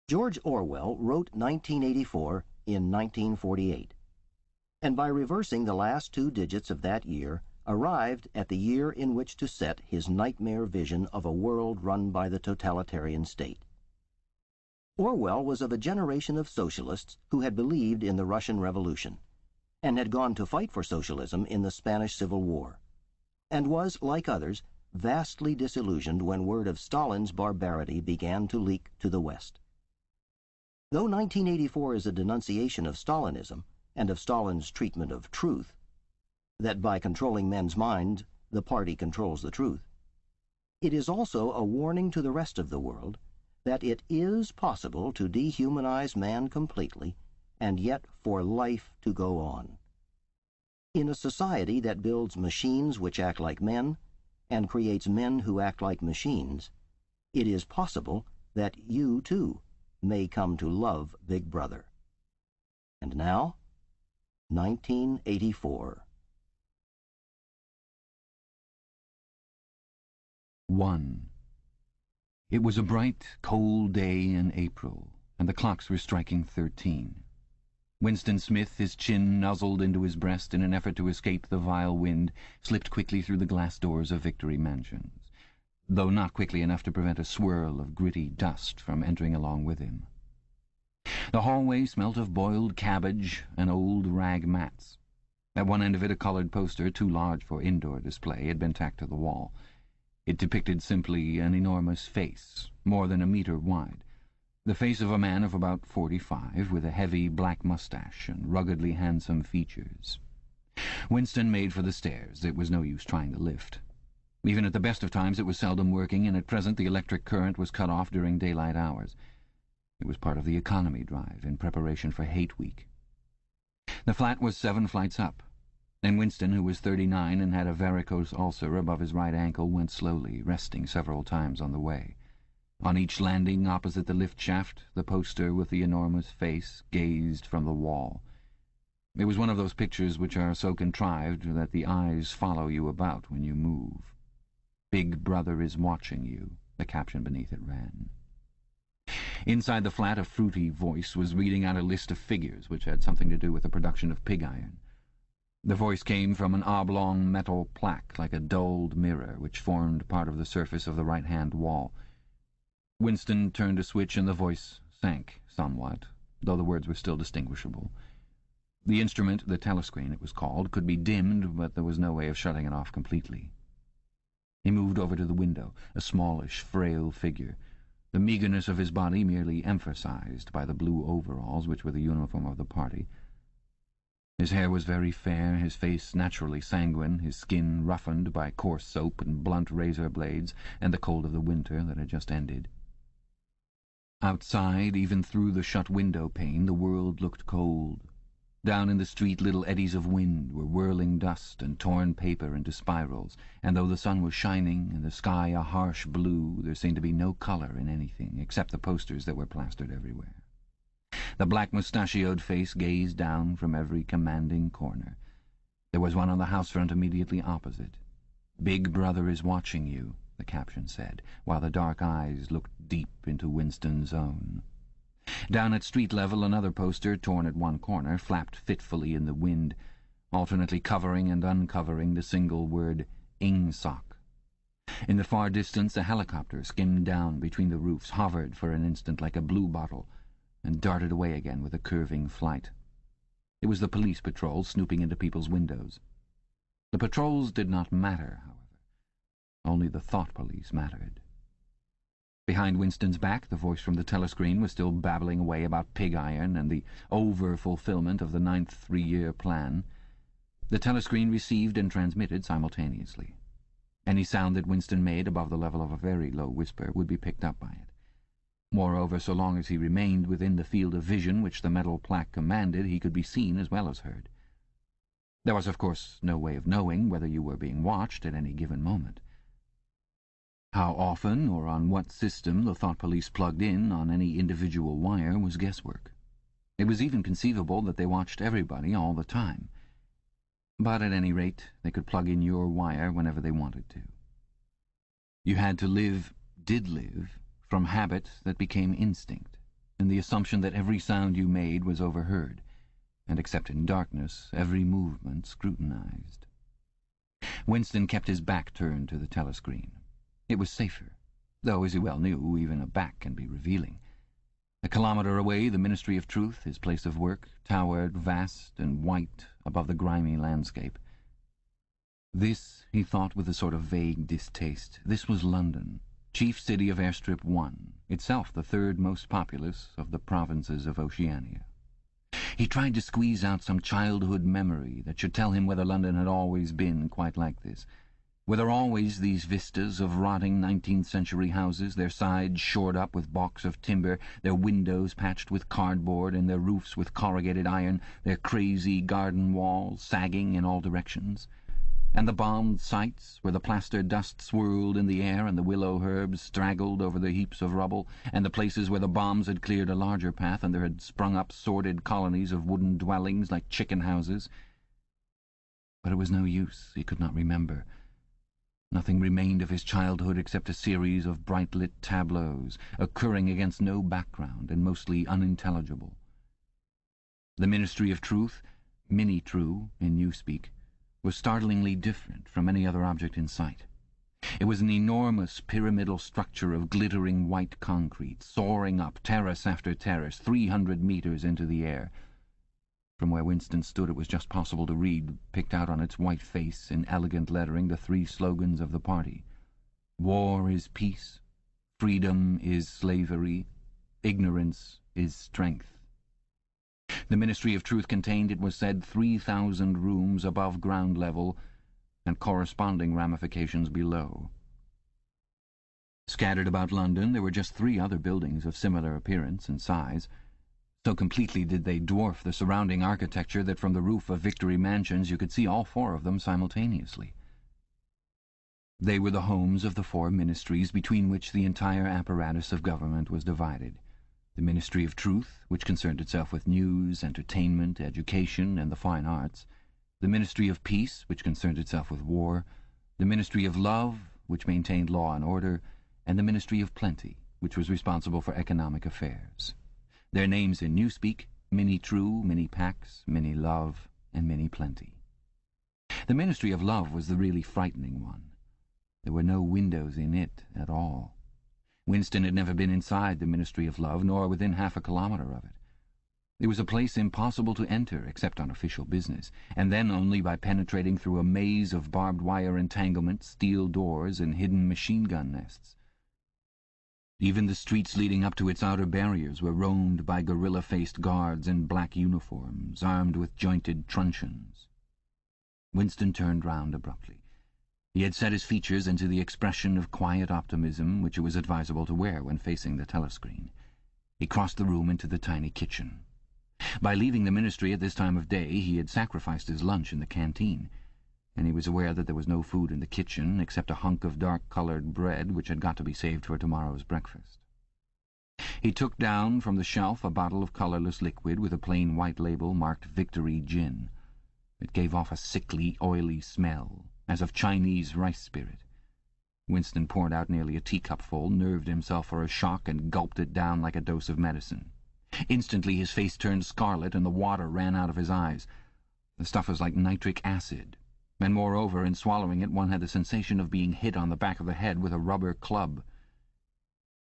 George Orwell wrote 1984 in 1948, and by reversing the last two digits of that year, arrived at the year in which to set his nightmare vision of a world run by the totalitarian state. Orwell was of a generation of socialists who had believed in the Russian Revolution, and had gone to fight for socialism in the Spanish Civil War, and was, like others, vastly disillusioned when word of Stalin's barbarity began to leak to the West. Though 1984 is a denunciation of Stalinism and of Stalin's treatment of truth, that by controlling men's minds the party controls the truth, it is also a warning to the rest of the world that it is possible to dehumanize man completely and yet for life to go on. In a society that builds machines which act like men and creates men who act like machines, it is possible that you, too, may come to love Big Brother. And now, 1984. 1. It was a bright, cold day in April, and the clocks were striking 13. Winston Smith, his chin nuzzled into his breast in an effort to escape the vile wind, slipped quickly through the glass doors of Victory Mansions, though not quickly enough to prevent a swirl of gritty dust from entering along with him. The hallway smelt of boiled cabbage and old rag mats. At one end of it a coloured poster, too large for indoor display, had been tacked to the wall. It depicted simply an enormous face, more than a metre wide, the face of a man of about 45, with a heavy black moustache and ruggedly handsome features. Winston made for the stairs. It was no use trying the lift. Even at the best of times it was seldom working, and at present the electric current was cut off during daylight hours. It was part of the economy drive in preparation for Hate Week. The flat was 7 flights up, and Winston, who was 39 and had a varicose ulcer above his right ankle, went slowly, resting several times on the way. On each landing opposite the lift shaft, the poster with the enormous face gazed from the wall. It was one of those pictures which are so contrived that the eyes follow you about when you move. "Big Brother is watching you," the caption beneath it ran. Inside the flat a fruity voice was reading out a list of figures which had something to do with the production of pig iron. The voice came from an oblong metal plaque like a dulled mirror which formed part of the surface of the right-hand wall. Winston turned a switch and the voice sank somewhat, though the words were still distinguishable. The instrument, the telescreen it was called, could be dimmed, but there was no way of shutting it off completely. He moved over to the window, a smallish, frail figure, the meagreness of his body merely emphasized by the blue overalls which were the uniform of the party. His hair was very fair, his face naturally sanguine, his skin roughened by coarse soap and blunt razor blades and the cold of the winter that had just ended. Outside, even through the shut window pane, the world looked cold. Down in the street little eddies of wind were whirling dust and torn paper into spirals, and though the sun was shining and the sky a harsh blue, there seemed to be no colour in anything except the posters that were plastered everywhere. The black mustachioed face gazed down from every commanding corner. There was one on the house front immediately opposite. "Big Brother is watching you," the caption said, while the dark eyes looked deep into Winston's own. Down at street level another poster, torn at one corner, flapped fitfully in the wind, alternately covering and uncovering the single word Ingsoc. In the far distance a helicopter skimmed down between the roofs, hovered for an instant like a bluebottle, and darted away again with a curving flight. It was the police patrol snooping into people's windows. The patrols did not matter, however. Only the thought police mattered. Behind Winston's back, the voice from the telescreen was still babbling away about pig iron and the over-fulfillment of the 9th three-year plan. The telescreen received and transmitted simultaneously. Any sound that Winston made above the level of a very low whisper would be picked up by it. Moreover, so long as he remained within the field of vision which the metal plaque commanded, he could be seen as well as heard. There was, of course, no way of knowing whether you were being watched at any given moment. How often or on what system the thought police plugged in on any individual wire was guesswork. It was even conceivable that they watched everybody all the time. But at any rate, they could plug in your wire whenever they wanted to. You had to live, did live, from habit that became instinct. in the assumption that every sound you made was overheard, and except in darkness, every movement scrutinized. Winston kept his back turned to the telescreen. It was safer, though, as he well knew, even a back can be revealing. A kilometre away, the Ministry of Truth, his place of work, towered vast and white above the grimy landscape. This, he thought with a sort of vague distaste, this was London, chief city of Airstrip 1, itself the third most populous of the provinces of Oceania. He tried to squeeze out some childhood memory that should tell him whether London had always been quite like this, whether always these vistas of rotting 19th-century houses, their sides shored up with baulks of timber, their windows patched with cardboard and their roofs with corrugated iron, their crazy garden walls sagging in all directions, and the bombed sites where the plaster dust swirled in the air and the willow herbs straggled over the heaps of rubble, and the places where the bombs had cleared a larger path and there had sprung up sordid colonies of wooden dwellings like chicken houses. But it was no use. He could not remember. Nothing remained of his childhood except a series of bright-lit tableaus, occurring against no background and mostly unintelligible. The Ministry of Truth, Mini-True in Newspeak, was startlingly different from any other object in sight. It was an enormous pyramidal structure of glittering white concrete, soaring up terrace after terrace, 300 metres into the air. From where Winston stood it was just possible to read, picked out on its white face in elegant lettering, the three slogans of the party. War is peace, freedom is slavery, ignorance is strength. The Ministry of Truth contained, it was said, 3,000 rooms above ground level and corresponding ramifications below. Scattered about London there were just 3 other buildings of similar appearance and size. So completely did they dwarf the surrounding architecture that from the roof of Victory Mansions you could see all 4 of them simultaneously. They were the homes of the 4 ministries between which the entire apparatus of government was divided. The Ministry of Truth, which concerned itself with news, entertainment, education, and the fine arts. The Ministry of Peace, which concerned itself with war. The Ministry of Love, which maintained law and order. And the Ministry of Plenty, which was responsible for economic affairs. Their names in Newspeak: Mini-True, Mini-Pax, Mini-Love, and Mini-Plenty. The Ministry of Love was the really frightening one. There were no windows in it at all. Winston had never been inside the Ministry of Love, nor within half a kilometre of it. It was a place impossible to enter except on official business, and then only by penetrating through a maze of barbed wire entanglements, steel doors, and hidden machine-gun nests. Even the streets leading up to its outer barriers were roamed by gorilla-faced guards in black uniforms, armed with jointed truncheons. Winston turned round abruptly. He had set his features into the expression of quiet optimism which it was advisable to wear when facing the telescreen. He crossed the room into the tiny kitchen. By leaving the ministry at this time of day he had sacrificed his lunch in the canteen, and he was aware that there was no food in the kitchen except a hunk of dark-coloured bread which had got to be saved for tomorrow's breakfast. He took down from the shelf a bottle of colourless liquid with a plain white label marked Victory Gin. It gave off a sickly, oily smell, as of Chinese rice spirit. Winston poured out nearly a teacupful, nerved himself for a shock, and gulped it down like a dose of medicine. Instantly his face turned scarlet and the water ran out of his eyes. The stuff was like nitric acid, and moreover, in swallowing it, one had the sensation of being hit on the back of the head with a rubber club.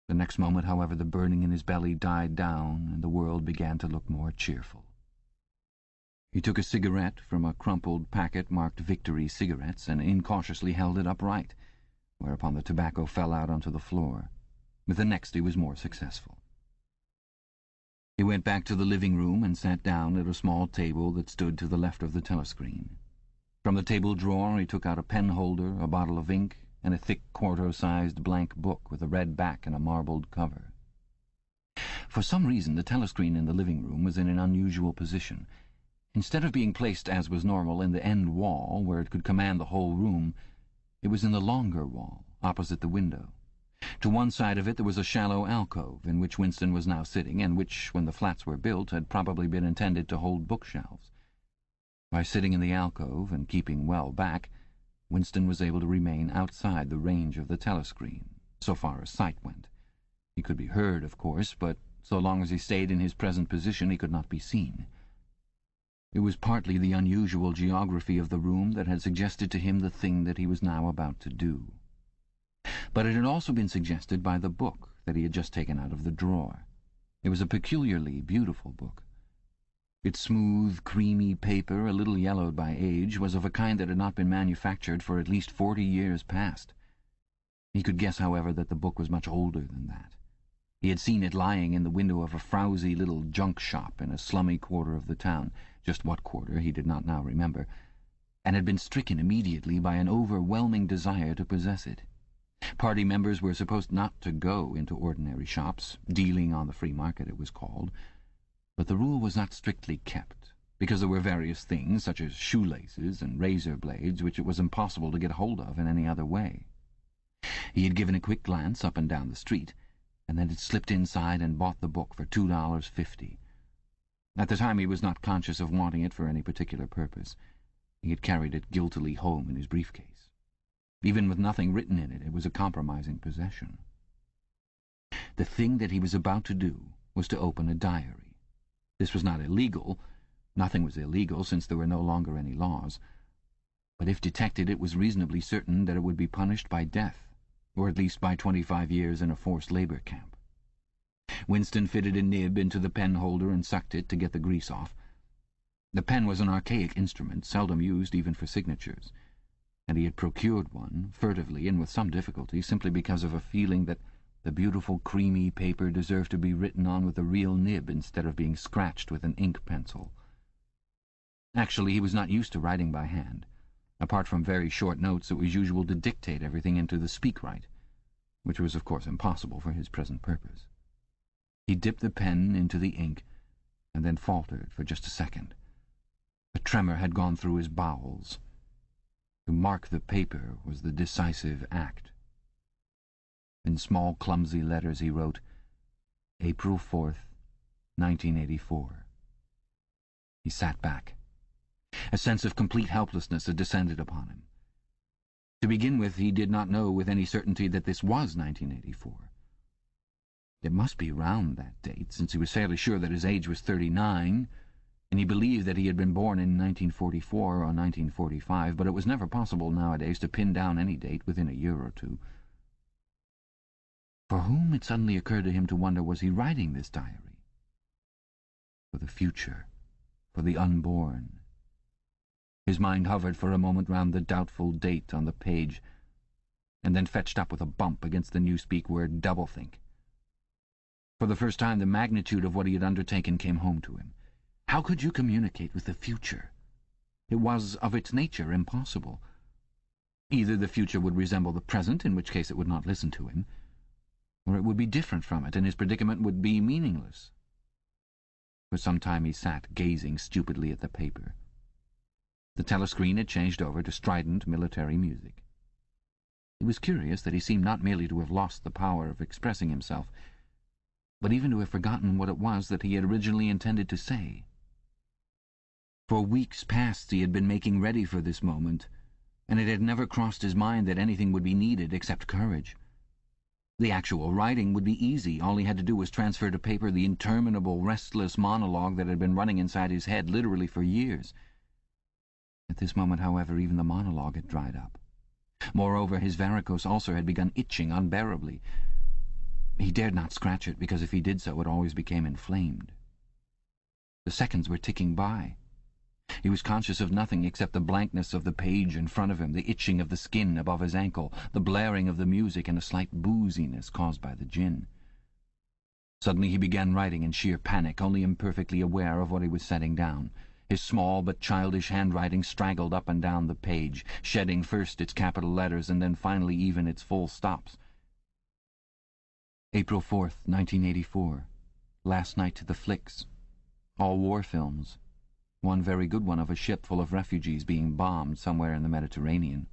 The next moment, however, the burning in his belly died down, and the world began to look more cheerful. He took a cigarette from a crumpled packet marked Victory Cigarettes and incautiously held it upright, whereupon the tobacco fell out onto the floor. With the next he was more successful. He went back to the living room and sat down at a small table that stood to the left of the telescreen. From the table drawer he took out a pen-holder, a bottle of ink, and a thick quarto-sized blank book with a red back and a marbled cover. For some reason the telescreen in the living room was in an unusual position. Instead of being placed, as was normal, in the end wall, where it could command the whole room, it was in the longer wall, opposite the window. To one side of it there was a shallow alcove, in which Winston was now sitting, and which, when the flats were built, had probably been intended to hold bookshelves. By sitting in the alcove and keeping well back, Winston was able to remain outside the range of the telescreen, so far as sight went. He could be heard, of course, but so long as he stayed in his present position he could not be seen. It was partly the unusual geography of the room that had suggested to him the thing that he was now about to do. But it had also been suggested by the book that he had just taken out of the drawer. It was a peculiarly beautiful book. Its smooth, creamy paper, a little yellowed by age, was of a kind that had not been manufactured for at least 40 years past. He could guess, however, that the book was much older than that. He had seen it lying in the window of a frowsy little junk shop in a slummy quarter of the town, just what quarter he did not now remember, and had been stricken immediately by an overwhelming desire to possess it. Party members were supposed not to go into ordinary shops, dealing on the free market it was called, but the rule was not strictly kept, because there were various things, such as shoelaces and razor blades, which it was impossible to get hold of in any other way. He had given a quick glance up and down the street, and then had slipped inside and bought the book for $2.50. At the time he was not conscious of wanting it for any particular purpose. He had carried it guiltily home in his briefcase. Even with nothing written in it, it was a compromising possession. The thing that he was about to do was to open a diary. This was not illegal. Nothing was illegal, since there were no longer any laws. But if detected, it was reasonably certain that it would be punished by death, or at least by 25 years in a forced labor camp. Winston fitted a nib into the pen holder and sucked it to get the grease off. The pen was an archaic instrument, seldom used even for signatures, and he had procured one, furtively and with some difficulty, simply because of a feeling that the beautiful creamy paper deserved to be written on with a real nib instead of being scratched with an ink pencil. Actually, he was not used to writing by hand. Apart from very short notes, it was usual to dictate everything into the speakwrite, which was of course impossible for his present purpose. He dipped the pen into the ink, and then faltered for just a second. A tremor had gone through his bowels. To mark the paper was the decisive act. In small, clumsy letters he wrote, April 4th, 1984. He sat back. A sense of complete helplessness had descended upon him. To begin with, he did not know with any certainty that this was 1984. It must be round that date, since he was fairly sure that his age was 39, and he believed that he had been born in 1944 or 1945, but it was never possible nowadays to pin down any date within a year or two. For whom, it suddenly occurred to him to wonder, was he writing this diary? For the future, for the unborn. His mind hovered for a moment round the doubtful date on the page, and then fetched up with a bump against the newspeak word doublethink. For the first time the magnitude of what he had undertaken came home to him. How could you communicate with the future? It was, of its nature, impossible. Either the future would resemble the present, in which case it would not listen to him, or it would be different from it, and his predicament would be meaningless. For some time he sat, gazing stupidly at the paper. The telescreen had changed over to strident military music. It was curious that he seemed not merely to have lost the power of expressing himself, but even to have forgotten what it was that he had originally intended to say. For weeks past he had been making ready for this moment, and it had never crossed his mind that anything would be needed except courage. The actual writing would be easy. All he had to do was transfer to paper the interminable, restless monologue that had been running inside his head literally for years. At this moment, however, even the monologue had dried up. Moreover, his varicose ulcer had begun itching unbearably. He dared not scratch it, because if he did so, it always became inflamed. The seconds were ticking by. He was conscious of nothing except the blankness of the page in front of him, the itching of the skin above his ankle, the blaring of the music, and a slight booziness caused by the gin. Suddenly he began writing in sheer panic, only imperfectly aware of what he was setting down. His small but childish handwriting straggled up and down the page, shedding first its capital letters and then finally even its full stops. April 4th, 1984. Last night to the flicks. All war films. One very good one of a ship full of refugees being bombed somewhere in the Mediterranean.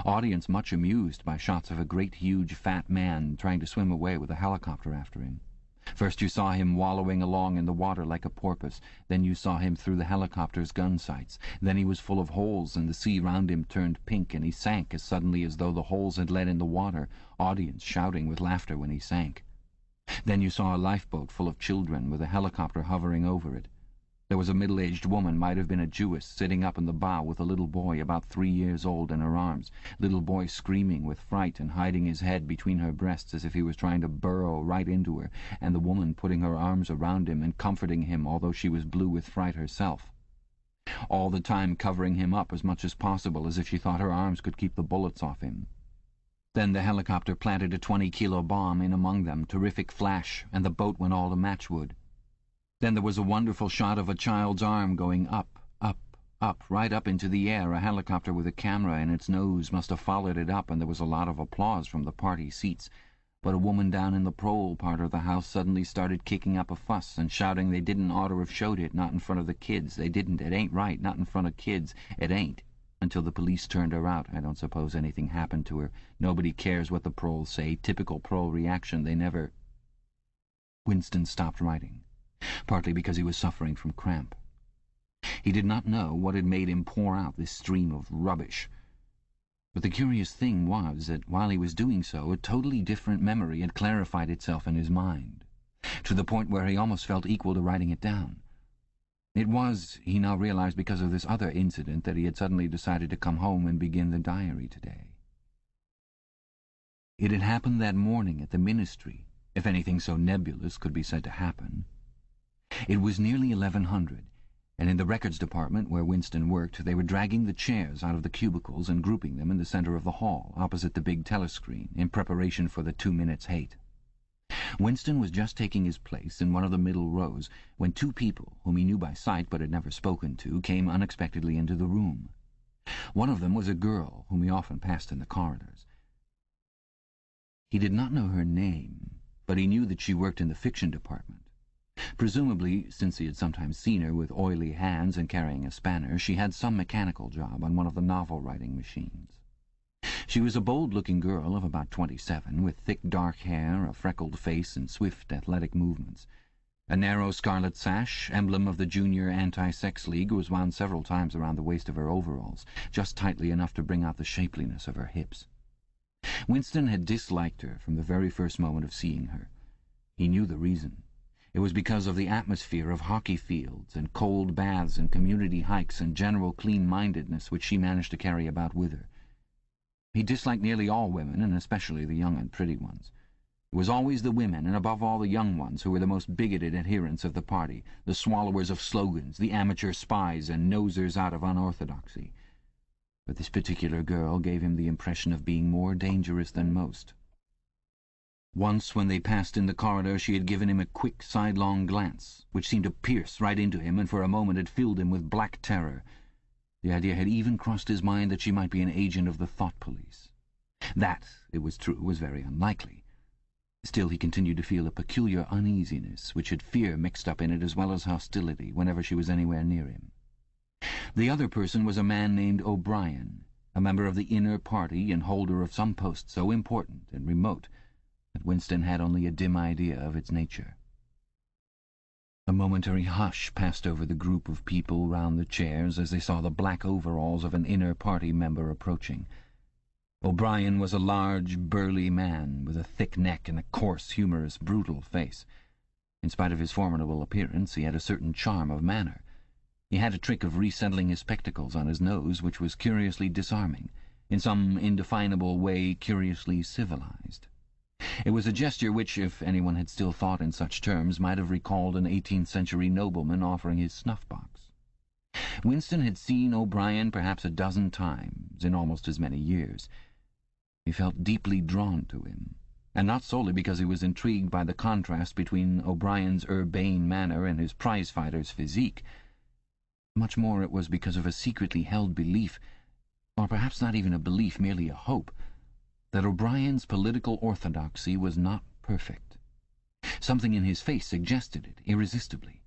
Audience much amused by shots of a great huge fat man trying to swim away with a helicopter after him. First you saw him wallowing along in the water like a porpoise, then you saw him through the helicopter's gun sights, then he was full of holes and the sea round him turned pink and he sank as suddenly as though the holes had let in the water, audience shouting with laughter when he sank. Then you saw a lifeboat full of children, with a helicopter hovering over it. There was a middle-aged woman, might have been a Jewess, sitting up in the bow with a little boy about 3 years old in her arms, little boy screaming with fright and hiding his head between her breasts as if he was trying to burrow right into her, and the woman putting her arms around him and comforting him, although she was blue with fright herself. All the time covering him up as much as possible, as if she thought her arms could keep the bullets off him. Then the helicopter planted a 20-kilo bomb in among them, terrific flash, and the boat went all to matchwood. Then there was a wonderful shot of a child's arm going up, up, up, right up into the air. A helicopter with a camera in its nose must have followed it up, and there was a lot of applause from the party seats. But a woman down in the prole part of the house suddenly started kicking up a fuss and shouting they didn't ought to have showed it, not in front of the kids. They didn't. It ain't right, not in front of kids. It ain't. Until the police turned her out. I don't suppose anything happened to her. Nobody cares what the proles say. Typical prole reaction. They never... Winston stopped writing, partly because he was suffering from cramp. He did not know what had made him pour out this stream of rubbish. But the curious thing was that while he was doing so, a totally different memory had clarified itself in his mind, to the point where he almost felt equal to writing it down. It was, he now realized, because of this other incident that he had suddenly decided to come home and begin the diary today. It had happened that morning at the ministry, if anything so nebulous could be said to happen. It was nearly 1100, and in the records department where Winston worked, they were dragging the chairs out of the cubicles and grouping them in the centre of the hall, opposite the big telescreen, in preparation for the 2 minutes hate. Winston was just taking his place in one of the middle rows when two people, whom he knew by sight but had never spoken to, came unexpectedly into the room. One of them was a girl whom he often passed in the corridors. He did not know her name, but he knew that she worked in the fiction department. Presumably, since he had sometimes seen her with oily hands and carrying a spanner, she had some mechanical job on one of the novel-writing machines. She was a bold-looking girl of about 27, with thick dark hair, a freckled face, and swift, athletic movements. A narrow scarlet sash, emblem of the Junior Anti-Sex League, was wound several times around the waist of her overalls, just tightly enough to bring out the shapeliness of her hips. Winston had disliked her from the very first moment of seeing her. He knew the reason. It was because of the atmosphere of hockey fields and cold baths and community hikes and general clean-mindedness which she managed to carry about with her. He disliked nearly all women, and especially the young and pretty ones. It was always the women, and above all the young ones, who were the most bigoted adherents of the party, the swallowers of slogans, the amateur spies and nosers out of unorthodoxy. But this particular girl gave him the impression of being more dangerous than most. Once, when they passed in the corridor, she had given him a quick, sidelong glance, which seemed to pierce right into him, and for a moment had filled him with black terror. The idea had even crossed his mind that she might be an agent of the thought police. That, it was true, was very unlikely. Still, he continued to feel a peculiar uneasiness, which had fear mixed up in it as well as hostility, whenever she was anywhere near him. The other person was a man named O'Brien, a member of the inner party and holder of some post so important and remote that Winston had only a dim idea of its nature. A momentary hush passed over the group of people round the chairs as they saw the black overalls of an inner party member approaching. O'Brien was a large, burly man with a thick neck and a coarse, humorous, brutal face. In spite of his formidable appearance, he had a certain charm of manner. He had a trick of resettling his spectacles on his nose which was curiously disarming, in some indefinable way curiously civilized. It was a gesture which, if anyone had still thought in such terms, might have recalled an 18th-century nobleman offering his snuff-box. Winston had seen O'Brien perhaps a dozen times in almost as many years. He felt deeply drawn to him, and not solely because he was intrigued by the contrast between O'Brien's urbane manner and his prize-fighter's physique. Much more it was because of a secretly held belief, or perhaps not even a belief, merely a hope, that O'Brien's political orthodoxy was not perfect. Something in his face suggested it irresistibly.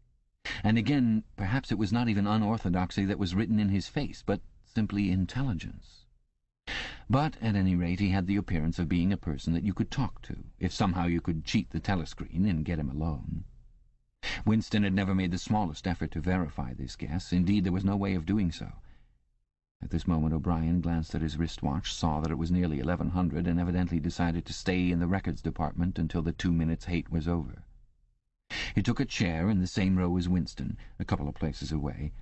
And again, perhaps it was not even unorthodoxy that was written in his face, but simply intelligence. But, at any rate, he had the appearance of being a person that you could talk to, if somehow you could cheat the telescreen and get him alone. Winston had never made the smallest effort to verify this guess. Indeed, there was no way of doing so. At this moment O'Brien glanced at his wristwatch, saw that it was nearly 1100, and evidently decided to stay in the records department until the 2 minutes' hate was over. He took a chair in the same row as Winston, a couple of places away.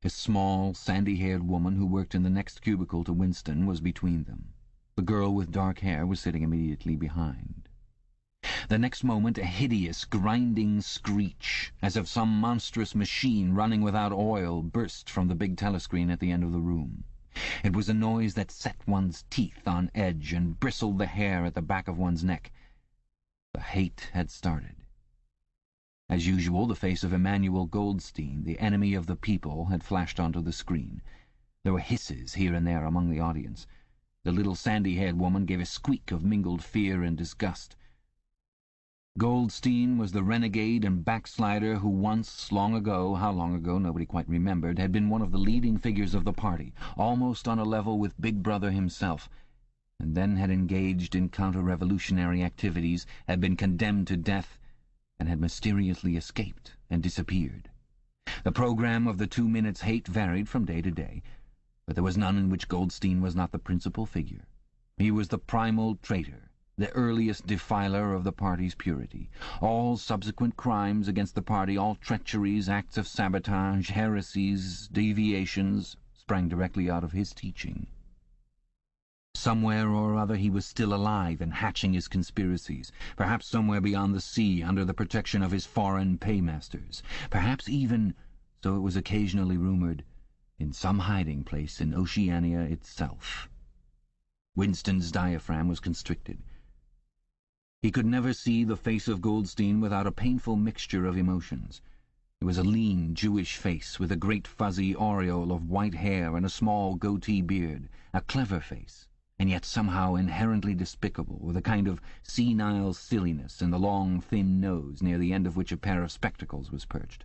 A small, sandy-haired woman who worked in the next cubicle to Winston was between them. The girl with dark hair was sitting immediately behind. The next moment a hideous, grinding screech, as of some monstrous machine running without oil, burst from the big telescreen at the end of the room. It was a noise that set one's teeth on edge and bristled the hair at the back of one's neck. The hate had started. As usual, the face of Emmanuel Goldstein, the enemy of the people, had flashed onto the screen. There were hisses here and there among the audience. The little sandy-haired woman gave a squeak of mingled fear and disgust. Goldstein was the renegade and backslider who once, long ago, how long ago nobody quite remembered, had been one of the leading figures of the party, almost on a level with Big Brother himself, and then had engaged in counter-revolutionary activities, had been condemned to death, and had mysteriously escaped and disappeared. The program of the 2 minutes' hate varied from day to day, but there was none in which Goldstein was not the principal figure. He was the primal traitor, the earliest defiler of the party's purity. All subsequent crimes against the party, all treacheries, acts of sabotage, heresies, deviations, sprang directly out of his teaching. Somewhere or other he was still alive and hatching his conspiracies, perhaps somewhere beyond the sea, under the protection of his foreign paymasters, perhaps even, so it was occasionally rumoured, in some hiding place in Oceania itself. Winston's diaphragm was constricted. He could never see the face of Goldstein without a painful mixture of emotions. It was a lean, Jewish face, with a great fuzzy aureole of white hair and a small goatee beard, a clever face, and yet somehow inherently despicable, with a kind of senile silliness in the long, thin nose, near the end of which a pair of spectacles was perched.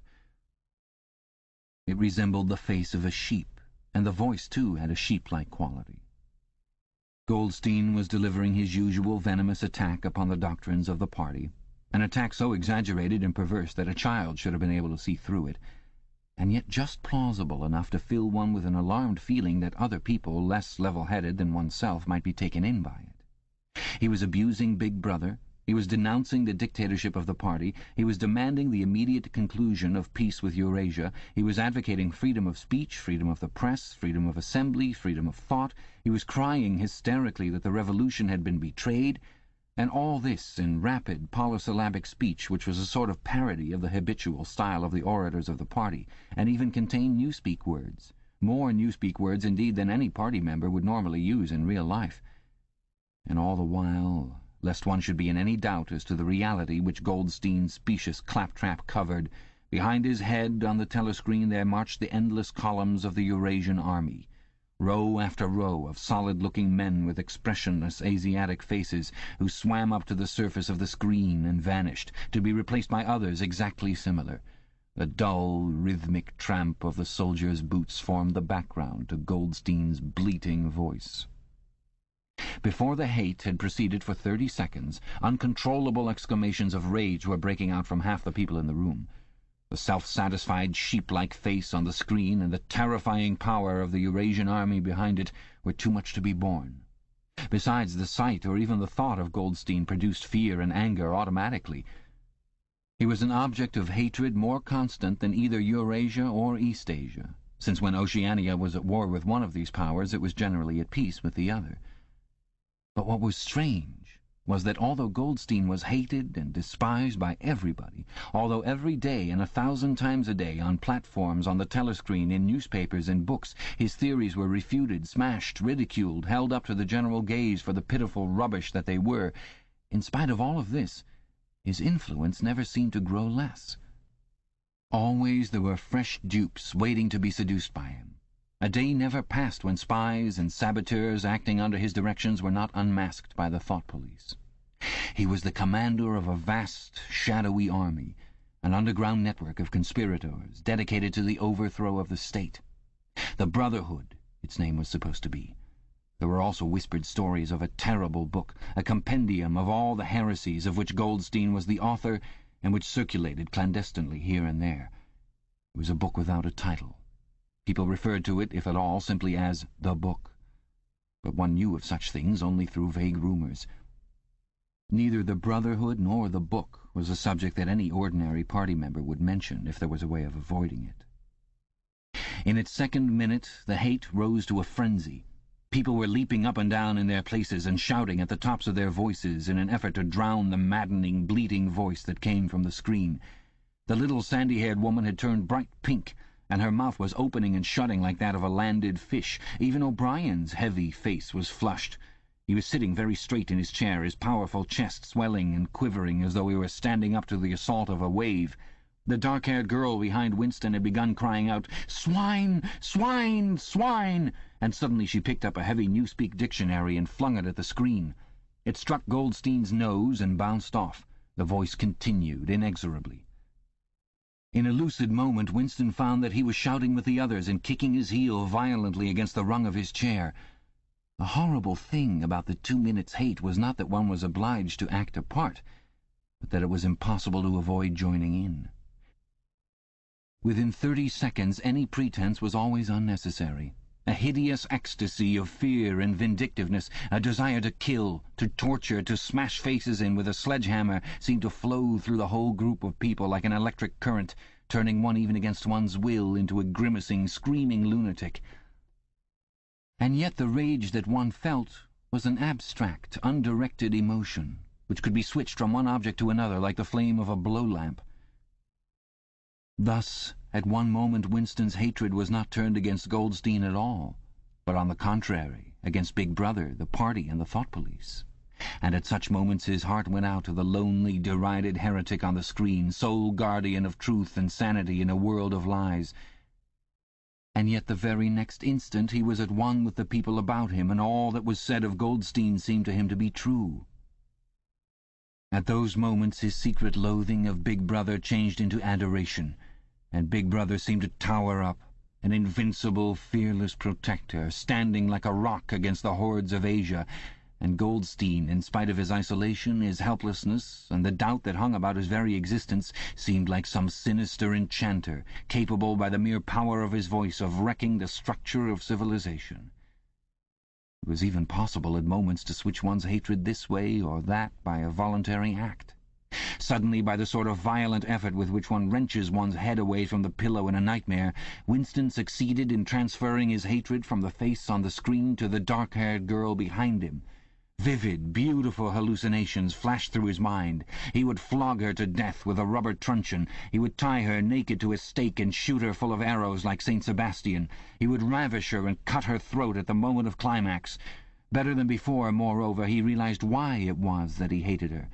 It resembled the face of a sheep, and the voice, too, had a sheep-like quality. Goldstein was delivering his usual venomous attack upon the doctrines of the party, an attack so exaggerated and perverse that a child should have been able to see through it, and yet just plausible enough to fill one with an alarmed feeling that other people, less level-headed than oneself, might be taken in by it. He was abusing Big Brother, he was denouncing the dictatorship of the party, he was demanding the immediate conclusion of peace with Eurasia, he was advocating freedom of speech, freedom of the press, freedom of assembly, freedom of thought, he was crying hysterically that the revolution had been betrayed, and all this in rapid, polysyllabic speech which was a sort of parody of the habitual style of the orators of the party, and even contained newspeak words, more newspeak words indeed than any party member would normally use in real life. And all the while, lest one should be in any doubt as to the reality which Goldstein's specious claptrap covered, behind his head on the telescreen there marched the endless columns of the Eurasian army, row after row of solid-looking men with expressionless Asiatic faces, who swam up to the surface of the screen and vanished, to be replaced by others exactly similar. The dull, rhythmic tramp of the soldiers' boots formed the background to Goldstein's bleating voice. Before the hate had proceeded for 30 seconds, uncontrollable exclamations of rage were breaking out from half the people in the room. The self-satisfied, sheep-like face on the screen and the terrifying power of the Eurasian army behind it were too much to be borne. Besides, the sight or even the thought of Goldstein produced fear and anger automatically. He was an object of hatred more constant than either Eurasia or Eastasia, since when Oceania was at war with one of these powers it was generally at peace with the other. But what was strange was that although Goldstein was hated and despised by everybody, although every day and 1,000 times a day on platforms, on the telescreen, in newspapers and books, his theories were refuted, smashed, ridiculed, held up to the general gaze for the pitiful rubbish that they were, in spite of all of this, his influence never seemed to grow less. Always there were fresh dupes waiting to be seduced by him. A day never passed when spies and saboteurs acting under his directions were not unmasked by the thought police. He was the commander of a vast, shadowy army, an underground network of conspirators dedicated to the overthrow of the state. The Brotherhood, its name was supposed to be. There were also whispered stories of a terrible book, a compendium of all the heresies of which Goldstein was the author and which circulated clandestinely here and there. It was a book without a title. People referred to it, if at all, simply as the book. But one knew of such things only through vague rumours. Neither the Brotherhood nor the book was a subject that any ordinary party member would mention if there was a way of avoiding it. In its second minute, the hate rose to a frenzy. People were leaping up and down in their places and shouting at the tops of their voices in an effort to drown the maddening, bleating voice that came from the screen. The little sandy-haired woman had turned bright pink, and her mouth was opening and shutting like that of a landed fish. Even O'Brien's heavy face was flushed. He was sitting very straight in his chair, his powerful chest swelling and quivering as though he were standing up to the assault of a wave. The dark-haired girl behind Winston had begun crying out, "Swine! Swine! Swine!" and suddenly she picked up a heavy Newspeak dictionary and flung it at the screen. It struck Goldstein's nose and bounced off. The voice continued inexorably. In a lucid moment, Winston found that he was shouting with the others and kicking his heel violently against the rung of his chair. The horrible thing about the 2 minutes' hate was not that one was obliged to act a part, but that it was impossible to avoid joining in. Within 30 seconds, any pretense was always unnecessary. A hideous ecstasy of fear and vindictiveness, a desire to kill, to torture, to smash faces in with a sledgehammer seemed to flow through the whole group of people like an electric current, turning one even against one's will into a grimacing, screaming lunatic. And yet the rage that one felt was an abstract, undirected emotion, which could be switched from one object to another like the flame of a blow-lamp. Thus, at one moment Winston's hatred was not turned against Goldstein at all, but on the contrary, against Big Brother, the party, and the thought police. And at such moments his heart went out to the lonely, derided heretic on the screen, sole guardian of truth and sanity in a world of lies. And yet the very next instant he was at one with the people about him, and all that was said of Goldstein seemed to him to be true. At those moments his secret loathing of Big Brother changed into adoration, and Big Brother seemed to tower up, an invincible, fearless protector, standing like a rock against the hordes of Asia, and Goldstein, in spite of his isolation, his helplessness, and the doubt that hung about his very existence, seemed like some sinister enchanter, capable by the mere power of his voice of wrecking the structure of civilization. It was even possible at moments to switch one's hatred this way or that by a voluntary act. Suddenly, by the sort of violent effort with which one wrenches one's head away from the pillow in a nightmare, Winston succeeded in transferring his hatred from the face on the screen to the dark-haired girl behind him. Vivid, beautiful hallucinations flashed through his mind. He would flog her to death with a rubber truncheon. He would tie her naked to a stake and shoot her full of arrows like St. Sebastian. He would ravish her and cut her throat at the moment of climax. Better than before, moreover, he realized why it was that he hated her.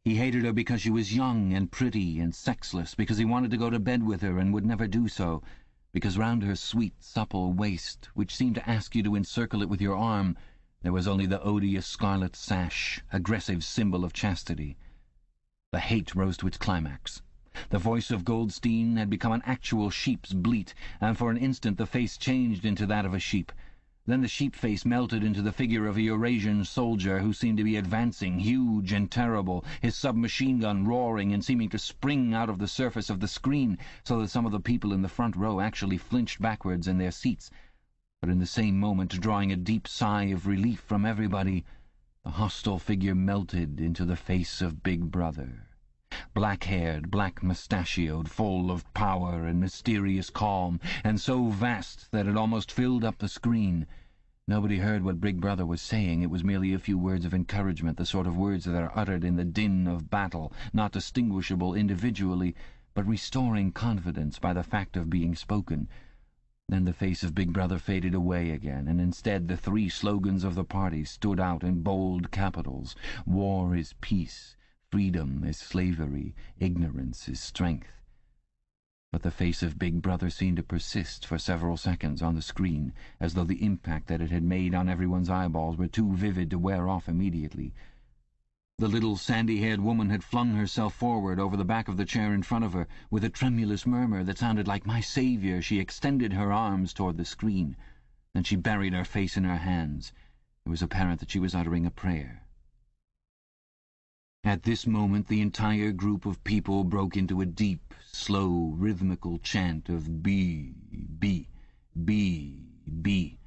He hated her because she was young and pretty and sexless, because he wanted to go to bed with her and would never do so, because round her sweet, supple waist, which seemed to ask you to encircle it with your arm, there was only the odious scarlet sash, aggressive symbol of chastity. The hate rose to its climax. The voice of Goldstein had become an actual sheep's bleat, and for an instant the face changed into that of a sheep. Then the sheep face melted into the figure of a Eurasian soldier who seemed to be advancing, huge and terrible, his submachine gun roaring and seeming to spring out of the surface of the screen, so that some of the people in the front row actually flinched backwards in their seats. But in the same moment, drawing a deep sigh of relief from everybody, the hostile figure melted into the face of Big Brother. Black-haired, black-mustachioed, full of power and mysterious calm, and so vast that it almost filled up the screen. Nobody heard what Big Brother was saying. It was merely a few words of encouragement, the sort of words that are uttered in the din of battle, not distinguishable individually, but restoring confidence by the fact of being spoken. Then the face of Big Brother faded away again, and instead the 3 slogans of the party stood out in bold capitals. War is peace. Freedom is slavery. Ignorance is strength. But the face of Big Brother seemed to persist for several seconds on the screen, as though the impact that it had made on everyone's eyeballs were too vivid to wear off immediately. The little sandy-haired woman had flung herself forward over the back of the chair in front of her. With a tremulous murmur that sounded like "My Saviour," she extended her arms toward the screen. Then she buried her face in her hands. It was apparent that she was uttering a prayer. At this moment the entire group of people broke into a deep, slow, rhythmical chant of "B, B," B, B,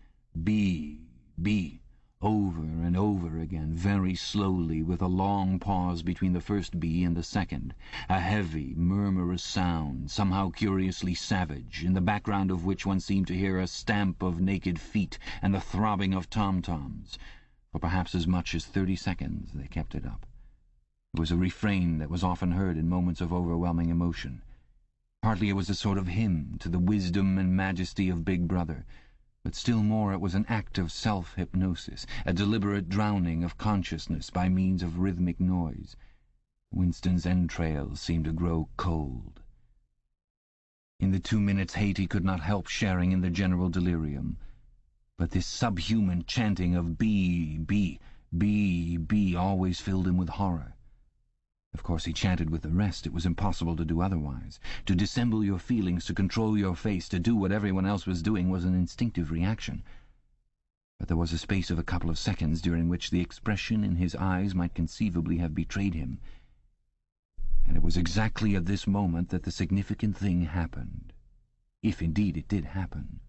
B, B, over and over again, very slowly, with a long pause between the first B and the second, a heavy, murmurous sound, somehow curiously savage, in the background of which one seemed to hear a stamp of naked feet and the throbbing of tom-toms. For perhaps as much as 30 seconds they kept it up. It was a refrain that was often heard in moments of overwhelming emotion. Partly it was a sort of hymn to the wisdom and majesty of Big Brother, but still more it was an act of self-hypnosis, a deliberate drowning of consciousness by means of rhythmic noise. Winston's entrails seemed to grow cold. In the 2 minutes' hate he could not help sharing in the general delirium. But this subhuman chanting of B, B, B, B always filled him with horror. Of course he chanted with the rest. It was impossible to do otherwise. To dissemble your feelings, to control your face, to do what everyone else was doing was an instinctive reaction. But there was a space of a couple of seconds during which the expression in his eyes might conceivably have betrayed him. And it was exactly at this moment that the significant thing happened. If indeed it did happen.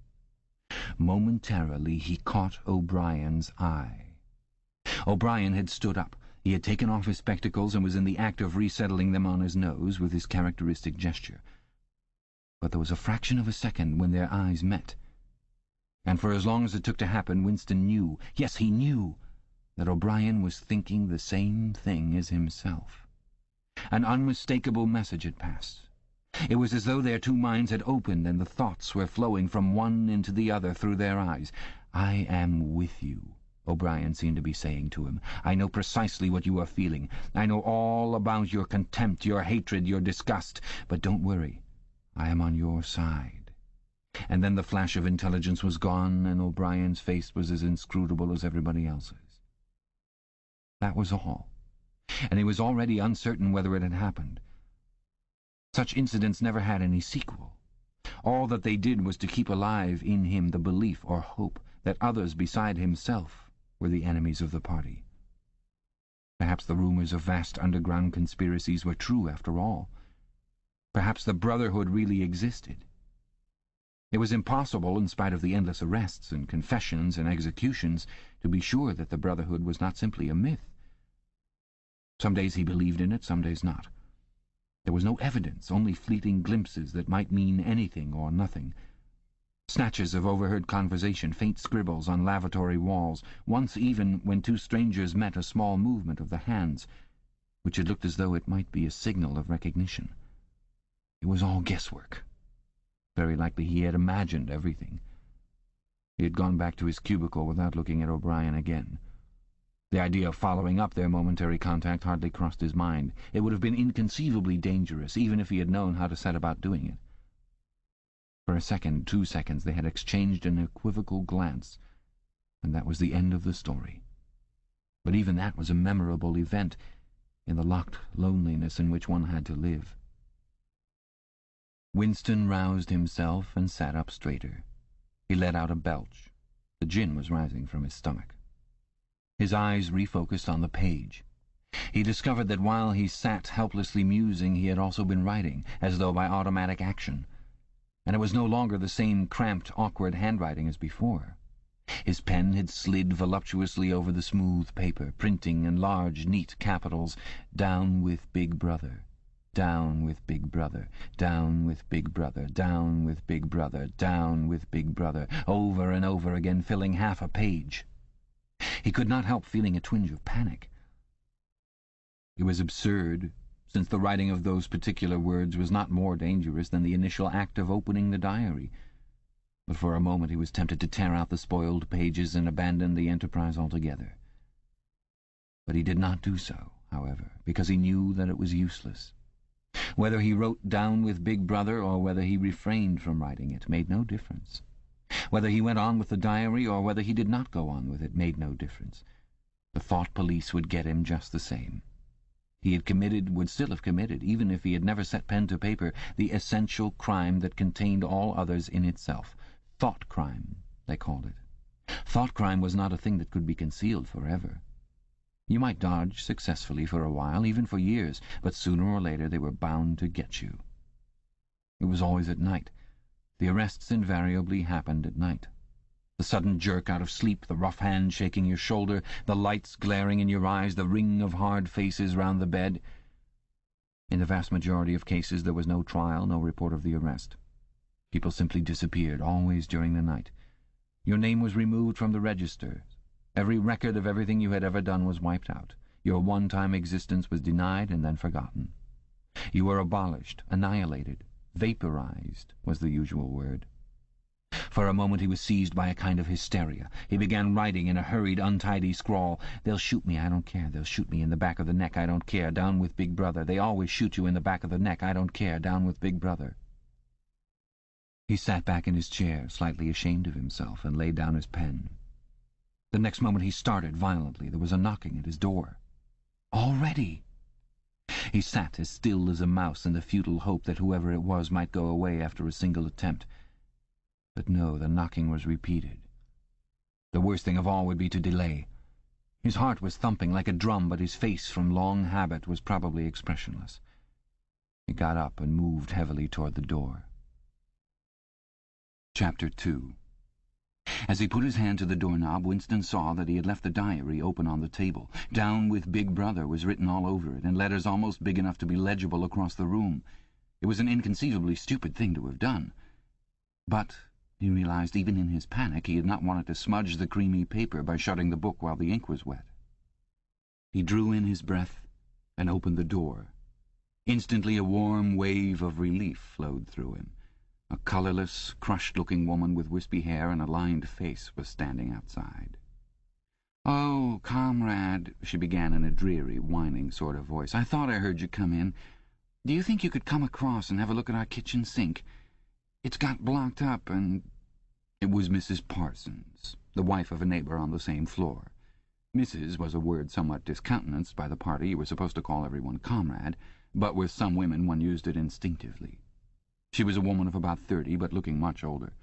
Momentarily he caught O'Brien's eye. O'Brien had stood up. He had taken off his spectacles and was in the act of resettling them on his nose with his characteristic gesture. But there was a fraction of a second when their eyes met. And for as long as it took to happen, Winston knew, yes, he knew, that O'Brien was thinking the same thing as himself. An unmistakable message had passed. It was as though their two minds had opened and the thoughts were flowing from one into the other through their eyes. "I am with you," O'Brien seemed to be saying to him. "I know precisely what you are feeling. I know all about your contempt, your hatred, your disgust. But don't worry. I am on your side." And then the flash of intelligence was gone, and O'Brien's face was as inscrutable as everybody else's. That was all. And he was already uncertain whether it had happened. Such incidents never had any sequel. All that they did was to keep alive in him the belief or hope that others beside himself were the enemies of the party. Perhaps the rumors of vast underground conspiracies were true after all. Perhaps the Brotherhood really existed. It was impossible, in spite of the endless arrests and confessions and executions, to be sure that the Brotherhood was not simply a myth. Some days he believed in it, some days not. There was no evidence, only fleeting glimpses that might mean anything or nothing. Snatches of overheard conversation, faint scribbles on lavatory walls, once even, when two strangers met, a small movement of the hands, which had looked as though it might be a signal of recognition. It was all guesswork. Very likely he had imagined everything. He had gone back to his cubicle without looking at O'Brien again. The idea of following up their momentary contact hardly crossed his mind. It would have been inconceivably dangerous, even if he had known how to set about doing it. For a second, 2 seconds, they had exchanged an equivocal glance, and that was the end of the story. But even that was a memorable event in the locked loneliness in which one had to live. Winston roused himself and sat up straighter. He let out a belch. The gin was rising from his stomach. His eyes refocused on the page. He discovered that while he sat helplessly musing, he had also been writing, as though by automatic action. And it was no longer the same cramped, awkward handwriting as before. His pen had slid voluptuously over the smooth paper, printing in large, neat capitals, "Down with Big Brother. Down with Big Brother. Down with Big Brother. Down with Big Brother. Down with Big Brother," over and over again, filling half a page. He could not help feeling a twinge of panic. It was absurd, since the writing of those particular words was not more dangerous than the initial act of opening the diary. But for a moment he was tempted to tear out the spoiled pages and abandon the enterprise altogether. But he did not do so, however, because he knew that it was useless. Whether he wrote "Down with Big Brother" or whether he refrained from writing it made no difference. Whether he went on with the diary or whether he did not go on with it made no difference. The thought police would get him just the same. He had committed, would still have committed, even if he had never set pen to paper, the essential crime that contained all others in itself. Thought crime, they called it. Thought crime was not a thing that could be concealed forever. You might dodge successfully for a while, even for years, but sooner or later they were bound to get you. It was always at night. The arrests invariably happened at night. The sudden jerk out of sleep, the rough hand shaking your shoulder, the lights glaring in your eyes, the ring of hard faces round the bed. In the vast majority of cases there was no trial, no report of the arrest. People simply disappeared, always during the night. Your name was removed from the register. Every record of everything you had ever done was wiped out. Your one-time existence was denied and then forgotten. You were abolished, annihilated, vaporized was the usual word. For a moment he was seized by a kind of hysteria. He began writing in a hurried, untidy scrawl. "They'll shoot me, I don't care. They'll shoot me in the back of the neck, I don't care. Down with Big Brother. They always shoot you in the back of the neck, I don't care. Down with Big Brother." He sat back in his chair, slightly ashamed of himself, and laid down his pen. The next moment he started violently. There was a knocking at his door. Already! He sat as still as a mouse in the futile hope that whoever it was might go away after a single attempt. But no, the knocking was repeated. The worst thing of all would be to delay. His heart was thumping like a drum, but his face, from long habit, was probably expressionless. He got up and moved heavily toward the door. Chapter 2. As he put his hand to the doorknob, Winston saw that he had left the diary open on the table. "Down with Big Brother" was written all over it, in letters almost big enough to be legible across the room. It was an inconceivably stupid thing to have done. But he realized, even in his panic, he had not wanted to smudge the creamy paper by shutting the book while the ink was wet. He drew in his breath and opened the door. Instantly a warm wave of relief flowed through him. A colourless, crushed-looking woman with wispy hair and a lined face was standing outside. "Oh, comrade," she began in a dreary, whining sort of voice, "I thought I heard you come in. Do you think you could come across and have a look at our kitchen sink? It's got blocked up and—" It was Mrs. Parsons, the wife of a neighbour on the same floor. Mrs. was a word somewhat discountenanced by the party. You were supposed to call everyone comrade, but with some women one used it instinctively. She was a woman of about 30, but looking much older.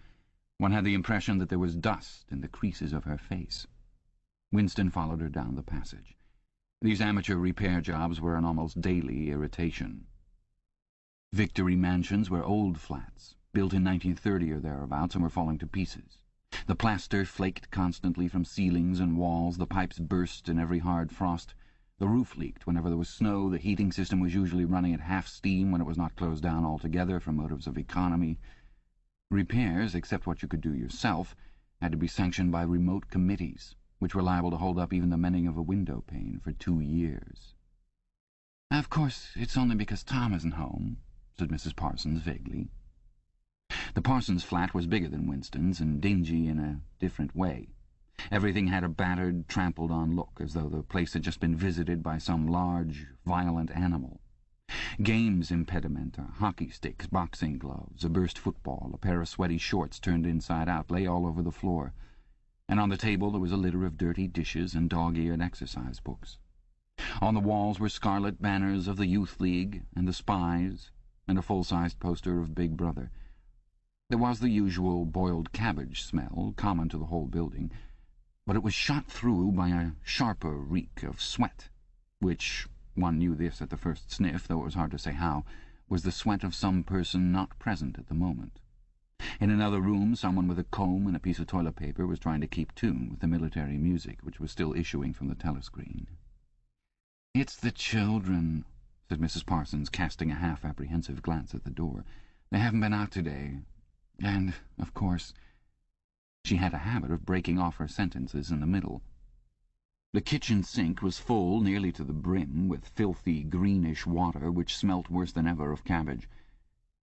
One had the impression that there was dust in the creases of her face. Winston followed her down the passage. These amateur repair jobs were an almost daily irritation. Victory Mansions were old flats, built in 1930 or thereabouts, and were falling to pieces. The plaster flaked constantly from ceilings and walls, the pipes burst in every hard frost. The roof leaked whenever there was snow, the heating system was usually running at half steam when it was not closed down altogether for motives of economy. Repairs, except what you could do yourself, had to be sanctioned by remote committees, which were liable to hold up even the mending of a window pane for 2 years. "Of course, it's only because Tom isn't home," said Mrs. Parsons vaguely. The Parsons flat was bigger than Winston's and dingy in a different way. Everything had a battered, trampled-on look, as though the place had just been visited by some large, violent animal. Games impedimenta, hockey sticks, boxing gloves, a burst football, a pair of sweaty shorts turned inside out lay all over the floor, and on the table there was a litter of dirty dishes and dog-eared exercise books. On the walls were scarlet banners of the Youth League and the Spies, and a full-sized poster of Big Brother. There was the usual boiled cabbage smell, common to the whole building, but it was shot through by a sharper reek of sweat, which, one knew this at the first sniff, though it was hard to say how, was the sweat of some person not present at the moment. In another room, someone with a comb and a piece of toilet paper was trying to keep tune with the military music, which was still issuing from the telescreen. "It's the children," said Mrs. Parsons, casting a half-apprehensive glance at the door. "They haven't been out today. And, of course—" She had a habit of breaking off her sentences in the middle. The kitchen sink was full nearly to the brim with filthy, greenish water which smelt worse than ever of cabbage.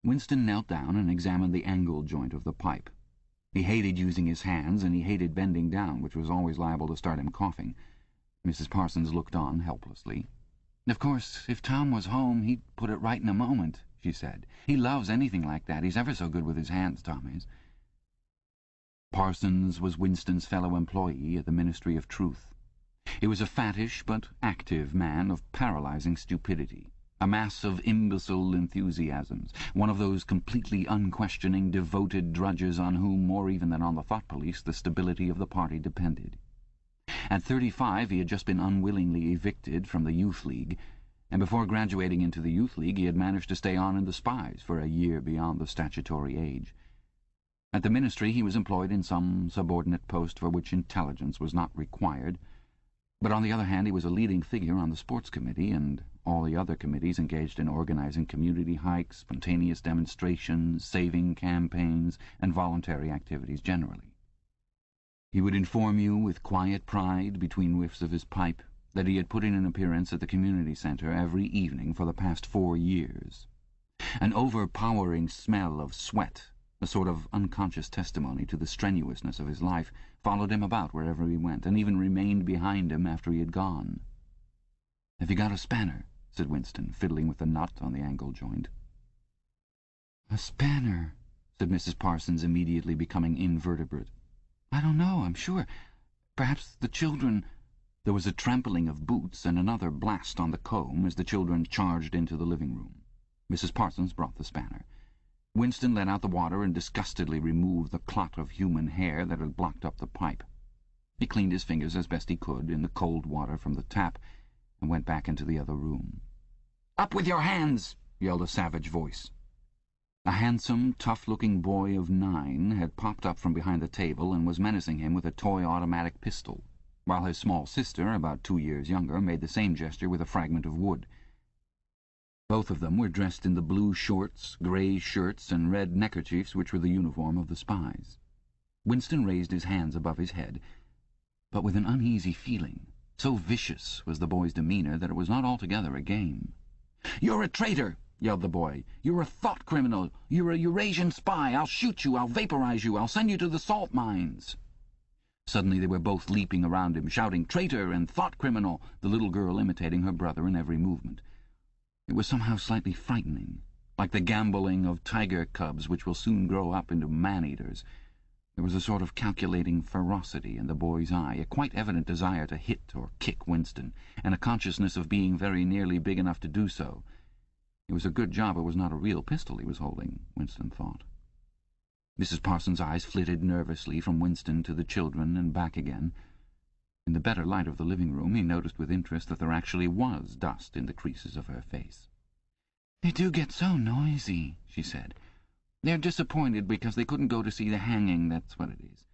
Winston knelt down and examined the angle joint of the pipe. He hated using his hands, and he hated bending down, which was always liable to start him coughing. Mrs. Parsons looked on helplessly. "Of course, if Tom was home, he'd put it right in a moment," she said. "He loves anything like that. He's ever so good with his hands, Tom is." Parsons was Winston's fellow employee at the Ministry of Truth. He was a fattish but active man of paralyzing stupidity, a mass of imbecile enthusiasms, one of those completely unquestioning, devoted drudges on whom, more even than on the thought police, the stability of the party depended. At 35 he had just been unwillingly evicted from the Youth League, and before graduating into the Youth League he had managed to stay on in the Spies for a year beyond the statutory age. At the ministry he was employed in some subordinate post for which intelligence was not required, but on the other hand he was a leading figure on the sports committee and all the other committees engaged in organizing community hikes, spontaneous demonstrations, saving campaigns, and voluntary activities generally. He would inform you with quiet pride, between whiffs of his pipe, that he had put in an appearance at the community centre every evening for the past 4 years. An overpowering smell of sweat, a sort of unconscious testimony to the strenuousness of his life, followed him about wherever he went, and even remained behind him after he had gone. "Have you got a spanner?" said Winston, fiddling with the nut on the angle joint. "A spanner," said Mrs. Parsons, immediately becoming invertebrate. "I don't know, I'm sure. Perhaps the children—" There was a trampling of boots and another blast on the comb as the children charged into the living room. Mrs. Parsons brought the spanner. Winston let out the water and disgustedly removed the clot of human hair that had blocked up the pipe. He cleaned his fingers as best he could in the cold water from the tap and went back into the other room. "Up with your hands!" yelled a savage voice. A handsome, tough-looking boy of 9 had popped up from behind the table and was menacing him with a toy automatic pistol, while his small sister, about 2 years younger, made the same gesture with a fragment of wood. Both of them were dressed in the blue shorts, grey shirts, and red neckerchiefs which were the uniform of the spies. Winston raised his hands above his head, but with an uneasy feeling. So vicious was the boy's demeanour that it was not altogether a game. "You're a traitor!" yelled the boy. "You're a thought criminal! You're a Eurasian spy! I'll shoot you! I'll vaporize you! I'll send you to the salt mines!" Suddenly they were both leaping around him, shouting "traitor" and "thought criminal," the little girl imitating her brother in every movement. It was somehow slightly frightening, like the gambolling of tiger cubs which will soon grow up into man-eaters. There was a sort of calculating ferocity in the boy's eye, a quite evident desire to hit or kick Winston, and a consciousness of being very nearly big enough to do so. It was a good job it was not a real pistol he was holding, Winston thought. Mrs. Parsons' eyes flitted nervously from Winston to the children and back again. In the better light of the living room he noticed with interest that there actually was dust in the creases of her face. "They do get so noisy," she said. "They're disappointed because they couldn't go to see the hanging, that's what it is.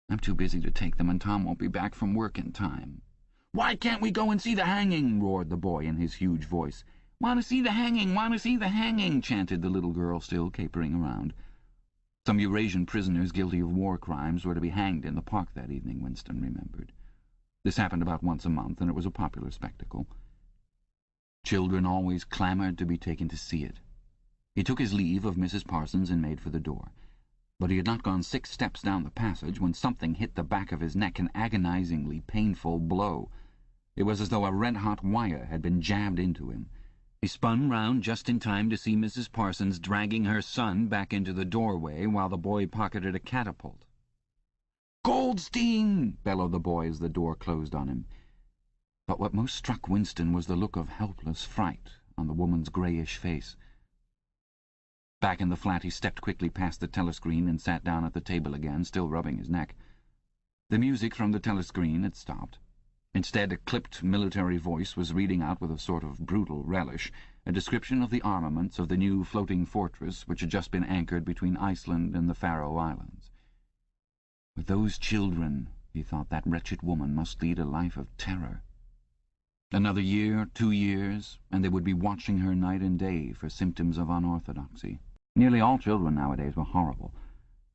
I'm too busy to take them, and Tom won't be back from work in time." "Why can't we go and see the hanging?" roared the boy in his huge voice. "Want to see the hanging, want to see the hanging," chanted the little girl, still capering around. Some Eurasian prisoners guilty of war crimes were to be hanged in the park that evening, Winston remembered. This happened about once a month, and it was a popular spectacle. Children always clamoured to be taken to see it. He took his leave of Mrs. Parsons and made for the door. But he had not gone 6 steps down the passage when something hit the back of his neck, an agonizingly painful blow. It was as though a red-hot wire had been jabbed into him. He spun round just in time to see Mrs. Parsons dragging her son back into the doorway while the boy pocketed a catapult. "Goldstein!" bellowed the boy as the door closed on him. But what most struck Winston was the look of helpless fright on the woman's greyish face. Back in the flat he stepped quickly past the telescreen and sat down at the table again, still rubbing his neck. The music from the telescreen had stopped. Instead, a clipped military voice was reading out with a sort of brutal relish a description of the armaments of the new floating fortress which had just been anchored between Iceland and the Faroe Islands. With those children, he thought, that wretched woman must lead a life of terror. Another year, 2 years, and they would be watching her night and day for symptoms of unorthodoxy. Nearly all children nowadays were horrible.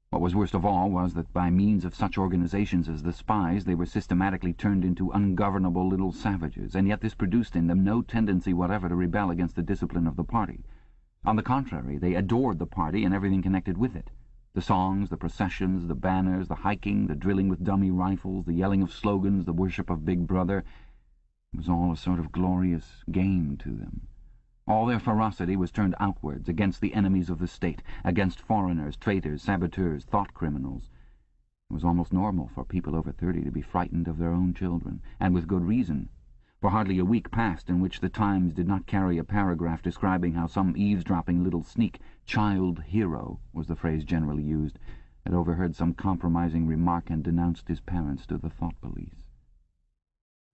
What was worst of all was that by means of such organizations as the spies they were systematically turned into ungovernable little savages, and yet this produced in them no tendency whatever to rebel against the discipline of the party. On the contrary, they adored the party and everything connected with it. The songs, the processions, the banners, the hiking, the drilling with dummy rifles, the yelling of slogans, the worship of Big Brother. It was all a sort of glorious game to them. All their ferocity was turned outwards, against the enemies of the state, against foreigners, traitors, saboteurs, thought criminals. It was almost normal for people over 30 to be frightened of their own children, and with good reason, for hardly a week passed in which the Times did not carry a paragraph describing how some eavesdropping little sneak, child hero was the phrase generally used, had overheard some compromising remark and denounced his parents to the thought police.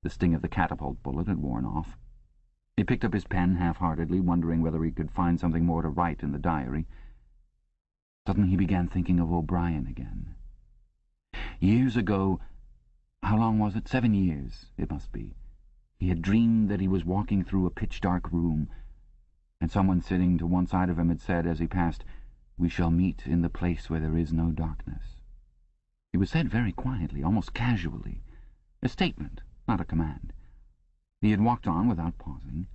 The sting of the catapult bullet had worn off. He picked up his pen half-heartedly, wondering whether he could find something more to write in the diary. Suddenly he began thinking of O'Brien again. Years ago, how long was it? 7 years, it must be. He had dreamed that he was walking through a pitch-dark room, and someone sitting to one side of him had said as he passed, "We shall meet in the place where there is no darkness." It was said very quietly, almost casually. A statement, not a command. He had walked on without pausing.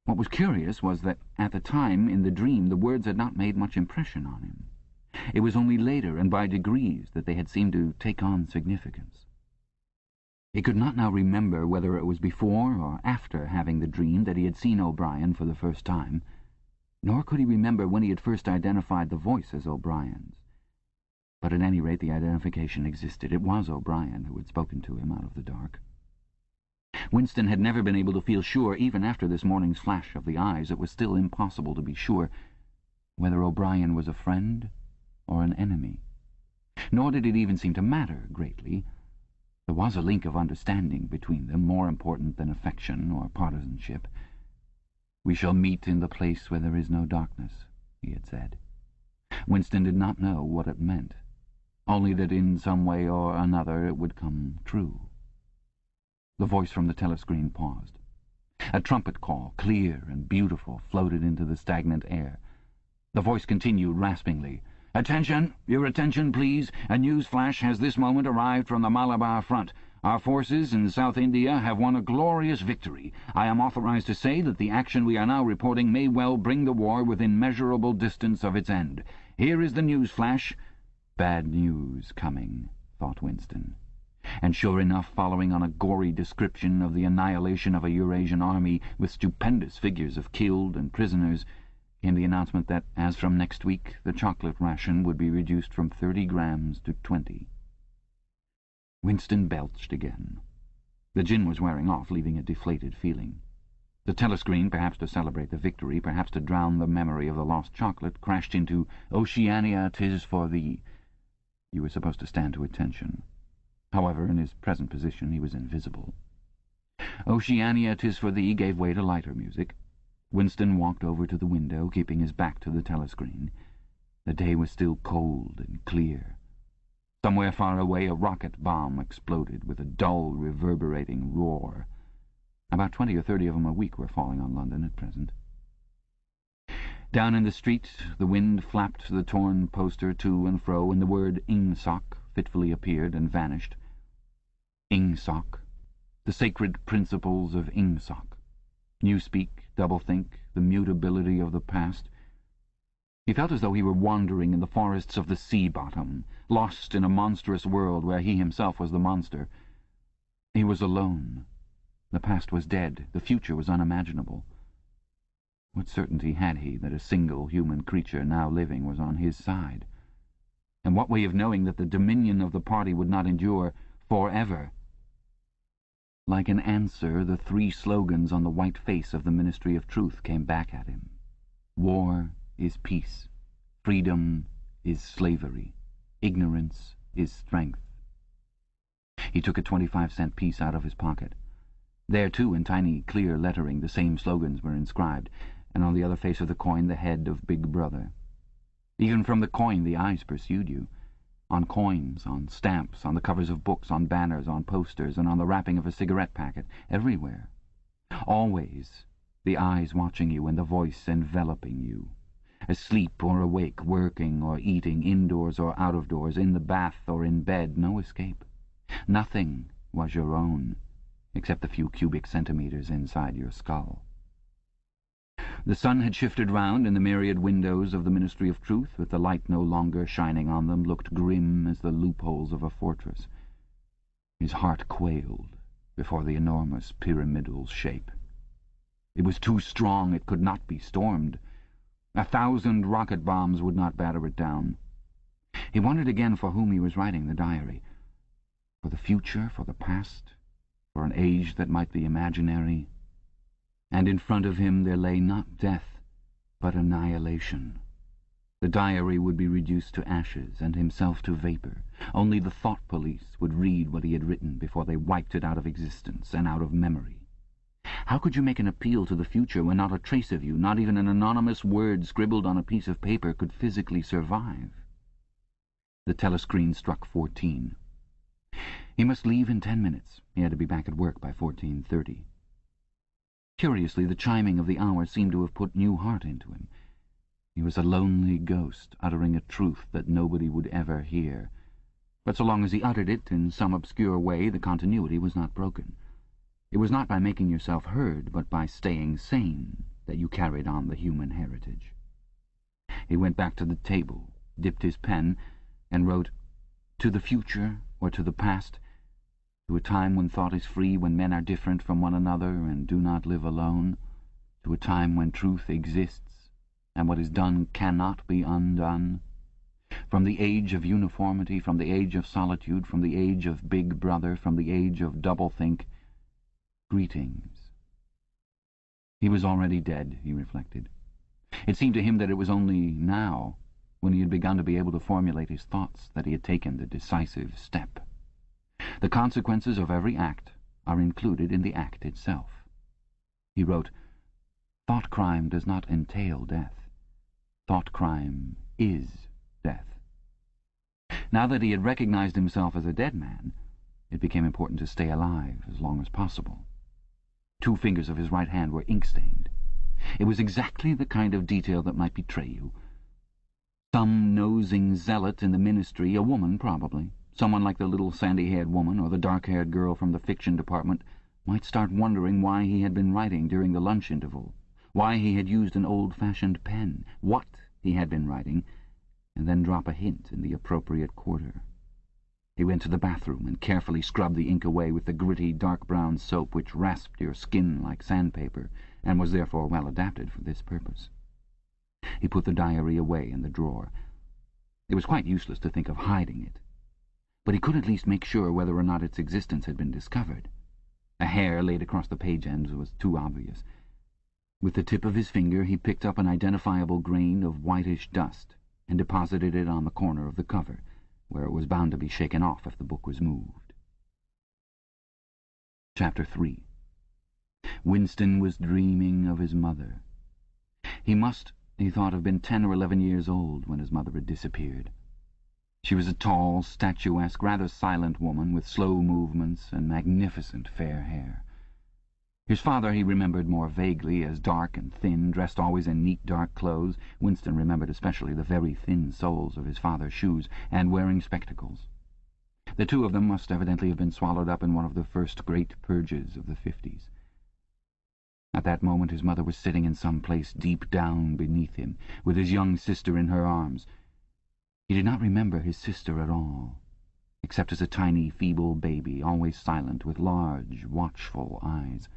What was curious was that at the time, in the dream, the words had not made much impression on him. It was only later, and by degrees, that they had seemed to take on significance. He could not now remember whether it was before or after having the dream that he had seen O'Brien for the first time, nor could he remember when he had first identified the voice as O'Brien's. But at any rate the identification existed. It was O'Brien who had spoken to him out of the dark. Winston had never been able to feel sure, even after this morning's flash of the eyes. It was still impossible to be sure whether O'Brien was a friend or an enemy. Nor did it even seem to matter greatly. There was a link of understanding between them, more important than affection or partisanship. "We shall meet in the place where there is no darkness," he had said. Winston did not know what it meant, only that in some way or another it would come true. The voice from the telescreen paused. A trumpet call, clear and beautiful, floated into the stagnant air. The voice continued raspingly. "Attention! Your attention, please. A news flash has this moment arrived from the Malabar front. Our forces in South India have won a glorious victory. I am authorized to say that the action we are now reporting may well bring the war within measurable distance of its end. Here is the news flash." Bad news coming, thought Winston. And sure enough, following on a gory description of the annihilation of a Eurasian army with stupendous figures of killed and prisoners, came the announcement that, as from next week, the chocolate ration would be reduced from 30 grams to 20. Winston belched again. The gin was wearing off, leaving a deflated feeling. The telescreen, perhaps to celebrate the victory, perhaps to drown the memory of the lost chocolate, crashed into "Oceania, 'tis for thee." You were supposed to stand to attention. However, in his present position, he was invisible. "Oceania, 'tis for thee" gave way to lighter music. Winston walked over to the window, keeping his back to the telescreen. The day was still cold and clear. Somewhere far away a rocket bomb exploded with a dull, reverberating roar. About 20 or 30 of them a week were falling on London at present. Down in the street the wind flapped the torn poster to and fro, and the word "Ingsoc" fitfully appeared and vanished. Ingsoc. The sacred principles of Ingsoc. Newspeak, doublethink, the mutability of the past. He felt as though he were wandering in the forests of the sea-bottom, lost in a monstrous world where he himself was the monster. He was alone. The past was dead. The future was unimaginable. What certainty had he that a single human creature now living was on his side? And what way of knowing that the dominion of the party would not endure forever? Like an answer, the 3 slogans on the white face of the Ministry of Truth came back at him. War is peace. Freedom is slavery. Ignorance is strength. He took a 25-cent piece out of his pocket. There, too, in tiny, clear lettering, the same slogans were inscribed, and on the other face of the coin the head of Big Brother. Even from the coin the eyes pursued you. On coins, on stamps, on the covers of books, on banners, on posters, and on the wrapping of a cigarette packet, everywhere. Always the eyes watching you and the voice enveloping you. Asleep or awake, working or eating, indoors or out of doors, in the bath or in bed, no escape. Nothing was your own, except the few cubic centimeters inside your skull. The sun had shifted round, and the myriad windows of the Ministry of Truth, with the light no longer shining on them, looked grim as the loopholes of a fortress. His heart quailed before the enormous pyramidal shape. It was too strong. It could not be stormed. 1,000 rocket bombs would not batter it down. He wondered again for whom he was writing the diary. For the future, for the past, for an age that might be imaginary. And in front of him there lay not death, but annihilation. The diary would be reduced to ashes, and himself to vapour. Only the thought police would read what he had written before they wiped it out of existence and out of memory. How could you make an appeal to the future when not a trace of you, not even an anonymous word scribbled on a piece of paper, could physically survive? The telescreen struck 14. He must leave in 10 minutes. He had to be back at work by 14:30. Curiously, the chiming of the hour seemed to have put new heart into him. He was a lonely ghost, uttering a truth that nobody would ever hear. But so long as he uttered it in some obscure way, the continuity was not broken. It was not by making yourself heard, but by staying sane, that you carried on the human heritage. He went back to the table, dipped his pen, and wrote, "To the future, or to the past, to a time when thought is free, when men are different from one another and do not live alone, to a time when truth exists, and what is done cannot be undone. From the age of uniformity, from the age of solitude, from the age of Big Brother, from the age of doublethink, greetings." He was already dead, he reflected. It seemed to him that it was only now, when he had begun to be able to formulate his thoughts, that he had taken the decisive step. The consequences of every act are included in the act itself. He wrote, "Thought crime does not entail death. Thought crime is death." Now that he had recognized himself as a dead man, it became important to stay alive as long as possible. 2 fingers of his right hand were ink-stained. It was exactly the kind of detail that might betray you. Some nosing zealot in the ministry, a woman probably, someone like the little sandy-haired woman or the dark-haired girl from the fiction department, might start wondering why he had been writing during the lunch interval, why he had used an old-fashioned pen, what he had been writing, and then drop a hint in the appropriate quarter. He went to the bathroom and carefully scrubbed the ink away with the gritty dark-brown soap which rasped your skin like sandpaper and was therefore well adapted for this purpose. He put the diary away in the drawer. It was quite useless to think of hiding it, but he could at least make sure whether or not its existence had been discovered. A hair laid across the page ends was too obvious. With the tip of his finger he picked up an identifiable grain of whitish dust and deposited it on the corner of the cover, where it was bound to be shaken off if the book was moved. Chapter 3. Winston was dreaming of his mother. He must, he thought, have been 10 or 11 years old when his mother had disappeared. She was a tall, statuesque, rather silent woman with slow movements and magnificent fair hair. His father he remembered more vaguely as dark and thin, dressed always in neat dark clothes. Winston remembered especially the very thin soles of his father's shoes, and wearing spectacles. The 2 of them must evidently have been swallowed up in one of the first great purges of the 50s. At that moment his mother was sitting in some place deep down beneath him, with his young sister in her arms. He did not remember his sister at all, except as a tiny, feeble baby, always silent, with large, watchful eyes.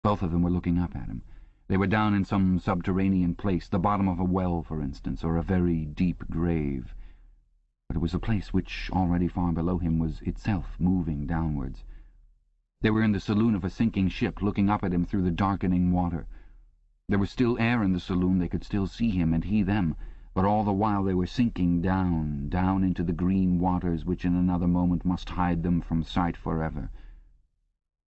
Both of them were looking up at him. They were down in some subterranean place, the bottom of a well, for instance, or a very deep grave. But it was a place which, already far below him, was itself moving downwards. They were in the saloon of a sinking ship, looking up at him through the darkening water. There was still air in the saloon, they could still see him, and he them, but all the while they were sinking down, down into the green waters which in another moment must hide them from sight forever.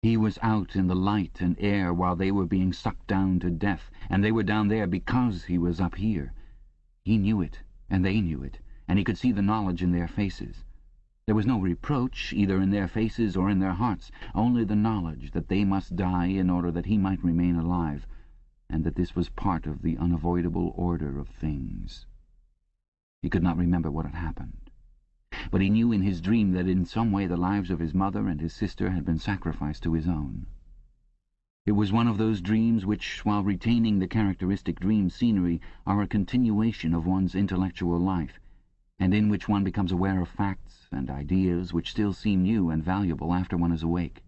He was out in the light and air while they were being sucked down to death, and they were down there because he was up here. He knew it, and they knew it, and he could see the knowledge in their faces. There was no reproach, either in their faces or in their hearts, only the knowledge that they must die in order that he might remain alive, and that this was part of the unavoidable order of things. He could not remember what had happened, but he knew in his dream that in some way the lives of his mother and his sister had been sacrificed to his own. It was one of those dreams which, while retaining the characteristic dream scenery, are a continuation of one's intellectual life, and in which one becomes aware of facts and ideas which still seem new and valuable after one is awake.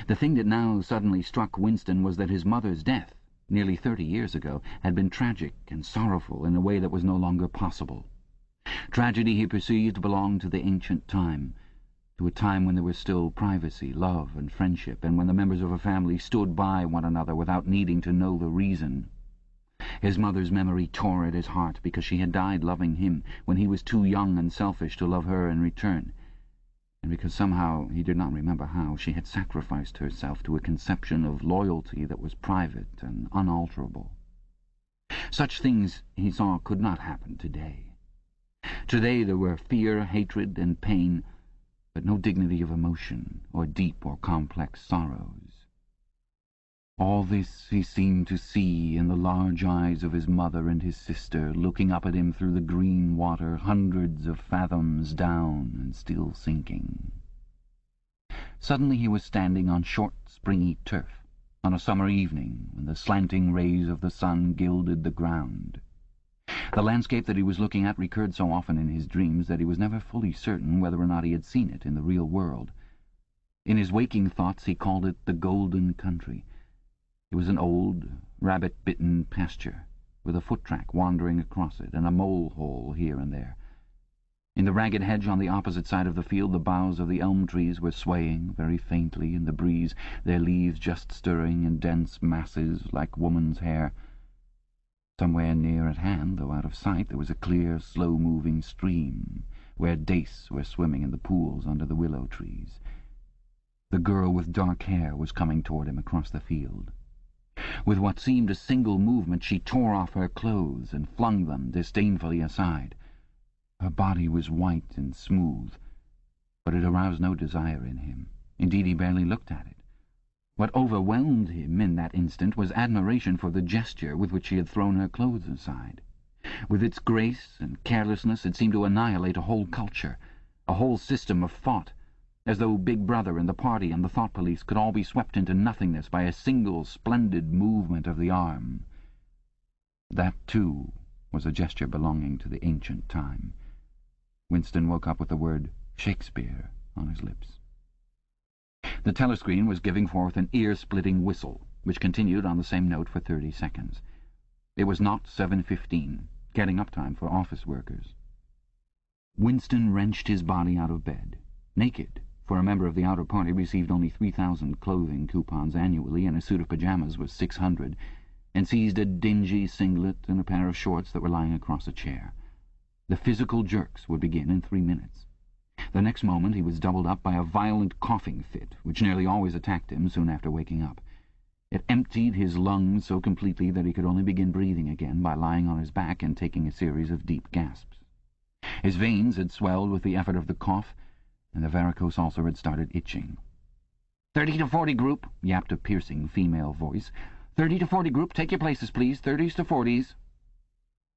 The thing that now suddenly struck Winston was that his mother's death, nearly 30 years ago, had been tragic and sorrowful in a way that was no longer possible. Tragedy, he perceived, belonged to the ancient time, to a time when there was still privacy, love, and friendship, and when the members of a family stood by one another without needing to know the reason. His mother's memory tore at his heart because she had died loving him when he was too young and selfish to love her in return. and because somehow, he did not remember how, she had sacrificed herself to a conception of loyalty that was private and unalterable. Such things, he saw, could not happen today. Today there were fear, hatred, and pain, but no dignity of emotion, or deep or complex sorrows. All this he seemed to see in the large eyes of his mother and his sister, looking up at him through the green water, hundreds of fathoms down and still sinking. Suddenly he was standing on short, springy turf, on a summer evening when the slanting rays of the sun gilded the ground. The landscape that he was looking at recurred so often in his dreams that he was never fully certain whether or not he had seen it in the real world. In his waking thoughts he called it the Golden Country. It was an old, rabbit-bitten pasture, with a foot-track wandering across it, and a mole-hole here and there. In the ragged hedge on the opposite side of the field the boughs of the elm trees were swaying very faintly in the breeze, their leaves just stirring in dense masses like woman's hair. Somewhere near at hand, though out of sight, there was a clear, slow-moving stream, where dace were swimming in the pools under the willow trees. The girl with dark hair was coming toward him across the field. With what seemed a single movement she tore off her clothes and flung them disdainfully aside. Her body was white and smooth, but it aroused no desire in him. Indeed, he barely looked at it. What overwhelmed him in that instant was admiration for the gesture with which she had thrown her clothes aside. With its grace and carelessness it seemed to annihilate a whole culture, a whole system of thought, as though Big Brother and the party and the thought police could all be swept into nothingness by a single splendid movement of the arm. That, too, was a gesture belonging to the ancient time. Winston woke up with the word Shakespeare on his lips. The telescreen was giving forth an ear-splitting whistle, which continued on the same note for 30 seconds. It was not 7:15, getting-up time for office workers. Winston wrenched his body out of bed, naked, for a member of the outer party received only 3,000 clothing coupons annually, and a suit of pyjamas was 600, and seized a dingy singlet and a pair of shorts that were lying across a chair. The physical jerks would begin in 3 minutes. The next moment he was doubled up by a violent coughing fit, which nearly always attacked him soon after waking up. It emptied his lungs so completely that he could only begin breathing again by lying on his back and taking a series of deep gasps. His veins had swelled with the effort of the cough, and the varicose ulcer had started itching. 30 to 40 group, yapped a piercing female voice. 30 to 40 group, take your places, please. 30s to 40s.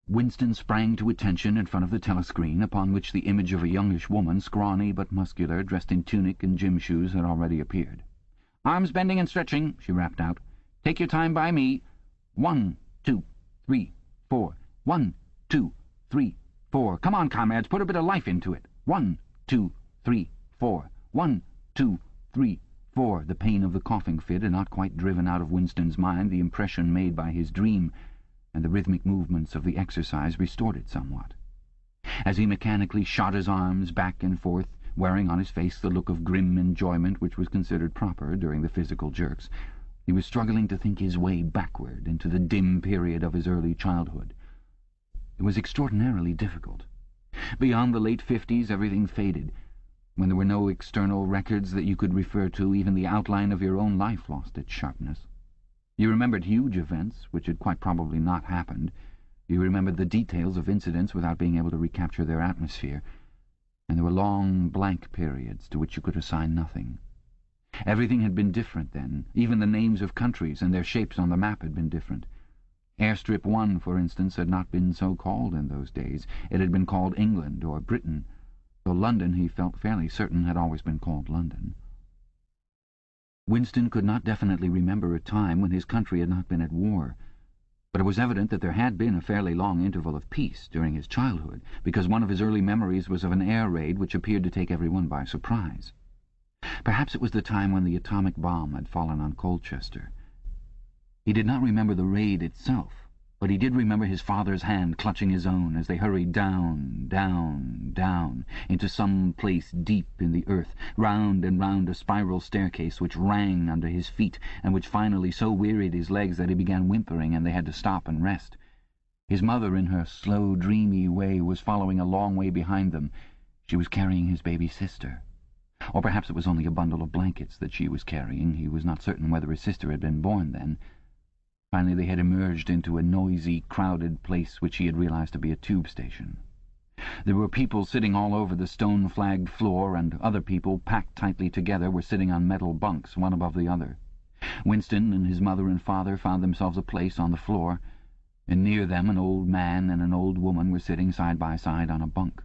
Winston sprang to attention in front of the telescreen, upon which the image of a youngish woman, scrawny but muscular, dressed in tunic and gym shoes, had already appeared. "Arms bending and stretching," she rapped out. "Take your time by me. 1, 2, 3, 4. 1, 2, 3, 4. Come on, comrades, put a bit of life into it. 1, 2, 3, 4. 1, 2, 3, 4. The pain of the coughing fit had not quite driven out of Winston's mind the impression made by his dream, and the rhythmic movements of the exercise restored it somewhat. As he mechanically shot his arms back and forth, wearing on his face the look of grim enjoyment which was considered proper during the physical jerks, he was struggling to think his way backward into the dim period of his early childhood. It was extraordinarily difficult. Beyond the late 50s everything faded. When there were no external records that you could refer to, even the outline of your own life lost its sharpness. You remembered huge events, which had quite probably not happened. You remembered the details of incidents without being able to recapture their atmosphere. And there were long, blank periods to which you could assign nothing. Everything had been different then. Even the names of countries and their shapes on the map had been different. Airstrip 1, for instance, had not been so called in those days. It had been called England or Britain, though London, he felt fairly certain, had always been called London. Winston could not definitely remember a time when his country had not been at war, but it was evident that there had been a fairly long interval of peace during his childhood, because one of his early memories was of an air raid which appeared to take everyone by surprise. Perhaps it was the time when the atomic bomb had fallen on Colchester. He did not remember the raid itself, but he did remember his father's hand clutching his own as they hurried down, down, down, into some place deep in the earth, round and round a spiral staircase which rang under his feet, and which finally so wearied his legs that he began whimpering and they had to stop and rest. His mother, in her slow, dreamy way, was following a long way behind them. She was carrying his baby sister. Or perhaps it was only a bundle of blankets that she was carrying. He was not certain whether his sister had been born then. Finally they had emerged into a noisy, crowded place which he had realized to be a tube station. There were people sitting all over the stone-flagged floor, and other people, packed tightly together, were sitting on metal bunks, one above the other. Winston and his mother and father found themselves a place on the floor, and near them an old man and an old woman were sitting side by side on a bunk.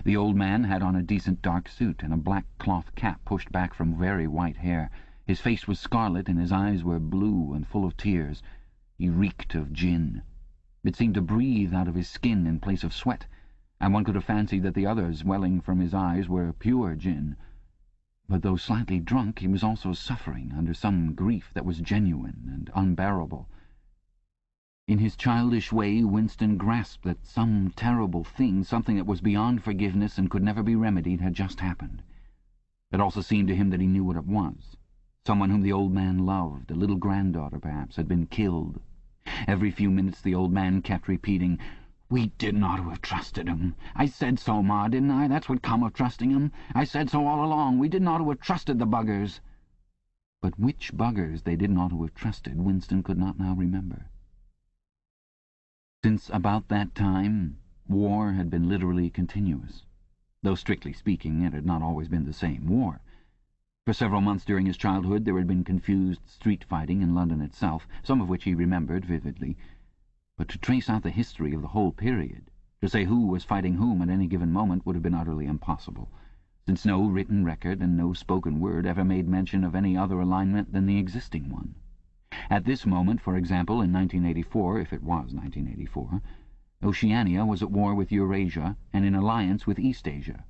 The old man had on a decent dark suit and a black cloth cap pushed back from very white hair. His face was scarlet and his eyes were blue and full of tears. He reeked of gin. It seemed to breathe out of his skin in place of sweat, and one could have fancied that the others welling from his eyes were pure gin. But though slightly drunk, he was also suffering under some grief that was genuine and unbearable. In his childish way, Winston grasped that some terrible thing, something that was beyond forgiveness and could never be remedied, had just happened. It also seemed to him that he knew what it was. Someone whom the old man loved, a little granddaughter perhaps, had been killed. Every few minutes the old man kept repeating, "We didn't ought to have trusted him. I said so, Ma, didn't I? That's what come of trusting him. I said so all along. We didn't ought to have trusted the buggers." But which buggers they didn't ought to have trusted, Winston could not now remember. Since about that time, war had been literally continuous. Though strictly speaking, it had not always been the same war. For several months during his childhood there had been confused street fighting in London itself, some of which he remembered vividly. But to trace out the history of the whole period, to say who was fighting whom at any given moment, would have been utterly impossible, since no written record and no spoken word ever made mention of any other alignment than the existing one. At this moment, for example, in 1984, if it was 1984, Oceania was at war with Eurasia and in alliance with Eastasia.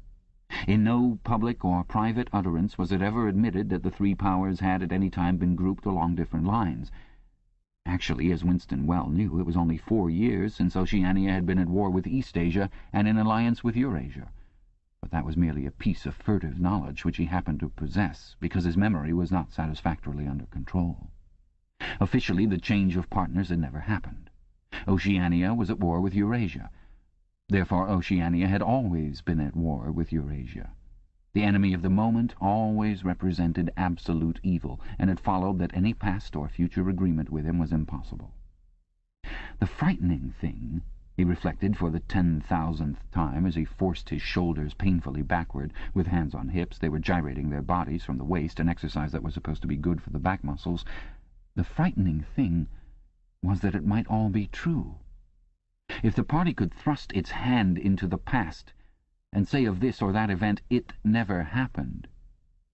In no public or private utterance was it ever admitted that the three powers had at any time been grouped along different lines. Actually, as Winston well knew, it was only 4 years since Oceania had been at war with Eastasia and in alliance with Eurasia. But that was merely a piece of furtive knowledge which he happened to possess, because his memory was not satisfactorily under control. Officially, the change of partners had never happened. Oceania was at war with Eurasia. Therefore, Oceania had always been at war with Eurasia. The enemy of the moment always represented absolute evil, and it followed that any past or future agreement with him was impossible. The frightening thing, he reflected for the 10,000th time as he forced his shoulders painfully backward, with hands on hips, they were gyrating their bodies from the waist, an exercise that was supposed to be good for the back muscles. The frightening thing was that it might all be true. If the party could thrust its hand into the past and say of this or that event, "It never happened,"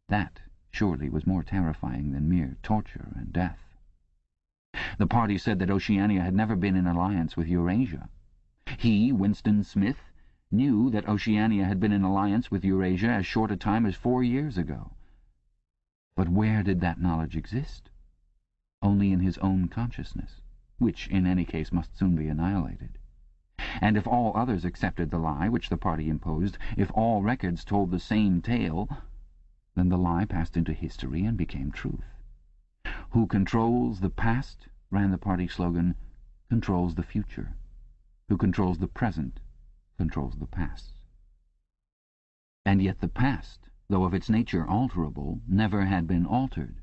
that surely was more terrifying than mere torture and death. The party said that Oceania had never been in alliance with Eurasia. He, Winston Smith, knew that Oceania had been in alliance with Eurasia as short a time as 4 years ago. But where did that knowledge exist? Only in his own consciousness, which in any case must soon be annihilated. And if all others accepted the lie which the party imposed, if all records told the same tale, then the lie passed into history and became truth. Who controls the past, ran the party slogan, controls the future. Who controls the present, controls the past. And yet the past, though of its nature alterable, never had been altered.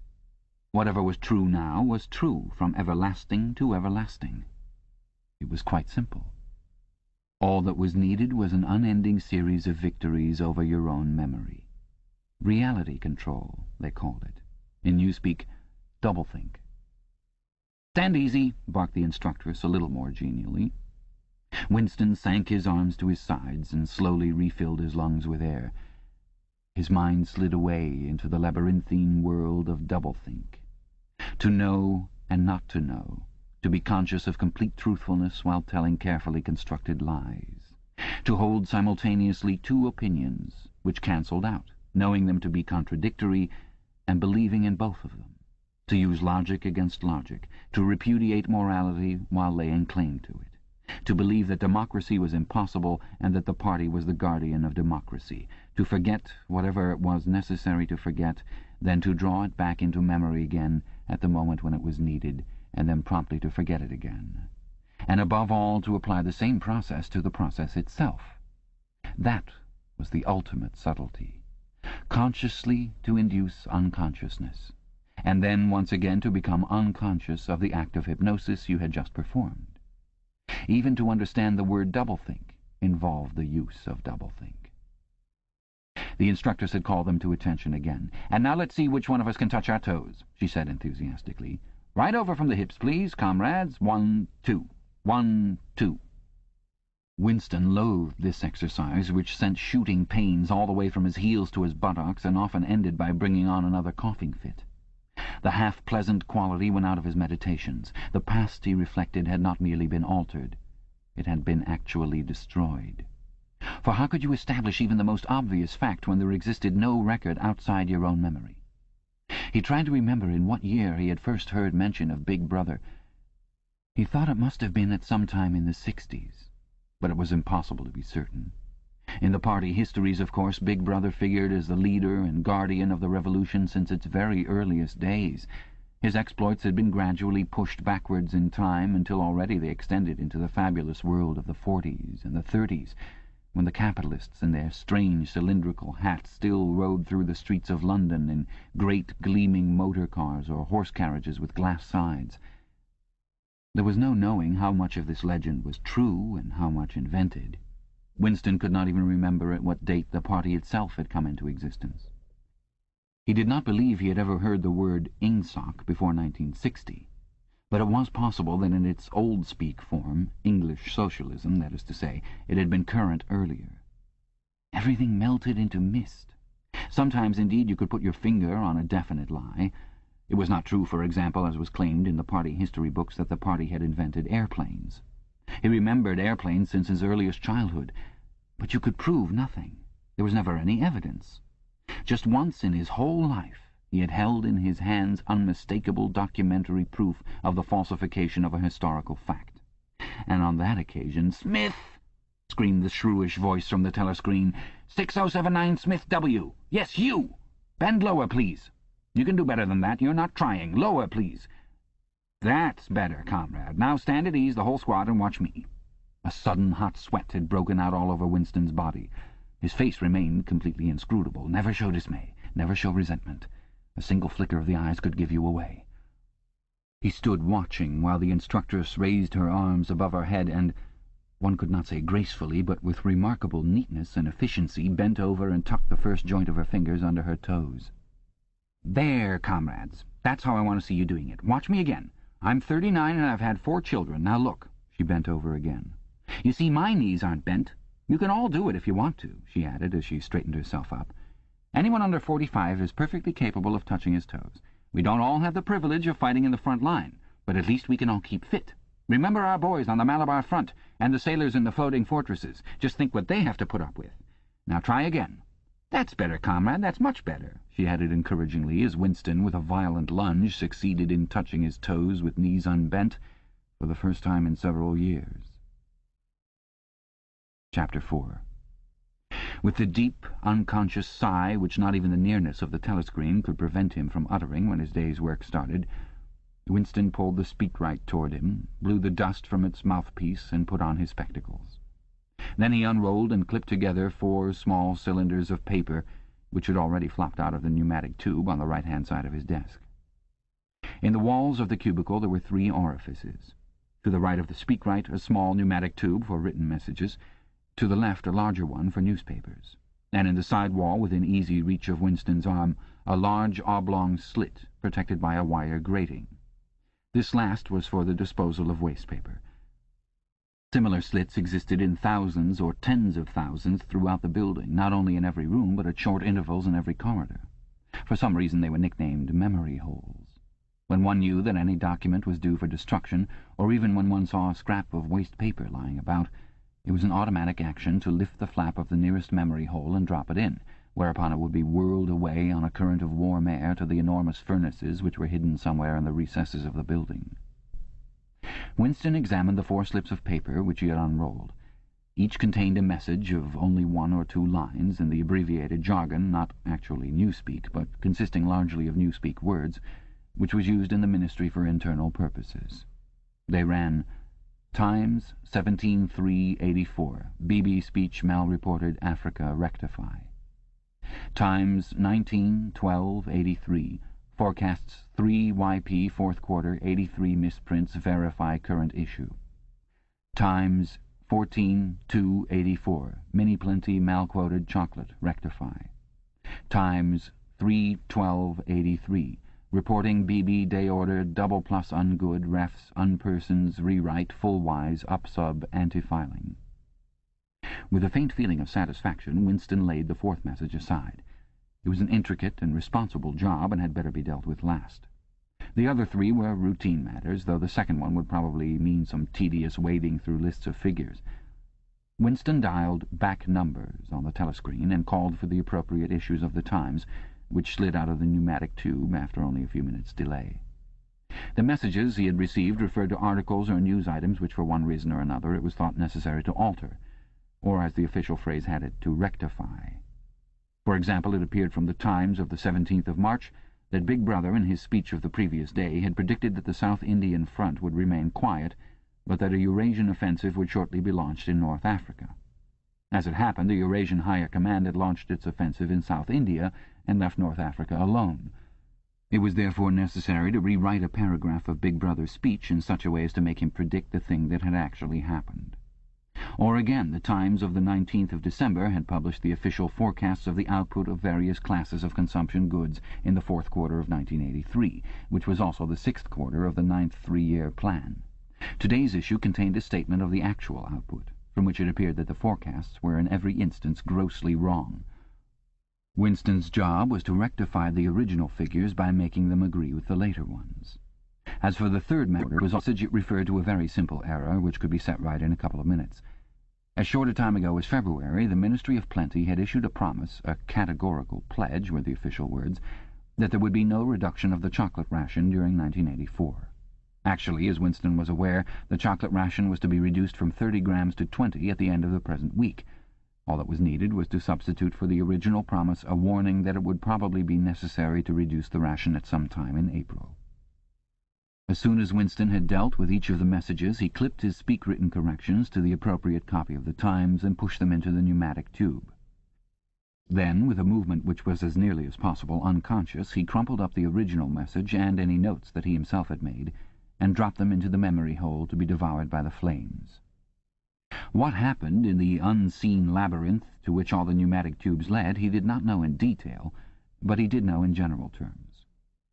Whatever was true now was true from everlasting to everlasting. It was quite simple. All that was needed was an unending series of victories over your own memory. Reality control, they called it. In newspeak, doublethink. "Stand easy," barked the instructress a little more genially. Winston sank his arms to his sides and slowly refilled his lungs with air. His mind slid away into the labyrinthine world of doublethink. To know and not to know. To be conscious of complete truthfulness while telling carefully constructed lies. To hold simultaneously 2 opinions, which cancelled out, knowing them to be contradictory and believing in both of them. To use logic against logic. To repudiate morality while laying claim to it. To believe that democracy was impossible and that the party was the guardian of democracy. To forget whatever it was necessary to forget, then to draw it back into memory again at the moment when it was needed, and then promptly to forget it again. And above all, to apply the same process to the process itself. That was the ultimate subtlety. consciously to induce unconsciousness, and then once again to become unconscious of the act of hypnosis you had just performed. Even to understand the word doublethink involved the use of doublethink. The instructress had called them to attention again. "And now let's see which one of us can touch our toes," she said enthusiastically. "Right over from the hips, please, comrades. 1, 2. 1, 2. Winston loathed this exercise, which sent shooting pains all the way from his heels to his buttocks and often ended by bringing on another coughing fit. The half-pleasant quality went out of his meditations. The past, he reflected, had not merely been altered. It had been actually destroyed. For how could you establish even the most obvious fact when there existed no record outside your own memory? He tried to remember in what year he had first heard mention of Big Brother. He thought it must have been at some time in the 60s, but it was impossible to be certain. In the party histories, of course, Big Brother figured as the leader and guardian of the revolution since its very earliest days. His exploits had been gradually pushed backwards in time until already they extended into the fabulous world of the 40s and the 30s, when the capitalists in their strange cylindrical hats still rode through the streets of London in great gleaming motor cars or horse carriages with glass sides. There was no knowing how much of this legend was true and how much invented. Winston could not even remember at what date the party itself had come into existence. He did not believe he had ever heard the word ingsoc before 1960, but it was possible that in its old-speak form, English socialism, that is to say, it had been current earlier. Everything melted into mist. Sometimes, indeed, you could put your finger on a definite lie. It was not true, for example, as was claimed in the party history books, that the party had invented airplanes. He remembered airplanes since his earliest childhood, but you could prove nothing. There was never any evidence. Just once in his whole life he had held in his hands unmistakable documentary proof of the falsification of a historical fact. And on that occasion, "Smith!" screamed the shrewish voice from the telescreen. 6079 Smith W. Yes, you! Bend lower, please. You can do better than that. You're not trying. Lower, please. That's better, comrade. Now stand at ease, the whole squad, and watch me. A sudden hot sweat had broken out all over Winston's body. His face remained completely inscrutable, never show dismay, never show resentment. A single flicker of the eyes could give you away. He stood watching while the instructress raised her arms above her head and, one could not say gracefully, but with remarkable neatness and efficiency, bent over and tucked the first joint of her fingers under her toes. "There, comrades. That's how I want to see you doing it. Watch me again. I'm 39 and I've had 4 children. Now look." She bent over again. "You see, my knees aren't bent. You can all do it if you want to," she added as she straightened herself up. "Anyone under 45 is perfectly capable of touching his toes. We don't all have the privilege of fighting in the front line, but at least we can all keep fit. Remember our boys on the Malabar front and the sailors in the floating fortresses. Just think what they have to put up with. Now try again. That's better, comrade, that's much better," she added encouragingly as Winston, with a violent lunge, succeeded in touching his toes with knees unbent for the first time in several years. Chapter 4. With the deep, unconscious sigh which not even the nearness of the telescreen could prevent him from uttering when his day's work started, Winston pulled the speakwrite toward him, blew the dust from its mouthpiece, and put on his spectacles. Then he unrolled and clipped together 4 small cylinders of paper which had already flopped out of the pneumatic tube on the right-hand side of his desk. In the walls of the cubicle there were 3 orifices. To the right of the speakwrite, a small pneumatic tube for written messages. To the left, a larger one for newspapers. And in the side wall, within easy reach of Winston's arm, a large oblong slit protected by a wire grating. This last was for the disposal of waste paper. Similar slits existed in thousands or tens of thousands throughout the building, not only in every room, but at short intervals in every corridor. For some reason they were nicknamed memory holes. When one knew that any document was due for destruction, or even when one saw a scrap of waste paper lying about, it was an automatic action to lift the flap of the nearest memory hole and drop it in, whereupon it would be whirled away on a current of warm air to the enormous furnaces which were hidden somewhere in the recesses of the building. Winston examined the 4 slips of paper which he had unrolled. Each contained a message of only 1 or 2 lines in the abbreviated jargon, not actually Newspeak, but consisting largely of Newspeak words, which was used in the Ministry for Internal Purposes. They ran, "Times, 17/3/84. BB speech malreported. Africa rectify." Times 19/12/83 forecasts 3 YP fourth quarter, 83 misprints verify current issue. Times 14/2/84 mini plenty malquoted chocolate rectify. Times 3/12/83 reporting BB day order double plus ungood refs unpersons rewrite full-wise upsub anti-filing. With a faint feeling of satisfaction, Winston laid the fourth message aside. It was an intricate and responsible job and had better be dealt with last. The other three were routine matters, though the second one would probably mean some tedious wading through lists of figures. Winston dialed back numbers on the telescreen and called for the appropriate issues of the Times, which slid out of the pneumatic tube after only a few minutes' delay. The messages he had received referred to articles or news items which for one reason or another it was thought necessary to alter, or, as the official phrase had it, to rectify. For example, it appeared from the Times of the 17th of March that Big Brother, in his speech of the previous day, had predicted that the South Indian front would remain quiet, but that a Eurasian offensive would shortly be launched in North Africa. As it happened, the Eurasian Higher Command had launched its offensive in South India and left North Africa alone. It was therefore necessary to rewrite a paragraph of Big Brother's speech in such a way as to make him predict the thing that had actually happened. Or again, the Times of the 19th of December had published the official forecasts of the output of various classes of consumption goods in the fourth quarter of 1983, which was also the sixth quarter of the ninth three-year plan. Today's issue contained a statement of the actual output, from which it appeared that the forecasts were in every instance grossly wrong. Winston's job was to rectify the original figures by making them agree with the later ones. As for the third matter, it referred to a very simple error which could be set right in a couple of minutes. As short a time ago as February, the Ministry of Plenty had issued a promise, a categorical pledge were the official words, that there would be no reduction of the chocolate ration during 1984. Actually, as Winston was aware, the chocolate ration was to be reduced from 30 grams to 20 at the end of the present week. All that was needed was to substitute for the original promise a warning that it would probably be necessary to reduce the ration at some time in April. As soon as Winston had dealt with each of the messages, he clipped his speak-written corrections to the appropriate copy of the Times and pushed them into the pneumatic tube. Then, with a movement which was as nearly as possible unconscious, he crumpled up the original message and any notes that he himself had made, and dropped them into the memory hole to be devoured by the flames. What happened in the unseen labyrinth to which all the pneumatic tubes led he did not know in detail, but he did know in general terms.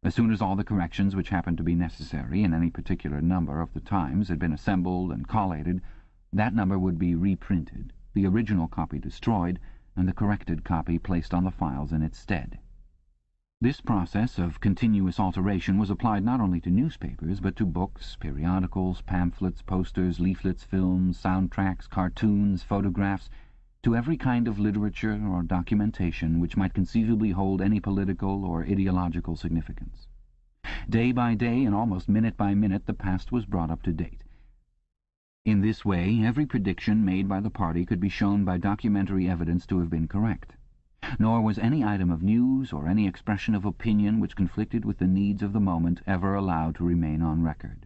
As soon as all the corrections which happened to be necessary in any particular number of the Times had been assembled and collated, that number would be reprinted, the original copy destroyed, and the corrected copy placed on the files in its stead. This process of continuous alteration was applied not only to newspapers, but to books, periodicals, pamphlets, posters, leaflets, films, soundtracks, cartoons, photographs, to every kind of literature or documentation which might conceivably hold any political or ideological significance. Day by day and almost minute by minute the past was brought up to date. In this way every prediction made by the party could be shown by documentary evidence to have been correct. Nor was any item of news or any expression of opinion which conflicted with the needs of the moment ever allowed to remain on record.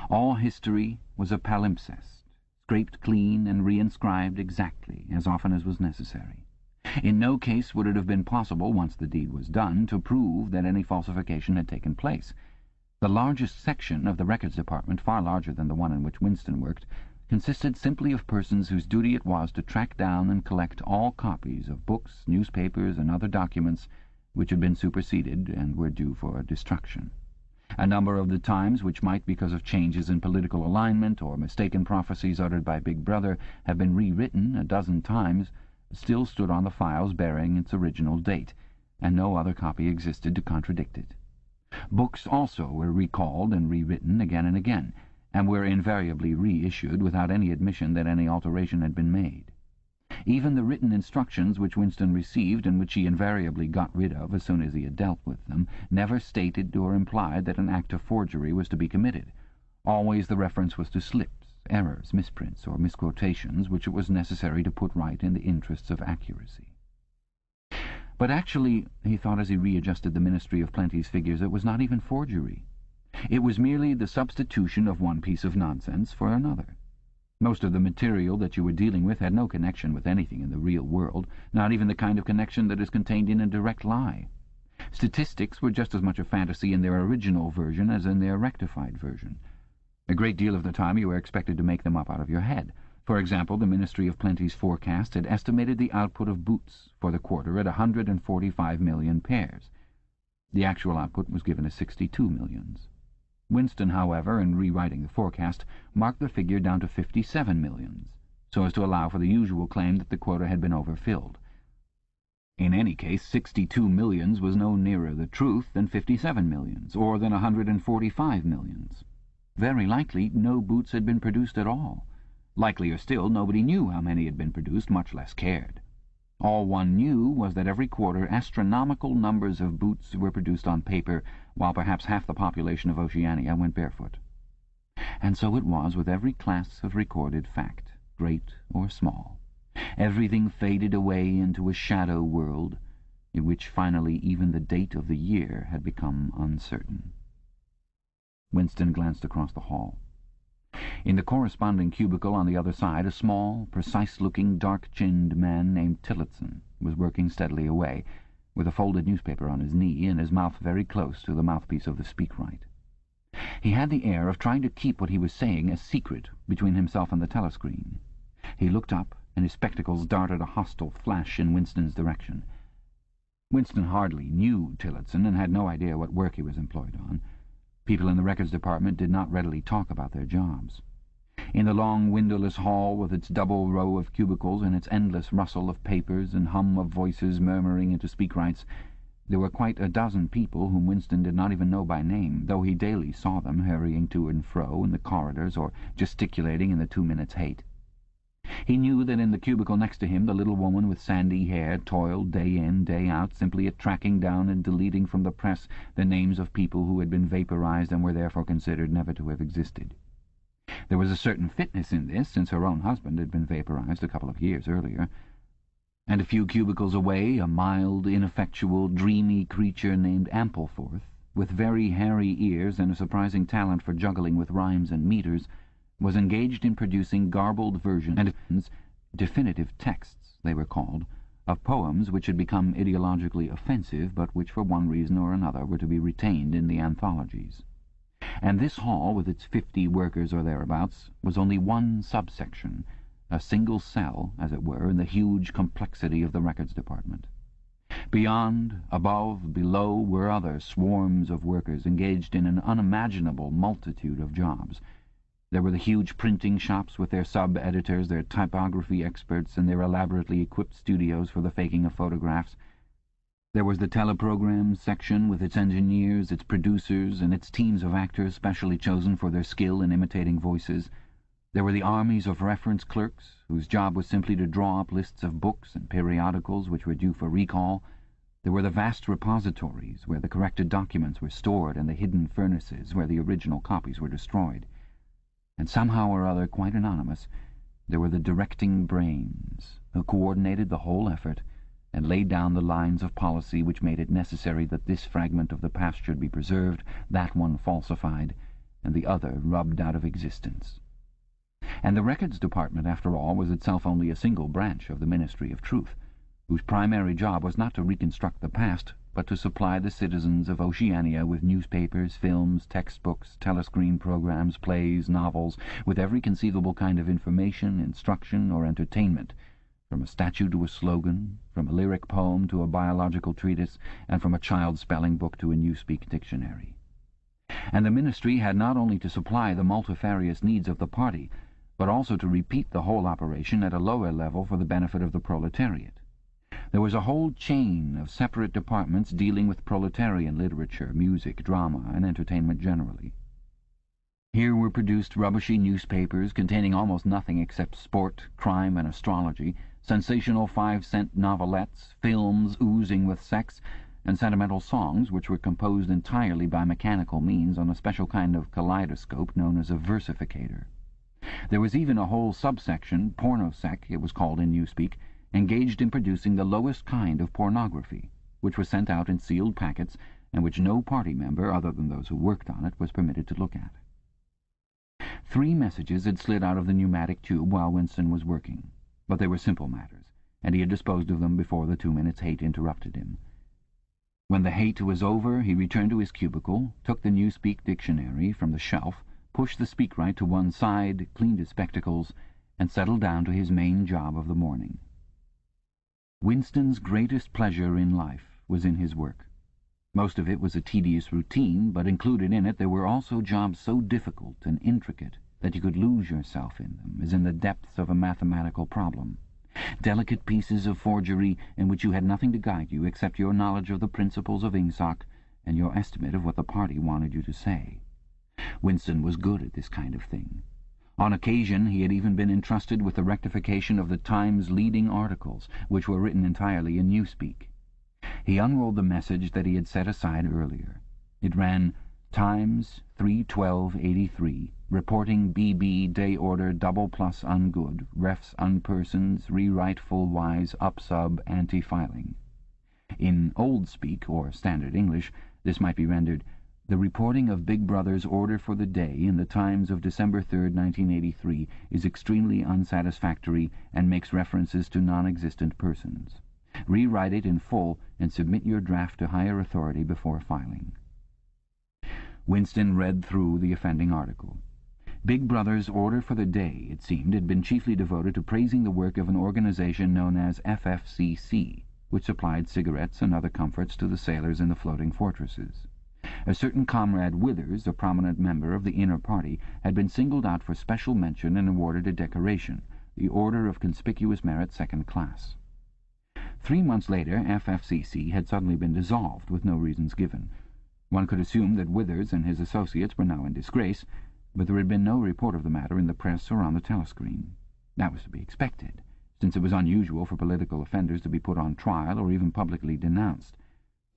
All history was a palimpsest, scraped clean and reinscribed exactly as often as was necessary. In no case would it have been possible, once the deed was done, to prove that any falsification had taken place. The largest section of the Records Department, far larger than the one in which Winston worked, consisted simply of persons whose duty it was to track down and collect all copies of books, newspapers, and other documents which had been superseded and were due for destruction. A number of the Times which might, because of changes in political alignment or mistaken prophecies uttered by Big Brother, have been rewritten a dozen times, still stood on the files bearing its original date, and no other copy existed to contradict it. Books also were recalled and rewritten again and again, and were invariably reissued without any admission that any alteration had been made. Even the written instructions which Winston received, and which he invariably got rid of as soon as he had dealt with them, never stated or implied that an act of forgery was to be committed. Always the reference was to slips, errors, misprints, or misquotations which it was necessary to put right in the interests of accuracy. But actually, he thought as he readjusted the Ministry of Plenty's figures, it was not even forgery. It was merely the substitution of one piece of nonsense for another. Most of the material that you were dealing with had no connection with anything in the real world, not even the kind of connection that is contained in a direct lie. Statistics were just as much a fantasy in their original version as in their rectified version. A great deal of the time you were expected to make them up out of your head. For example, the Ministry of Plenty's forecast had estimated the output of boots for the quarter at 145 million pairs. The actual output was given as 62 millions. Winston, however, in rewriting the forecast, marked the figure down to 57 millions, so as to allow for the usual claim that the quota had been overfilled. In any case, 62 millions was no nearer the truth than 57 millions, or than 145 millions. Very likely no boots had been produced at all. Likelier still, nobody knew how many had been produced, much less cared. All one knew was that every quarter astronomical numbers of boots were produced on paper, while perhaps half the population of Oceania went barefoot. And so it was with every class of recorded fact, great or small. Everything faded away into a shadow world, in which finally even the date of the year had become uncertain. Winston glanced across the hall. In the corresponding cubicle on the other side, a small, precise-looking, dark-chinned man named Tillotson was working steadily away, with a folded newspaper on his knee and his mouth very close to the mouthpiece of the speakwrite. He had the air of trying to keep what he was saying a secret between himself and the telescreen. He looked up, and his spectacles darted a hostile flash in Winston's direction. Winston hardly knew Tillotson and had no idea what work he was employed on. People in the records department did not readily talk about their jobs. In the long windowless hall, with its double row of cubicles and its endless rustle of papers and hum of voices murmuring into speakwrites, there were quite a dozen people whom Winston did not even know by name, though he daily saw them hurrying to and fro in the corridors or gesticulating in the 2 minutes hate. He knew that in the cubicle next to him the little woman with sandy hair toiled day in, day out, simply at tracking down and deleting from the press the names of people who had been vaporized and were therefore considered never to have existed. There was a certain fitness in this, since her own husband had been vaporized a couple of years earlier. And a few cubicles away, a mild, ineffectual, dreamy creature named Ampleforth, with very hairy ears and a surprising talent for juggling with rhymes and meters, was engaged in producing garbled versions and definitive texts, they were called, of poems which had become ideologically offensive, but which for one reason or another were to be retained in the anthologies. And this hall, with its 50 workers or thereabouts, was only one subsection, a single cell, as it were, in the huge complexity of the records department. Beyond, above, below were other swarms of workers engaged in an unimaginable multitude of jobs. There were the huge printing shops with their sub-editors, their typography experts, and their elaborately equipped studios for the faking of photographs. There was the teleprogram section with its engineers, its producers, and its teams of actors specially chosen for their skill in imitating voices. There were the armies of reference clerks, whose job was simply to draw up lists of books and periodicals which were due for recall. There were the vast repositories, where the corrected documents were stored, and the hidden furnaces, where the original copies were destroyed. And somehow or other, quite anonymous, there were the directing brains, who coordinated the whole effort and laid down the lines of policy which made it necessary that this fragment of the past should be preserved, that one falsified, and the other rubbed out of existence. And the records department, after all, was itself only a single branch of the Ministry of Truth, whose primary job was not to reconstruct the past, but to supply the citizens of Oceania with newspapers, films, textbooks, telescreen programs, plays, novels, with every conceivable kind of information, instruction, or entertainment, from a statue to a slogan, from a lyric poem to a biological treatise, and from a child's spelling book to a Newspeak dictionary. And the ministry had not only to supply the multifarious needs of the party, but also to repeat the whole operation at a lower level for the benefit of the proletariat. There was a whole chain of separate departments dealing with proletarian literature, music, drama, and entertainment generally. Here were produced rubbishy newspapers containing almost nothing except sport, crime, and astrology, sensational 5-cent novelettes, films oozing with sex, and sentimental songs which were composed entirely by mechanical means on a special kind of kaleidoscope known as a versificator. There was even a whole subsection, pornosec it was called in Newspeak, engaged in producing the lowest kind of pornography, which was sent out in sealed packets and which no party member, other than those who worked on it, was permitted to look at. 3 messages had slid out of the pneumatic tube while Winston was working, but they were simple matters, and he had disposed of them before the 2 minutes' hate interrupted him. When the hate was over, he returned to his cubicle, took the Newspeak dictionary from the shelf, pushed the speakwrite to one side, cleaned his spectacles, and settled down to his main job of the morning. Winston's greatest pleasure in life was in his work. Most of it was a tedious routine, but included in it there were also jobs so difficult and intricate that you could lose yourself in them, as in the depths of a mathematical problem. Delicate pieces of forgery in which you had nothing to guide you except your knowledge of the principles of Ingsoc and your estimate of what the party wanted you to say. Winston was good at this kind of thing. On occasion he had even been entrusted with the rectification of the Times' leading articles, which were written entirely in Newspeak. He unrolled the message that he had set aside earlier. It ran, Times, 3/12/83, reporting BB day order double plus ungood, refs unpersons, rewrite full wise, up sub, anti-filing. In old speak, or standard English, this might be rendered, the reporting of Big Brother's order for the day in the Times of December 3rd, 1983, is extremely unsatisfactory and makes references to non-existent persons. Rewrite it in full and submit your draft to higher authority before filing. Winston read through the offending article. Big Brother's order for the day, it seemed, had been chiefly devoted to praising the work of an organization known as FFCC, which supplied cigarettes and other comforts to the sailors in the floating fortresses. A certain Comrade Withers, a prominent member of the inner party, had been singled out for special mention and awarded a decoration, the Order of Conspicuous Merit Second Class. 3 months later, FFCC had suddenly been dissolved, with no reasons given. One could assume that Withers and his associates were now in disgrace, but there had been no report of the matter in the press or on the telescreen. That was to be expected, since it was unusual for political offenders to be put on trial or even publicly denounced.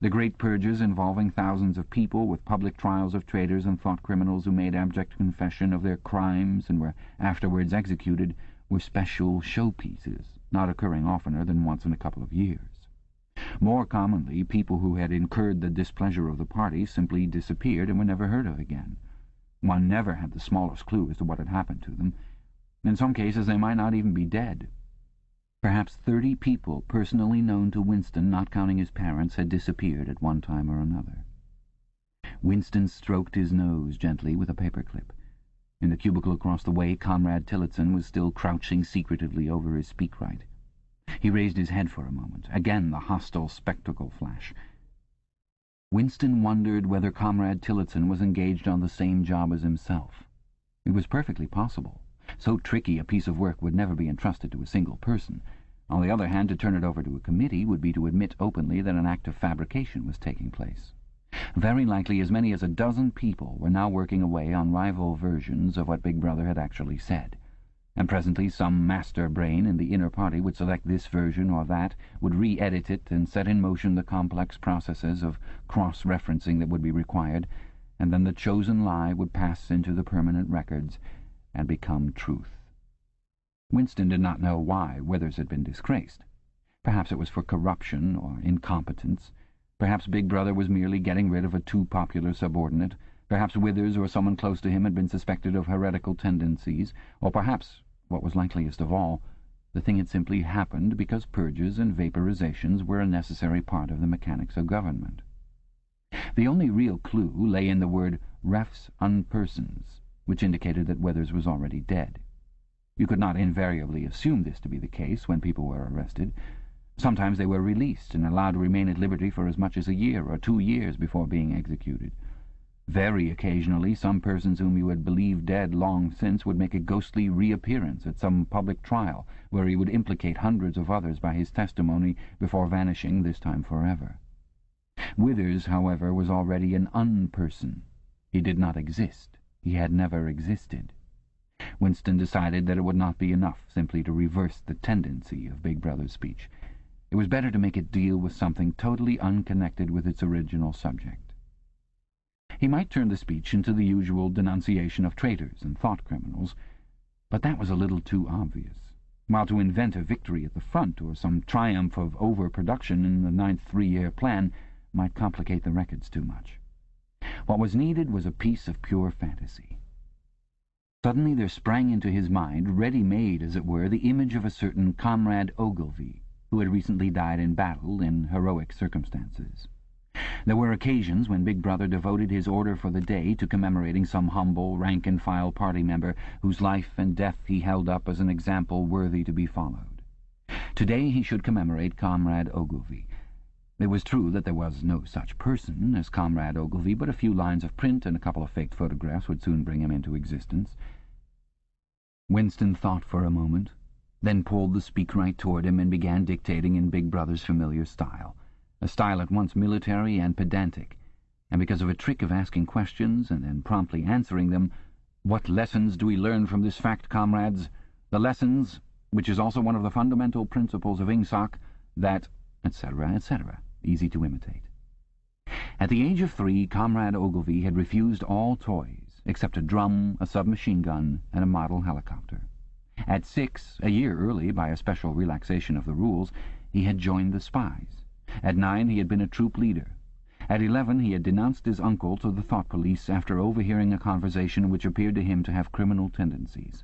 The great purges involving thousands of people, with public trials of traitors and thought criminals who made abject confession of their crimes and were afterwards executed, were special showpieces, not occurring oftener than once in a couple of years. More commonly, people who had incurred the displeasure of the party simply disappeared and were never heard of again. One never had the smallest clue as to what had happened to them. In some cases they might not even be dead. Perhaps 30 people personally known to Winston, not counting his parents, had disappeared at one time or another. Winston stroked his nose gently with a paperclip. In the cubicle across the way, Comrade Tillotson was still crouching secretively over his speakwrite. He raised his head for a moment. Again the hostile spectacle flash. Winston wondered whether Comrade Tillotson was engaged on the same job as himself. It was perfectly possible. So tricky a piece of work would never be entrusted to a single person. On the other hand, to turn it over to a committee would be to admit openly that an act of fabrication was taking place. Very likely as many as a dozen people were now working away on rival versions of what Big Brother had actually said. And presently some master brain in the inner party would select this version or that, would re-edit it and set in motion the complex processes of cross-referencing that would be required, and then the chosen lie would pass into the permanent records and become truth. Winston did not know why Withers had been disgraced. Perhaps it was for corruption or incompetence. Perhaps Big Brother was merely getting rid of a too popular subordinate. Perhaps Withers or someone close to him had been suspected of heretical tendencies. Or perhaps, what was likeliest of all, the thing had simply happened because purges and vaporizations were a necessary part of the mechanics of government. The only real clue lay in the word refs unpersons, which indicated that Withers was already dead. You could not invariably assume this to be the case when people were arrested. Sometimes they were released and allowed to remain at liberty for as much as a year or 2 years before being executed. Very occasionally, some persons whom you had believed dead long since would make a ghostly reappearance at some public trial, where he would implicate hundreds of others by his testimony before vanishing, this time forever. Withers, however, was already an unperson. He did not exist. He had never existed. Winston decided that it would not be enough simply to reverse the tendency of Big Brother's speech. It was better to make it deal with something totally unconnected with its original subject. He might turn the speech into the usual denunciation of traitors and thought criminals, but that was a little too obvious, while to invent a victory at the front or some triumph of overproduction in the 9th three-year plan might complicate the records too much. What was needed was a piece of pure fantasy. Suddenly there sprang into his mind, ready-made as it were, the image of a certain Comrade Ogilvy, who had recently died in battle in heroic circumstances. There were occasions when Big Brother devoted his order for the day to commemorating some humble, rank-and-file party member whose life and death he held up as an example worthy to be followed. Today he should commemorate Comrade Ogilvy. It was true that there was no such person as Comrade Ogilvy, but a few lines of print and a couple of faked photographs would soon bring him into existence. Winston thought for a moment, then pulled the speakwrite toward him and began dictating in Big Brother's familiar style, a style at once military and pedantic, and because of a trick of asking questions and then promptly answering them. "What lessons do we learn from this fact, comrades? The lessons, which is also one of the fundamental principles of Ingsoc, that," etc., etc., easy to imitate. At the age of 3, Comrade Ogilvy had refused all toys, except a drum, a submachine gun, and a model helicopter. At 6, a year early by a special relaxation of the rules, he had joined the spies. At 9 he had been a troop leader. At 11 he had denounced his uncle to the thought police after overhearing a conversation which appeared to him to have criminal tendencies.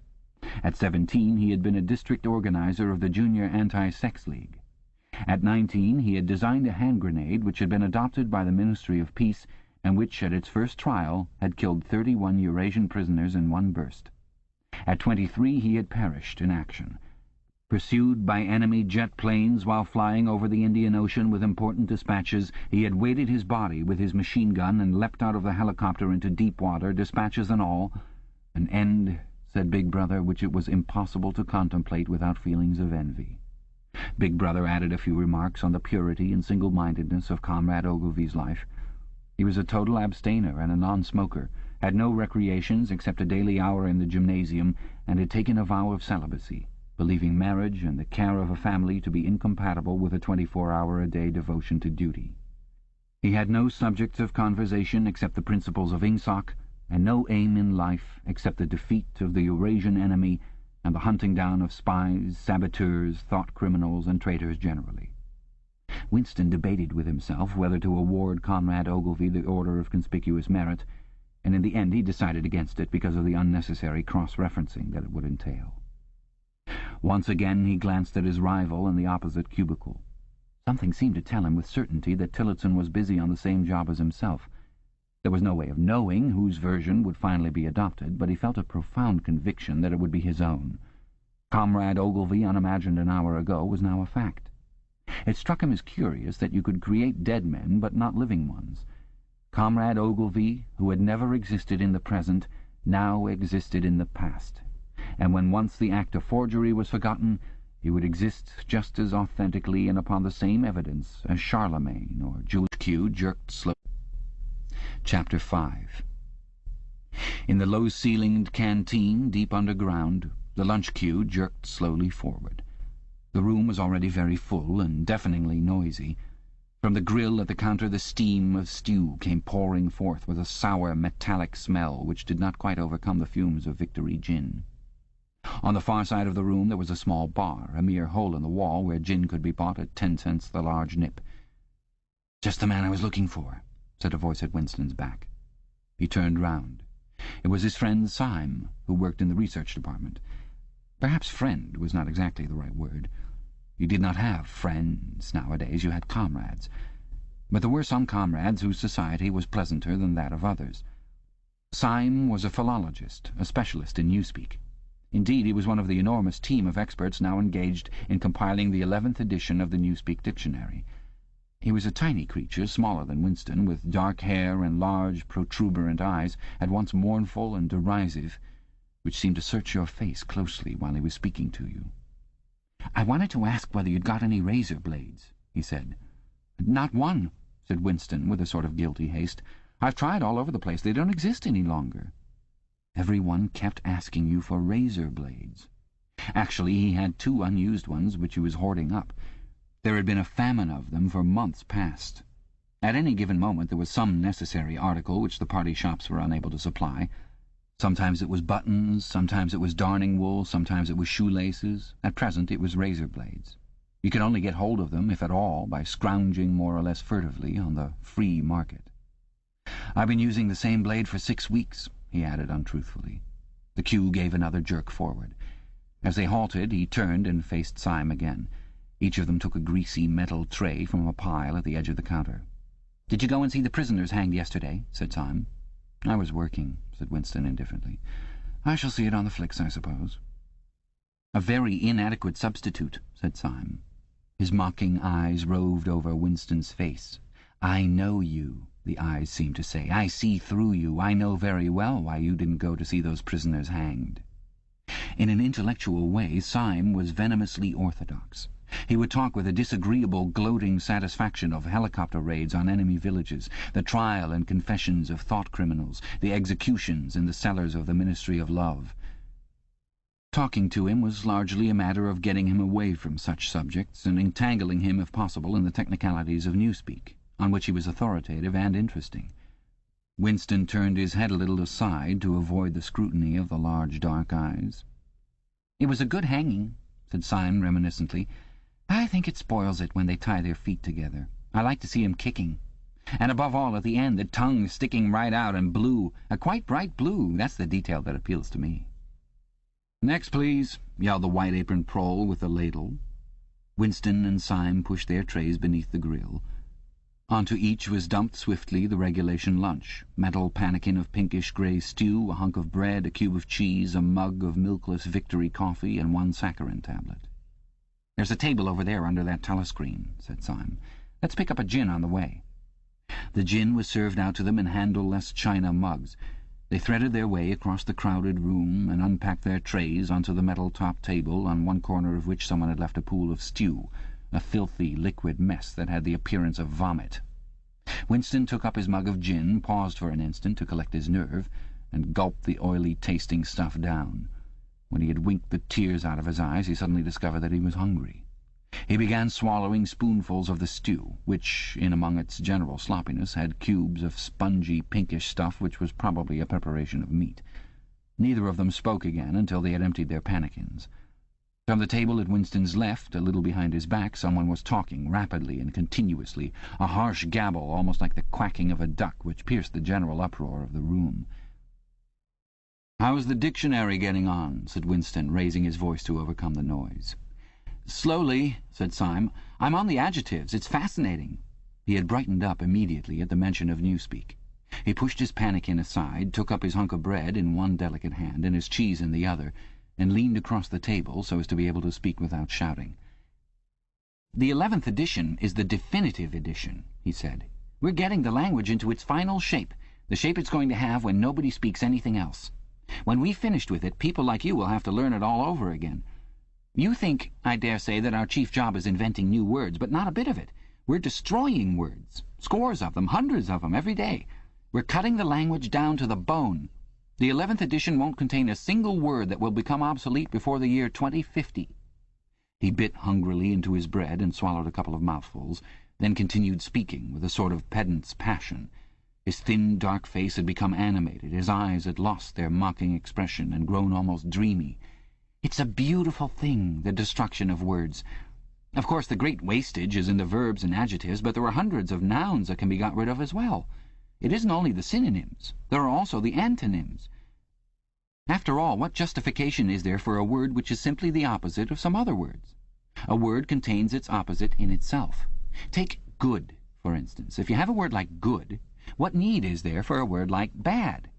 At 17 he had been a district organizer of the Junior Anti-Sex League. At 19 he had designed a hand grenade which had been adopted by the Ministry of Peace and which, at its first trial, had killed 31 Eurasian prisoners in one burst. At 23 he had perished in action. Pursued by enemy jet planes while flying over the Indian Ocean with important dispatches, he had weighted his body with his machine gun and leapt out of the helicopter into deep water, dispatches and all. An end, said Big Brother, which it was impossible to contemplate without feelings of envy. Big Brother added a few remarks on the purity and single-mindedness of Comrade Ogilvy's life. He was a total abstainer and a non-smoker, had no recreations except a daily hour in the gymnasium, and had taken a vow of celibacy, believing marriage and the care of a family to be incompatible with a 24-hour-a-day devotion to duty. He had no subjects of conversation except the principles of Ingsoc, and no aim in life except the defeat of the Eurasian enemy and the hunting down of spies, saboteurs, thought criminals, and traitors generally. Winston debated with himself whether to award Comrade Ogilvy the Order of Conspicuous Merit, and in the end he decided against it because of the unnecessary cross-referencing that it would entail. Once again he glanced at his rival in the opposite cubicle. Something seemed to tell him with certainty that Tillotson was busy on the same job as himself. There was no way of knowing whose version would finally be adopted, but he felt a profound conviction that it would be his own. Comrade Ogilvy, unimagined an hour ago, was now a fact. It struck him as curious that you could create dead men but not living ones. Comrade Ogilvy, who had never existed in the present, now existed in the past, and when once the act of forgery was forgotten, he would exist just as authentically and upon the same evidence as Charlemagne or Julius Q jerked slowly. Chapter 5. In the low-ceilinged canteen deep underground, the lunch queue jerked slowly forward. The room was already very full and deafeningly noisy. From the grill at the counter the steam of stew came pouring forth with a sour, metallic smell which did not quite overcome the fumes of Victory gin. On the far side of the room there was a small bar, a mere hole in the wall where gin could be bought at 10 cents the large nip. "Just the man I was looking for," said a voice at Winston's back. He turned round. It was his friend Syme, who worked in the research department. Perhaps friend was not exactly the right word. You did not have friends nowadays, you had comrades. But there were some comrades whose society was pleasanter than that of others. Syme was a philologist, a specialist in newspeak. Indeed, he was one of the enormous team of experts now engaged in compiling the 11th edition of the Newspeak Dictionary. He was a tiny creature, smaller than Winston, with dark hair and large, protuberant eyes, at once mournful and derisive, which seemed to search your face closely while he was speaking to you. "I wanted to ask whether you'd got any razor blades," he said. "Not one," said Winston, with a sort of guilty haste. "I've tried all over the place. They don't exist any longer." Everyone kept asking you for razor blades. Actually, he had 2 unused ones which he was hoarding up. There had been a famine of them for months past. At any given moment there was some necessary article which the party shops were unable to supply. Sometimes it was buttons, sometimes it was darning wool, sometimes it was shoelaces. At present it was razor blades. You could only get hold of them, if at all, by scrounging more or less furtively on the free market. "I've been using the same blade for 6 weeks," he added untruthfully. The queue gave another jerk forward. As they halted, he turned and faced Syme again. Each of them took a greasy metal tray from a pile at the edge of the counter. "Did you go and see the prisoners hanged yesterday?" said Syme. "I was working," said Winston indifferently. "I shall see it on the flicks, I suppose." "A very inadequate substitute," said Syme. His mocking eyes roved over Winston's face. "I know you," the eyes seemed to say. "I see through you. I know very well why you didn't go to see those prisoners hanged." In an intellectual way, Syme was venomously orthodox. He would talk with a disagreeable, gloating satisfaction of helicopter raids on enemy villages, the trial and confessions of thought criminals, the executions in the cellars of the Ministry of Love. Talking to him was largely a matter of getting him away from such subjects and entangling him, if possible, in the technicalities of newspeak, on which he was authoritative and interesting. Winston turned his head a little aside to avoid the scrutiny of the large dark eyes. "It was a good hanging," said Syme reminiscently. "I think it spoils it when they tie their feet together. I like to see 'em kicking. And above all, at the end, the tongue sticking right out and blue, a quite bright blue. That's the detail that appeals to me." "Next, please," yelled the white-aproned prole with the ladle. Winston and Syme pushed their trays beneath the grill. Onto each was dumped swiftly the regulation lunch: metal pannikin of pinkish-grey stew, a hunk of bread, a cube of cheese, a mug of milkless Victory coffee, and one saccharin tablet. "There's a table over there under that telescreen," said Syme. "Let's pick up a gin on the way." The gin was served out to them in handleless china mugs. They threaded their way across the crowded room and unpacked their trays onto the metal-topped table, on one corner of which someone had left a pool of stew, a filthy liquid mess that had the appearance of vomit. Winston took up his mug of gin, paused for an instant to collect his nerve, and gulped the oily-tasting stuff down. When he had winked the tears out of his eyes, he suddenly discovered that he was hungry. He began swallowing spoonfuls of the stew, which, in among its general sloppiness, had cubes of spongy, pinkish stuff which was probably a preparation of meat. Neither of them spoke again until they had emptied their pannikins. From the table at Winston's left, a little behind his back, someone was talking rapidly and continuously, a harsh gabble almost like the quacking of a duck, which pierced the general uproar of the room. "How's the dictionary getting on?" said Winston, raising his voice to overcome the noise. "Slowly," said Syme. "I'm on the adjectives. It's fascinating." He had brightened up immediately at the mention of newspeak. He pushed his pannikin aside, took up his hunk of bread in one delicate hand and his cheese in the other, and leaned across the table so as to be able to speak without shouting. "The 11th edition is the definitive edition," he said. "We're getting the language into its final shape, the shape it's going to have when nobody speaks anything else. When we've finished with it, people like you will have to learn it all over again. You think, I dare say, that our chief job is inventing new words, but not a bit of it. We're destroying words, scores of them, hundreds of them, every day. We're cutting the language down to the bone. The 11th edition won't contain a single word that will become obsolete before the year 2050. He bit hungrily into his bread and swallowed a couple of mouthfuls, then continued speaking with a sort of pedant's passion. His thin, dark face had become animated, his eyes had lost their mocking expression and grown almost dreamy. "It's a beautiful thing, the destruction of words. Of course, the great wastage is in the verbs and adjectives, but there are hundreds of nouns that can be got rid of as well. It isn't only the synonyms. There are also the antonyms. After all, what justification is there for a word which is simply the opposite of some other words? A word contains its opposite in itself. Take good, for instance. If you have a word like good, what need is there for a word like bad?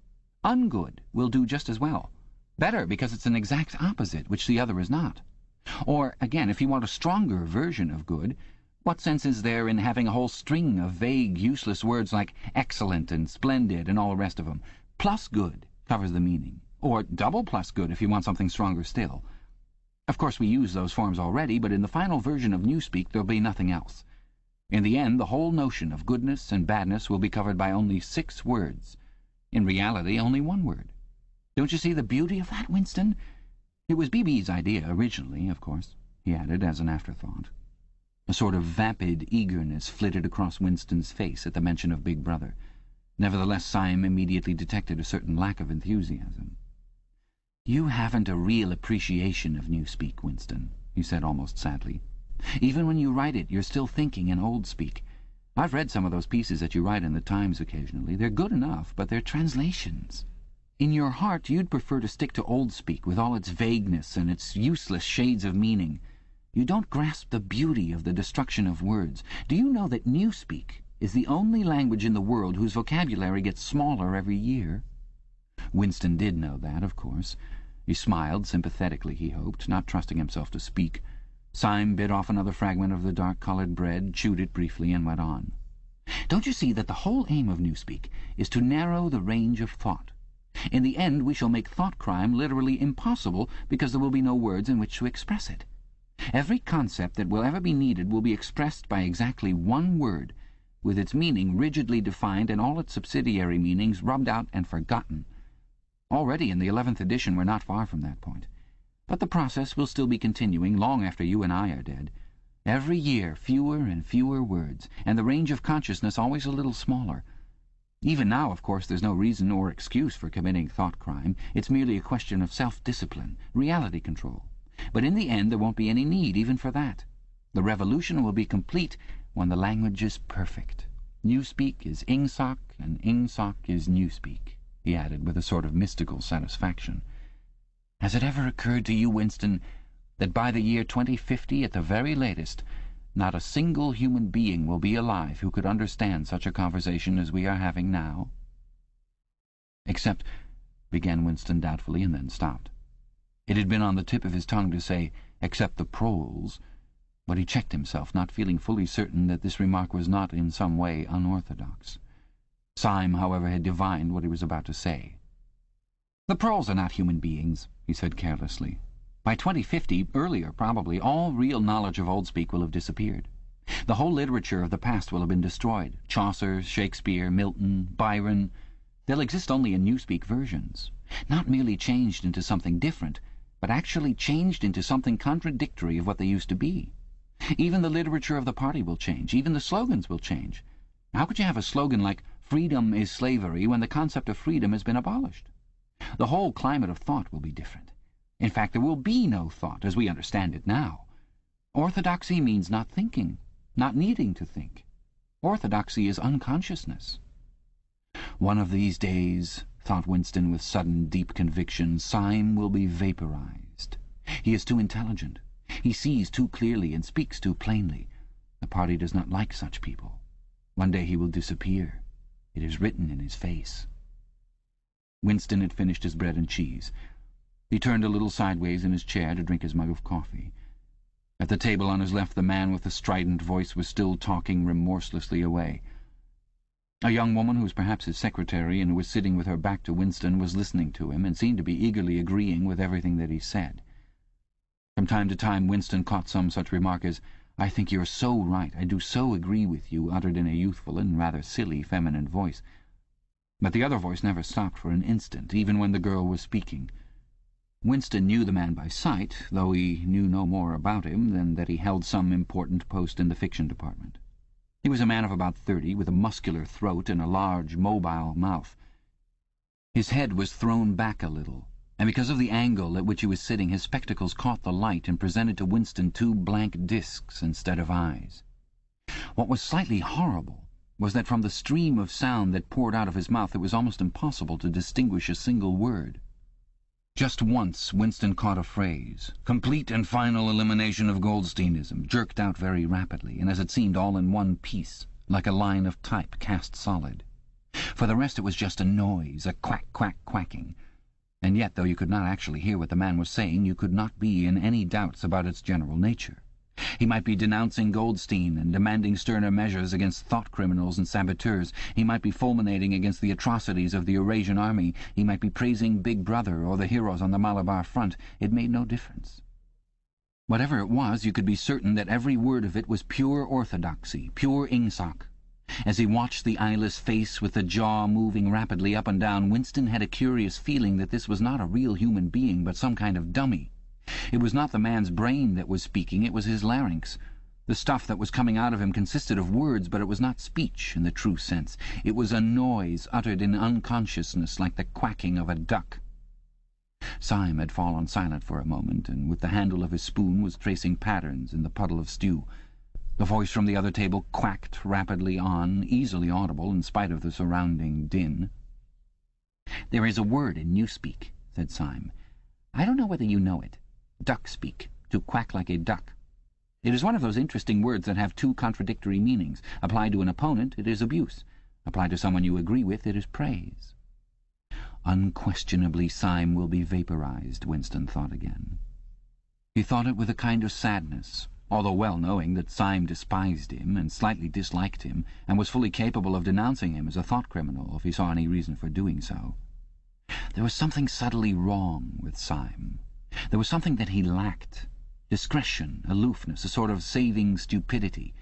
Ungood will do just as well. Better, because it's an exact opposite, which the other is not. Or, again, if you want a stronger version of good, what sense is there in having a whole string of vague, useless words like excellent and splendid and all the rest of them? Plus good covers the meaning. Or double plus good if you want something stronger still. Of course, we use those forms already, but in the final version of newspeak there'll be nothing else. In the end, the whole notion of goodness and badness will be covered by only 6 words. In reality, only 1 word. Don't you see the beauty of that, Winston? It was B.B.'s idea originally, of course," he added as an afterthought. A sort of vapid eagerness flitted across Winston's face at the mention of Big Brother. Nevertheless, Syme immediately detected a certain lack of enthusiasm. "You haven't a real appreciation of newspeak, Winston," he said almost sadly. "Even when you write it, you're still thinking in old speak. I've read some of those pieces that you write in the Times occasionally. They're good enough, but they're translations." In your heart you'd prefer to stick to old speak with all its vagueness and its useless shades of meaning. You don't grasp the beauty of the destruction of words. Do you know that new speak is the only language in the world whose vocabulary gets smaller every year? Winston did know that, of course. He smiled sympathetically, he hoped, not trusting himself to speak. Syme bit off another fragment of the dark-coloured bread, chewed it briefly, and went on. Don't you see that the whole aim of Newspeak is to narrow the range of thought? In the end we shall make thought-crime literally impossible because there will be no words in which to express it. Every concept that will ever be needed will be expressed by exactly one word, with its meaning rigidly defined and all its subsidiary meanings rubbed out and forgotten. Already in the 11th edition we're not far from that point. But the process will still be continuing long after you and I are dead. Every year fewer and fewer words, and the range of consciousness always a little smaller. Even now, of course, there's no reason or excuse for committing thought-crime. It's merely a question of self-discipline, reality control. But in the end there won't be any need even for that. The revolution will be complete when the language is perfect. Newspeak is Ingsoc, and Ingsoc is Newspeak, he added with a sort of mystical satisfaction. Has it ever occurred to you, Winston, that by the year 2050 at the very latest, not a single human being will be alive who could understand such a conversation as we are having now? Except, began Winston doubtfully, and then stopped. It had been on the tip of his tongue to say, except the proles, but he checked himself, not feeling fully certain that this remark was not in some way unorthodox. Syme, however, had divined what he was about to say. The proles are not human beings, he said carelessly. By 2050, earlier probably, all real knowledge of Old Speak will have disappeared. The whole literature of the past will have been destroyed. Chaucer, Shakespeare, Milton, Byron. They'll exist only in Newspeak versions. Not merely changed into something different, but actually changed into something contradictory of what they used to be. Even the literature of the party will change. Even the slogans will change. How could you have a slogan like "Freedom is slavery" when the concept of freedom has been abolished? The whole climate of thought will be different. In fact, there will be no thought, as we understand it now. Orthodoxy means not thinking, not needing to think. Orthodoxy is unconsciousness. One of these days, thought Winston with sudden, deep conviction, Syme will be vaporized. He is too intelligent. He sees too clearly and speaks too plainly. The party does not like such people. One day he will disappear. It is written in his face. Winston had finished his bread and cheese. He turned a little sideways in his chair to drink his mug of coffee. At the table on his left the man with the strident voice was still talking remorselessly away. A young woman who was perhaps his secretary and who was sitting with her back to Winston was listening to him and seemed to be eagerly agreeing with everything that he said. From time to time Winston caught some such remark as, "I think you're so right, I do so agree with you," uttered in a youthful and rather silly feminine voice. But the other voice never stopped for an instant, even when the girl was speaking. Winston knew the man by sight, though he knew no more about him than that he held some important post in the fiction department. He was a man of about 30, with a muscular throat and a large, mobile mouth. His head was thrown back a little, and because of the angle at which he was sitting, his spectacles caught the light and presented to Winston two blank discs instead of eyes. What was slightly horrible was that from the stream of sound that poured out of his mouth it was almost impossible to distinguish a single word. Just once Winston caught a phrase, "complete and final elimination of Goldsteinism," jerked out very rapidly, and as it seemed all in one piece, like a line of type cast solid. For the rest it was just a noise, a quack-quack-quacking. And yet, though you could not actually hear what the man was saying, you could not be in any doubts about its general nature. He might be denouncing Goldstein and demanding sterner measures against thought-criminals and saboteurs. He might be fulminating against the atrocities of the Eurasian army. He might be praising Big Brother or the heroes on the Malabar front. It made no difference. Whatever it was, you could be certain that every word of it was pure orthodoxy, pure Ingsoc. As he watched the eyeless face with the jaw moving rapidly up and down, Winston had a curious feeling that this was not a real human being, but some kind of dummy. It was not the man's brain that was speaking, it was his larynx. The stuff that was coming out of him consisted of words, but it was not speech in the true sense. It was a noise uttered in unconsciousness, like the quacking of a duck. Syme had fallen silent for a moment, and with the handle of his spoon was tracing patterns in the puddle of stew. The voice from the other table quacked rapidly on, easily audible in spite of the surrounding din. "There is a word in Newspeak," said Syme. "I don't know whether you know it. Duck-speak, to quack like a duck. It is one of those interesting words that have two contradictory meanings. Applied to an opponent, it is abuse. Applied to someone you agree with, it is praise." Unquestionably Syme will be vaporized, Winston thought again. He thought it with a kind of sadness, although well knowing that Syme despised him and slightly disliked him, and was fully capable of denouncing him as a thought criminal if he saw any reason for doing so. There was something subtly wrong with Syme. There was something that he lacked. Discretion, aloofness, a sort of saving stupidity.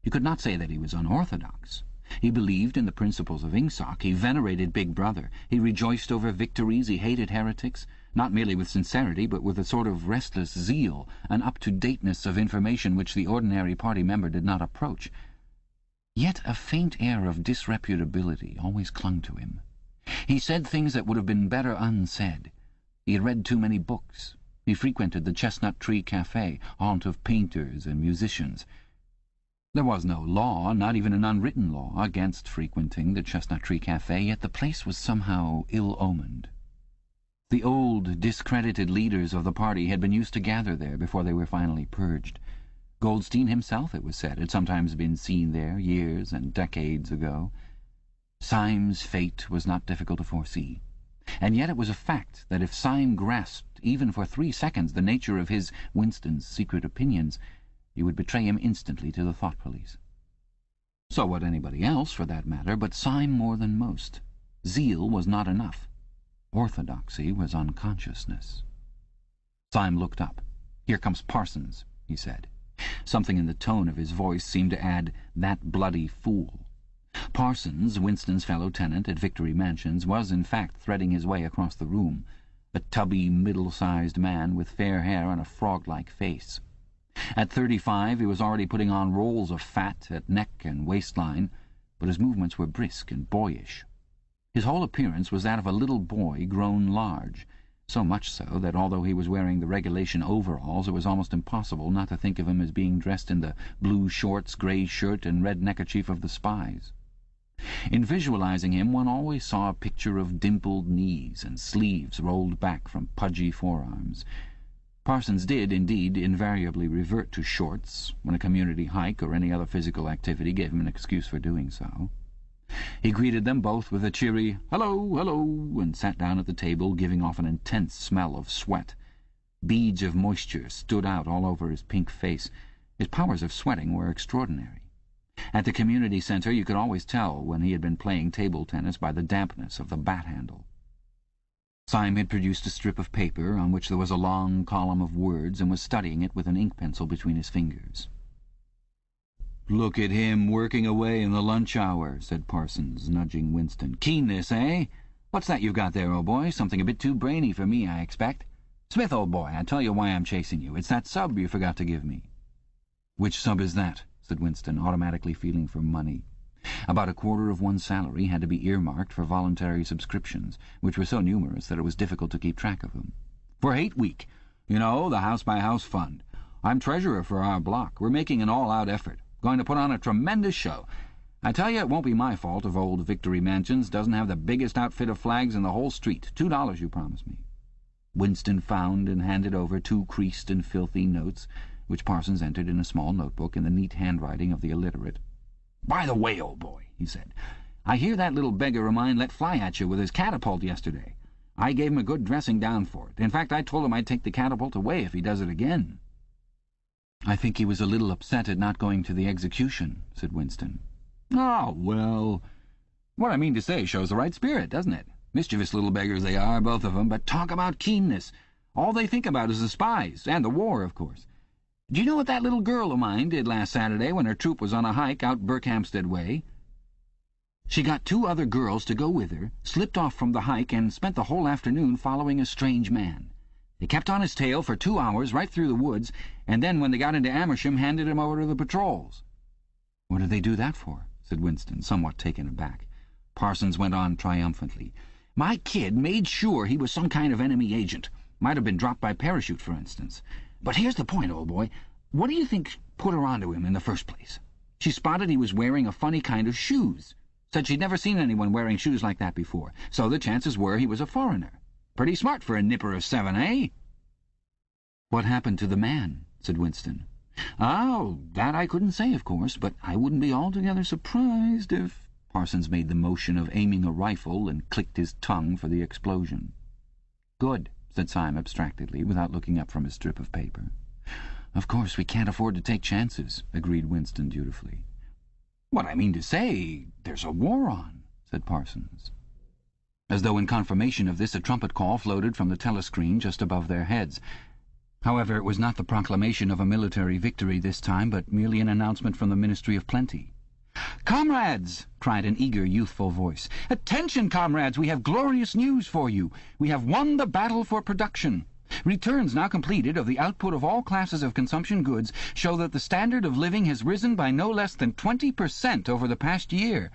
You could not say that he was unorthodox. He believed in the principles of Ingsoc. He venerated Big Brother. He rejoiced over victories. He hated heretics, not merely with sincerity, but with a sort of restless zeal, an up-to-dateness of information which the ordinary party member did not approach. Yet a faint air of disreputability always clung to him. He said things that would have been better unsaid. He had read too many books. He frequented the Chestnut Tree Café, haunt of painters and musicians. There was no law, not even an unwritten law, against frequenting the Chestnut Tree Café, yet the place was somehow ill-omened. The old, discredited leaders of the party had been used to gather there before they were finally purged. Goldstein himself, it was said, had sometimes been seen there years and decades ago. Syme's fate was not difficult to foresee. And yet it was a fact that if Syme grasped, even for 3 seconds, the nature of his, Winston's, secret opinions, he would betray him instantly to the thought police. So would anybody else, for that matter, but Syme more than most. Zeal was not enough. Orthodoxy was unconsciousness. Syme looked up. "Here comes Parsons," he said. Something in the tone of his voice seemed to add, "that bloody fool." Parsons, Winston's fellow tenant at Victory Mansions, was in fact threading his way across the room, a tubby, middle-sized man with fair hair and a frog-like face. At 35 he was already putting on rolls of fat at neck and waistline, but his movements were brisk and boyish. His whole appearance was that of a little boy grown large, so much so that although he was wearing the regulation overalls, it was almost impossible not to think of him as being dressed in the blue shorts, grey shirt, and red neckerchief of the spies. In visualizing him, one always saw a picture of dimpled knees and sleeves rolled back from pudgy forearms. Parsons did, indeed, invariably revert to shorts when a community hike or any other physical activity gave him an excuse for doing so. He greeted them both with a cheery "Hello, hello," and sat down at the table, giving off an intense smell of sweat. Beads of moisture stood out all over his pink face. His powers of sweating were extraordinary. At the community centre you could always tell when he had been playing table tennis by the dampness of the bat-handle. Syme had produced a strip of paper on which there was a long column of words and was studying it with an ink pencil between his fingers. "Look at him working away in the lunch hour," said Parsons, nudging Winston. "Keenness, eh? What's that you've got there, old boy? Something a bit too brainy for me, I expect. Smith, old boy, I tell you why I'm chasing you. It's that sub you forgot to give me." "Which sub is that?" said Winston, automatically feeling for money. About a quarter of one's salary had to be earmarked for voluntary subscriptions, which were so numerous that it was difficult to keep track of them. "For Hate Week. You know, the house-by-house fund. I'm treasurer for our block. We're making an all-out effort. Going to put on a tremendous show. I tell you, it won't be my fault if old Victory Mansions doesn't have the biggest outfit of flags in the whole street. $2 you promised me." Winston found and handed over 2 creased and filthy notes, which Parsons entered in a small notebook in the neat handwriting of the illiterate. "By the way, old boy," he said, "I hear that little beggar of mine let fly at you with his catapult yesterday. I gave him a good dressing down for it. In fact, I told him I'd take the catapult away if he does it again." "I think he was a little upset at not going to the execution," said Winston. "Oh, well, what I mean to say shows the right spirit, doesn't it? Mischievous little beggars they are, both of them, but talk about keenness. All they think about is the spies, and the war, of course. Do you know what that little girl of mine did last Saturday when her troop was on a hike out Berkhamsted way? She got 2 other girls to go with her, slipped off from the hike, and spent the whole afternoon following a strange man. They kept on his tail for 2 hours right through the woods, and then when they got into Amersham handed him over to the patrols." "What did they do that for?" said Winston, somewhat taken aback. Parsons went on triumphantly. "My kid made sure he was some kind of enemy agent. Might have been dropped by parachute, for instance. But here's the point, old boy. What do you think put her onto him in the first place? She spotted he was wearing a funny kind of shoes. Said she'd never seen anyone wearing shoes like that before, so the chances were he was a foreigner. Pretty smart for a nipper of 7, eh?" "What happened to the man?" said Winston. "Oh, that I couldn't say, of course, but I wouldn't be altogether surprised if—" Parsons made the motion of aiming a rifle and clicked his tongue for the explosion. "Good," said Syme abstractedly, without looking up from his strip of paper. "Of course, we can't afford to take chances," agreed Winston dutifully. "What I mean to say, there's a war on," said Parsons. As though in confirmation of this, a trumpet call floated from the telescreen just above their heads. However, it was not the proclamation of a military victory this time, but merely an announcement from the Ministry of Plenty. "Comrades!" cried an eager, youthful voice. "Attention, comrades! We have glorious news for you. We have won the battle for production. Returns now completed of the output of all classes of consumption goods show that the standard of living has risen by no less than 20% over the past year.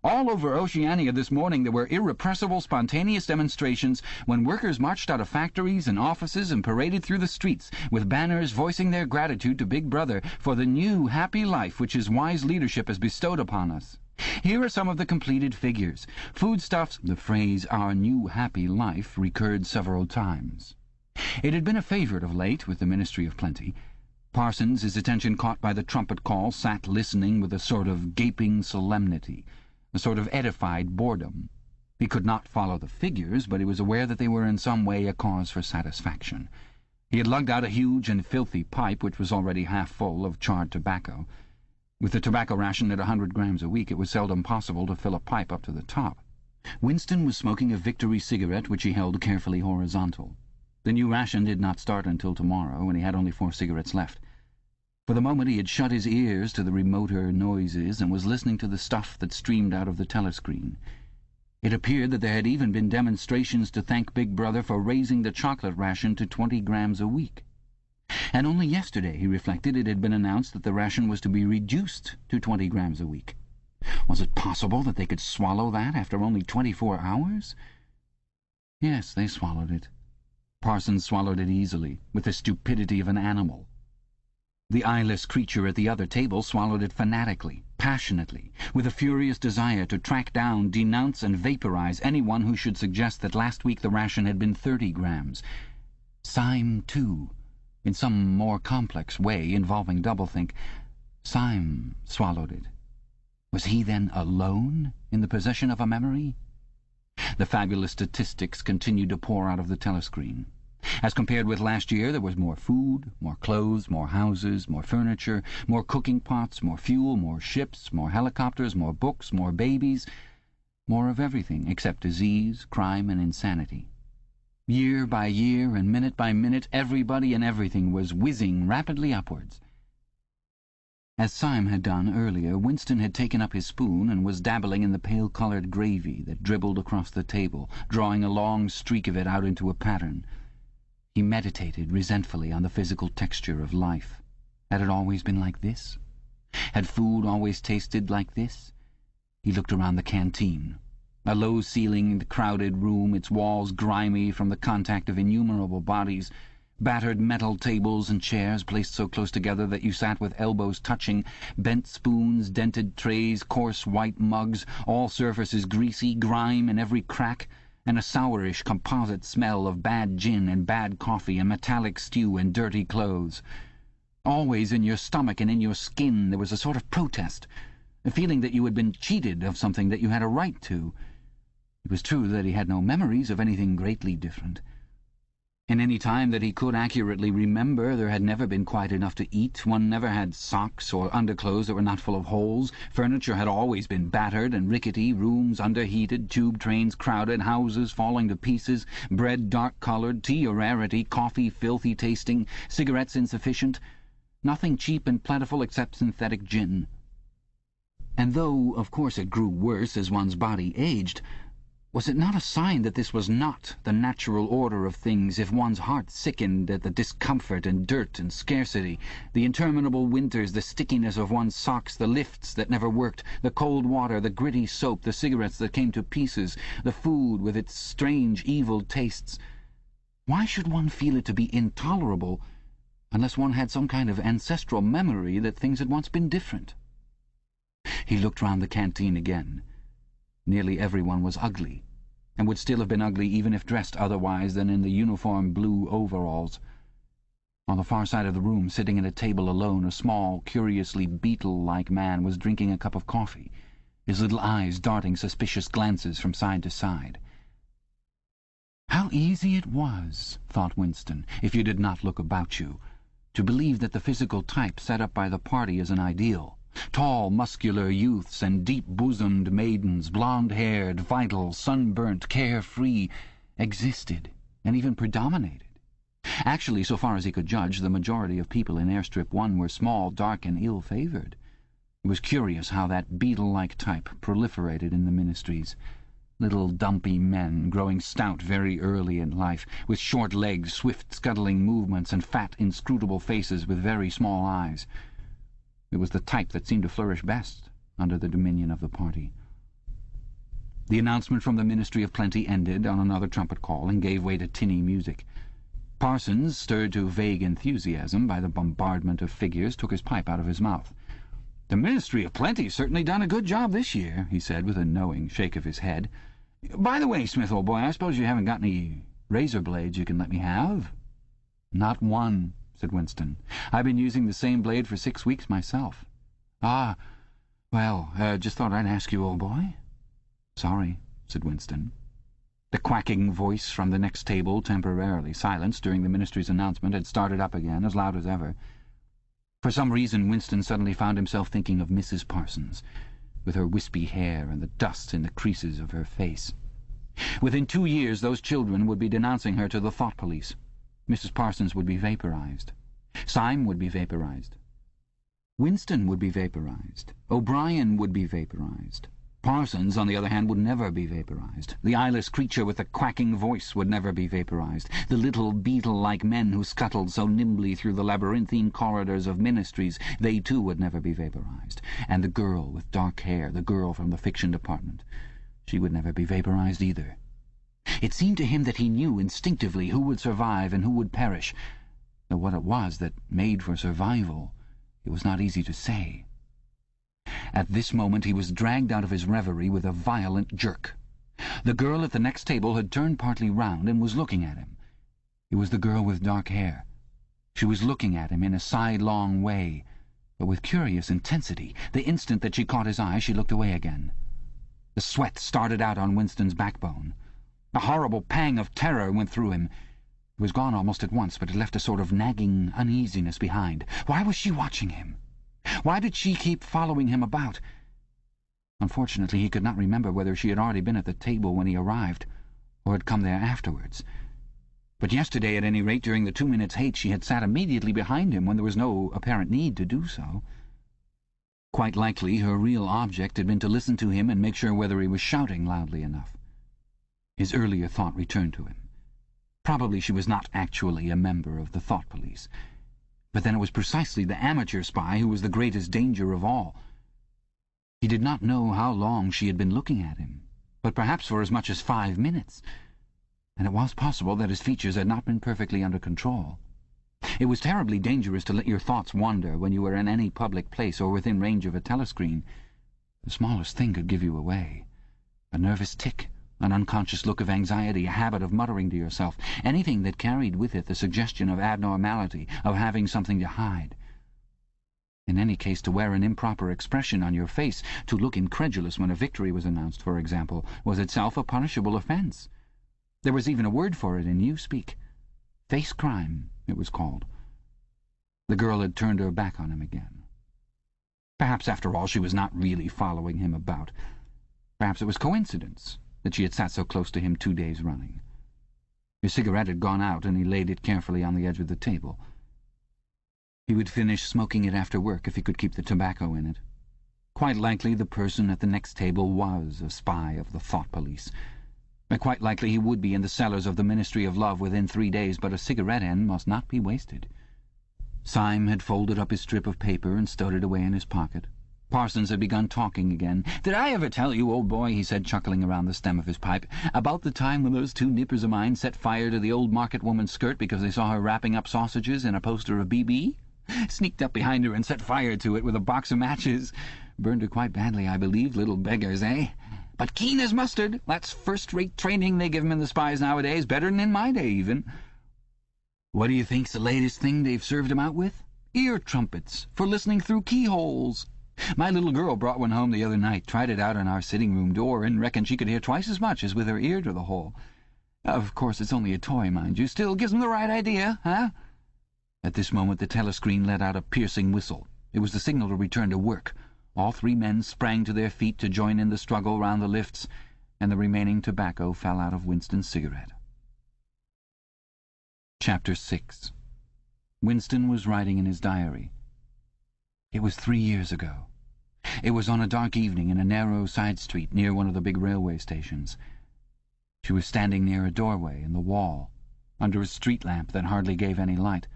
All over Oceania this morning there were irrepressible, spontaneous demonstrations when workers marched out of factories and offices and paraded through the streets with banners voicing their gratitude to Big Brother for the new, happy life which his wise leadership has bestowed upon us. Here are some of the completed figures. Foodstuffs—" The phrase "our new, happy life" recurred several times. It had been a favourite of late with the Ministry of Plenty. Parsons, his attention caught by the trumpet call, sat listening with a sort of gaping solemnity, a sort of edified boredom. He could not follow the figures, but he was aware that they were in some way a cause for satisfaction. He had lugged out a huge and filthy pipe, which was already half full of charred tobacco. With the tobacco ration at 100 grams a week, it was seldom possible to fill a pipe up to the top. Winston was smoking a Victory cigarette, which he held carefully horizontal. The new ration did not start until tomorrow, and he had only 4 cigarettes left. For the moment he had shut his ears to the remoter noises and was listening to the stuff that streamed out of the telescreen. It appeared that there had even been demonstrations to thank Big Brother for raising the chocolate ration to 20 grams a week. And only yesterday, he reflected, it had been announced that the ration was to be reduced to 20 grams a week. Was it possible that they could swallow that after only 24 hours? Yes, they swallowed it. Parsons swallowed it easily, with the stupidity of an animal. The eyeless creature at the other table swallowed it fanatically, passionately, with a furious desire to track down, denounce and vaporize anyone who should suggest that last week the ration had been 30 grams. Syme, too, in some more complex way involving doublethink. Syme swallowed it. Was he then alone in the possession of a memory? The fabulous statistics continued to pour out of the telescreen. As compared with last year, there was more food, more clothes, more houses, more furniture, more cooking pots, more fuel, more ships, more helicopters, more books, more babies, more of everything except disease, crime, and insanity. Year by year and minute by minute, everybody and everything was whizzing rapidly upwards. As Syme had done earlier, Winston had taken up his spoon and was dabbling in the pale-coloured gravy that dribbled across the table, drawing a long streak of it out into a pattern. He meditated resentfully on the physical texture of life. Had it always been like this? Had food always tasted like this? He looked around the canteen. A low-ceilinged, crowded room, its walls grimy from the contact of innumerable bodies, battered metal tables and chairs placed so close together that you sat with elbows touching, bent spoons, dented trays, coarse white mugs, all surfaces greasy, grime in every crack, and a sourish composite smell of bad gin and bad coffee and metallic stew and dirty clothes. Always in your stomach and in your skin there was a sort of protest, a feeling that you had been cheated of something that you had a right to. It was true that he had no memories of anything greatly different. In any time that he could accurately remember, there had never been quite enough to eat. One never had socks or underclothes that were not full of holes. Furniture had always been battered and rickety, rooms underheated, tube trains crowded, houses falling to pieces, bread dark-coloured, tea a rarity, coffee filthy tasting, cigarettes insufficient, nothing cheap and plentiful except synthetic gin. And though, of course, it grew worse as one's body aged, was it not a sign that this was not the natural order of things if one's heart sickened at the discomfort and dirt and scarcity, the interminable winters, the stickiness of one's socks, the lifts that never worked, the cold water, the gritty soap, the cigarettes that came to pieces, the food with its strange evil tastes? Why should one feel it to be intolerable unless one had some kind of ancestral memory that things had once been different? He looked round the canteen again. Nearly everyone was ugly, and would still have been ugly even if dressed otherwise than in the uniform blue overalls. On the far side of the room, sitting at a table alone, a small, curiously beetle-like man was drinking a cup of coffee, his little eyes darting suspicious glances from side to side. How easy it was, thought Winston, if you did not look about you, to believe that the physical type set up by the party as an ideal, tall, muscular youths and deep-bosomed maidens, blonde-haired, vital, sunburnt, carefree, existed and even predominated. Actually, so far as he could judge, the majority of people in Airstrip 1 were small, dark, and ill-favoured. It was curious how that beetle-like type proliferated in the ministries. Little dumpy men, growing stout very early in life, with short legs, swift scuttling movements, and fat, inscrutable faces with very small eyes. It was the type that seemed to flourish best under the dominion of the party. The announcement from the Ministry of Plenty ended on another trumpet call and gave way to tinny music. Parsons, stirred to vague enthusiasm by the bombardment of figures, took his pipe out of his mouth. "The Ministry of Plenty's certainly done a good job this year," he said, with a knowing shake of his head. "By the way, Smith, old boy, I suppose you haven't got any razor blades you can let me have?" "Not one," said Winston. "I've been using the same blade for 6 weeks myself." "Ah, well, just thought I'd ask you, old boy." "Sorry," said Winston. The quacking voice from the next table, temporarily silenced during the ministry's announcement, had started up again, as loud as ever. For some reason Winston suddenly found himself thinking of Mrs. Parsons, with her wispy hair and the dust in the creases of her face. Within 2 years those children would be denouncing her to the thought police. Mrs. Parsons would be vaporized. Syme would be vaporized. Winston would be vaporized. O'Brien would be vaporized. Parsons, on the other hand, would never be vaporized. The eyeless creature with the quacking voice would never be vaporized. The little beetle-like men who scuttled so nimbly through the labyrinthine corridors of ministries, they too would never be vaporized. And the girl with dark hair, the girl from the fiction department, she would never be vaporized either. It seemed to him that he knew instinctively who would survive and who would perish, though what it was that made for survival, it was not easy to say. At this moment he was dragged out of his reverie with a violent jerk. The girl at the next table had turned partly round and was looking at him. It was the girl with dark hair. She was looking at him in a sidelong way, but with curious intensity. The instant that she caught his eye, she looked away again. The sweat started out on Winston's backbone. A horrible pang of terror went through him. It was gone almost at once, but it left a sort of nagging uneasiness behind. Why was she watching him? Why did she keep following him about? Unfortunately, he could not remember whether she had already been at the table when he arrived, or had come there afterwards. But yesterday, at any rate, during the 2 minutes' hate, she had sat immediately behind him when there was no apparent need to do so. Quite likely her real object had been to listen to him and make sure whether he was shouting loudly enough. His earlier thought returned to him. Probably she was not actually a member of the thought police. But then it was precisely the amateur spy who was the greatest danger of all. He did not know how long she had been looking at him, but perhaps for as much as 5 minutes, and it was possible that his features had not been perfectly under control. It was terribly dangerous to let your thoughts wander when you were in any public place or within range of a telescreen. The smallest thing could give you away. A nervous tic, an unconscious look of anxiety, a habit of muttering to yourself, anything that carried with it the suggestion of abnormality, of having something to hide. In any case, to wear an improper expression on your face, to look incredulous when a victory was announced, for example, was itself a punishable offence. There was even a word for it in newspeak. Face crime, it was called. The girl had turned her back on him again. Perhaps, after all, she was not really following him about. Perhaps it was coincidence that she had sat so close to him 2 days running. His cigarette had gone out, and he laid it carefully on the edge of the table. He would finish smoking it after work if he could keep the tobacco in it. Quite likely the person at the next table was a spy of the thought police. Quite likely he would be in the cellars of the Ministry of Love within 3 days, but a cigarette end must not be wasted. Syme had folded up his strip of paper and stowed it away in his pocket. Parsons had begun talking again. "Did I ever tell you, old boy," he said, chuckling around the stem of his pipe, "about the time when those 2 nippers of mine set fire to the old market woman's skirt because they saw her wrapping up sausages in a poster of BB? Sneaked up behind her and set fire to it with a box of matches. Burned her quite badly, I believe, little beggars, eh? But keen as mustard. That's first-rate training they give 'em in the spies nowadays, better than in my day, even. What do you think's the latest thing they've served 'em out with? Ear trumpets, for listening through keyholes. My little girl brought one home the other night, tried it out on our sitting-room door, and reckoned she could hear twice as much as with her ear to the hole. Of course, it's only a toy, mind you. Still gives 'em the right idea, huh?" At this moment the telescreen let out a piercing whistle. It was the signal to return to work. All three men sprang to their feet to join in the struggle round the lifts, and the remaining tobacco fell out of Winston's cigarette. Chapter 6. Winston was writing in his diary. It was 3 years ago. It was on a dark evening in a narrow side street near one of the big railway stations. She was standing near a doorway in the wall, under a street lamp that hardly gave any light.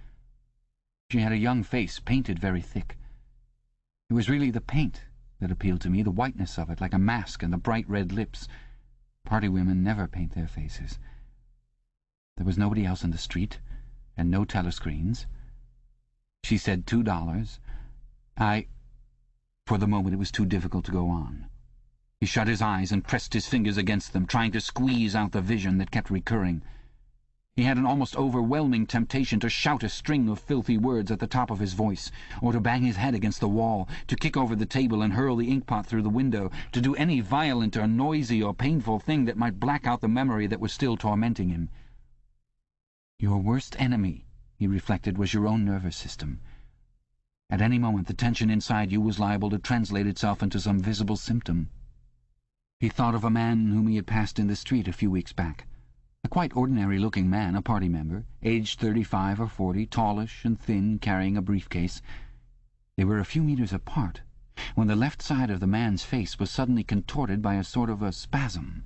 She had a young face painted very thick. It was really the paint that appealed to me, the whiteness of it, like a mask, and the bright red lips. Party women never paint their faces. There was nobody else in the street, and no telescreens. She said $2. For the moment it was too difficult to go on. He shut his eyes and pressed his fingers against them, trying to squeeze out the vision that kept recurring. He had an almost overwhelming temptation to shout a string of filthy words at the top of his voice, or to bang his head against the wall, to kick over the table and hurl the inkpot through the window, to do any violent or noisy or painful thing that might black out the memory that was still tormenting him. Your worst enemy, he reflected, was your own nervous system. At any moment the tension inside you was liable to translate itself into some visible symptom. He thought of a man whom he had passed in the street a few weeks back. A quite ordinary-looking man, a party member, aged 35 or 40, tallish and thin, carrying a briefcase. They were a few meters apart, when the left side of the man's face was suddenly contorted by a sort of a spasm.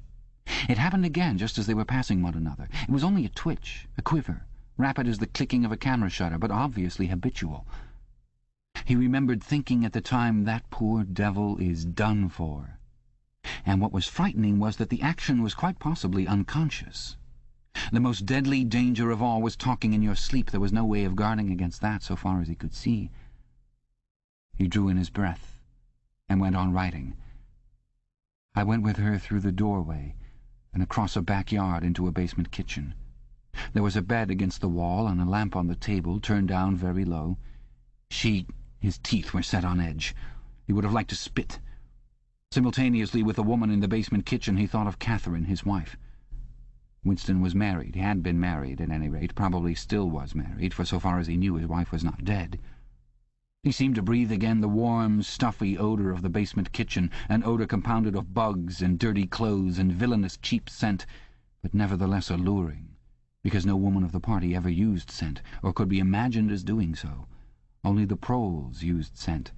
It happened again just as they were passing one another. It was only a twitch, a quiver, rapid as the clicking of a camera shutter, but obviously habitual. He remembered thinking at the time, that poor devil is done for. And what was frightening was that the action was quite possibly unconscious. The most deadly danger of all was talking in your sleep. There was no way of guarding against that, so far as he could see. He drew in his breath and went on writing. I went with her through the doorway and across a backyard into a basement kitchen. There was a bed against the wall and a lamp on the table, turned down very low. His teeth were set on edge. He would have liked to spit. Simultaneously with the woman in the basement kitchen, he thought of Catherine, his wife. Winston was married. He had been married, at any rate, probably still was married, for so far as he knew his wife was not dead. He seemed to breathe again the warm, stuffy odour of the basement kitchen, an odour compounded of bugs and dirty clothes and villainous cheap scent, but nevertheless alluring, because no woman of the party ever used scent, or could be imagined as doing so. Only the proles used scent.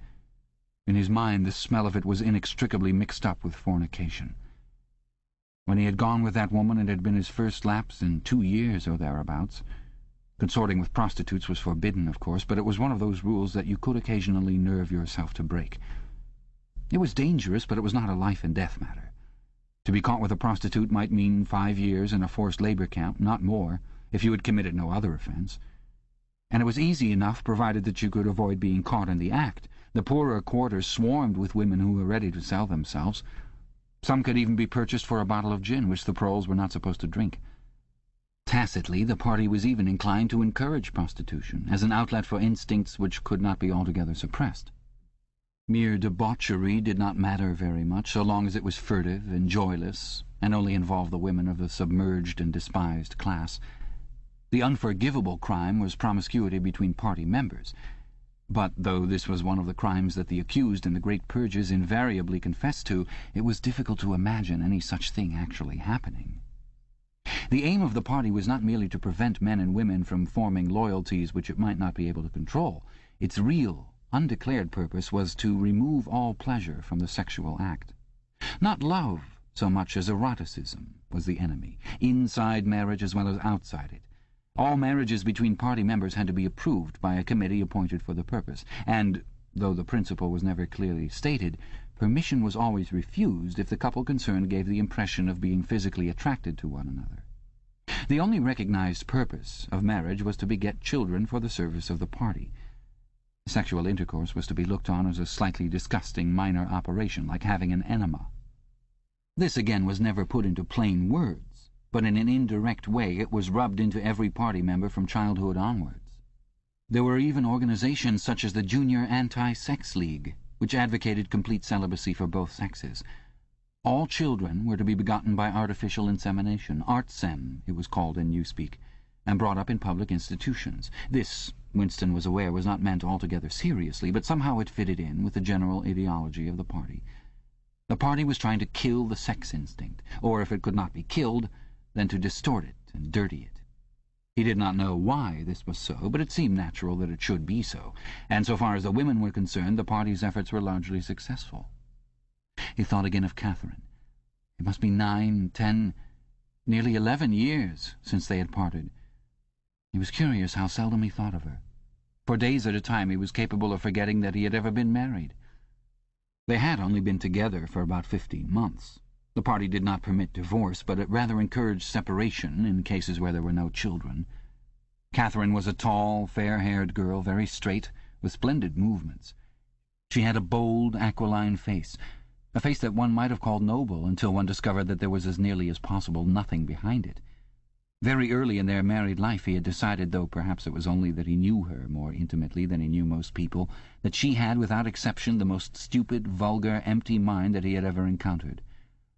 In his mind the smell of it was inextricably mixed up with fornication. When he had gone with that woman, it had been his first lapse in 2 years or thereabouts. Consorting with prostitutes was forbidden, of course, but it was one of those rules that you could occasionally nerve yourself to break. It was dangerous, but it was not a life-and-death matter. To be caught with a prostitute might mean 5 years in a forced labour camp, not more, if you had committed no other offence. And it was easy enough, provided that you could avoid being caught in the act. The poorer quarters swarmed with women who were ready to sell themselves. Some could even be purchased for a bottle of gin, which the proles were not supposed to drink. Tacitly, the party was even inclined to encourage prostitution, as an outlet for instincts which could not be altogether suppressed. Mere debauchery did not matter very much, so long as it was furtive and joyless, and only involved the women of the submerged and despised class. The unforgivable crime was promiscuity between party members. But though this was one of the crimes that the accused in the great purges invariably confessed to, it was difficult to imagine any such thing actually happening. The aim of the party was not merely to prevent men and women from forming loyalties which it might not be able to control. Its real, undeclared purpose was to remove all pleasure from the sexual act. Not love so much as eroticism was the enemy, inside marriage as well as outside it. All marriages between party members had to be approved by a committee appointed for the purpose, and, though the principle was never clearly stated, permission was always refused if the couple concerned gave the impression of being physically attracted to one another. The only recognized purpose of marriage was to beget children for the service of the party. Sexual intercourse was to be looked on as a slightly disgusting minor operation, like having an enema. This again was never put into plain words, but in an indirect way it was rubbed into every party member from childhood onwards. There were even organizations such as the Junior Anti-Sex League, which advocated complete celibacy for both sexes. All children were to be begotten by artificial insemination, artsem it was called in newspeak, and brought up in public institutions. This, Winston was aware, was not meant altogether seriously, but somehow it fitted in with the general ideology of the party. The party was trying to kill the sex instinct, or if it could not be killed, then to distort it and dirty it. He did not know why this was so, but it seemed natural that it should be so, and so far as the women were concerned, the party's efforts were largely successful. He thought again of Catherine. It must be 9, 10, nearly 11 years since they had parted. He was curious how seldom he thought of her. For days at a time he was capable of forgetting that he had ever been married. They had only been together for about 15 months. The party did not permit divorce, but it rather encouraged separation in cases where there were no children. Catherine was a tall, fair-haired girl, very straight, with splendid movements. She had a bold, aquiline face, a face that one might have called noble until one discovered that there was as nearly as possible nothing behind it. Very early in their married life he had decided, though perhaps it was only that he knew her more intimately than he knew most people, that she had, without exception, the most stupid, vulgar, empty mind that he had ever encountered.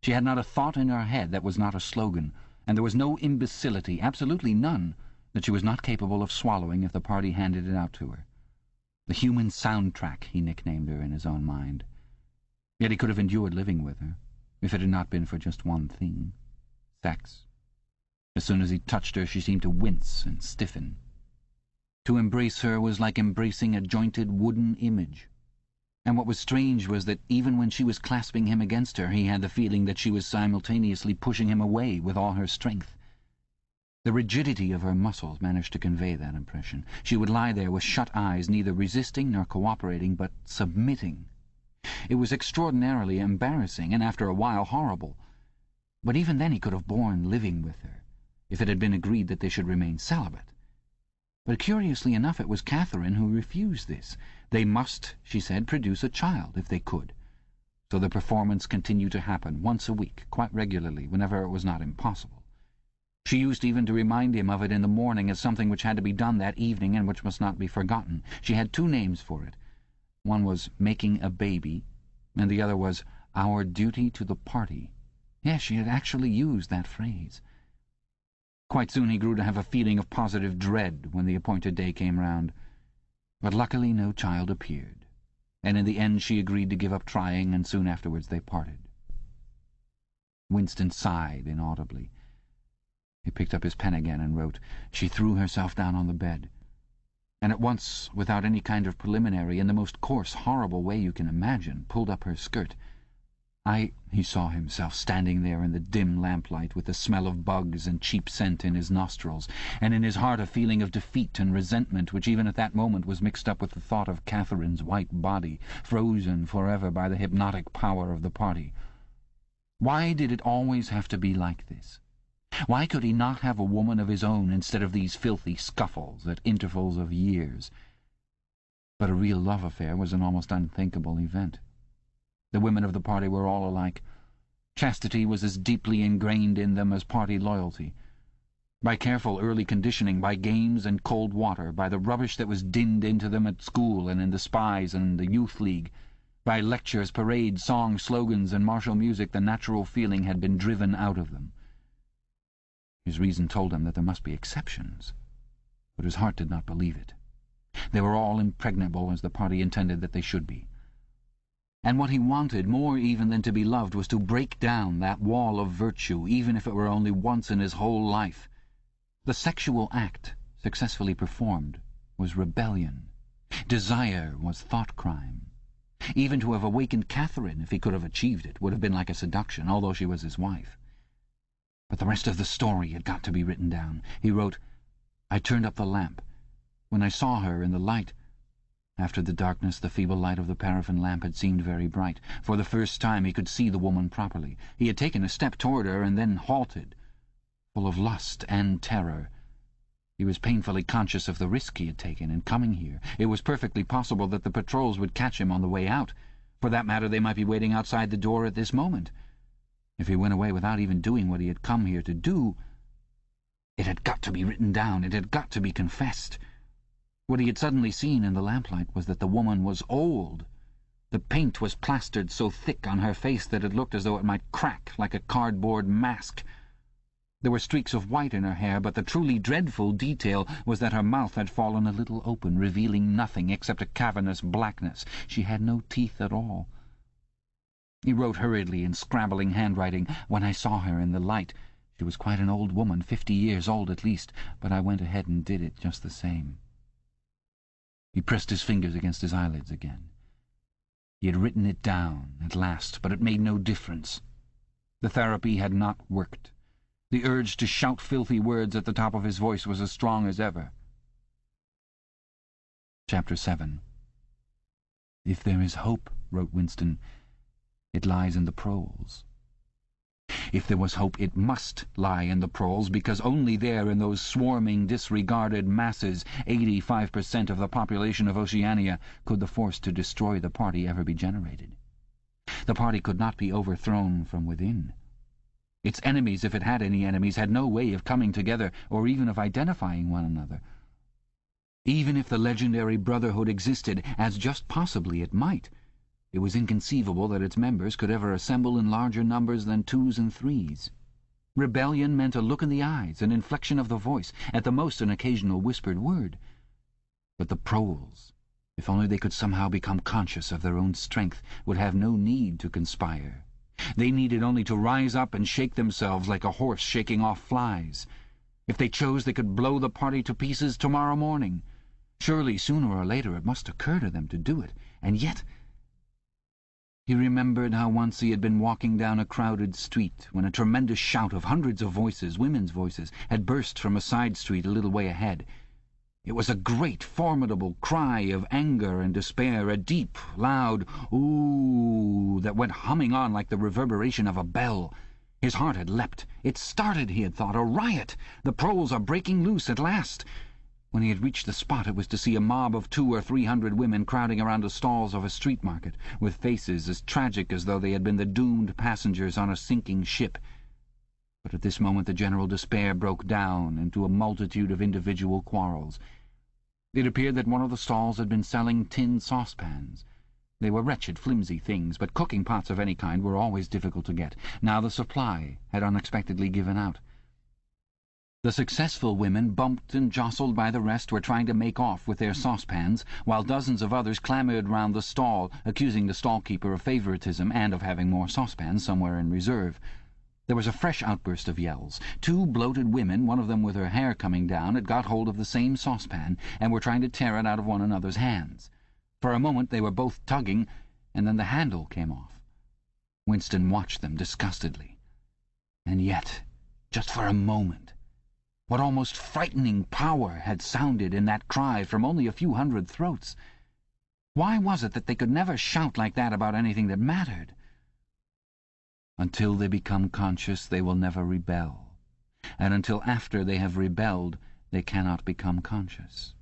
She had not a thought in her head that was not a slogan, and there was no imbecility, absolutely none, that she was not capable of swallowing if the party handed it out to her. The human soundtrack, he nicknamed her in his own mind. Yet he could have endured living with her, if it had not been for just one thing: sex. As soon as he touched her, she seemed to wince and stiffen. To embrace her was like embracing a jointed wooden image. And what was strange was that even when she was clasping him against her, he had the feeling that she was simultaneously pushing him away with all her strength. The rigidity of her muscles managed to convey that impression. She would lie there with shut eyes, neither resisting nor cooperating, but submitting. It was extraordinarily embarrassing, and after a while horrible. But even then he could have borne living with her, if it had been agreed that they should remain celibate. But curiously enough, it was Catherine who refused this. They must, she said, produce a child if they could. So the performance continued to happen once a week, quite regularly, whenever it was not impossible. She used even to remind him of it in the morning as something which had to be done that evening and which must not be forgotten. She had 2 names for it. One was making a baby, and the other was our duty to the party. Yes, she had actually used that phrase. Quite soon he grew to have a feeling of positive dread when the appointed day came round. But luckily no child appeared, and in the end she agreed to give up trying, and soon afterwards they parted. Winston sighed inaudibly. He picked up his pen again and wrote. She threw herself down on the bed, and at once, without any kind of preliminary, in the most coarse, horrible way you can imagine, pulled up her skirt. He saw himself standing there in the dim lamplight with the smell of bugs and cheap scent in his nostrils, and in his heart a feeling of defeat and resentment which even at that moment was mixed up with the thought of Catherine's white body, frozen forever by the hypnotic power of the party. Why did it always have to be like this? Why could he not have a woman of his own instead of these filthy scuffles at intervals of years? But a real love affair was an almost unthinkable event. The women of the party were all alike. Chastity was as deeply ingrained in them as party loyalty. By careful early conditioning, by games and cold water, by the rubbish that was dinned into them at school and in the spies and the youth league, by lectures, parades, songs, slogans, and martial music, the natural feeling had been driven out of them. His reason told him that there must be exceptions, but his heart did not believe it. They were all impregnable, as the party intended that they should be. And what he wanted, more even than to be loved, was to break down that wall of virtue, even if it were only once in his whole life. The sexual act, successfully performed, was rebellion. Desire was thought crime. Even to have awakened Catherine, if he could have achieved it, would have been like a seduction, although she was his wife. But the rest of the story had got to be written down. He wrote, I turned up the lamp. When I saw her in the light, after the darkness, the feeble light of the paraffin lamp had seemed very bright. For the first time he could see the woman properly. He had taken a step toward her and then halted, full of lust and terror. He was painfully conscious of the risk he had taken in coming here. It was perfectly possible that the patrols would catch him on the way out. For that matter, they might be waiting outside the door at this moment. If he went away without even doing what he had come here to do, it had got to be written down, it had got to be confessed. What he had suddenly seen in the lamplight was that the woman was old. The paint was plastered so thick on her face that it looked as though it might crack like a cardboard mask. There were streaks of white in her hair, but the truly dreadful detail was that her mouth had fallen a little open, revealing nothing except a cavernous blackness. She had no teeth at all. He wrote hurriedly in scrabbling handwriting. When I saw her in the light, she was quite an old woman, 50 years old at least, but I went ahead and did it just the same. He pressed his fingers against his eyelids again. He had written it down at last, but it made no difference. The therapy had not worked. The urge to shout filthy words at the top of his voice was as strong as ever. Chapter 7. "If there is hope," wrote Winston, "it lies in the proles." If there was hope, it must lie in the proles, because only there, in those swarming, disregarded masses, 85% of the population of Oceania, could the force to destroy the party ever be generated. The party could not be overthrown from within. Its enemies, if it had any enemies, had no way of coming together or even of identifying one another. Even if the legendary Brotherhood existed, as just possibly it might, it was inconceivable that its members could ever assemble in larger numbers than 2s and 3s. Rebellion meant a look in the eyes, an inflection of the voice, at the most an occasional whispered word. But the proles, if only they could somehow become conscious of their own strength, would have no need to conspire. They needed only to rise up and shake themselves like a horse shaking off flies. If they chose, they could blow the party to pieces tomorrow morning. Surely, sooner or later, it must occur to them to do it. And yet... He remembered how once he had been walking down a crowded street when a tremendous shout of hundreds of voices, women's voices, had burst from a side street a little way ahead. It was a great, formidable cry of anger and despair, a deep, loud "ooh" that went humming on like the reverberation of a bell. His heart had leapt. It started, he had thought, a riot. The proles are breaking loose at last. When he had reached the spot, it was to see a mob of 200 or 300 women crowding around the stalls of a street market, with faces as tragic as though they had been the doomed passengers on a sinking ship. But at this moment the general despair broke down into a multitude of individual quarrels. It appeared that one of the stalls had been selling tin saucepans. They were wretched, flimsy things, but cooking pots of any kind were always difficult to get. Now the supply had unexpectedly given out. The successful women, bumped and jostled by the rest, were trying to make off with their saucepans, while dozens of others clamoured round the stall, accusing the stall-keeper of favouritism and of having more saucepans somewhere in reserve. There was a fresh outburst of yells. 2 bloated women, one of them with her hair coming down, had got hold of the same saucepan and were trying to tear it out of one another's hands. For a moment they were both tugging, and then the handle came off. Winston watched them disgustedly. And yet, just for a moment, what almost frightening power had sounded in that cry from only a few hundred throats? Why was it that they could never shout like that about anything that mattered? Until they become conscious, they will never rebel. And until after they have rebelled, they cannot become conscious.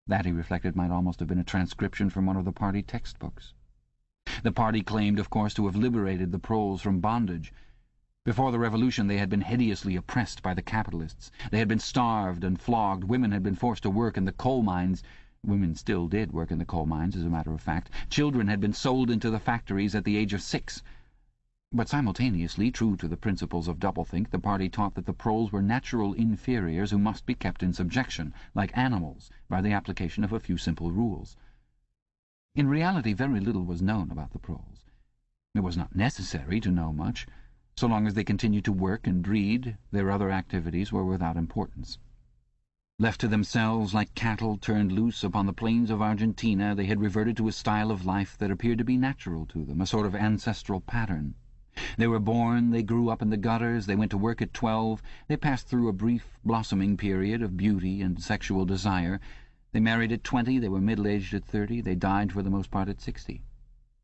That, he reflected, might almost have been a transcription from one of the party textbooks. The party claimed, of course, to have liberated the proles from bondage. Before the revolution they had been hideously oppressed by the capitalists. They had been starved and flogged. Women had been forced to work in the coal mines. Women still did work in the coal mines, as a matter of fact. Children had been sold into the factories at the age of 6. But simultaneously, true to the principles of doublethink, the party taught that the proles were natural inferiors who must be kept in subjection, like animals, by the application of a few simple rules. In reality, very little was known about the proles. It was not necessary to know much. So long as they continued to work and breed, their other activities were without importance. Left to themselves like cattle turned loose upon the plains of Argentina, they had reverted to a style of life that appeared to be natural to them, a sort of ancestral pattern. They were born, they grew up in the gutters, they went to work at 12, they passed through a brief blossoming period of beauty and sexual desire, they married at 20, they were middle-aged at 30, they died for the most part at 60.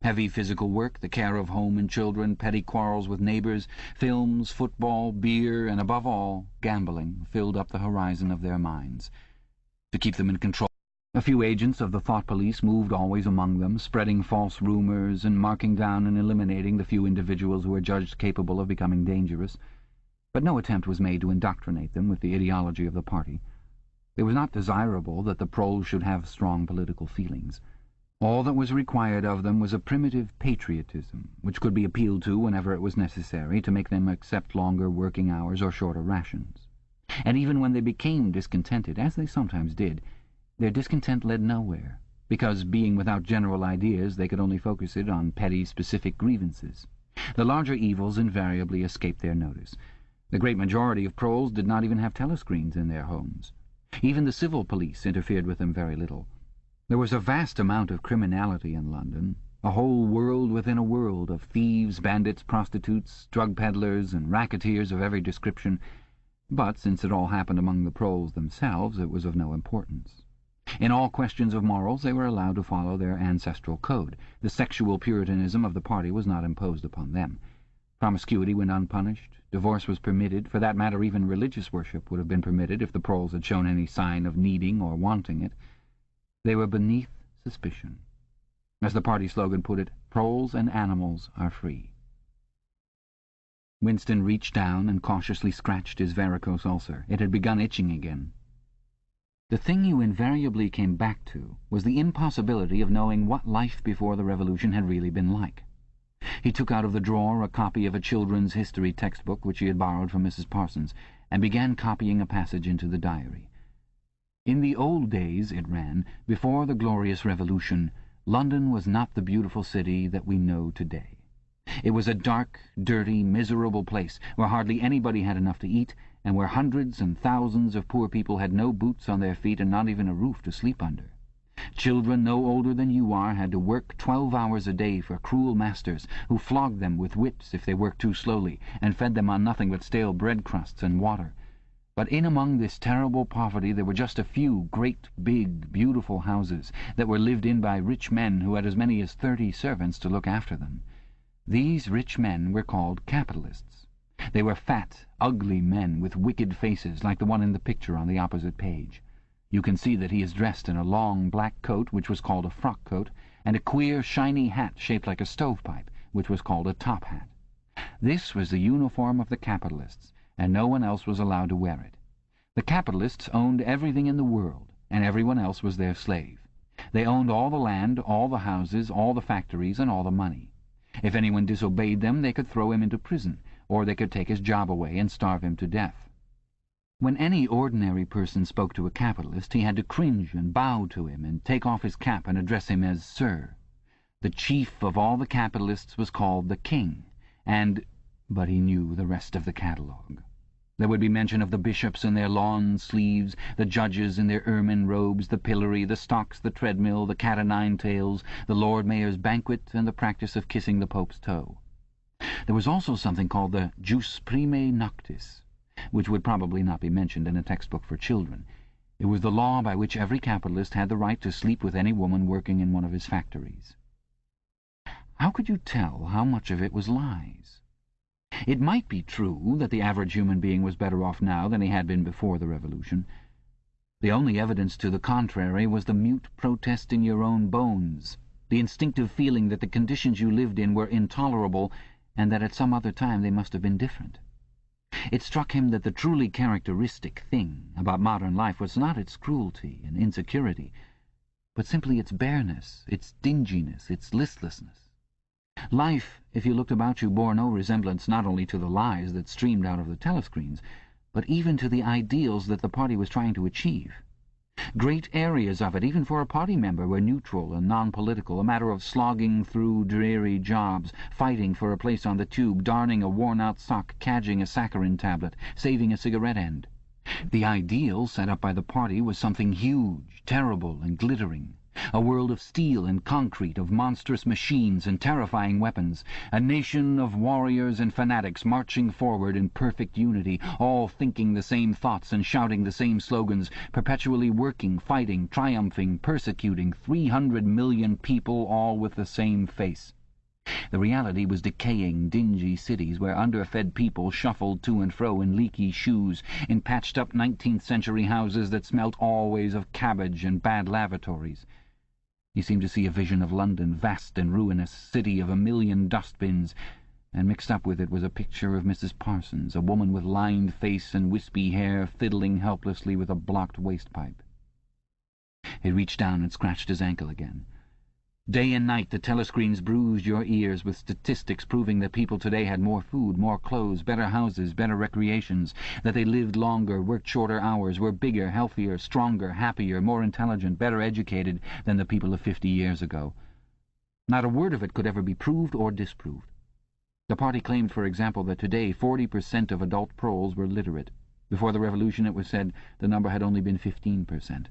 Heavy physical work, the care of home and children, petty quarrels with neighbours, films, football, beer, and above all, gambling, filled up the horizon of their minds. To keep them in control, A few agents of the thought police moved always among them, spreading false rumours and marking down and eliminating the few individuals who were judged capable of becoming dangerous. But no attempt was made to indoctrinate them with the ideology of the party. It was not desirable that the proles should have strong political feelings. All that was required of them was a primitive patriotism, which could be appealed to whenever it was necessary to make them accept longer working hours or shorter rations. And even when they became discontented, as they sometimes did, their discontent led nowhere, because, being without general ideas, they could only focus it on petty, specific grievances. The larger evils invariably escaped their notice. The great majority of proles did not even have telescreens in their homes. Even the civil police interfered with them very little. There was a vast amount of criminality in London, a whole world within a world of thieves, bandits, prostitutes, drug peddlers, and racketeers of every description, but since it all happened among the proles themselves, it was of no importance. In all questions of morals they were allowed to follow their ancestral code. The sexual puritanism of the party was not imposed upon them. Promiscuity went unpunished. Divorce was permitted. For that matter, even religious worship would have been permitted if the proles had shown any sign of needing or wanting it. They were beneath suspicion. As the party slogan put it, proles and animals are free. Winston reached down and cautiously scratched his varicose ulcer. It had begun itching again. The thing you invariably came back to was the impossibility of knowing what life before the Revolution had really been like. He took out of the drawer a copy of a children's history textbook which he had borrowed from Mrs. Parsons, and began copying a passage into the diary. In the old days, it ran, before the glorious Revolution, London was not the beautiful city that we know today. It was a dark, dirty, miserable place where hardly anybody had enough to eat, and where hundreds and thousands of poor people had no boots on their feet and not even a roof to sleep under. Children no older than you are had to work 12 hours a day for cruel masters, who flogged them with whips if they worked too slowly, and fed them on nothing but stale bread crusts and water. But in among this terrible poverty there were just a few great, big, beautiful houses that were lived in by rich men who had as many as 30 servants to look after them. These rich men were called capitalists. They were fat, ugly men with wicked faces, like the one in the picture on the opposite page. You can see that he is dressed in a long black coat, which was called a frock coat, and a queer, shiny hat shaped like a stovepipe, which was called a top hat. This was the uniform of the capitalists, and no one else was allowed to wear it. The capitalists owned everything in the world, and everyone else was their slave. They owned all the land, all the houses, all the factories, and all the money. If anyone disobeyed them, they could throw him into prison, or they could take his job away and starve him to death. When any ordinary person spoke to a capitalist, he had to cringe and bow to him and take off his cap and address him as Sir. The chief of all the capitalists was called the King, but he knew the rest of the catalogue. There would be mention of the bishops in their lawn sleeves, the judges in their ermine robes, the pillory, the stocks, the treadmill, the cat-o'-nine-tails, the Lord Mayor's banquet, and the practice of kissing the Pope's toe. There was also something called the jus primae noctis, which would probably not be mentioned in a textbook for children. It was the law by which every capitalist had the right to sleep with any woman working in one of his factories. How could you tell how much of it was lies? It might be true that the average human being was better off now than he had been before the Revolution. The only evidence to the contrary was the mute protest in your own bones, the instinctive feeling that the conditions you lived in were intolerable, and that at some other time they must have been different. It struck him that the truly characteristic thing about modern life was not its cruelty and insecurity, but simply its bareness, its dinginess, its listlessness. Life, if you looked about you, bore no resemblance not only to the lies that streamed out of the telescreens, but even to the ideals that the party was trying to achieve. Great areas of it, even for a party member, were neutral and non-political, a matter of slogging through dreary jobs, fighting for a place on the tube, darning a worn-out sock, cadging a saccharin tablet, saving a cigarette end. The ideal set up by the party was something huge, terrible, and glittering. A world of steel and concrete, of monstrous machines and terrifying weapons, a nation of warriors and fanatics marching forward in perfect unity, all thinking the same thoughts and shouting the same slogans, perpetually working, fighting, triumphing, persecuting, 300 million people, all with the same face. The reality was decaying, dingy cities where underfed people shuffled to and fro in leaky shoes, in patched-up 19th-century houses that smelt always of cabbage and bad lavatories. He seemed to see a vision of London, vast and ruinous, city of 1,000,000 dustbins, and mixed up with it was a picture of Mrs. Parsons, a woman with lined face and wispy hair, fiddling helplessly with a blocked waste-pipe. He reached down and scratched his ankle again. Day and night the telescreens bruised your ears with statistics proving that people today had more food, more clothes, better houses, better recreations, that they lived longer, worked shorter hours, were bigger, healthier, stronger, happier, more intelligent, better educated than the people of 50 years ago. Not a word of it could ever be proved or disproved. The party claimed, for example, that today 40% of adult proles were literate. Before the revolution, it was said, the number had only been 15%.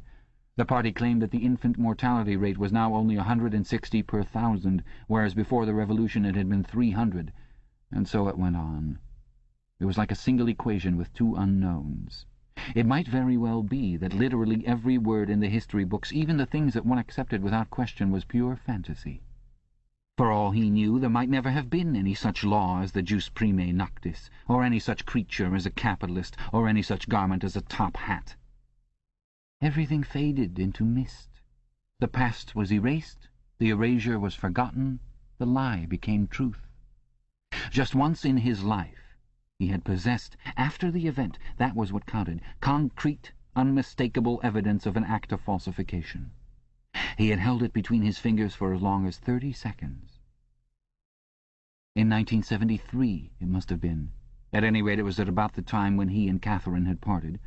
The party claimed that the infant mortality rate was now only 160 per 1,000, whereas before the revolution it had been 300, and so it went on. It was like a single equation with two unknowns. It might very well be that literally every word in the history books, even the things that one accepted without question, was pure fantasy. For all he knew, there might never have been any such law as the jus primae noctis, or any such creature as a capitalist, or any such garment as a top hat. Everything faded into mist. The past was erased, the erasure was forgotten, the lie became truth. Just once in his life he had possessed, after the event, that was what counted, concrete, unmistakable evidence of an act of falsification. He had held it between his fingers for as long as 30 seconds. In 1973, it must have been. At any rate, it was at about the time when he and Catherine had parted.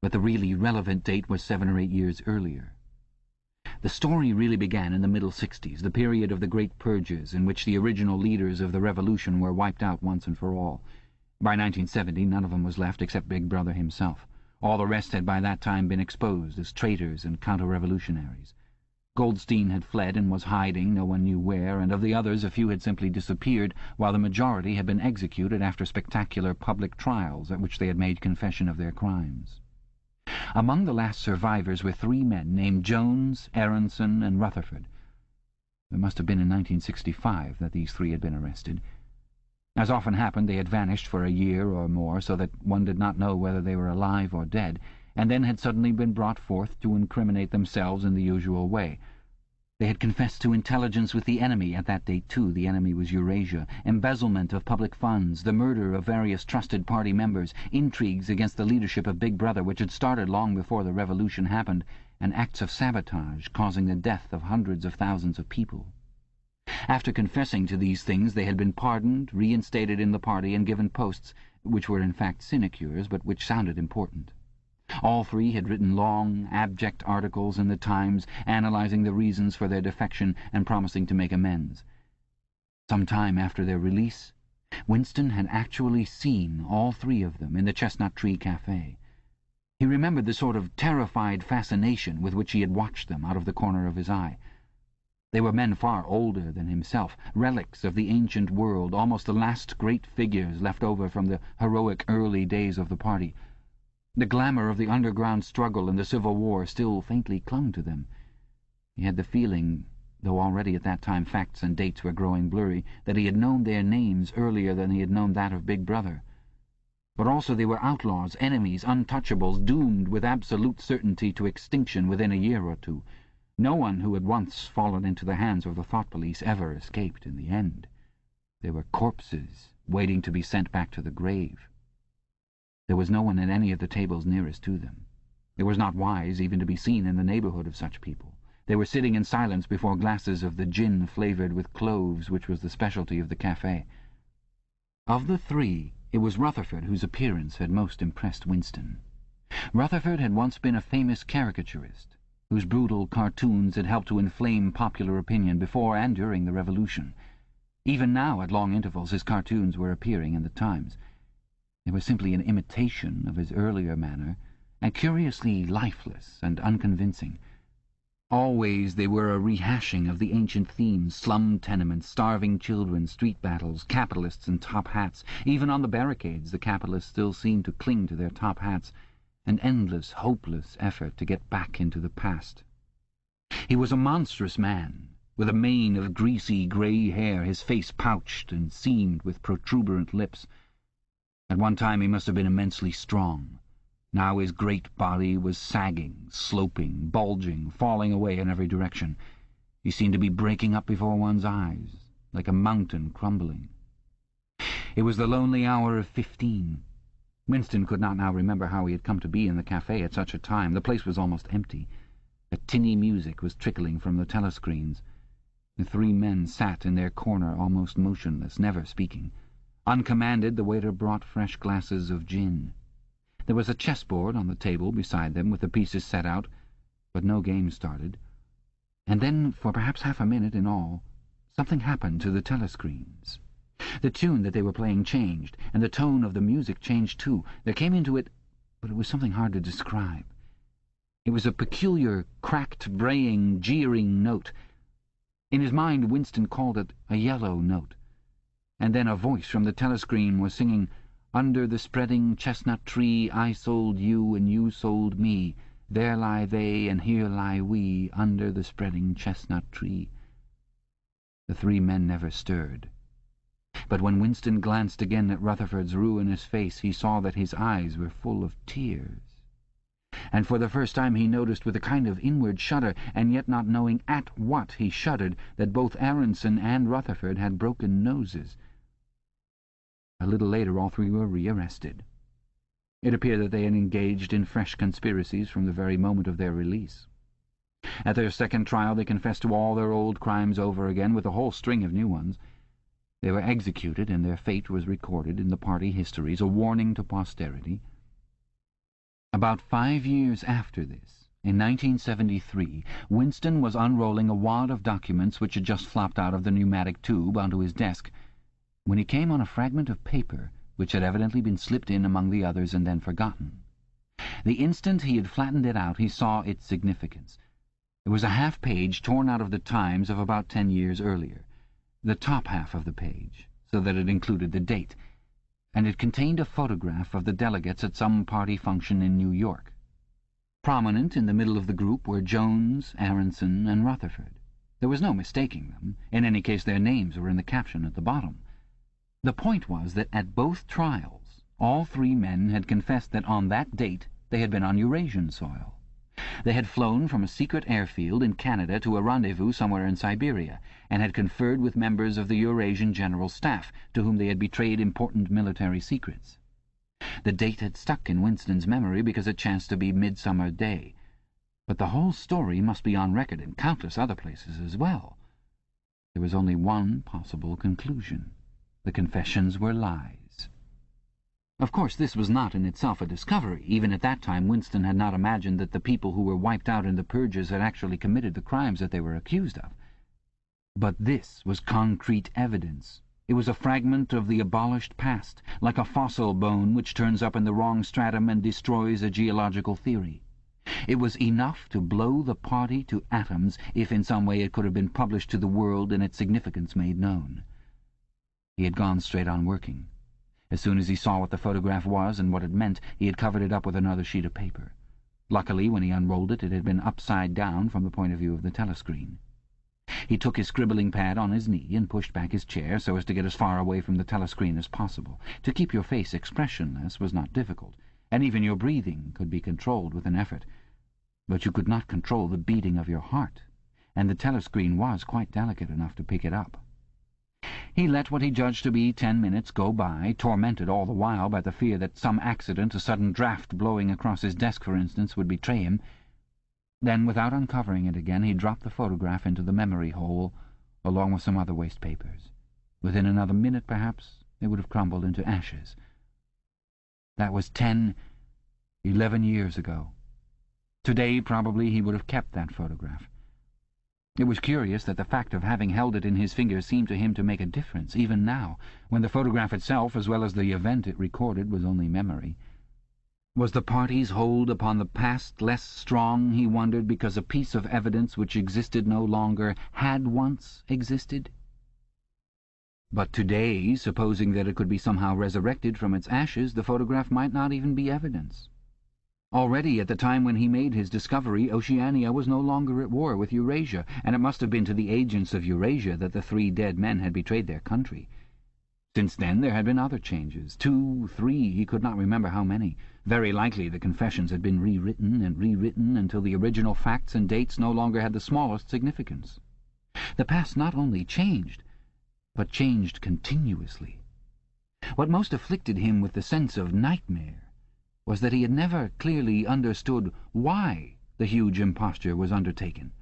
But the really relevant date was 7 or 8 years earlier. The story really began in the middle 60s, the period of the great purges, in which the original leaders of the revolution were wiped out once and for all. By 1970, none of them was left except Big Brother himself. All the rest had by that time been exposed as traitors and counter-revolutionaries. Goldstein had fled and was hiding, no one knew where, and of the others a few had simply disappeared, while the majority had been executed after spectacular public trials at which they had made confession of their crimes. Among the last survivors were 3 men named Jones, Aronson, and Rutherford. It must have been in 1965 that these 3 had been arrested. As often happened, they had vanished for a year or more, so that one did not know whether they were alive or dead, and then had suddenly been brought forth to incriminate themselves in the usual way. They had confessed to intelligence with the enemy at that date, too. The enemy was Eurasia, embezzlement of public funds, the murder of various trusted party members, intrigues against the leadership of Big Brother, which had started long before the revolution happened, and acts of sabotage causing the death of hundreds of thousands of people. After confessing to these things, they had been pardoned, reinstated in the party, and given posts, which were in fact sinecures, but which sounded important. All 3 had written long, abject articles in the Times, analyzing the reasons for their defection and promising to make amends. Some time after their release, Winston had actually seen all 3 of them in the Chestnut Tree Cafe. He remembered the sort of terrified fascination with which he had watched them out of the corner of his eye. They were men far older than himself, relics of the ancient world, almost the last great figures left over from the heroic early days of the party. The glamour of the underground struggle and the Civil War still faintly clung to them. He had the feeling, though already at that time facts and dates were growing blurry, that he had known their names earlier than he had known that of Big Brother. But also they were outlaws, enemies, untouchables, doomed with absolute certainty to extinction within a year or 2. No one who had once fallen into the hands of the thought police ever escaped in the end. They were corpses waiting to be sent back to the grave. There was no one at any of the tables nearest to them. It was not wise even to be seen in the neighbourhood of such people. They were sitting in silence before glasses of the gin flavoured with cloves, which was the specialty of the cafe. Of the 3, it was Rutherford whose appearance had most impressed Winston. Rutherford had once been a famous caricaturist, whose brutal cartoons had helped to inflame popular opinion before and during the Revolution. Even now, at long intervals, his cartoons were appearing in the Times. They were simply an imitation of his earlier manner, and curiously lifeless and unconvincing. Always they were a rehashing of the ancient themes: slum tenements, starving children, street battles, capitalists and top hats. Even on the barricades the capitalists still seemed to cling to their top hats, an endless, hopeless effort to get back into the past. He was a monstrous man, with a mane of greasy grey hair, his face pouched and seamed with protuberant lips. At one time he must have been immensely strong. Now his great body was sagging, sloping, bulging, falling away in every direction. He seemed to be breaking up before one's eyes, like a mountain crumbling. It was the lonely hour of 15. Winston could not now remember how he had come to be in the cafe at such a time. The place was almost empty. A tinny music was trickling from the telescreens. The three men sat in their corner almost motionless, never speaking. Uncommanded, the waiter brought fresh glasses of gin. There was a chessboard on the table beside them, with the pieces set out, but no game started. And then, for perhaps half a minute in all, something happened to the telescreens. The tune that they were playing changed, and the tone of the music changed too. There came into it, but it was something hard to describe. It was a peculiar, cracked, braying, jeering note. In his mind, Winston called it a yellow note. And then a voice from the telescreen was singing, "Under the spreading chestnut tree I sold you and you sold me. There lie they and here lie we, under the spreading chestnut tree." The three men never stirred. But when Winston glanced again at Rutherford's ruinous face, he saw that his eyes were full of tears. And for the first time he noticed with a kind of inward shudder, and yet not knowing at what he shuddered, that both Aronson and Rutherford had broken noses. A little later all three were rearrested. It appeared that they had engaged in fresh conspiracies from the very moment of their release. At their second trial they confessed to all their old crimes over again, with a whole string of new ones. They were executed, and their fate was recorded in the party histories, a warning to posterity. About 5 years after this, in 1973, Winston was unrolling a wad of documents which had just flopped out of the pneumatic tube onto his desk, when he came on a fragment of paper which had evidently been slipped in among the others and then forgotten. The instant he had flattened it out, he saw its significance. It was a half-page torn out of the Times of about 10 years earlier, the top half of the page, so that it included the date, and it contained a photograph of the delegates at some party function in New York. Prominent in the middle of the group were Jones, Aronson, and Rutherford. There was no mistaking them. In any case, their names were in the caption at the bottom. The point was that at both trials, all three men had confessed that on that date they had been on Eurasian soil. They had flown from a secret airfield in Canada to a rendezvous somewhere in Siberia, and had conferred with members of the Eurasian General Staff, to whom they had betrayed important military secrets. The date had stuck in Winston's memory because it chanced to be Midsummer Day. But the whole story must be on record in countless other places as well. There was only one possible conclusion. The confessions were lies. Of course, this was not in itself a discovery. Even at that time, Winston had not imagined that the people who were wiped out in the purges had actually committed the crimes that they were accused of. But this was concrete evidence. It was a fragment of the abolished past, like a fossil bone which turns up in the wrong stratum and destroys a geological theory. It was enough to blow the party to atoms if in some way it could have been published to the world and its significance made known. He had gone straight on working. As soon as he saw what the photograph was and what it meant, he had covered it up with another sheet of paper. Luckily, when he unrolled it, it had been upside down from the point of view of the telescreen. He took his scribbling pad on his knee and pushed back his chair so as to get as far away from the telescreen as possible. To keep your face expressionless was not difficult, and even your breathing could be controlled with an effort. But you could not control the beating of your heart, and the telescreen was quite delicate enough to pick it up. He let what he judged to be 10 minutes go by, tormented all the while by the fear that some accident, a sudden draught blowing across his desk, for instance, would betray him. Then, without uncovering it again, he dropped the photograph into the memory hole, along with some other waste papers. Within another minute, perhaps, they would have crumbled into ashes. That was 11 years ago. Today, probably, he would have kept that photograph. It was curious that the fact of having held it in his fingers seemed to him to make a difference, even now, when the photograph itself, as well as the event it recorded, was only memory. Was the party's hold upon the past less strong, he wondered, because a piece of evidence which existed no longer had once existed? But today, supposing that it could be somehow resurrected from its ashes, the photograph might not even be evidence. Already, at the time when he made his discovery, Oceania was no longer at war with Eurasia, and it must have been to the agents of Eurasia that the 3 dead men had betrayed their country. Since then there had been other changes, 2, 3, he could not remember how many. Very likely the confessions had been rewritten and rewritten until the original facts and dates no longer had the smallest significance. The past not only changed, but changed continuously. What most afflicted him with the sense of nightmare was that he had never clearly understood why the huge imposture was undertaken.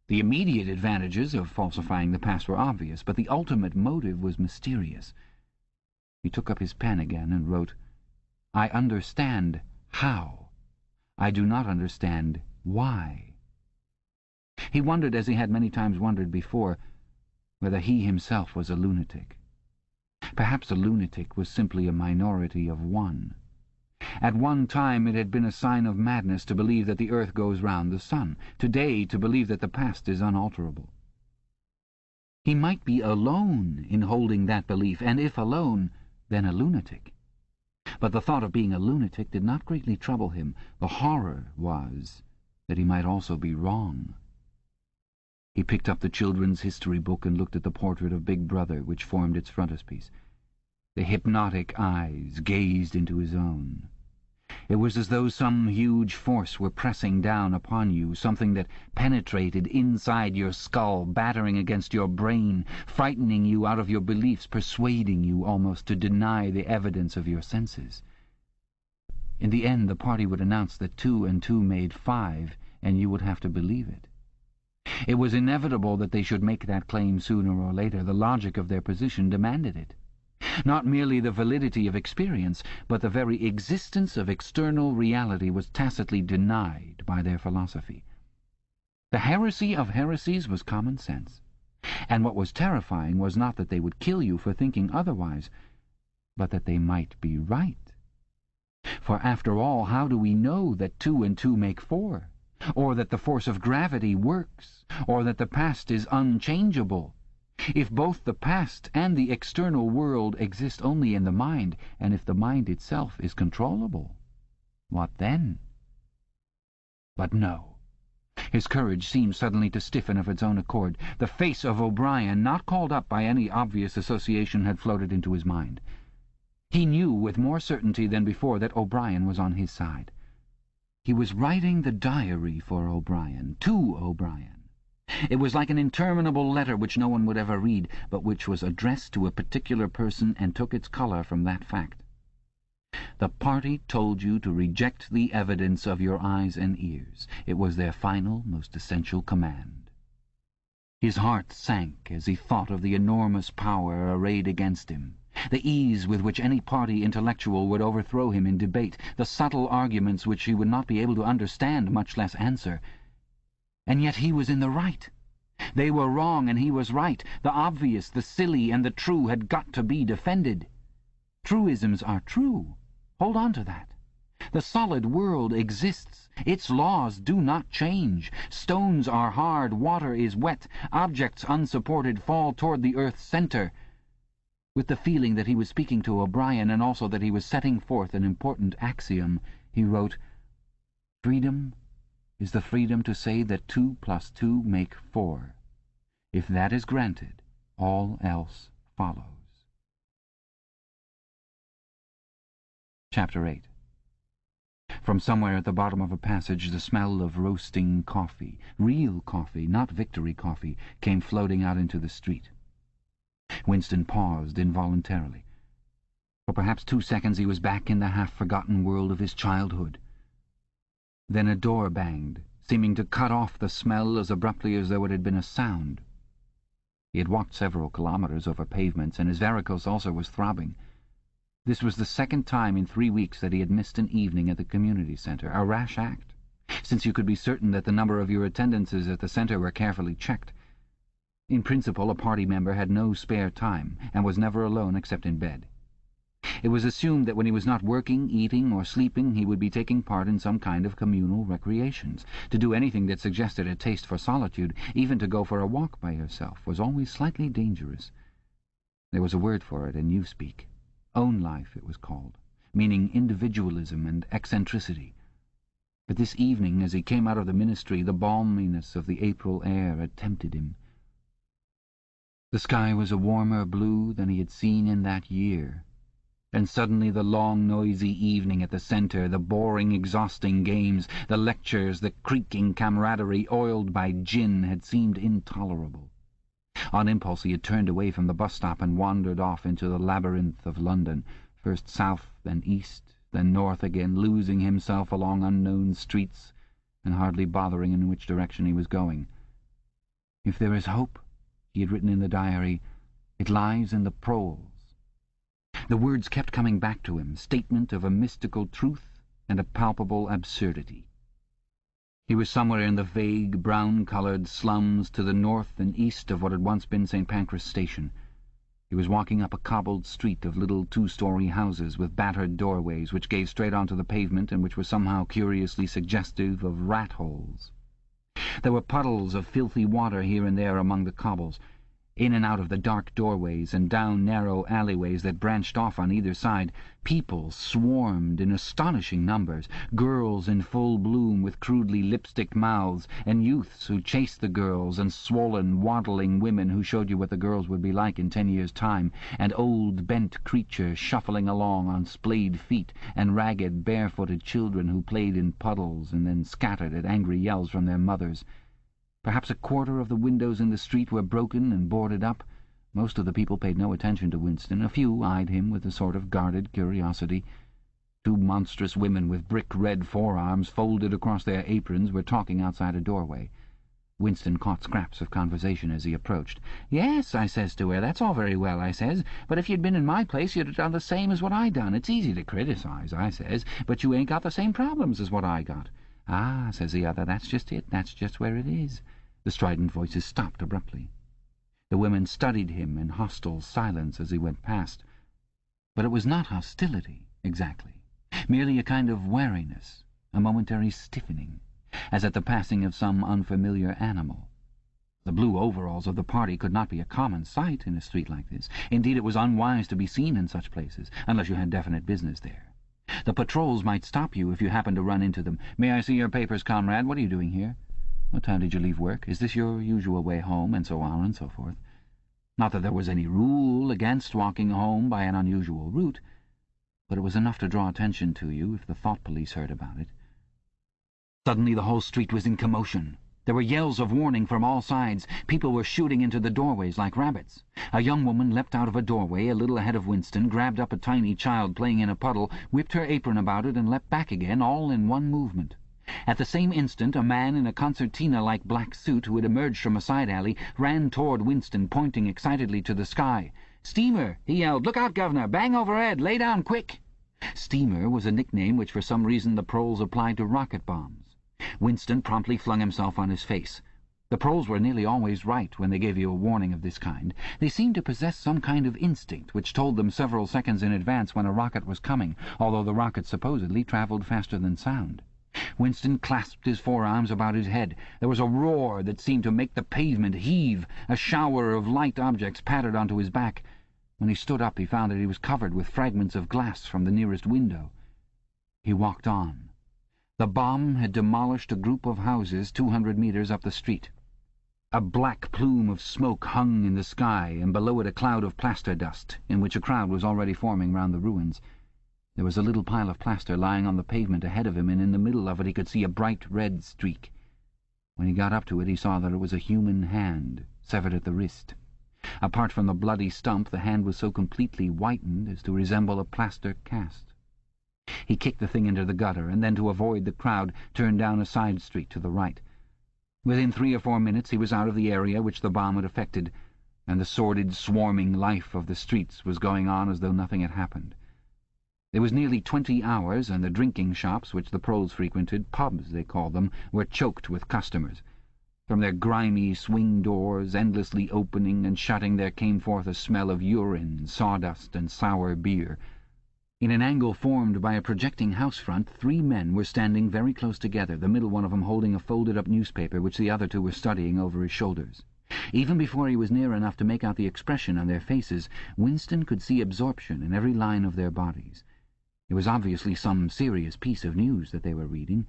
The immediate advantages of falsifying the past were obvious, but the ultimate motive was mysterious. He took up his pen again and wrote, "I understand how. I do not understand why." He wondered, as he had many times wondered before, whether he himself was a lunatic. Perhaps a lunatic was simply a minority of one. At one time it had been a sign of madness to believe that the earth goes round the sun. Today, to believe that the past is unalterable. He might be alone in holding that belief, and if alone, then a lunatic. But the thought of being a lunatic did not greatly trouble him. The horror was that he might also be wrong. He picked up the children's history book and looked at the portrait of Big Brother which formed its frontispiece. The hypnotic eyes gazed into his own. It was as though some huge force were pressing down upon you, something that penetrated inside your skull, battering against your brain, frightening you out of your beliefs, persuading you almost to deny the evidence of your senses. In the end, the party would announce that 2 and 2 made 5, and you would have to believe it. It was inevitable that they should make that claim sooner or later. The logic of their position demanded it. Not merely the validity of experience, but the very existence of external reality was tacitly denied by their philosophy. The heresy of heresies was common sense, and what was terrifying was not that they would kill you for thinking otherwise, but that they might be right. For after all, how do we know that 2 and 2 make 4, or that the force of gravity works, or that the past is unchangeable? If both the past and the external world exist only in the mind, and if the mind itself is controllable, what then? But no. His courage seemed suddenly to stiffen of its own accord. The face of O'Brien, not called up by any obvious association, had floated into his mind. He knew with more certainty than before that O'Brien was on his side. He was writing the diary for O'Brien, to O'Brien. It was like an interminable letter which no one would ever read, but which was addressed to a particular person and took its colour from that fact. The party told you to reject the evidence of your eyes and ears. It was their final, most essential command. His heart sank as he thought of the enormous power arrayed against him, the ease with which any party intellectual would overthrow him in debate, the subtle arguments which he would not be able to understand, much less answer. And yet he was in the right. They were wrong and he was right. The obvious, the silly, and the true had got to be defended. Truisms are true. Hold on to that. The solid world exists. Its laws do not change. Stones are hard, water is wet, objects unsupported fall toward the earth's center. With the feeling that he was speaking to O'Brien, and also that he was setting forth an important axiom, he wrote, "Freedom is the freedom to say that 2 plus 2 make 4. If that is granted, all else follows." Chapter 8. From somewhere at the bottom of a passage the smell of roasting coffee, real coffee, not Victory coffee, came floating out into the street. Winston paused involuntarily. For perhaps 2 seconds he was back in the half-forgotten world of his childhood. Then a door banged, seeming to cut off the smell as abruptly as though it had been a sound. He had walked several kilometres over pavements, and his varicose also was throbbing. This was the second time in 3 weeks that he had missed an evening at the community centre, a rash act, since you could be certain that the number of your attendances at the centre were carefully checked. In principle, a party member had no spare time, and was never alone except in bed. It was assumed that when he was not working, eating, or sleeping, he would be taking part in some kind of communal recreations. To do anything that suggested a taste for solitude, even to go for a walk by yourself, was always slightly dangerous. There was a word for it in newspeak. Own life, it was called, meaning individualism and eccentricity. But this evening, as he came out of the ministry, the balminess of the April air had tempted him. The sky was a warmer blue than he had seen in that year. And suddenly the long, noisy evening at the centre, the boring, exhausting games, the lectures, the creaking camaraderie oiled by gin had seemed intolerable. On impulse he had turned away from the bus-stop and wandered off into the labyrinth of London, first south, then east, then north again, losing himself along unknown streets and hardly bothering in which direction he was going. If there is hope, he had written in the diary, it lies in the proles. The words kept coming back to him, statement of a mystical truth and a palpable absurdity. He was somewhere in the vague, brown-coloured slums to the north and east of what had once been St. Pancras Station. He was walking up a cobbled street of little two-storey houses with battered doorways which gave straight onto the pavement and which were somehow curiously suggestive of rat-holes. There were puddles of filthy water here and there among the cobbles. In and out of the dark doorways and down narrow alleyways that branched off on either side, people swarmed in astonishing numbers, girls in full bloom with crudely lipsticked mouths, and youths who chased the girls, and swollen, waddling women who showed you what the girls would be like in 10 years' time, and old, bent creatures shuffling along on splayed feet, and ragged, barefooted children who played in puddles and then scattered at angry yells from their mothers. Perhaps a quarter of the windows in the street were broken and boarded up. Most of the people paid no attention to Winston. A few eyed him with a sort of guarded curiosity. Two monstrous women with brick-red forearms folded across their aprons were talking outside a doorway. Winston caught scraps of conversation as he approached. "Yes," I says to her, "that's all very well," I says, "but if you'd been in my place you'd have done the same as what I done. It's easy to criticize," I says, "but you ain't got the same problems as what I got." "Ah," says the other, "that's just it. That's just where it is." The strident voices stopped abruptly. The women studied him in hostile silence as he went past. But it was not hostility, exactly. Merely a kind of wariness, a momentary stiffening, as at the passing of some unfamiliar animal. The blue overalls of the party could not be a common sight in a street like this. Indeed, it was unwise to be seen in such places, unless you had definite business there. The patrols might stop you if you happened to run into them. "May I see your papers, comrade? What are you doing here? What time did you leave work? Is this your usual way home?" and so on and so forth. Not that there was any rule against walking home by an unusual route, but it was enough to draw attention to you if the thought police heard about it. Suddenly the whole street was in commotion. There were yells of warning from all sides. People were shooting into the doorways like rabbits. A young woman leapt out of a doorway a little ahead of Winston, grabbed up a tiny child playing in a puddle, whipped her apron about it, and leapt back again, all in one movement. At the same instant a man in a concertina-like black suit, who had emerged from a side alley, ran toward Winston, pointing excitedly to the sky. "Steamer!" he yelled. "Look out, governor! Bang overhead! Lay down, quick!" Steamer was a nickname which for some reason the proles applied to rocket bombs. Winston promptly flung himself on his face. The proles were nearly always right when they gave you a warning of this kind. They seemed to possess some kind of instinct which told them several seconds in advance when a rocket was coming, although the rocket supposedly travelled faster than sound. Winston clasped his forearms about his head. There was a roar that seemed to make the pavement heave. A shower of light objects pattered onto his back. When he stood up he found that he was covered with fragments of glass from the nearest window. He walked on. The bomb had demolished a group of houses 200 metres up the street. A black plume of smoke hung in the sky, and below it a cloud of plaster dust, in which a crowd was already forming round the ruins. There was a little pile of plaster lying on the pavement ahead of him, and in the middle of it he could see a bright red streak. When he got up to it he saw that it was a human hand, severed at the wrist. Apart from the bloody stump, the hand was so completely whitened as to resemble a plaster cast. He kicked the thing into the gutter, and then, to avoid the crowd, turned down a side street to the right. Within 3 or 4 minutes he was out of the area which the bomb had affected, and the sordid, swarming life of the streets was going on as though nothing had happened. It was nearly 20 hours, and the drinking shops which the proles frequented, pubs they called them, were choked with customers. From their grimy swing doors, endlessly opening and shutting, there came forth a smell of urine, sawdust, and sour beer. In an angle formed by a projecting house front, 3 men were standing very close together, the middle one of them holding a folded-up newspaper which the other 2 were studying over his shoulders. Even before he was near enough to make out the expression on their faces, Winston could see absorption in every line of their bodies. It was obviously some serious piece of news that they were reading.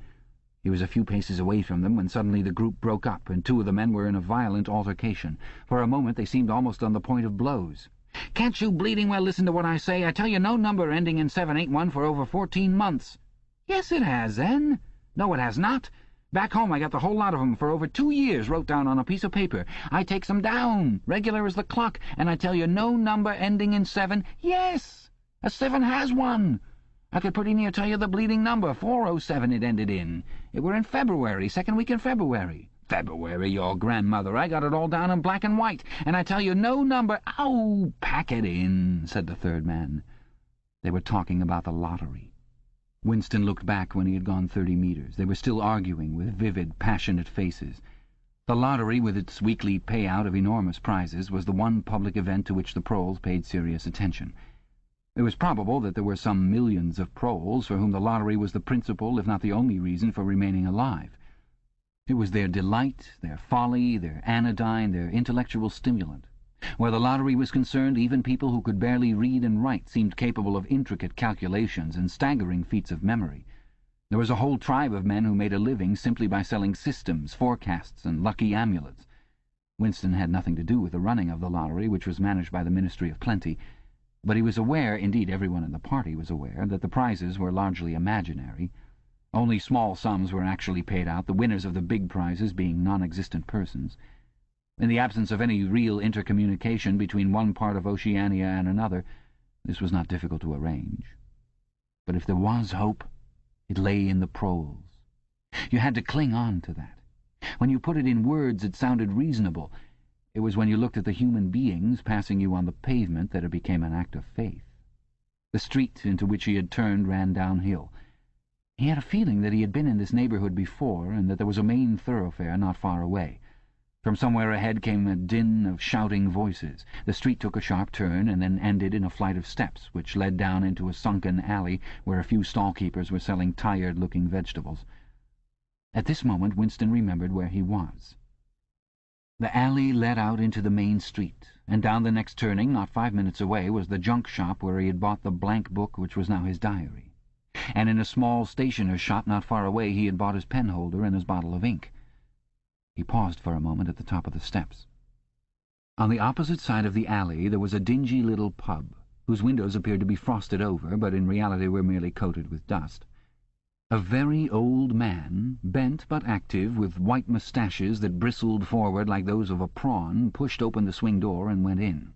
He was a few paces away from them when suddenly the group broke up, and two of the men were in a violent altercation. For a moment they seemed almost on the point of blows. "Can't you bleeding well listen to what I say? I tell you no number ending in 7 ain't won for over 14 months. "Yes, it has, then." "No, it has not. Back home I got the whole lot of 'em for over 2 years wrote down on a piece of paper. I takes 'em down, regular as the clock, and I tell you no number ending in 7. Yes, a 7 has one. I could pretty near tell you the bleeding number, 407 it ended in. It were in February, second week in February. February, your grandmother. I got it all down in black and white, and I tell you no number—" "Oh, pack it in," said the third man. They were talking about the lottery. Winston looked back when he had gone 30 meters. They were still arguing with vivid, passionate faces. The lottery, with its weekly payout of enormous prizes, was the one public event to which the proles paid serious attention. It was probable that there were some millions of proles for whom the lottery was the principal, if not the only reason for remaining alive. It was their delight, their folly, their anodyne, their intellectual stimulant. Where the lottery was concerned, even people who could barely read and write seemed capable of intricate calculations and staggering feats of memory. There was a whole tribe of men who made a living simply by selling systems, forecasts, and lucky amulets. Winston had nothing to do with the running of the lottery, which was managed by the Ministry of Plenty, but he was aware, indeed everyone in the party was aware, that the prizes were largely imaginary. Only small sums were actually paid out, the winners of the big prizes being non-existent persons. In the absence of any real intercommunication between one part of Oceania and another, this was not difficult to arrange. But if there was hope, it lay in the proles. You had to cling on to that. When you put it in words, it sounded reasonable. It was when you looked at the human beings passing you on the pavement that it became an act of faith. The street into which he had turned ran downhill. He had a feeling that he had been in this neighbourhood before, and that there was a main thoroughfare not far away. From somewhere ahead came a din of shouting voices. The street took a sharp turn and then ended in a flight of steps, which led down into a sunken alley where a few stall-keepers were selling tired-looking vegetables. At this moment Winston remembered where he was. The alley led out into the main street, and down the next turning, not 5 minutes away, was the junk shop where he had bought the blank book which was now his diary. And in a small stationer's shop not far away he had bought his penholder and his bottle of ink. He paused for a moment at the top of the steps. On the opposite side of the alley there was a dingy little pub, whose windows appeared to be frosted over, but in reality were merely coated with dust. A very old man, bent but active, with white moustaches that bristled forward like those of a prawn, pushed open the swing door and went in.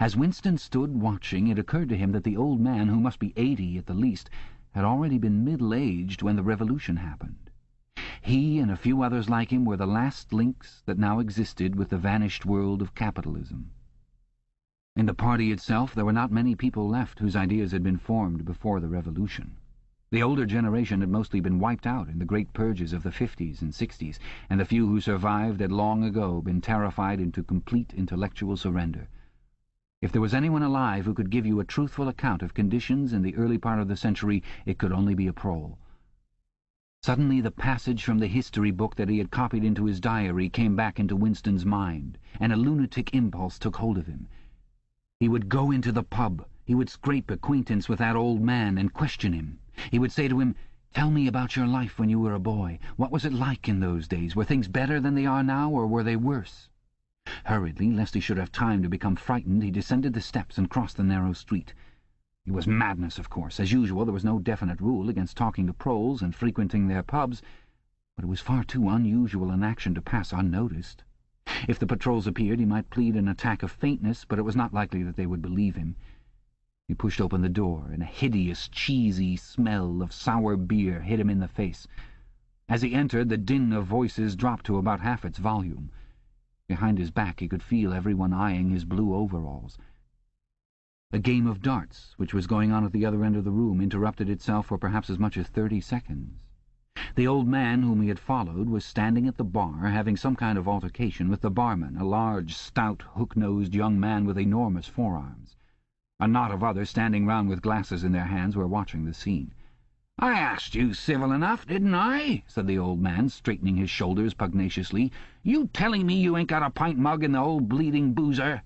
As Winston stood watching, it occurred to him that the old man, who must be 80 at the least, had already been middle-aged when the revolution happened. He and a few others like him were the last links that now existed with the vanished world of capitalism. In the party itself there were not many people left whose ideas had been formed before the revolution. The older generation had mostly been wiped out in the great purges of the 50s and 60s, and the few who survived had long ago been terrified into complete intellectual surrender. If there was anyone alive who could give you a truthful account of conditions in the early part of the century, it could only be a prole. Suddenly the passage from the history book that he had copied into his diary came back into Winston's mind, and a lunatic impulse took hold of him. He would go into the pub. He would scrape acquaintance with that old man and question him. He would say to him, "Tell me about your life when you were a boy. What was it like in those days? Were things better than they are now, or were they worse?" Hurriedly, lest he should have time to become frightened, he descended the steps and crossed the narrow street. It was madness, of course. As usual, there was no definite rule against talking to proles and frequenting their pubs, but it was far too unusual an action to pass unnoticed. If the patrols appeared, he might plead an attack of faintness, but it was not likely that they would believe him. He pushed open the door, and a hideous, cheesy smell of sour beer hit him in the face. As he entered, the din of voices dropped to about half its volume. Behind his back he could feel everyone eyeing his blue overalls. A game of darts, which was going on at the other end of the room, interrupted itself for perhaps as much as 30 seconds. The old man whom he had followed was standing at the bar, having some kind of altercation with the barman, a large, stout, hook-nosed young man with enormous forearms. A knot of others, standing round with glasses in their hands, were watching the scene. "I asked you civil enough, didn't I?" said the old man, straightening his shoulders pugnaciously. "You telling me you ain't got a pint mug in the old bleeding boozer?"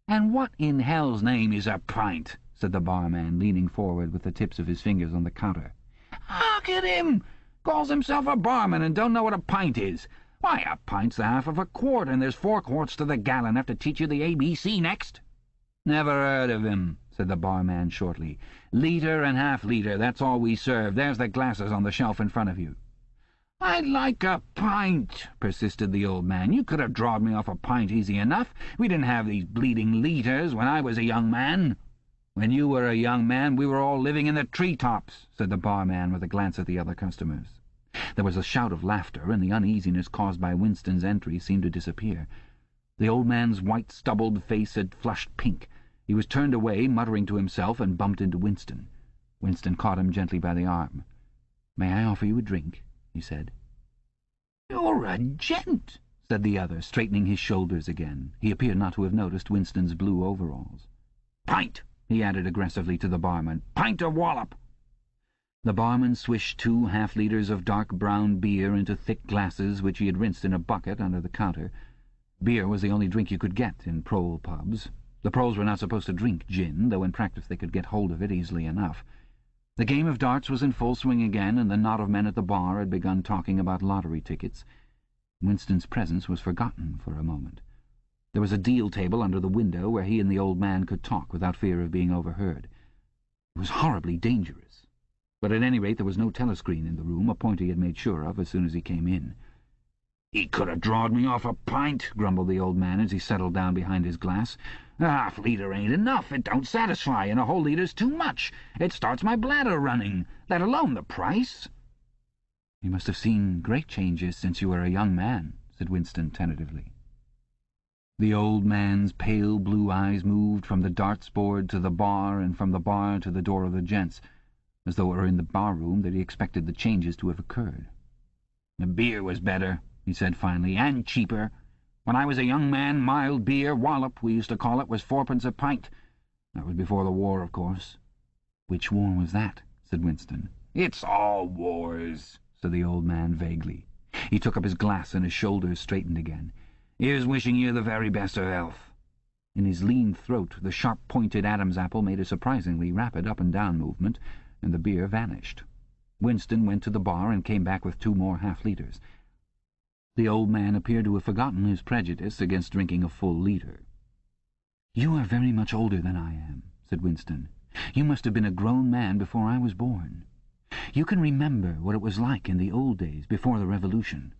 "And what in hell's name is a pint?" said the barman, leaning forward with the tips of his fingers on the counter. "Look at him! Calls himself a barman and don't know what a pint is. Why, a pint's the half of a quart, and there's 4 quarts to the gallon. Have to teach you the ABC next?" "Never heard of him," said the barman shortly. "Litre and half-litre, that's all we serve. There's the glasses on the shelf in front of you." "I'd like a pint," persisted the old man. "You could have drawed me off a pint easy enough. We didn't have these bleeding litres when I was a young man." "When you were a young man, we were all living in the tree-tops," said the barman with a glance at the other customers. There was a shout of laughter, and the uneasiness caused by Winston's entry seemed to disappear. The old man's white, stubbled face had flushed pink. He was turned away, muttering to himself, and bumped into Winston. Winston caught him gently by the arm. "May I offer you a drink?" he said. "You're a gent," said the other, straightening his shoulders again. He appeared not to have noticed Winston's blue overalls. "Pint," he added aggressively to the barman. "Pint of wallop." The barman swished 2 half-litres of dark brown beer into thick glasses which he had rinsed in a bucket under the counter. Beer was the only drink you could get in prole pubs. The proles were not supposed to drink gin, though in practice they could get hold of it easily enough. The game of darts was in full swing again, and the knot of men at the bar had begun talking about lottery tickets. Winston's presence was forgotten for a moment. There was a deal table under the window where he and the old man could talk without fear of being overheard. It was horribly dangerous. But at any rate there was no telescreen in the room, a point he had made sure of as soon as he came in. "He could have drawed me off a pint," grumbled the old man as he settled down behind his glass. "A half-litre ain't enough. It don't satisfy, and a whole litre's too much. It starts my bladder running, let alone the price." "You must have seen great changes since you were a young man," said Winston tentatively. The old man's pale blue eyes moved from the darts board to the bar, and from the bar to the door of the gents, as though it were in the bar-room that he expected the changes to have occurred. "The beer was better," he said finally, "and cheaper. When I was a young man, mild beer, wallop, we used to call it, was 4pence a pint. That was before the war, of course." "Which war was that?" said Winston. "It's all wars," said the old man vaguely. He took up his glass and his shoulders straightened again. "Here's wishing you the very best of health." In his lean throat the sharp-pointed Adam's apple made a surprisingly rapid up-and-down movement, and the beer vanished. Winston went to the bar and came back with 2 more half-litres. The old man appeared to have forgotten his prejudice against drinking a full litre. "You are very much older than I am," said Winston. "You must have been a grown man before I was born. You can remember what it was like in the old days, before the Revolution.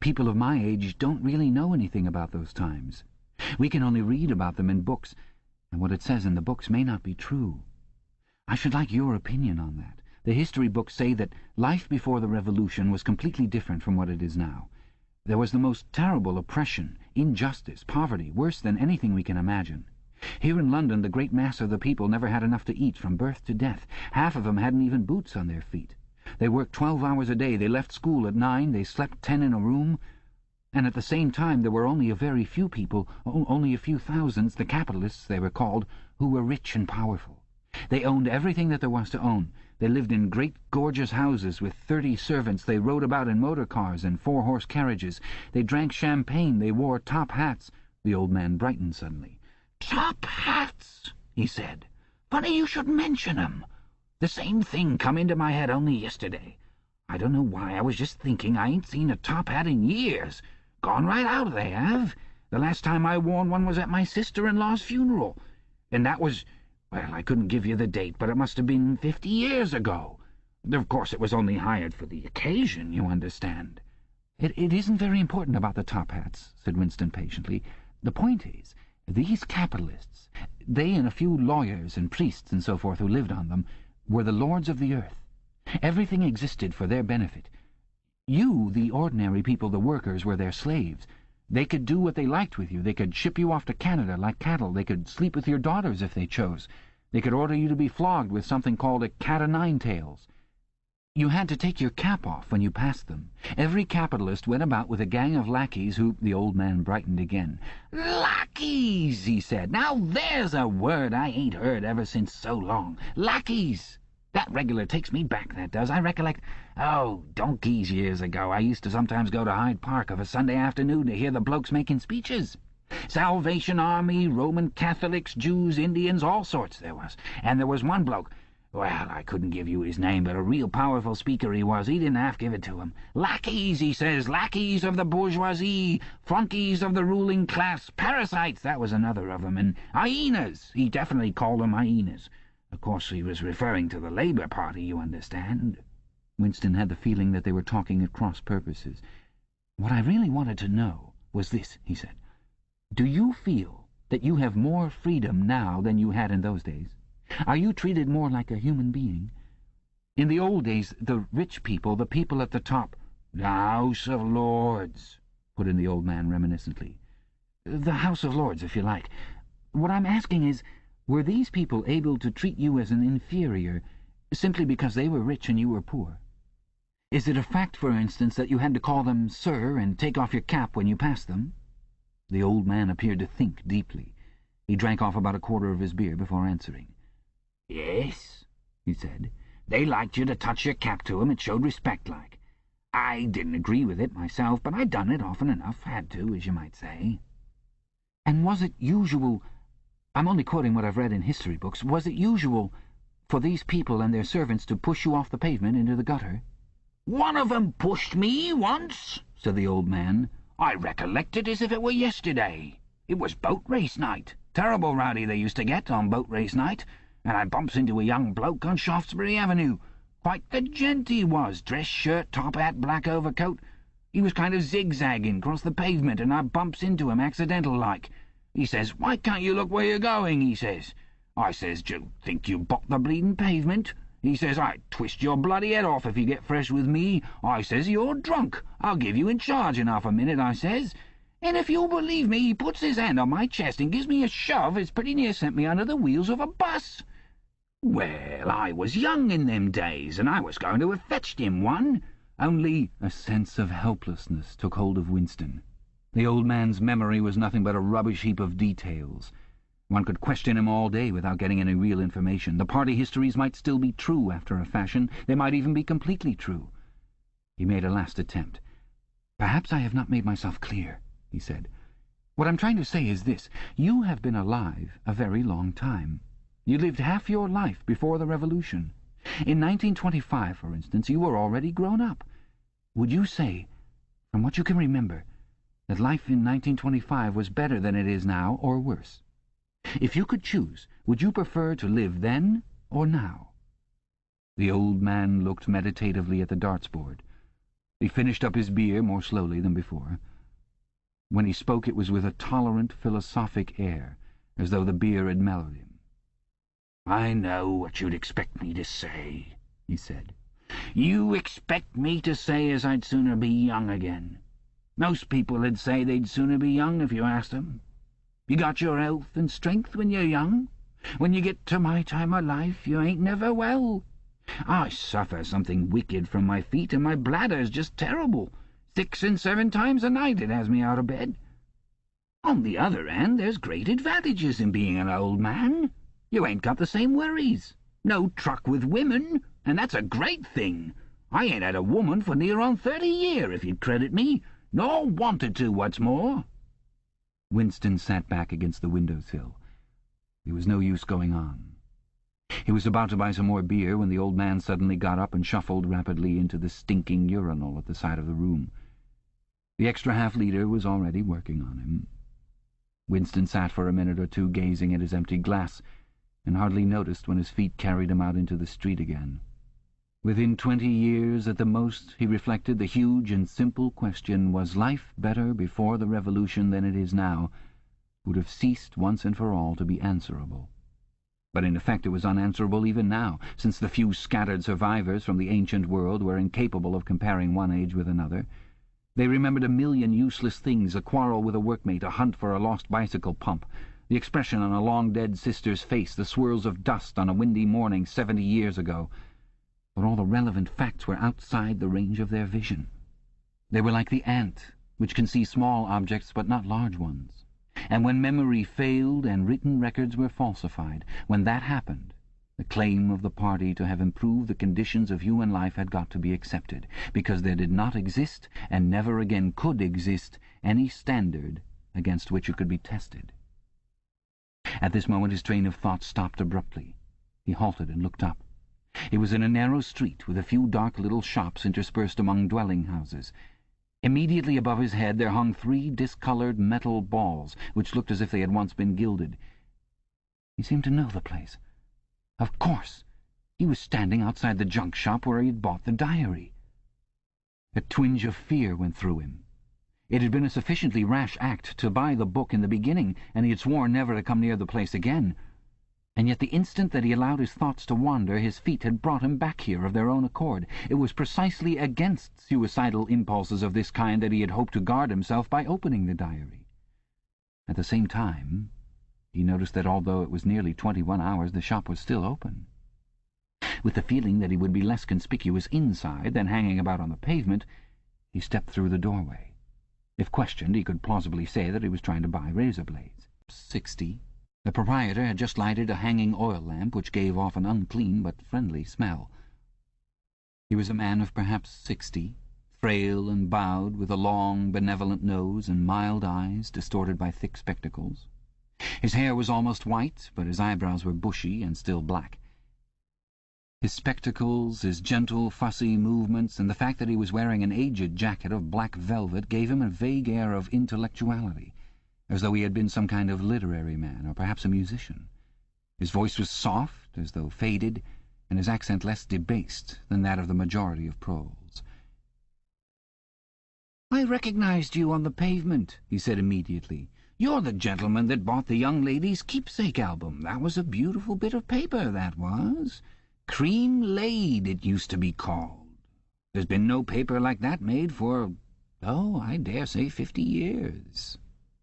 People of my age don't really know anything about those times. We can only read about them in books, and what it says in the books may not be true. I should like your opinion on that. The history books say that life before the Revolution was completely different from what it is now. There was the most terrible oppression, injustice, poverty, worse than anything we can imagine. Here in London the great mass of the people never had enough to eat from birth to death. Half of them hadn't even boots on their feet. They worked 12 hours a day, they left school at 9, they slept 10 in a room, and at the same time there were only a very few people, only a few thousands, the capitalists they were called, who were rich and powerful. They owned everything that there was to own. They lived in great gorgeous houses with 30 servants. They rode about in motor cars and 4-horse carriages. They drank champagne. They wore top hats. The old man brightened suddenly. "Top hats," he said. "Funny you should mention 'em. The same thing come into my head only yesterday. I don't know why, I was just thinking I ain't seen a top hat in years. Gone right out, they have. The last time I worn one was at my sister-in-law's funeral. And that was... well, I couldn't give you the date, but it must have been 50 years ago. Of course, it was only hired for the occasion, you understand." It isn't very important about the top hats," said Winston patiently. "The point is, these capitalists, they and a few lawyers and priests and so forth who lived on them, were the lords of the earth. Everything existed for their benefit. You, the ordinary people, the workers, were their slaves. They could do what they liked with you. They could ship you off to Canada like cattle. They could sleep with your daughters if they chose. They could order you to be flogged with something called a cat-o'-nine-tails. You had to take your cap off when you passed them. Every capitalist went about with a gang of lackeys who—" The old man brightened again. "Lackeys," he said. "Now there's a word I ain't heard ever since so long. Lackeys. That regular takes me back, that does. I recollect, donkeys years ago, I used to sometimes go to Hyde Park of a Sunday afternoon to hear the blokes making speeches. Salvation Army, Roman Catholics, Jews, Indians, all sorts there was. And there was one bloke, Well, I couldn't give you his name, but a real powerful speaker he was. He didn't half give it to him. Lackeys, he says, lackeys of the bourgeoisie, flunkies of the ruling class, parasites, that was another of 'em, and hyenas. He definitely called them hyenas. Of course, he was referring to the Labour Party, you understand. Winston had the feeling that they were talking at cross purposes. "What I really wanted to know was this," he said. "Do you feel that you have more freedom now than you had in those days? Are you treated more like a human being? In the old days, the rich people, the people at the top—" "The House of Lords," put in the old man reminiscently. "The House of Lords, if you like. What I'm asking is, were these people able to treat you as an inferior simply because they were rich and you were poor? Is it a fact, for instance, that you had to call them sir and take off your cap when you passed them?" The old man appeared to think deeply. He drank off about a quarter of his beer before answering. "Yes," he said. "They liked you to touch your cap to 'em. It showed respect, like. I didn't agree with it myself, but I done it often enough. Had to, as you might say." "And was it usual— I'm only quoting what I've read in history books— was it usual for these people and their servants to push you off the pavement into the gutter?" "One of 'em pushed me once," said the old man. "I recollect it as if it were yesterday. It was boat race night. Terrible rowdy they used to get on boat race night, and I bumps into a young bloke on Shaftesbury Avenue. Quite the gent he was, dress shirt, top hat, black overcoat. He was kind of zigzagging across the pavement, and I bumps into him accidental-like. He says, 'Why can't you look where you're going?' he says. I says, 'D'you think you bocked the bleeding pavement?' He says, 'I'd twist your bloody head off if you get fresh with me.' I says, 'You're drunk. I'll give you in charge in half a minute,' I says. And if you'll believe me, he puts his hand on my chest and gives me a shove as pretty near sent me under the wheels of a bus. Well, I was young in them days, and I was going to have fetched him one, only—" A sense of helplessness took hold of Winston. The old man's memory was nothing but a rubbish heap of details. One could question him all day without getting any real information. The party histories might still be true after a fashion. They might even be completely true. He made a last attempt. "Perhaps I have not made myself clear," he said. "What I'm trying to say is this. You have been alive a very long time. You lived half your life before the Revolution. In 1925, for instance, you were already grown up. Would you say, from what you can remember, that life in 1925 was better than it is now, or worse? If you could choose, would you prefer to live then or now?" The old man looked meditatively at the darts board. He finished up his beer more slowly than before. When he spoke, it was with a tolerant, philosophic air, as though the beer had mellowed him. "I know what you'd expect me to say," he said. "You expect me to say as I'd sooner be young again. Most people'd say they'd sooner be young if you asked 'em. You got your health and strength when you're young. When you get to my time of life, you ain't never well. I suffer something wicked from my feet, and my bladder's just terrible. 6 and 7 times a night it has me out of bed. On the other hand, there's great advantages in being an old man. You ain't got the same worries. No truck with women, and that's a great thing. I ain't had a woman for near on 30 year, if you'd credit me, nor wanted to, what's more." Winston sat back against the window-sill. There was no use going on. He was about to buy some more beer when the old man suddenly got up and shuffled rapidly into the stinking urinal at the side of the room. The extra half-liter was already working on him. Winston sat for a minute or two gazing at his empty glass, and hardly noticed when his feet carried him out into the street again. Within 20 years at the most, he reflected, the huge and simple question, was life better before the Revolution than it is now, would have ceased once and for all to be answerable. But in effect it was unanswerable even now, since the few scattered survivors from the ancient world were incapable of comparing one age with another. They remembered a million useless things, a quarrel with a workmate, a hunt for a lost bicycle pump, the expression on a long-dead sister's face, the swirls of dust on a windy morning 70 years ago. But all the relevant facts were outside the range of their vision. They were like the ant, which can see small objects but not large ones. And when memory failed and written records were falsified, when that happened, the claim of the party to have improved the conditions of human life had got to be accepted, because there did not exist, and never again could exist, any standard against which it could be tested. At this moment his train of thought stopped abruptly. He halted and looked up. It was in a narrow street with a few dark little shops interspersed among dwelling-houses. Immediately above his head there hung 3 discoloured metal balls, which looked as if they had once been gilded. He seemed to know the place. Of course! He was standing outside the junk shop where he had bought the diary. A twinge of fear went through him. It had been a sufficiently rash act to buy the book in the beginning, and he had sworn never to come near the place again. And yet the instant that he allowed his thoughts to wander, his feet had brought him back here of their own accord. It was precisely against suicidal impulses of this kind that he had hoped to guard himself by opening the diary. At the same time, he noticed that although it was nearly 21 hours, the shop was still open. With the feeling that he would be less conspicuous inside than hanging about on the pavement, he stepped through the doorway. If questioned, he could plausibly say that he was trying to buy razor blades. 60. The proprietor had just lighted a hanging oil lamp which gave off an unclean but friendly smell. He was a man of perhaps 60, frail and bowed, with a long, benevolent nose and mild eyes distorted by thick spectacles. His hair was almost white, but his eyebrows were bushy and still black. His spectacles, his gentle, fussy movements, and the fact that he was wearing an aged jacket of black velvet gave him a vague air of intellectuality, as though he had been some kind of literary man, or perhaps a musician. His voice was soft, as though faded, and his accent less debased than that of the majority of proles. "I recognized you on the pavement," he said immediately. "You're the gentleman that bought the young lady's keepsake album. That was a beautiful bit of paper, that was. Cream laid, it used to be called. There's been no paper like that made for, I dare say 50 years.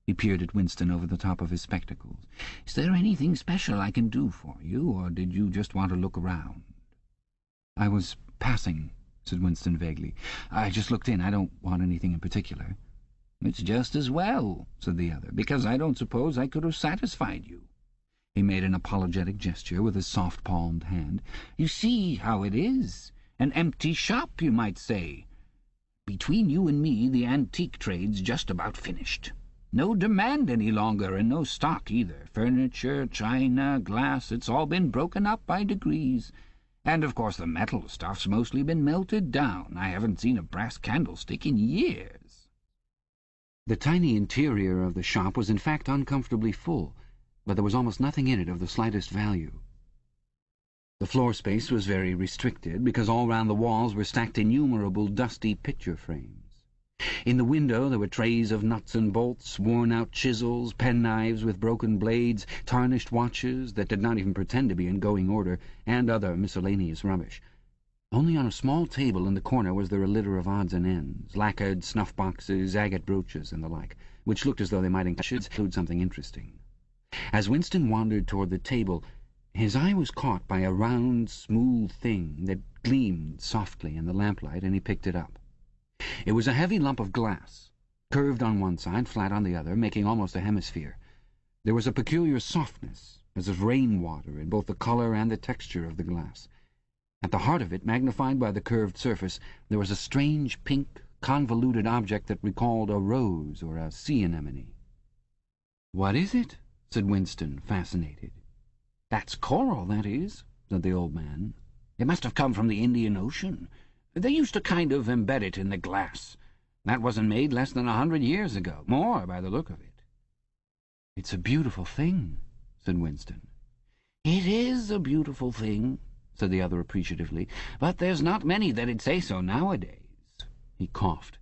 He peered at Winston over the top of his spectacles. "Is there anything special I can do for you, or did you just want to look around?" "I was passing," said Winston vaguely. "I just looked in. I don't want anything in particular." "It's just as well," said the other, "because I don't suppose I could have satisfied you." He made an apologetic gesture with his soft-palmed hand. "You see how it is. An empty shop, you might say. Between you and me, the antique trade's just about finished. No demand any longer, and no stock either. Furniture, china, glass, it's all been broken up by degrees. And, of course, the metal stuff's mostly been melted down. I haven't seen a brass candlestick in years." The tiny interior of the shop was in fact uncomfortably full, but there was almost nothing in it of the slightest value. The floor space was very restricted, because all round the walls were stacked innumerable dusty picture frames. In the window there were trays of nuts and bolts, worn-out chisels, penknives with broken blades, tarnished watches that did not even pretend to be in going order, and other miscellaneous rubbish. Only on a small table in the corner was there a litter of odds and ends, lacquered snuff-boxes, agate brooches, and the like, which looked as though they might include something interesting. As Winston wandered toward the table, his eye was caught by a round, smooth thing that gleamed softly in the lamplight, and he picked it up. It was a heavy lump of glass, curved on one side, flat on the other, making almost a hemisphere. There was a peculiar softness, as of rain-water, in both the colour and the texture of the glass. At the heart of it, magnified by the curved surface, there was a strange, pink, convoluted object that recalled a rose or a sea anemone. "What is it?" said Winston, fascinated. "That's coral, that is," said the old man. "It must have come from the Indian Ocean. They used to kind of embed it in the glass. That wasn't made less than 100 years ago. More, by the look of it." "It's a beautiful thing," said Winston. "It is a beautiful thing," said the other appreciatively, "but there's not many that'd say so nowadays." He coughed.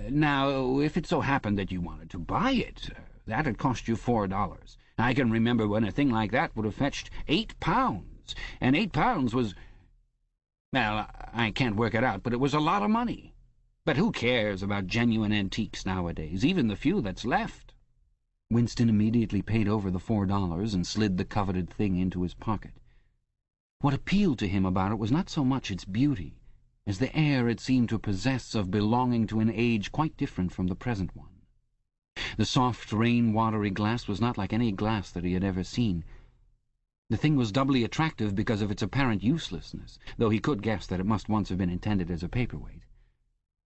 "Now, if it so happened that you wanted to buy it, that'd cost you $4. I can remember when a thing like that would have fetched £8, and £8 was... Well, I can't work it out, but it was a lot of money. But who cares about genuine antiques nowadays, even the few that's left?" Winston immediately paid over the $4 and slid the coveted thing into his pocket. What appealed to him about it was not so much its beauty, as the air it seemed to possess of belonging to an age quite different from the present one. The soft, rain-watery glass was not like any glass that he had ever seen. The thing was doubly attractive because of its apparent uselessness, though he could guess that it must once have been intended as a paperweight.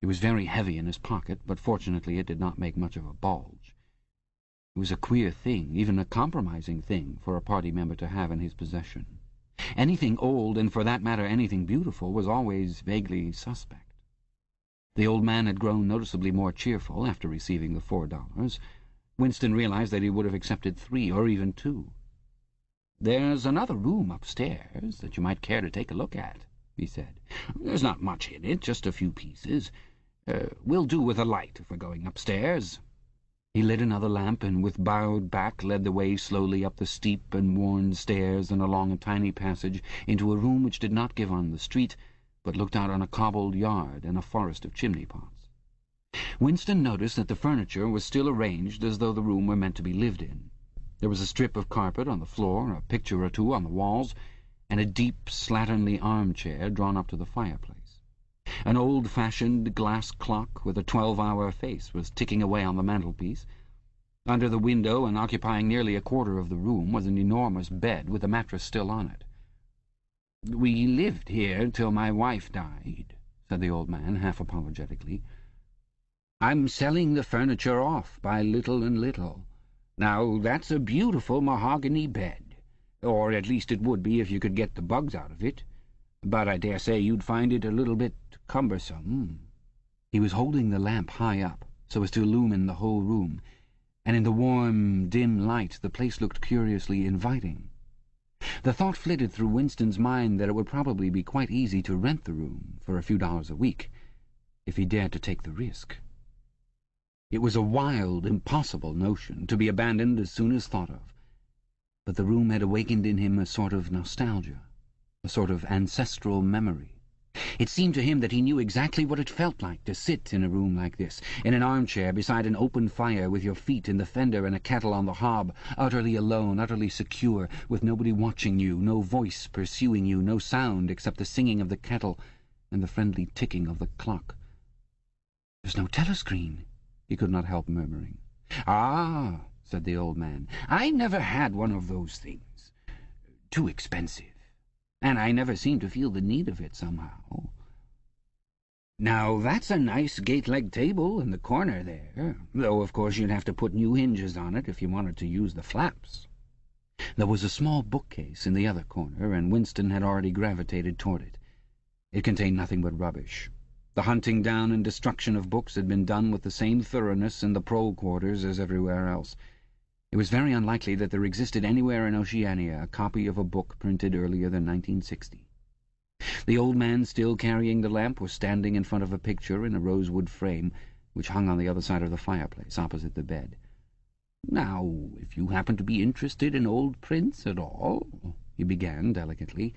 It was very heavy in his pocket, but fortunately it did not make much of a bulge. It was a queer thing, even a compromising thing, for a party member to have in his possession. Anything old, and for that matter anything beautiful, was always vaguely suspect. The old man had grown noticeably more cheerful after receiving the $4. Winston realized that he would have accepted 3 or even 2. "There's another room upstairs that you might care to take a look at," he said. "There's not much in it, just a few pieces. We'll do with a light if we're going upstairs." He lit another lamp and with bowed back led the way slowly up the steep and worn stairs and along a tiny passage into a room which did not give on the street, but looked out on a cobbled yard and a forest of chimney-pots. Winston noticed that the furniture was still arranged as though the room were meant to be lived in. There was a strip of carpet on the floor, a picture or two on the walls, and a deep, slatternly armchair drawn up to the fireplace. An old-fashioned glass clock with a 12-hour face was ticking away on the mantelpiece. Under the window, and occupying nearly a quarter of the room, was an enormous bed with a mattress still on it. "We lived here till my wife died," said the old man, half apologetically. "I'm selling the furniture off by little and little. Now, that's a beautiful mahogany bed, or at least it would be if you could get the bugs out of it. But I dare say you'd find it a little bit cumbersome." He was holding the lamp high up, so as to illumine the whole room, and in the warm, dim light the place looked curiously inviting. The thought flitted through Winston's mind that it would probably be quite easy to rent the room for a few dollars a week, if he dared to take the risk. It was a wild, impossible notion, to be abandoned as soon as thought of, but the room had awakened in him a sort of nostalgia, a sort of ancestral memory. It seemed to him that he knew exactly what it felt like to sit in a room like this, in an armchair beside an open fire, with your feet in the fender and a kettle on the hob, utterly alone, utterly secure, with nobody watching you, no voice pursuing you, no sound except the singing of the kettle and the friendly ticking of the clock. "There's no telescreen," he could not help murmuring. "Ah," said the old man, "I never had one of those things. Too expensive. And I never seemed to feel the need of it, somehow. Now, that's a nice gate-leg table in the corner there, though, of course, you'd have to put new hinges on it if you wanted to use the flaps." There was a small bookcase in the other corner, and Winston had already gravitated toward it. It contained nothing but rubbish. The hunting down and destruction of books had been done with the same thoroughness in the prole quarters as everywhere else. It was very unlikely that there existed anywhere in Oceania a copy of a book printed earlier than 1960. The old man, still carrying the lamp, was standing in front of a picture in a rosewood frame which hung on the other side of the fireplace, opposite the bed. "Now, if you happen to be interested in old prints at all," he began delicately.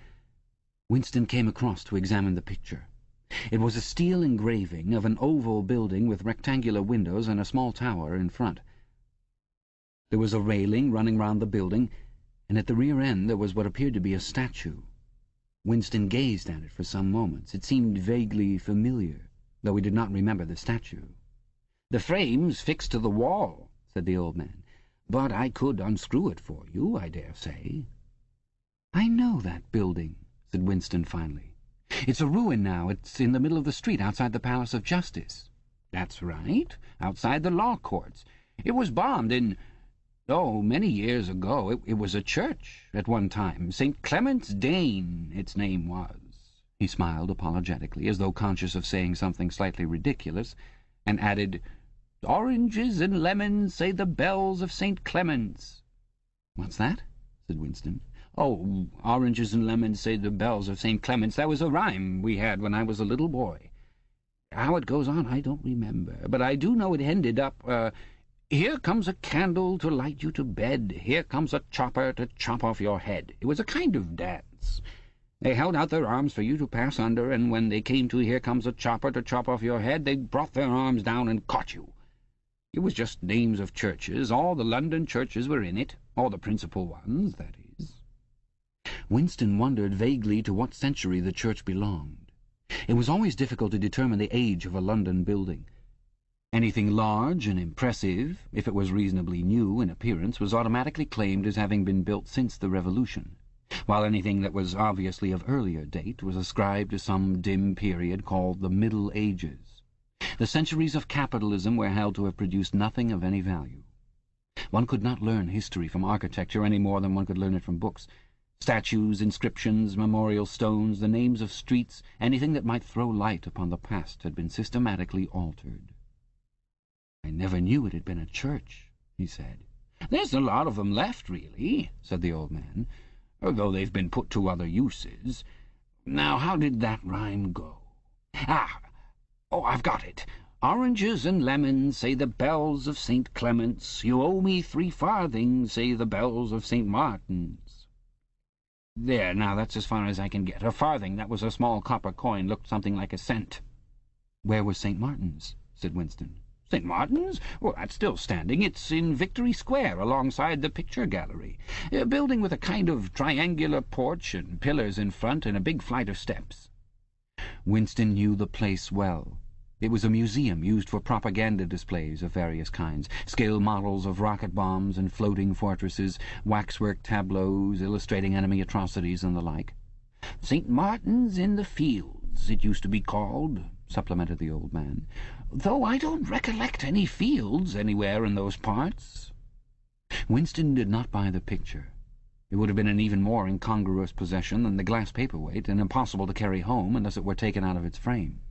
Winston came across to examine the picture. It was a steel engraving of an oval building with rectangular windows and a small tower in front. There was a railing running round the building, and at the rear end there was what appeared to be a statue. Winston gazed at it for some moments. It seemed vaguely familiar, though he did not remember the statue. "The frame's fixed to the wall," said the old man, "but I could unscrew it for you, I dare say." "I know that building," said Winston finally. "It's a ruin now. It's in the middle of the street outside the Palace of Justice." "That's right, outside the law courts. It was bombed in... many years ago. It was a church at one time. St. Clement's Dane, its name was." He smiled apologetically, as though conscious of saying something slightly ridiculous, and added, "Oranges and lemons say the bells of St. Clement's." "What's that?" said Winston. "Oh, oranges and lemons say the bells of St. Clement's. That was a rhyme we had when I was a little boy. How it goes on I don't remember, but I do know it ended up... Here comes a candle to light you to bed. Here comes a chopper to chop off your head. It was a kind of dance. They held out their arms for you to pass under, and when they came to here comes a chopper to chop off your head, they brought their arms down and caught you. It was just names of churches. All the London churches were in it. All the principal ones, that is." Winston wondered vaguely to what century the church belonged. It was always difficult to determine the age of a London building. Anything large and impressive, if it was reasonably new in appearance, was automatically claimed as having been built since the Revolution, while anything that was obviously of earlier date was ascribed to some dim period called the Middle Ages. The centuries of capitalism were held to have produced nothing of any value. One could not learn history from architecture any more than one could learn it from books, Statues, inscriptions, memorial stones, the names of streets, anything that might throw light upon the past had been systematically altered. "I never knew it had been a church," he said. "There's a lot of them left, really," said the old man, "though they've been put to other uses. Now, how did that rhyme go? I've got it. Oranges and lemons, say the bells of St. Clement's. You owe me 3 farthings, say the bells of St. Martin's. There, now that's as far as I can get. A farthing, that was a small copper coin, looked something like a cent." "Where was St. Martin's?" said Winston. "St. Martin's? Well, that's still standing. It's in Victory Square, alongside the picture gallery. A building with a kind of triangular porch and pillars in front and a big flight of steps." Winston knew the place well. It was a museum used for propaganda displays of various kinds, scale models of rocket bombs and floating fortresses, waxwork tableaus illustrating enemy atrocities and the like. "St. Martin's in the Fields, it used to be called," supplemented the old man, "though I don't recollect any fields anywhere in those parts." Winston did not buy the picture. It would have been an even more incongruous possession than the glass paperweight, and impossible to carry home unless it were taken out of its frame.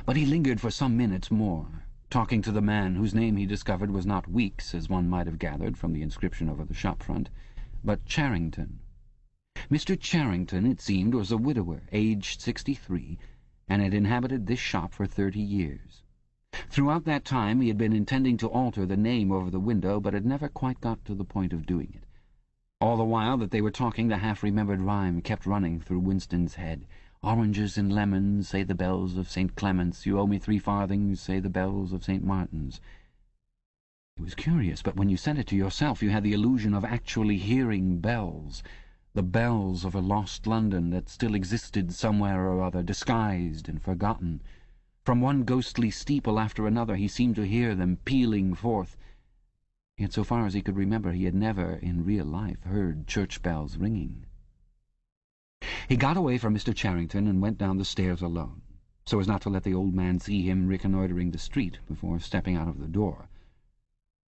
But he lingered for some minutes more, talking to the man whose name he discovered was not Weeks, as one might have gathered from the inscription over the shop front, but Charrington. Mr. Charrington, it seemed, was a widower, aged 63, and had inhabited this shop for 30 years. Throughout that time he had been intending to alter the name over the window, but had never quite got to the point of doing it. All the while that they were talking, the half-remembered rhyme kept running through Winston's head. "Oranges and lemons, say the bells of St. Clement's. You owe me 3 farthings, say the bells of St. Martin's." It was curious, but when you said it to yourself you had the illusion of actually hearing bells, the bells of a lost London that still existed somewhere or other, disguised and forgotten. From one ghostly steeple after another he seemed to hear them pealing forth. Yet so far as he could remember he had never, in real life, heard church bells ringing. He got away from Mr. Charrington and went down the stairs alone, so as not to let the old man see him reconnoitring the street before stepping out of the door.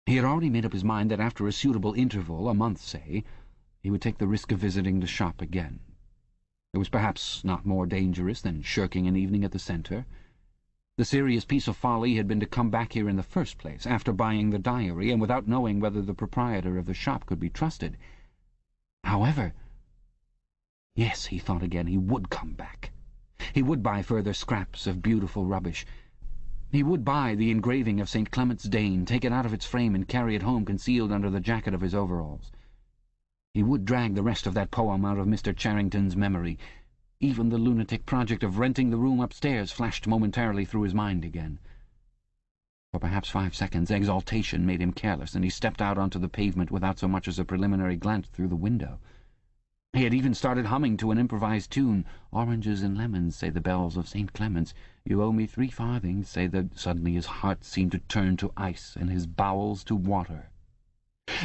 He had already made up his mind that after a suitable interval, a month, say, he would take the risk of visiting the shop again. It was perhaps not more dangerous than shirking an evening at the centre. The serious piece of folly had been to come back here in the first place, after buying the diary, and without knowing whether the proprietor of the shop could be trusted. However, yes, he thought again, he would come back. He would buy further scraps of beautiful rubbish. He would buy the engraving of St. Clement's Dane, take it out of its frame and carry it home concealed under the jacket of his overalls. He would drag the rest of that poem out of Mr. Charrington's memory. Even the lunatic project of renting the room upstairs flashed momentarily through his mind again. For perhaps 5 seconds exaltation made him careless, and he stepped out onto the pavement without so much as a preliminary glance through the window. He had even started humming to an improvised tune. "Oranges and lemons, say the bells of St. Clement's. You owe me 3 farthings, say the—" Suddenly his heart seemed to turn to ice and his bowels to water.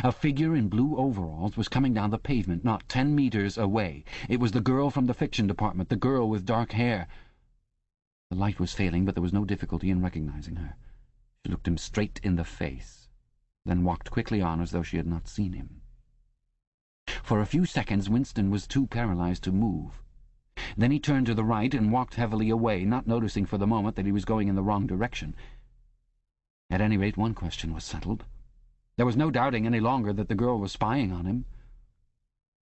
A figure in blue overalls was coming down the pavement, not 10 meters away. It was the girl from the fiction department, the girl with dark hair. The light was failing, but there was no difficulty in recognizing her. She looked him straight in the face, then walked quickly on as though she had not seen him. For a few seconds Winston was too paralyzed to move. Then he turned to the right and walked heavily away, not noticing for the moment that he was going in the wrong direction. At any rate, one question was settled. There was no doubting any longer that the girl was spying on him.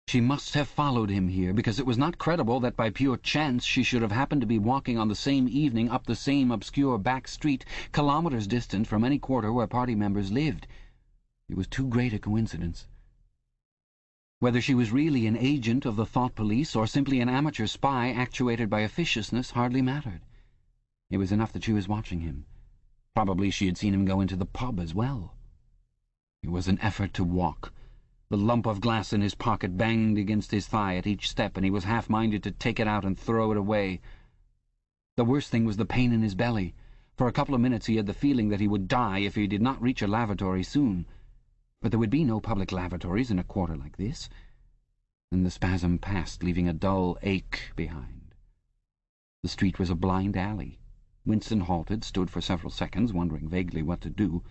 She must have followed him here, because it was not credible that by pure chance she should have happened to be walking on the same evening up the same obscure back street, kilometers distant from any quarter where party members lived. It was too great a coincidence. Whether she was really an agent of the thought police or simply an amateur spy actuated by officiousness hardly mattered. It was enough that she was watching him. Probably she had seen him go into the pub as well. It was an effort to walk. The lump of glass in his pocket banged against his thigh at each step, and he was half-minded to take it out and throw it away. The worst thing was the pain in his belly. For a couple of minutes he had the feeling that he would die if he did not reach a lavatory soon. But there would be no public lavatories in a quarter like this. Then the spasm passed, leaving a dull ache behind. The street was a blind alley. Winston halted, stood for several seconds, wondering vaguely what to do,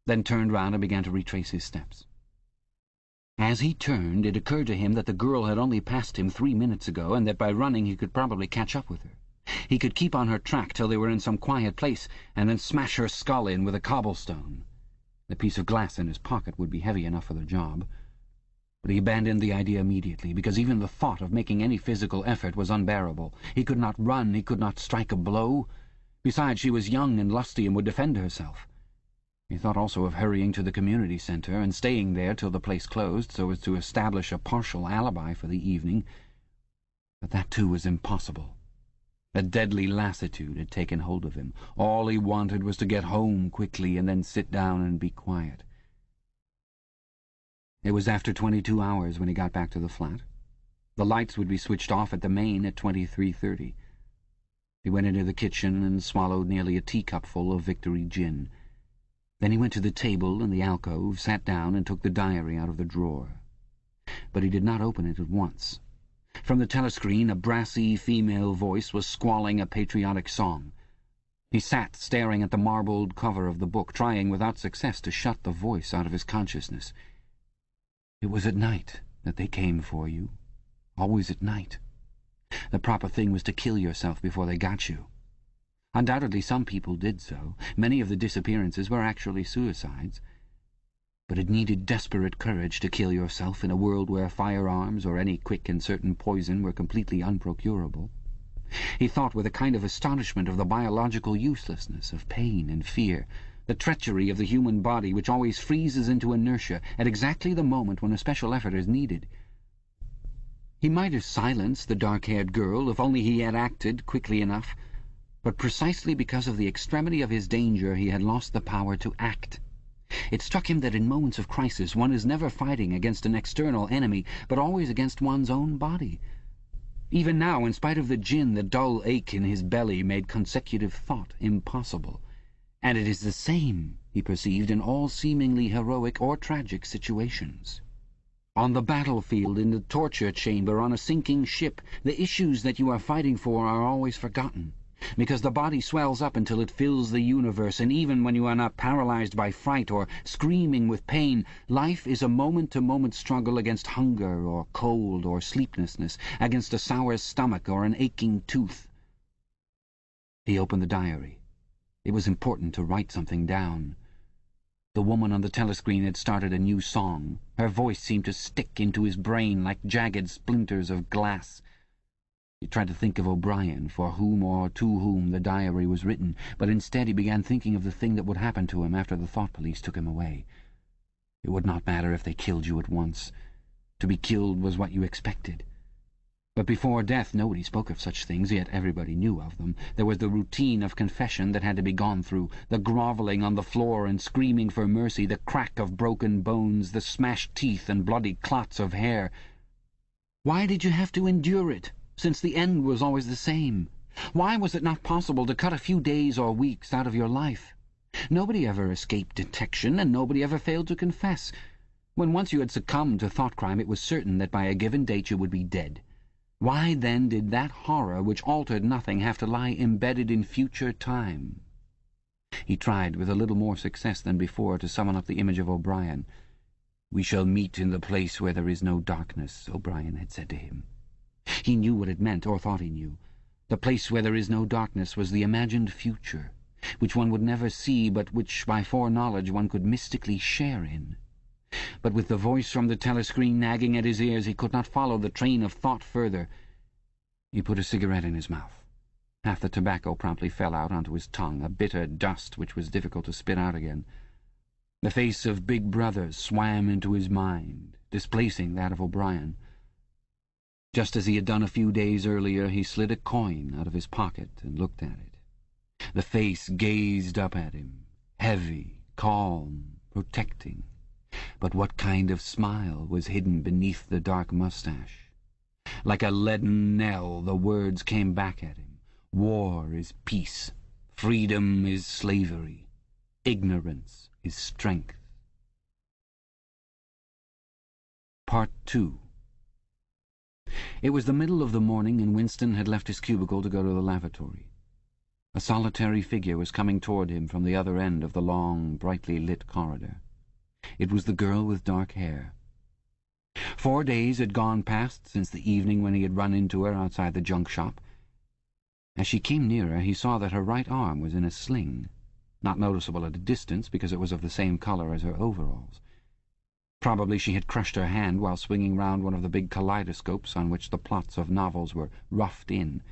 then turned round and began to retrace his steps. As he turned, it occurred to him that the girl had only passed him 3 minutes ago, and that by running he could probably catch up with her. He could keep on her track till they were in some quiet place, and then smash her skull in with a cobblestone. The piece of glass in his pocket would be heavy enough for the job. But he abandoned the idea immediately, because even the thought of making any physical effort was unbearable. He could not run, he could not strike a blow. Besides, she was young and lusty and would defend herself. He thought also of hurrying to the community centre and staying there till the place closed, so as to establish a partial alibi for the evening. But that too was impossible. A deadly lassitude had taken hold of him. All he wanted was to get home quickly and then sit down and be quiet. It was after 22 hours when he got back to the flat. The lights would be switched off at the main at 23:30. He went into the kitchen and swallowed nearly a teacupful of Victory gin. Then he went to the table in the alcove, sat down, and took the diary out of the drawer. But he did not open it at once. From the telescreen a brassy female voice was squalling a patriotic song. He sat staring at the marbled cover of the book, trying without success to shut the voice out of his consciousness. It was at night that they came for you. Always at night. The proper thing was to kill yourself before they got you. Undoubtedly some people did so. Many of the disappearances were actually suicides. But it needed desperate courage to kill yourself in a world where firearms or any quick and certain poison were completely unprocurable. He thought with a kind of astonishment of the biological uselessness of pain and fear, the treachery of the human body which always freezes into inertia at exactly the moment when a special effort is needed. He might have silenced the dark-haired girl if only he had acted quickly enough, but precisely because of the extremity of his danger he had lost the power to act. It struck him that in moments of crisis one is never fighting against an external enemy, but always against one's own body. Even now, in spite of the gin, the dull ache in his belly made consecutive thought impossible. And it is the same, he perceived, in all seemingly heroic or tragic situations. On the battlefield, in the torture chamber, on a sinking ship, the issues that you are fighting for are always forgotten, because the body swells up until it fills the universe, and even when you are not paralyzed by fright or screaming with pain, life is a moment-to-moment struggle against hunger or cold or sleeplessness, against a sour stomach or an aching tooth. He opened the diary. It was important to write something down. The woman on the telescreen had started a new song. Her voice seemed to stick into his brain like jagged splinters of glass. He tried to think of O'Brien, for whom or to whom the diary was written, but instead he began thinking of the thing that would happen to him after the thought police took him away. It would not matter if they killed you at once. To be killed was what you expected. But before death nobody spoke of such things, yet everybody knew of them. There was the routine of confession that had to be gone through, the grovelling on the floor and screaming for mercy, the crack of broken bones, the smashed teeth and bloody clots of hair. Why did you have to endure it, since the end was always the same? Why was it not possible to cut a few days or weeks out of your life? Nobody ever escaped detection, and nobody ever failed to confess. When once you had succumbed to thought crime, it was certain that by a given date you would be dead. Why, then, did that horror which altered nothing have to lie embedded in future time? He tried, with a little more success than before, to summon up the image of O'Brien. "We shall meet in the place where there is no darkness," O'Brien had said to him. He knew what it meant, or thought he knew. The place where there is no darkness was the imagined future, which one would never see, but which, by foreknowledge, one could mystically share in. But with the voice from the telescreen nagging at his ears, he could not follow the train of thought further. He put a cigarette in his mouth. Half the tobacco promptly fell out onto his tongue, a bitter dust which was difficult to spit out again. The face of Big Brother swam into his mind, displacing that of O'Brien. Just as he had done a few days earlier, he slid a coin out of his pocket and looked at it. The face gazed up at him, heavy, calm, protecting. But what kind of smile was hidden beneath the dark mustache? Like a leaden knell, the words came back at him. War is peace. Freedom is slavery. Ignorance is strength. Part 2. It was the middle of the morning, and Winston had left his cubicle to go to the lavatory. A solitary figure was coming toward him from the other end of the long, brightly lit corridor. It was the girl with dark hair. 4 days had gone past since the evening when he had run into her outside the junk shop. As she came nearer, he saw that her right arm was in a sling, not noticeable at a distance because it was of the same colour as her overalls. Probably she had crushed her hand while swinging round one of the big kaleidoscopes on which the plots of novels were roughed in.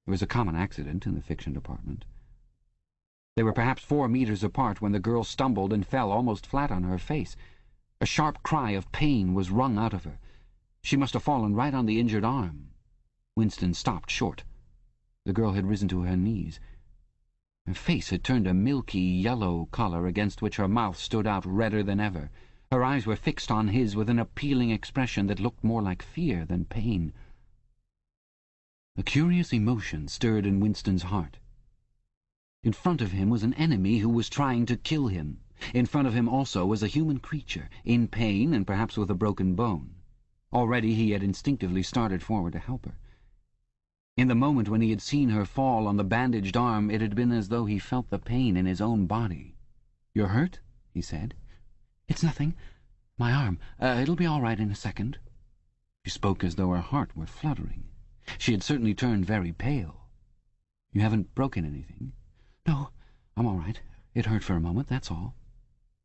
It was a common accident in the fiction department. They were perhaps 4 meters apart when the girl stumbled and fell almost flat on her face. A sharp cry of pain was wrung out of her. She must have fallen right on the injured arm. Winston stopped short. The girl had risen to her knees. Her face had turned a milky yellow colour against which her mouth stood out redder than ever. Her eyes were fixed on his with an appealing expression that looked more like fear than pain. A curious emotion stirred in Winston's heart. In front of him was an enemy who was trying to kill him. In front of him also was a human creature, in pain and perhaps with a broken bone. Already he had instinctively started forward to help her. In the moment when he had seen her fall on the bandaged arm, it had been as though he felt the pain in his own body. "You're hurt?" he said. "It's nothing. My arm. It'll be all right in a second." She spoke as though her heart were fluttering. She had certainly turned very pale. "You haven't broken anything?" "No, I'm all right. It hurt for a moment, that's all."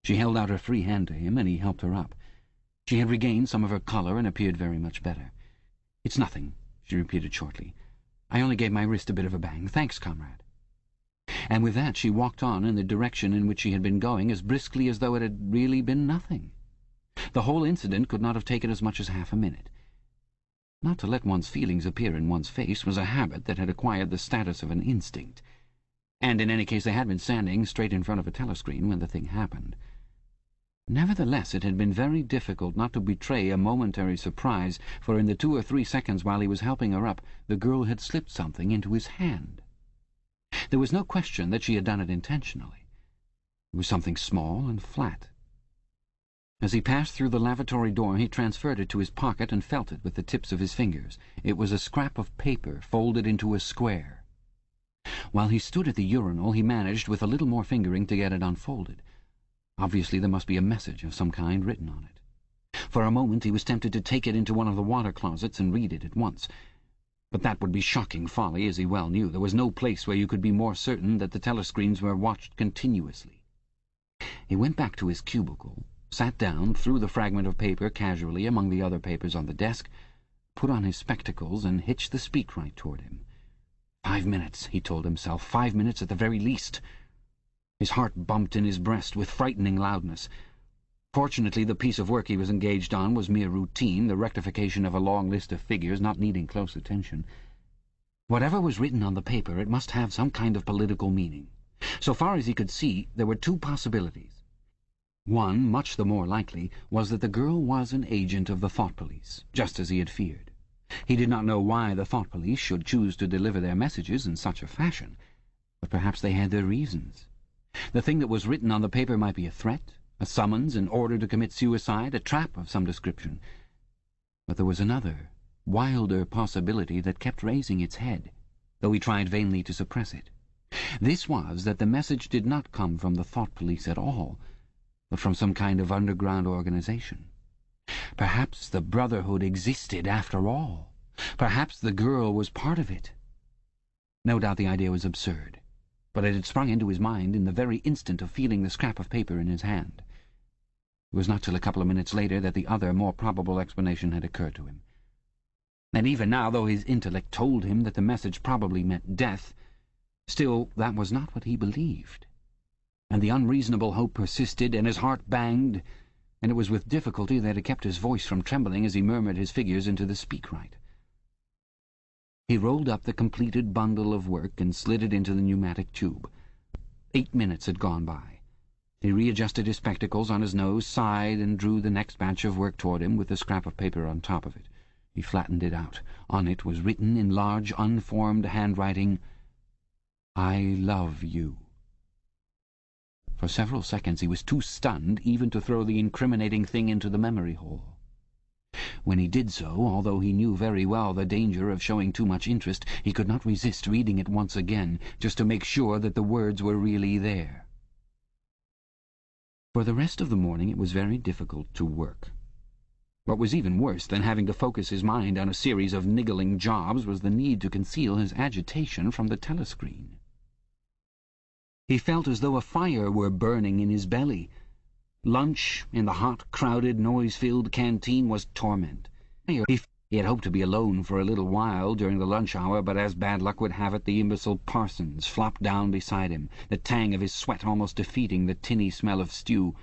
She held out her free hand to him, and he helped her up. She had regained some of her colour and appeared very much better. "It's nothing," she repeated shortly. "I only gave my wrist a bit of a bang. Thanks, comrade." And with that she walked on in the direction in which she had been going as briskly as though it had really been nothing. The whole incident could not have taken as much as half a minute. Not to let one's feelings appear in one's face was a habit that had acquired the status of an instinct, and in any case they had been standing straight in front of a telescreen when the thing happened. Nevertheless, it had been very difficult not to betray a momentary surprise, for in the 2 or 3 seconds while he was helping her up, the girl had slipped something into his hand. There was no question that she had done it intentionally. It was something small and flat. As he passed through the lavatory door, he transferred it to his pocket and felt it with the tips of his fingers. It was a scrap of paper folded into a square. While he stood at the urinal, he managed, with a little more fingering, to get it unfolded. Obviously there must be a message of some kind written on it. For a moment he was tempted to take it into one of the water closets and read it at once. But that would be shocking folly, as he well knew. There was no place where you could be more certain that the telescreens were watched continuously. He went back to his cubicle, sat down, threw the fragment of paper casually among the other papers on the desk, put on his spectacles, and hitched the speakwrite toward him. 5 minutes, he told himself, 5 minutes at the very least. His heart bumped in his breast with frightening loudness. Fortunately, the piece of work he was engaged on was mere routine, the rectification of a long list of figures not needing close attention. Whatever was written on the paper, it must have some kind of political meaning. So far as he could see, there were 2 possibilities. One, much the more likely, was that the girl was an agent of the thought police, just as he had feared. He did not know why the thought police should choose to deliver their messages in such a fashion, but perhaps they had their reasons. The thing that was written on the paper might be a threat, a summons, an order to commit suicide, a trap of some description. But there was another, wilder possibility that kept raising its head, though he tried vainly to suppress it. This was that the message did not come from the thought police at all, but from some kind of underground organization. Perhaps the Brotherhood existed after all. Perhaps the girl was part of it. No doubt the idea was absurd, but it had sprung into his mind in the very instant of feeling the scrap of paper in his hand. It was not till a couple of minutes later that the other, more probable explanation had occurred to him. And even now, though his intellect told him that the message probably meant death, still that was not what he believed. And the unreasonable hope persisted, and his heart banged, and it was with difficulty that it kept his voice from trembling as he murmured his figures into the speakwrite. He rolled up the completed bundle of work and slid it into the pneumatic tube. 8 minutes had gone by. He readjusted his spectacles on his nose, sighed, and drew the next batch of work toward him with the scrap of paper on top of it. He flattened it out. On it was written in large, unformed handwriting, "I love you." For several seconds he was too stunned even to throw the incriminating thing into the memory hole. When he did so, although he knew very well the danger of showing too much interest, he could not resist reading it once again, just to make sure that the words were really there. For the rest of the morning it was very difficult to work. What was even worse than having to focus his mind on a series of niggling jobs was the need to conceal his agitation from the telescreen. He felt as though a fire were burning in his belly. Lunch in the hot, crowded, noise-filled canteen was torment. He had hoped to be alone for a little while during the lunch hour, but as bad luck would have it, the imbecile Parsons flopped down beside him, the tang of his sweat almost defeating the tinny smell of stew,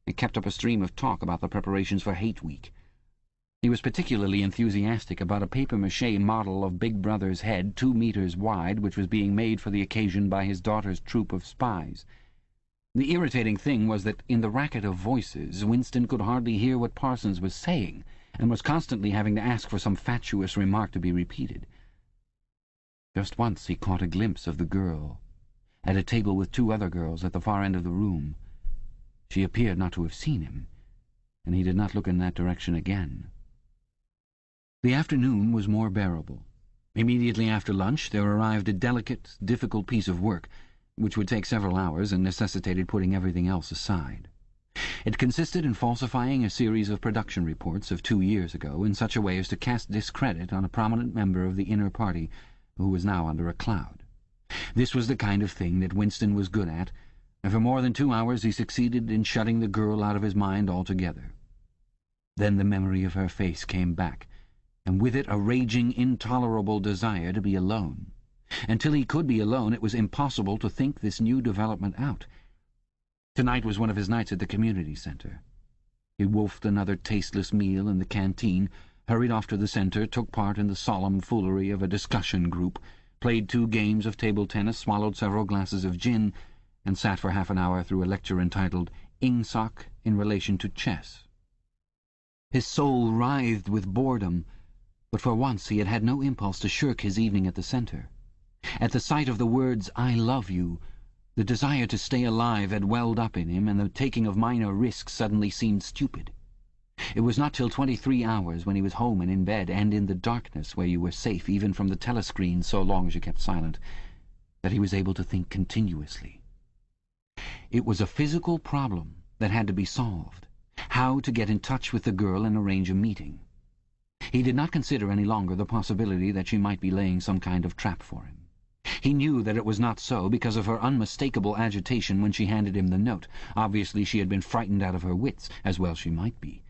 and kept up a stream of talk about the preparations for Hate Week. He was particularly enthusiastic about a papier-mâché model of Big Brother's head 2 meters wide, which was being made for the occasion by his daughter's troop of spies. The irritating thing was that in the racket of voices Winston could hardly hear what Parsons was saying, and was constantly having to ask for some fatuous remark to be repeated. Just once he caught a glimpse of the girl, at a table with 2 other girls at the far end of the room. She appeared not to have seen him, and he did not look in that direction again. The afternoon was more bearable. Immediately after lunch there arrived a delicate, difficult piece of work, which would take several hours and necessitated putting everything else aside. It consisted in falsifying a series of production reports of 2 years ago in such a way as to cast discredit on a prominent member of the inner party who was now under a cloud. This was the kind of thing that Winston was good at, and for more than 2 hours he succeeded in shutting the girl out of his mind altogether. Then the memory of her face came back, and with it a raging, intolerable desire to be alone. Until he could be alone, it was impossible to think this new development out. Tonight was one of his nights at the community centre. He wolfed another tasteless meal in the canteen, hurried off to the centre, took part in the solemn foolery of a discussion group, played 2 games of table tennis, swallowed several glasses of gin, and sat for half an hour through a lecture entitled Ingsoc in Relation to Chess. His soul writhed with boredom, but for once he had had no impulse to shirk his evening at the centre. At the sight of the words, "I love you," the desire to stay alive had welled up in him, and the taking of minor risks suddenly seemed stupid. It was not till 23 hours, when he was home and in bed, and in the darkness where you were safe even from the telescreen so long as you kept silent, that he was able to think continuously. It was a physical problem that had to be solved: how to get in touch with the girl and arrange a meeting. He did not consider any longer the possibility that she might be laying some kind of trap for him. He knew that it was not so because of her unmistakable agitation when she handed him the note. Obviously she had been frightened out of her wits, as well she might be.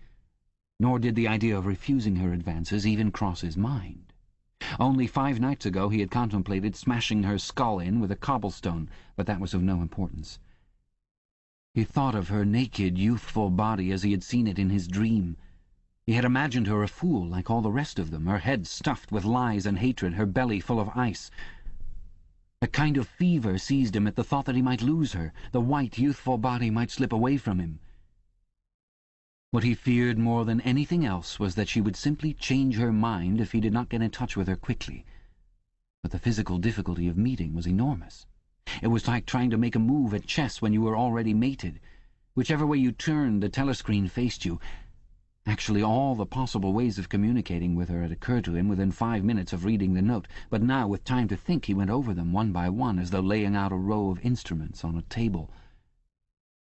Nor did the idea of refusing her advances even cross his mind. Only 5 nights ago he had contemplated smashing her skull in with a cobblestone, but that was of no importance. He thought of her naked, youthful body as he had seen it in his dream. He had imagined her a fool like all the rest of them, her head stuffed with lies and hatred, her belly full of ice. A kind of fever seized him at the thought that he might lose her, the white, youthful body might slip away from him. What he feared more than anything else was that she would simply change her mind if he did not get in touch with her quickly. But the physical difficulty of meeting was enormous. It was like trying to make a move at chess when you were already mated. Whichever way you turned, the telescreen faced you. Actually, all the possible ways of communicating with her had occurred to him within 5 minutes of reading the note, but now, with time to think, he went over them one by one, as though laying out a row of instruments on a table.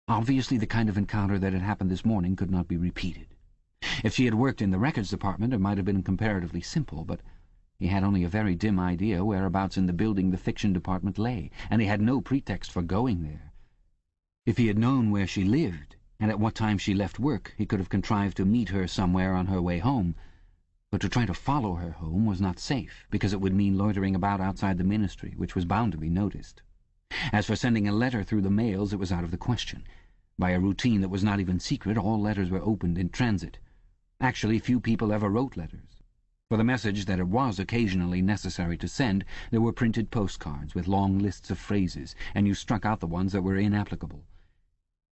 Obviously, the kind of encounter that had happened this morning could not be repeated. If she had worked in the records department, it might have been comparatively simple, but he had only a very dim idea whereabouts in the building the fiction department lay, and he had no pretext for going there. If he had known where she lived, and at what time she left work, he could have contrived to meet her somewhere on her way home. But to try to follow her home was not safe, because it would mean loitering about outside the ministry, which was bound to be noticed. As for sending a letter through the mails, it was out of the question. By a routine that was not even secret, all letters were opened in transit. Actually, few people ever wrote letters. For the message that it was occasionally necessary to send, there were printed postcards with long lists of phrases, and you struck out the ones that were inapplicable.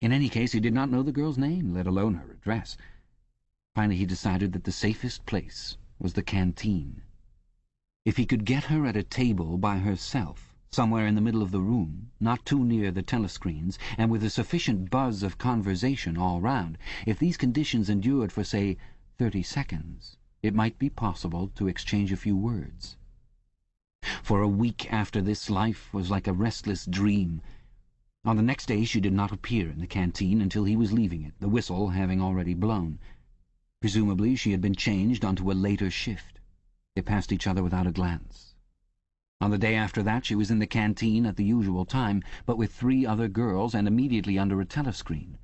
In any case, he did not know the girl's name, let alone her address. Finally, he decided that the safest place was the canteen. If he could get her at a table by herself, somewhere in the middle of the room, not too near the telescreens, and with a sufficient buzz of conversation all round, if these conditions endured for, say, 30 seconds, it might be possible to exchange a few words. For a week after this, life was like a restless dream. On the next day she did not appear in the canteen until he was leaving it, the whistle having already blown. Presumably she had been changed onto a later shift. They passed each other without a glance. On the day after that she was in the canteen at the usual time, but with 3 other girls and immediately under a telescreen.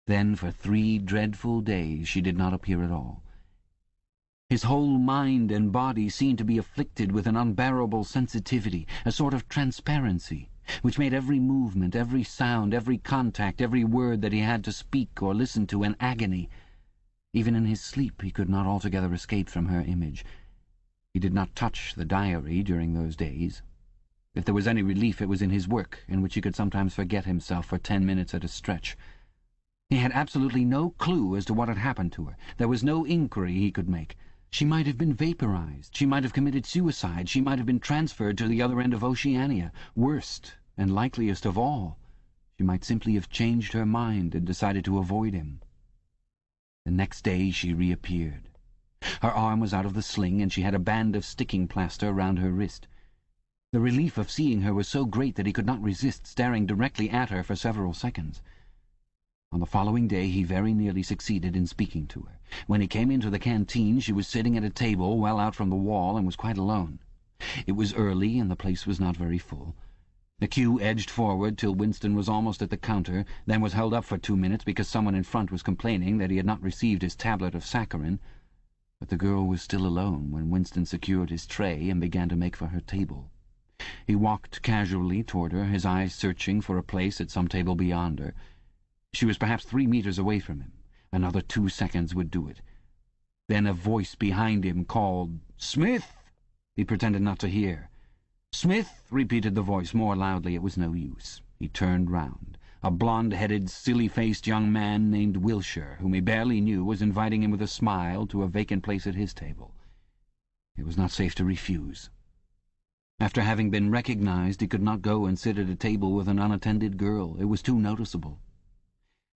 Then for 3 dreadful days she did not appear at all. His whole mind and body seemed to be afflicted with an unbearable sensitivity, a sort of transparency, which made every movement, every sound, every contact, every word that he had to speak or listen to an agony. Even in his sleep he could not altogether escape from her image. He did not touch the diary during those days. If there was any relief, it was in his work, in which he could sometimes forget himself for 10 minutes at a stretch. He had absolutely no clue as to what had happened to her. There was no inquiry he could make. She might have been vaporized. She might have committed suicide. She might have been transferred to the other end of Oceania. Worst and likeliest of all, she might simply have changed her mind and decided to avoid him. The next day she reappeared. Her arm was out of the sling, and she had a band of sticking plaster round her wrist. The relief of seeing her was so great that he could not resist staring directly at her for several seconds. On the following day he very nearly succeeded in speaking to her. When he came into the canteen she was sitting at a table well out from the wall and was quite alone. It was early and the place was not very full. The queue edged forward till Winston was almost at the counter, then was held up for 2 minutes because someone in front was complaining that he had not received his tablet of saccharin. But the girl was still alone when Winston secured his tray and began to make for her table. He walked casually toward her, his eyes searching for a place at some table beyond her. She was perhaps 3 meters away from him. Another 2 seconds would do it. Then a voice behind him called, "Smith!" He pretended not to hear. "Smith!" repeated the voice more loudly. It was no use. He turned round. A blonde-headed, silly-faced young man named Wilshire, whom he barely knew, was inviting him with a smile to a vacant place at his table. It was not safe to refuse. After having been recognized, he could not go and sit at a table with an unattended girl. It was too noticeable.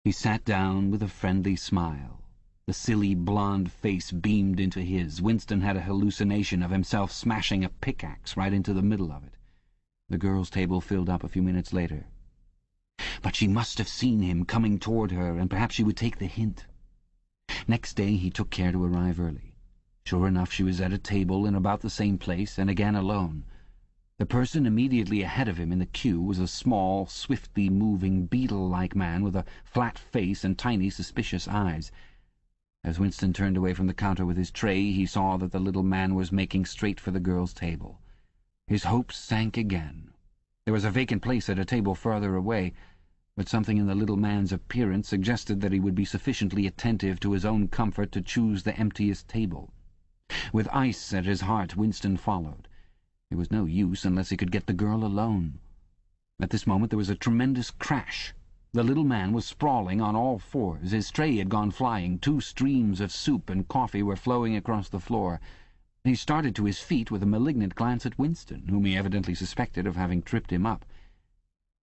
He sat down with a friendly smile. The silly blonde face beamed into his. Winston had a hallucination of himself smashing a pickaxe right into the middle of it. The girls' table filled up a few minutes later. But she must have seen him coming toward her, and perhaps she would take the hint. Next day he took care to arrive early. Sure enough, she was at a table in about the same place, and again alone. The person immediately ahead of him in the queue was a small, swiftly moving, beetle-like man with a flat face and tiny, suspicious eyes. As Winston turned away from the counter with his tray, he saw that the little man was making straight for the girl's table. His hopes sank again. There was a vacant place at a table farther away, but something in the little man's appearance suggested that he would be sufficiently attentive to his own comfort to choose the emptiest table. With ice at his heart, Winston followed. It was no use unless he could get the girl alone. At this moment there was a tremendous crash. The little man was sprawling on all fours. His tray had gone flying. 2 streams of soup and coffee were flowing across the floor. He started to his feet with a malignant glance at Winston, whom he evidently suspected of having tripped him up.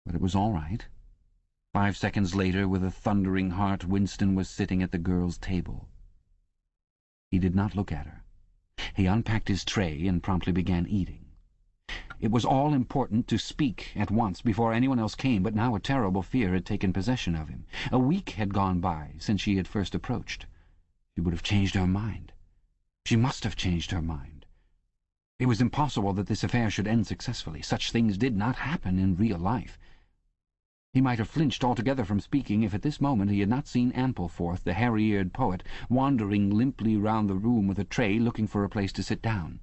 But it was all right. 5 seconds later, with a thundering heart, Winston was sitting at the girl's table. He did not look at her. He unpacked his tray and promptly began eating. It was all important to speak at once before anyone else came, but now a terrible fear had taken possession of him. A week had gone by since she had first approached. She would have changed her mind. She must have changed her mind. It was impossible that this affair should end successfully. Such things did not happen in real life. He might have flinched altogether from speaking if at this moment he had not seen Ampleforth, the hairy-eared poet, wandering limply round the room with a tray looking for a place to sit down.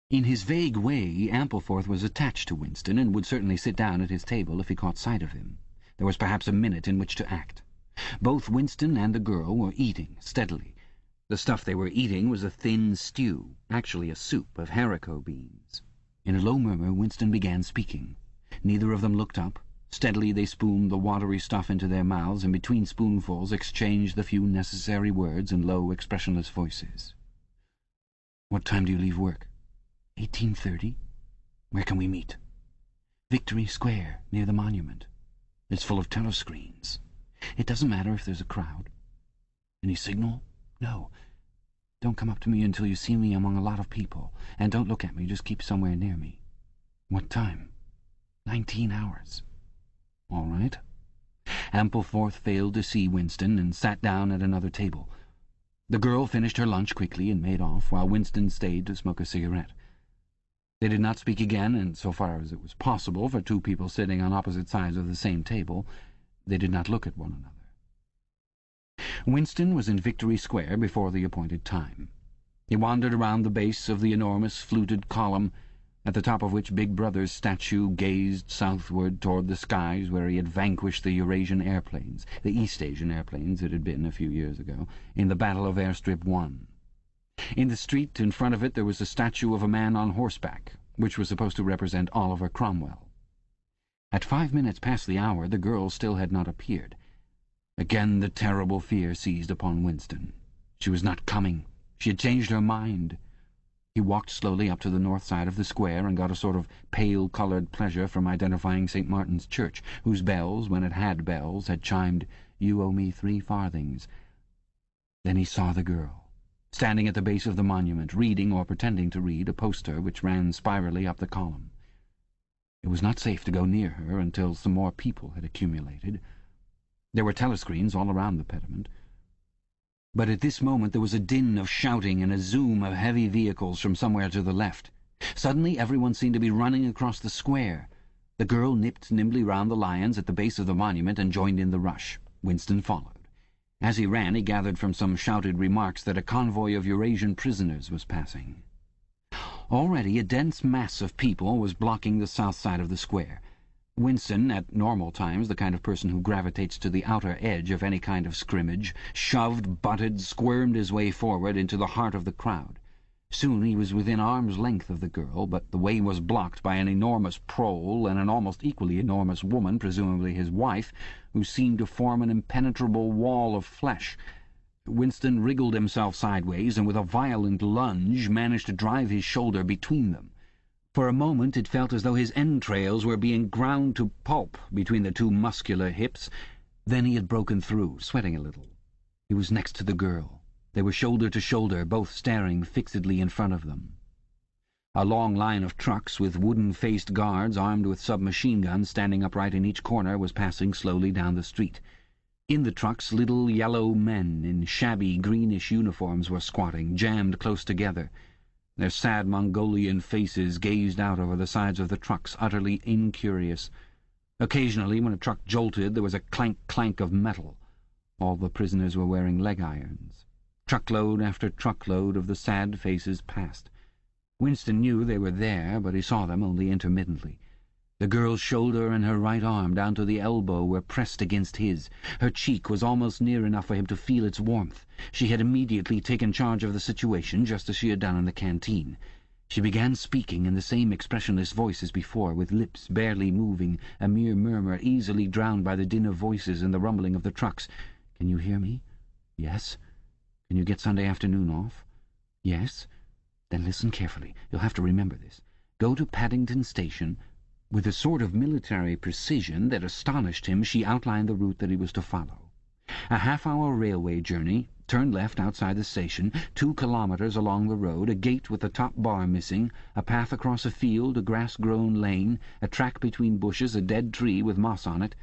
In his vague way, Ampleforth was attached to Winston, and would certainly sit down at his table if he caught sight of him. There was perhaps a minute in which to act. Both Winston and the girl were eating steadily. The stuff they were eating was a thin stew, actually a soup of haricot beans. In a low murmur, Winston began speaking. Neither of them looked up. Steadily they spooned the watery stuff into their mouths, and between spoonfuls exchanged the few necessary words in low, expressionless voices. "What time do you leave work?" 18:30. "Where can we meet?" "Victory Square, near the monument. It's full of telescreens. It doesn't matter if there's a crowd." "Any signal?" "No. Don't come up to me until you see me among a lot of people. And don't look at me, just keep somewhere near me." "What time?" 19 hours. "All right." Ampleforth failed to see Winston and sat down at another table. The girl finished her lunch quickly and made off, while Winston stayed to smoke a cigarette. They did not speak again, and so far as it was possible for two people sitting on opposite sides of the same table, they did not look at one another. Winston was in Victory Square before the appointed time. He wandered around the base of the enormous fluted column, at the top of which Big Brother's statue gazed southward toward the skies where he had vanquished the Eurasian airplanes, the East Asian airplanes it had been a few years ago, in the Battle of Airstrip 1. In the street in front of it there was a statue of a man on horseback, which was supposed to represent Oliver Cromwell. At 5 minutes past the hour the girl still had not appeared. Again the terrible fear seized upon Winston. She was not coming. She had changed her mind. He walked slowly up to the north side of the square and got a sort of pale-coloured pleasure from identifying St. Martin's Church, whose bells, when it had bells, had chimed, "You owe me 3 farthings." Then he saw the girl, standing at the base of the monument, reading, or pretending to read, a poster which ran spirally up the column. It was not safe to go near her until some more people had accumulated. There were telescreens all around the pediment. But at this moment there was a din of shouting and a zoom of heavy vehicles from somewhere to the left. Suddenly everyone seemed to be running across the square. The girl nipped nimbly round the lions at the base of the monument and joined in the rush. Winston followed. As he ran, he gathered from some shouted remarks that a convoy of Eurasian prisoners was passing. Already a dense mass of people was blocking the south side of the square. Winston, at normal times the kind of person who gravitates to the outer edge of any kind of scrimmage, shoved, butted, squirmed his way forward into the heart of the crowd. Soon he was within arm's length of the girl, but the way was blocked by an enormous prole and an almost equally enormous woman, presumably his wife, who seemed to form an impenetrable wall of flesh. Winston wriggled himself sideways and with a violent lunge managed to drive his shoulder between them. For a moment it felt as though his entrails were being ground to pulp between the two muscular hips. Then he had broken through, sweating a little. He was next to the girl. They were shoulder to shoulder, both staring fixedly in front of them. A long line of trucks with wooden-faced guards armed with submachine guns standing upright in each corner was passing slowly down the street. In the trucks little yellow men in shabby greenish uniforms were squatting, jammed close together. Their sad Mongolian faces gazed out over the sides of the trucks, utterly incurious. Occasionally, when a truck jolted, there was a clank-clank of metal. All the prisoners were wearing leg irons. Truckload after truckload of the sad faces passed. Winston knew they were there, but he saw them only intermittently. The girl's shoulder and her right arm down to the elbow were pressed against his. Her cheek was almost near enough for him to feel its warmth. She had immediately taken charge of the situation, just as she had done in the canteen. She began speaking in the same expressionless voice as before, with lips barely moving, a mere murmur easily drowned by the din of voices and the rumbling of the trucks. "Can you hear me?" "Yes." "Can you get Sunday afternoon off?" "Yes." "Then listen carefully. You'll have to remember this. Go to Paddington Station." With a sort of military precision that astonished him, she outlined the route that he was to follow. A half-hour railway journey, turn left outside the station, 2 kilometres along the road, a gate with the top bar missing, a path across a field, a grass-grown lane, a track between bushes, a dead tree with moss on it.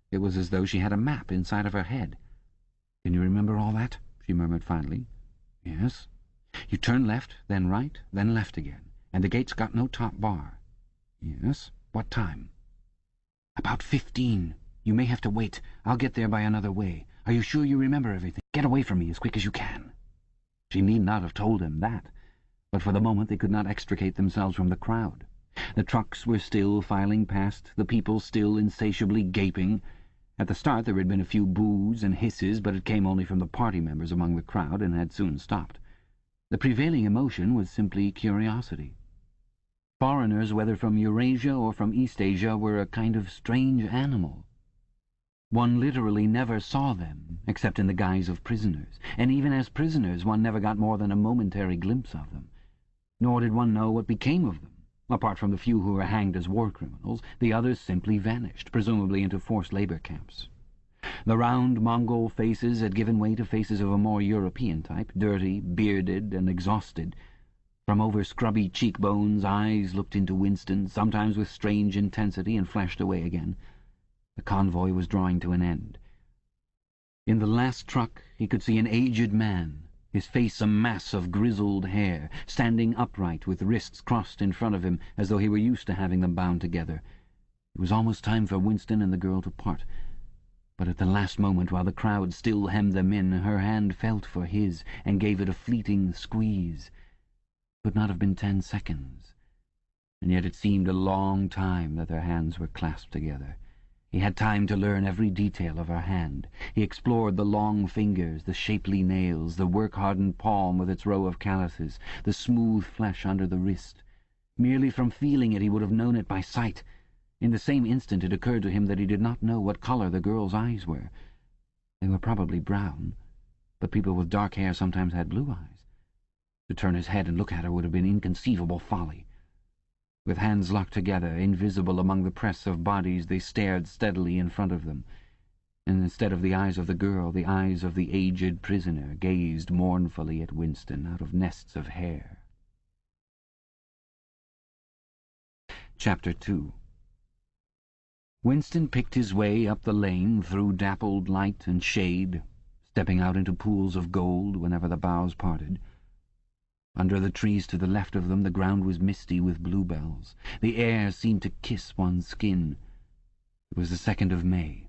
It was as though she had a map inside of her head. "Can you remember all that?" she murmured finally. "Yes." "You turn left, then right, then left again, and the gate's got no top bar." "Yes." "What time?" "About 15. You may have to wait. I'll get there by another way. Are you sure you remember everything? Get away from me as quick as you can." She need not have told him that, but for the moment they could not extricate themselves from the crowd. The trucks were still filing past, the people still insatiably gaping. At the start there had been a few boos and hisses, but it came only from the party members among the crowd and had soon stopped. The prevailing emotion was simply curiosity. Foreigners, whether from Eurasia or from East Asia, were a kind of strange animal. One literally never saw them, except in the guise of prisoners, and even as prisoners one never got more than a momentary glimpse of them. Nor did one know what became of them. Apart from the few who were hanged as war criminals, the others simply vanished, presumably into forced labour camps. The round Mongol faces had given way to faces of a more European type, dirty, bearded, and exhausted. From over scrubby cheekbones, eyes looked into Winston, sometimes with strange intensity, and flashed away again. The convoy was drawing to an end. In the last truck he could see an aged man, his face a mass of grizzled hair, standing upright with wrists crossed in front of him as though he were used to having them bound together. It was almost time for Winston and the girl to part. But at the last moment, while the crowd still hemmed them in, her hand felt for his and gave it a fleeting squeeze. It could not have been 10 seconds, and yet it seemed a long time that their hands were clasped together. He had time to learn every detail of her hand. He explored the long fingers, the shapely nails, the work-hardened palm with its row of calluses, the smooth flesh under the wrist. Merely from feeling it he would have known it by sight. In the same instant it occurred to him that he did not know what colour the girl's eyes were. They were probably brown, but people with dark hair sometimes had blue eyes. To turn his head and look at her would have been inconceivable folly. With hands locked together, invisible among the press of bodies, they stared steadily in front of them, and instead of the eyes of the girl, the eyes of the aged prisoner gazed mournfully at Winston out of nests of hair. Chapter 2. Winston picked his way up the lane through dappled light and shade, stepping out into pools of gold whenever the boughs parted. Under the trees to the left of them the ground was misty with bluebells. The air seemed to kiss one's skin. It was the 2nd of May.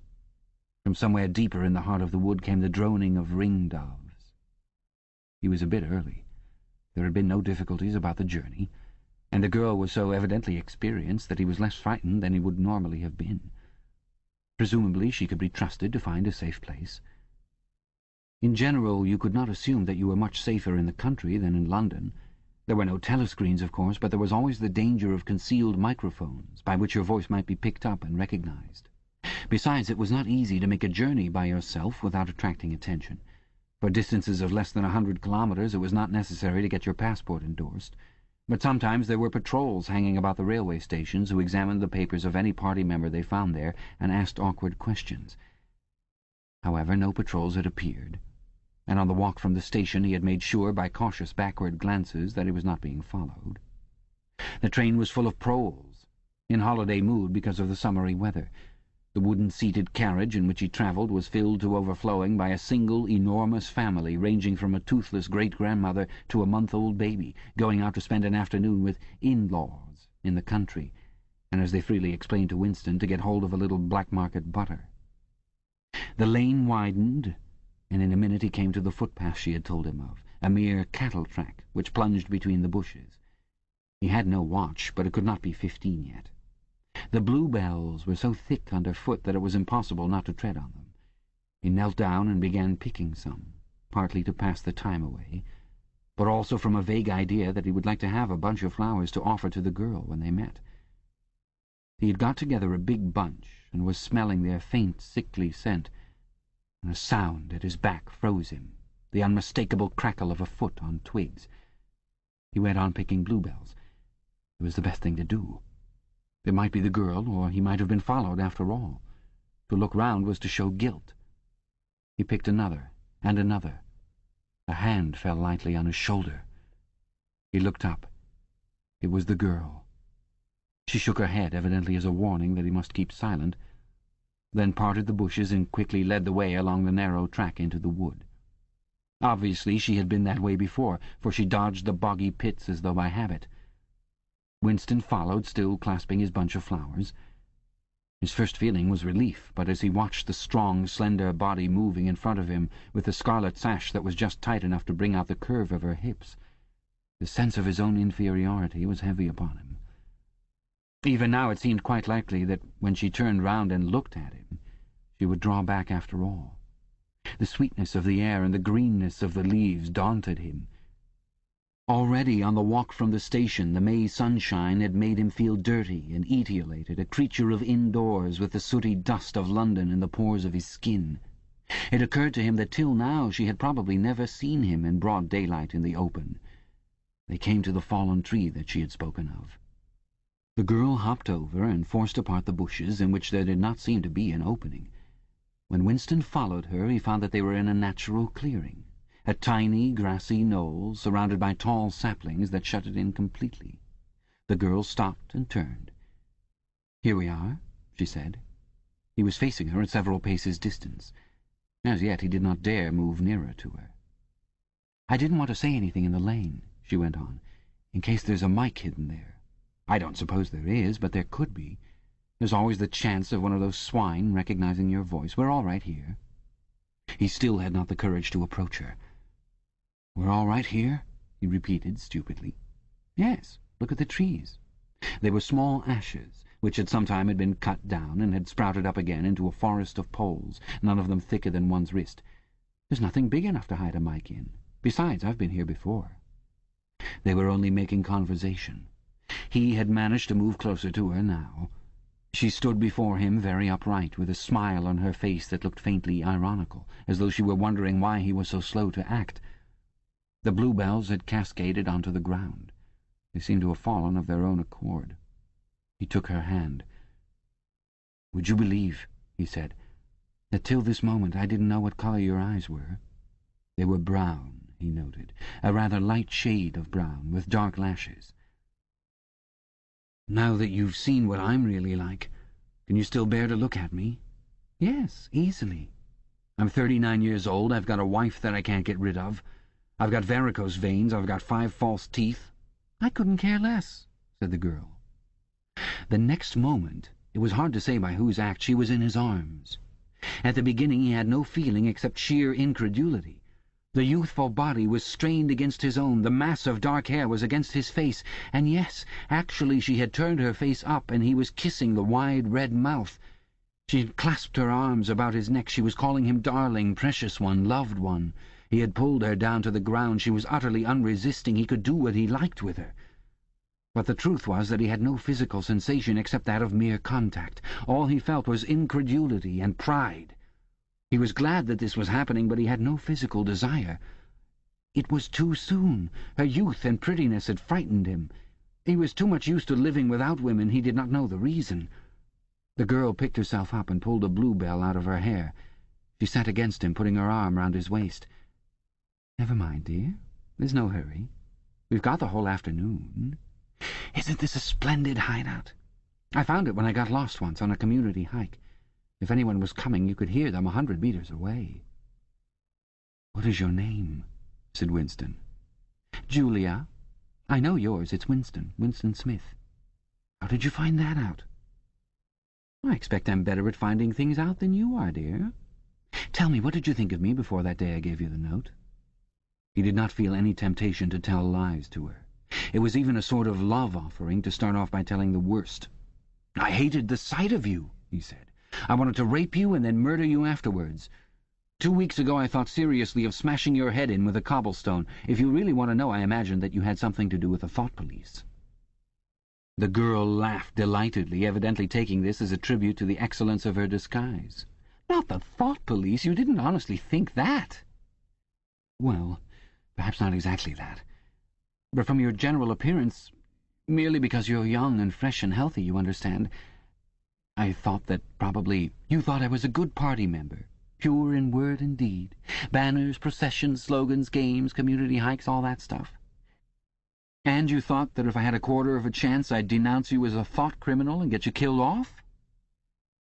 From somewhere deeper in the heart of the wood came the droning of ring-doves. He was a bit early. There had been no difficulties about the journey, and the girl was so evidently experienced that he was less frightened than he would normally have been. Presumably she could be trusted to find a safe place. In general, you could not assume that you were much safer in the country than in London. There were no telescreens, of course, but there was always the danger of concealed microphones, by which your voice might be picked up and recognized. Besides, it was not easy to make a journey by yourself without attracting attention. For distances of less than 100 kilometers, it was not necessary to get your passport endorsed. But sometimes there were patrols hanging about the railway stations who examined the papers of any party member they found there and asked awkward questions. However, no patrols had appeared, and on the walk from the station he had made sure by cautious backward glances that he was not being followed. The train was full of proles, in holiday mood because of the summery weather. The wooden-seated carriage in which he travelled was filled to overflowing by a single enormous family ranging from a toothless great-grandmother to a month-old baby, going out to spend an afternoon with in-laws in the country, and, as they freely explained to Winston, to get hold of a little black-market butter. The lane widened, and in a minute he came to the footpath she had told him of, a mere cattle track which plunged between the bushes. He had no watch, but it could not be 15 yet. The bluebells were so thick underfoot that it was impossible not to tread on them. He knelt down and began picking some, partly to pass the time away, but also from a vague idea that he would like to have a bunch of flowers to offer to the girl when they met. He had got together a big bunch and was smelling their faint, sickly scent, and a sound at his back froze him, the unmistakable crackle of a foot on twigs. He went on picking bluebells. It was the best thing to do. It might be the girl, or he might have been followed after all. To look round was to show guilt. He picked another, and another. A hand fell lightly on his shoulder. He looked up. It was the girl. She shook her head, evidently as a warning that he must keep silent, then parted the bushes and quickly led the way along the narrow track into the wood. Obviously she had been that way before, for she dodged the boggy pits as though by habit. Winston followed, still clasping his bunch of flowers. His first feeling was relief, but as he watched the strong, slender body moving in front of him, with the scarlet sash that was just tight enough to bring out the curve of her hips, the sense of his own inferiority was heavy upon him. Even now it seemed quite likely that when she turned round and looked at him, she would draw back after all. The sweetness of the air and the greenness of the leaves daunted him. Already on the walk from the station the May sunshine had made him feel dirty and etiolated, a creature of indoors with the sooty dust of London in the pores of his skin. It occurred to him that till now she had probably never seen him in broad daylight in the open. They came to the fallen tree that she had spoken of. The girl hopped over and forced apart the bushes, in which there did not seem to be an opening. When Winston followed her, he found that they were in a natural clearing, a tiny, grassy knoll surrounded by tall saplings that shut it in completely. The girl stopped and turned. "Here we are," she said. He was facing her at several paces' distance. As yet he did not dare move nearer to her. "I didn't want to say anything in the lane," she went on, "in case there's a mic hidden there. I don't suppose there is, but there could be. There's always the chance of one of those swine recognizing your voice. We're all right here." He still had not the courage to approach her. "We're all right here?" he repeated stupidly. "Yes, look at the trees." They were small ashes, which at some time had been cut down and had sprouted up again into a forest of poles, none of them thicker than one's wrist. "There's nothing big enough to hide a mic in. Besides, I've been here before." They were only making conversation. He had managed to move closer to her now. She stood before him very upright, with a smile on her face that looked faintly ironical, as though she were wondering why he was so slow to act. The bluebells had cascaded onto the ground. They seemed to have fallen of their own accord. He took her hand. "Would you believe," he said, "that till this moment I didn't know what colour your eyes were?" They were brown, he noted, a rather light shade of brown, with dark lashes. "Now that you've seen what I'm really like, can you still bear to look at me?" "Yes, easily. I'm 39 years old. I've got a wife that I can't get rid of. I've got varicose veins. I've got 5 false teeth." "I couldn't care less," said the girl. The next moment, it was hard to say by whose act, she was in his arms. At the beginning he had no feeling except sheer incredulity. The youthful body was strained against his own, the mass of dark hair was against his face, and yes, actually she had turned her face up and he was kissing the wide red mouth. She had clasped her arms about his neck. She was calling him darling, precious one, loved one. He had pulled her down to the ground. She was utterly unresisting. He could do what he liked with her. But the truth was that he had no physical sensation except that of mere contact. All he felt was incredulity and pride. He was glad that this was happening, but he had no physical desire. It was too soon. Her youth and prettiness had frightened him. He was too much used to living without women. He did not know the reason. The girl picked herself up and pulled a bluebell out of her hair. She sat against him, putting her arm round his waist. "Never mind, dear. There's no hurry. We've got the whole afternoon. Isn't this a splendid hideout? I found it when I got lost once on a community hike. If anyone was coming, you could hear them 100 meters away." "What is your name?" said Winston. "Julia. I know yours. It's Winston Smith. How did you find that out?" "I expect I'm better at finding things out than you are, dear. Tell me, what did you think of me before that day I gave you the note?" He did not feel any temptation to tell lies to her. It was even a sort of love-offering to start off by telling the worst. "I hated the sight of you," he said. "I wanted to rape you and then murder you afterwards. 2 weeks ago I thought seriously of smashing your head in with a cobblestone. If you really want to know, I imagined that you had something to do with the thought police." The girl laughed delightedly, evidently taking this as a tribute to the excellence of her disguise. "Not the thought police? You didn't honestly think that?" "Well, perhaps not exactly that. But from your general appearance, merely because you're young and fresh and healthy, you understand, I thought that probably you thought I was a good party member, pure in word and deed. Banners, processions, slogans, games, community hikes, all that stuff. And you thought that if I had a quarter of a chance I'd denounce you as a thought criminal and get you killed off?"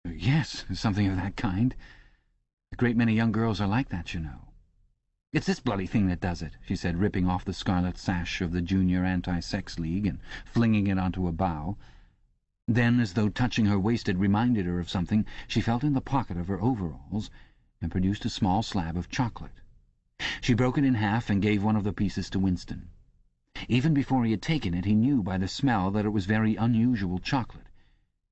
"Yes, something of that kind. A great many young girls are like that, you know." "It's this bloody thing that does it," she said, ripping off the scarlet sash of the Junior Anti-Sex League and flinging it onto a bough. Then, as though touching her waist had reminded her of something, she felt in the pocket of her overalls and produced a small slab of chocolate. She broke it in half and gave one of the pieces to Winston. Even before he had taken it, he knew by the smell that it was very unusual chocolate.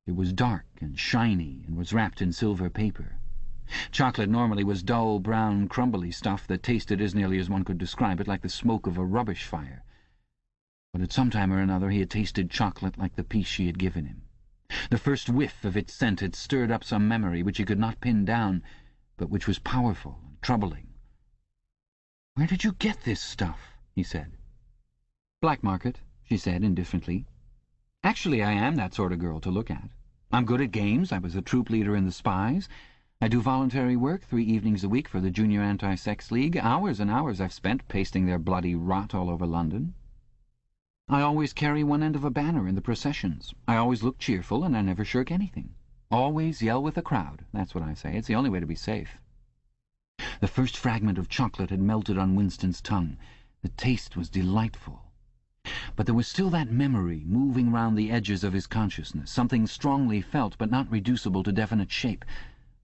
It was dark and shiny and was wrapped in silver paper. Chocolate normally was dull, brown, crumbly stuff that tasted, as nearly as one could describe it, like the smoke of a rubbish fire. But at some time or another he had tasted chocolate like the piece she had given him. The first whiff of its scent had stirred up some memory which he could not pin down, but which was powerful and troubling. "Where did you get this stuff?" he said. "Black market," she said indifferently. "Actually, I am that sort of girl to look at. I'm good at games. I was a troop leader in the Spies. I do voluntary work 3 evenings a week for the Junior Anti-Sex League. Hours and hours I've spent pasting their bloody rot all over London. I always carry one end of a banner in the processions. I always look cheerful, and I never shirk anything. Always yell with the crowd, that's what I say. It's the only way to be safe." The first fragment of chocolate had melted on Winston's tongue. The taste was delightful. But there was still that memory moving round the edges of his consciousness, something strongly felt but not reducible to definite shape,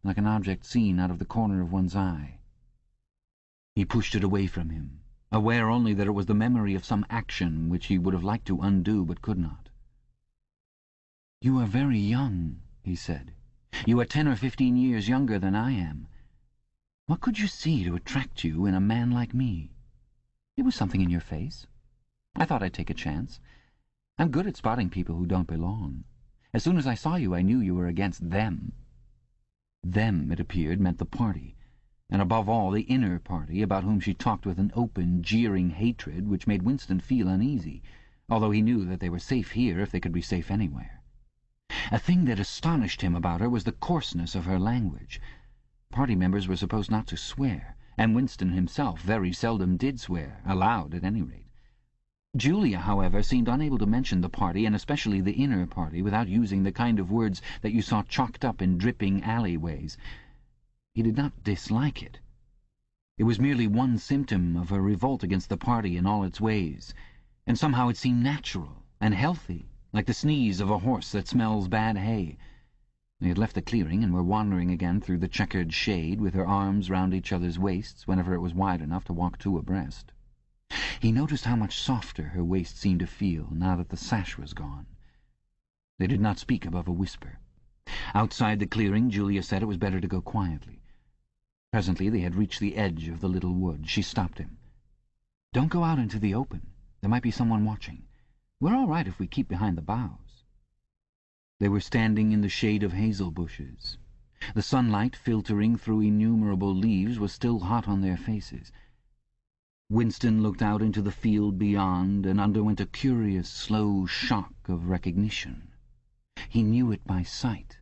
like an object seen out of the corner of one's eye. He pushed it away from him, aware only that it was the memory of some action which he would have liked to undo but could not. "You are very young," he said. "You are 10 or 15 years younger than I am. What could you see to attract you in a man like me? It was something in your face. I thought I'd take a chance. I'm good at spotting people who don't belong. As soon as I saw you, I knew you were against them." Them, it appeared, meant the party, and above all the inner party, about whom she talked with an open, jeering hatred which made Winston feel uneasy, although he knew that they were safe here if they could be safe anywhere. A thing that astonished him about her was the coarseness of her language. Party members were supposed not to swear, and Winston himself very seldom did swear, aloud at any rate. Julia, however, seemed unable to mention the party, and especially the inner party, without using the kind of words that you saw chalked up in dripping alleyways. He did not dislike it. It was merely one symptom of her revolt against the party in all its ways, and somehow it seemed natural and healthy, like the sneeze of a horse that smells bad hay. They had left the clearing and were wandering again through the checkered shade, with their arms round each other's waists whenever it was wide enough to walk two abreast. He noticed how much softer her waist seemed to feel now that the sash was gone. They did not speak above a whisper. Outside the clearing, Julia said it was better to go quietly. Presently they had reached the edge of the little wood. She stopped him. "Don't go out into the open. There might be someone watching. We're all right if we keep behind the boughs." They were standing in the shade of hazel bushes. The sunlight, filtering through innumerable leaves, was still hot on their faces. Winston looked out into the field beyond and underwent a curious, slow shock of recognition. He knew it by sight.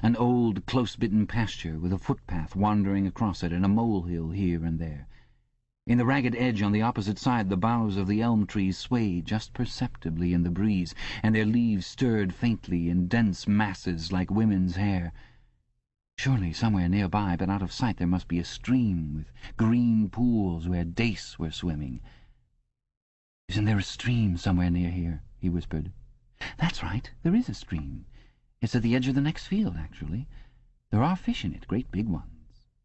An old, close-bitten pasture with a footpath wandering across it and a molehill here and there. In the ragged edge on the opposite side the boughs of the elm trees swayed just perceptibly in the breeze, and their leaves stirred faintly in dense masses like women's hair. Surely somewhere nearby, but out of sight, there must be a stream with green pools where dace were swimming. "Isn't there a stream somewhere near here?" he whispered. "That's right, there is a stream. It's at the edge of the next field, actually. There are fish in it, great big ones.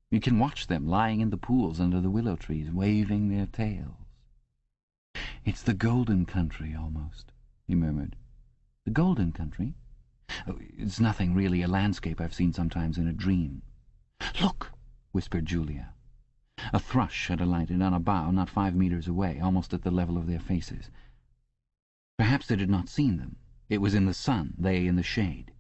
You can watch them lying in the pools under the willow trees, waving their tails." "It's the golden country, almost," he murmured. "The golden country? Oh, it's nothing really, a landscape I've seen sometimes in a dream." "Look!" whispered Julia. A thrush had alighted on a bough not 5 meters away, almost at the level of their faces. Perhaps it had not seen them. It was in the sun, they in the shade.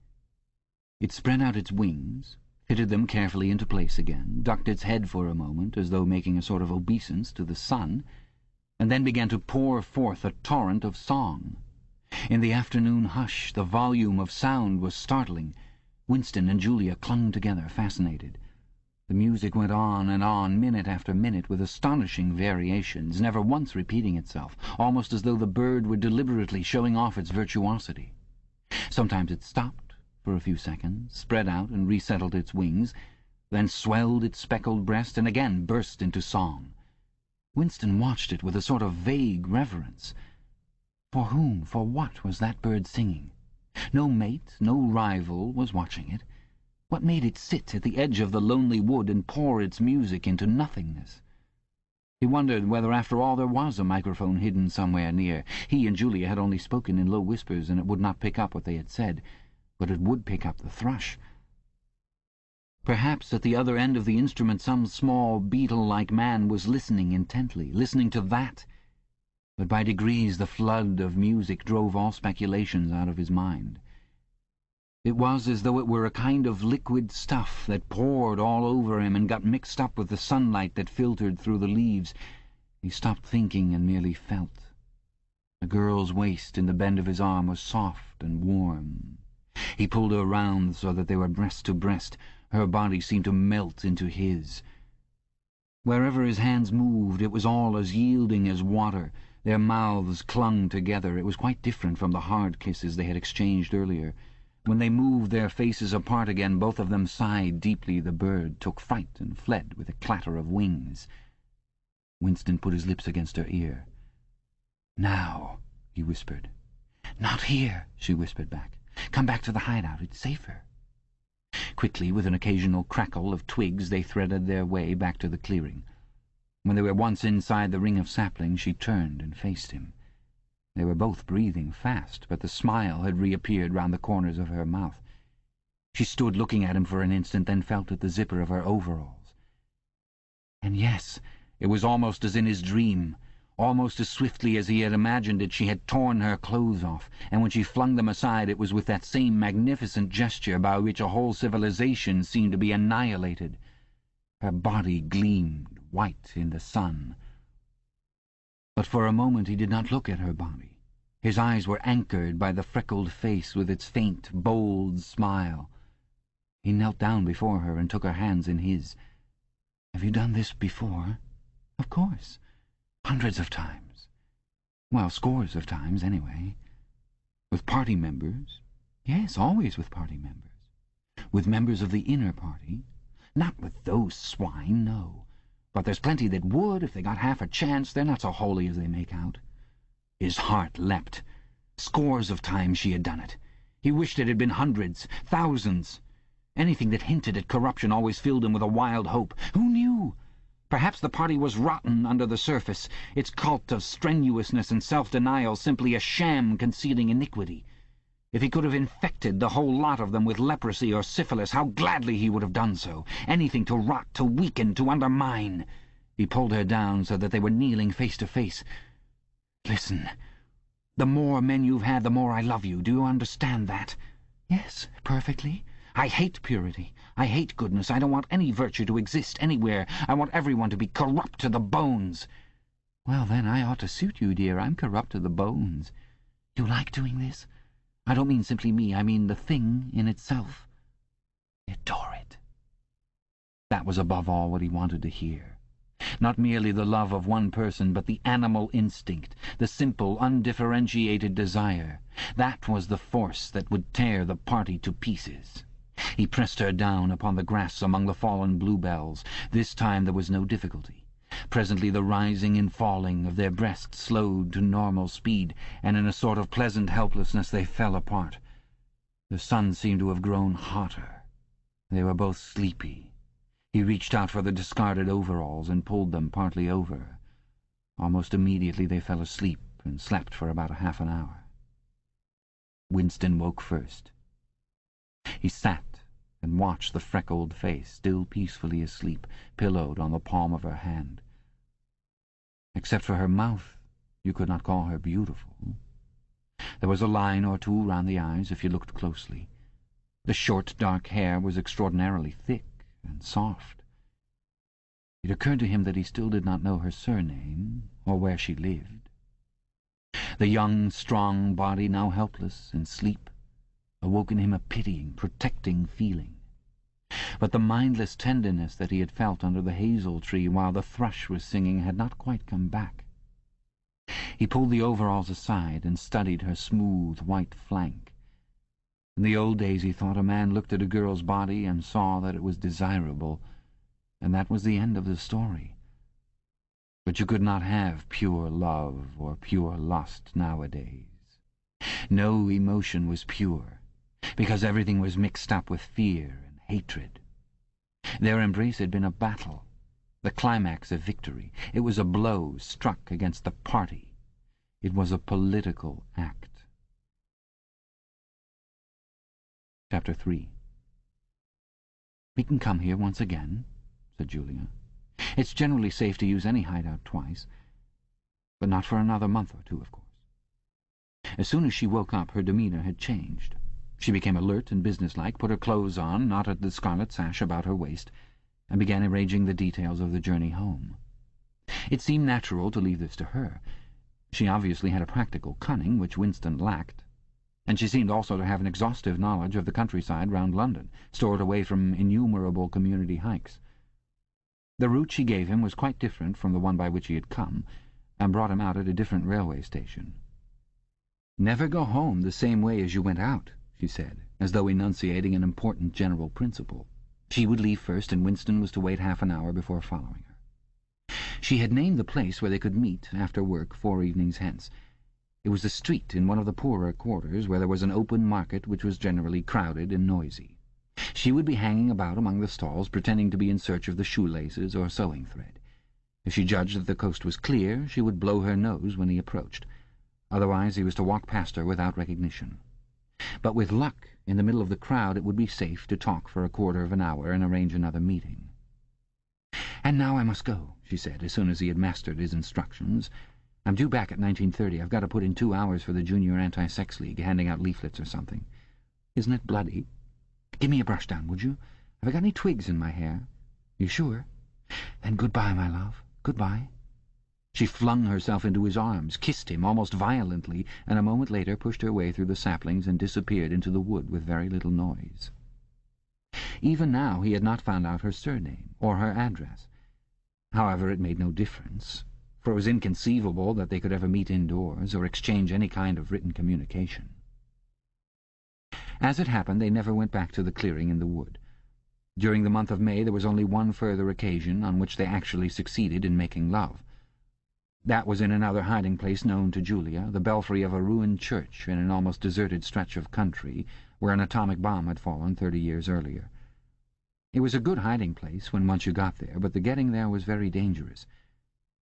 It spread out its wings, fitted them carefully into place again, ducked its head for a moment, as though making a sort of obeisance to the sun, and then began to pour forth a torrent of song. In the afternoon hush, the volume of sound was startling. Winston and Julia clung together, fascinated. The music went on, minute after minute, with astonishing variations, never once repeating itself, almost as though the bird were deliberately showing off its virtuosity. Sometimes it stopped for a few seconds, spread out and resettled its wings, then swelled its speckled breast and again burst into song. Winston watched it with a sort of vague reverence. For whom, for what was that bird singing? No mate, no rival was watching it. What made it sit at the edge of the lonely wood and pour its music into nothingness? He wondered whether after all there was a microphone hidden somewhere near. He and Julia had only spoken in low whispers, and it would not pick up what they had said, but it would pick up the thrush. Perhaps at the other end of the instrument some small beetle-like man was listening intently, listening to that. But by degrees the flood of music drove all speculations out of his mind. It was as though it were a kind of liquid stuff that poured all over him and got mixed up with the sunlight that filtered through the leaves. He stopped thinking and merely felt. The girl's waist in the bend of his arm was soft and warm. He pulled her round so that they were breast to breast. Her body seemed to melt into his. Wherever his hands moved, it was all as yielding as water. Their mouths clung together. It was quite different from the hard kisses they had exchanged earlier. When they moved their faces apart again, both of them sighed deeply. The bird took fright and fled with a clatter of wings. Winston put his lips against her ear. "Now," he whispered. "Not here," she whispered back. "Come back to the hideout. It's safer." Quickly, with an occasional crackle of twigs, they threaded their way back to the clearing. When they were once inside the ring of saplings, she turned and faced him. They were both breathing fast, but the smile had reappeared round the corners of her mouth. She stood looking at him for an instant, then felt at the zipper of her overalls. And yes, it was almost as in his dream. Almost as swiftly as he had imagined it, she had torn her clothes off, and when she flung them aside it was with that same magnificent gesture by which a whole civilization seemed to be annihilated. Her body gleamed white in the sun. But for a moment he did not look at her body. His eyes were anchored by the freckled face with its faint, bold smile. He knelt down before her and took her hands in his. "Have you done this before?" "Of course. Hundreds of times. Well, scores of times, anyway." "With party members?" "Yes, always with party members." "With members of the inner party?" "Not with those swine, no. But there's plenty that would, if they got half a chance. They're not so holy as they make out." His heart leapt. Scores of times she had done it. He wished it had been hundreds, thousands. Anything that hinted at corruption always filled him with a wild hope. Who knew? Perhaps the party was rotten under the surface, its cult of strenuousness and self-denial simply a sham concealing iniquity. If he could have infected the whole lot of them with leprosy or syphilis, how gladly he would have done so. Anything to rot, to weaken, to undermine. He pulled her down so that they were kneeling face to face. "Listen. The more men you've had, the more I love you. Do you understand that?" "Yes, perfectly. I hate purity. I hate goodness. I don't want any virtue to exist anywhere. I want everyone to be corrupt to the bones." "Well, then, I ought to suit you, dear. I'm corrupt to the bones. You like doing this? I don't mean simply me. I mean the thing in itself." "I adore it." That was above all what he wanted to hear. Not merely the love of one person, but the animal instinct, the simple, undifferentiated desire. That was the force that would tear the party to pieces. He pressed her down upon the grass among the fallen bluebells. This time there was no difficulty. Presently the rising and falling of their breasts slowed to normal speed, and in a sort of pleasant helplessness they fell apart. The sun seemed to have grown hotter. They were both sleepy. He reached out for the discarded overalls and pulled them partly over. Almost immediately they fell asleep and slept for about half an hour. Winston woke first. He sat and watched the freckled face, still peacefully asleep, pillowed on the palm of her hand. Except for her mouth, you could not call her beautiful. There was a line or two round the eyes if you looked closely. The short, dark hair was extraordinarily thick and soft. It occurred to him that he still did not know her surname or where she lived. The young, strong body, now helpless in sleep, awoke in him a pitying, protecting feeling. But the mindless tenderness that he had felt under the hazel tree while the thrush was singing had not quite come back. He pulled the overalls aside and studied her smooth white flank. In the old days, he thought, a man looked at a girl's body and saw that it was desirable, and that was the end of the story. But you could not have pure love or pure lust nowadays. No emotion was pure, because everything was mixed up with fear and hatred. Their embrace had been a battle, the climax of victory. It was a blow struck against the party. It was a political act. Chapter 3. "We can come here once again," said Julia. "It's generally safe to use any hideout twice, but not for another month or two, of course." As soon as she woke up, her demeanour had changed. She became alert and businesslike, put her clothes on, knotted the scarlet sash about her waist, and began arranging the details of the journey home. It seemed natural to leave this to her. She obviously had a practical cunning which Winston lacked, and she seemed also to have an exhaustive knowledge of the countryside round London, stored away from innumerable community hikes. The route she gave him was quite different from the one by which he had come, and brought him out at a different railway station. "Never go home the same way as you went out," she said, as though enunciating an important general principle. She would leave first, and Winston was to wait half an hour before following her. She had named the place where they could meet after work 4 evenings hence. It was a street in one of the poorer quarters, where there was an open market which was generally crowded and noisy. She would be hanging about among the stalls, pretending to be in search of the shoelaces or sewing thread. If she judged that the coast was clear, she would blow her nose when he approached. Otherwise he was to walk past her without recognition. But with luck, in the middle of the crowd it would be safe to talk for a quarter of an hour and arrange another meeting. "And now I must go," she said, as soon as he had mastered his instructions. "I'm due back at 19:30. I've got to put in 2 hours for the Junior Anti-Sex League, handing out leaflets or something. Isn't it bloody? Give me a brush down, would you? Have I got any twigs in my hair? You sure? Then goodbye, my love. Goodbye." She flung herself into his arms, kissed him almost violently, and a moment later pushed her way through the saplings and disappeared into the wood with very little noise. Even now he had not found out her surname or her address. However, it made no difference, for it was inconceivable that they could ever meet indoors or exchange any kind of written communication. As it happened, they never went back to the clearing in the wood. During the month of May there was only one further occasion on which they actually succeeded in making love. That was in another hiding-place known to Julia, the belfry of a ruined church in an almost deserted stretch of country where an atomic bomb had fallen 30 years earlier. It was a good hiding-place when once you got there, but the getting there was very dangerous.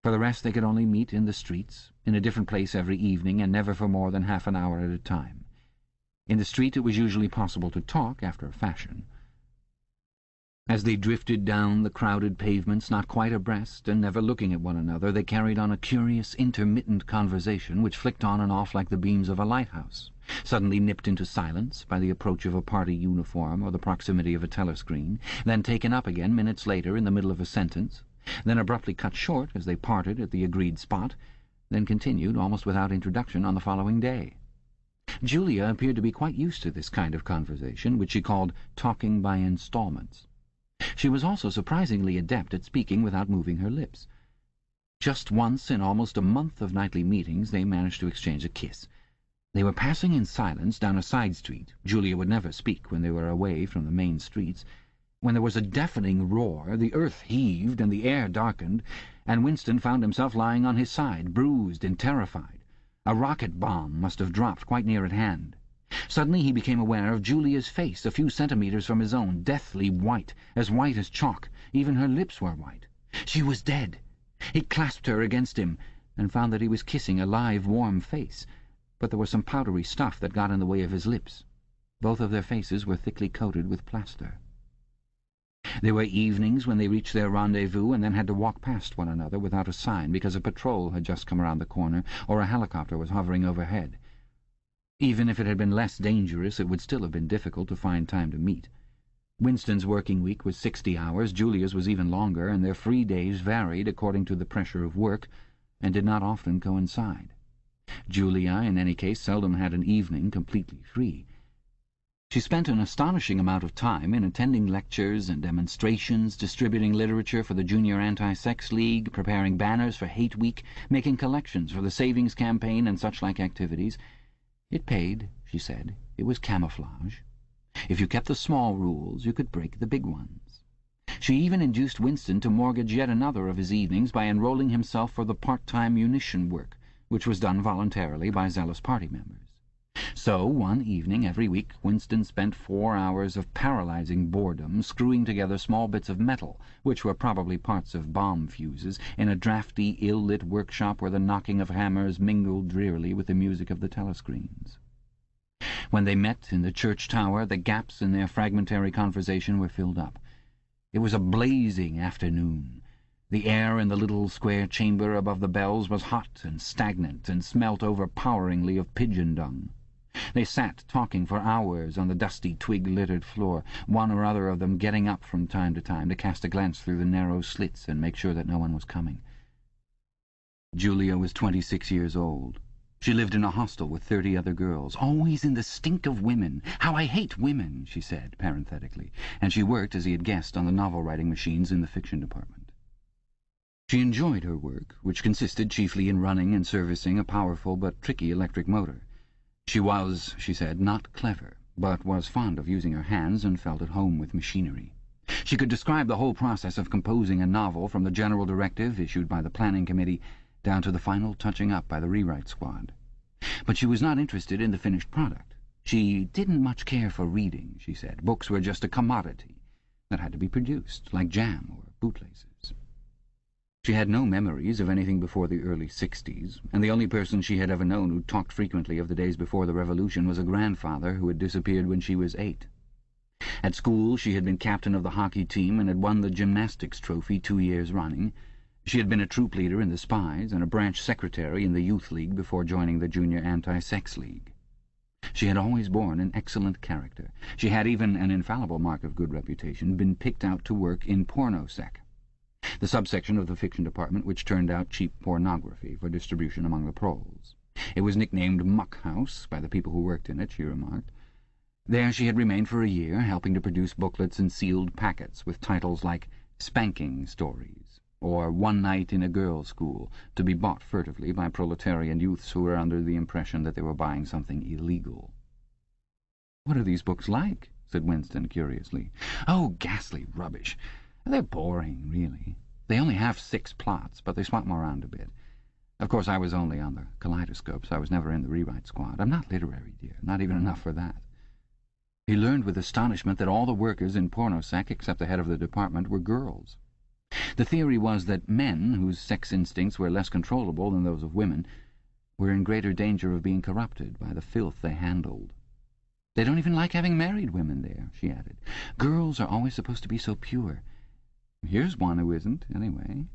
For the rest they could only meet in the streets, in a different place every evening, and never for more than half an hour at a time. In the street it was usually possible to talk, after a fashion. As they drifted down the crowded pavements, not quite abreast and never looking at one another, they carried on a curious, intermittent conversation which flicked on and off like the beams of a lighthouse, suddenly nipped into silence by the approach of a party uniform or the proximity of a telescreen, then taken up again minutes later in the middle of a sentence, then abruptly cut short as they parted at the agreed spot, then continued almost without introduction on the following day. Julia appeared to be quite used to this kind of conversation, which she called talking by installments. She was also surprisingly adept at speaking without moving her lips. Just once in almost a month of nightly meetings they managed to exchange a kiss. They were passing in silence down a side street. Julia would never speak when they were away from the main streets. When there was a deafening roar, the earth heaved and the air darkened, and Winston found himself lying on his side, bruised and terrified. A rocket bomb must have dropped quite near at hand. Suddenly he became aware of Julia's face, a few centimetres from his own, deathly white as chalk. Even her lips were white. She was dead. He clasped her against him, and found that he was kissing a live, warm face, but there was some powdery stuff that got in the way of his lips. Both of their faces were thickly coated with plaster. There were evenings when they reached their rendezvous and then had to walk past one another without a sign because a patrol had just come around the corner or a helicopter was hovering overhead. Even if it had been less dangerous, it would still have been difficult to find time to meet. Winston's working week was 60 hours, Julia's was even longer, and their free days varied according to the pressure of work and did not often coincide. Julia, in any case, seldom had an evening completely free. She spent an astonishing amount of time in attending lectures and demonstrations, distributing literature for the Junior Anti-Sex League, preparing banners for Hate Week, making collections for the Savings Campaign and such-like activities. It paid, she said. It was camouflage. If you kept the small rules, you could break the big ones. She even induced Winston to mortgage yet another of his evenings by enrolling himself for the part-time munition work, which was done voluntarily by zealous party members. So, one evening every week, Winston spent 4 hours of paralyzing boredom screwing together small bits of metal, which were probably parts of bomb fuses, in a drafty, ill-lit workshop where the knocking of hammers mingled drearily with the music of the telescreens. When they met in the church tower, the gaps in their fragmentary conversation were filled up. It was a blazing afternoon. The air in the little square chamber above the bells was hot and stagnant and smelt overpoweringly of pigeon dung. They sat talking for hours on the dusty, twig-littered floor, one or other of them getting up from time to time to cast a glance through the narrow slits and make sure that no one was coming. Julia was 26 years old. She lived in a hostel with 30 other girls, always in the stink of women. "How I hate women," she said, parenthetically, and she worked, as he had guessed, on the novel-writing machines in the fiction department. She enjoyed her work, which consisted chiefly in running and servicing a powerful but tricky electric motor. She was, she said, not clever, but was fond of using her hands and felt at home with machinery. She could describe the whole process of composing a novel, from the general directive issued by the planning committee down to the final touching up by the rewrite squad. But she was not interested in the finished product. She didn't much care for reading, she said. Books were just a commodity that had to be produced, like jam or bootlaces. She had no memories of anything before the early 60s, and the only person she had ever known who talked frequently of the days before the Revolution was a grandfather who had disappeared when she was 8. At school she had been captain of the hockey team and had won the gymnastics trophy 2 years running. She had been a troop leader in the Spies and a branch secretary in the Youth League before joining the Junior Anti-Sex League. She had always borne an excellent character. She had, even an infallible mark of good reputation, been picked out to work in pornosec, the subsection of the fiction department which turned out cheap pornography for distribution among the proles. It was nicknamed Muck House by the people who worked in it, she remarked. There she had remained for a year, helping to produce booklets in sealed packets with titles like Spanking Stories or One Night in a Girls' School, to be bought furtively by proletarian youths who were under the impression that they were buying something illegal. "What are these books like?" said Winston curiously. "Oh, ghastly rubbish. They're boring, really. They only have 6 plots, but they swap them around a bit. Of course, I was only on the kaleidoscope, so I was never in the rewrite squad. I'm not literary, dear, not even enough for that." He learned with astonishment that all the workers in pornosec, except the head of the department, were girls. The theory was that men, whose sex instincts were less controllable than those of women, were in greater danger of being corrupted by the filth they handled. "They don't even like having married women there," she added. "Girls are always supposed to be so pure. Here's one who isn't, anyway."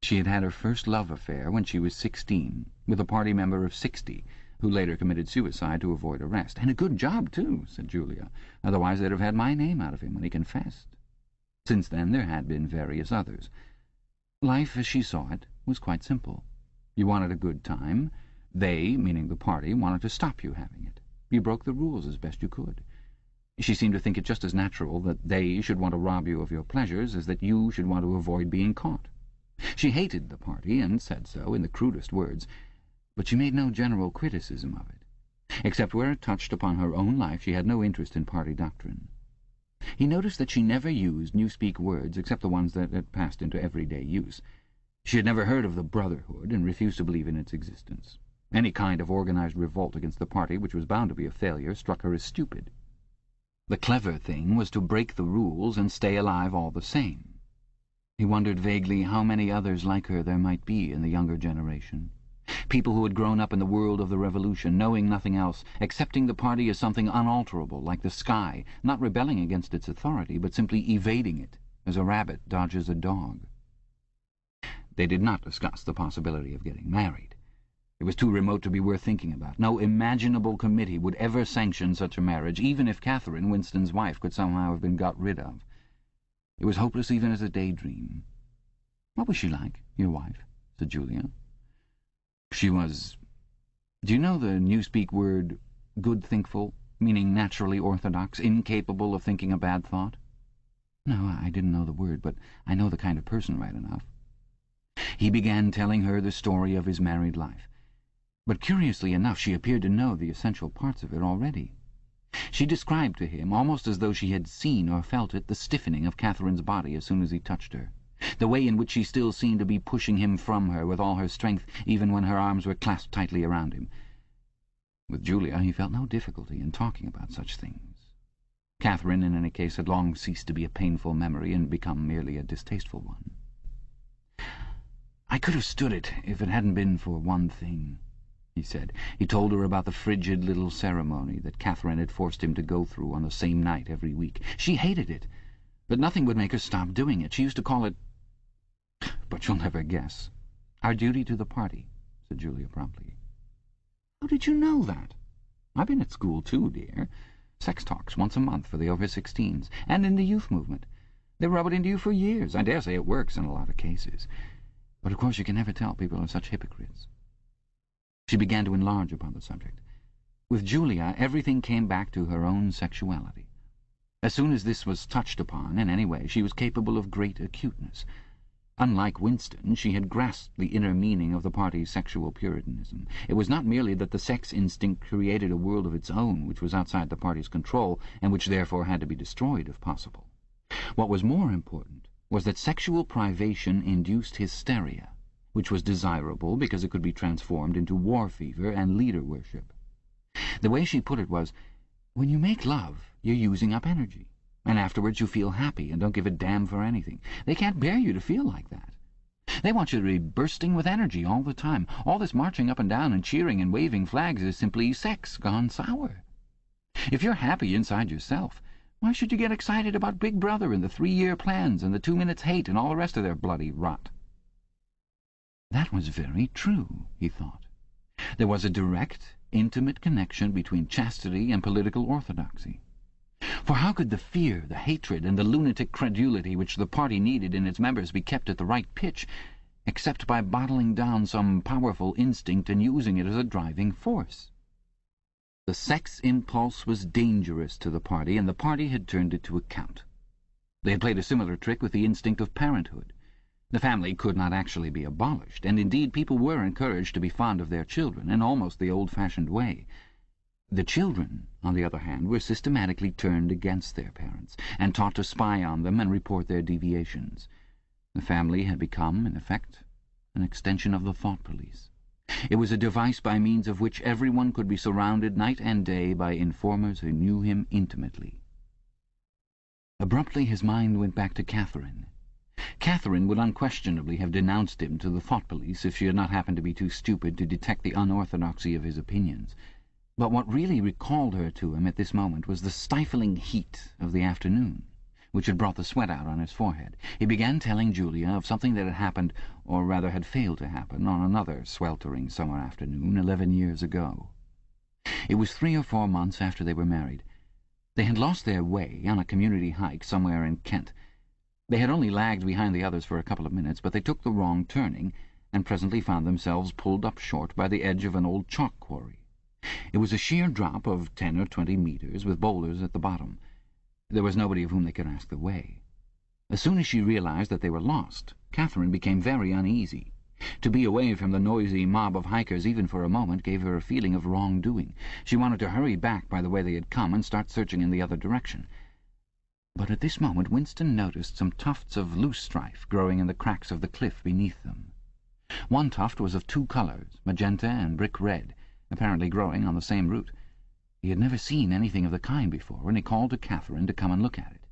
She had had her first love affair when she was 16, with a party member of 60, who later committed suicide to avoid arrest. "And a good job, too," said Julia. "Otherwise they'd have had my name out of him when he confessed." Since then there had been various others. Life, as she saw it, was quite simple. You wanted a good time. They, meaning the party, wanted to stop you having it. You broke the rules as best you could. She seemed to think it just as natural that they should want to rob you of your pleasures as that you should want to avoid being caught. She hated the party, and said so in the crudest words, but she made no general criticism of it. Except where it touched upon her own life, she had no interest in party doctrine. He noticed that she never used Newspeak words except the ones that had passed into everyday use. She had never heard of the Brotherhood and refused to believe in its existence. Any kind of organized revolt against the party, which was bound to be a failure, struck her as stupid. The clever thing was to break the rules and stay alive all the same. He wondered vaguely how many others like her there might be in the younger generation. People who had grown up in the world of the Revolution, knowing nothing else, accepting the party as something unalterable, like the sky, not rebelling against its authority, but simply evading it, as a rabbit dodges a dog. They did not discuss the possibility of getting married. It was too remote to be worth thinking about. No imaginable committee would ever sanction such a marriage, even if Catherine, Winston's wife, could somehow have been got rid of. It was hopeless even as a daydream. "What was she like, your wife?" said Julia. "She was— Do you know the Newspeak word good-thinkful, meaning naturally orthodox, incapable of thinking a bad thought?" "No, I didn't know the word, but I know the kind of person right enough." He began telling her the story of his married life. But curiously enough, she appeared to know the essential parts of it already. She described to him, almost as though she had seen or felt it, the stiffening of Catherine's body as soon as he touched her, the way in which she still seemed to be pushing him from her with all her strength, even when her arms were clasped tightly around him. With Julia he felt no difficulty in talking about such things. Catherine, in any case, had long ceased to be a painful memory and become merely a distasteful one. "I could have stood it if it hadn't been for one thing," he said. He told her about the frigid little ceremony that Catherine had forced him to go through on the same night every week. She hated it, but nothing would make her stop doing it. She used to call it— "But you'll never guess." "Our duty to the party," said Julia promptly. "How did you know that?" "I've been at school too, dear. Sex talks once a month for the over-16s, and in the youth movement. They rub it into you for years. I dare say it works in a lot of cases. But of course you can never tell, people are such hypocrites." She began to enlarge upon the subject. With Julia, everything came back to her own sexuality. As soon as this was touched upon in any way, she was capable of great acuteness. Unlike Winston, she had grasped the inner meaning of the party's sexual puritanism. It was not merely that the sex instinct created a world of its own which was outside the party's control, and which therefore had to be destroyed if possible. What was more important was that sexual privation induced hysteria, which was desirable because it could be transformed into war fever and leader worship. The way she put it was, when you make love, you're using up energy, and afterwards you feel happy and don't give a damn for anything. They can't bear you to feel like that. They want you to be bursting with energy all the time. All this marching up and down and cheering and waving flags is simply sex gone sour. If you're happy inside yourself, why should you get excited about Big Brother and the 3-year plans and the 2 minutes hate and all the rest of their bloody rot? That was very true, he thought. There was a direct, intimate connection between chastity and political orthodoxy. For how could the fear, the hatred, and the lunatic credulity which the party needed in its members be kept at the right pitch, except by bottling down some powerful instinct and using it as a driving force? The sex impulse was dangerous to the party, and the party had turned it to account. They had played a similar trick with the instinct of parenthood. The family could not actually be abolished, and indeed people were encouraged to be fond of their children in almost the old-fashioned way. The children, on the other hand, were systematically turned against their parents, and taught to spy on them and report their deviations. The family had become, in effect, an extension of the thought police. It was a device by means of which everyone could be surrounded night and day by informers who knew him intimately. Abruptly his mind went back to Catherine. Catherine would unquestionably have denounced him to the thought police if she had not happened to be too stupid to detect the unorthodoxy of his opinions. But what really recalled her to him at this moment was the stifling heat of the afternoon, which had brought the sweat out on his forehead. He began telling Julia of something that had happened, or rather had failed to happen, on another sweltering summer afternoon 11 years ago. It was 3 or 4 months after they were married. They had lost their way on a community hike somewhere in Kent. They had only lagged behind the others for a couple of minutes, but they took the wrong turning, and presently found themselves pulled up short by the edge of an old chalk quarry. It was a sheer drop of 10 or 20 metres, with boulders at the bottom. There was nobody of whom they could ask the way. As soon as she realized that they were lost, Catherine became very uneasy. To be away from the noisy mob of hikers even for a moment gave her a feeling of wrongdoing. She wanted to hurry back by the way they had come and start searching in the other direction. But at this moment Winston noticed some tufts of loosestrife growing in the cracks of the cliff beneath them. One tuft was of 2 colours, magenta and brick red, apparently growing on the same root. He had never seen anything of the kind before, and he called to Catherine to come and look at it.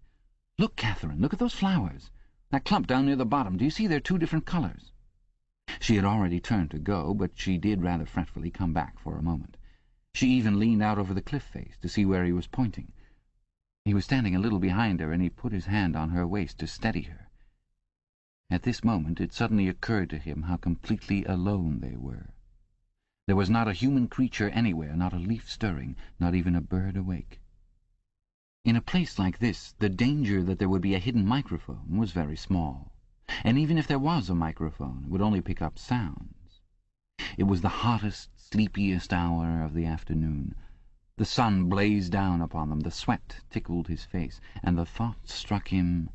"Look, Catherine, look at those flowers. That clump down near the bottom, do you see they're 2 different colours?" She had already turned to go, but she did rather fretfully come back for a moment. She even leaned out over the cliff face to see where he was pointing. He was standing a little behind her, and he put his hand on her waist to steady her. At this moment it suddenly occurred to him how completely alone they were. There was not a human creature anywhere, not a leaf stirring, not even a bird awake. In a place like this, the danger that there would be a hidden microphone was very small. And even if there was a microphone, it would only pick up sounds. It was the hottest, sleepiest hour of the afternoon. The sun blazed down upon them, the sweat tickled his face, and the thought struck him,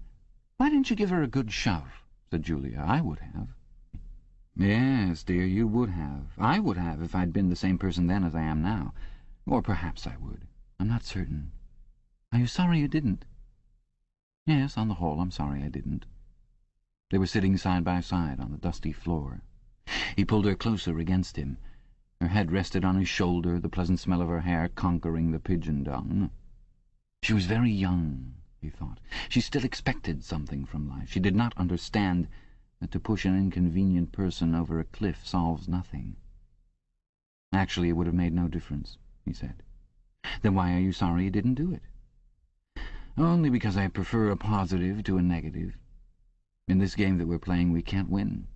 "Why didn't you give her a good shove?" said Julia. "I would have." "Yes, dear, you would have. I would have if I'd been the same person then as I am now. Or perhaps I would. I'm not certain. Are you sorry you didn't?" "Yes, on the whole, I'm sorry I didn't." They were sitting side by side on the dusty floor. He pulled her closer against him. Her head rested on his shoulder, the pleasant smell of her hair conquering the pigeon dung. She was very young, he thought. She still expected something from life. She did not understand that to push an inconvenient person over a cliff solves nothing. "Actually, it would have made no difference," he said. "Then why are you sorry you didn't do it?" "Only because I prefer a positive to a negative. In this game that we're playing, we can't win.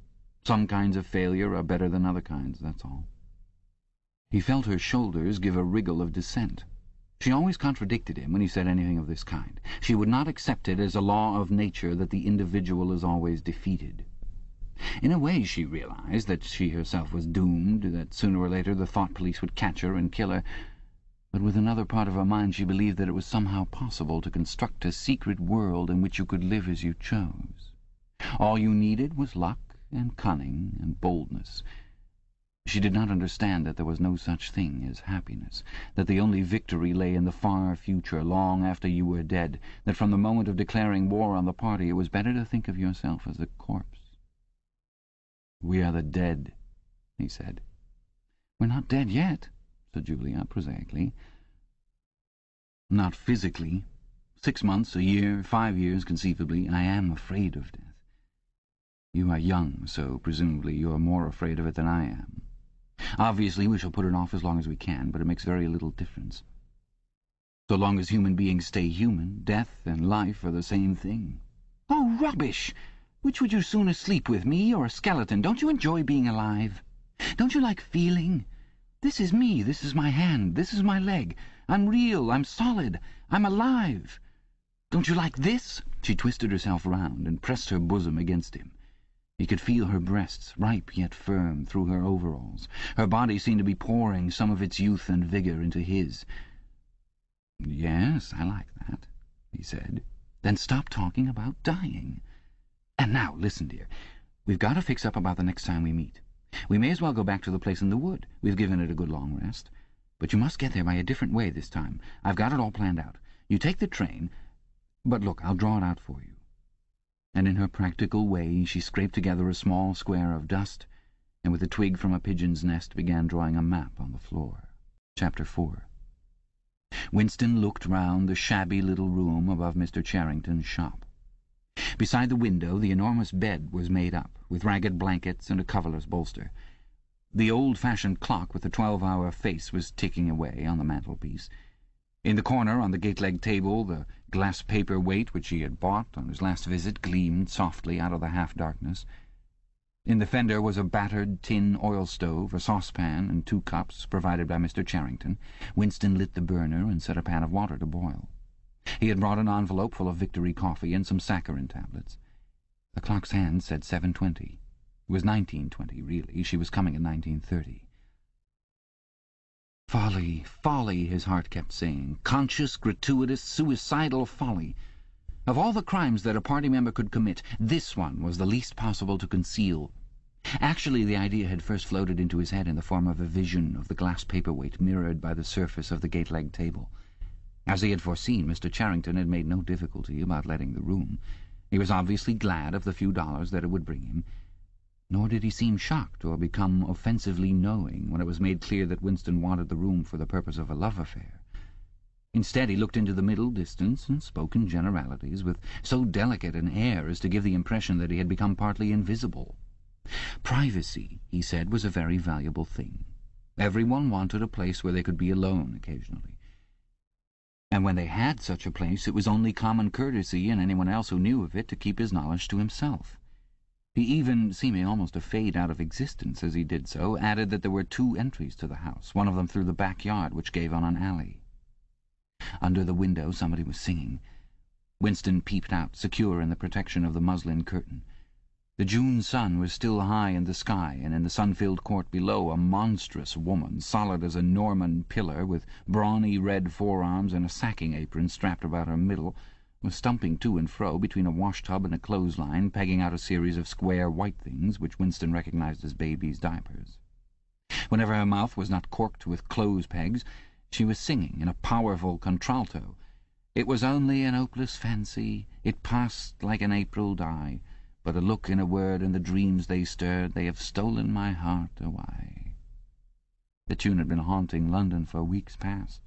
Some kinds of failure are better than other kinds, that's all." He felt her shoulders give a wriggle of dissent. She always contradicted him when he said anything of this kind. She would not accept it as a law of nature that the individual is always defeated. In a way she realized that she herself was doomed, that sooner or later the thought police would catch her and kill her, but with another part of her mind she believed that it was somehow possible to construct a secret world in which you could live as you chose. All you needed was luck and cunning and boldness. She did not understand that there was no such thing as happiness, that the only victory lay in the far future, long after you were dead, that from the moment of declaring war on the party it was better to think of yourself as a corpse. "We are the dead," he said. "We're not dead yet," said Julia prosaically. "Not physically. 6 months, a year, 5 years, conceivably. I am afraid of death. You are young, so presumably you are more afraid of it than I am. Obviously we shall put it off as long as we can, but it makes very little difference. So long as human beings stay human, death and life are the same thing." "Oh, rubbish! Which would you sooner sleep with, me or a skeleton? Don't you enjoy being alive? Don't you like feeling? This is me, this is my hand, this is my leg. I'm real, I'm solid, I'm alive. Don't you like this?" She twisted herself round and pressed her bosom against him. He could feel her breasts, ripe yet firm, through her overalls. Her body seemed to be pouring some of its youth and vigour into his. "Yes, I like that," he said. "Then stop talking about dying. And now, listen, dear. We've got to fix up about the next time we meet. We may as well go back to the place in the wood. We've given it a good long rest. But you must get there by a different way this time. I've got it all planned out. You take the train. But look, I'll draw it out for you." And in her practical way she scraped together a small square of dust, and with a twig from a pigeon's nest began drawing a map on the floor. Chapter 4. Winston looked round the shabby little room above Mr. Charrington's shop. Beside the window the enormous bed was made up, with ragged blankets and a coverless bolster. The old-fashioned clock with the 12-hour face was ticking away on the mantelpiece. In the corner, on the gate-leg table, the glass paper weight which he had bought on his last visit gleamed softly out of the half-darkness. In the fender was a battered tin oil stove, a saucepan, and 2 cups, provided by Mr. Charrington. Winston lit the burner and set a pan of water to boil. He had brought an envelope full of Victory coffee and some saccharin tablets. The clock's hand said 7:20. It was 19:20, really. She was coming at 19:30. "Folly, folly," his heart kept saying. "Conscious, gratuitous, suicidal folly. Of all the crimes that a party member could commit, this one was the least possible to conceal." Actually, the idea had first floated into his head in the form of a vision of the glass paperweight mirrored by the surface of the gate-leg table. As he had foreseen, Mr. Charrington had made no difficulty about letting the room. He was obviously glad of the few dollars that it would bring him. Nor did he seem shocked or become offensively knowing when it was made clear that Winston wanted the room for the purpose of a love affair. Instead, he looked into the middle distance and spoke in generalities with so delicate an air as to give the impression that he had become partly invisible. Privacy, he said, was a very valuable thing. Everyone wanted a place where they could be alone occasionally. And when they had such a place, it was only common courtesy in anyone else who knew of it to keep his knowledge to himself. He even, seeming almost to fade out of existence as he did so, added that there were 2 entries to the house, one of them through the backyard, which gave on an alley. Under the window somebody was singing. Winston peeped out, secure in the protection of the muslin curtain. The June sun was still high in the sky, and in the sun-filled court below a monstrous woman, solid as a Norman pillar, with brawny red forearms and a sacking apron strapped about her middle, was stumping to and fro between a wash-tub and a clothesline, pegging out a series of square white things which Winston recognized as babies' diapers. Whenever her mouth was not corked with clothes pegs, she was singing in a powerful contralto. "It was only an hopeless fancy, it passed like an April dye, but a look and a word and the dreams they stirred, they have stolen my heart away." The tune had been haunting London for weeks past.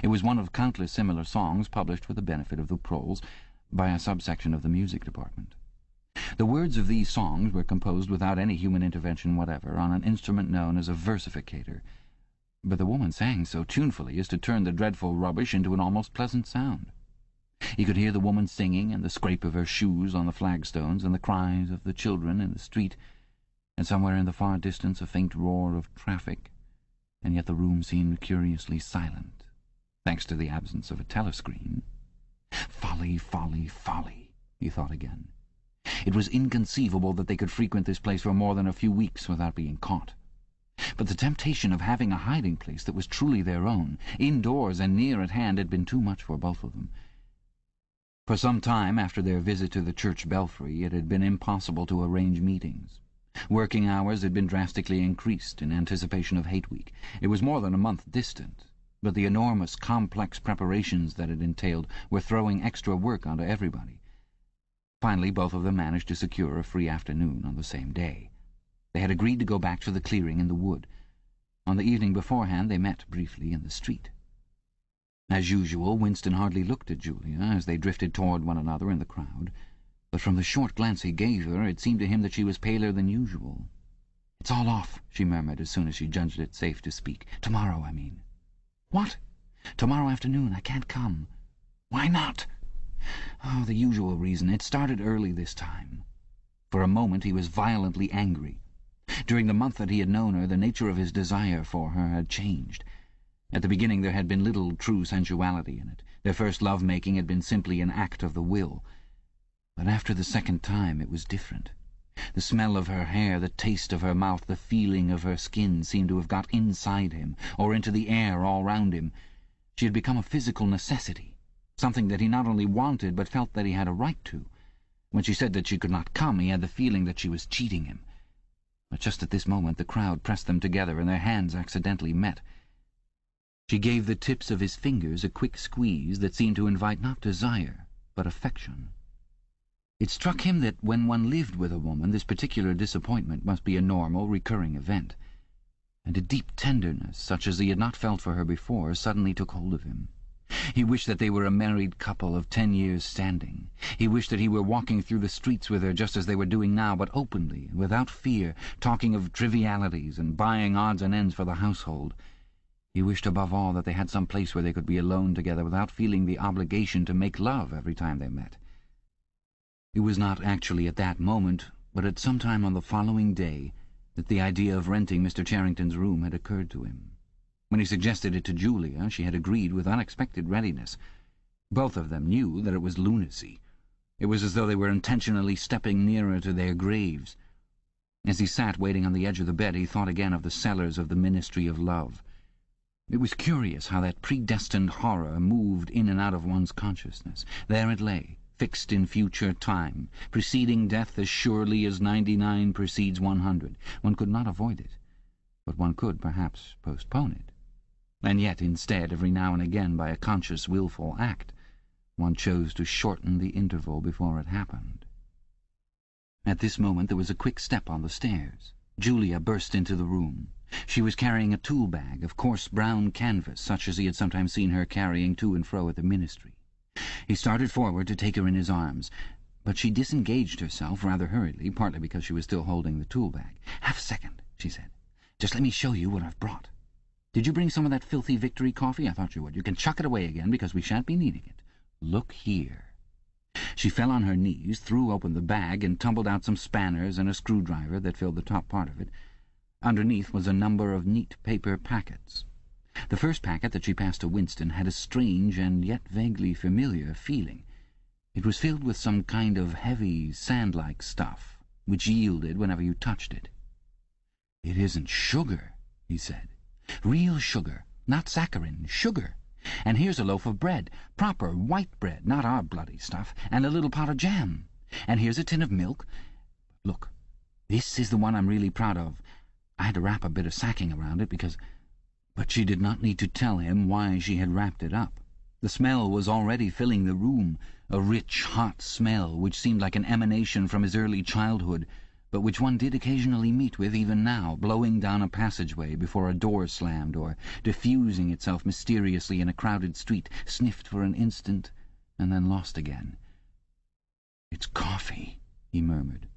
It was one of countless similar songs published for the benefit of the proles by a subsection of the music department. The words of these songs were composed without any human intervention whatever on an instrument known as a versificator, but the woman sang so tunefully as to turn the dreadful rubbish into an almost pleasant sound. He could hear the woman singing, and the scrape of her shoes on the flagstones, and the cries of the children in the street, and somewhere in the far distance a faint roar of traffic, and yet the room seemed curiously silent, thanks to the absence of a telescreen. Folly, folly, folly, he thought again. It was inconceivable that they could frequent this place for more than a few weeks without being caught. But the temptation of having a hiding-place that was truly their own, indoors and near at hand, had been too much for both of them. For some time after their visit to the church belfry, it had been impossible to arrange meetings. Working hours had been drastically increased in anticipation of Hate Week. It was more than a month distant, but the enormous, complex preparations that it entailed were throwing extra work onto everybody. Finally, both of them managed to secure a free afternoon on the same day. They had agreed to go back to the clearing in the wood. On the evening beforehand they met briefly in the street. As usual, Winston hardly looked at Julia as they drifted toward one another in the crowd, but from the short glance he gave her it seemed to him that she was paler than usual. "It's all off," she murmured as soon as she judged it safe to speak. "Tomorrow, I mean." "What?" "Tomorrow afternoon. I can't come." "Why not?" "Oh, the usual reason. It started early this time." For a moment he was violently angry. During the month that he had known her, the nature of his desire for her had changed. At the beginning there had been little true sensuality in it. Their first love-making had been simply an act of the will. But after the second time it was different. The smell of her hair, the taste of her mouth, the feeling of her skin seemed to have got inside him, or into the air all round him. She had become a physical necessity, something that he not only wanted but felt that he had a right to. When she said that she could not come, he had the feeling that she was cheating him. But just at this moment the crowd pressed them together and their hands accidentally met. She gave the tips of his fingers a quick squeeze that seemed to invite not desire, but affection. It struck him that when one lived with a woman, this particular disappointment must be a normal, recurring event, and a deep tenderness, such as he had not felt for her before, suddenly took hold of him. He wished that they were a married couple of 10 years' standing. He wished that he were walking through the streets with her just as they were doing now, but openly, and without fear, talking of trivialities and buying odds and ends for the household. He wished above all that they had some place where they could be alone together without feeling the obligation to make love every time they met. It was not actually at that moment, but at some time on the following day, that the idea of renting Mr. Charrington's room had occurred to him. When he suggested it to Julia, she had agreed with unexpected readiness. Both of them knew that it was lunacy. It was as though they were intentionally stepping nearer to their graves. As he sat waiting on the edge of the bed, he thought again of the cellars of the Ministry of Love. It was curious how that predestined horror moved in and out of one's consciousness. There it lay, fixed in future time, preceding death as surely as 99 precedes 100. One could not avoid it, but one could perhaps postpone it. And yet, instead, every now and again, by a conscious, willful act, one chose to shorten the interval before it happened. At this moment there was a quick step on the stairs. Julia burst into the room. She was carrying a tool-bag of coarse brown canvas, such as he had sometimes seen her carrying to and fro at the ministry. He started forward to take her in his arms, but she disengaged herself rather hurriedly, partly because she was still holding the tool-bag. "Half a second," she said. "Just let me show you what I've brought. Did you bring some of that filthy Victory coffee? I thought you would. You can chuck it away again, because we shan't be needing it. Look here." She fell on her knees, threw open the bag, and tumbled out some spanners and a screwdriver that filled the top part of it. Underneath was a number of neat paper packets. The first packet that she passed to Winston had a strange and yet vaguely familiar feeling. It was filled with some kind of heavy, sand-like stuff, which yielded whenever you touched it. "It isn't sugar," he said. "Real sugar, not saccharin, sugar. And here's a loaf of bread, proper white bread, not our bloody stuff, and a little pot of jam. And here's a tin of milk. Look, this is the one I'm really proud of. I had to wrap a bit of sacking around it because—" But she did not need to tell him why she had wrapped it up. The smell was already filling the room, a rich, hot smell which seemed like an emanation from his early childhood, but which one did occasionally meet with even now, blowing down a passageway before a door slammed, or diffusing itself mysteriously in a crowded street, sniffed for an instant, and then lost again. "It's coffee," he murmured.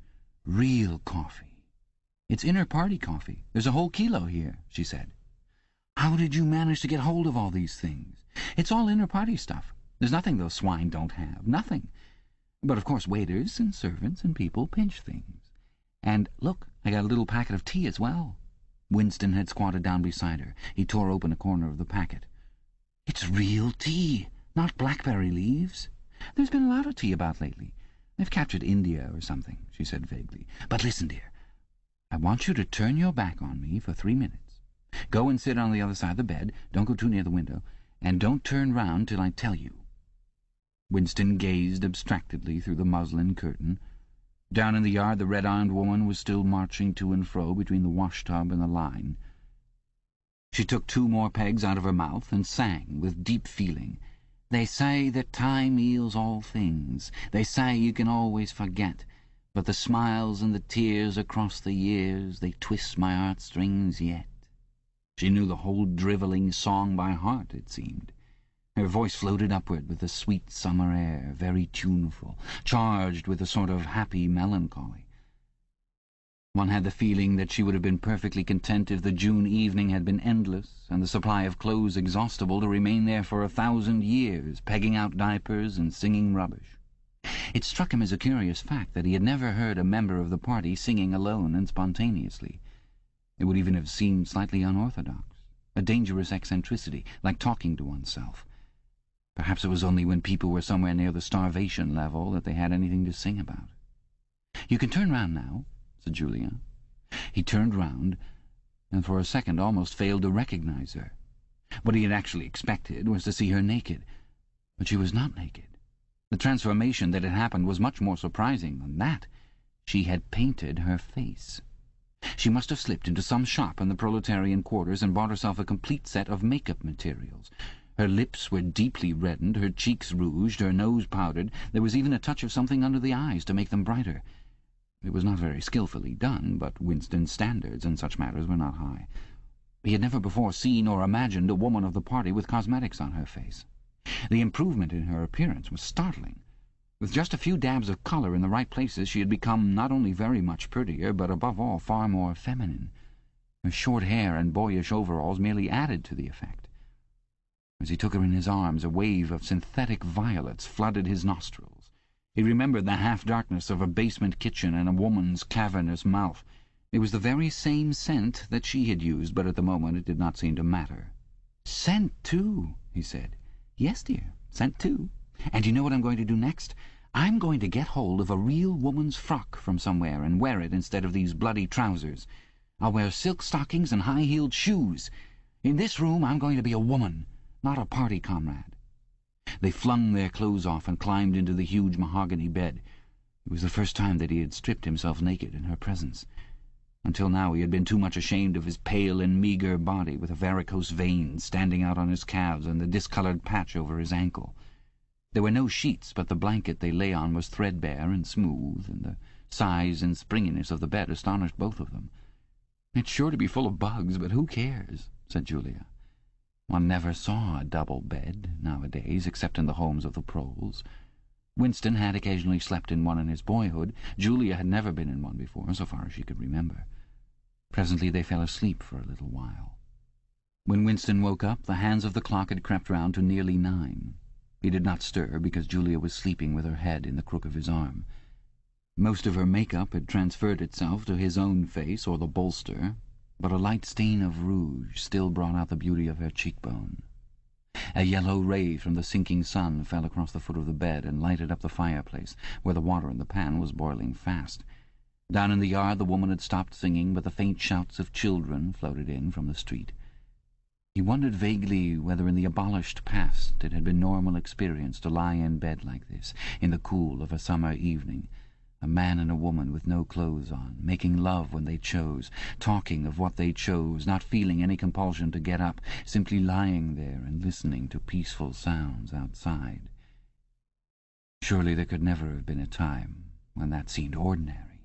"Real coffee. It's inner-party coffee. There's a whole kilo here," she said. "How did you manage to get hold of all these things?" "It's all inner-party stuff. There's nothing those swine don't have. Nothing. But of course waiters and servants and people pinch things. And look, I got a little packet of tea as well." Winston had squatted down beside her. He tore open a corner of the packet. "It's real tea, not blackberry leaves. There's been a lot of tea about lately. They've captured India or something," she said vaguely. "But listen, dear, I want you to turn your back on me for 3 minutes. Go and sit on the other side of the bed. Don't go too near the window. And don't turn round till I tell you." Winston gazed abstractedly through the muslin curtain. Down in the yard the red-ironed woman was still marching to and fro between the wash-tub and the line. She took 2 more pegs out of her mouth and sang with deep feeling. "They say that time heals all things. They say you can always forget. But the smiles and the tears across the years, they twist my heartstrings yet." She knew the whole drivelling song by heart, it seemed. Her voice floated upward with the sweet summer air, very tuneful, charged with a sort of happy melancholy. One had the feeling that she would have been perfectly content if the June evening had been endless and the supply of clothes exhaustible, to remain there for 1,000 years, pegging out diapers and singing rubbish. It struck him as a curious fact that he had never heard a member of the party singing alone and spontaneously. It would even have seemed slightly unorthodox, a dangerous eccentricity, like talking to oneself. Perhaps it was only when people were somewhere near the starvation level that they had anything to sing about. "You can turn round now," said Julia. He turned round, and for a second almost failed to recognize her. What he had actually expected was to see her naked, but she was not naked. The transformation that had happened was much more surprising than that. She had painted her face. She must have slipped into some shop in the proletarian quarters and bought herself a complete set of make-up materials. Her lips were deeply reddened, her cheeks rouged, her nose powdered. There was even a touch of something under the eyes to make them brighter. It was not very skilfully done, but Winston's standards in such matters were not high. He had never before seen or imagined a woman of the party with cosmetics on her face. The improvement in her appearance was startling. With just a few dabs of colour in the right places, she had become not only very much prettier, but above all far more feminine. Her short hair and boyish overalls merely added to the effect. As he took her in his arms, a wave of synthetic violets flooded his nostrils. He remembered the half-darkness of a basement kitchen and a woman's cavernous mouth. It was the very same scent that she had used, but at the moment it did not seem to matter. "Scent, too," he said. "Yes, dear, scent, too. And you know what I'm going to do next? I'm going to get hold of a real woman's frock from somewhere and wear it instead of these bloody trousers. I'll wear silk stockings and high-heeled shoes. In this room I'm going to be a woman, not a party comrade." They flung their clothes off and climbed into the huge mahogany bed. It was the first time that he had stripped himself naked in her presence. Until now he had been too much ashamed of his pale and meagre body, with a varicose vein standing out on his calves and the discoloured patch over his ankle. There were no sheets, but the blanket they lay on was threadbare and smooth, and the size and springiness of the bed astonished both of them. "It's sure to be full of bugs, but who cares?" said Julia. One never saw a double bed nowadays, except in the homes of the proles. Winston had occasionally slept in one in his boyhood. Julia had never been in one before, so far as she could remember. Presently they fell asleep for a little while. When Winston woke up, the hands of the clock had crept round to nearly 9. He did not stir, because Julia was sleeping with her head in the crook of his arm. Most of her make-up had transferred itself to his own face or the bolster, but a light stain of rouge still brought out the beauty of her cheekbone. A yellow ray from the sinking sun fell across the foot of the bed and lighted up the fireplace, where the water in the pan was boiling fast. Down in the yard the woman had stopped singing, but the faint shouts of children floated in from the street. He wondered vaguely whether in the abolished past it had been normal experience to lie in bed like this, in the cool of a summer evening, a man and a woman with no clothes on, making love when they chose, talking of what they chose, not feeling any compulsion to get up, simply lying there and listening to peaceful sounds outside. Surely there could never have been a time when that seemed ordinary.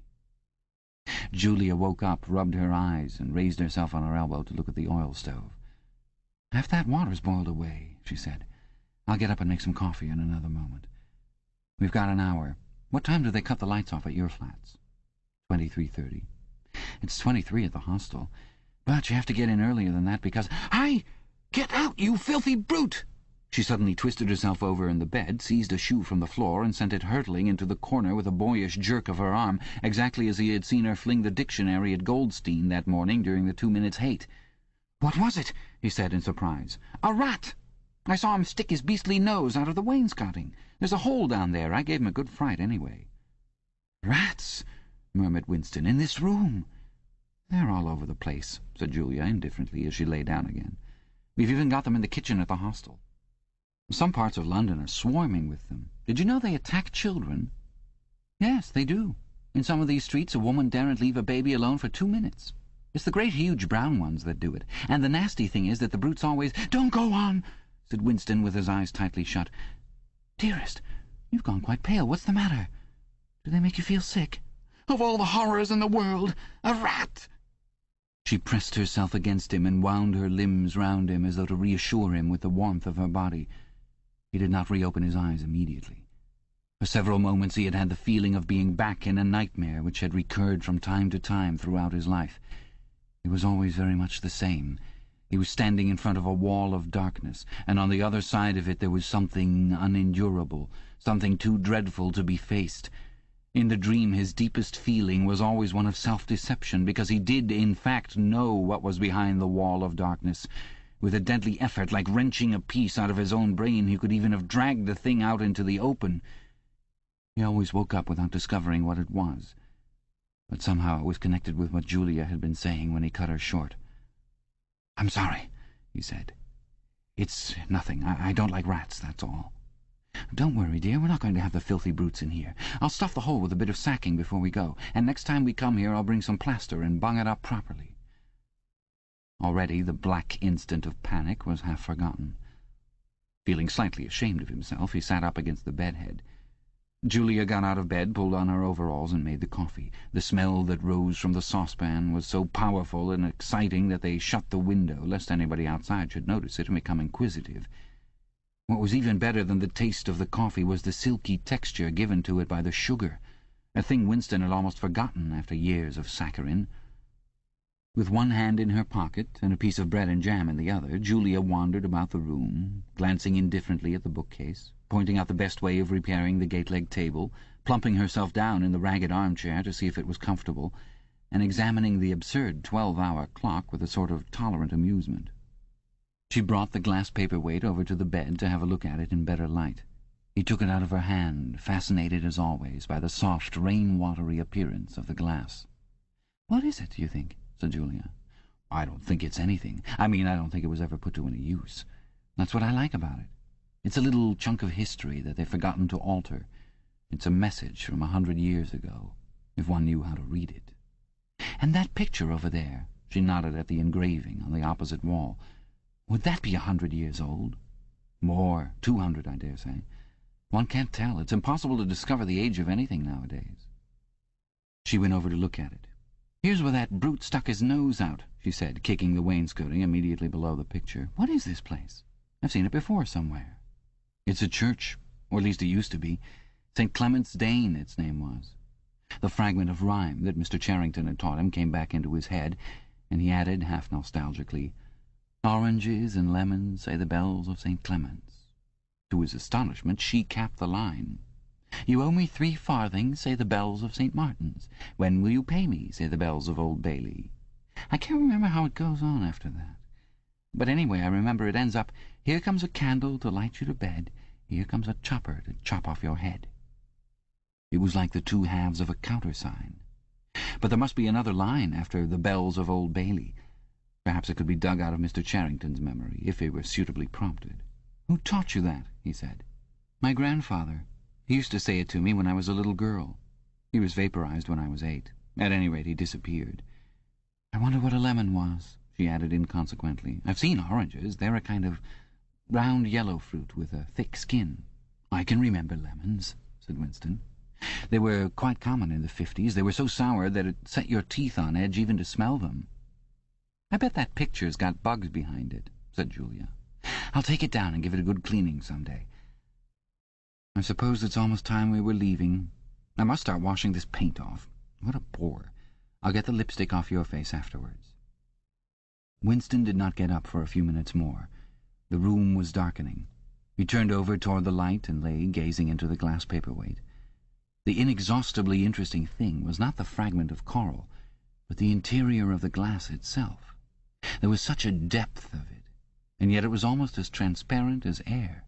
Julia woke up, rubbed her eyes, and raised herself on her elbow to look at the oil stove. "Half that water's boiled away," she said. "I'll get up and make some coffee in another moment. We've got an hour. What time do they cut the lights off at your flats?" 23:30. "It's 23 at the hostel. But you have to get in earlier than that because—" "Hey! Get out, you filthy brute!" She suddenly twisted herself over in the bed, seized a shoe from the floor, and sent it hurtling into the corner with a boyish jerk of her arm, exactly as he had seen her fling the dictionary at Goldstein that morning during the 2 minutes' hate. "What was it?" he said in surprise. "A rat! I saw him stick his beastly nose out of the wainscoting. There's a hole down there. I gave him a good fright anyway." "Rats!" murmured Winston. "In this room?" "They're all over the place," said Julia indifferently as she lay down again. "We've even got them in the kitchen at the hostel." Some parts of London are swarming with them. Did you know they attack children? Yes, they do. In some of these streets a woman daren't leave a baby alone for 2 minutes. It's the great huge brown ones that do it. And the nasty thing is that the brutes always— "Don't go on," said Winston with his eyes tightly shut. "Dearest, you've gone quite pale. What's the matter? Do they make you feel sick?" "Of all the horrors in the world, a rat!" She pressed herself against him and wound her limbs round him as though to reassure him with the warmth of her body. He did not reopen his eyes immediately. For several moments he had had the feeling of being back in a nightmare which had recurred from time to time throughout his life. It was always very much the same. He was standing in front of a wall of darkness, and on the other side of it there was something unendurable, something too dreadful to be faced. In the dream his deepest feeling was always one of self-deception, because he did in fact know what was behind the wall of darkness. With a deadly effort, like wrenching a piece out of his own brain, he could even have dragged the thing out into the open. He always woke up without discovering what it was, but somehow it was connected with what Julia had been saying when he cut her short. "I'm sorry," he said. "It's nothing. I don't like rats, that's all." "Don't worry, dear. We're not going to have the filthy brutes in here. I'll stuff the hole with a bit of sacking before we go, and next time we come here I'll bring some plaster and bung it up properly." Already the black instant of panic was half forgotten. Feeling slightly ashamed of himself, he sat up against the bedhead. Julia got out of bed, pulled on her overalls, and made the coffee. The smell that rose from the saucepan was so powerful and exciting that they shut the window, lest anybody outside should notice it and become inquisitive. What was even better than the taste of the coffee was the silky texture given to it by the sugar, a thing Winston had almost forgotten after years of saccharin. With one hand in her pocket and a piece of bread and jam in the other, Julia wandered about the room, glancing indifferently at the bookcase, pointing out the best way of repairing the gate-leg table, plumping herself down in the ragged armchair to see if it was comfortable, and examining the absurd 12-hour clock with a sort of tolerant amusement. She brought the glass paperweight over to the bed to have a look at it in better light. He took it out of her hand, fascinated as always by the soft, rain-watery appearance of the glass. "What is it, do you think?" said Julia. "I don't think it's anything. I don't think it was ever put to any use. That's what I like about it. It's a little chunk of history that they've forgotten to alter. It's a message from 100 years ago, if one knew how to read it. And that picture over there," she nodded at the engraving on the opposite wall, "would that be 100 years old? More, 200, I dare say. One can't tell. It's impossible to discover the age of anything nowadays." She went over to look at it. "Here's where that brute stuck his nose out," she said, kicking the wainscoting immediately below the picture. "What is this place? I've seen it before somewhere." "It's a church, or at least it used to be. St. Clement's Dane, its name was." The fragment of rhyme that Mr. Charrington had taught him came back into his head, and he added, half nostalgically, "Oranges and lemons, say the bells of St. Clement's." To his astonishment, she capped the line. "You owe me 3 farthings, say the bells of St. Martin's. When will you pay me, say the bells of Old Bailey." I can't remember how it goes on after that. But anyway, I remember it ends up, "Here comes a candle to light you to bed. Here comes a chopper to chop off your head." It was like the two halves of a countersign. But there must be another line after the bells of Old Bailey. Perhaps it could be dug out of Mr. Charrington's memory, if he were suitably prompted. "Who taught you that?" he said. "My grandfather. He used to say it to me when I was a little girl. He was vaporized when I was 8. At any rate, he disappeared. I wonder what a lemon was," she added inconsequently. "I've seen oranges. They're a kind of round yellow fruit with a thick skin." "I can remember lemons," said Winston. "They were quite common in the 50s. They were so sour that it set your teeth on edge even to smell them." "I bet that picture's got bugs behind it," said Julia. "I'll take it down and give it a good cleaning some day. I suppose it's almost time we were leaving. I must start washing this paint off. What a bore. I'll get the lipstick off your face afterwards." Winston did not get up for a few minutes more. The room was darkening. He turned over toward the light and lay gazing into the glass paperweight. The inexhaustibly interesting thing was not the fragment of coral, but the interior of the glass itself. There was such a depth of it, and yet it was almost as transparent as air.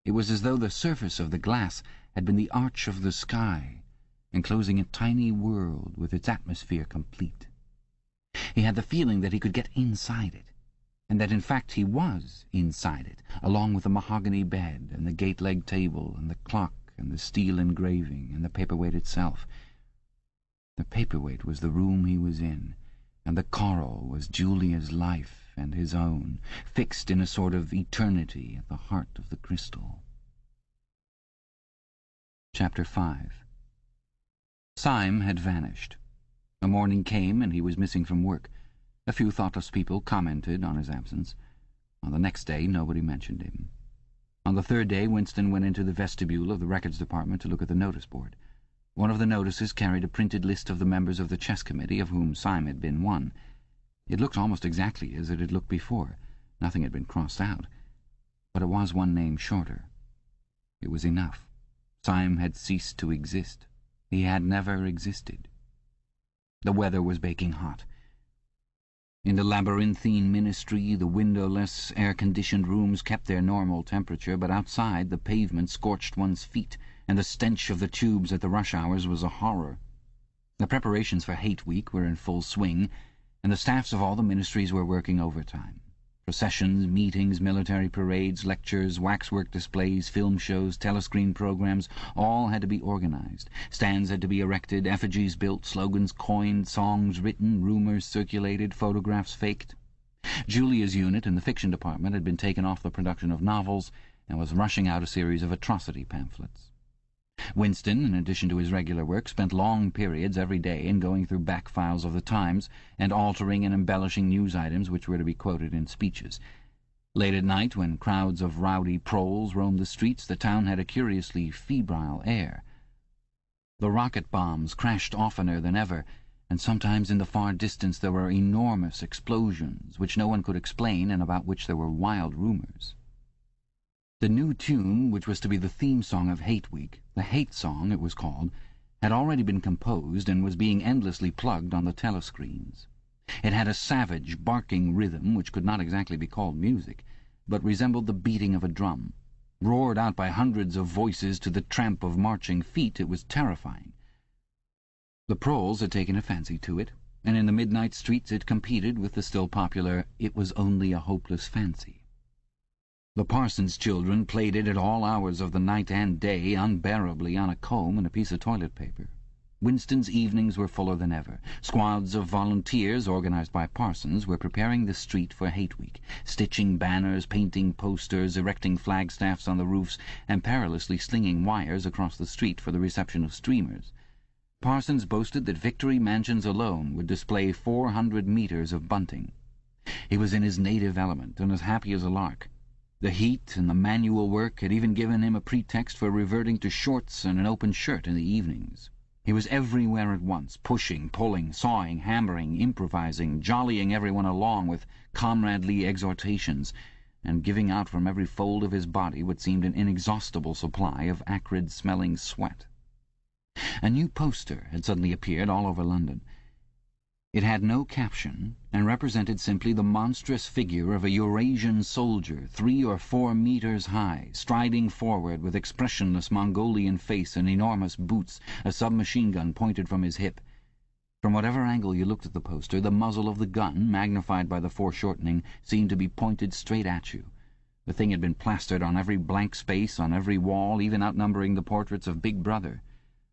It was as though the surface of the glass had been the arch of the sky, enclosing a tiny world with its atmosphere complete. He had the feeling that he could get inside it, and that in fact he was inside it, along with the mahogany bed and the gate-leg table and the clock and the steel engraving and the paperweight itself. The paperweight was the room he was in, and the coral was Julia's life and his own, fixed in a sort of eternity at the heart of the crystal. Chapter 5. Syme had vanished. The morning came, and he was missing from work. A few thoughtless people commented on his absence. On the next day, nobody mentioned him. On the third day, Winston went into the vestibule of the records department to look at the notice board. One of the notices carried a printed list of the members of the chess committee, of whom Syme had been one. It looked almost exactly as it had looked before. Nothing had been crossed out. But it was one name shorter. It was enough. Syme had ceased to exist. He had never existed. The weather was baking hot. In the labyrinthine ministry, the windowless, air-conditioned rooms kept their normal temperature, but outside the pavement scorched one's feet, and the stench of the tubes at the rush hours was a horror. The preparations for Hate Week were in full swing, and the staffs of all the ministries were working overtime. Processions, meetings, military parades, lectures, waxwork displays, film shows, telescreen programs, all had to be organized. Stands had to be erected, effigies built, slogans coined, songs written, rumors circulated, photographs faked. Julia's unit in the fiction department had been taken off the production of novels and was rushing out a series of atrocity pamphlets. Winston, in addition to his regular work, spent long periods every day in going through back files of the Times and altering and embellishing news items which were to be quoted in speeches. Late at night, when crowds of rowdy proles roamed the streets, the town had a curiously febrile air. The rocket bombs crashed oftener than ever, and sometimes in the far distance there were enormous explosions which no one could explain and about which there were wild rumours. The new tune, which was to be the theme song of Hate Week, the Hate Song it was called, had already been composed and was being endlessly plugged on the telescreens. It had a savage, barking rhythm which could not exactly be called music, but resembled the beating of a drum. Roared out by hundreds of voices to the tramp of marching feet, it was terrifying. The proles had taken a fancy to it, and in the midnight streets it competed with the still popular "It Was Only a Hopeless Fancy." The parson's children played it at all hours of the night and day, unbearably on a comb and a piece of toilet paper. Winston's evenings were fuller than ever. Squads of volunteers, organized by parsons, were preparing the street for Hate Week, stitching banners, painting posters, erecting flagstaffs on the roofs, and perilously slinging wires across the street for the reception of streamers. Parsons boasted that Victory Mansions alone would display 400 meters of bunting. He was in his native element and as happy as a lark. The heat and the manual work had even given him a pretext for reverting to shorts and an open shirt in the evenings. He was everywhere at once, pushing, pulling, sawing, hammering, improvising, jollying everyone along with comradely exhortations, and giving out from every fold of his body what seemed an inexhaustible supply of acrid-smelling sweat. A new poster had suddenly appeared all over London. It had no caption, and represented simply the monstrous figure of a Eurasian soldier 3 or 4 meters high, striding forward with expressionless Mongolian face and enormous boots, a submachine gun pointed from his hip. From whatever angle you looked at the poster, the muzzle of the gun, magnified by the foreshortening, seemed to be pointed straight at you. The thing had been plastered on every blank space, on every wall, even outnumbering the portraits of Big Brother.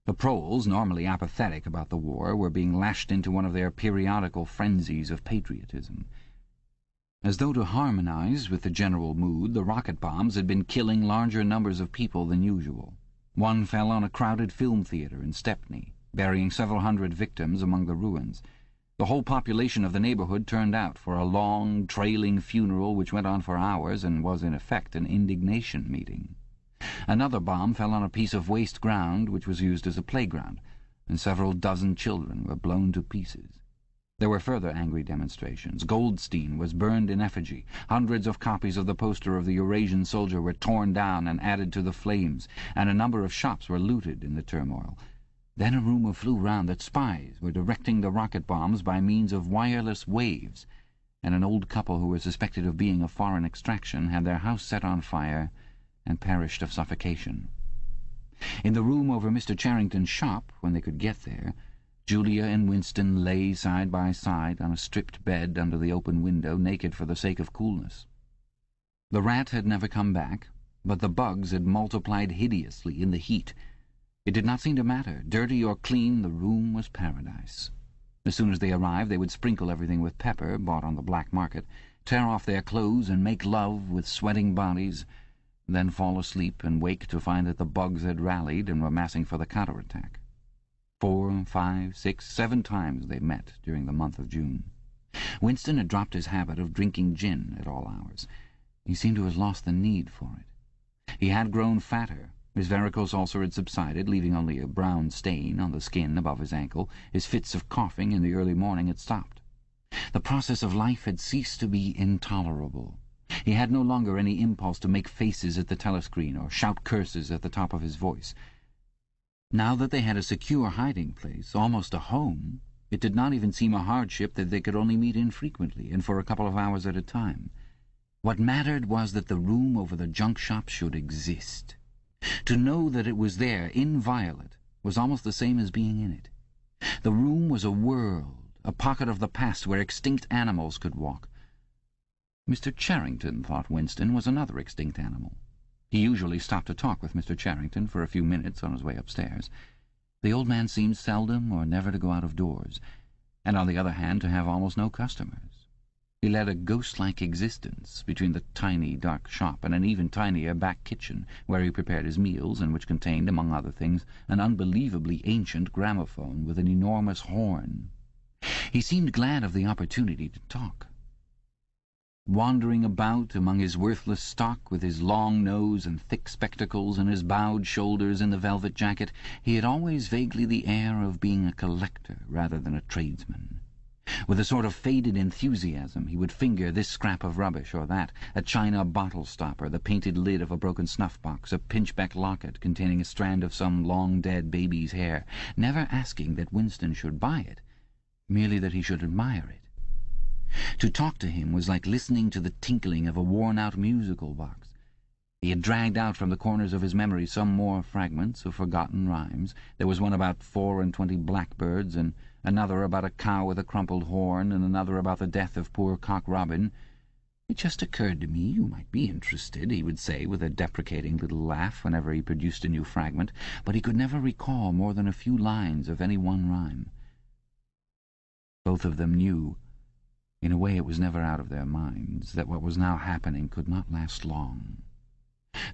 The proles, normally apathetic about the war, were being lashed into one of their periodical frenzies of patriotism. As though to harmonize with the general mood, the rocket bombs had been killing larger numbers of people than usual. One fell on a crowded film theatre in Stepney, burying several hundred victims among the ruins. The whole population of the neighbourhood turned out for a long, trailing funeral which went on for hours and was in effect an indignation meeting. Another bomb fell on a piece of waste ground which was used as a playground, and several dozen children were blown to pieces. There were further angry demonstrations. Goldstein was burned in effigy. Hundreds of copies of the poster of the Eurasian soldier were torn down and added to the flames, and a number of shops were looted in the turmoil. Then a rumour flew round that spies were directing the rocket bombs by means of wireless waves, and an old couple who were suspected of being of foreign extraction had their house set on fire and perished of suffocation. In the room over Mr. Charrington's shop, when they could get there, Julia and Winston lay side by side on a stripped bed under the open window, naked for the sake of coolness. The rat had never come back, but the bugs had multiplied hideously in the heat. It did not seem to matter. Dirty or clean, the room was paradise. As soon as they arrived, they would sprinkle everything with pepper, bought on the black market, tear off their clothes and make love with sweating bodies, then fall asleep and wake to find that the bugs had rallied and were massing for the counterattack. 4, 5, 6, 7 times they met during the month of June. Winston had dropped his habit of drinking gin at all hours. He seemed to have lost the need for it. He had grown fatter. His varicose ulcer had subsided, leaving only a brown stain on the skin above his ankle. His fits of coughing in the early morning had stopped. The process of life had ceased to be intolerable. He had no longer any impulse to make faces at the telescreen or shout curses at the top of his voice. Now that they had a secure hiding-place, almost a home, it did not even seem a hardship that they could only meet infrequently and for a couple of hours at a time. What mattered was that the room over the junk shop should exist. To know that it was there, inviolate, was almost the same as being in it. The room was a world, a pocket of the past where extinct animals could walk. Mr. Charrington, thought Winston, was another extinct animal. He usually stopped to talk with Mr. Charrington for a few minutes on his way upstairs. The old man seemed seldom or never to go out of doors, and on the other hand to have almost no customers. He led a ghost-like existence between the tiny, dark shop and an even tinier back kitchen, where he prepared his meals and which contained, among other things, an unbelievably ancient gramophone with an enormous horn. He seemed glad of the opportunity to talk. Wandering about among his worthless stock, with his long nose and thick spectacles and his bowed shoulders in the velvet jacket, he had always vaguely the air of being a collector rather than a tradesman. With a sort of faded enthusiasm he would finger this scrap of rubbish or that, a china bottle stopper, the painted lid of a broken snuff-box, a pinchbeck locket containing a strand of some long-dead baby's hair, never asking that Winston should buy it, merely that he should admire it. To talk to him was like listening to the tinkling of a worn-out musical box. He had dragged out from the corners of his memory some more fragments of forgotten rhymes. There was one about 24 blackbirds, and another about a cow with a crumpled horn, and another about the death of poor Cock Robin. "It just occurred to me you might be interested," he would say with a deprecating little laugh whenever he produced a new fragment, but he could never recall more than a few lines of any one rhyme. Both of them knew, in a way it was never out of their minds, that what was now happening could not last long.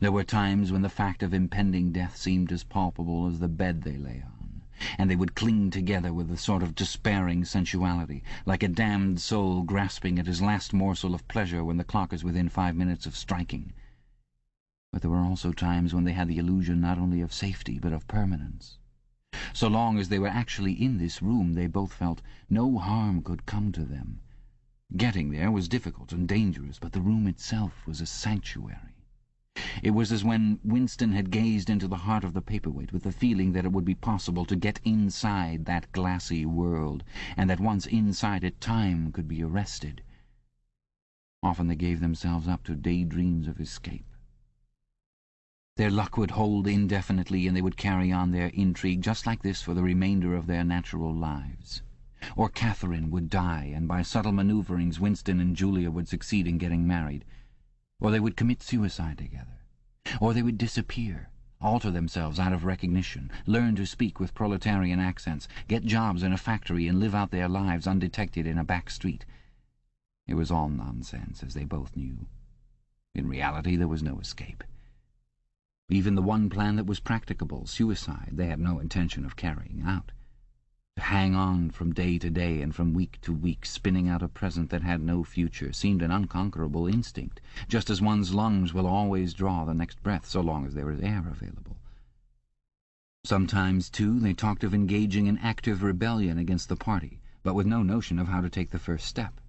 There were times when the fact of impending death seemed as palpable as the bed they lay on, and they would cling together with a sort of despairing sensuality, like a damned soul grasping at his last morsel of pleasure when the clock is within 5 minutes of striking. But there were also times when they had the illusion not only of safety but of permanence. So long as they were actually in this room, they both felt no harm could come to them. Getting there was difficult and dangerous, but the room itself was a sanctuary. It was as when Winston had gazed into the heart of the paperweight with the feeling that it would be possible to get inside that glassy world, and that once inside it time could be arrested. Often they gave themselves up to daydreams of escape. Their luck would hold indefinitely, and they would carry on their intrigue just like this for the remainder of their natural lives. Or Catherine would die, and by subtle manoeuvrings Winston and Julia would succeed in getting married. Or they would commit suicide together. Or they would disappear, alter themselves out of recognition, learn to speak with proletarian accents, get jobs in a factory, and live out their lives undetected in a back street. It was all nonsense, as they both knew. In reality, there was no escape. Even the one plan that was practicable, suicide, they had no intention of carrying out. To hang on from day to day and from week to week, spinning out a present that had no future, seemed an unconquerable instinct, just as one's lungs will always draw the next breath so long as there is air available. Sometimes, too, they talked of engaging in active rebellion against the party, but with no notion of how to take the first step.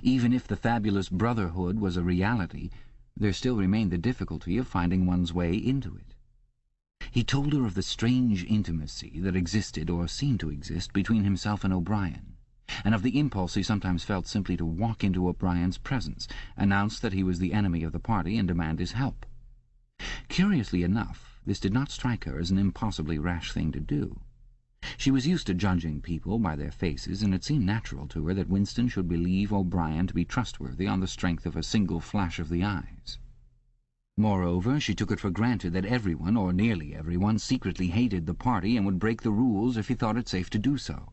Even if the fabulous brotherhood was a reality, there still remained the difficulty of finding one's way into it. He told her of the strange intimacy that existed, or seemed to exist, between himself and O'Brien, and of the impulse he sometimes felt simply to walk into O'Brien's presence, announce that he was the enemy of the party, and demand his help. Curiously enough, this did not strike her as an impossibly rash thing to do. She was used to judging people by their faces, and it seemed natural to her that Winston should believe O'Brien to be trustworthy on the strength of a single flash of the eyes. Moreover, she took it for granted that everyone, or nearly everyone, secretly hated the party and would break the rules if he thought it safe to do so.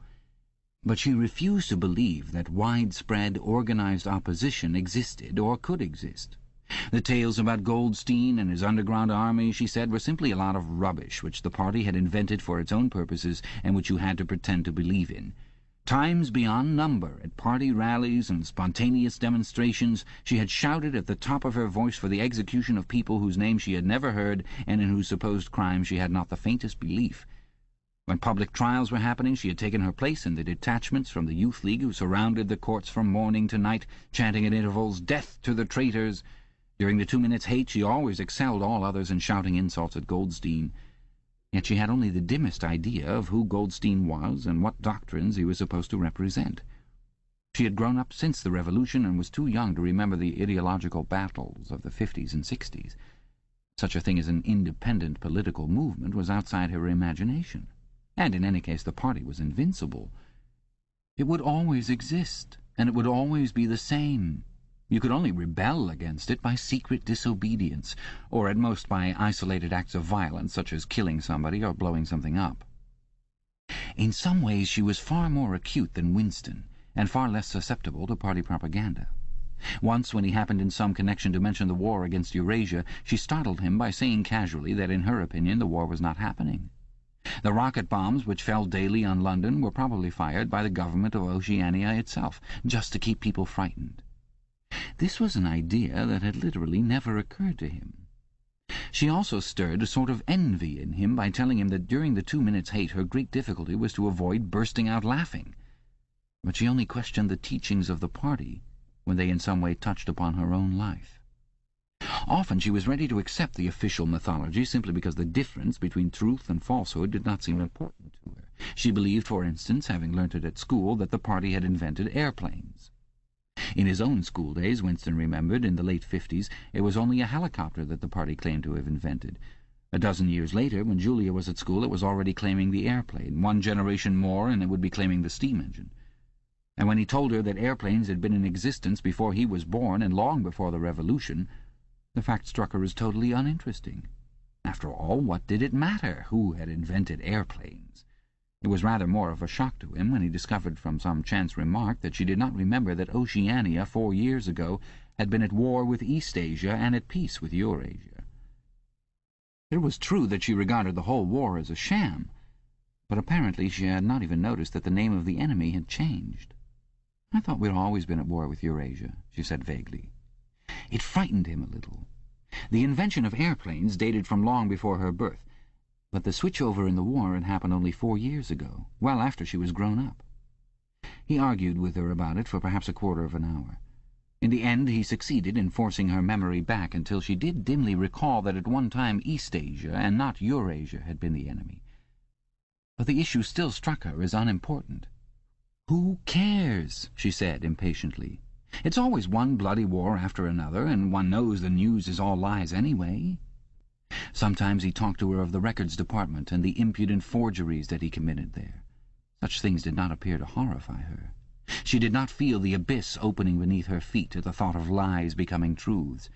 But she refused to believe that widespread, organized opposition existed or could exist. The tales about Goldstein and his underground army, she said, were simply a lot of rubbish which the party had invented for its own purposes and which you had to pretend to believe in. Times beyond number, at party rallies and spontaneous demonstrations, she had shouted at the top of her voice for the execution of people whose names she had never heard and in whose supposed crimes she had not the faintest belief. When public trials were happening, she had taken her place in the detachments from the Youth League who surrounded the courts from morning to night, chanting at intervals, "Death to the traitors!" During the 2 minutes' hate she always excelled all others in shouting insults at Goldstein. Yet she had only the dimmest idea of who Goldstein was and what doctrines he was supposed to represent. She had grown up since the Revolution and was too young to remember the ideological battles of the 50s and 60s. Such a thing as an independent political movement was outside her imagination. And in any case the party was invincible. It would always exist, and it would always be the same. You could only rebel against it by secret disobedience, or at most by isolated acts of violence, such as killing somebody or blowing something up. In some ways she was far more acute than Winston, and far less susceptible to party propaganda. Once, when he happened in some connection to mention the war against Eurasia, she startled him by saying casually that in her opinion the war was not happening. The rocket bombs which fell daily on London were probably fired by the government of Oceania itself, just to keep people frightened. This was an idea that had literally never occurred to him. She also stirred a sort of envy in him by telling him that during the 2 minutes' hate her great difficulty was to avoid bursting out laughing. But she only questioned the teachings of the party when they in some way touched upon her own life. Often she was ready to accept the official mythology simply because the difference between truth and falsehood did not seem important to her. She believed, for instance, having learnt it at school, that the party had invented airplanes. In his own school days, Winston remembered, in the late 50s, it was only a helicopter that the party claimed to have invented. A dozen years later, when Julia was at school, it was already claiming the airplane. 1 generation more and it would be claiming the steam engine. And when he told her that airplanes had been in existence before he was born and long before the Revolution, the fact struck her as totally uninteresting. After all, what did it matter who had invented airplanes? It was rather more of a shock to him when he discovered from some chance remark that she did not remember that Oceania 4 years ago had been at war with East Asia and at peace with Eurasia. It was true that she regarded the whole war as a sham, but apparently she had not even noticed that the name of the enemy had changed. "I thought we'd always been at war with Eurasia," she said vaguely. It frightened him a little. The invention of airplanes dated from long before her birth, but the switchover in the war had happened only 4 years ago, well after she was grown up. He argued with her about it for perhaps a quarter of an hour. In the end he succeeded in forcing her memory back until she did dimly recall that at one time East Asia and not Eurasia had been the enemy. But the issue still struck her as unimportant. "Who cares?" she said impatiently. "It's always one bloody war after another, and one knows the news is all lies anyway." Sometimes he talked to her of the records department and the impudent forgeries that he committed there. Such things did not appear to horrify her. She did not feel the abyss opening beneath her feet at the thought of lies becoming truths.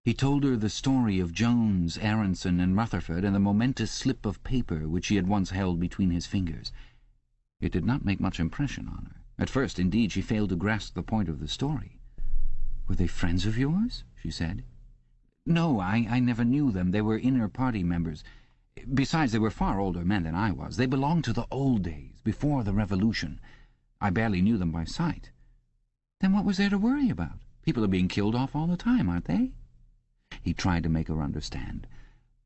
He told her the story of Jones, Aronson, and Rutherford and the momentous slip of paper which she had once held between his fingers. It did not make much impression on her. At first, indeed, she failed to grasp the point of the story. "Were they friends of yours?" she said. "No, I never knew them. They were inner party members. Besides, they were far older men than I was. They belonged to the old days, before the Revolution. I barely knew them by sight." "Then what was there to worry about? People are being killed off all the time, aren't they?" He tried to make her understand.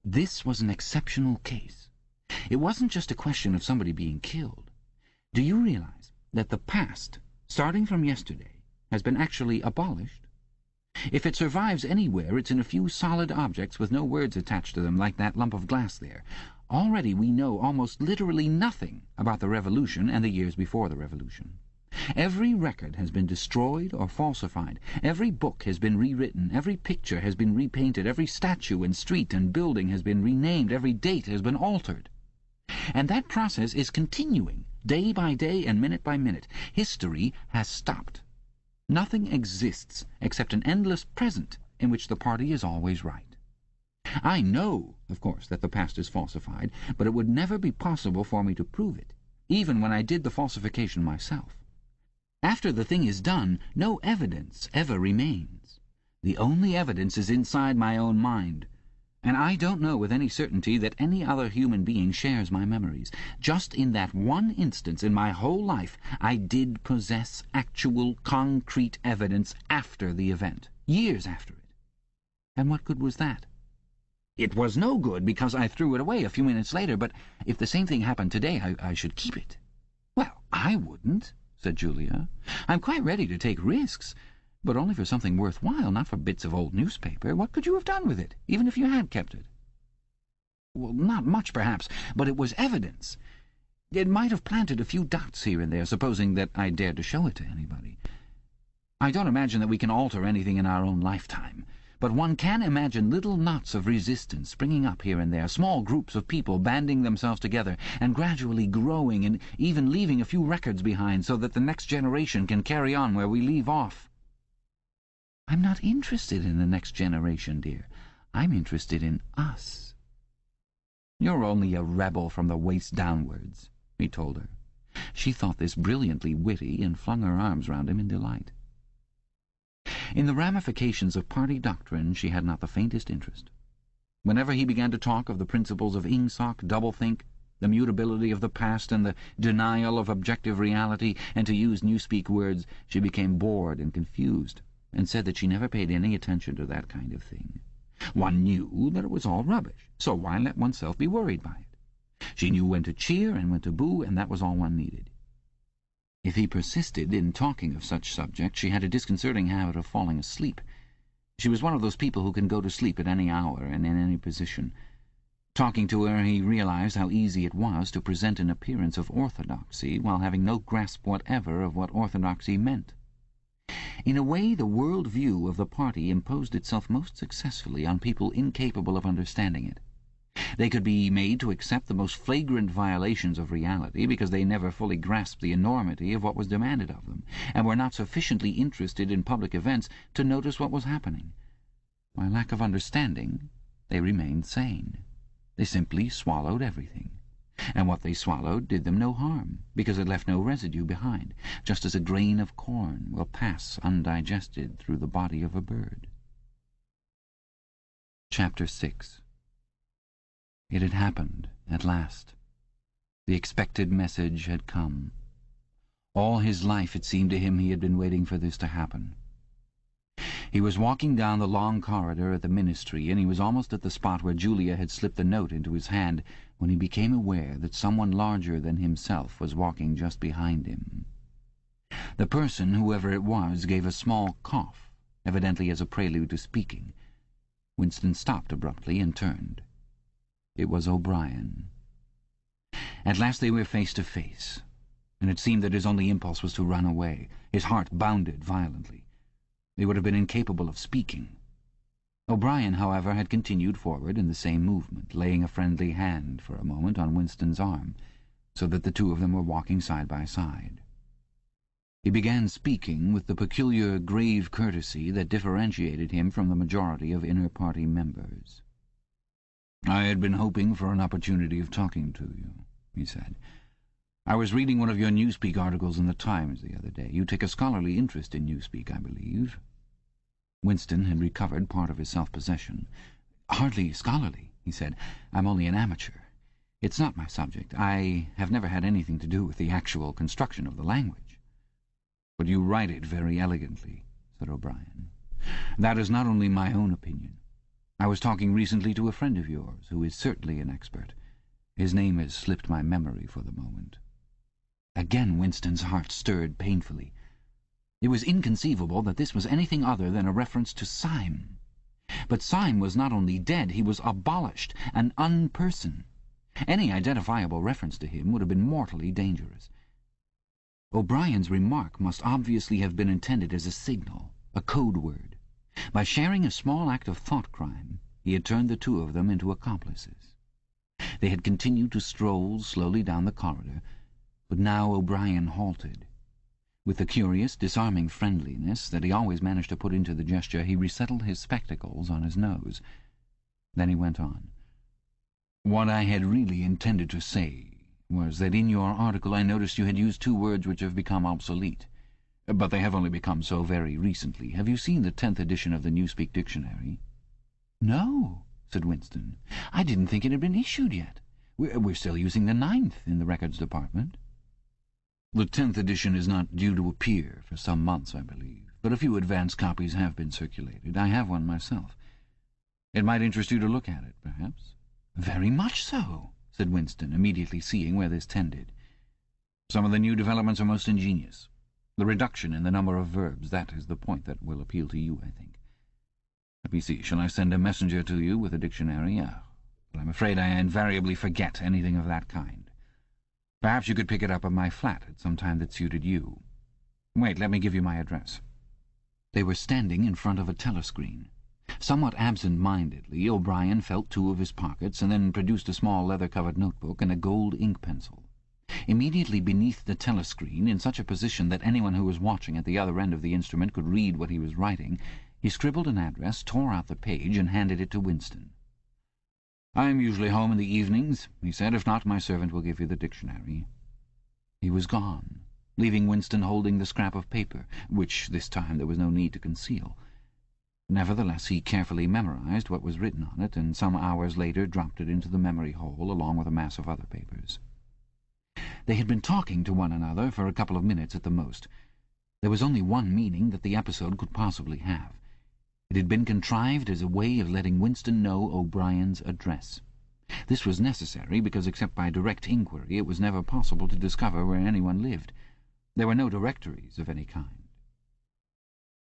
This was an exceptional case. It wasn't just a question of somebody being killed. Do you realize that the past, starting from yesterday, has been actually abolished? If it survives anywhere, it's in a few solid objects with no words attached to them, like that lump of glass there. Already we know almost literally nothing about the Revolution and the years before the Revolution. Every record has been destroyed or falsified. Every book has been rewritten. Every picture has been repainted. Every statue and street and building has been renamed. Every date has been altered. And that process is continuing, day by day and minute by minute. History has stopped. Nothing exists except an endless present in which the party is always right. I know, of course, that the past is falsified, but it would never be possible for me to prove it, even when I did the falsification myself. After the thing is done, no evidence ever remains. The only evidence is inside my own mind, and I don't know with any certainty that any other human being shares my memories. Just in that one instance in my whole life, I did possess actual, concrete evidence after the event, years after it. And what good was that? It was no good because I threw it away a few minutes later, but if the same thing happened today, I should keep it. Well, I wouldn't, said Julia. I'm quite ready to take risks, but only for something worthwhile, not for bits of old newspaper. What could you have done with it, even if you had kept it? Well, not much, perhaps, but it was evidence. It might have planted a few dots here and there, supposing that I dared to show it to anybody. I don't imagine that we can alter anything in our own lifetime, but one can imagine little knots of resistance springing up here and there, small groups of people banding themselves together and gradually growing and even leaving a few records behind so that the next generation can carry on where we leave off. I'm not interested in the next generation, dear. I'm interested in us. You're only a rebel from the waist downwards, he told her. She thought this brilliantly witty and flung her arms round him in delight. In the ramifications of party doctrine she had not the faintest interest. Whenever he began to talk of the principles of Ingsoc, doublethink, the mutability of the past and the denial of objective reality, and to use Newspeak words, she became bored and confused, and said that she never paid any attention to that kind of thing. One knew that it was all rubbish, so why let oneself be worried by it? She knew when to cheer and when to boo, and that was all one needed. If he persisted in talking of such subjects, she had a disconcerting habit of falling asleep. She was one of those people who can go to sleep at any hour and in any position. Talking to her, he realized how easy it was to present an appearance of orthodoxy while having no grasp whatever of what orthodoxy meant. In a way, the world view of the party imposed itself most successfully on people incapable of understanding it. They could be made to accept the most flagrant violations of reality because they never fully grasped the enormity of what was demanded of them, and were not sufficiently interested in public events to notice what was happening. By lack of understanding, they remained sane. They simply swallowed everything, and what they swallowed did them no harm, because it left no residue behind, just as a grain of corn will pass undigested through the body of a bird. Chapter 6. It had happened, at last. The expected message had come. All his life, it seemed to him, he had been waiting for this to happen. He was walking down the long corridor at the ministry, and he was almost at the spot where Julia had slipped the note into his hand, when he became aware that someone larger than himself was walking just behind him. The person, whoever it was, gave a small cough, evidently as a prelude to speaking. Winston stopped abruptly and turned. It was O'Brien. At last they were face to face, and it seemed that his only impulse was to run away. His heart bounded violently. They would have been incapable of speaking. O'Brien, however, had continued forward in the same movement, laying a friendly hand for a moment on Winston's arm, so that the two of them were walking side by side. He began speaking with the peculiar grave courtesy that differentiated him from the majority of inner-party members. "I had been hoping for an opportunity of talking to you," he said. "I was reading one of your Newspeak articles in the Times the other day. You take a scholarly interest in Newspeak, I believe." Winston had recovered part of his self-possession. "Hardly scholarly," he said. "I'm only an amateur. It's not my subject. I have never had anything to do with the actual construction of the language." "But you write it very elegantly," said O'Brien. "That is not only my own opinion. I was talking recently to a friend of yours, who is certainly an expert. His name has slipped my memory for the moment." Again Winston's heart stirred painfully. It was inconceivable that this was anything other than a reference to Syme. But Syme was not only dead, he was abolished, an unperson. Any identifiable reference to him would have been mortally dangerous. O'Brien's remark must obviously have been intended as a signal, a code word. By sharing a small act of thought crime, he had turned the two of them into accomplices. They had continued to stroll slowly down the corridor, but now O'Brien halted. With the curious, disarming friendliness that he always managed to put into the gesture, he resettled his spectacles on his nose. Then he went on. "What I had really intended to say was that in your article I noticed you had used two words which have become obsolete. But they have only become so very recently. Have you seen the 10th edition of the Newspeak Dictionary?" "No," said Winston. "I didn't think it had been issued yet. We're still using the 9th in the records department." "The 10th edition is not due to appear for some months, I believe, but a few advance copies have been circulated. I have one myself. It might interest you to look at it, perhaps." "Very much so," said Winston, immediately seeing where this tended. "Some of the new developments are most ingenious. The reduction in the number of verbs, that is the point that will appeal to you, I think. Let me see, shall I send a messenger to you with a dictionary? But I'm afraid I invariably forget anything of that kind. Perhaps you could pick it up at my flat at some time that suited you. Wait, let me give you my address." They were standing in front of a telescreen. Somewhat absent-mindedly, O'Brien felt two of his pockets and then produced a small leather-covered notebook and a gold ink pencil. Immediately beneath the telescreen, in such a position that anyone who was watching at the other end of the instrument could read what he was writing, he scribbled an address, tore out the page, and handed it to Winston. "I'm usually home in the evenings," he said. "If not, my servant will give you the dictionary." He was gone, leaving Winston holding the scrap of paper, which this time there was no need to conceal. Nevertheless, he carefully memorized what was written on it, and some hours later dropped it into the memory hole along with a mass of other papers. They had been talking to one another for a couple of minutes at the most. There was only one meaning that the episode could possibly have. It had been contrived as a way of letting Winston know O'Brien's address. This was necessary because, except by direct inquiry, it was never possible to discover where anyone lived. There were no directories of any kind.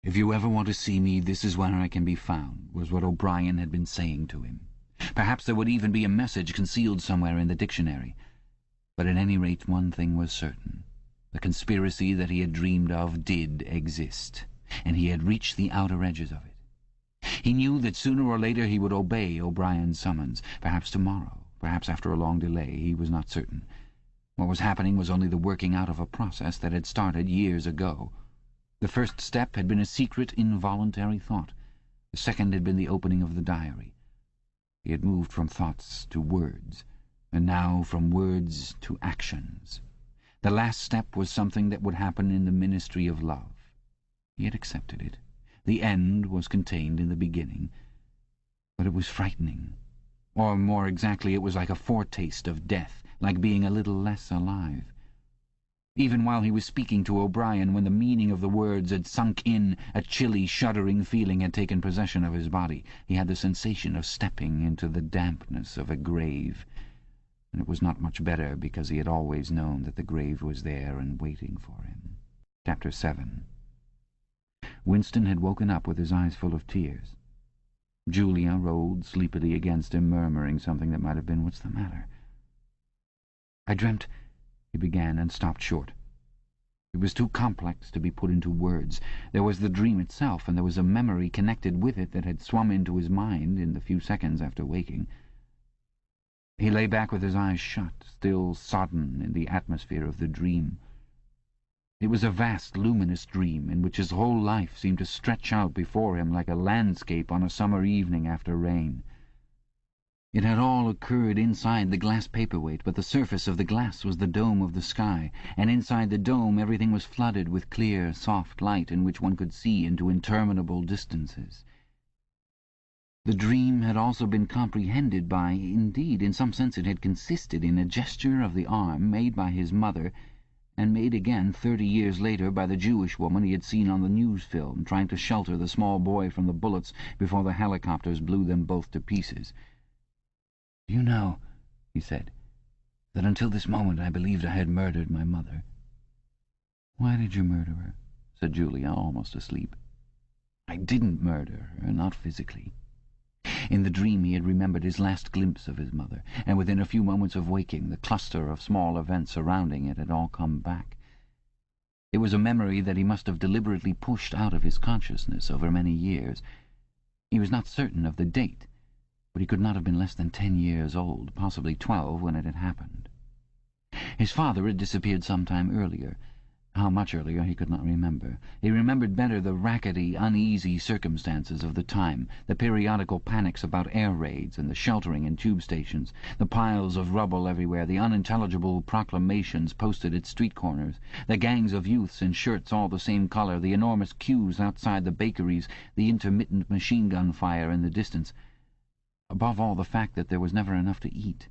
"If you ever want to see me, this is where I can be found," was what O'Brien had been saying to him. Perhaps there would even be a message concealed somewhere in the dictionary. But at any rate, one thing was certain. The conspiracy that he had dreamed of did exist, and he had reached the outer edges of it. He knew that sooner or later he would obey O'Brien's summons, perhaps tomorrow, perhaps after a long delay, he was not certain. What was happening was only the working out of a process that had started years ago. The first step had been a secret, involuntary thought. The second had been the opening of the diary. He had moved from thoughts to words, and now from words to actions. The last step was something that would happen in the ministry of love. He had accepted it. The end was contained in the beginning. But it was frightening. Or, more exactly, it was like a foretaste of death, like being a little less alive. Even while he was speaking to O'Brien, when the meaning of the words had sunk in, a chilly, shuddering feeling had taken possession of his body. He had the sensation of stepping into the dampness of a grave. And it was not much better, because he had always known that the grave was there and waiting for him. Chapter 7. Winston had woken up with his eyes full of tears. Julia rolled sleepily against him, murmuring something that might have been, "What's the matter?" "I dreamt," he began, and stopped short. It was too complex to be put into words. There was the dream itself, and there was a memory connected with it that had swum into his mind in the few seconds after waking. He lay back with his eyes shut, still sodden in the atmosphere of the dream. It was a vast, luminous dream in which his whole life seemed to stretch out before him like a landscape on a summer evening after rain. It had all occurred inside the glass paperweight, but the surface of the glass was the dome of the sky, and inside the dome everything was flooded with clear, soft light in which one could see into interminable distances. The dream had also been comprehended by, indeed, in some sense it had consisted in a gesture of the arm made by his mother, and made again 30 years later by the Jewish woman he had seen on the news film, trying to shelter the small boy from the bullets before the helicopters blew them both to pieces. "You know," he said, "that until this moment I believed I had murdered my mother." "Why did you murder her?" said Julia, almost asleep. "I didn't murder her, not physically." In the dream he had remembered his last glimpse of his mother, and within a few moments of waking the cluster of small events surrounding it had all come back. It was a memory that he must have deliberately pushed out of his consciousness over many years. He was not certain of the date, but he could not have been less than 10 years old, possibly 12 when it had happened. His father had disappeared some time earlier. How much earlier he could not remember. He remembered better the rackety, uneasy circumstances of the time, the periodical panics about air raids and the sheltering in tube stations, the piles of rubble everywhere, the unintelligible proclamations posted at street corners, the gangs of youths in shirts all the same colour, the enormous queues outside the bakeries, the intermittent machine-gun fire in the distance. Above all, the fact that there was never enough to eat.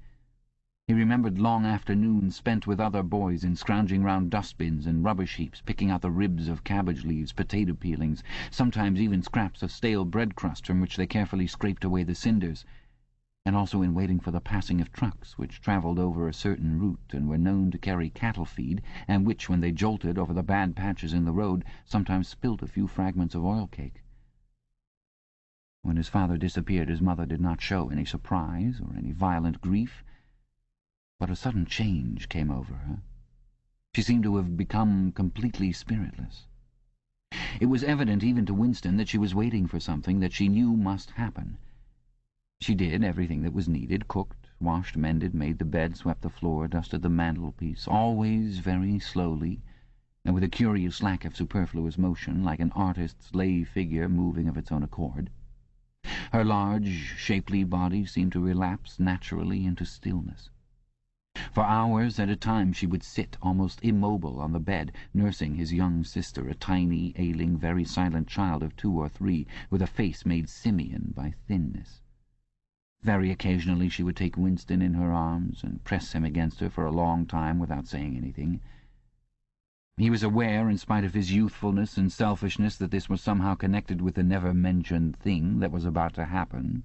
He remembered long afternoons spent with other boys in scrounging round dustbins and rubbish heaps, picking out the ribs of cabbage leaves, potato peelings, sometimes even scraps of stale bread crust from which they carefully scraped away the cinders, and also in waiting for the passing of trucks which travelled over a certain route and were known to carry cattle feed, and which, when they jolted over the bad patches in the road, sometimes spilt a few fragments of oil cake. When his father disappeared, his mother did not show any surprise or any violent grief, but a sudden change came over her. She seemed to have become completely spiritless. It was evident even to Winston that she was waiting for something that she knew must happen. She did everything that was needed, cooked, washed, mended, made the bed, swept the floor, dusted the mantelpiece, always very slowly, and with a curious lack of superfluous motion, like an artist's lay figure moving of its own accord. Her large, shapely body seemed to relapse naturally into stillness. For hours at a time she would sit, almost immobile, on the bed, nursing his young sister, a tiny, ailing, very silent child of 2 or 3, with a face made simian by thinness. Very occasionally she would take Winston in her arms and press him against her for a long time without saying anything. He was aware, in spite of his youthfulness and selfishness, that this was somehow connected with the never-mentioned thing that was about to happen.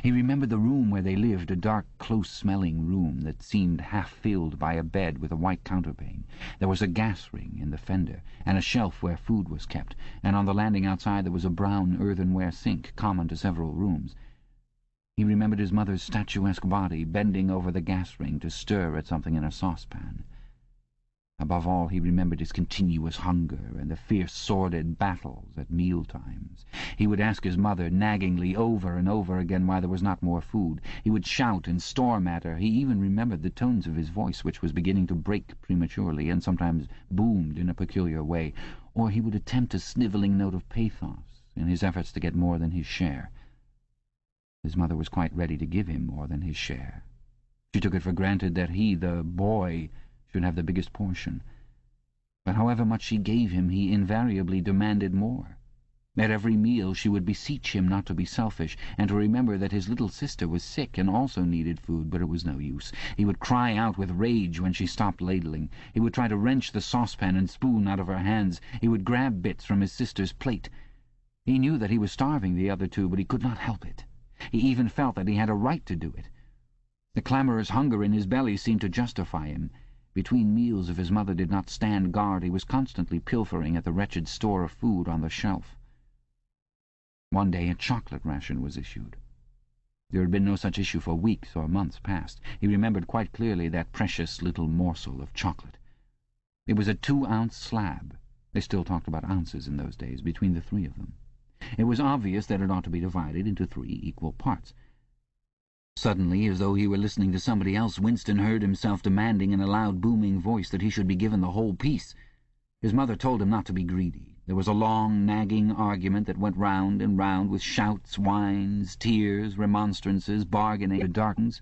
He remembered the room where they lived, a dark, close-smelling room that seemed half-filled by a bed with a white counterpane. There was a gas ring in the fender, and a shelf where food was kept, and on the landing outside there was a brown earthenware sink, common to several rooms. He remembered his mother's statuesque body bending over the gas ring to stir at something in a saucepan. Above all, he remembered his continuous hunger and the fierce, sordid battles at meal-times. He would ask his mother naggingly over and over again why there was not more food. He would shout and storm at her. He even remembered the tones of his voice, which was beginning to break prematurely and sometimes boomed in a peculiar way, or he would attempt a snivelling note of pathos in his efforts to get more than his share. His mother was quite ready to give him more than his share. She took it for granted that he, the boy, should have the biggest portion. But however much she gave him, he invariably demanded more. At every meal she would beseech him not to be selfish, and to remember that his little sister was sick and also needed food, but it was no use. He would cry out with rage when she stopped ladling. He would try to wrench the saucepan and spoon out of her hands. He would grab bits from his sister's plate. He knew that he was starving the other two, but he could not help it. He even felt that he had a right to do it. The clamorous hunger in his belly seemed to justify him. Between meals, if his mother did not stand guard, he was constantly pilfering at the wretched store of food on the shelf. One day a chocolate ration was issued. There had been no such issue for weeks or months past. He remembered quite clearly that precious little morsel of chocolate. It was a 2-ounce slab. They still talked about ounces in those days, between the 3 of them. It was obvious that it ought to be divided into 3 equal parts. Suddenly, as though he were listening to somebody else, Winston heard himself demanding in a loud, booming voice that he should be given the whole piece. His mother told him not to be greedy. There was a long, nagging argument that went round and round, with shouts, whines, tears, remonstrances, bargaining, darkens.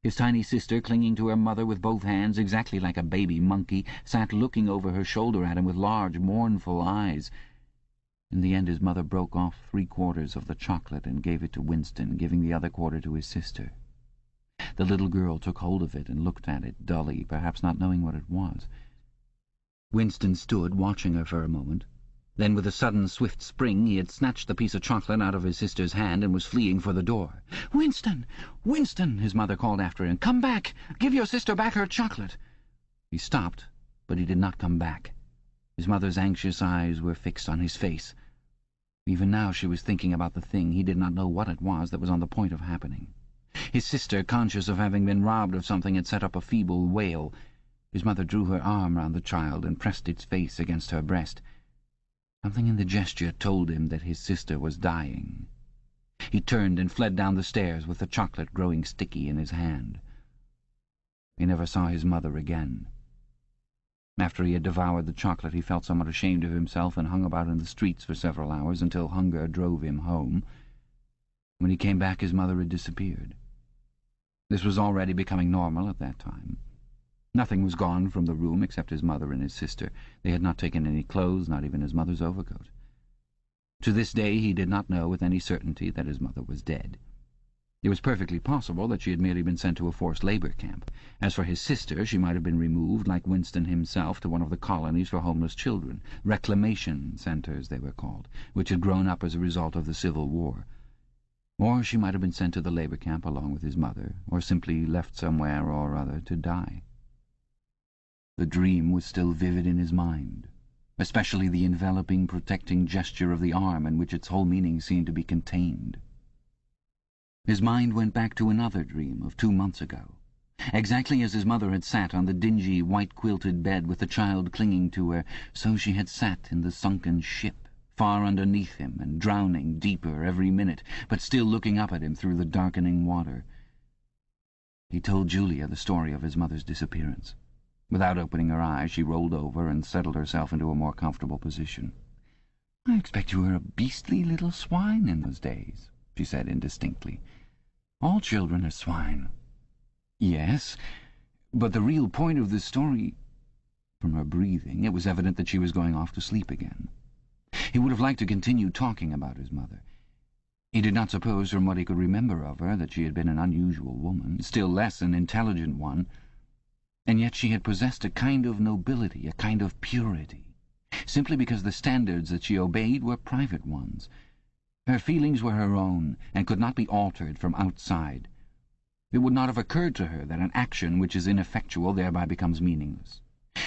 His tiny sister, clinging to her mother with both hands, exactly like a baby monkey, sat looking over her shoulder at him with large, mournful eyes. In the end his mother broke off 3/4 of the chocolate and gave it to Winston, giving the other quarter to his sister. The little girl took hold of it and looked at it dully, perhaps not knowing what it was. Winston stood watching her for a moment. Then, with a sudden, swift spring, he had snatched the piece of chocolate out of his sister's hand and was fleeing for the door. "Winston! Winston!" his mother called after him. "Come back! Give your sister back her chocolate!" He stopped, but he did not come back. His mother's anxious eyes were fixed on his face. Even now she was thinking about the thing. He did not know what it was that was on the point of happening. His sister, conscious of having been robbed of something, had set up a feeble wail. His mother drew her arm round the child and pressed its face against her breast. Something in the gesture told him that his sister was dying. He turned and fled down the stairs with the chocolate growing sticky in his hand. He never saw his mother again. After he had devoured the chocolate, he felt somewhat ashamed of himself and hung about in the streets for several hours until hunger drove him home. When he came back, his mother had disappeared. This was already becoming normal at that time. Nothing was gone from the room except his mother and his sister. They had not taken any clothes, not even his mother's overcoat. To this day he did not know with any certainty that his mother was dead. It was perfectly possible that she had merely been sent to a forced labour camp. As for his sister, she might have been removed, like Winston himself, to one of the colonies for homeless children, reclamation centres they were called, which had grown up as a result of the Civil War. Or she might have been sent to the labour camp along with his mother, or simply left somewhere or other to die. The dream was still vivid in his mind, especially the enveloping, protecting gesture of the arm in which its whole meaning seemed to be contained. His mind went back to another dream of 2 months ago, exactly as his mother had sat on the dingy, white-quilted bed with the child clinging to her, so she had sat in the sunken ship, far underneath him and drowning deeper every minute, but still looking up at him through the darkening water. He told Julia the story of his mother's disappearance. Without opening her eyes, she rolled over and settled herself into a more comfortable position. "I expect you were a beastly little swine in those days," she said indistinctly. "All children are swine." "Yes, but the real point of the story—" From her breathing, it was evident that she was going off to sleep again. He would have liked to continue talking about his mother. He did not suppose, from what he could remember of her, that she had been an unusual woman, still less an intelligent one. And yet she had possessed a kind of nobility, a kind of purity, simply because the standards that she obeyed were private ones. Her feelings were her own, and could not be altered from outside. It would not have occurred to her that an action which is ineffectual thereby becomes meaningless.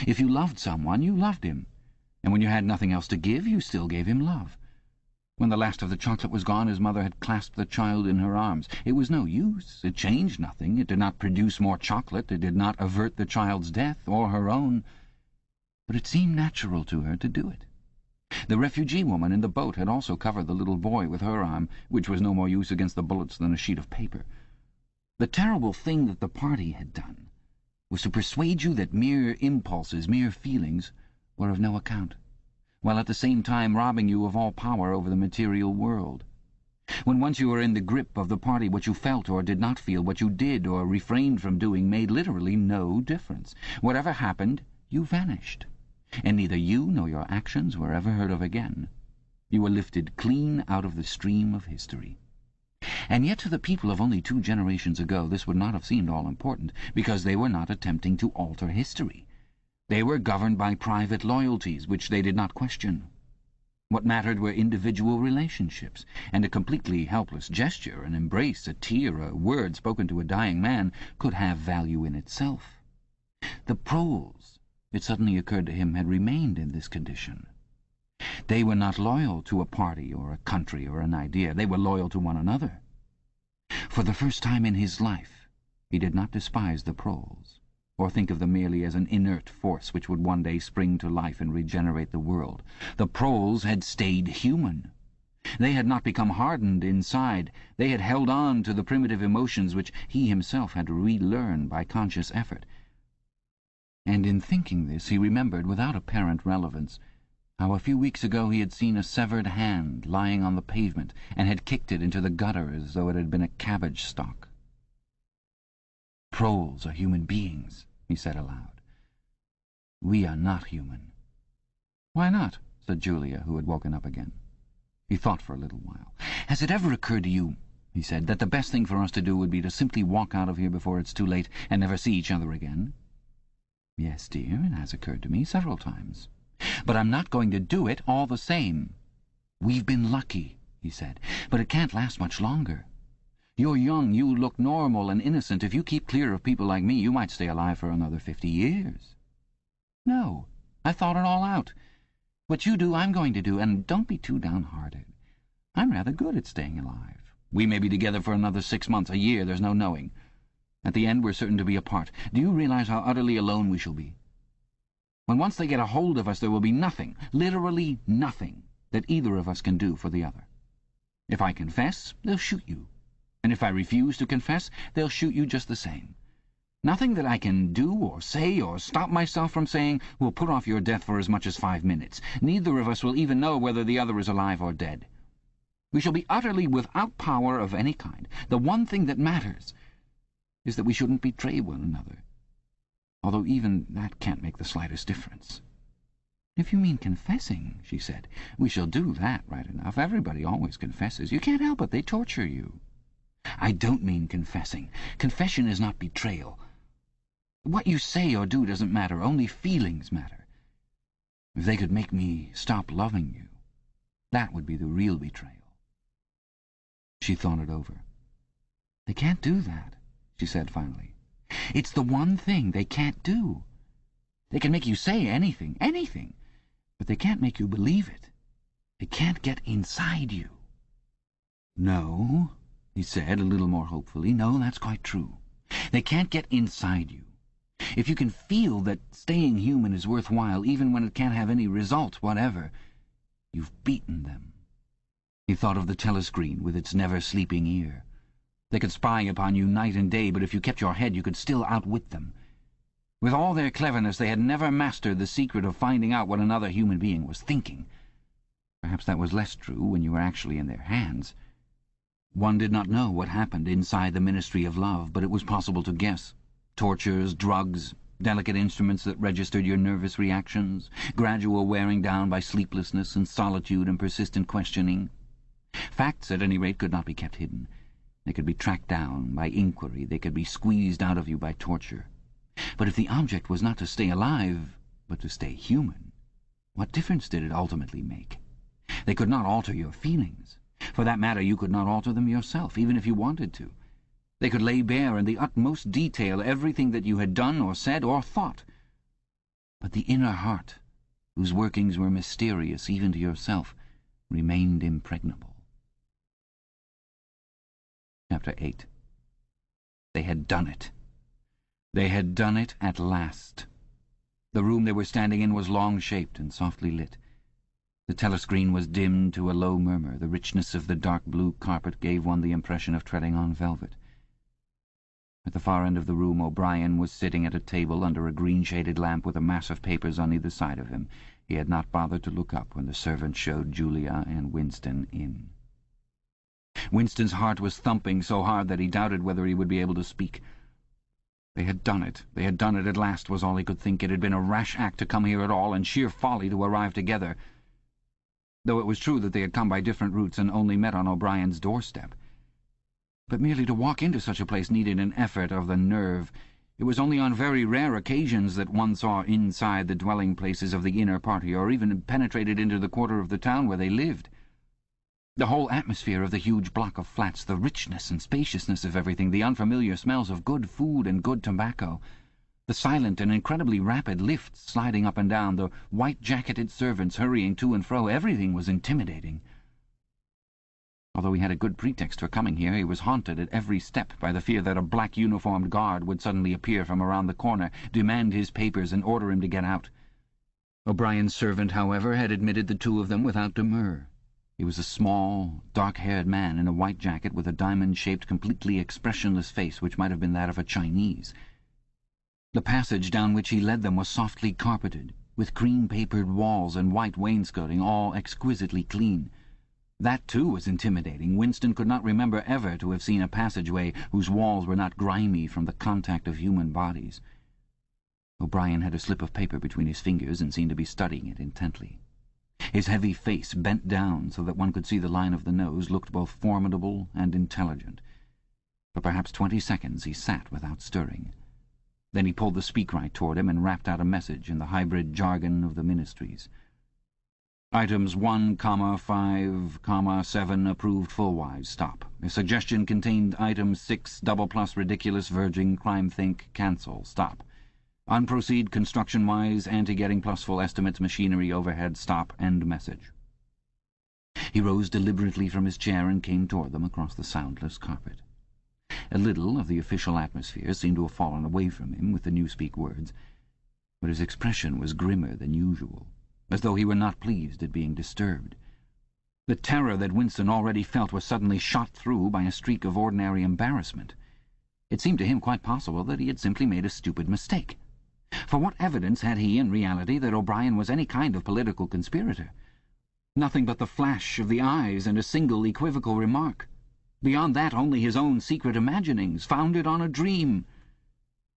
If you loved someone, you loved him, and when you had nothing else to give, you still gave him love. When the last of the chocolate was gone, his mother had clasped the child in her arms. It was no use. It changed nothing. It did not produce more chocolate. It did not avert the child's death, or her own. But it seemed natural to her to do it. The refugee woman in the boat had also covered the little boy with her arm, which was no more use against the bullets than a sheet of paper. The terrible thing that the party had done was to persuade you that mere impulses, mere feelings, were of no account, while at the same time robbing you of all power over the material world. When once you were in the grip of the party, what you felt or did not feel, what you did or refrained from doing, made literally no difference. Whatever happened, you vanished, and neither you nor your actions were ever heard of again. You were lifted clean out of the stream of history. And yet to the people of only 2 generations ago this would not have seemed all important, because they were not attempting to alter history. They were governed by private loyalties, which they did not question. What mattered were individual relationships, and a completely helpless gesture, an embrace, a tear, a word spoken to a dying man, could have value in itself. The proles, it suddenly occurred to him, had remained in this condition. They were not loyal to a party or a country or an idea. They were loyal to one another. For the first time in his life, he did not despise the proles, or think of them merely as an inert force which would one day spring to life and regenerate the world. The proles had stayed human. They had not become hardened inside. They had held on to the primitive emotions which he himself had to relearn by conscious effort. And in thinking this, he remembered, without apparent relevance, how a few weeks ago he had seen a severed hand lying on the pavement and had kicked it into the gutter as though it had been a cabbage stalk. "Proles are human beings," he said aloud. "We are not human." "Why not?" said Julia, who had woken up again. He thought for a little while. "Has it ever occurred to you," he said, "that the best thing for us to do would be to simply walk out of here before it's too late and never see each other again?" "Yes, dear, it has occurred to me several times." "But I'm not going to do it all the same." "We've been lucky," he said, "but it can't last much longer. You're young, you look normal and innocent. If you keep clear of people like me, you might stay alive for another 50 years. No, I've thought it all out. What you do, I'm going to do, and don't be too downhearted. I'm rather good at staying alive. We may be together for another 6 months, a year, there's no knowing. At the end, we're certain to be apart. Do you realize how utterly alone we shall be? When once they get a hold of us, there will be nothing, literally nothing, that either of us can do for the other. If I confess, they'll shoot you. And if I refuse to confess, they'll shoot you just the same. Nothing that I can do or say or stop myself from saying will put off your death for as much as 5 minutes. Neither of us will even know whether the other is alive or dead. We shall be utterly without power of any kind. The one thing that matters is that we shouldn't betray one another, although even that can't make the slightest difference." "If you mean confessing," she said, "we shall do that right enough. Everybody always confesses. You can't help it. They torture you." "I don't mean confessing. Confession is not betrayal. What you say or do doesn't matter. Only feelings matter. If they could make me stop loving you, that would be the real betrayal." She thought it over. "They can't do that," she said finally. "It's the one thing they can't do. They can make you say anything, but they can't make you believe it. They can't get inside you." "No," he said, a little more hopefully. "No, that's quite true. They can't get inside you. If you can feel that staying human is worthwhile, even when it can't have any result whatever, you've beaten them." He thought of the telescreen with its never-sleeping ear. They could spy upon you night and day, but if you kept your head, you could still outwit them. With all their cleverness, they had never mastered the secret of finding out what another human being was thinking. Perhaps that was less true when you were actually in their hands. One did not know what happened inside the Ministry of Love, but it was possible to guess. Tortures, drugs, delicate instruments that registered your nervous reactions, gradual wearing down by sleeplessness and solitude and persistent questioning. Facts, at any rate, could not be kept hidden. They could be tracked down by inquiry. They could be squeezed out of you by torture. But if the object was not to stay alive, but to stay human, what difference did it ultimately make? They could not alter your feelings. For that matter, you could not alter them yourself, even if you wanted to. They could lay bare in the utmost detail everything that you had done or said or thought. But the inner heart, whose workings were mysterious even to yourself, remained impregnable. Chapter 8. They had done it. They had done it at last. The room they were standing in was long-shaped and softly lit. The telescreen was dimmed to a low murmur. The richness of the dark blue carpet gave one the impression of treading on velvet. At the far end of the room, O'Brien was sitting at a table under a green-shaded lamp with a mass of papers on either side of him. He had not bothered to look up when the servant showed Julia and Winston in. Winston's heart was thumping so hard that he doubted whether he would be able to speak. They had done it. They had done it at last, was all he could think. It had been a rash act to come here at all, and sheer folly to arrive together. Though it was true that they had come by different routes and only met on O'Brien's doorstep. But merely to walk into such a place needed an effort of the nerve. It was only on very rare occasions that one saw inside the dwelling places of the inner party, or even penetrated into the quarter of the town where they lived. The whole atmosphere of the huge block of flats, the richness and spaciousness of everything, the unfamiliar smells of good food and good tobacco, the silent and incredibly rapid lifts sliding up and down, the white-jacketed servants hurrying to and fro, everything was intimidating. Although he had a good pretext for coming here, he was haunted at every step by the fear that a black-uniformed guard would suddenly appear from around the corner, demand his papers, and order him to get out. O'Brien's servant, however, had admitted the two of them without demur. He was a small, dark-haired man in a white jacket with a diamond-shaped, completely expressionless face which might have been that of a Chinese. The passage down which he led them was softly carpeted, with cream-papered walls and white wainscoting, all exquisitely clean. That, too, was intimidating. Winston could not remember ever to have seen a passageway whose walls were not grimy from the contact of human bodies. O'Brien had a slip of paper between his fingers and seemed to be studying it intently. His heavy face, bent down so that one could see the line of the nose, looked both formidable and intelligent. For perhaps 20 seconds he sat without stirring. Then he pulled the speakwrite toward him and rapped out a message in the hybrid jargon of the ministries. Items 1, 5, 7 approved full-wise. Stop. A suggestion contained item 6, double plus ridiculous verging crime think cancel. Stop. Unproceed construction-wise anti-getting plus full estimates machinery overhead. Stop. End message. He rose deliberately from his chair and came toward them across the soundless carpet. A little of the official atmosphere seemed to have fallen away from him with the newspeak words, but his expression was grimmer than usual, as though he were not pleased at being disturbed. The terror that Winston already felt was suddenly shot through by a streak of ordinary embarrassment. It seemed to him quite possible that he had simply made a stupid mistake. For what evidence had he, in reality, that O'Brien was any kind of political conspirator? Nothing but the flash of the eyes and a single equivocal remark. Beyond that, only his own secret imaginings, founded on a dream.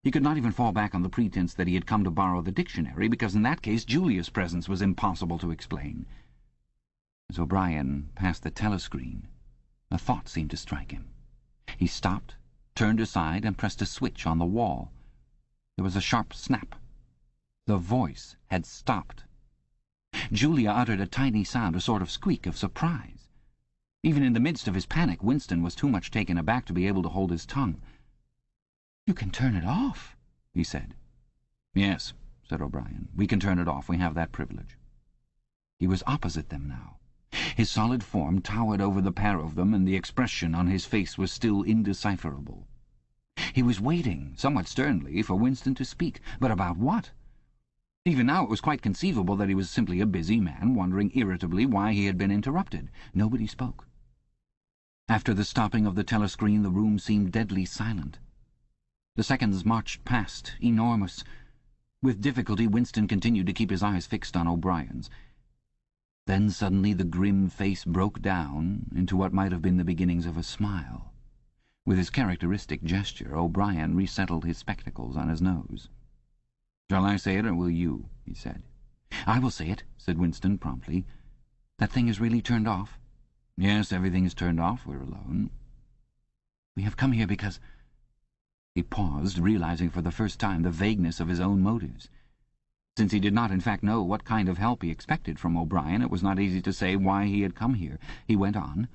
He could not even fall back on the pretense that he had come to borrow the dictionary, because in that case Julia's presence was impossible to explain. As O'Brien passed the telescreen, a thought seemed to strike him. He stopped, turned aside, and pressed a switch on the wall. There was a sharp snap. The voice had stopped. Julia uttered a tiny sound, a sort of squeak of surprise. Even in the midst of his panic, Winston was too much taken aback to be able to hold his tongue. "You can turn it off," he said. "Yes," said O'Brien. "We can turn it off. We have that privilege." He was opposite them now. His solid form towered over the pair of them, and the expression on his face was still indecipherable. He was waiting, somewhat sternly, for Winston to speak. But about what? Even now it was quite conceivable that he was simply a busy man, wondering irritably why he had been interrupted. Nobody spoke. After the stopping of the telescreen, the room seemed deadly silent. The seconds marched past, enormous. With difficulty, Winston continued to keep his eyes fixed on O'Brien's. Then suddenly the grim face broke down into what might have been the beginnings of a smile. With his characteristic gesture, O'Brien resettled his spectacles on his nose. "Shall I say it, or will you?" he said. "I will say it," said Winston promptly. "That thing is really turned off?" "Yes, everything is turned off. We're alone." "We have come here because—" He paused, realizing for the first time the vagueness of his own motives. Since he did not in fact know what kind of help he expected from O'Brien, it was not easy to say why he had come here. He went on,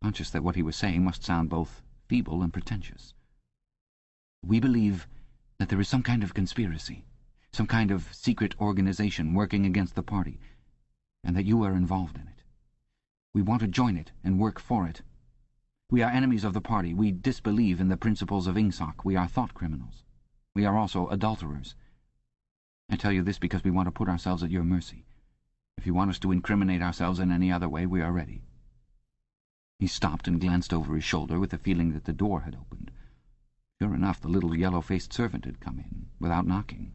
conscious that what he was saying must sound both feeble and pretentious. "We believe that there is some kind of conspiracy, some kind of secret organization working against the party, and that you are involved in it. We want to join it and work for it. We are enemies of the party. We disbelieve in the principles of Ingsoc. We are thought criminals. We are also adulterers. I tell you this because we want to put ourselves at your mercy. If you want us to incriminate ourselves in any other way, we are ready." He stopped and glanced over his shoulder with the feeling that the door had opened. Sure enough, the little yellow-faced servant had come in, without knocking.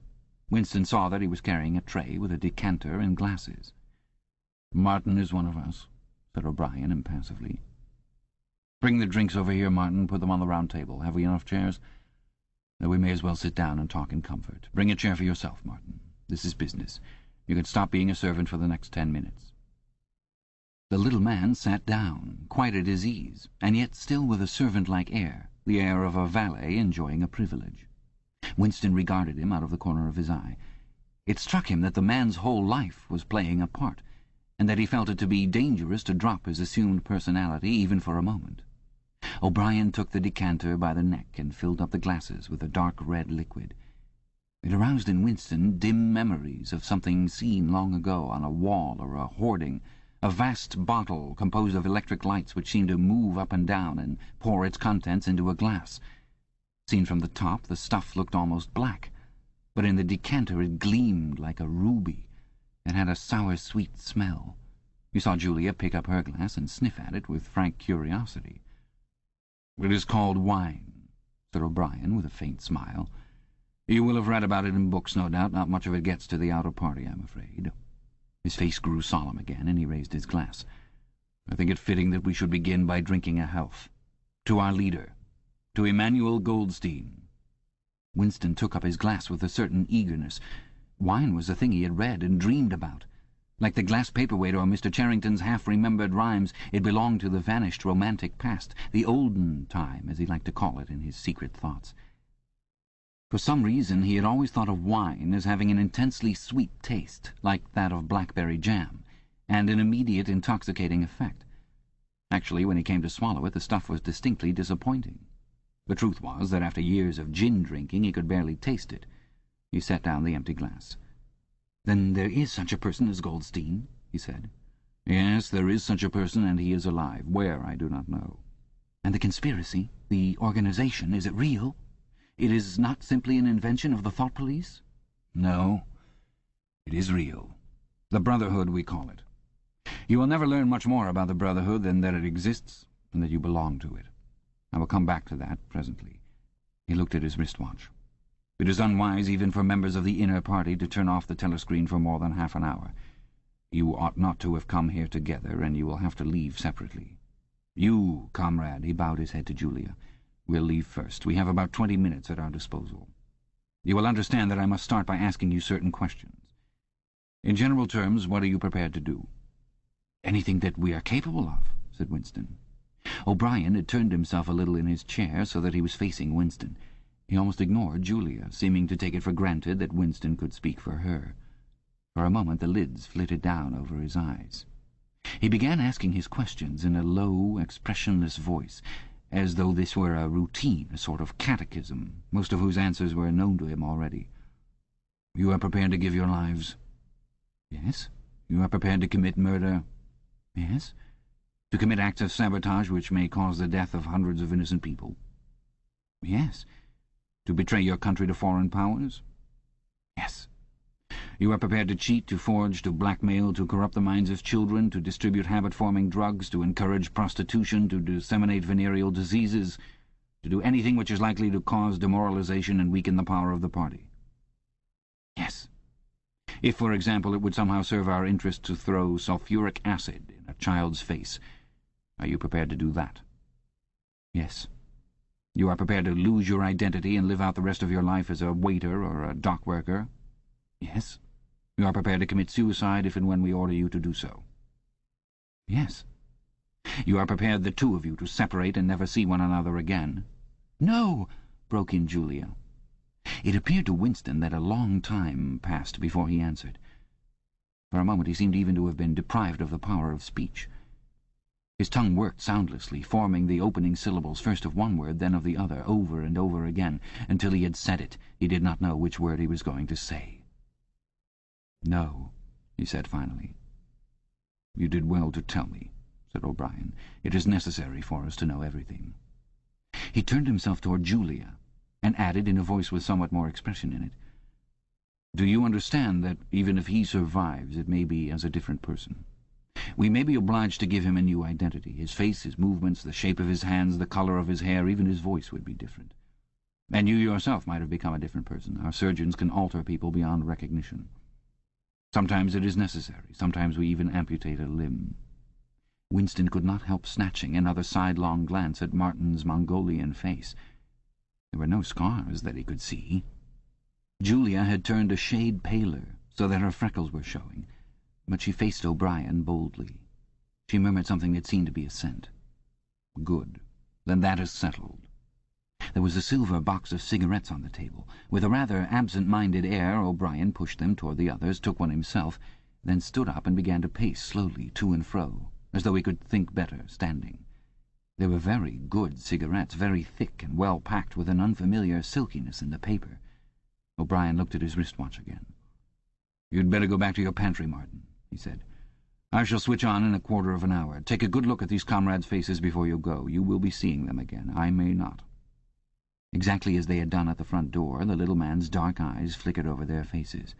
Winston saw that he was carrying a tray with a decanter and glasses. "Martin is one of us," said O'Brien impassively. "Bring the drinks over here, Martin. Put them on the round table. Have we enough chairs? Then we may as well sit down and talk in comfort. Bring a chair for yourself, Martin. This is business. You can stop being a servant for the next 10 minutes. The little man sat down, quite at his ease, and yet still with a servant-like air, the air of a valet enjoying a privilege. Winston regarded him out of the corner of his eye. It struck him that the man's whole life was playing a part, and that he felt it to be dangerous to drop his assumed personality even for a moment. O'Brien took the decanter by the neck and filled up the glasses with a dark red liquid. It aroused in Winston dim memories of something seen long ago on a wall or a hoarding, a vast bottle composed of electric lights which seemed to move up and down and pour its contents into a glass. Seen from the top, the stuff looked almost black, but in the decanter it gleamed like a ruby and had a sour-sweet smell. You saw Julia pick up her glass and sniff at it with frank curiosity. "It is called wine," said O'Brien with a faint smile. "You will have read about it in books, no doubt. Not much of it gets to the outer party, I'm afraid." His face grew solemn again, and he raised his glass. "I think it fitting that we should begin by drinking a health. To our leader, to Emmanuel Goldstein." Winston took up his glass with a certain eagerness. Wine was a thing he had read and dreamed about. Like the glass paperweight or Mr. Charrington's half-remembered rhymes, it belonged to the vanished romantic past, the olden time, as he liked to call it in his secret thoughts. For some reason he had always thought of wine as having an intensely sweet taste, like that of blackberry jam, and an immediate intoxicating effect. Actually, when he came to swallow it, the stuff was distinctly disappointing. The truth was that after years of gin drinking he could barely taste it. He set down the empty glass. "Then there is such a person as Goldstein?" he said. "Yes, there is such a person, and he is alive. Where, I do not know." "And the conspiracy, the organization, is it real? It is not simply an invention of the thought police?" "No, it is real. The Brotherhood, we call it. You will never learn much more about the Brotherhood than that it exists and that you belong to it. I will come back to that presently." He looked at his wristwatch. "It is unwise even for members of the inner party to turn off the telescreen for more than half an hour. You ought not to have come here together, and you will have to leave separately. You, comrade," he bowed his head to Julia, "will leave first. We have about 20 minutes at our disposal. You will understand that I must start by asking you certain questions. In general terms, what are you prepared to do?" "Anything that we are capable of," said Winston. O'Brien had turned himself a little in his chair so that he was facing Winston. He almost ignored Julia, seeming to take it for granted that Winston could speak for her. For a moment the lids flitted down over his eyes. He began asking his questions in a low, expressionless voice, as though this were a routine, a sort of catechism, most of whose answers were known to him already. "You are prepared to give your lives?" "Yes." "You are prepared to commit murder?" "Yes." "To commit acts of sabotage which may cause the death of hundreds of innocent people?" "Yes." "To betray your country to foreign powers?" "Yes." "You are prepared to cheat, to forge, to blackmail, to corrupt the minds of children, to distribute habit-forming drugs, to encourage prostitution, to disseminate venereal diseases, to do anything which is likely to cause demoralization and weaken the power of the party?" "Yes." "If, for example, it would somehow serve our interest to throw sulphuric acid in a child's face, are you prepared to do that?" "Yes." "You are prepared to lose your identity and live out the rest of your life as a waiter or a dock worker?" "Yes." "You are prepared to commit suicide if and when we order you to do so?" "Yes." "You are prepared, the two of you, to separate and never see one another again?" "No!" broke in Julia. It appeared to Winston that a long time passed before he answered. For a moment he seemed even to have been deprived of the power of speech. His tongue worked soundlessly, forming the opening syllables first of one word, then of the other, over and over again. Until he had said it, he did not know which word he was going to say. "No," he said finally. "You did well to tell me," said O'Brien. "It is necessary for us to know everything." He turned himself toward Julia, and added in a voice with somewhat more expression in it, "Do you understand that even if he survives, it may be as a different person? We may be obliged to give him a new identity. His face, his movements, the shape of his hands, the colour of his hair, even his voice would be different. And you yourself might have become a different person. Our surgeons can alter people beyond recognition. Sometimes it is necessary. Sometimes we even amputate a limb." Winston could not help snatching another sidelong glance at Martin's Mongolian face. There were no scars that he could see. Julia had turned a shade paler, so that her freckles were showing, but she faced O'Brien boldly. She murmured something that seemed to be assent. "Good. Then that is settled." There was a silver box of cigarettes on the table. With a rather absent-minded air, O'Brien pushed them toward the others, took one himself, then stood up and began to pace slowly to and fro, as though he could think better standing. They were very good cigarettes, very thick and well packed, with an unfamiliar silkiness in the paper. O'Brien looked at his wristwatch again. "You'd better go back to your pantry, Martin," he said. "I shall switch on in a quarter of an hour. Take a good look at these comrades' faces before you go. You will be seeing them again. I may not." Exactly as they had done at the front door, the little man's dark eyes flickered over their faces.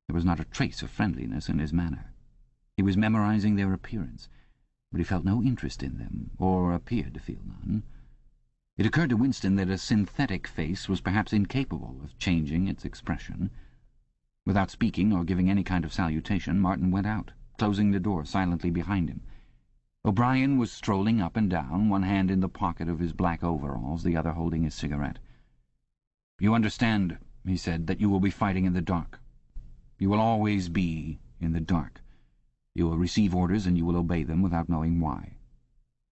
There was not a trace of friendliness in his manner. He was memorizing their appearance, but he felt no interest in them, or appeared to feel none. It occurred to Winston that a synthetic face was perhaps incapable of changing its expression. Without speaking or giving any kind of salutation, Martin went out, closing the door silently behind him. O'Brien was strolling up and down, one hand in the pocket of his black overalls, the other holding his cigarette. "You understand," he said, "that you will be fighting in the dark. You will always be in the dark. You will receive orders and you will obey them without knowing why.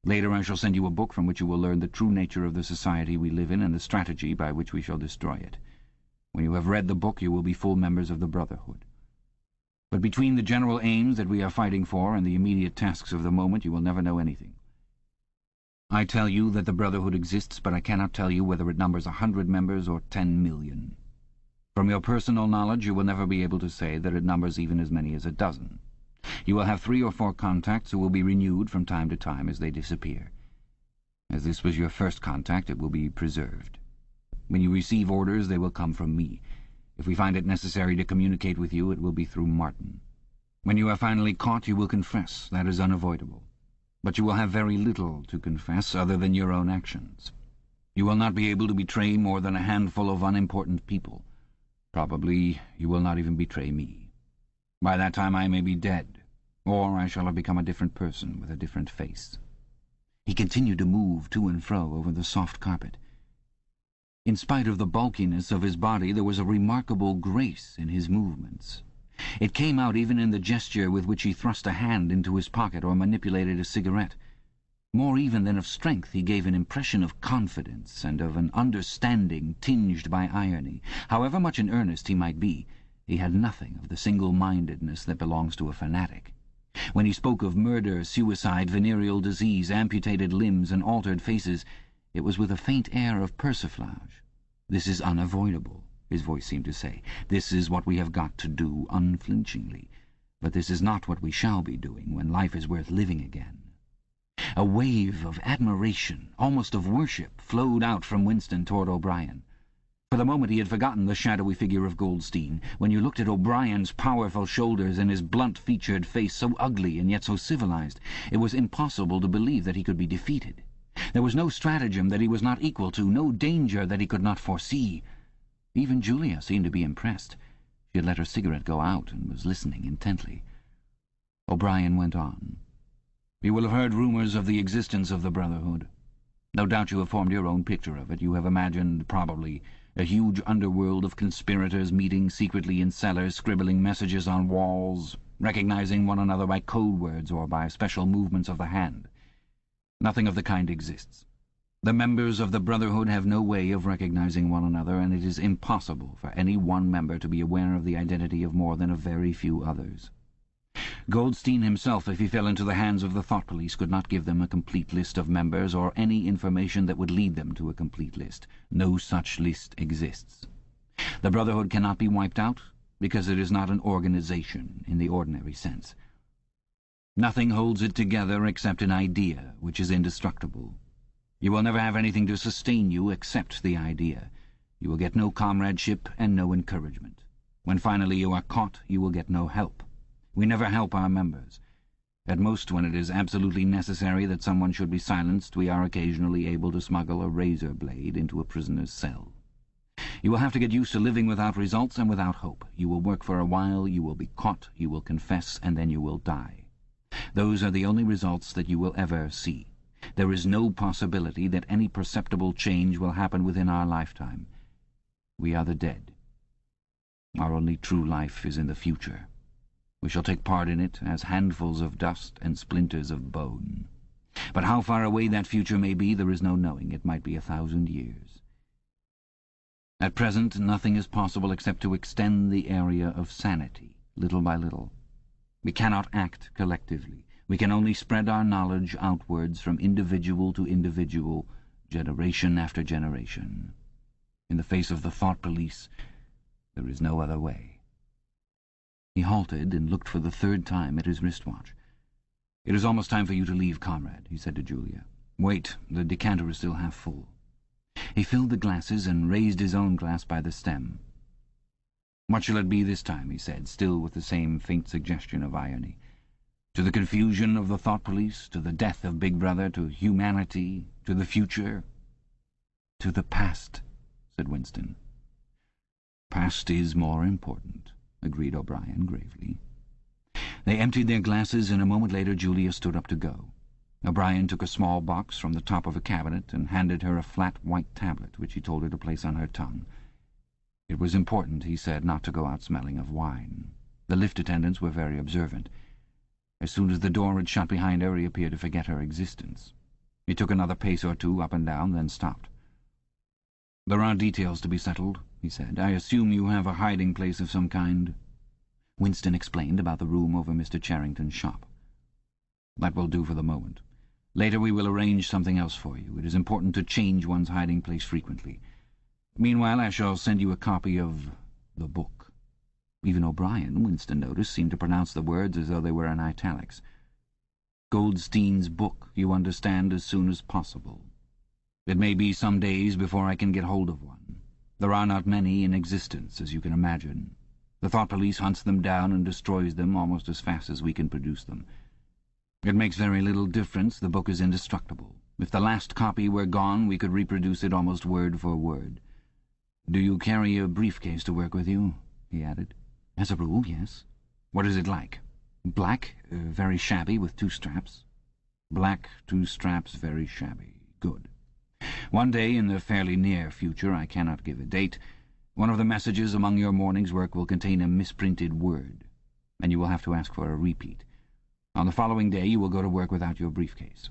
Later I shall send you a book from which you will learn the true nature of the society we live in and the strategy by which we shall destroy it. When you have read the book you will be full members of the Brotherhood. But between the general aims that we are fighting for and the immediate tasks of the moment you will never know anything. I tell you that the Brotherhood exists, but I cannot tell you whether it numbers 100 members or 10 million. From your personal knowledge you will never be able to say that it numbers even as many as a dozen. You will have 3 or 4 contacts who will be renewed from time to time as they disappear. As this was your first contact, it will be preserved. When you receive orders, they will come from me. If we find it necessary to communicate with you, it will be through Martin. When you are finally caught, you will confess. That is unavoidable. But you will have very little to confess other than your own actions. You will not be able to betray more than a handful of unimportant people. Probably you will not even betray me. By that time I may be dead, or I shall have become a different person with a different face." He continued to move to and fro over the soft carpet. In spite of the bulkiness of his body, there was a remarkable grace in his movements. It came out even in the gesture with which he thrust a hand into his pocket or manipulated a cigarette. More even than of strength, he gave an impression of confidence and of an understanding tinged by irony. However much in earnest he might be, he had nothing of the single-mindedness that belongs to a fanatic. When he spoke of murder, suicide, venereal disease, amputated limbs, and altered faces, it was with a faint air of persiflage. "This is unavoidable," his voice seemed to say. "This is what we have got to do unflinchingly. But this is not what we shall be doing when life is worth living again." A wave of admiration, almost of worship, flowed out from Winston toward O'Brien. For the moment he had forgotten the shadowy figure of Goldstein. When you looked at O'Brien's powerful shoulders and his blunt-featured face, so ugly and yet so civilized, it was impossible to believe that he could be defeated. There was no stratagem that he was not equal to, no danger that he could not foresee. Even Julia seemed to be impressed. She had let her cigarette go out and was listening intently. O'Brien went on. "You will have heard rumours of the existence of the Brotherhood. No doubt you have formed your own picture of it. You have imagined, probably, a huge underworld of conspirators meeting secretly in cellars, scribbling messages on walls, recognizing one another by code words or by special movements of the hand. Nothing of the kind exists. The members of the Brotherhood have no way of recognizing one another, and it is impossible for any one member to be aware of the identity of more than a very few others. Goldstein himself, if he fell into the hands of the thought police, could not give them a complete list of members or any information that would lead them to a complete list. No such list exists. The Brotherhood cannot be wiped out because it is not an organization in the ordinary sense. Nothing holds it together except an idea, which is indestructible. You will never have anything to sustain you except the idea. You will get no comradeship and no encouragement. When finally you are caught, you will get no help. We never help our members. At most, when it is absolutely necessary that someone should be silenced, we are occasionally able to smuggle a razor blade into a prisoner's cell. You will have to get used to living without results and without hope. You will work for a while, you will be caught, you will confess, and then you will die. Those are the only results that you will ever see. There is no possibility that any perceptible change will happen within our lifetime. We are the dead. Our only true life is in the future. We shall take part in it as handfuls of dust and splinters of bone. But how far away that future may be, there is no knowing. It might be 1,000 years. At present, nothing is possible except to extend the area of sanity, little by little. We cannot act collectively. We can only spread our knowledge outwards from individual to individual, generation after generation. In the face of the thought police, there is no other way. He halted and looked for the third time at his wristwatch. "It is almost time for you to leave, comrade," he said to Julia. "Wait, the decanter is still half full." He filled the glasses and raised his own glass by the stem. "What shall it be this time?" he said, still with the same faint suggestion of irony. "To the confusion of the thought police, to the death of Big Brother, to humanity, to the future?" "To the past," said Winston. "Past is more important," agreed O'Brien gravely. They emptied their glasses, and a moment later Julia stood up to go. O'Brien took a small box from the top of a cabinet and handed her a flat white tablet, which he told her to place on her tongue. It was important, he said, not to go out smelling of wine. The lift attendants were very observant. As soon as the door had shut behind her, he appeared to forget her existence. He took another pace or two up and down, then stopped. "There are details to be settled," he said. "I assume you have a hiding place of some kind?" Winston explained about the room over Mr. Charrington's shop. "That will do for the moment. Later we will arrange something else for you. It is important to change one's hiding place frequently. Meanwhile, I shall send you a copy of the book." Even O'Brien, Winston noticed, seemed to pronounce the words as though they were in italics. "Goldstein's book, you understand, as soon as possible. It may be some days before I can get hold of one. There are not many in existence, as you can imagine. The thought police hunts them down and destroys them almost as fast as we can produce them. It makes very little difference. The book is indestructible. If the last copy were gone, we could reproduce it almost word for word. Do you carry a briefcase to work with you?" he added. "As a rule, yes." "What is it like?" "Black, very shabby, with 2 straps." "Black, 2 straps, very shabby. Good. One day in the fairly near future, I cannot give a date, one of the messages among your morning's work will contain a misprinted word, and you will have to ask for a repeat. On the following day you will go to work without your briefcase.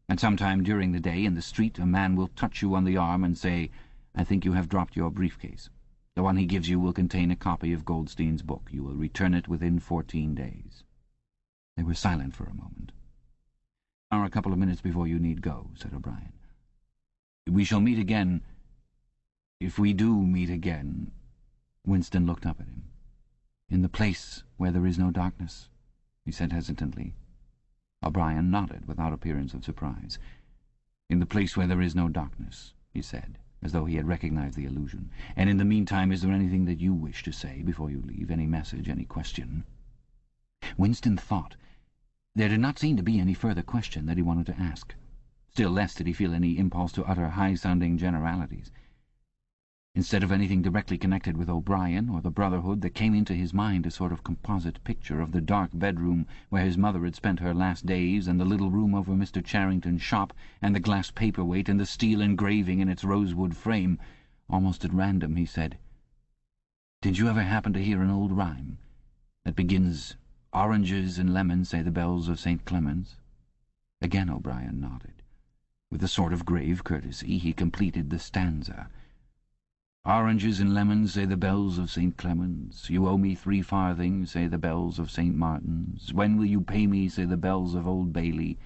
And sometime during the day, in the street, a man will touch you on the arm and say, 'I think you have dropped your briefcase.' The one he gives you will contain a copy of Goldstein's book. You will return it within 14 days. They were silent for a moment. "A couple of minutes before you need go," said O'Brien. "We shall meet again. If we do meet again—" Winston looked up at him. "In the place where there is no darkness," he said hesitantly. O'Brien nodded without appearance of surprise. "In the place where there is no darkness," he said, as though he had recognized the allusion. "And in the meantime, is there anything that you wish to say before you leave? Any message, any question?" Winston thought. There did not seem to be any further question that he wanted to ask. Still less did he feel any impulse to utter high-sounding generalities. Instead of anything directly connected with O'Brien or the Brotherhood, there came into his mind a sort of composite picture of the dark bedroom where his mother had spent her last days, and the little room over Mr. Charrington's shop, and the glass paperweight, and the steel engraving in its rosewood frame. Almost at random he said, "Did you ever happen to hear an old rhyme that begins, 'Oranges and lemons say the bells of St. Clement's'?" Again O'Brien nodded. With a sort of grave courtesy he completed the stanza. "Oranges and lemons, say the bells of St. Clement's. You owe me 3 farthings, say the bells of St. Martin's. When will you pay me, say the bells of Old Bailey.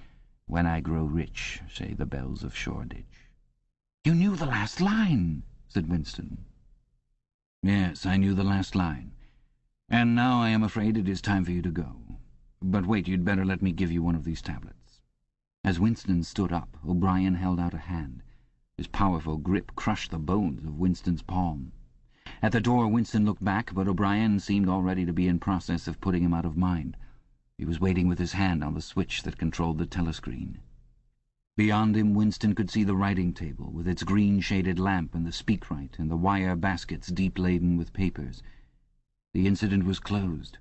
When I grow rich, say the bells of Shoreditch." "You knew the last line," said Winston. "Yes, I knew the last line. And now I am afraid it is time for you to go. But wait, you'd better let me give you one of these tablets." As Winston stood up, O'Brien held out a hand. His powerful grip crushed the bones of Winston's palm. At the door Winston looked back, but O'Brien seemed already to be in process of putting him out of mind. He was waiting with his hand on the switch that controlled the telescreen. Beyond him Winston could see the writing table, with its green-shaded lamp and the speakwrite and the wire baskets deep laden with papers. The incident was closed.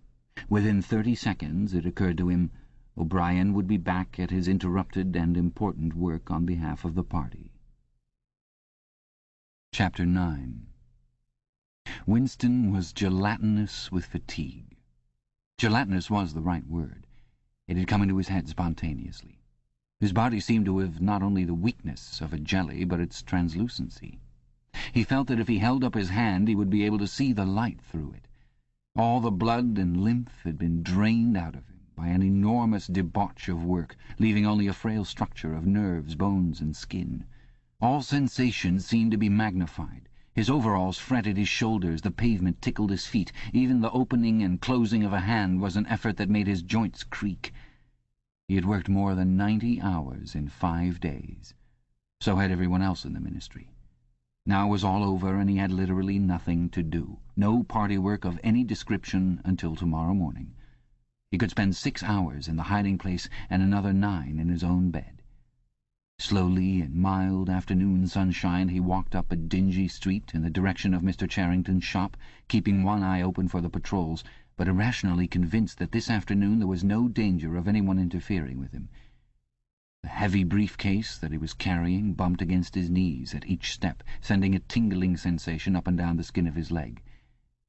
Within 30 seconds, it occurred to him, O'Brien would be back at his interrupted and important work on behalf of the party. Chapter 9. Winston was gelatinous with fatigue. Gelatinous was the right word. It had come into his head spontaneously. His body seemed to have not only the weakness of a jelly, but its translucency. He felt that if he held up his hand he would be able to see the light through it. All the blood and lymph had been drained out of him by an enormous debauch of work, leaving only a frail structure of nerves, bones, and skin. All sensations seemed to be magnified. His overalls fretted his shoulders, the pavement tickled his feet. Even the opening and closing of a hand was an effort that made his joints creak. He had worked more than 90 hours in 5 days. So had everyone else in the ministry. Now it was all over, and he had literally nothing to do. No party work of any description until tomorrow morning. He could spend 6 hours in the hiding place and another 9 in his own bed. Slowly, in mild afternoon sunshine, he walked up a dingy street in the direction of Mr. Charrington's shop, keeping one eye open for the patrols, but irrationally convinced that this afternoon there was no danger of anyone interfering with him. The heavy briefcase that he was carrying bumped against his knees at each step, sending a tingling sensation up and down the skin of his leg.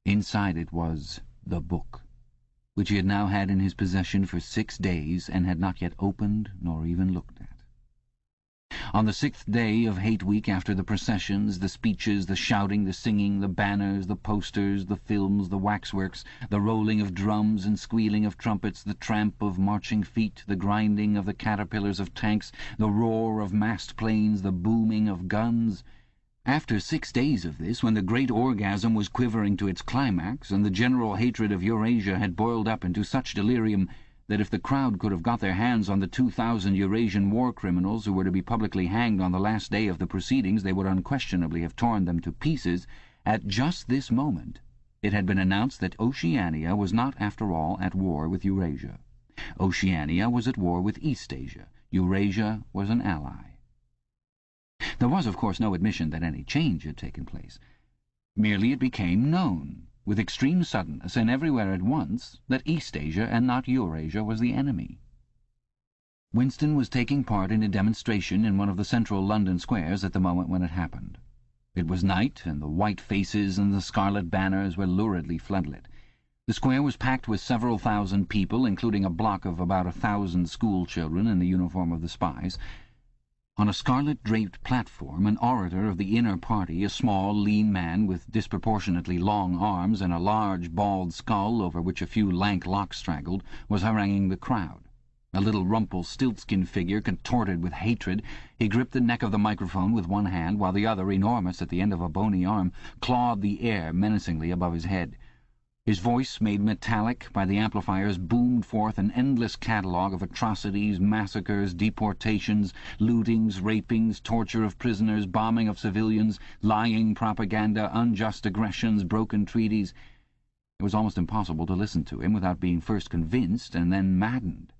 Inside it was the book, which he had now had in his possession for 6 days and had not yet opened nor even looked at. On the 6th day of Hate Week, after the processions, the speeches, the shouting, the singing, the banners, the posters, the films, the waxworks, the rolling of drums and squealing of trumpets, the tramp of marching feet, the grinding of the caterpillars of tanks, the roar of massed planes, the booming of guns— after 6 days of this, when the great orgasm was quivering to its climax, and the general hatred of Eurasia had boiled up into such delirium that if the crowd could have got their hands on the 2,000 Eurasian war criminals who were to be publicly hanged on the last day of the proceedings, they would unquestionably have torn them to pieces. At just this moment It had been announced that Oceania was not, after all, at war with Eurasia. Oceania was at war with Eastasia. Eurasia was an ally. There was, of course, no admission that any change had taken place. Merely it became known, with extreme suddenness and everywhere at once, that Eastasia and not Eurasia was the enemy. Winston was taking part in a demonstration in one of the central London squares at the moment when it happened. It was night, and the white faces and the scarlet banners were luridly floodlit. The square was packed with several thousand people, including a block of about 1,000 school children in the uniform of the spies. On a scarlet-draped platform, an orator of the inner party, a small, lean man with disproportionately long arms and a large, bald skull over which a few lank locks straggled, was haranguing the crowd. A little Rumpelstiltskin figure, contorted with hatred, he gripped the neck of the microphone with one hand, while the other, enormous at the end of a bony arm, clawed the air menacingly above his head. His voice, made metallic by the amplifiers, boomed forth an endless catalogue of atrocities, massacres, deportations, lootings, rapings, torture of prisoners, bombing of civilians, lying propaganda, unjust aggressions, broken treaties. It was almost impossible to listen to him without being first convinced and then maddened.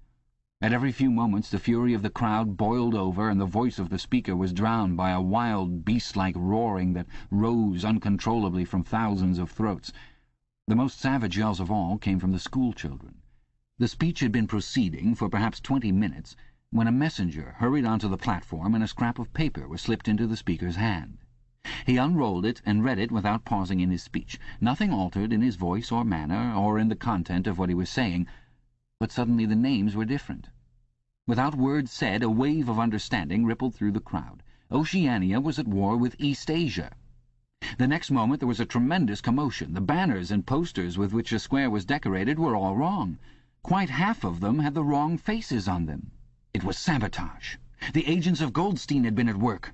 At every few moments the fury of the crowd boiled over, and the voice of the speaker was drowned by a wild, beast-like roaring that rose uncontrollably from thousands of throats. The most savage yells of all came from the school children. The speech had been proceeding for perhaps 20 minutes when a messenger hurried onto the platform and a scrap of paper was slipped into the speaker's hand. He unrolled it and read it without pausing in his speech. Nothing altered in his voice or manner or in the content of what he was saying, but suddenly the names were different. Without words said, a wave of understanding rippled through the crowd. Oceania was at war with Eastasia. The next moment there was a tremendous commotion. The banners and posters with which the square was decorated were all wrong. Quite half of them had the wrong faces on them. It was sabotage. The agents of Goldstein had been at work.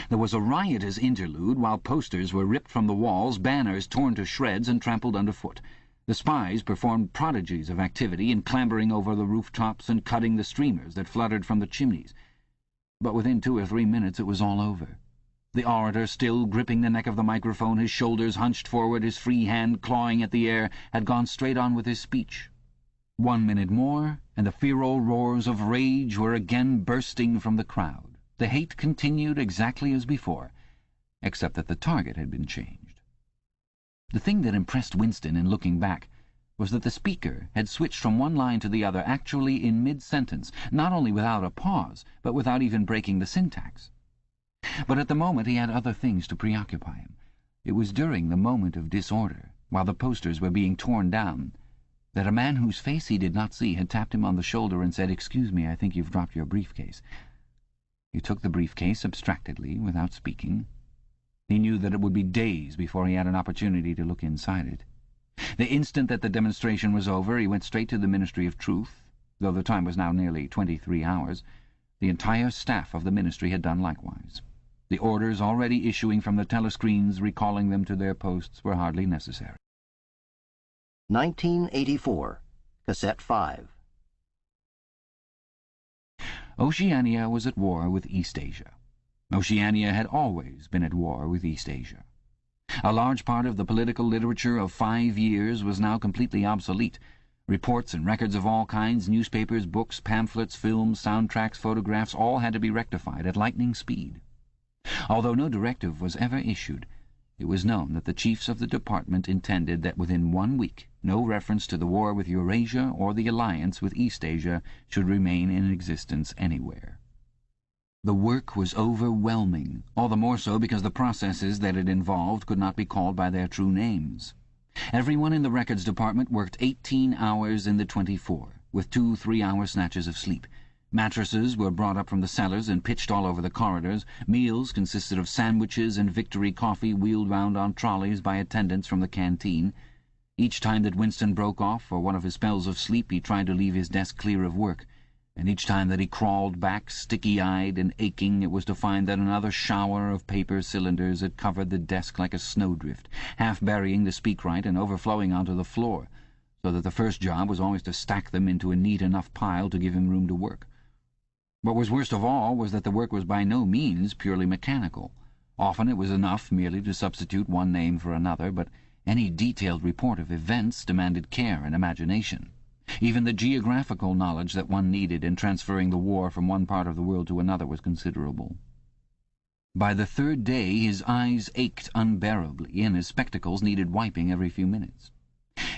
There was a riotous interlude while posters were ripped from the walls, banners torn to shreds and trampled underfoot. The spies performed prodigies of activity in clambering over the rooftops and cutting the streamers that fluttered from the chimneys. But within 2 or 3 minutes it was all over. The orator, still gripping the neck of the microphone, his shoulders hunched forward, his free hand clawing at the air, had gone straight on with his speech. 1 minute more, and the feral roars of rage were again bursting from the crowd. The hate continued exactly as before, except that the target had been changed. The thing that impressed Winston in looking back was that the speaker had switched from one line to the other actually in mid-sentence, not only without a pause, but without even breaking the syntax. But at the moment he had other things to preoccupy him. It was during the moment of disorder, while the posters were being torn down, that a man whose face he did not see had tapped him on the shoulder and said, "Excuse me, I think you've dropped your briefcase." He took the briefcase abstractedly, without speaking. He knew that it would be days before he had an opportunity to look inside it. The instant that the demonstration was over, he went straight to the Ministry of Truth, though the time was now nearly 23 hours. The entire staff of the ministry had done likewise. The orders already issuing from the telescreens recalling them to their posts were hardly necessary. 1984, Cassette 5. Oceania was at war with Eastasia. Oceania had always been at war with Eastasia. A large part of the political literature of 5 years was now completely obsolete. Reports and records of all kinds, newspapers, books, pamphlets, films, soundtracks, photographs, all had to be rectified at lightning speed. Although no directive was ever issued, it was known that the chiefs of the department intended that within 1 week no reference to the war with Eurasia or the alliance with Eastasia should remain in existence anywhere. The work was overwhelming, all the more so because the processes that it involved could not be called by their true names. Everyone in the records department worked 18 hours in the 24, with 2 3-hour snatches of sleep. Mattresses were brought up from the cellars and pitched all over the corridors. Meals consisted of sandwiches and Victory coffee wheeled round on trolleys by attendants from the canteen. Each time that Winston broke off for one of his spells of sleep, he tried to leave his desk clear of work, and each time that he crawled back, sticky-eyed and aching, it was to find that another shower of paper cylinders had covered the desk like a snowdrift, half burying the speakwrite and overflowing onto the floor, so that the first job was always to stack them into a neat enough pile to give him room to work. What was worst of all was that the work was by no means purely mechanical. Often it was enough merely to substitute one name for another, but Any detailed report of events demanded care and imagination. Even the geographical knowledge that one needed in transferring the war from one part of the world to another was considerable. By the third day his eyes ached unbearably, and his spectacles needed wiping every few minutes.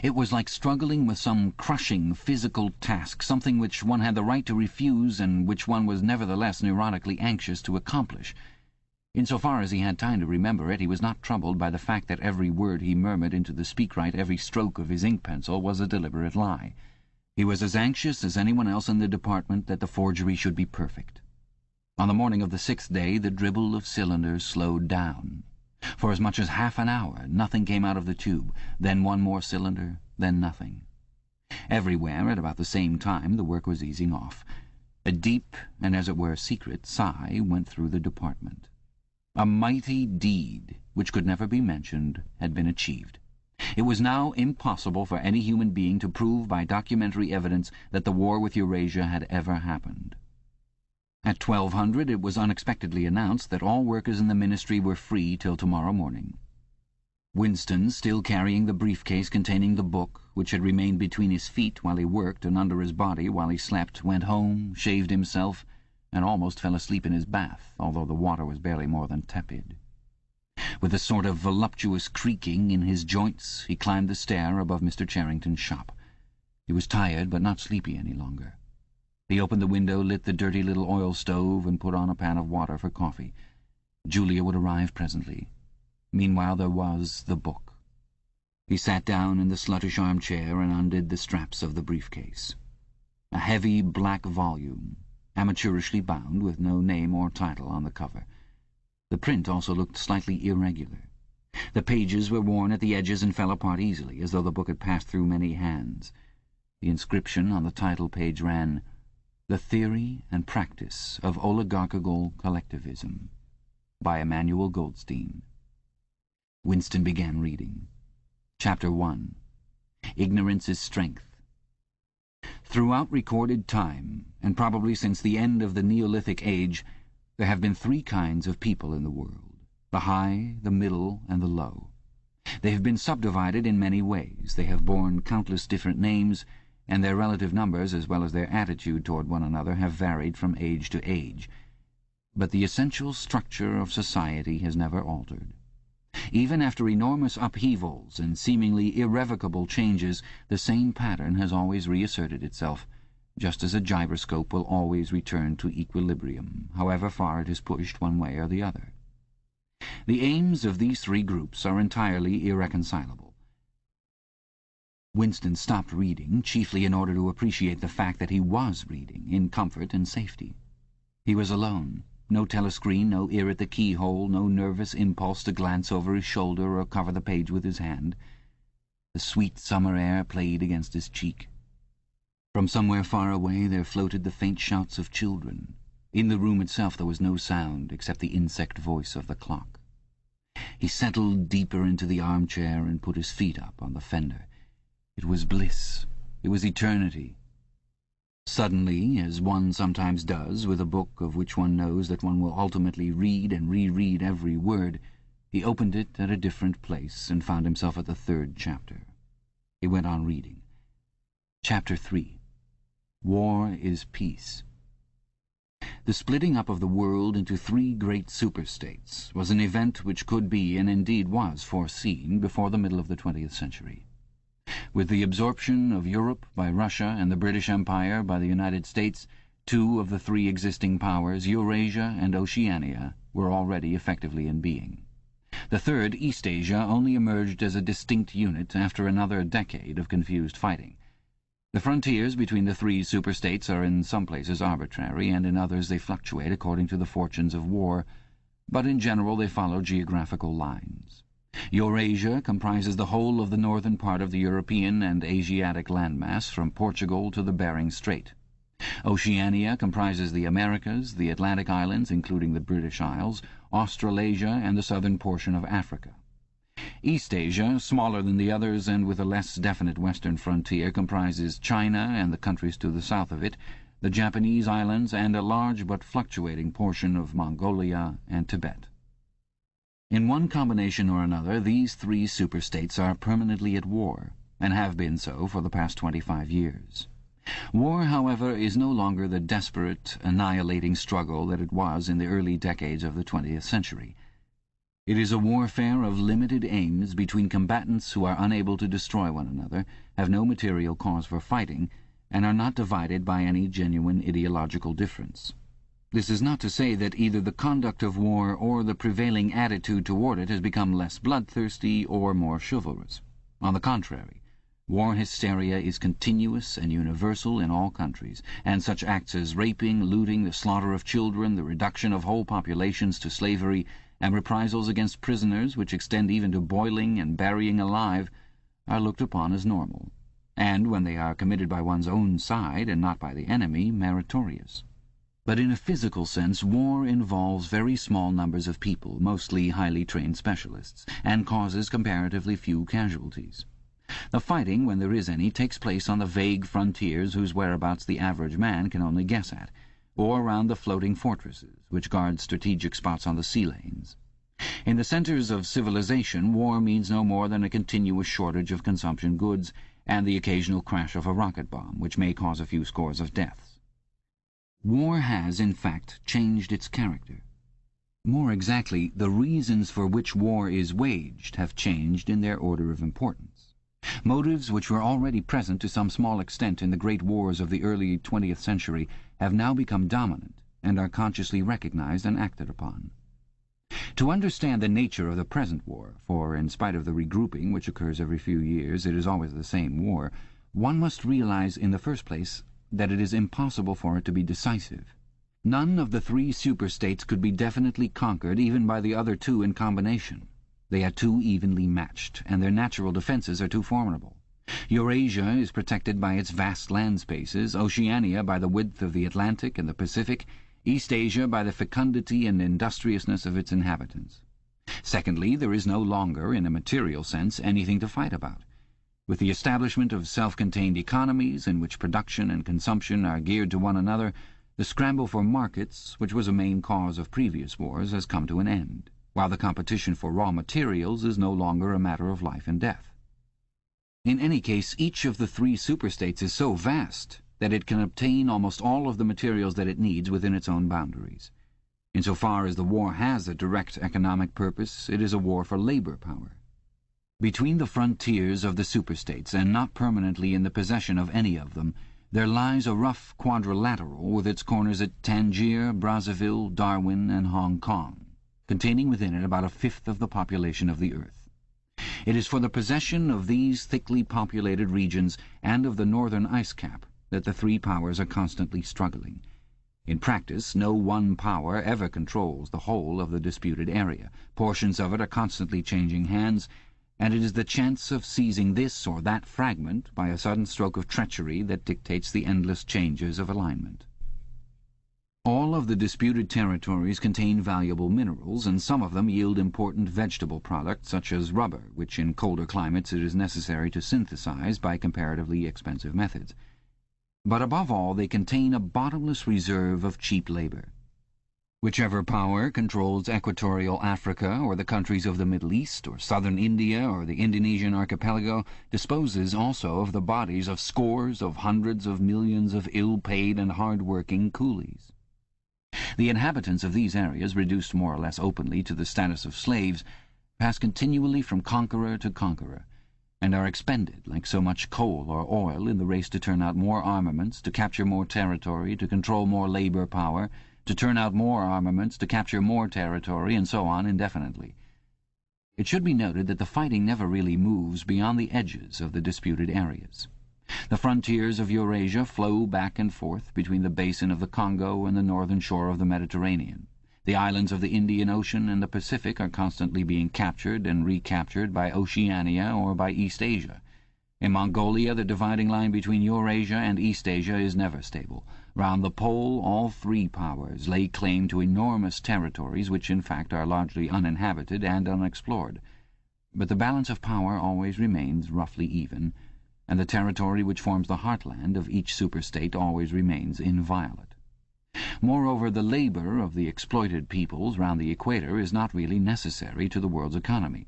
It was like struggling with some crushing physical task, something which one had the right to refuse and which one was nevertheless neurotically anxious to accomplish. Insofar as he had time to remember it, he was not troubled by the fact that every word he murmured into the speakwrite, every stroke of his ink-pencil, was a deliberate lie. He was as anxious as anyone else in the department that the forgery should be perfect. On the morning of the 6th day, the dribble of cylinders slowed down. For as much as half an hour, nothing came out of the tube, then one more cylinder, then nothing. Everywhere, at about the same time, the work was easing off. A deep, and as it were secret, sigh went through the department. A mighty deed, which could never be mentioned, had been achieved. It was now impossible for any human being to prove by documentary evidence that the war with Eurasia had ever happened. At 1200 it was unexpectedly announced that all workers in the ministry were free till tomorrow morning. Winston, still carrying the briefcase containing the book, which had remained between his feet while he worked and under his body while he slept, went home, shaved himself, and almost fell asleep in his bath, although the water was barely more than tepid. With a sort of voluptuous creaking in his joints, he climbed the stair above Mr. Charrington's shop. He was tired, but not sleepy any longer. He opened the window, lit the dirty little oil stove, and put on a pan of water for coffee. Julia would arrive presently. Meanwhile there was the book. He sat down in the sluttish armchair and undid the straps of the briefcase. A heavy black volume, amateurishly bound, with no name or title on the cover. The print also looked slightly irregular. The pages were worn at the edges and fell apart easily, as though the book had passed through many hands. The inscription on the title page ran, "The Theory and Practice of Oligarchical Collectivism," by Emmanuel Goldstein. Winston began reading. Chapter 1. Ignorance is Strength. Throughout recorded time, and probably since the end of the Neolithic age, there have been three kinds of people in the world: the high, the middle, and the low. They have been subdivided in many ways. They have borne countless different names, and their relative numbers, as well as their attitude toward one another, have varied from age to age. But the essential structure of society has never altered. Even after enormous upheavals and seemingly irrevocable changes, the same pattern has always reasserted itself, just as a gyroscope will always return to equilibrium, however far it is pushed one way or the other. The aims of these three groups are entirely irreconcilable. Winston stopped reading, chiefly in order to appreciate the fact that he was reading, in comfort and safety. He was alone. No telescreen, no ear at the keyhole, no nervous impulse to glance over his shoulder or cover the page with his hand. The sweet summer air played against his cheek. From somewhere far away there floated the faint shouts of children. In the room itself there was no sound except the insect voice of the clock. He settled deeper into the armchair and put his feet up on the fender. It was bliss. It was eternity. Suddenly, as one sometimes does with a book of which one knows that one will ultimately read and reread every word, he opened it at a different place and found himself at the 3rd chapter. He went on reading. Chapter 3. War is Peace. The splitting up of the world into three great superstates was an event which could be, and indeed was, foreseen before the middle of the 20th century. With the absorption of Europe by Russia and the British Empire by the United States, two of the three existing powers, Eurasia and Oceania, were already effectively in being. The third, Eastasia, only emerged as a distinct unit after another decade of confused fighting. The frontiers between the three superstates are in some places arbitrary, and in others they fluctuate according to the fortunes of war, but in general they follow geographical lines. Eurasia comprises the whole of the northern part of the European and Asiatic landmass, from Portugal to the Bering Strait. Oceania comprises the Americas, the Atlantic Islands, including the British Isles, Australasia, and the southern portion of Africa. Eastasia, smaller than the others and with a less definite western frontier, comprises China and the countries to the south of it, the Japanese islands, and a large but fluctuating portion of Mongolia and Tibet. In one combination or another, these three superstates are permanently at war, and have been so for the past 25 years. War, however, is no longer the desperate, annihilating struggle that it was in the early decades of the 20th century. It is a warfare of limited aims between combatants who are unable to destroy one another, have no material cause for fighting, and are not divided by any genuine ideological difference. This is not to say that either the conduct of war or the prevailing attitude toward it has become less bloodthirsty or more chivalrous. On the contrary, war hysteria is continuous and universal in all countries, and such acts as raping, looting, the slaughter of children, the reduction of whole populations to slavery, and reprisals against prisoners, which extend even to boiling and burying alive, are looked upon as normal, and, when they are committed by one's own side and not by the enemy, meritorious. But in a physical sense, war involves very small numbers of people, mostly highly trained specialists, and causes comparatively few casualties. The fighting, when there is any, takes place on the vague frontiers whose whereabouts the average man can only guess at, or around the floating fortresses which guard strategic spots on the sea lanes. In the centres of civilization, war means no more than a continuous shortage of consumption goods and the occasional crash of a rocket bomb, which may cause a few scores of deaths. War has, in fact, changed its character. More exactly, the reasons for which war is waged have changed in their order of importance. Motives which were already present to some small extent in the great wars of the early 20th century have now become dominant and are consciously recognized and acted upon. To understand the nature of the present war, for in spite of the regrouping which occurs every few years, it is always the same war, one must realize in the first place that it is impossible for it to be decisive. None of the three superstates could be definitely conquered even by the other two in combination. They are too evenly matched, and their natural defences are too formidable. Eurasia is protected by its vast land spaces, Oceania by the width of the Atlantic and the Pacific, East Asia by the fecundity and industriousness of its inhabitants. Secondly, there is no longer, in a material sense, anything to fight about. With the establishment of self-contained economies in which production and consumption are geared to one another, the scramble for markets, which was a main cause of previous wars, has come to an end, while the competition for raw materials is no longer a matter of life and death. In any case, each of the three superstates is so vast that it can obtain almost all of the materials that it needs within its own boundaries. Insofar as the war has a direct economic purpose, it is a war for labor power. Between the frontiers of the superstates, and not permanently in the possession of any of them, there lies a rough quadrilateral with its corners at Tangier, Brazzaville, Darwin, and Hong Kong, containing within it about a fifth of the population of the earth. It is for the possession of these thickly populated regions and of the northern ice cap that the three powers are constantly struggling. In practice, no one power ever controls the whole of the disputed area. Portions of it are constantly changing hands, and it is the chance of seizing this or that fragment by a sudden stroke of treachery that dictates the endless changes of alignment. All of the disputed territories contain valuable minerals, and some of them yield important vegetable products, such as rubber, which in colder climates it is necessary to synthesize by comparatively expensive methods. But above all, they contain a bottomless reserve of cheap labor. Whichever power controls equatorial Africa or the countries of the Middle East or southern India or the Indonesian archipelago disposes also of the bodies of scores of hundreds of millions of ill-paid and hard-working coolies. The inhabitants of these areas, reduced more or less openly to the status of slaves, pass continually from conqueror to conqueror, and are expended like so much coal or oil in the race to turn out more armaments, to capture more territory, to control more labor power, to turn out more armaments, to capture more territory, and so on indefinitely. It should be noted that the fighting never really moves beyond the edges of the disputed areas. The frontiers of Eurasia flow back and forth between the basin of the Congo and the northern shore of the Mediterranean. The islands of the Indian Ocean and the Pacific are constantly being captured and recaptured by Oceania or by East Asia. In Mongolia, the dividing line between Eurasia and East Asia is never stable. Round the pole, all three powers lay claim to enormous territories which, in fact, are largely uninhabited and unexplored. But the balance of power always remains roughly even, and the territory which forms the heartland of each superstate always remains inviolate. Moreover, the labor of the exploited peoples round the equator is not really necessary to the world's economy.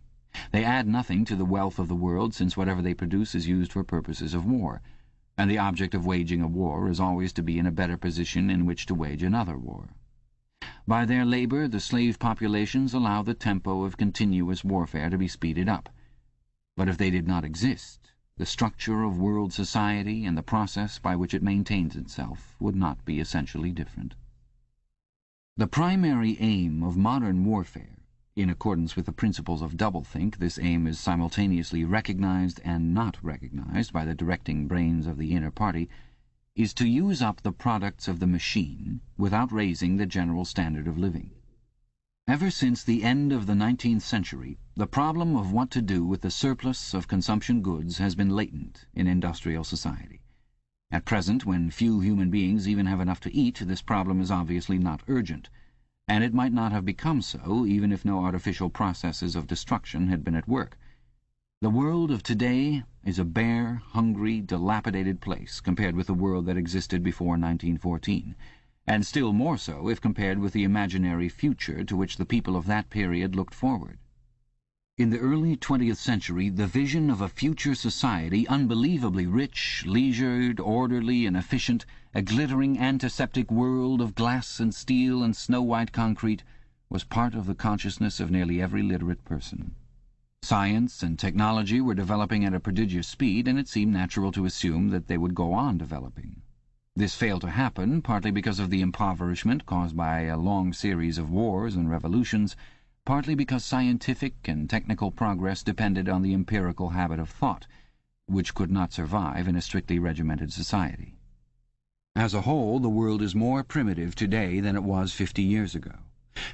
They add nothing to the wealth of the world, since whatever they produce is used for purposes of war, and the object of waging a war is always to be in a better position in which to wage another war. By their labor, the slave populations allow the tempo of continuous warfare to be speeded up. But if they did not exist, the structure of world society and the process by which it maintains itself would not be essentially different. The primary aim of modern warfare, in accordance with the principles of doublethink, this aim is simultaneously recognized and not recognized by the directing brains of the inner party, is to use up the products of the machine without raising the general standard of living. Ever since the end of the 19th century, the problem of what to do with the surplus of consumption goods has been latent in industrial society. At present, when few human beings even have enough to eat, this problem is obviously not urgent, and it might not have become so even if no artificial processes of destruction had been at work. The world of today is a bare, hungry, dilapidated place compared with the world that existed before 1914, and still more so if compared with the imaginary future to which the people of that period looked forward. In the early 20th century, the vision of a future society unbelievably rich, leisured, orderly, and efficient, a glittering antiseptic world of glass and steel and snow-white concrete, was part of the consciousness of nearly every literate person. Science and technology were developing at a prodigious speed, and it seemed natural to assume that they would go on developing. This failed to happen, partly because of the impoverishment caused by a long series of wars and revolutions, partly because scientific and technical progress depended on the empirical habit of thought, which could not survive in a strictly regimented society. As a whole, the world is more primitive today than it was 50 years ago.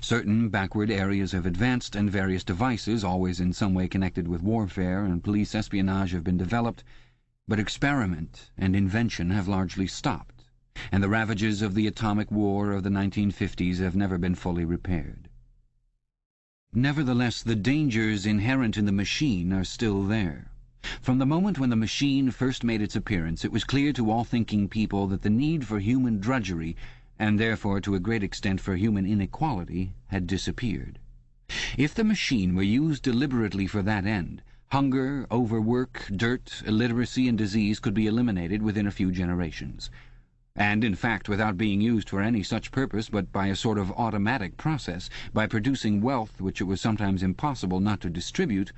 Certain backward areas have advanced, and various devices, always in some way connected with warfare and police espionage, have been developed, but experiment and invention have largely stopped, and the ravages of the atomic war of the 1950s have never been fully repaired. Nevertheless, the dangers inherent in the machine are still there. From the moment when the machine first made its appearance, it was clear to all thinking people that the need for human drudgery, and therefore to a great extent for human inequality, had disappeared. If the machine were used deliberately for that end, hunger, overwork, dirt, illiteracy, and disease could be eliminated within a few generations. And, in fact, without being used for any such purpose, but by a sort of automatic process, by producing wealth which it was sometimes impossible not to distribute,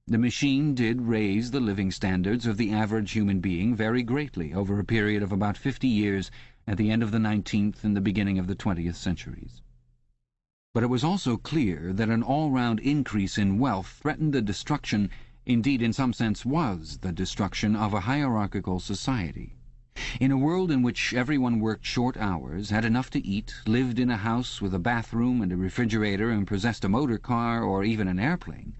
the machine did raise the living standards of the average human being very greatly over a period of about 50 years at the end of the 19th and the beginning of the 20th centuries. But it was also clear that an all-round increase in wealth threatened the destruction, indeed in some sense was the destruction, of a hierarchical society. In a world in which everyone worked short hours, had enough to eat, lived in a house with a bathroom and a refrigerator, and possessed a motor car or even an airplane,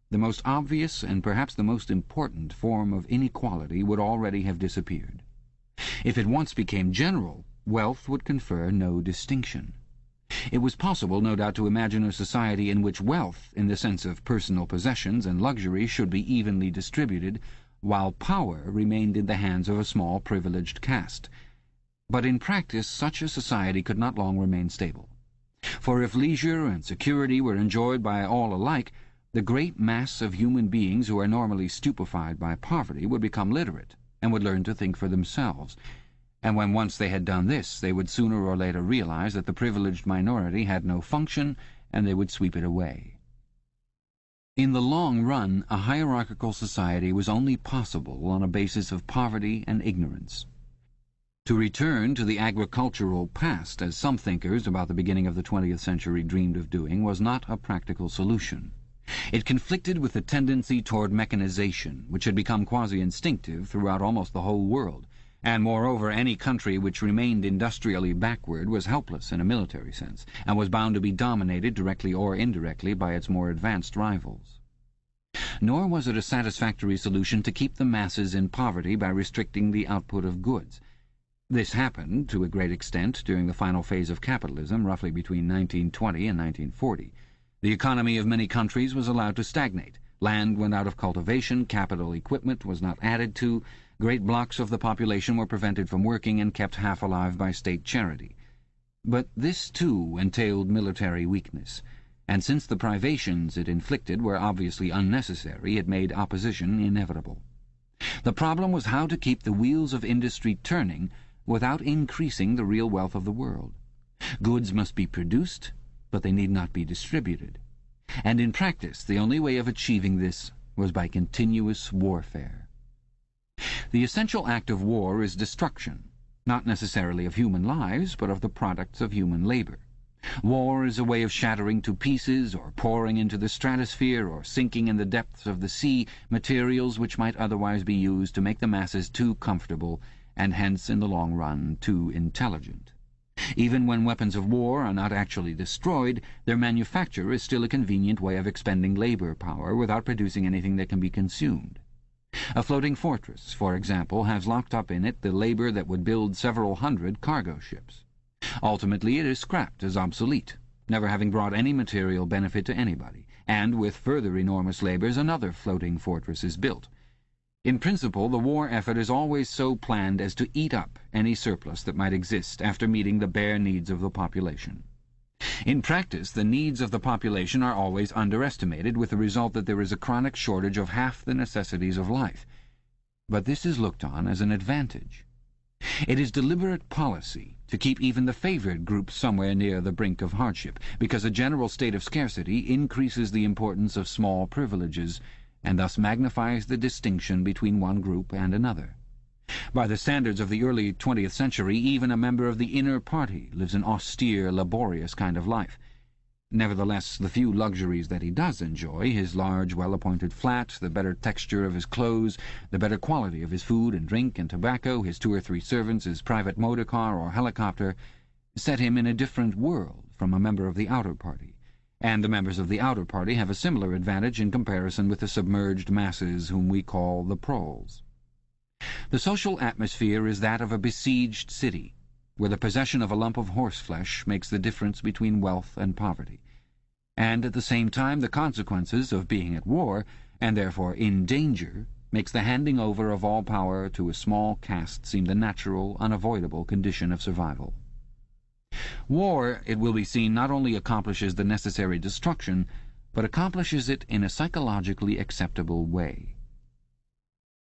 the most obvious and perhaps the most important form of inequality would already have disappeared. If it once became general, wealth would confer no distinction. It was possible, no doubt, to imagine a society in which wealth, in the sense of personal possessions and luxury, should be evenly distributed, while power remained in the hands of a small privileged caste. But in practice such a society could not long remain stable. For if leisure and security were enjoyed by all alike, the great mass of human beings who are normally stupefied by poverty would become literate, and would learn to think for themselves. And when once they had done this, they would sooner or later realize that the privileged minority had no function, and they would sweep it away. In the long run, a hierarchical society was only possible on a basis of poverty and ignorance. To return to the agricultural past, as some thinkers about the beginning of the 20th century dreamed of doing, was not a practical solution. It conflicted with the tendency toward mechanization, which had become quasi-instinctive throughout almost the whole world, and moreover any country which remained industrially backward was helpless in a military sense, and was bound to be dominated directly or indirectly by its more advanced rivals. Nor was it a satisfactory solution to keep the masses in poverty by restricting the output of goods. This happened, to a great extent, during the final phase of capitalism, roughly between 1920 and 1940. The economy of many countries was allowed to stagnate. Land went out of cultivation, capital equipment was not added to, great blocks of the population were prevented from working and kept half alive by state charity. But this, too, entailed military weakness, and since the privations it inflicted were obviously unnecessary, it made opposition inevitable. The problem was how to keep the wheels of industry turning without increasing the real wealth of the world. Goods must be produced, but they need not be distributed. And in practice, the only way of achieving this was by continuous warfare. The essential act of war is destruction, not necessarily of human lives, but of the products of human labor. War is a way of shattering to pieces, or pouring into the stratosphere, or sinking in the depths of the sea, materials which might otherwise be used to make the masses too comfortable, and hence, in the long run, too intelligent. Even when weapons of war are not actually destroyed, their manufacture is still a convenient way of expending labor power without producing anything that can be consumed. A floating fortress, for example, has locked up in it the labor that would build several hundred cargo ships. Ultimately it is scrapped as obsolete, never having brought any material benefit to anybody, and with further enormous labors another floating fortress is built. In principle, the war effort is always so planned as to eat up any surplus that might exist after meeting the bare needs of the population. In practice, the needs of the population are always underestimated, with the result that there is a chronic shortage of half the necessities of life. But this is looked on as an advantage. It is deliberate policy to keep even the favored groups somewhere near the brink of hardship, because a general state of scarcity increases the importance of small privileges, and thus magnifies the distinction between one group and another. By the standards of the early 20th century, even a member of the inner party lives an austere, laborious kind of life. Nevertheless, the few luxuries that he does enjoy, his large, well-appointed flat, the better texture of his clothes, the better quality of his food and drink and tobacco, his 2 or 3 servants, his private motor car or helicopter, set him in a different world from a member of the outer party. And the members of the outer party have a similar advantage in comparison with the submerged masses whom we call the proles. The social atmosphere is that of a besieged city, where the possession of a lump of horseflesh makes the difference between wealth and poverty. And at the same time, the consequences of being at war, and therefore in danger, makes the handing over of all power to a small caste seem the natural, unavoidable condition of survival. War, it will be seen, not only accomplishes the necessary destruction, but accomplishes it in a psychologically acceptable way.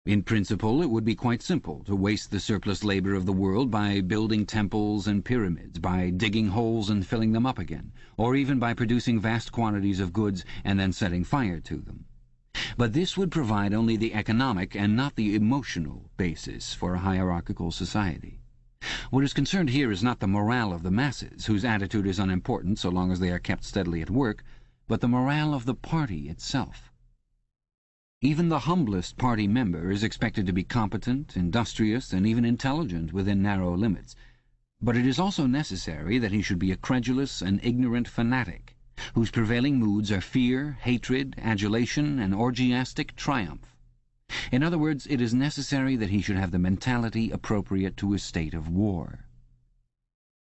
In principle, it would be quite simple to waste the surplus labor of the world by building temples and pyramids, by digging holes and filling them up again, or even by producing vast quantities of goods and then setting fire to them. But this would provide only the economic and not the emotional basis for a hierarchical society. What is concerned here is not the morale of the masses, whose attitude is unimportant so long as they are kept steadily at work, but the morale of the party itself. Even the humblest party member is expected to be competent, industrious, and even intelligent within narrow limits, but it is also necessary that he should be a credulous and ignorant fanatic, whose prevailing moods are fear, hatred, adulation, and orgiastic triumph. In other words, it is necessary that he should have the mentality appropriate to a state of war.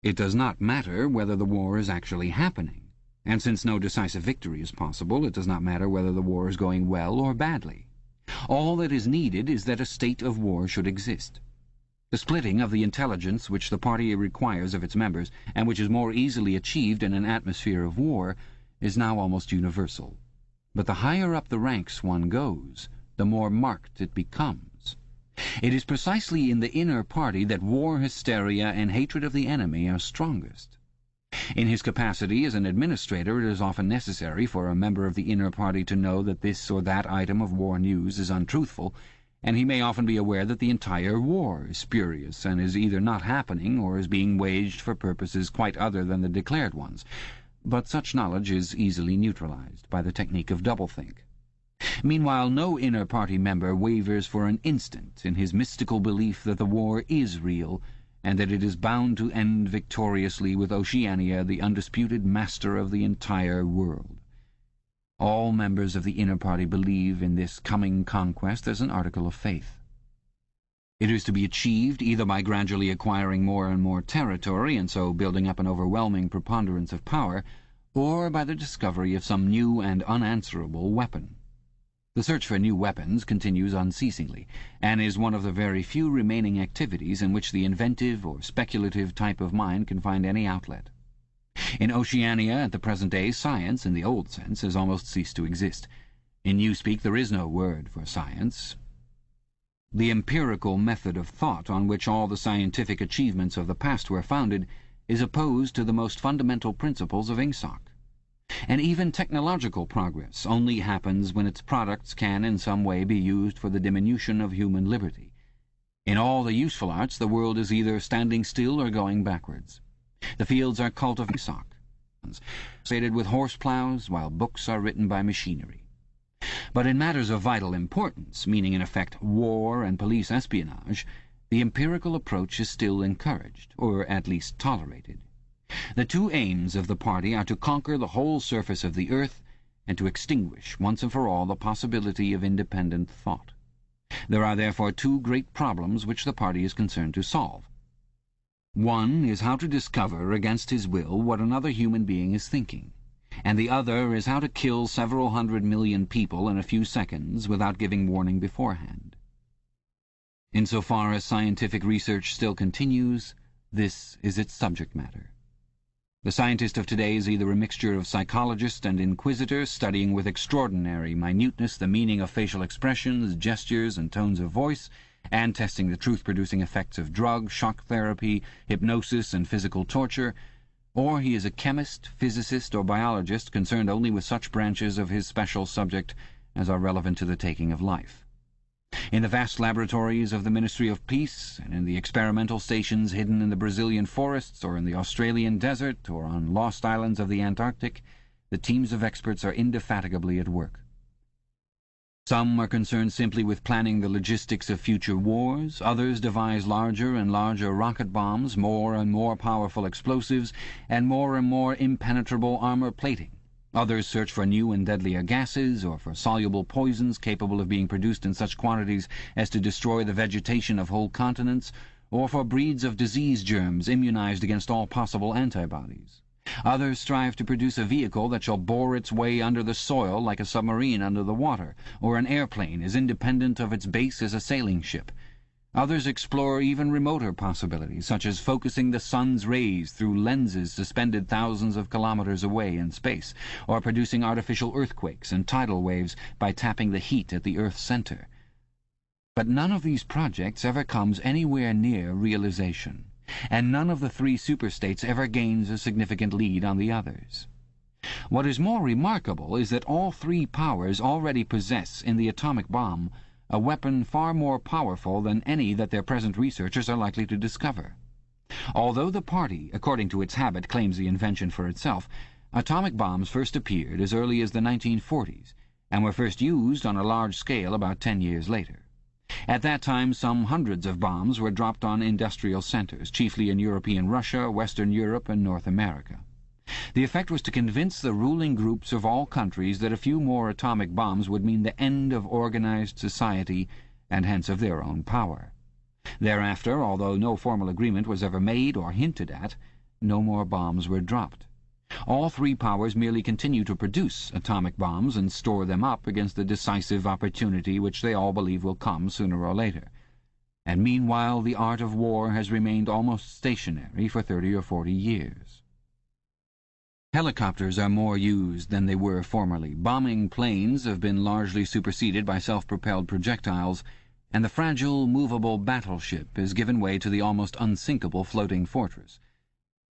It does not matter whether the war is actually happening, and since no decisive victory is possible, it does not matter whether the war is going well or badly. All that is needed is that a state of war should exist. The splitting of the intelligence which the party requires of its members, and which is more easily achieved in an atmosphere of war, is now almost universal. But the higher up the ranks one goes, the more marked it becomes. It is precisely in the inner party that war hysteria and hatred of the enemy are strongest. In his capacity as an administrator, it is often necessary for a member of the inner party to know that this or that item of war news is untruthful, and he may often be aware that the entire war is spurious and is either not happening or is being waged for purposes quite other than the declared ones. But such knowledge is easily neutralized by the technique of doublethink. Meanwhile, no inner party member wavers for an instant in his mystical belief that the war is real, and that it is bound to end victoriously with Oceania the undisputed master of the entire world. All members of the inner party believe in this coming conquest as an article of faith. It is to be achieved either by gradually acquiring more and more territory, and so building up an overwhelming preponderance of power, or by the discovery of some new and unanswerable weapon. The search for new weapons continues unceasingly, and is one of the very few remaining activities in which the inventive or speculative type of mind can find any outlet. In Oceania at the present day, science, in the old sense, has almost ceased to exist. In newspeak there is no word for science. The empirical method of thought on which all the scientific achievements of the past were founded is opposed to the most fundamental principles of Ingsoc. And even technological progress only happens when its products can in some way be used for the diminution of human liberty. In all the useful arts the world is either standing still or going backwards. The fields are cultivated with horse plows, while books are written by machinery. But in matters of vital importance, meaning in effect war and police espionage, the empirical approach is still encouraged, or at least tolerated. The two aims of the party are to conquer the whole surface of the earth and to extinguish once and for all the possibility of independent thought. There are therefore two great problems which the party is concerned to solve. One is how to discover against his will what another human being is thinking, and the other is how to kill several 100 million people in a few seconds without giving warning beforehand. Insofar as scientific research still continues, this is its subject matter. The scientist of today is either a mixture of psychologist and inquisitor, studying with extraordinary minuteness the meaning of facial expressions, gestures, and tones of voice, and testing the truth-producing effects of drug, shock therapy, hypnosis, and physical torture, or he is a chemist, physicist, or biologist concerned only with such branches of his special subject as are relevant to the taking of life. In the vast laboratories of the Ministry of Peace, and in the experimental stations hidden in the Brazilian forests, or in the Australian desert, or on lost islands of the Antarctic, the teams of experts are indefatigably at work. Some are concerned simply with planning the logistics of future wars, others devise larger and larger rocket bombs, more and more powerful explosives, and more impenetrable armor plating. Others search for new and deadlier gases, or for soluble poisons capable of being produced in such quantities as to destroy the vegetation of whole continents, or for breeds of disease germs immunized against all possible antibodies. Others strive to produce a vehicle that shall bore its way under the soil like a submarine under the water, or an airplane as independent of its base as a sailing ship. Others explore even remoter possibilities, such as focusing the sun's rays through lenses suspended thousands of kilometers away in space, or producing artificial earthquakes and tidal waves by tapping the heat at the Earth's center. But none of these projects ever comes anywhere near realization, and none of the three superstates ever gains a significant lead on the others. What is more remarkable is that all three powers already possess in the atomic bomb a weapon far more powerful than any that their present researchers are likely to discover. Although the party, according to its habit, claims the invention for itself, atomic bombs first appeared as early as the 1940s, and were first used on a large scale about 10 years later. At that time, some hundreds of bombs were dropped on industrial centers, chiefly in European Russia, Western Europe, and North America. The effect was to convince the ruling groups of all countries that a few more atomic bombs would mean the end of organized society, and hence of their own power. Thereafter, although no formal agreement was ever made or hinted at, no more bombs were dropped. All three powers merely continue to produce atomic bombs and store them up against the decisive opportunity which they all believe will come sooner or later. And meanwhile the art of war has remained almost stationary for 30 or 40 years. Helicopters are more used than they were formerly. Bombing planes have been largely superseded by self-propelled projectiles, and the fragile, movable battleship has given way to the almost unsinkable floating fortress.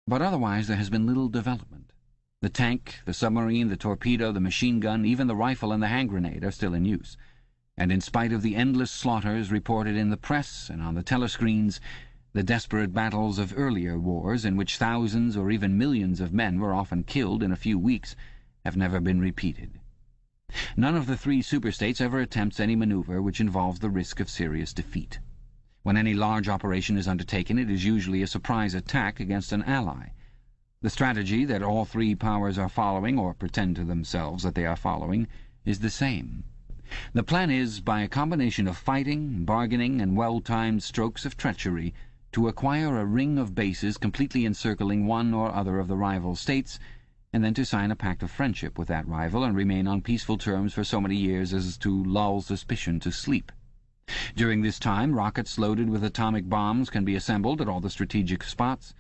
But otherwise there has been little development. The tank, the submarine, the torpedo, the machine gun, even the rifle and the hand grenade are still in use. And in spite of the endless slaughters reported in the press and on the telescreens, the desperate battles of earlier wars, in which thousands or even millions of men were often killed in a few weeks, have never been repeated. None of the three superstates ever attempts any maneuver which involves the risk of serious defeat. When any large operation is undertaken, it is usually a surprise attack against an ally. The strategy that all three powers are following, or pretend to themselves that they are following, is the same. The plan is, by a combination of fighting, bargaining, and well-timed strokes of treachery, to acquire a ring of bases completely encircling one or other of the rival states, and then to sign a pact of friendship with that rival and remain on peaceful terms for so many years as to lull suspicion to sleep. During this time, rockets loaded with atomic bombs can be assembled at all the strategic spots.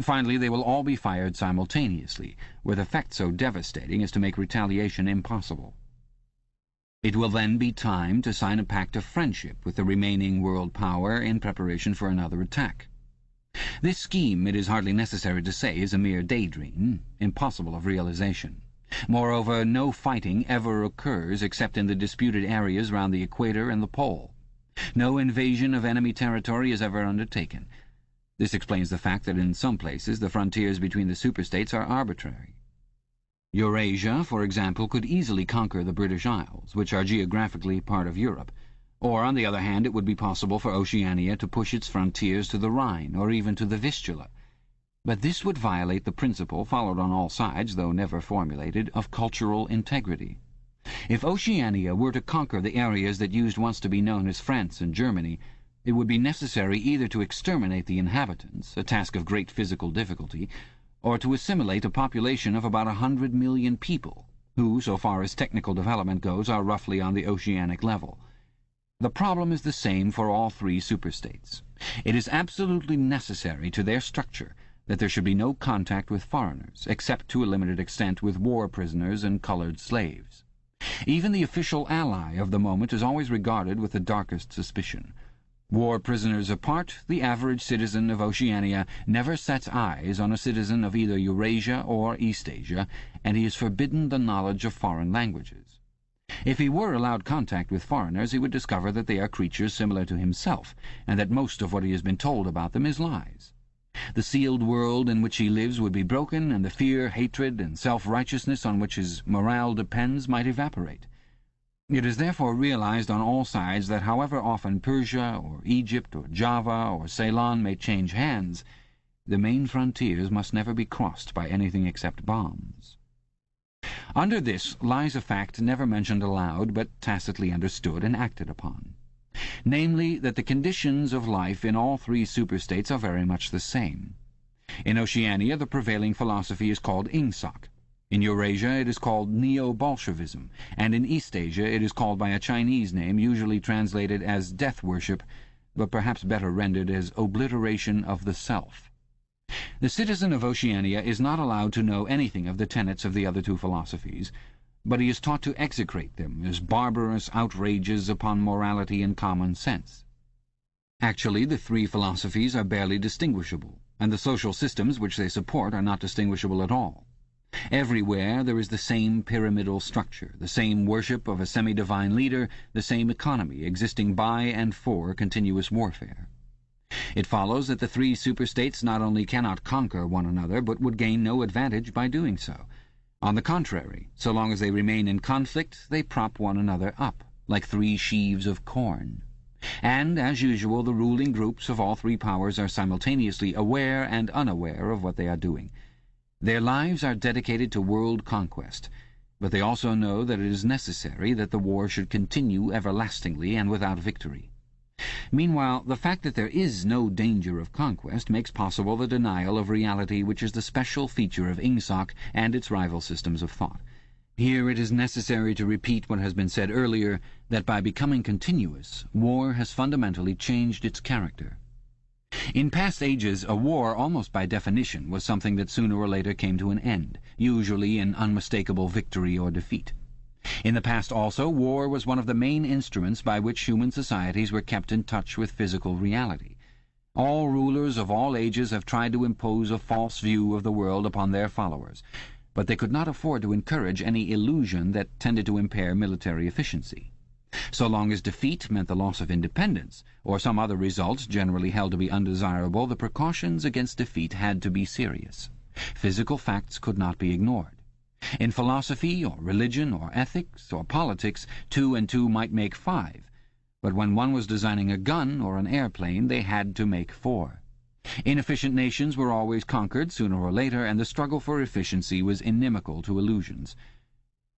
Finally, they will all be fired simultaneously, with effect so devastating as to make retaliation impossible. It will then be time to sign a pact of friendship with the remaining world power in preparation for another attack. This scheme, it is hardly necessary to say, is a mere daydream, impossible of realization. Moreover, no fighting ever occurs except in the disputed areas round the equator and the pole. No invasion of enemy territory is ever undertaken. This explains the fact that in some places the frontiers between the superstates are arbitrary. Eurasia, for example, could easily conquer the British Isles, which are geographically part of Europe. Or, on the other hand, it would be possible for Oceania to push its frontiers to the Rhine, or even to the Vistula. But this would violate the principle, followed on all sides, though never formulated, of cultural integrity. If Oceania were to conquer the areas that used once to be known as France and Germany, it would be necessary either to exterminate the inhabitants, a task of great physical difficulty, or to assimilate a population of about 100 million people, who, so far as technical development goes, are roughly on the oceanic level. The problem is the same for all three superstates. It is absolutely necessary to their structure that there should be no contact with foreigners, except to a limited extent with war prisoners and colored slaves. Even the official ally of the moment is always regarded with the darkest suspicion. War prisoners apart, the average citizen of Oceania never sets eyes on a citizen of either Eurasia or Eastasia, and he is forbidden the knowledge of foreign languages. If he were allowed contact with foreigners, he would discover that they are creatures similar to himself, and that most of what he has been told about them is lies. The sealed world in which he lives would be broken, and the fear, hatred, and self-righteousness on which his morale depends might evaporate. It is therefore realized on all sides that however often Persia, or Egypt, or Java, or Ceylon may change hands, the main frontiers must never be crossed by anything except bombs. Under this lies a fact never mentioned aloud, but tacitly understood and acted upon. Namely, that the conditions of life in all three superstates are very much the same. In Oceania, the prevailing philosophy is called Ingsoc. In Eurasia, it is called Neo-Bolshevism, and in Eastasia it is called by a Chinese name usually translated as death-worship, but perhaps better rendered as obliteration of the self. The citizen of Oceania is not allowed to know anything of the tenets of the other two philosophies, but he is taught to execrate them as barbarous outrages upon morality and common sense. Actually, the three philosophies are barely distinguishable, and the social systems which they support are not distinguishable at all. Everywhere there is the same pyramidal structure, the same worship of a semi-divine leader, the same economy existing by and for continuous warfare. It follows that the three superstates not only cannot conquer one another, but would gain no advantage by doing so. On the contrary, so long as they remain in conflict, they prop one another up, like three sheaves of corn. And, as usual, the ruling groups of all three powers are simultaneously aware and unaware of what they are doing. Their lives are dedicated to world conquest, but they also know that it is necessary that the war should continue everlastingly and without victory. Meanwhile, the fact that there is no danger of conquest makes possible the denial of reality which is the special feature of Ingsoc and its rival systems of thought. Here it is necessary to repeat what has been said earlier, that by becoming continuous, war has fundamentally changed its character. In past ages, a war, almost by definition, was something that sooner or later came to an end, usually in unmistakable victory or defeat. In the past also, war was one of the main instruments by which human societies were kept in touch with physical reality. All rulers of all ages have tried to impose a false view of the world upon their followers, but they could not afford to encourage any illusion that tended to impair military efficiency. So long as defeat meant the loss of independence, or some other result generally held to be undesirable, the precautions against defeat had to be serious. Physical facts could not be ignored. In philosophy, or religion, or ethics, or politics, 2 and 2 might make 5, but when one was designing a gun or an airplane, they had to make 4. Inefficient nations were always conquered sooner or later, and the struggle for efficiency was inimical to illusions.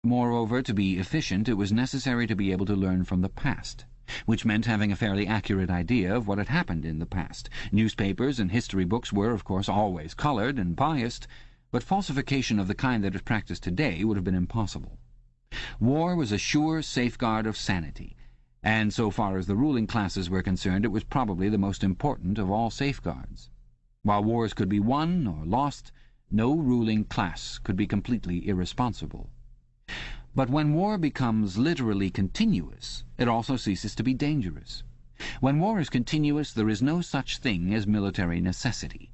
Moreover, to be efficient, it was necessary to be able to learn from the past, which meant having a fairly accurate idea of what had happened in the past. Newspapers and history books were, of course, always colored and biased, but falsification of the kind that is practiced today would have been impossible. War was a sure safeguard of sanity, and so far as the ruling classes were concerned, it was probably the most important of all safeguards. While wars could be won or lost, no ruling class could be completely irresponsible. But when war becomes literally continuous, it also ceases to be dangerous. When war is continuous, there is no such thing as military necessity.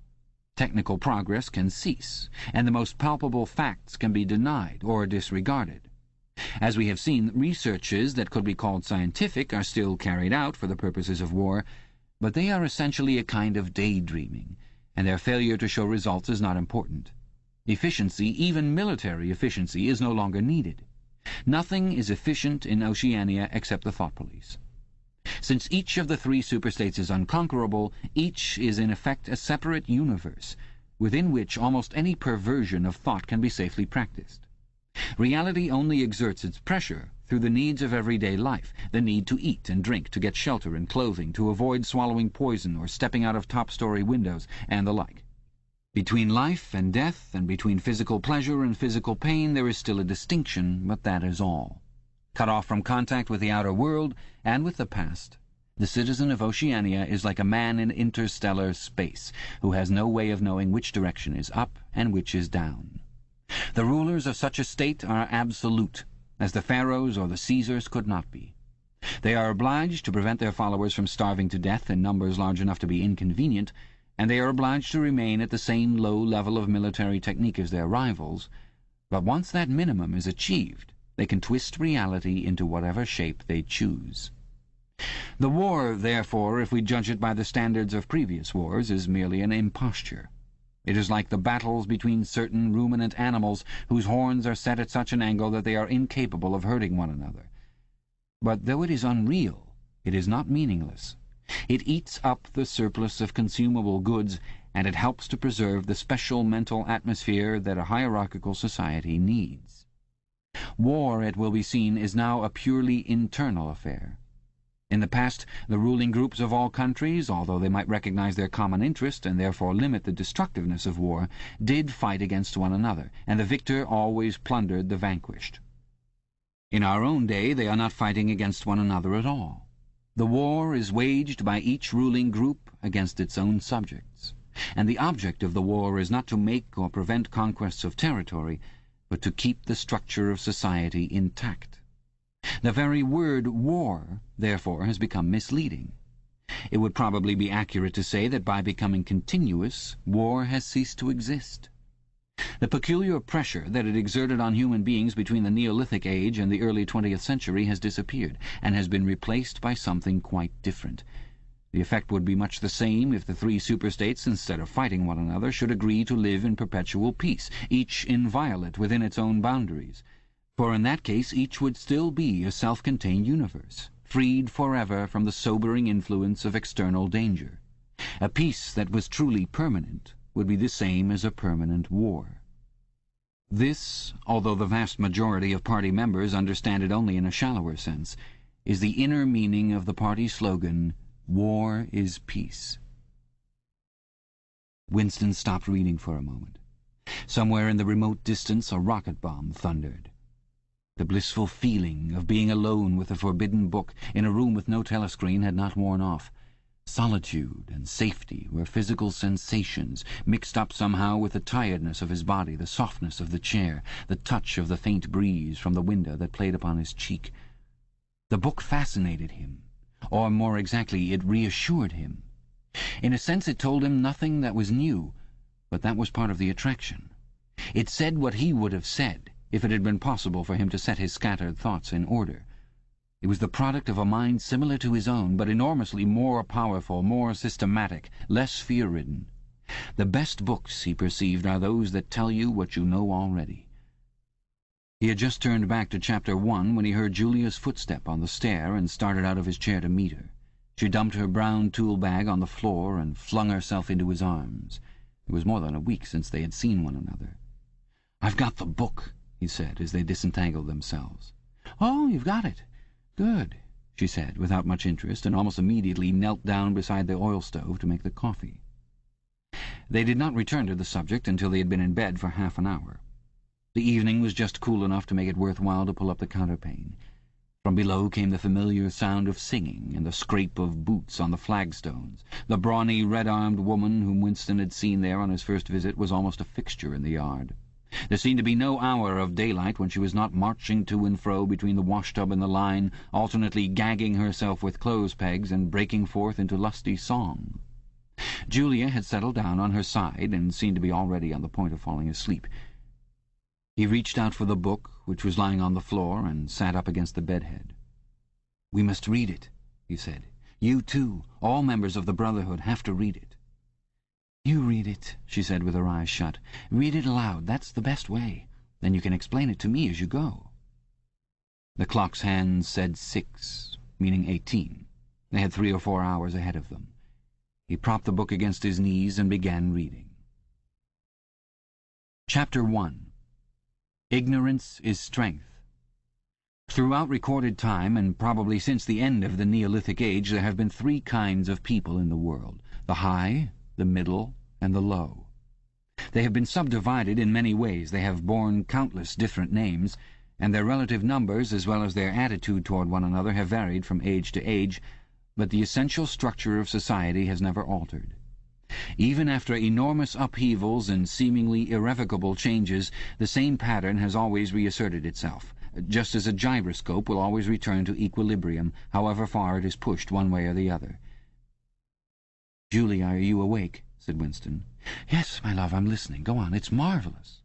Technical progress can cease, and the most palpable facts can be denied or disregarded. As we have seen, researches that could be called scientific are still carried out for the purposes of war, but they are essentially a kind of daydreaming, and their failure to show results is not important. Efficiency, even military efficiency, is no longer needed. Nothing is efficient in Oceania except the thought police. Since each of the three superstates is unconquerable, each is in effect a separate universe, within which almost any perversion of thought can be safely practiced. Reality only exerts its pressure through the needs of everyday life, the need to eat and drink, to get shelter and clothing, to avoid swallowing poison or stepping out of top-story windows, and the like. Between life and death, and between physical pleasure and physical pain, there is still a distinction, but that is all. Cut off from contact with the outer world and with the past, the citizen of Oceania is like a man in interstellar space, who has no way of knowing which direction is up and which is down. The rulers of such a state are absolute, as the pharaohs or the Caesars could not be. They are obliged to prevent their followers from starving to death in numbers large enough to be inconvenient, and they are obliged to remain at the same low level of military technique as their rivals, but once that minimum is achieved, they can twist reality into whatever shape they choose. The war, therefore, if we judge it by the standards of previous wars, is merely an imposture. It is like the battles between certain ruminant animals whose horns are set at such an angle that they are incapable of hurting one another. But though it is unreal, it is not meaningless. It eats up the surplus of consumable goods, and it helps to preserve the special mental atmosphere that a hierarchical society needs. War, it will be seen, is now a purely internal affair. In the past, the ruling groups of all countries, although they might recognize their common interest and therefore limit the destructiveness of war, did fight against one another, and the victor always plundered the vanquished. In our own day, they are not fighting against one another at all. The war is waged by each ruling group against its own subjects, and the object of the war is not to make or prevent conquests of territory, but to keep the structure of society intact. The very word war, therefore, has become misleading. It would probably be accurate to say that by becoming continuous, war has ceased to exist. The peculiar pressure that it exerted on human beings between the Neolithic age and the early 20th century has disappeared, and has been replaced by something quite different. The effect would be much the same if the three superstates, instead of fighting one another, should agree to live in perpetual peace, each inviolate within its own boundaries. For in that case each would still be a self-contained universe, freed forever from the sobering influence of external danger. A peace that was truly permanent would be the same as a permanent war. This, although the vast majority of party members understand it only in a shallower sense, is the inner meaning of the party slogan, "War is peace." Winston stopped reading for a moment. Somewhere in the remote distance a rocket bomb thundered. The blissful feeling of being alone with a forbidden book in a room with no telescreen had not worn off. Solitude and safety were physical sensations, mixed up somehow with the tiredness of his body, the softness of the chair, the touch of the faint breeze from the window that played upon his cheek. The book fascinated him, or more exactly, it reassured him. In a sense it told him nothing that was new, but that was part of the attraction. It said what he would have said if it had been possible for him to set his scattered thoughts in order. It was the product of a mind similar to his own, but enormously more powerful, more systematic, less fear-ridden. The best books, he perceived, are those that tell you what you know already. He had just turned back to Chapter 1 when he heard Julia's footstep on the stair and started out of his chair to meet her. She dumped her brown tool-bag on the floor and flung herself into his arms. It was more than a week since they had seen one another. "I've got the book," he said, as they disentangled themselves. "Oh, you've got it. Good," she said, without much interest, and almost immediately knelt down beside the oil stove to make the coffee. They did not return to the subject until they had been in bed for half an hour. The evening was just cool enough to make it worthwhile to pull up the counterpane. From below came the familiar sound of singing and the scrape of boots on the flagstones. The brawny, red-armed woman whom Winston had seen there on his first visit was almost a fixture in the yard. There seemed to be no hour of daylight when she was not marching to and fro between the washtub and the line, alternately gagging herself with clothes-pegs and breaking forth into lusty song. Julia had settled down on her side and seemed to be already on the point of falling asleep. He reached out for the book, which was lying on the floor, and sat up against the bedhead. "We must read it," he said. "You too. All members of the Brotherhood have to read it." "You read it," she said with her eyes shut. "Read it aloud. That's the best way. Then you can explain it to me as you go." The clock's hands said 6, meaning 18. They had 3 or 4 hours ahead of them. He propped the book against his knees and began reading. Chapter 1. Ignorance is Strength. Throughout recorded time, and probably since the end of the Neolithic Age, there have been 3 kinds of people in the world: the high, the middle, and the low. They have been subdivided in many ways, they have borne countless different names, and their relative numbers, as well as their attitude toward one another, have varied from age to age, but the essential structure of society has never altered. Even after enormous upheavals and seemingly irrevocable changes, the same pattern has always reasserted itself, just as a gyroscope will always return to equilibrium, however far it is pushed one way or the other. "Julia, are you awake?" said Winston. "Yes, my love, I'm listening. Go on. It's marvelous."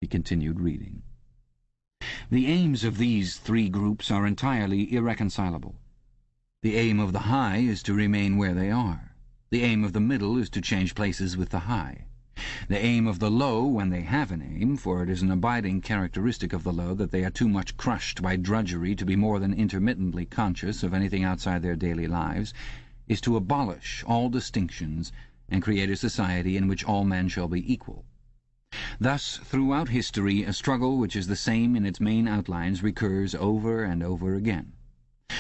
He continued reading. The aims of these 3 groups are entirely irreconcilable. The aim of the high is to remain where they are. The aim of the middle is to change places with the high. The aim of the low, when they have an aim, for it is an abiding characteristic of the low that they are too much crushed by drudgery to be more than intermittently conscious of anything outside their daily lives, is to abolish all distinctions and create a society in which all men shall be equal. Thus, throughout history, a struggle which is the same in its main outlines recurs over and over again.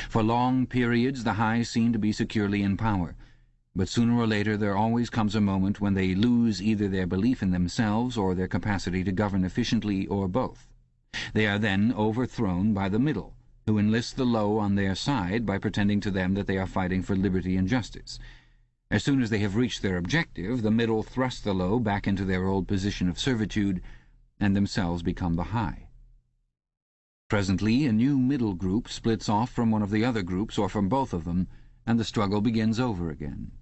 For long periods the high seem to be securely in power, but sooner or later there always comes a moment when they lose either their belief in themselves or their capacity to govern efficiently, or both. They are then overthrown by the middle, who enlist the low on their side by pretending to them that they are fighting for liberty and justice. As soon as they have reached their objective, the middle thrust the low back into their old position of servitude, and themselves become the high. Presently a new middle group splits off from one of the other groups, or from both of them, and the struggle begins over again.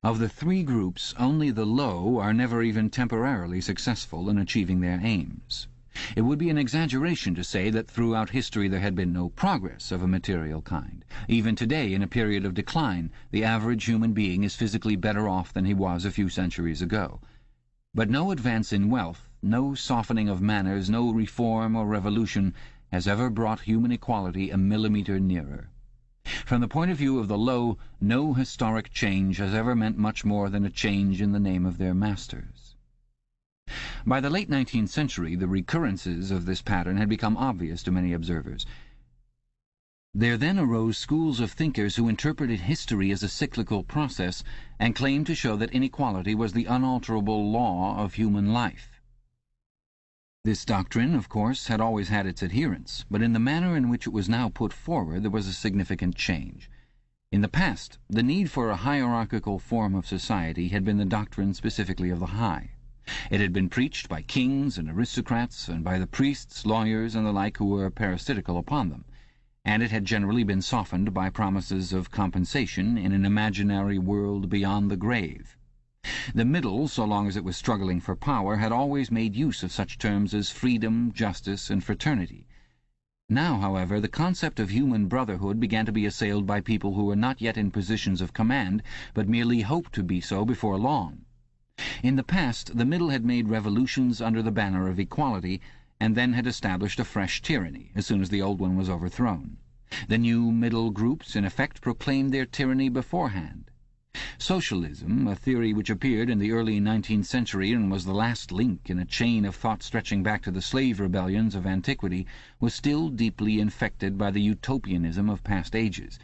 Of the 3 groups, only the low are never even temporarily successful in achieving their aims. It would be an exaggeration to say that throughout history there had been no progress of a material kind. Even today, in a period of decline, the average human being is physically better off than he was a few centuries ago. But no advance in wealth, no softening of manners, no reform or revolution has ever brought human equality a millimetre nearer. From the point of view of the low, no historic change has ever meant much more than a change in the name of their masters. By the late 19th century, the recurrences of this pattern had become obvious to many observers. There then arose schools of thinkers who interpreted history as a cyclical process and claimed to show that inequality was the unalterable law of human life. This doctrine, of course, had always had its adherents, but in the manner in which it was now put forward there was a significant change. In the past, the need for a hierarchical form of society had been the doctrine specifically of the high. It had been preached by kings and aristocrats, and by the priests, lawyers, and the like who were parasitical upon them, and it had generally been softened by promises of compensation in an imaginary world beyond the grave. The middle, so long as it was struggling for power, had always made use of such terms as freedom, justice, and fraternity. Now, however, the concept of human brotherhood began to be assailed by people who were not yet in positions of command, but merely hoped to be so before long. In the past, the middle had made revolutions under the banner of equality, and then had established a fresh tyranny as soon as the old one was overthrown. The new middle groups, in effect, proclaimed their tyranny beforehand. Socialism, a theory which appeared in the early 19th century and was the last link in a chain of thought stretching back to the slave rebellions of antiquity, was still deeply infected by the utopianism of past ages.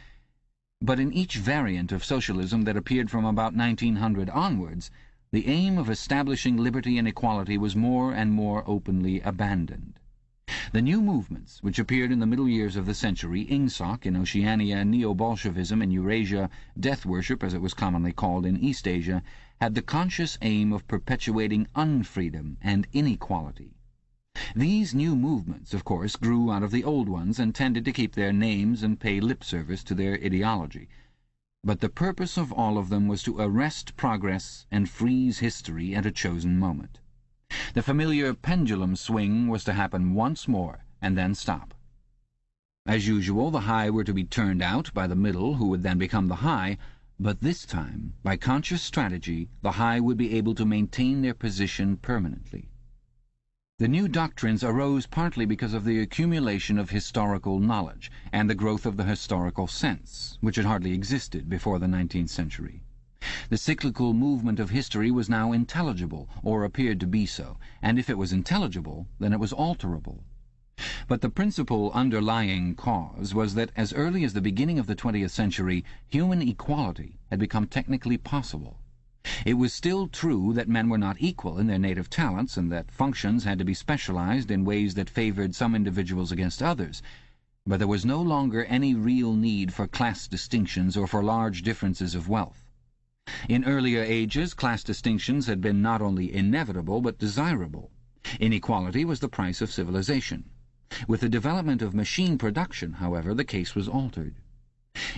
But in each variant of socialism that appeared from about 1900 onwards, The aim of establishing liberty and equality was more and more openly abandoned. The new movements, which appeared in the middle years of the century, Ingsoc in Oceania, Neo-Bolshevism in Eurasia, death-worship, as it was commonly called in East Asia, had the conscious aim of perpetuating unfreedom and inequality. These new movements, of course, grew out of the old ones and tended to keep their names and pay lip service to their ideology. But the purpose of all of them was to arrest progress and freeze history at a chosen moment. The familiar pendulum swing was to happen once more and then stop. As usual, the high were to be turned out by the middle, who would then become the high, but this time, by conscious strategy, the high would be able to maintain their position permanently. The new doctrines arose partly because of the accumulation of historical knowledge and the growth of the historical sense, which had hardly existed before the 19th century. The cyclical movement of history was now intelligible, or appeared to be so, and if it was intelligible, then it was alterable. But the principal underlying cause was that as early as the beginning of the 20th century, human equality had become technically possible. It was still true that men were not equal in their native talents, and that functions had to be specialized in ways that favored some individuals against others, but there was no longer any real need for class distinctions or for large differences of wealth. In earlier ages, class distinctions had been not only inevitable but desirable. Inequality was the price of civilization. With the development of machine production, however, the case was altered.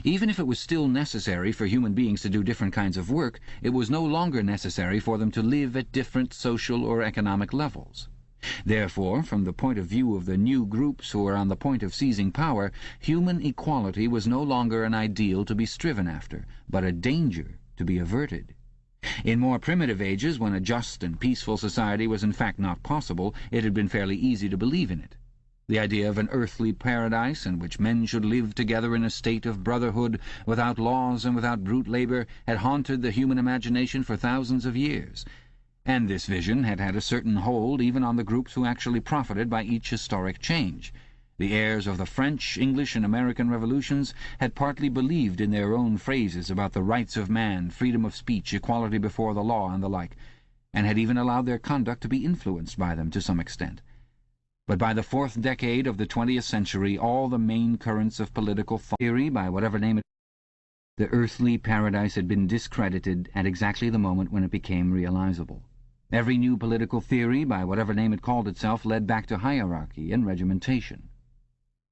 Even if it was still necessary for human beings to do different kinds of work, it was no longer necessary for them to live at different social or economic levels. Therefore, from the point of view of the new groups who were on the point of seizing power, human equality was no longer an ideal to be striven after, but a danger to be averted. In more primitive ages, when a just and peaceful society was in fact not possible, it had been fairly easy to believe in it. The idea of an earthly paradise in which men should live together in a state of brotherhood, without laws and without brute labor, had haunted the human imagination for thousands of years, and this vision had had a certain hold even on the groups who actually profited by each historic change. The heirs of the French, English, and American revolutions had partly believed in their own phrases about the rights of man, freedom of speech, equality before the law, and the like, and had even allowed their conduct to be influenced by them to some extent. But by the fourth decade of the 20th century, all the main currents of political theory, by whatever name it, the earthly paradise had been discredited at exactly the moment when it became realizable. Every new political theory, by whatever name it called itself, led back to hierarchy and regimentation.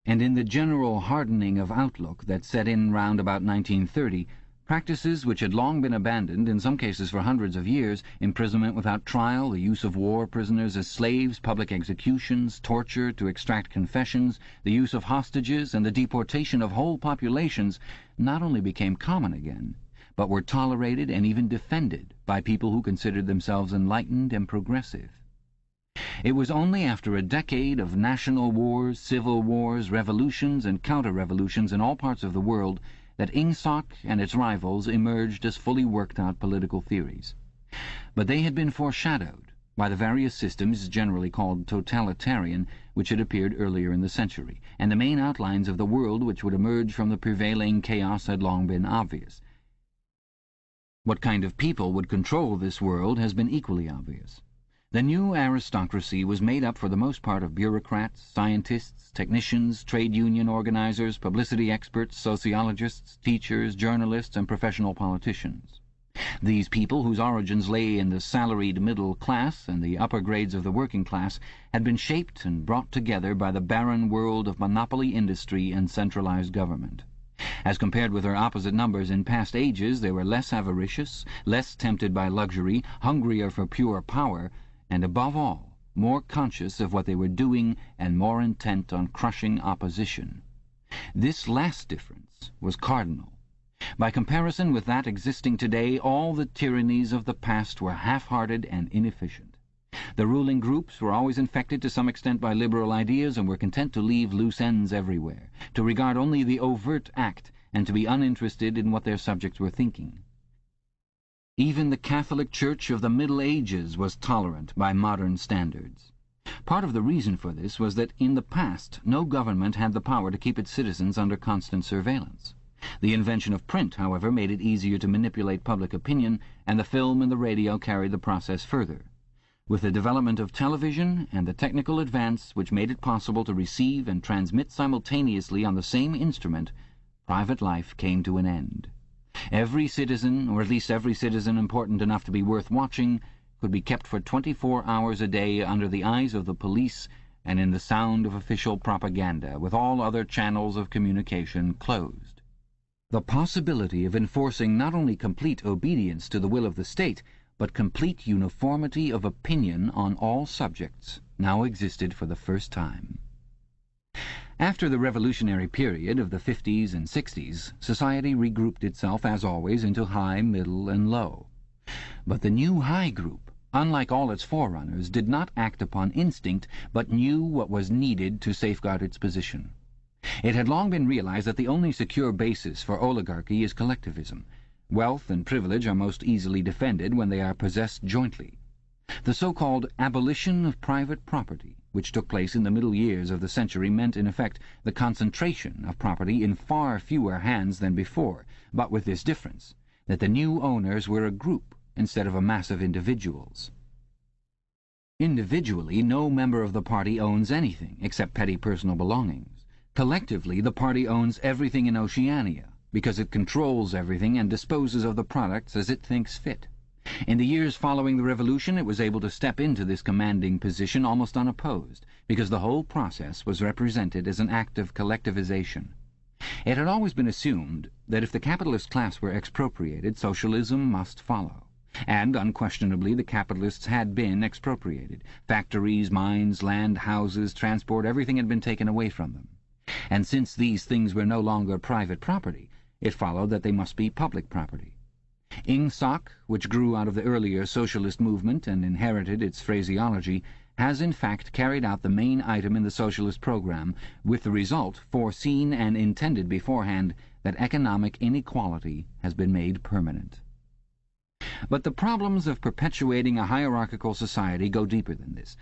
And in the general hardening of outlook that set in round about 1930, practices which had long been abandoned, in some cases for hundreds of years, imprisonment without trial, the use of war prisoners as slaves, public executions, torture to extract confessions, the use of hostages, and the deportation of whole populations, not only became common again, but were tolerated and even defended by people who considered themselves enlightened and progressive. It was only after a decade of national wars, civil wars, revolutions, and counter-revolutions in all parts of the world that Ingsoc and its rivals emerged as fully worked-out political theories. But they had been foreshadowed by the various systems generally called totalitarian which had appeared earlier in the century, and the main outlines of the world which would emerge from the prevailing chaos had long been obvious. What kind of people would control this world has been equally obvious. The new aristocracy was made up for the most part of bureaucrats, scientists, technicians, trade union organizers, publicity experts, sociologists, teachers, journalists, and professional politicians. These people, whose origins lay in the salaried middle class and the upper grades of the working class, had been shaped and brought together by the barren world of monopoly industry and centralized government. As compared with their opposite numbers in past ages, they were less avaricious, less tempted by luxury, hungrier for pure power, and above all, more conscious of what they were doing and more intent on crushing opposition. This last difference was cardinal. By comparison with that existing today, all the tyrannies of the past were half-hearted and inefficient. The ruling groups were always infected to some extent by liberal ideas and were content to leave loose ends everywhere, to regard only the overt act and to be uninterested in what their subjects were thinking. Even the Catholic Church of the Middle Ages was tolerant by modern standards. Part of the reason for this was that in the past no government had the power to keep its citizens under constant surveillance. The invention of print, however, made it easier to manipulate public opinion, and the film and the radio carried the process further. With the development of television and the technical advance which made it possible to receive and transmit simultaneously on the same instrument, private life came to an end. Every citizen, or at least every citizen important enough to be worth watching, could be kept for 24 hours a day under the eyes of the police and in the sound of official propaganda, with all other channels of communication closed. The possibility of enforcing not only complete obedience to the will of the state, but complete uniformity of opinion on all subjects now existed for the first time. After the revolutionary period of the 50s and 60s, society regrouped itself, as always, into high, middle, and low. But the new high group, unlike all its forerunners, did not act upon instinct, but knew what was needed to safeguard its position. It had long been realized that the only secure basis for oligarchy is collectivism. Wealth and privilege are most easily defended when they are possessed jointly. The so-called abolition of private property, which took place in the middle years of the century, meant, in effect, the concentration of property in far fewer hands than before, but with this difference, that the new owners were a group instead of a mass of individuals. Individually, no member of the party owns anything except petty personal belongings. Collectively, the party owns everything in Oceania, because it controls everything and disposes of the products as it thinks fit. In the years following the Revolution, it was able to step into this commanding position almost unopposed, because the whole process was represented as an act of collectivization. It had always been assumed that if the capitalist class were expropriated, socialism must follow. And, unquestionably, the capitalists had been expropriated. Factories, mines, land, houses, transport, everything had been taken away from them. And since these things were no longer private property, it followed that they must be public property. Ingsoc, which grew out of the earlier socialist movement and inherited its phraseology, has in fact carried out the main item in the socialist program, with the result, foreseen and intended beforehand, that economic inequality has been made permanent. But the problems of perpetuating a hierarchical society go deeper than this.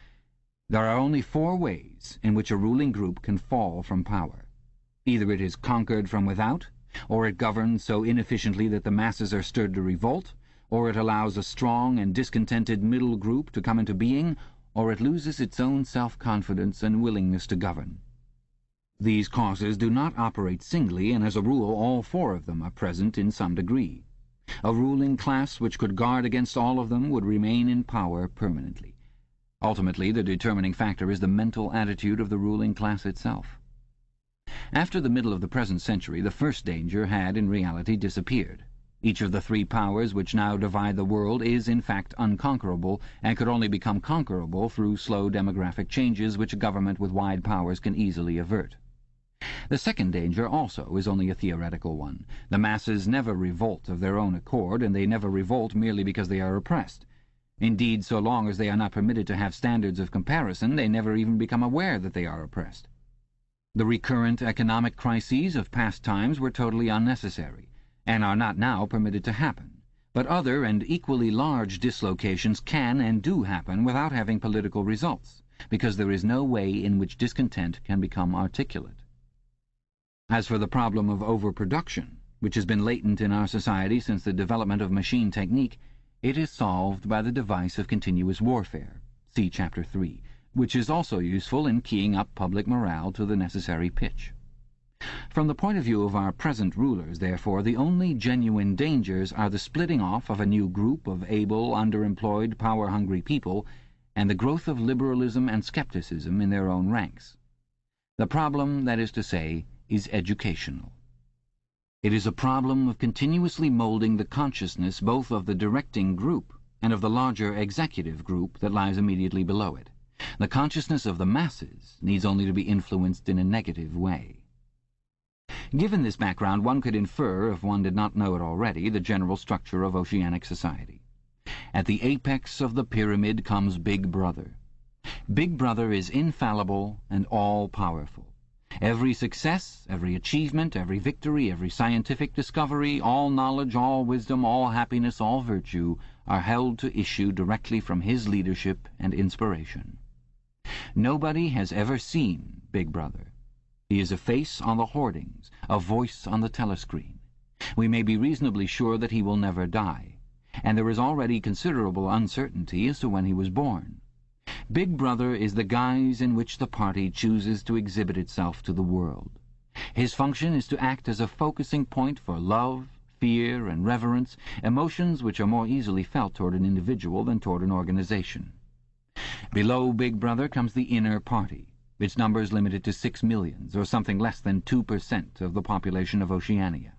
There are only 4 ways in which a ruling group can fall from power. Either it is conquered from without, or it governs so inefficiently that the masses are stirred to revolt, or it allows a strong and discontented middle group to come into being, or it loses its own self-confidence and willingness to govern. These causes do not operate singly, and as a rule all 4 of them are present in some degree. A ruling class which could guard against all of them would remain in power permanently. Ultimately, the determining factor is the mental attitude of the ruling class itself. After the middle of the present century, the first danger had, in reality, disappeared. Each of the 3 powers which now divide the world is, in fact, unconquerable, and could only become conquerable through slow demographic changes which a government with wide powers can easily avert. The second danger, also, is only a theoretical one. The masses never revolt of their own accord, and they never revolt merely because they are oppressed. Indeed, so long as they are not permitted to have standards of comparison, they never even become aware that they are oppressed. The recurrent economic crises of past times were totally unnecessary, and are not now permitted to happen. But other and equally large dislocations can and do happen without having political results, because there is no way in which discontent can become articulate. As for the problem of overproduction, which has been latent in our society since the development of machine technique, it is solved by the device of continuous warfare, see Chapter 3, which is also useful in keying up public morale to the necessary pitch. From the point of view of our present rulers, therefore, the only genuine dangers are the splitting off of a new group of able, underemployed, power-hungry people, and the growth of liberalism and skepticism in their own ranks. The problem, that is to say, is educational. It is a problem of continuously molding the consciousness both of the directing group and of the larger executive group that lies immediately below it. The consciousness of the masses needs only to be influenced in a negative way. Given this background, one could infer, if one did not know it already, the general structure of oceanic society. At the apex of the pyramid comes Big Brother. Big Brother is infallible and all-powerful. Every success, every achievement, every victory, every scientific discovery, all knowledge, all wisdom, all happiness, all virtue, are held to issue directly from his leadership and inspiration. Nobody has ever seen Big Brother. He is a face on the hoardings, a voice on the telescreen. We may be reasonably sure that he will never die, and there is already considerable uncertainty as to when he was born. Big Brother is the guise in which the party chooses to exhibit itself to the world. His function is to act as a focusing point for love, fear, and reverence, emotions which are more easily felt toward an individual than toward an organization. Below Big Brother comes the inner party, its numbers limited to 6 millions, or something less than 2% of the population of Oceania.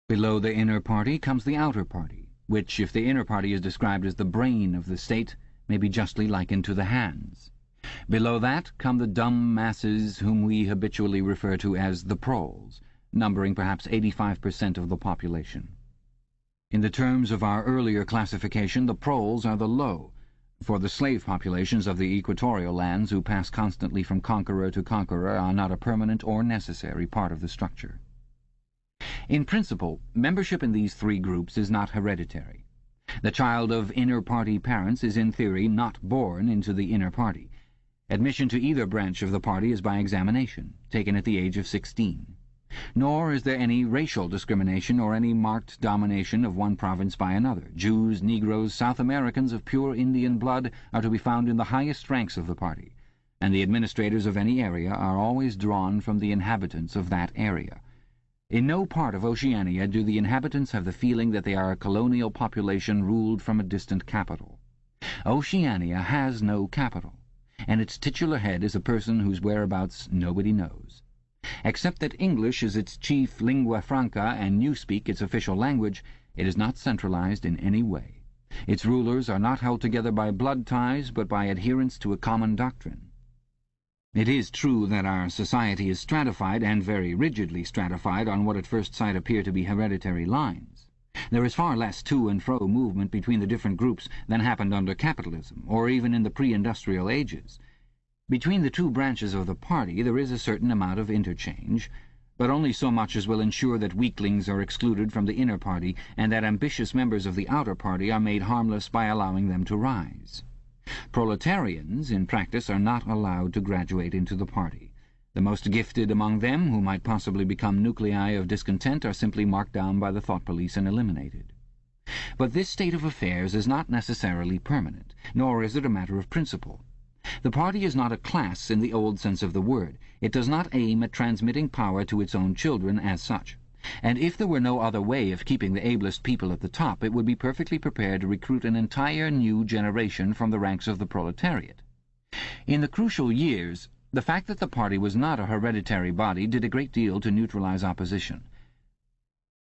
Below the inner party comes the outer party, which, if the inner party is described as the brain of the state, may be justly likened to the hands. Below that come the dumb masses whom we habitually refer to as the proles, numbering perhaps 85% of the population. In the terms of our earlier classification, the proles are the low, for the slave populations of the equatorial lands who pass constantly from conqueror to conqueror are not a permanent or necessary part of the structure. In principle, membership in these three groups is not hereditary. The child of inner party parents is in theory not born into the inner party. Admission to either branch of the party is by examination, taken at the age of 16. Nor is there any racial discrimination or any marked domination of one province by another. Jews, Negroes, South Americans of pure Indian blood are to be found in the highest ranks of the party, and the administrators of any area are always drawn from the inhabitants of that area. In no part of Oceania do the inhabitants have the feeling that they are a colonial population ruled from a distant capital. Oceania has no capital, and its titular head is a person whose whereabouts nobody knows. Except that English is its chief lingua franca and Newspeak its official language, it is not centralized in any way. Its rulers are not held together by blood ties, but by adherence to a common doctrine. It is true that our society is stratified, and very rigidly stratified, on what at first sight appear to be hereditary lines. There is far less to and fro movement between the different groups than happened under capitalism, or even in the pre-industrial ages. Between the two branches of the party there is a certain amount of interchange, but only so much as will ensure that weaklings are excluded from the inner party, and that ambitious members of the outer party are made harmless by allowing them to rise. Proletarians, in practice, are not allowed to graduate into the party. The most gifted among them, who might possibly become nuclei of discontent, are simply marked down by the thought police and eliminated. But this state of affairs is not necessarily permanent, nor is it a matter of principle. The party is not a class in the old sense of the word. It does not aim at transmitting power to its own children as such. And if there were no other way of keeping the ablest people at the top, it would be perfectly prepared to recruit an entire new generation from the ranks of the proletariat. In the crucial years, the fact that the party was not a hereditary body did a great deal to neutralize opposition.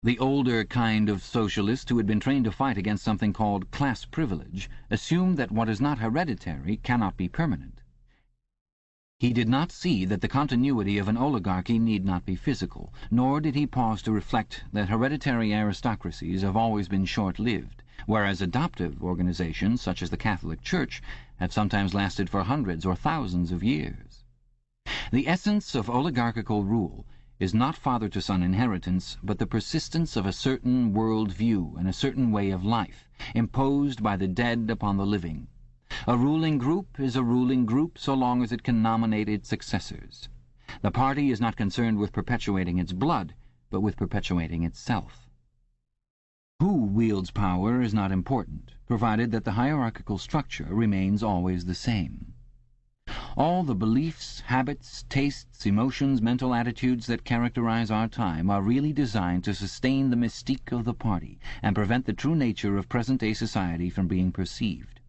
The older kind of socialist who had been trained to fight against something called class privilege assumed that what is not hereditary cannot be permanent. He did not see that the continuity of an oligarchy need not be physical, nor did he pause to reflect that hereditary aristocracies have always been short-lived, whereas adoptive organizations, such as the Catholic Church, have sometimes lasted for hundreds or thousands of years. The essence of oligarchical rule is not father-to-son inheritance, but the persistence of a certain world view and a certain way of life, imposed by the dead upon the living. A ruling group is a ruling group so long as it can nominate its successors. The party is not concerned with perpetuating its blood, but with perpetuating itself. Who wields power is not important, provided that the hierarchical structure remains always the same. All the beliefs, habits, tastes, emotions, mental attitudes that characterize our time are really designed to sustain the mystique of the party and prevent the true nature of present-day society from being perceived.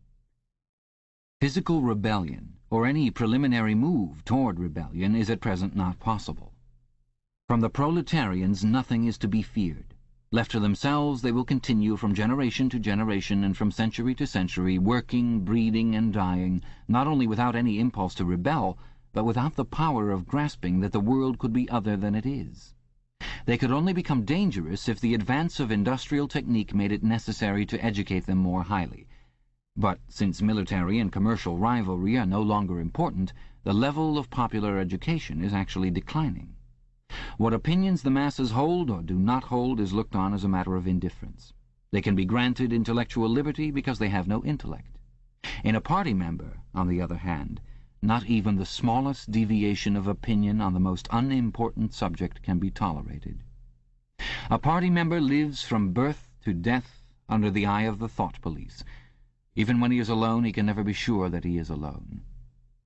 Physical rebellion, or any preliminary move toward rebellion, is at present not possible. From the proletarians nothing is to be feared. Left to themselves, they will continue from generation to generation and from century to century, working, breeding, and dying, not only without any impulse to rebel, but without the power of grasping that the world could be other than it is. They could only become dangerous if the advance of industrial technique made it necessary to educate them more highly. But since military and commercial rivalry are no longer important, the level of popular education is actually declining. What opinions the masses hold or do not hold is looked on as a matter of indifference. They can be granted intellectual liberty because they have no intellect. In a party member, on the other hand, not even the smallest deviation of opinion on the most unimportant subject can be tolerated. A party member lives from birth to death under the eye of the thought police. Even when he is alone, he can never be sure that he is alone.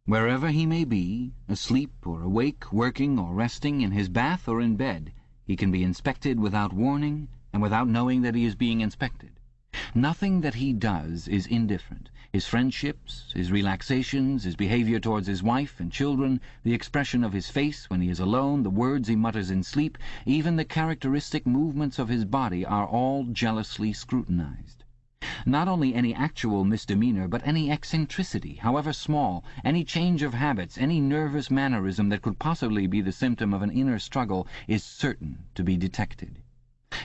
Wherever he may be, asleep or awake, working or resting, in his bath or in bed, he can be inspected without warning and without knowing that he is being inspected. Nothing that he does is indifferent. His friendships, his relaxations, his behavior towards his wife and children, the expression of his face when he is alone, the words he mutters in sleep, even the characteristic movements of his body are all jealously scrutinized. Not only any actual misdemeanor, but any eccentricity, however small, any change of habits, any nervous mannerism that could possibly be the symptom of an inner struggle, is certain to be detected.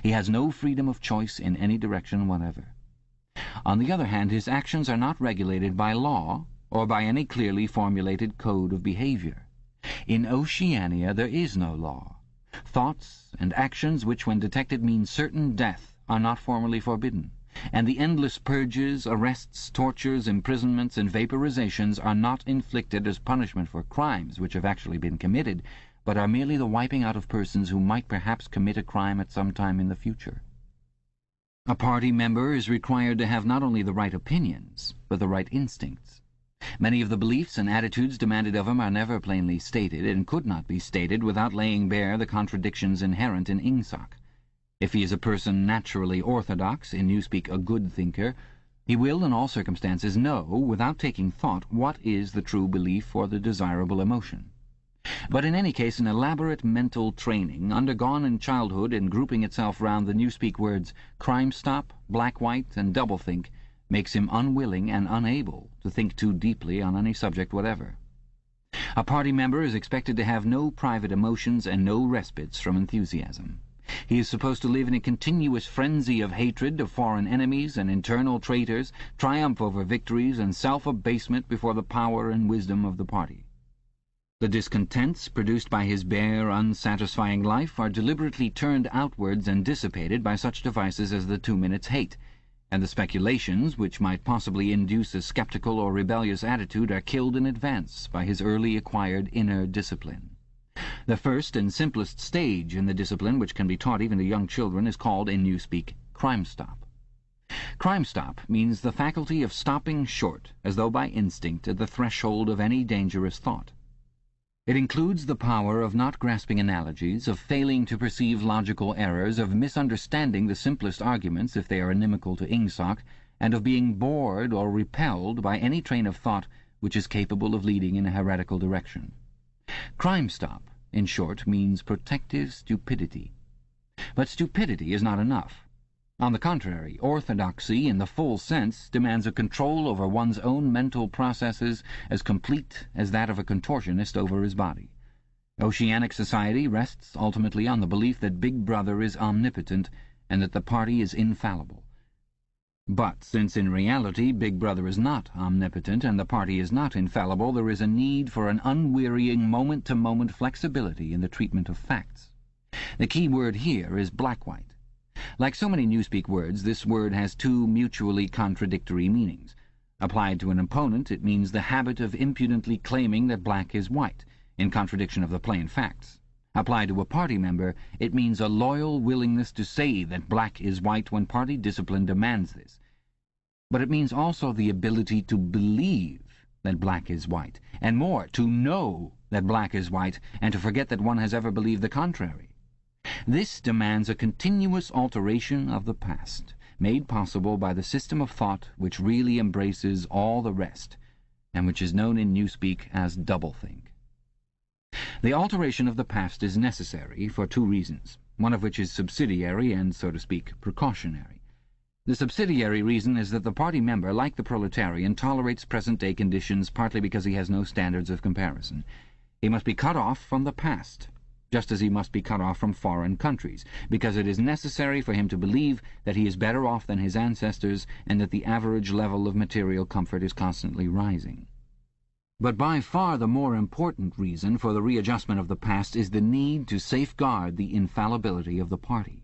He has no freedom of choice in any direction whatever. On the other hand, his actions are not regulated by law or by any clearly formulated code of behavior. In Oceania there is no law. Thoughts and actions which, when detected, mean certain death are not formally forbidden, and the endless purges, arrests, tortures, imprisonments, and vaporizations are not inflicted as punishment for crimes which have actually been committed, but are merely the wiping out of persons who might perhaps commit a crime at some time in the future. A party member is required to have not only the right opinions, but the right instincts. Many of the beliefs and attitudes demanded of him are never plainly stated, and could not be stated without laying bare the contradictions inherent in Ingsoc. If he is a person naturally orthodox, in newspeak a good thinker, he will in all circumstances know, without taking thought, what is the true belief or the desirable emotion. But in any case, an elaborate mental training, undergone in childhood and grouping itself round the newspeak words crime stop, black-white, and doublethink, makes him unwilling and unable to think too deeply on any subject whatever. A party member is expected to have no private emotions and no respites from enthusiasm. He is supposed to live in a continuous frenzy of hatred of foreign enemies and internal traitors, triumph over victories, and self-abasement before the power and wisdom of the party. The discontents produced by his bare, unsatisfying life are deliberately turned outwards and dissipated by such devices as the 2 minutes hate, and the speculations which might possibly induce a sceptical or rebellious attitude are killed in advance by his early acquired inner discipline. The first and simplest stage in the discipline, which can be taught even to young children, is called, in newspeak, crime stop. Crime stop means the faculty of stopping short, as though by instinct, at the threshold of any dangerous thought. It includes the power of not grasping analogies, of failing to perceive logical errors, of misunderstanding the simplest arguments if they are inimical to Ingsoc, and of being bored or repelled by any train of thought which is capable of leading in a heretical direction. Crime stop, in short, means protective stupidity. But stupidity is not enough. On the contrary, orthodoxy, in the full sense, demands a control over one's own mental processes as complete as that of a contortionist over his body. Oceanic society rests ultimately on the belief that Big Brother is omnipotent and that the party is infallible. But since in reality Big Brother is not omnipotent and the party is not infallible, there is a need for an unwearying moment-to-moment flexibility in the treatment of facts. The key word here is black-white. Like so many newspeak words, this word has two mutually contradictory meanings. Applied to an opponent, it means the habit of impudently claiming that black is white, in contradiction of the plain facts. Applied to a party member, it means a loyal willingness to say that black is white when party discipline demands this. But it means also the ability to believe that black is white, and more, to know that black is white, and to forget that one has ever believed the contrary. This demands a continuous alteration of the past, made possible by the system of thought which really embraces all the rest, and which is known in newspeak as doublethink. The alteration of the past is necessary for two reasons, one of which is subsidiary and, so to speak, precautionary. The subsidiary reason is that the party member, like the proletarian, tolerates present-day conditions partly because he has no standards of comparison. He must be cut off from the past, just as he must be cut off from foreign countries, because it is necessary for him to believe that he is better off than his ancestors and that the average level of material comfort is constantly rising. But by far the more important reason for the readjustment of the past is the need to safeguard the infallibility of the party.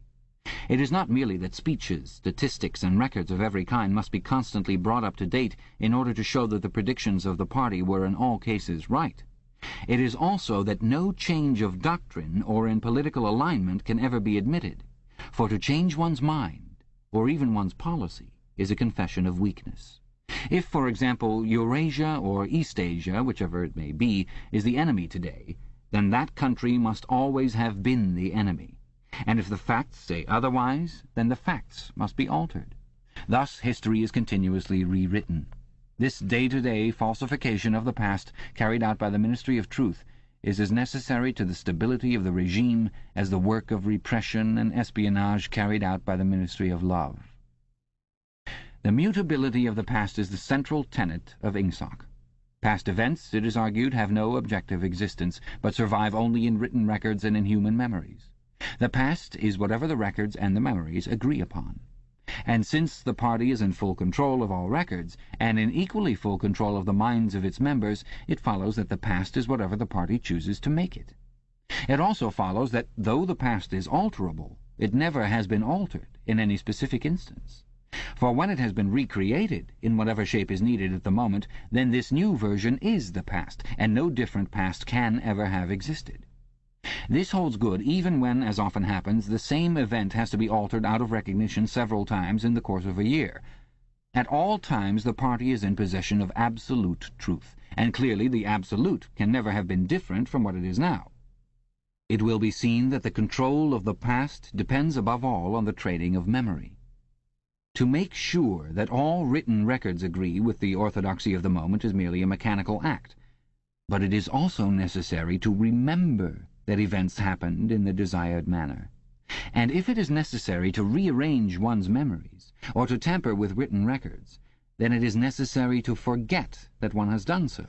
It is not merely that speeches, statistics, and records of every kind must be constantly brought up to date in order to show that the predictions of the party were in all cases right. It is also that no change of doctrine or in political alignment can ever be admitted, for to change one's mind, or even one's policy, is a confession of weakness. If, for example, Eurasia or Eastasia, whichever it may be, is the enemy today, then that country must always have been the enemy. And if the facts say otherwise, then the facts must be altered. Thus history is continuously rewritten. This day-to-day falsification of the past carried out by the Ministry of Truth is as necessary to the stability of the regime as the work of repression and espionage carried out by the Ministry of Love. The mutability of the past is the central tenet of Ingsoc. Past events, it is argued, have no objective existence, but survive only in written records and in human memories. The past is whatever the records and the memories agree upon. And since the party is in full control of all records, and in equally full control of the minds of its members, it follows that the past is whatever the party chooses to make it. It also follows that, though the past is alterable, it never has been altered in any specific instance. For when it has been recreated, in whatever shape is needed at the moment, then this new version is the past, and no different past can ever have existed. This holds good even when, as often happens, the same event has to be altered out of recognition several times in the course of a year. At all times the party is in possession of absolute truth, and clearly the absolute can never have been different from what it is now. It will be seen that the control of the past depends above all on the training of memory. To make sure that all written records agree with the orthodoxy of the moment is merely a mechanical act. But it is also necessary to remember that events happened in the desired manner. And if it is necessary to rearrange one's memories, or to tamper with written records, then it is necessary to forget that one has done so.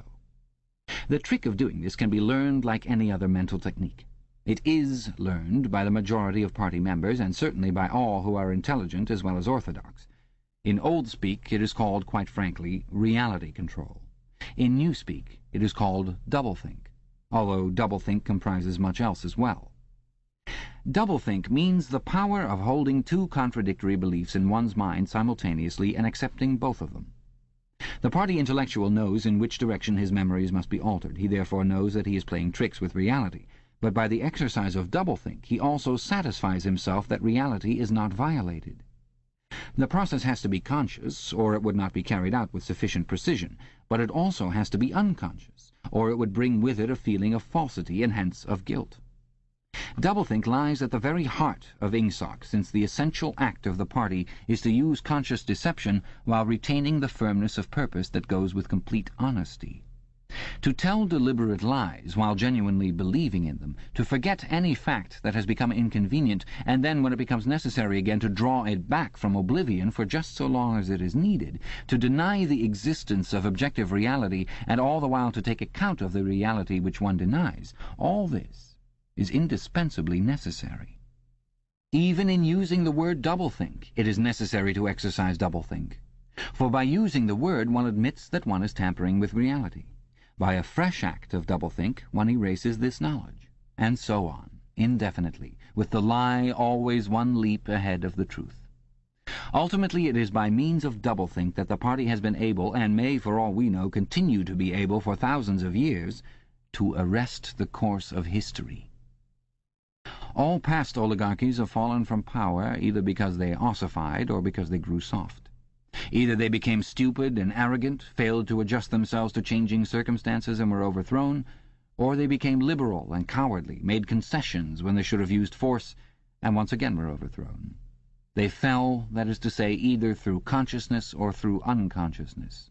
The trick of doing this can be learned like any other mental technique. It is learned by the majority of party members, and certainly by all who are intelligent as well as orthodox. In old speak it is called, quite frankly, reality control. In new speak it is called doublethink, although doublethink comprises much else as well. Doublethink means the power of holding two contradictory beliefs in one's mind simultaneously and accepting both of them. The party intellectual knows in which direction his memories must be altered. He therefore knows that he is playing tricks with reality. But by the exercise of doublethink, he also satisfies himself that reality is not violated. The process has to be conscious, or it would not be carried out with sufficient precision, but it also has to be unconscious, or it would bring with it a feeling of falsity and hence of guilt. Doublethink lies at the very heart of Ingsoc, since the essential act of the party is to use conscious deception while retaining the firmness of purpose that goes with complete honesty. To tell deliberate lies while genuinely believing in them, to forget any fact that has become inconvenient, and then, when it becomes necessary again, to draw it back from oblivion for just so long as it is needed, to deny the existence of objective reality, and all the while to take account of the reality which one denies, all this is indispensably necessary. Even in using the word doublethink, it is necessary to exercise doublethink. For by using the word, one admits that one is tampering with reality. By a fresh act of doublethink, one erases this knowledge, and so on, indefinitely, with the lie always one leap ahead of the truth. Ultimately, it is by means of doublethink that the party has been able, and may, for all we know, continue to be able for thousands of years, to arrest the course of history. All past oligarchies have fallen from power either because they ossified or because they grew soft. Either they became stupid and arrogant, failed to adjust themselves to changing circumstances and were overthrown, or they became liberal and cowardly, made concessions when they should have used force, and once again were overthrown. They fell, that is to say, either through consciousness or through unconsciousness.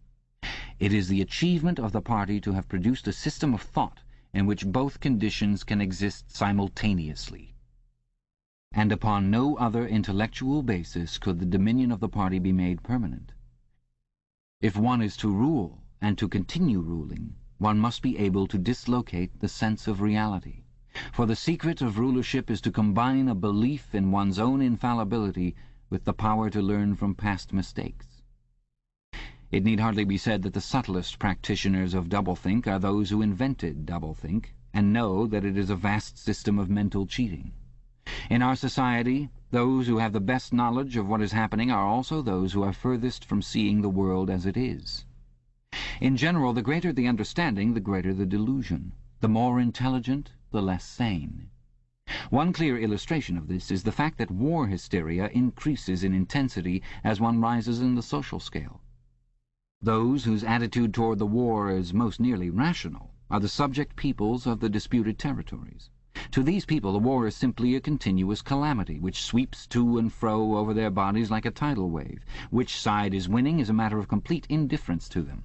It is the achievement of the party to have produced a system of thought in which both conditions can exist simultaneously. And upon no other intellectual basis could the dominion of the party be made permanent. If one is to rule, and to continue ruling, one must be able to dislocate the sense of reality. For the secret of rulership is to combine a belief in one's own infallibility with the power to learn from past mistakes. It need hardly be said that the subtlest practitioners of doublethink are those who invented doublethink, and know that it is a vast system of mental cheating. In our society, Those who have the best knowledge of what is happening are also those who are furthest from seeing the world as it is. In general, the greater the understanding, the greater the delusion. The more intelligent, the less sane. One clear illustration of this is the fact that war hysteria increases in intensity as one rises in the social scale. Those whose attitude toward the war is most nearly rational are the subject peoples of the disputed territories. To these people the war is simply a continuous calamity which sweeps to and fro over their bodies like a tidal wave. Which side is winning is a matter of complete indifference to them.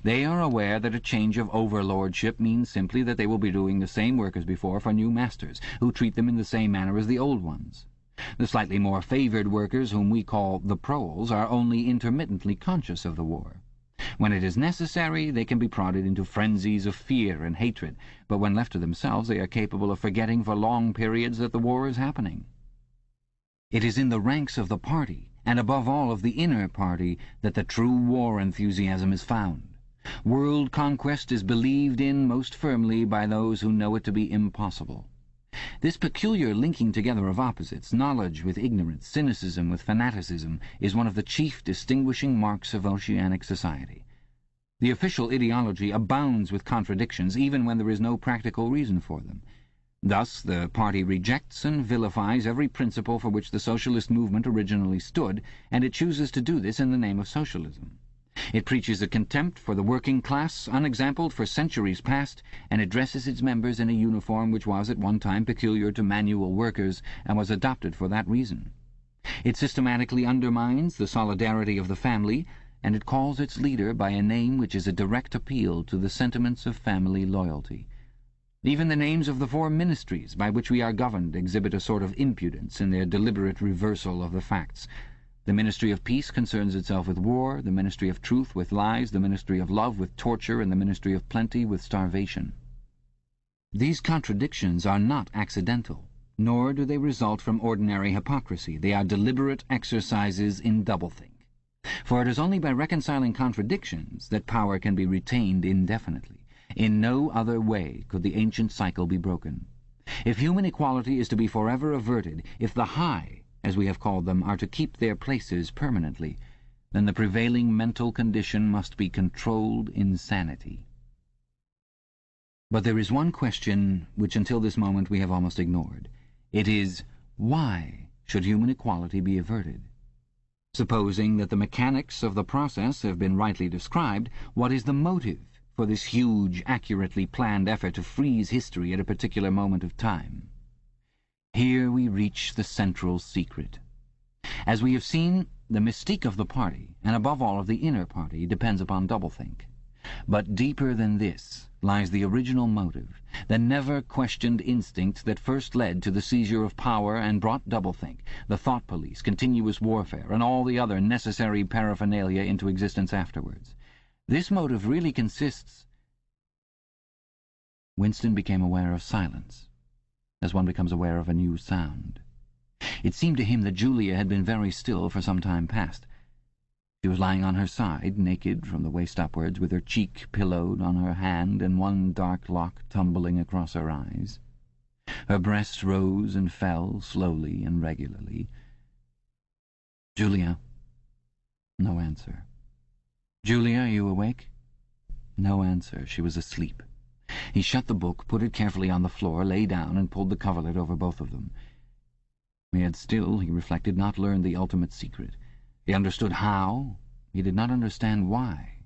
They are aware that a change of overlordship means simply that they will be doing the same work as before for new masters, who treat them in the same manner as the old ones. The slightly more favoured workers, whom we call the proles, are only intermittently conscious of the war. When it is necessary, they can be prodded into frenzies of fear and hatred, but when left to themselves they are capable of forgetting for long periods that the war is happening. It is in the ranks of the party, and above all of the inner party, that the true war enthusiasm is found. World conquest is believed in most firmly by those who know it to be impossible. This peculiar linking together of opposites, knowledge with ignorance, cynicism with fanaticism, is one of the chief distinguishing marks of oceanic society. The official ideology abounds with contradictions, even when there is no practical reason for them. Thus the party rejects and vilifies every principle for which the socialist movement originally stood, and it chooses to do this in the name of socialism. It preaches a contempt for the working class unexampled for centuries past, and it dresses its members in a uniform which was at one time peculiar to manual workers and was adopted for that reason. It systematically undermines the solidarity of the family, and it calls its leader by a name which is a direct appeal to the sentiments of family loyalty. Even the names of the 4 ministries by which we are governed exhibit a sort of impudence in their deliberate reversal of the facts. The Ministry of Peace concerns itself with war, the Ministry of Truth with lies, the Ministry of Love with torture, and the Ministry of Plenty with starvation. These contradictions are not accidental, nor do they result from ordinary hypocrisy. They are deliberate exercises in doublethink. For it is only by reconciling contradictions that power can be retained indefinitely. In no other way could the ancient cycle be broken. If human equality is to be forever averted, if the high, as we have called them, are to keep their places permanently, then the prevailing mental condition must be controlled insanity. But there is one question which until this moment we have almost ignored. It is, why should human equality be averted? Supposing that the mechanics of the process have been rightly described, what is the motive for this huge, accurately planned effort to freeze history at a particular moment of time? Here we reach the central secret. As we have seen, the mystique of the party, and above all of the inner party, depends upon doublethink. But deeper than this lies the original motive, the never-questioned instinct that first led to the seizure of power and brought doublethink, the thought police, continuous warfare, and all the other necessary paraphernalia into existence afterwards. This motive really consists... Winston became aware of silence, as one becomes aware of a new sound. It seemed to him that Julia had been very still for some time past. She was lying on her side, naked from the waist upwards, with her cheek pillowed on her hand and one dark lock tumbling across her eyes. Her breast rose and fell slowly and regularly. "Julia." No answer. "Julia, are you awake?" No answer. She was asleep. He shut the book, put it carefully on the floor, lay down, and pulled the coverlet over both of them. He had still, he reflected, not learned the ultimate secret. He understood how. He did not understand why.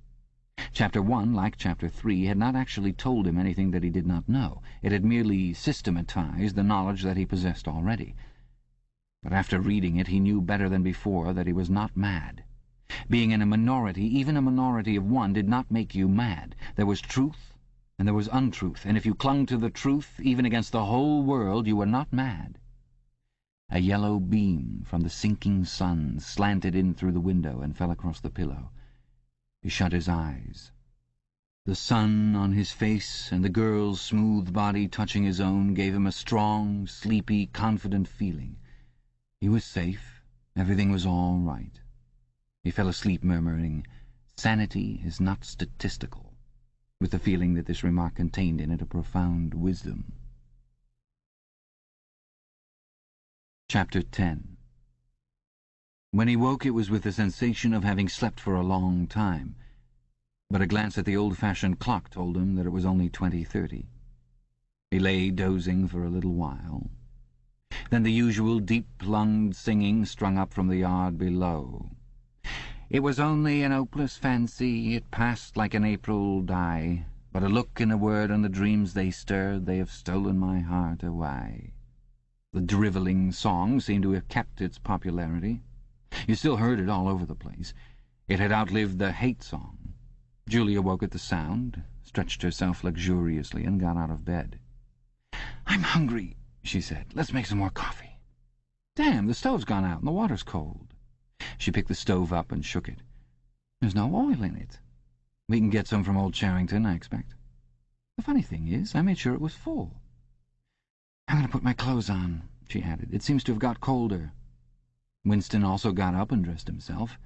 Chapter 1, like Chapter 3, had not actually told him anything that he did not know. It had merely systematized the knowledge that he possessed already. But after reading it, he knew better than before that he was not mad. Being in a minority, even a minority of one, did not make you mad. There was truth, and there was untruth, and if you clung to the truth, even against the whole world, you were not mad. A yellow beam from the sinking sun slanted in through the window and fell across the pillow. He shut his eyes. The sun on his face and the girl's smooth body touching his own gave him a strong, sleepy, confident feeling. He was safe. Everything was all right. He fell asleep murmuring, "Sanity is not statistical," with the feeling that this remark contained in it a profound wisdom. Chapter 10. When he woke, it was with the sensation of having slept for a long time, but a glance at the old-fashioned clock told him that it was only 20:30. He lay dozing for a little while. Then the usual deep-lunged singing strung up from the yard below. It was only an hopeless fancy, it passed like an April dye, but a look and a word and the dreams they stirred, they have stolen my heart away. The drivelling song seemed to have kept its popularity. You still heard it all over the place. It had outlived the hate song. Julia woke at the sound, stretched herself luxuriously, and got out of bed. "I'm hungry," she said. "Let's make some more coffee." "Damn, the stove's gone out and the water's cold." She picked the stove up and shook it. "There's no oil in it." "We can get some from old Charrington, I expect." "The funny thing is, I made sure it was full." "I'm going to put my clothes on," she added. "It seems to have got colder." Winston also got up and dressed himself.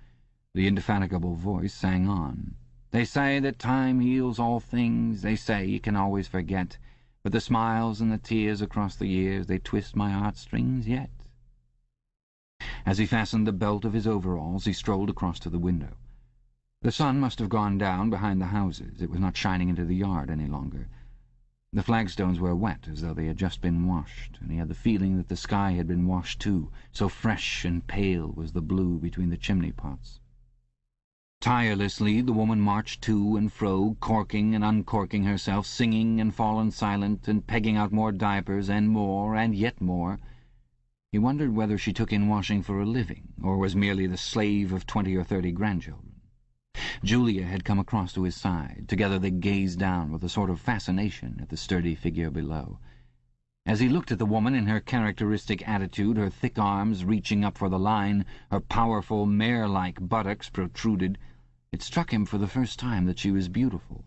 The indefatigable voice sang on. "They say that time heals all things. They say you can always forget. But the smiles and the tears across the years, they twist my heartstrings yet." As he fastened the belt of his overalls, he strolled across to the window. The sun must have gone down behind the houses. It was not shining into the yard any longer. The flagstones were wet, as though they had just been washed, and he had the feeling that the sky had been washed too, so fresh and pale was the blue between the chimney-pots. Tirelessly the woman marched to and fro, corking and uncorking herself, singing and fallen silent, and pegging out more diapers, and more, and yet more. He wondered whether she took in washing for a living, or was merely the slave of 20 or 30 grandchildren. Julia had come across to his side. Together they gazed down with a sort of fascination at the sturdy figure below. As he looked at the woman in her characteristic attitude, her thick arms reaching up for the line, her powerful mare-like buttocks protruded, it struck him for the first time that she was beautiful.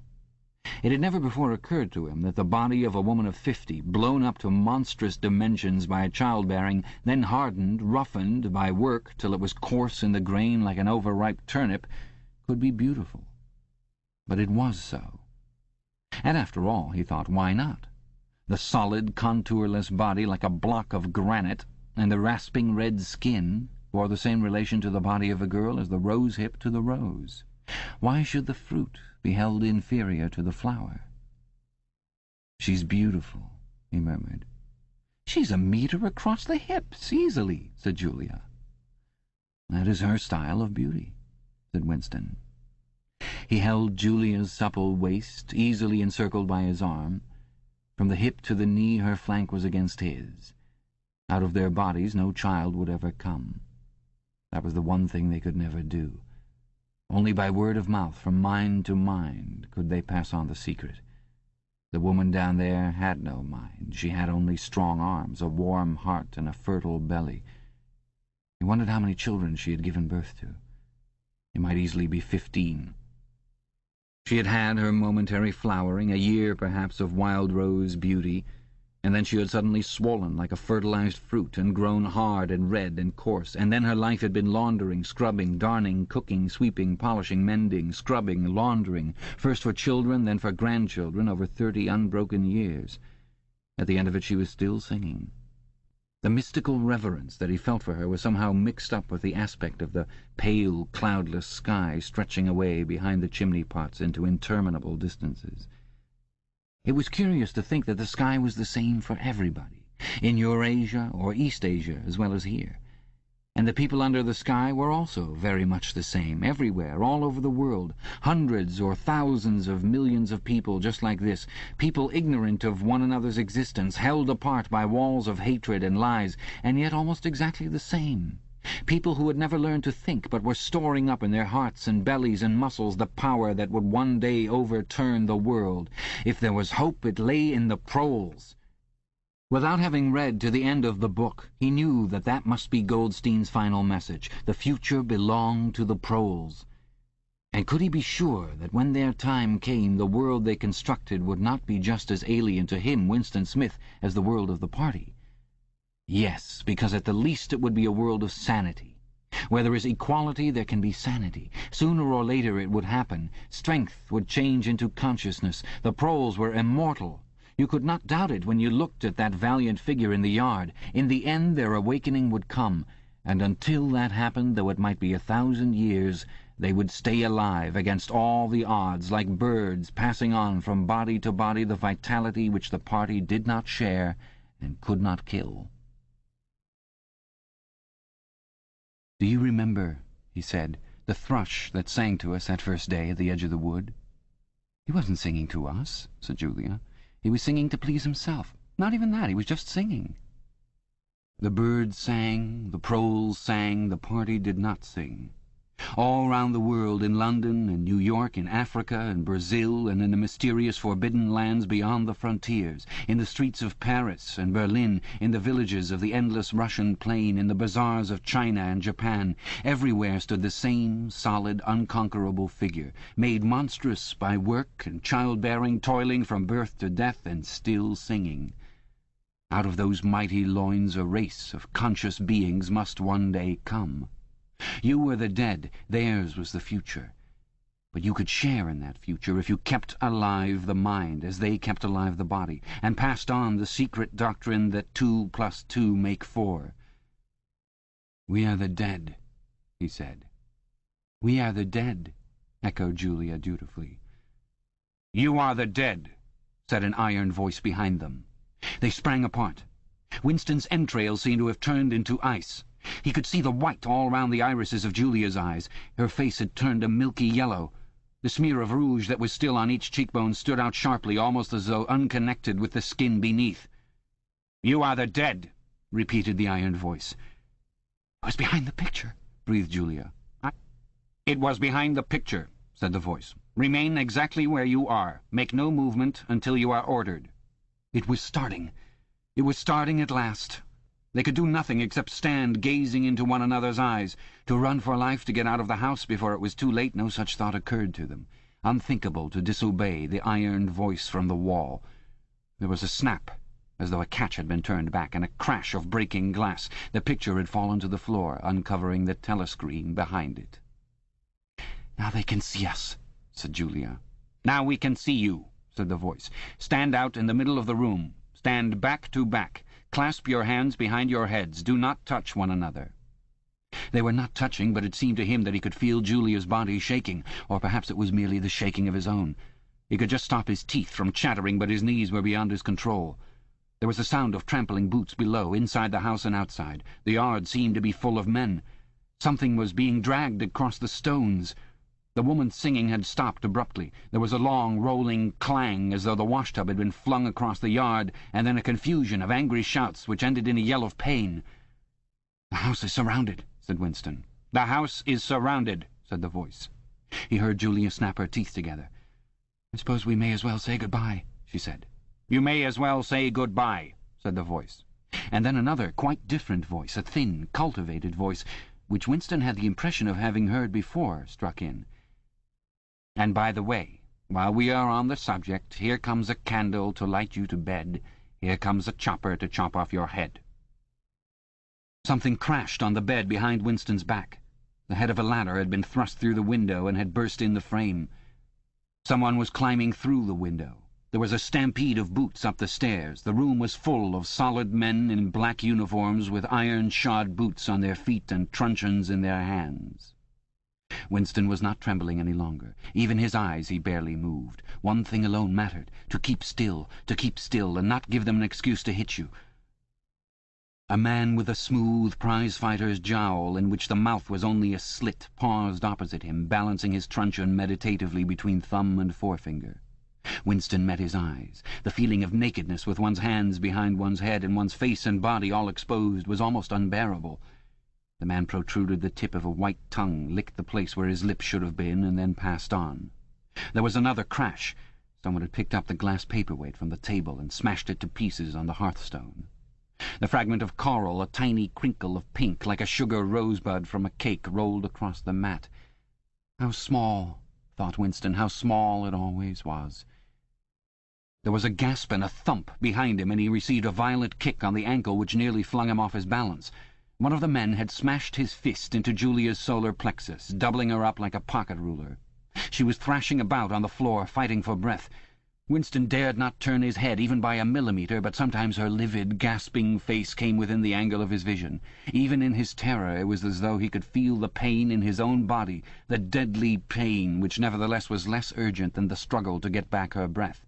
It had never before occurred to him that the body of a woman of 50, blown up to monstrous dimensions by childbearing, then hardened, roughened by work till it was coarse in the grain like an overripe turnip, could be beautiful. But it was so. And after all, he thought, why not? The solid, contourless body like a block of granite, and the rasping red skin, bore the same relation to the body of a girl as the rose-hip to the rose. Why should the fruit be held inferior to the flower? "She's beautiful," he murmured. "She's a metre across the hips, easily," said Julia. "That is her style of beauty," said Winston. He held Julia's supple waist, easily encircled by his arm. From the hip to the knee her flank was against his. Out of their bodies no child would ever come. That was the one thing they could never do. Only by word of mouth, from mind to mind, could they pass on the secret. The woman down there had no mind. She had only strong arms, a warm heart, and a fertile belly. He wondered how many children she had given birth to. It might easily be 15. She had had her momentary flowering, a year perhaps of wild rose beauty, and then she had suddenly swollen like a fertilized fruit and grown hard and red and coarse, and then her life had been laundering, scrubbing, darning, cooking, sweeping, polishing, mending, scrubbing, laundering, first for children, then for grandchildren, over 30 unbroken years. At the end of it she was still singing. The mystical reverence that he felt for her was somehow mixed up with the aspect of the pale, cloudless sky stretching away behind the chimney-pots into interminable distances. It was curious to think that the sky was the same for everybody, in Eurasia or East Asia as well as here. And the people under the sky were also very much the same, everywhere, all over the world. Hundreds or thousands of millions of people just like this, people ignorant of one another's existence, held apart by walls of hatred and lies, and yet almost exactly the same. People who had never learned to think, but were storing up in their hearts and bellies and muscles the power that would one day overturn the world. If there was hope, it lay in the proles. Without having read to the end of the book, he knew that that must be Goldstein's final message. The future belonged to the proles. And could he be sure that when their time came, the world they constructed would not be just as alien to him, Winston Smith, as the world of the party? Yes, because at the least it would be a world of sanity. Where there is equality, there can be sanity. Sooner or later it would happen. Strength would change into consciousness. The proles were immortal. You could not doubt it when you looked at that valiant figure in the yard. In the end their awakening would come, and until that happened, though it might be 1,000 years, they would stay alive against all the odds, like birds passing on from body to body the vitality which the party did not share and could not kill. "Do you remember," he said, "the thrush that sang to us that first day at the edge of the wood?" "He wasn't singing to us," said Julia. "He was singing to please himself. Not even that, he was just singing." The birds sang, the proles sang, the party did not sing. All round the world, in London and New York, in Africa and Brazil, and in the mysterious forbidden lands beyond the frontiers, in the streets of Paris and Berlin, in the villages of the endless Russian plain, in the bazaars of China and Japan, everywhere stood the same solid, unconquerable figure, made monstrous by work and childbearing, toiling from birth to death, and still singing. Out of those mighty loins a race of conscious beings must one day come. You were the dead, theirs was the future. But you could share in that future if you kept alive the mind as they kept alive the body, and passed on the secret doctrine that 2 + 2 make 4. "We are the dead," he said. "We are the dead," echoed Julia dutifully. "You are the dead," said an iron voice behind them. They sprang apart. Winston's entrails seemed to have turned into ice. He could see the white all round the irises of Julia's eyes. Her face had turned a milky yellow. The smear of rouge that was still on each cheekbone stood out sharply, almost as though unconnected with the skin beneath. "You are the dead," repeated the iron voice. "It was behind the picture," breathed Julia. "It was behind the picture," said the voice. "Remain exactly where you are. Make no movement until you are ordered." It was starting. It was starting at last. They could do nothing except stand gazing into one another's eyes. To run for life, to get out of the house before it was too late, no such thought occurred to them. Unthinkable to disobey the iron voice from the wall. There was a snap, as though a catch had been turned back, and a crash of breaking glass. The picture had fallen to the floor, uncovering the telescreen behind it. "Now they can see us," said Julia. "Now we can see you," said the voice. "Stand out in the middle of the room. Stand back to back. Clasp your hands behind your heads. Do not touch one another." They were not touching, but it seemed to him that he could feel Julia's body shaking, or perhaps it was merely the shaking of his own. He could just stop his teeth from chattering, but his knees were beyond his control. There was a sound of trampling boots below, inside the house and outside. The yard seemed to be full of men. Something was being dragged across the stones. The woman's singing had stopped abruptly. There was a long, rolling clang, as though the washtub had been flung across the yard, and then a confusion of angry shouts which ended in a yell of pain. "The house is surrounded," said Winston. "The house is surrounded," said the voice. He heard Julia snap her teeth together. "I suppose we may as well say goodbye," she said. "You may as well say goodbye," said the voice. And then another, quite different voice, a thin, cultivated voice, which Winston had the impression of having heard before, struck in. "And by the way, while we are on the subject, here comes a candle to light you to bed. Here comes a chopper to chop off your head." Something crashed on the bed behind Winston's back. The head of a ladder had been thrust through the window and had burst in the frame. Someone was climbing through the window. There was a stampede of boots up the stairs. The room was full of solid men in black uniforms with iron-shod boots on their feet and truncheons in their hands. Winston was not trembling any longer. Even his eyes he barely moved. One thing alone mattered, to keep still, and not give them an excuse to hit you. A man with a smooth prize-fighter's jowl, in which the mouth was only a slit, paused opposite him, balancing his truncheon meditatively between thumb and forefinger. Winston met his eyes. The feeling of nakedness with one's hands behind one's head and one's face and body all exposed was almost unbearable. The man protruded the tip of a white tongue, licked the place where his lips should have been, and then passed on. There was another crash. Someone had picked up the glass paperweight from the table and smashed it to pieces on the hearthstone. The fragment of coral, a tiny crinkle of pink, like a sugar rosebud from a cake, rolled across the mat. How small, thought Winston, how small it always was. There was a gasp and a thump behind him, and he received a violent kick on the ankle which nearly flung him off his balance. One of the men had smashed his fist into Julia's solar plexus, doubling her up like a pocket ruler. She was thrashing about on the floor, fighting for breath. Winston dared not turn his head even by a millimetre, but sometimes her livid, gasping face came within the angle of his vision. Even in his terror it was as though he could feel the pain in his own body, the deadly pain which nevertheless was less urgent than the struggle to get back her breath.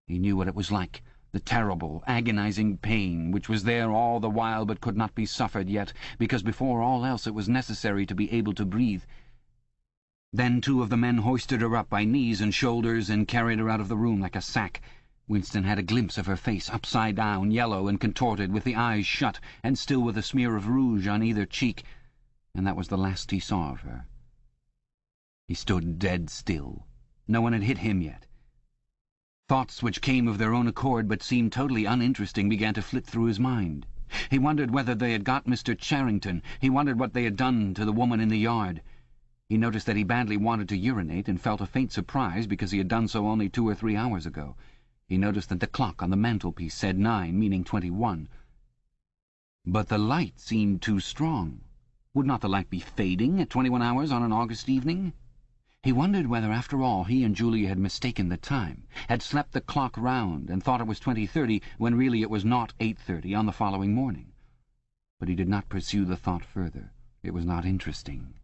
He knew what it was like, the terrible, agonizing pain which was there all the while but could not be suffered yet, because before all else it was necessary to be able to breathe. Then 2 of the men hoisted her up by knees and shoulders and carried her out of the room like a sack. Winston had a glimpse of her face, upside down, yellow and contorted, with the eyes shut, and still with a smear of rouge on either cheek, and that was the last he saw of her. He stood dead still. No one had hit him yet. Thoughts which came of their own accord but seemed totally uninteresting began to flit through his mind. He wondered whether they had got Mr. Charrington. He wondered what they had done to the woman in the yard. He noticed that he badly wanted to urinate and felt a faint surprise because he had done so only 2 or 3 hours ago. He noticed that the clock on the mantelpiece said 9, meaning 21. But the light seemed too strong. Would not the light be fading at 21 hours on an August evening? He wondered whether, after all, he and Julia had mistaken the time, had slept the clock round and thought it was 20:30 when really it was not 8:30 on the following morning. But he did not pursue the thought further. It was not interesting.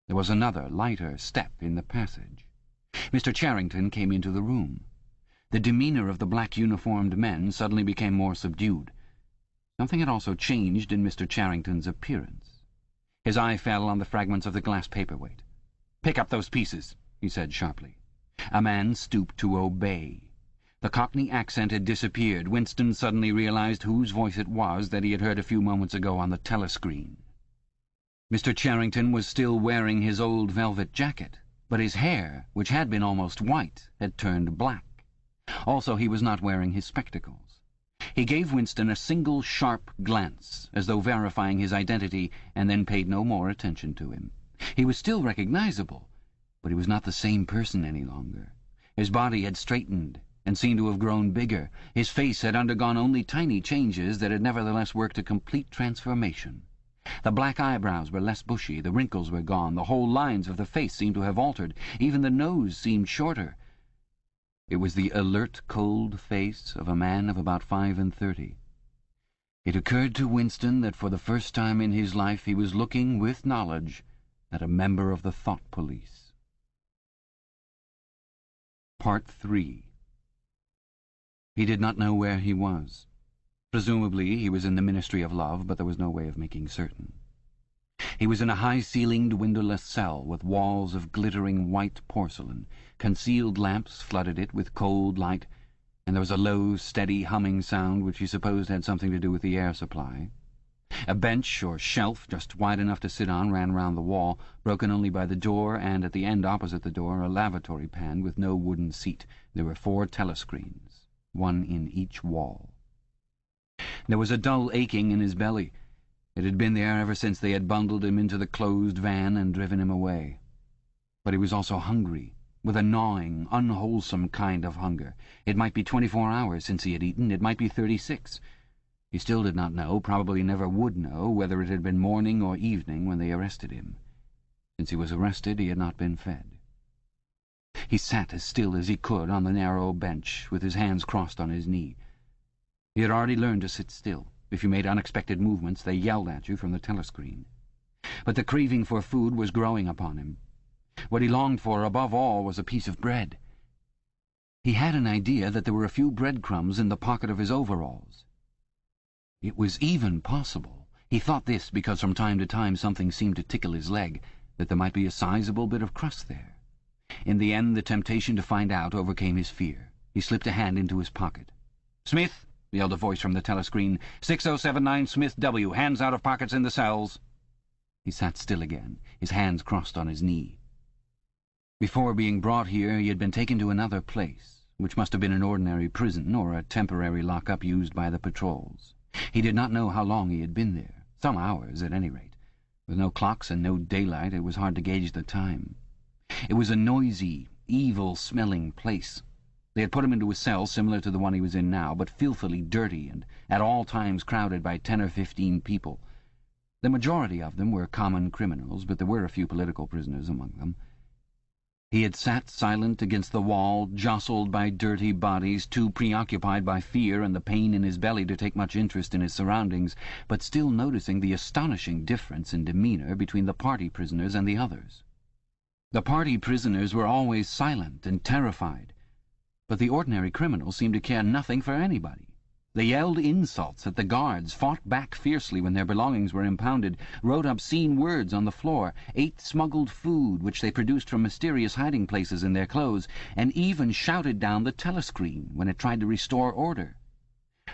There was another, lighter step in the passage. Mr. Charrington came into the room. The demeanour of the black-uniformed men suddenly became more subdued. Something had also changed in Mr. Charrington's appearance. His eye fell on the fragments of the glass paperweight. "Pick up those pieces," he said sharply. A man stooped to obey. The Cockney accent had disappeared. Winston suddenly realized whose voice it was that he had heard a few moments ago on the telescreen. Mr. Charrington was still wearing his old velvet jacket, but his hair, which had been almost white, had turned black. Also, he was not wearing his spectacles. He gave Winston a single sharp glance, as though verifying his identity, and then paid no more attention to him. He was still recognizable, but he was not the same person any longer. His body had straightened and seemed to have grown bigger. His face had undergone only tiny changes that had nevertheless worked a complete transformation. The black eyebrows were less bushy, the wrinkles were gone, the whole lines of the face seemed to have altered, even the nose seemed shorter. It was the alert, cold face of a man of about 35. It occurred to Winston that for the first time in his life he was looking, with knowledge, at a member of the thought police. Part 3. He did not know where he was. Presumably he was in the Ministry of Love, but there was no way of making certain. He was in a high-ceilinged, windowless cell with walls of glittering white porcelain. Concealed lamps flooded it with cold light, and there was a low, steady humming sound which he supposed had something to do with the air supply. A bench or shelf just wide enough to sit on ran round the wall, broken only by the door, and at the end opposite the door a lavatory pan with no wooden seat. There were 4 telescreens, 1 in each wall. There was a dull aching in his belly. It had been there ever since they had bundled him into the closed van and driven him away. But he was also hungry, with a gnawing, unwholesome kind of hunger. It might be 24 hours since he had eaten, it might be 36. He still did not know, probably never would know, whether it had been morning or evening when they arrested him. Since he was arrested, he had not been fed. He sat as still as he could on the narrow bench, with his hands crossed on his knee. He had already learned to sit still. If you made unexpected movements, they yelled at you from the telescreen. But the craving for food was growing upon him. What he longed for above all was a piece of bread. He had an idea that there were a few breadcrumbs in the pocket of his overalls. It was even possible, he thought this because from time to time something seemed to tickle his leg, that there might be a sizable bit of crust there. In the end, the temptation to find out overcame his fear. He slipped a hand into his pocket. "Smith!" yelled a voice from the telescreen. 6079 Smith W. Hands out of pockets in the cells. He sat still again, his hands crossed on his knee. Before being brought here, he had been taken to another place, which must have been an ordinary prison or a temporary lock-up used by the patrols. He did not know how long he had been there. Some hours, at any rate. With no clocks and no daylight, it was hard to gauge the time. It was a noisy, evil-smelling place. They had put him into a cell similar to the one he was in now, but filthily dirty and at all times crowded by 10 or 15 people. The majority of them were common criminals, but there were a few political prisoners among them. He had sat silent against the wall, jostled by dirty bodies, too preoccupied by fear and the pain in his belly to take much interest in his surroundings, but still noticing the astonishing difference in demeanour between the party prisoners and the others. The party prisoners were always silent and terrified, but the ordinary criminals seemed to care nothing for anybody. They yelled insults at the guards, fought back fiercely when their belongings were impounded, wrote obscene words on the floor, ate smuggled food which they produced from mysterious hiding places in their clothes, and even shouted down the telescreen when it tried to restore order.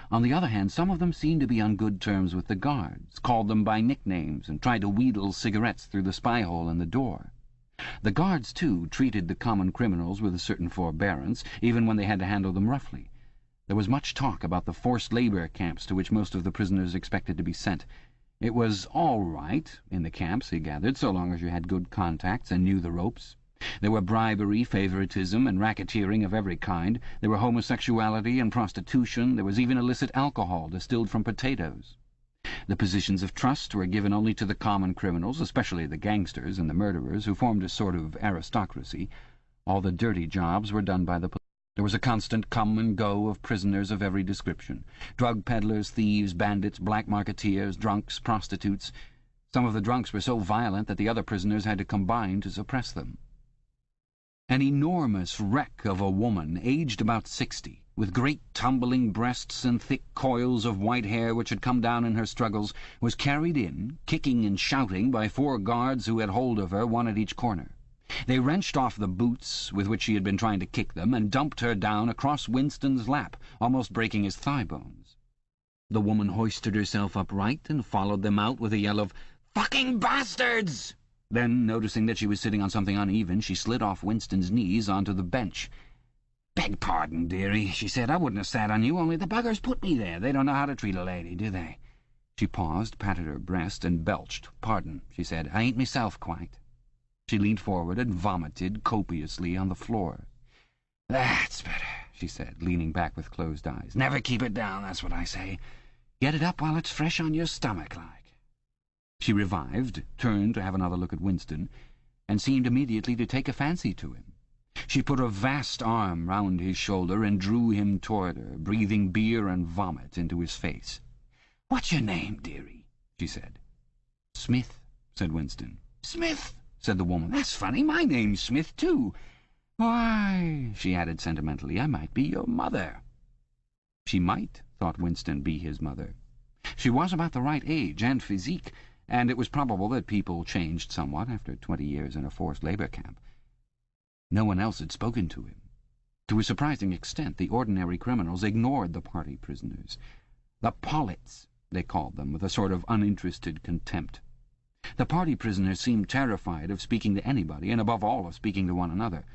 On the other hand, some of them seemed to be on good terms with the guards, called them by nicknames, and tried to wheedle cigarettes through the spy-hole in the door. The guards, too, treated the common criminals with a certain forbearance, even when they had to handle them roughly. There was much talk about the forced labour camps to which most of the prisoners expected to be sent. It was all right in the camps, he gathered, so long as you had good contacts and knew the ropes. There were bribery, favouritism, and racketeering of every kind. There were homosexuality and prostitution. There was even illicit alcohol distilled from potatoes. The positions of trust were given only to the common criminals, especially the gangsters and the murderers, who formed a sort of aristocracy. All the dirty jobs were done by the police. There was a constant come and go of prisoners of every description. Drug peddlers, thieves, bandits, black marketeers, drunks, prostitutes. Some of the drunks were so violent that the other prisoners had to combine to suppress them. An enormous wreck of a woman, aged about 60, with great tumbling breasts and thick coils of white hair which had come down in her struggles, was carried in, kicking and shouting, by 4 guards who had hold of her, one at each corner. They wrenched off the boots with which she had been trying to kick them, and dumped her down across Winston's lap, almost breaking his thigh bones. The woman hoisted herself upright and followed them out with a yell of "Fucking bastards!" Then, noticing that she was sitting on something uneven, she slid off Winston's knees onto the bench. "Beg pardon, dearie," she said. "I wouldn't have sat on you, only the buggers put me there. They don't know how to treat a lady, do they?" She paused, patted her breast, and belched. "Pardon," she said. "I ain't myself quite." She leaned forward and vomited copiously on the floor. "That's better," she said, leaning back with closed eyes. "Never keep it down, that's what I say. Get it up while it's fresh on your stomach, like." She revived, turned to have another look at Winston, and seemed immediately to take a fancy to him. She put a vast arm round his shoulder and drew him toward her, breathing beer and vomit into his face. "What's your name, dearie?" she said. "Smith," said Winston. "Smith?" said the woman. "That's funny. My name's Smith, too. Why," she added sentimentally, "I might be your mother." She might, thought Winston, be his mother. She was about the right age and physique, and it was probable that people changed somewhat after 20 years in a forced labour camp. No one else had spoken to him. To a surprising extent, the ordinary criminals ignored the party prisoners. The pollits, they called them, with a sort of uninterested contempt. The party prisoners seemed terrified of speaking to anybody, and above all of speaking to one another.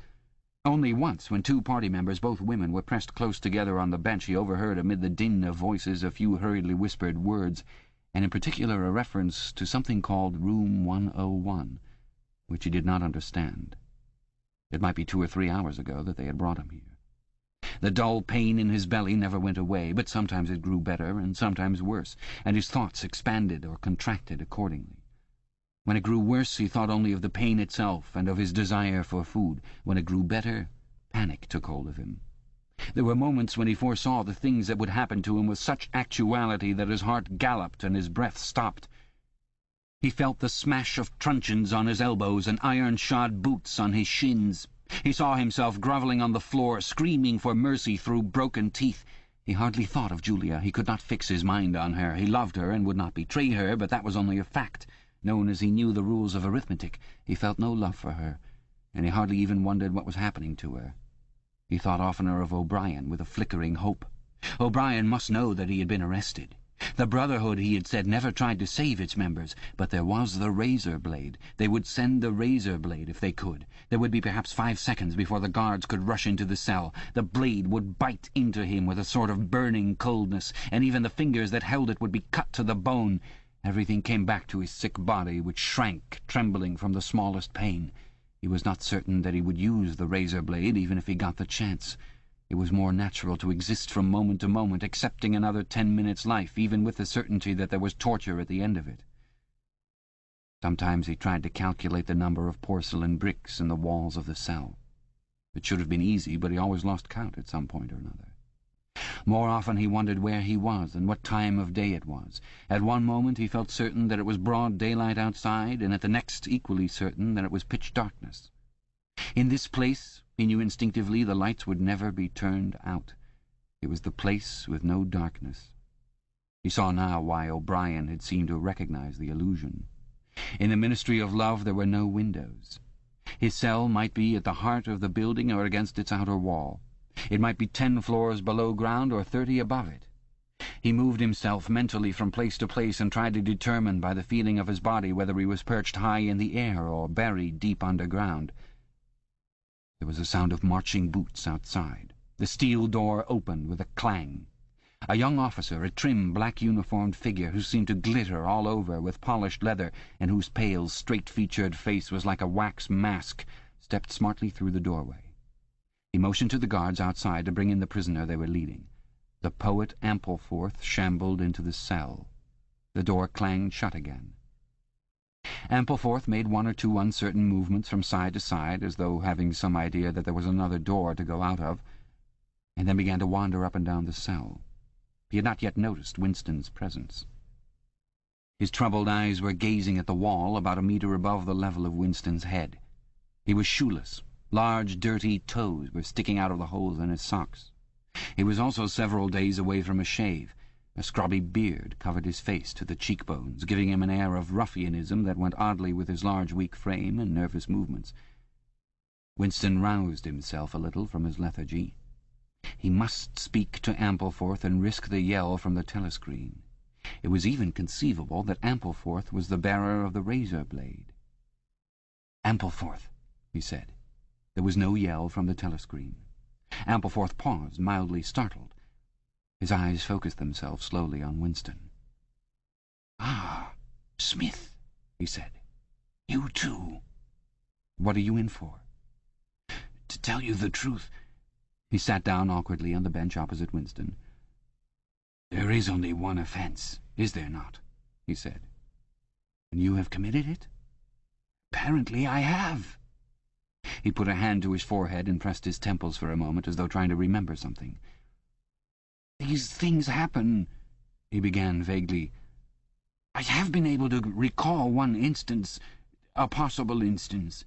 Only once, when 2 party members, both women, were pressed close together on the bench, he overheard amid the din of voices a few hurriedly whispered words, and in particular a reference to something called Room 101, which he did not understand. It might be 2 or 3 hours ago that they had brought him here. The dull pain in his belly never went away, but sometimes it grew better and sometimes worse, and his thoughts expanded or contracted accordingly. When it grew worse, he thought only of the pain itself and of his desire for food. When it grew better, panic took hold of him. There were moments when he foresaw the things that would happen to him with such actuality that his heart galloped and his breath stopped. He felt the smash of truncheons on his elbows and iron-shod boots on his shins. He saw himself grovelling on the floor, screaming for mercy through broken teeth. He hardly thought of Julia. He could not fix his mind on her. He loved her and would not betray her, but that was only a fact. Known as he knew the rules of arithmetic, he felt no love for her, and he hardly even wondered what was happening to her. He thought oftener of O'Brien with a flickering hope. O'Brien must know that he had been arrested. The Brotherhood, he had said, never tried to save its members, but there was the razor blade. They would send the razor blade if they could. There would be perhaps 5 seconds before the guards could rush into the cell. The blade would bite into him with a sort of burning coldness, and even the fingers that held it would be cut to the bone. Everything came back to his sick body, which shrank, trembling from the smallest pain. He was not certain that he would use the razor blade, even if he got the chance. It was more natural to exist from moment to moment, accepting another 10 minutes' life, even with the certainty that there was torture at the end of it. Sometimes he tried to calculate the number of porcelain bricks in the walls of the cell. It should have been easy, but he always lost count at some point or another. More often he wondered where he was and what time of day it was. At one moment he felt certain that it was broad daylight outside, and at the next equally certain that it was pitch darkness. In this place, he knew instinctively, the lights would never be turned out. It was the place with no darkness. He saw now why O'Brien had seemed to recognize the illusion. In the Ministry of Love there were no windows. His cell might be at the heart of the building or against its outer wall. It might be 10 floors below ground or 30 above it. He moved himself mentally from place to place and tried to determine by the feeling of his body whether he was perched high in the air or buried deep underground. There was a sound of marching boots outside. The steel door opened with a clang. A young officer, a trim, black-uniformed figure who seemed to glitter all over with polished leather and whose pale, straight-featured face was like a wax mask, stepped smartly through the doorway. He motioned to the guards outside to bring in the prisoner they were leading. The poet Ampleforth shambled into the cell. The door clanged shut again. Ampleforth made one or two uncertain movements from side to side, as though having some idea that there was another door to go out of, and then began to wander up and down the cell. He had not yet noticed Winston's presence. His troubled eyes were gazing at the wall about a metre above the level of Winston's head. He was shoeless. Large, dirty toes were sticking out of the holes in his socks. He was also several days away from a shave. A scrubby beard covered his face to the cheekbones, giving him an air of ruffianism that went oddly with his large, weak frame and nervous movements. Winston roused himself a little from his lethargy. He must speak to Ampleforth and risk the yell from the telescreen. It was even conceivable that Ampleforth was the bearer of the razor blade. "Ampleforth," he said. There was no yell from the telescreen. Ampleforth paused, mildly startled. His eyes focused themselves slowly on Winston. "Ah, Smith," he said. "You too." "What are you in for?" "To tell you the truth—" He sat down awkwardly on the bench opposite Winston. "There is only one offence, is there not?" he said. "And you have committed it?" "Apparently I have." He put a hand to his forehead and pressed his temples for a moment, as though trying to remember something. "These things happen," he began vaguely. "I have been able to recall one instance, a possible instance.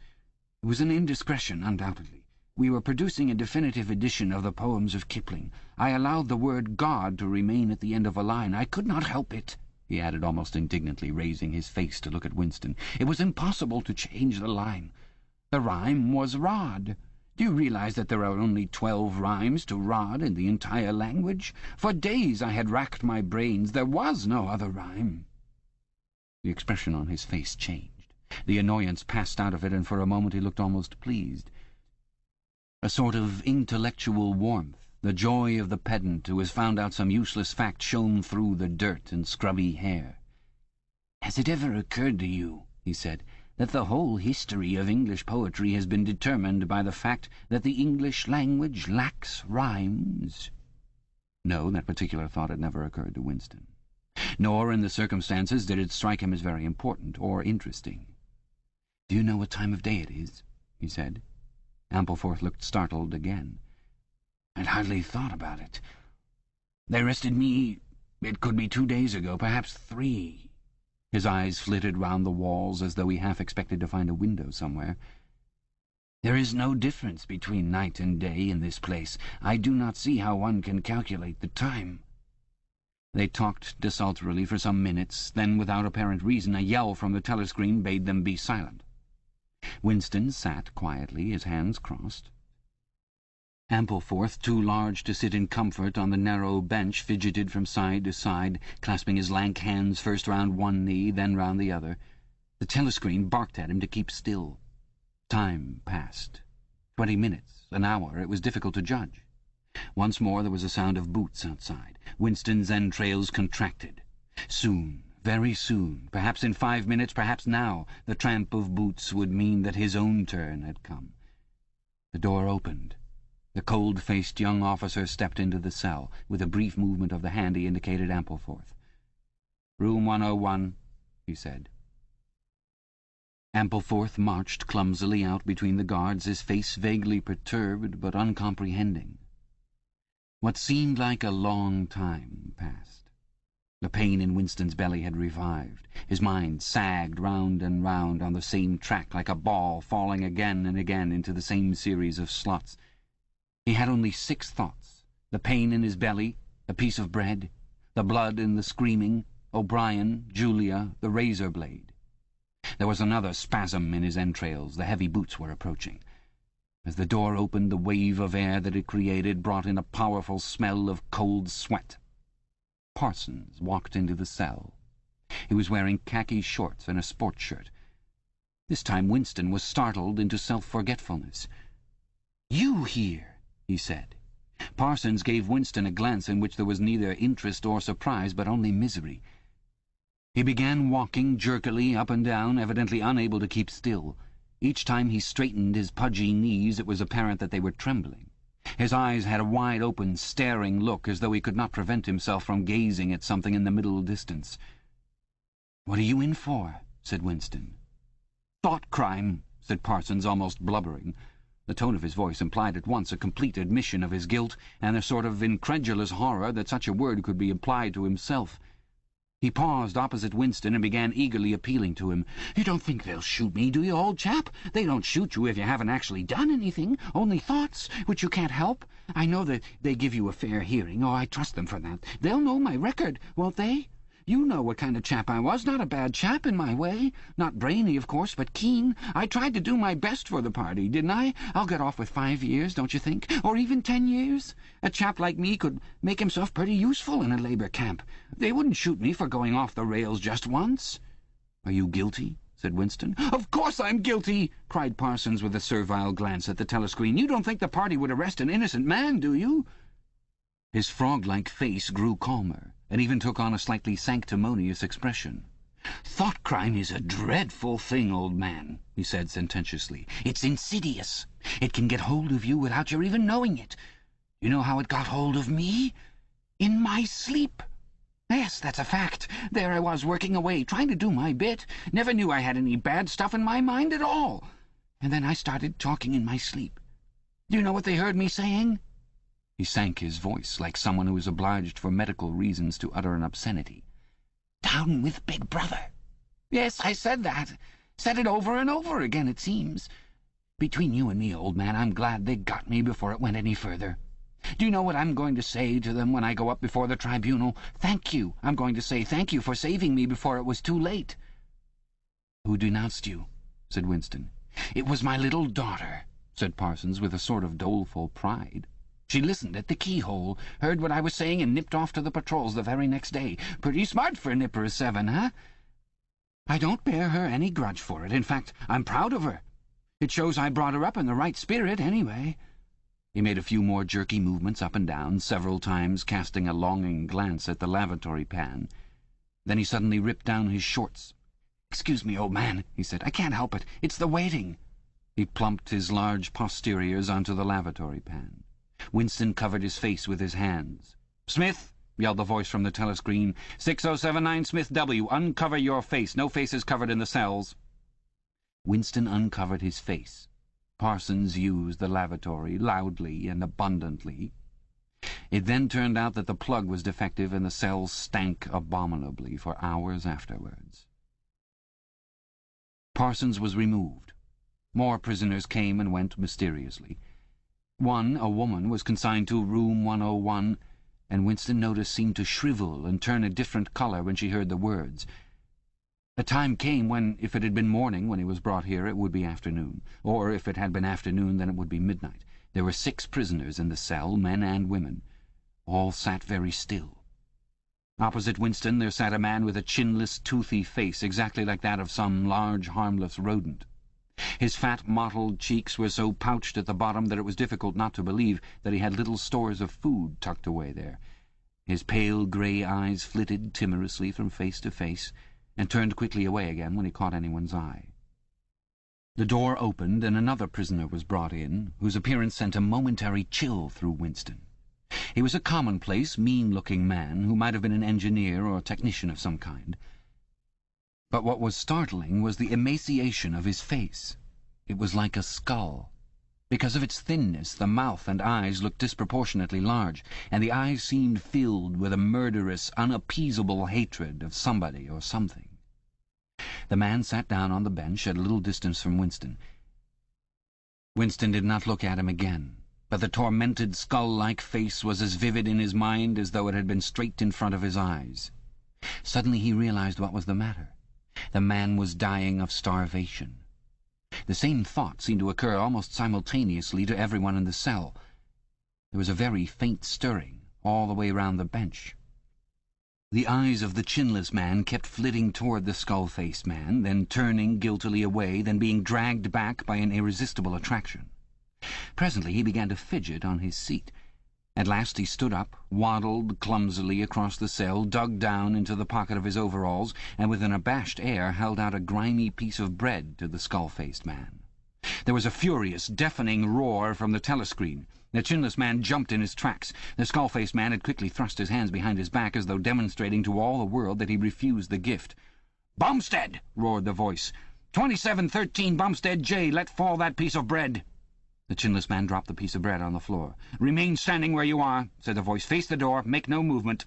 It was an indiscretion, undoubtedly. We were producing a definitive edition of the poems of Kipling. I allowed the word God to remain at the end of a line. I could not help it," he added almost indignantly, raising his face to look at Winston. "It was impossible to change the line. The rhyme was rod. Do you realize that there are only 12 rhymes to rod in the entire language? For days I had racked my brains. There was no other rhyme." The expression on his face changed. The annoyance passed out of it, and for a moment he looked almost pleased. A sort of intellectual warmth, the joy of the pedant who has found out some useless fact, shone through the dirt and scrubby hair. "Has it ever occurred to you," he said, "that the whole history of English poetry has been determined by the fact that the English language lacks rhymes?" No, that particular thought had never occurred to Winston. Nor, in the circumstances, did it strike him as very important or interesting. "Do you know what time of day it is?" he said. Ampleforth looked startled again. "I'd hardly thought about it. They arrested me, it could be 2 days ago, perhaps 3. His eyes flitted round the walls as though he half expected to find a window somewhere. "There is no difference between night and day in this place. I do not see how one can calculate the time." They talked desultorily for some minutes, then, without apparent reason, a yell from the telescreen bade them be silent. Winston sat quietly, his hands crossed. Ampleforth, too large to sit in comfort on the narrow bench, fidgeted from side to side, clasping his lank hands first round one knee, then round the other. The telescreen barked at him to keep still. Time passed. 20 minutes, an hour, it was difficult to judge. Once more there was a sound of boots outside. Winston's entrails contracted. Soon, very soon, perhaps in 5 minutes, perhaps now, the tramp of boots would mean that his own turn had come. The door opened. The cold-faced young officer stepped into the cell. With a brief movement of the hand he indicated Ampleforth. "Room 101, he said. Ampleforth marched clumsily out between the guards, his face vaguely perturbed but uncomprehending. What seemed like a long time passed. The pain in Winston's belly had revived. His mind sagged round and round on the same track like a ball falling again and again into the same series of slots. He had only 6 thoughts: the pain in his belly, a piece of bread, the blood and the screaming, O'Brien, Julia, the razor blade. There was another spasm in his entrails. The heavy boots were approaching. As the door opened, the wave of air that it created brought in a powerful smell of cold sweat. Parsons walked into the cell. He was wearing khaki shorts and a sports shirt. This time Winston was startled into self-forgetfulness. "You here?" he said. Parsons gave Winston a glance in which there was neither interest or surprise, but only misery. He began walking jerkily up and down, evidently unable to keep still. Each time he straightened his pudgy knees, it was apparent that they were trembling. His eyes had a wide-open, staring look, as though he could not prevent himself from gazing at something in the middle distance. "What are you in for?" said Winston. "Thought crime," said Parsons, almost blubbering. The tone of his voice implied at once a complete admission of his guilt, and a sort of incredulous horror that such a word could be applied to himself. He paused opposite Winston and began eagerly appealing to him. "You don't think they'll shoot me, do you, old chap? They don't shoot you if you haven't actually done anything, only thoughts, which you can't help. I know that they give you a fair hearing. Oh, I trust them for that. They'll know my record, won't they? You know what kind of chap I was. Not a bad chap in my way. Not brainy, of course, but keen. I tried to do my best for the party, didn't I? I'll get off with 5 years, don't you think? Or even 10 years? A chap like me could make himself pretty useful in a labour camp. They wouldn't shoot me for going off the rails just once." "Are you guilty?" said Winston. "Of course I'm guilty!" cried Parsons with a servile glance at the telescreen. "You don't think the party would arrest an innocent man, do you?" His frog-like face grew calmer, and even took on a slightly sanctimonious expression. "Thought crime is a dreadful thing, old man," he said sententiously. "It's insidious. It can get hold of you without your even knowing it. You know how it got hold of me? In my sleep. Yes, that's a fact. There I was, working away, trying to do my bit. Never knew I had any bad stuff in my mind at all. And then I started talking in my sleep. Do you know what they heard me saying?" He sank his voice, like someone who is obliged for medical reasons to utter an obscenity. "Down with Big Brother. Yes, I said that. Said it over and over again, it seems. Between you and me, old man, I'm glad they got me before it went any further. Do you know what I'm going to say to them when I go up before the tribunal? Thank you. I'm going to say thank you for saving me before it was too late." "Who denounced you?" said Winston. "It was my little daughter," said Parsons with a sort of doleful pride. "She listened at the keyhole, heard what I was saying, and nipped off to the patrols the very next day. Pretty smart for a nipper of 7, huh? I don't bear her any grudge for it. In fact, I'm proud of her. It shows I brought her up in the right spirit, anyway." He made a few more jerky movements up and down, several times casting a longing glance at the lavatory pan. Then he suddenly ripped down his shorts. "Excuse me, old man," he said. "I can't help it. It's the waiting." He plumped his large posteriors onto the lavatory pan. Winston covered his face with his hands. "Smith!" yelled the voice from the telescreen. 6079 Smith W. Uncover your face. No faces covered in the cells. Winston uncovered his face. Parsons used the lavatory loudly and abundantly. It then turned out that the plug was defective and the cells stank abominably for hours afterwards. Parsons was removed. More prisoners came and went mysteriously. One, a woman, was consigned to room 101, and Winston noticed seemed to shrivel and turn a different colour when she heard the words. A time came when, if it had been morning when he was brought here, it would be afternoon, or if it had been afternoon, then it would be midnight. There were 6 prisoners in the cell, men and women. All sat very still. Opposite Winston there sat a man with a chinless, toothy face, exactly like that of some large, harmless rodent. His fat, mottled cheeks were so pouched at the bottom that it was difficult not to believe that he had little stores of food tucked away there. His pale grey eyes flitted timorously from face to face, and turned quickly away again when he caught anyone's eye. The door opened, and another prisoner was brought in, whose appearance sent a momentary chill through Winston. He was a commonplace, mean-looking man, who might have been an engineer or a technician of some kind. But what was startling was the emaciation of his face. It was like a skull. Because of its thinness, the mouth and eyes looked disproportionately large, and the eyes seemed filled with a murderous, unappeasable hatred of somebody or something. The man sat down on the bench at a little distance from Winston. Winston did not look at him again, but the tormented, skull-like face was as vivid in his mind as though it had been straight in front of his eyes. Suddenly he realized what was the matter. The man was dying of starvation. The same thought seemed to occur almost simultaneously to everyone in the cell. There was a very faint stirring all the way round the bench. The eyes of the chinless man kept flitting toward the skull-faced man, then turning guiltily away, then being dragged back by an irresistible attraction. Presently he began to fidget on his seat. At last he stood up, waddled clumsily across the cell, dug down into the pocket of his overalls, and with an abashed air held out a grimy piece of bread to the skull-faced man. There was a furious, deafening roar from the telescreen. The chinless man jumped in his tracks. The skull-faced man had quickly thrust his hands behind his back as though demonstrating to all the world that he refused the gift. "Bumstead!" roared the voice. 2713 Bumstead J. Let fall that piece of bread." The chinless man dropped the piece of bread on the floor. "Remain standing where you are," said the voice. "Face the door. Make no movement."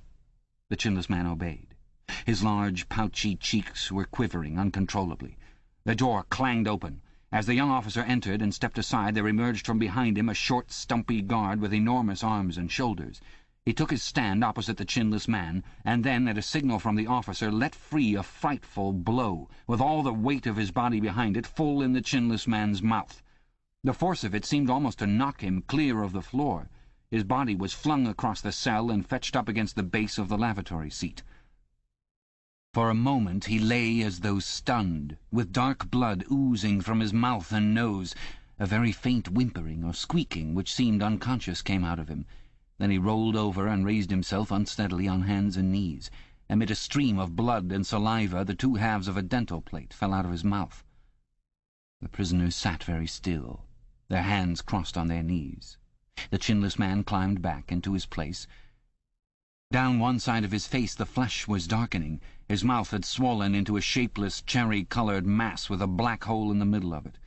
The chinless man obeyed. His large, pouchy cheeks were quivering uncontrollably. The door clanged open. As the young officer entered and stepped aside, there emerged from behind him a short, stumpy guard with enormous arms and shoulders. He took his stand opposite the chinless man, and then, at a signal from the officer, let free a frightful blow, with all the weight of his body behind it, full in the chinless man's mouth. The force of it seemed almost to knock him clear of the floor. His body was flung across the cell and fetched up against the base of the lavatory seat. For a moment he lay as though stunned, with dark blood oozing from his mouth and nose. A very faint whimpering or squeaking, which seemed unconscious, came out of him. Then he rolled over and raised himself unsteadily on hands and knees. Amid a stream of blood and saliva, the two halves of a dental plate fell out of his mouth. The prisoners sat very still, their hands crossed on their knees. The chinless man climbed back into his place. Down one side of his face the flesh was darkening. His mouth had swollen into a shapeless, cherry-coloured mass with a black hole in the middle of it.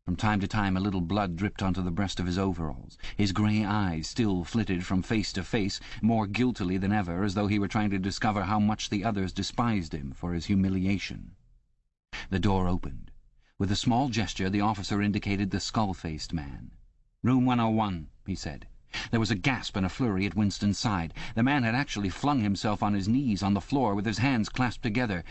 From time to time a little blood dripped onto the breast of his overalls. His grey eyes still flitted from face to face, more guiltily than ever, as though he were trying to discover how much the others despised him for his humiliation. The door opened. With a small gesture the officer indicated the skull-faced man. "Room 101, he said. There was a gasp and a flurry at Winston's side. The man had actually flung himself on his knees on the floor with his hands clasped together.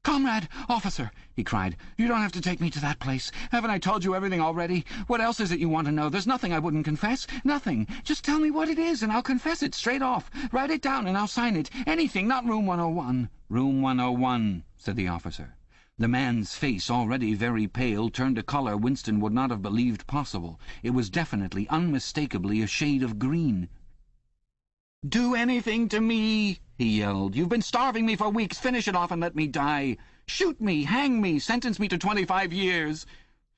"Comrade, officer," he cried, "you don't have to take me to that place. Haven't I told you everything already? What else is it you want to know? There's nothing I wouldn't confess. Nothing. Just tell me what it is, and I'll confess it straight off. Write it down, and I'll sign it. Anything, not room 101. "Room 101, said the officer. The man's face, already very pale, turned a colour Winston would not have believed possible. It was definitely, unmistakably, a shade of green. "Do anything to me!" he yelled. "You've been starving me for weeks. Finish it off and let me die. Shoot me, hang me, sentence me to 25 years.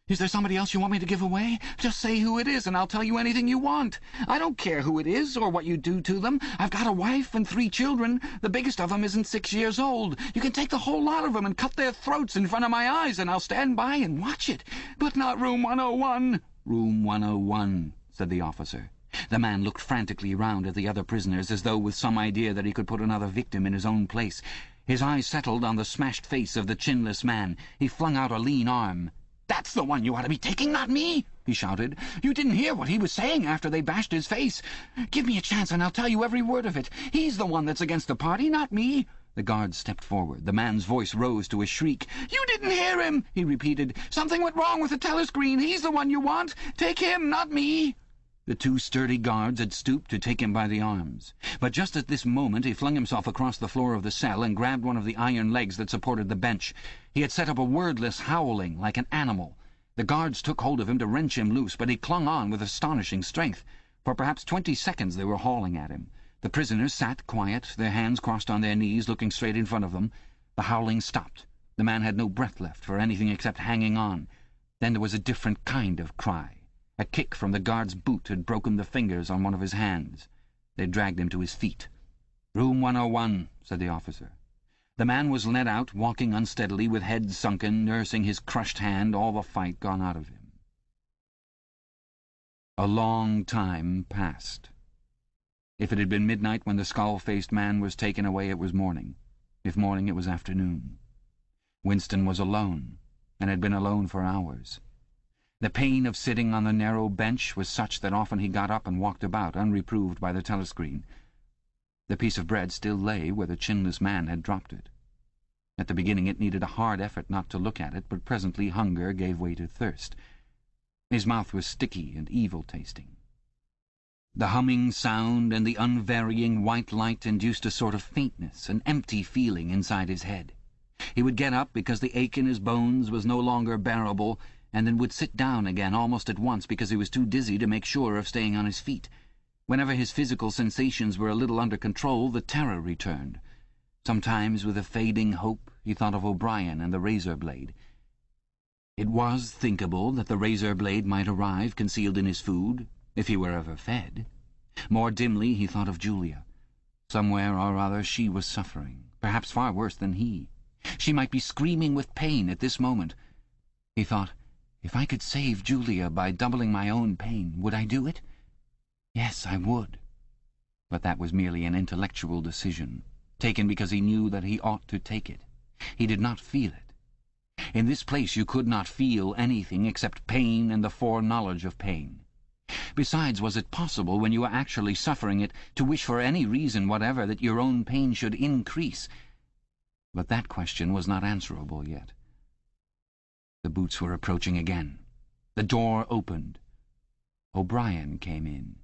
Is there somebody else you want me to give away? Just say who it is, and I'll tell you anything you want. I don't care who it is or what you do to them. I've got a wife and 3 children. The biggest of them isn't 6 years old. You can take the whole lot of them and cut their throats in front of my eyes, and I'll stand by and watch it. But not room 101. "Room 101, said the officer. The man looked frantically round at the other prisoners, as though with some idea that he could put another victim in his own place. His eyes settled on the smashed face of the chinless man. He flung out a lean arm. "That's the one you ought to be taking, not me!" he shouted. "You didn't hear what he was saying after they bashed his face. Give me a chance and I'll tell you every word of it. He's the one that's against the party, not me." The guard stepped forward. The man's voice rose to a shriek. "You didn't hear him," he repeated. "Something went wrong with the telescreen. He's the one you want. Take him, not me." The 2 sturdy guards had stooped to take him by the arms. But just at this moment he flung himself across the floor of the cell and grabbed one of the iron legs that supported the bench. He had set up a wordless howling, like an animal. The guards took hold of him to wrench him loose, but he clung on with astonishing strength. For perhaps 20 seconds they were hauling at him. The prisoners sat quiet, their hands crossed on their knees, looking straight in front of them. The howling stopped. The man had no breath left for anything except hanging on. Then there was a different kind of cry. A kick from the guard's boot had broken the fingers on one of his hands. They dragged him to his feet. "Room 101, said the officer. The man was led out, walking unsteadily, with head sunken, nursing his crushed hand, all the fight gone out of him. A long time passed. If it had been midnight when the skull-faced man was taken away, it was morning. If morning, it was afternoon. Winston was alone, and had been alone for hours. The pain of sitting on the narrow bench was such that often he got up and walked about, unreproved by the telescreen. The piece of bread still lay where the chinless man had dropped it. At the beginning it needed a hard effort not to look at it, but presently hunger gave way to thirst. His mouth was sticky and evil-tasting. The humming sound and the unvarying white light induced a sort of faintness, an empty feeling inside his head. He would get up because the ache in his bones was no longer bearable, and then would sit down again almost at once because he was too dizzy to make sure of staying on his feet. Whenever his physical sensations were a little under control, the terror returned. Sometimes, with a fading hope, he thought of O'Brien and the razor blade. It was thinkable that the razor blade might arrive concealed in his food, if he were ever fed. More dimly he thought of Julia. Somewhere or other she was suffering, perhaps far worse than he. She might be screaming with pain at this moment. He thought, if I could save Julia by doubling my own pain, would I do it? Yes, I would. But that was merely an intellectual decision, taken because he knew that he ought to take it. He did not feel it. In this place you could not feel anything except pain and the foreknowledge of pain. Besides, was it possible, when you were actually suffering it, to wish for any reason whatever that your own pain should increase? But that question was not answerable yet. The boots were approaching again. The door opened. O'Brien came in.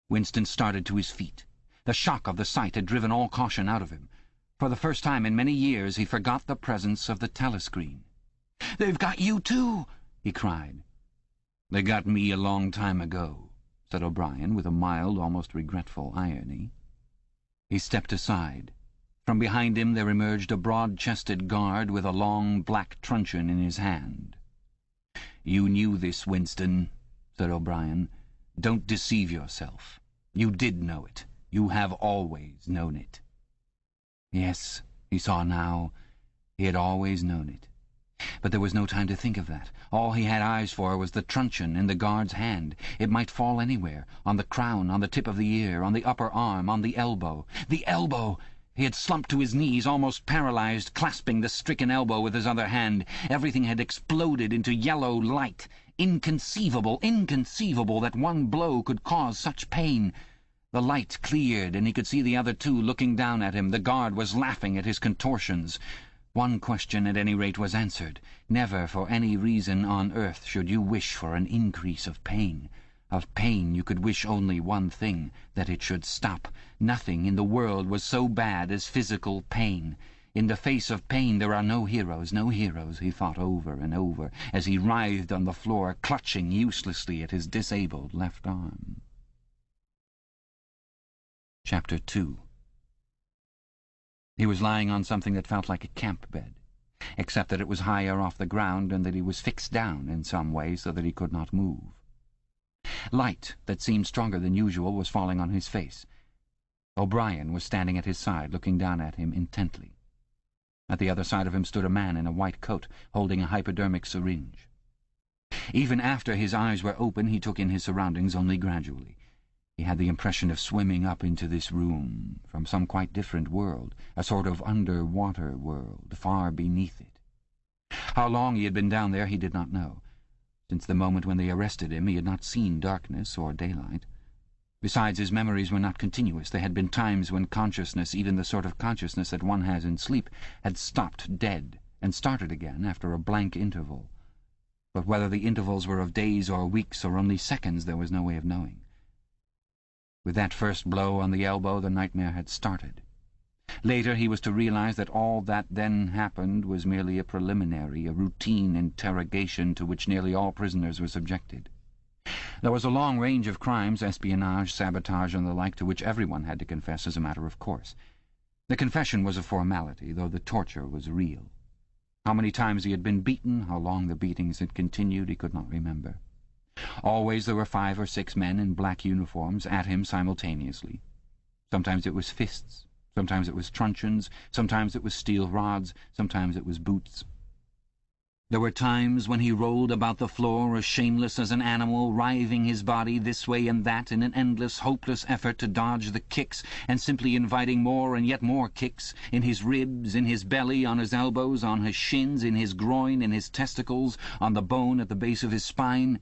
Winston started to his feet. The shock of the sight had driven all caution out of him. For the first time in many years he forgot the presence of the telescreen. "They've got you too!" he cried. "They got me a long time ago," said O'Brien, with a mild, almost regretful irony. He stepped aside. From behind him there emerged a broad-chested guard with a long black truncheon in his hand. "You knew this, Winston," said O'Brien. "Don't deceive yourself. You did know it. You have always known it." Yes, he saw now. He had always known it. But there was no time to think of that. All he had eyes for was the truncheon in the guard's hand. It might fall anywhere, on the crown, on the tip of the ear, on the upper arm, on the elbow. The elbow! He had slumped to his knees, almost paralyzed, clasping the stricken elbow with his other hand. Everything had exploded into yellow light. Inconceivable, inconceivable that one blow could cause such pain. The light cleared, and he could see the other two looking down at him. The guard was laughing at his contortions. One question, at any rate, was answered. Never, for any reason on earth, should you wish for an increase of pain. Of pain you could wish only one thing, that it should stop. Nothing in the world was so bad as physical pain. In the face of pain there are no heroes, he thought over and over, as he writhed on the floor, clutching uselessly at his disabled left arm. Chapter 2. He was lying on something that felt like a camp bed, except that it was higher off the ground and that he was fixed down in some way so that he could not move. Light that seemed stronger than usual was falling on his face. O'Brien was standing at his side, looking down at him intently. At the other side of him stood a man in a white coat, holding a hypodermic syringe. Even after his eyes were open, he took in his surroundings only gradually. He had the impression of swimming up into this room from some quite different world, a sort of underwater world, far beneath it. How long he had been down there he did not know. Since the moment when they arrested him he had not seen darkness or daylight. Besides, his memories were not continuous. There had been times when consciousness, even the sort of consciousness that one has in sleep, had stopped dead and started again after a blank interval. But whether the intervals were of days or weeks or only seconds there was no way of knowing. With that first blow on the elbow the nightmare had started. Later he was to realize that all that then happened was merely a preliminary, a routine interrogation to which nearly all prisoners were subjected. There was a long range of crimes, espionage, sabotage, and the like, to which everyone had to confess as a matter of course. The confession was a formality, though the torture was real. How many times he had been beaten, how long the beatings had continued, he could not remember. Always there were 5 or 6 men in black uniforms at him simultaneously. Sometimes it was fists, Sometimes it was truncheons, sometimes it was steel rods, sometimes it was boots. There were times when he rolled about the floor as shameless as an animal, writhing his body this way and that in an endless, hopeless effort to dodge the kicks, and simply inviting more and yet more kicks, in his ribs, in his belly, on his elbows, on his shins, in his groin, in his testicles, on the bone at the base of his spine.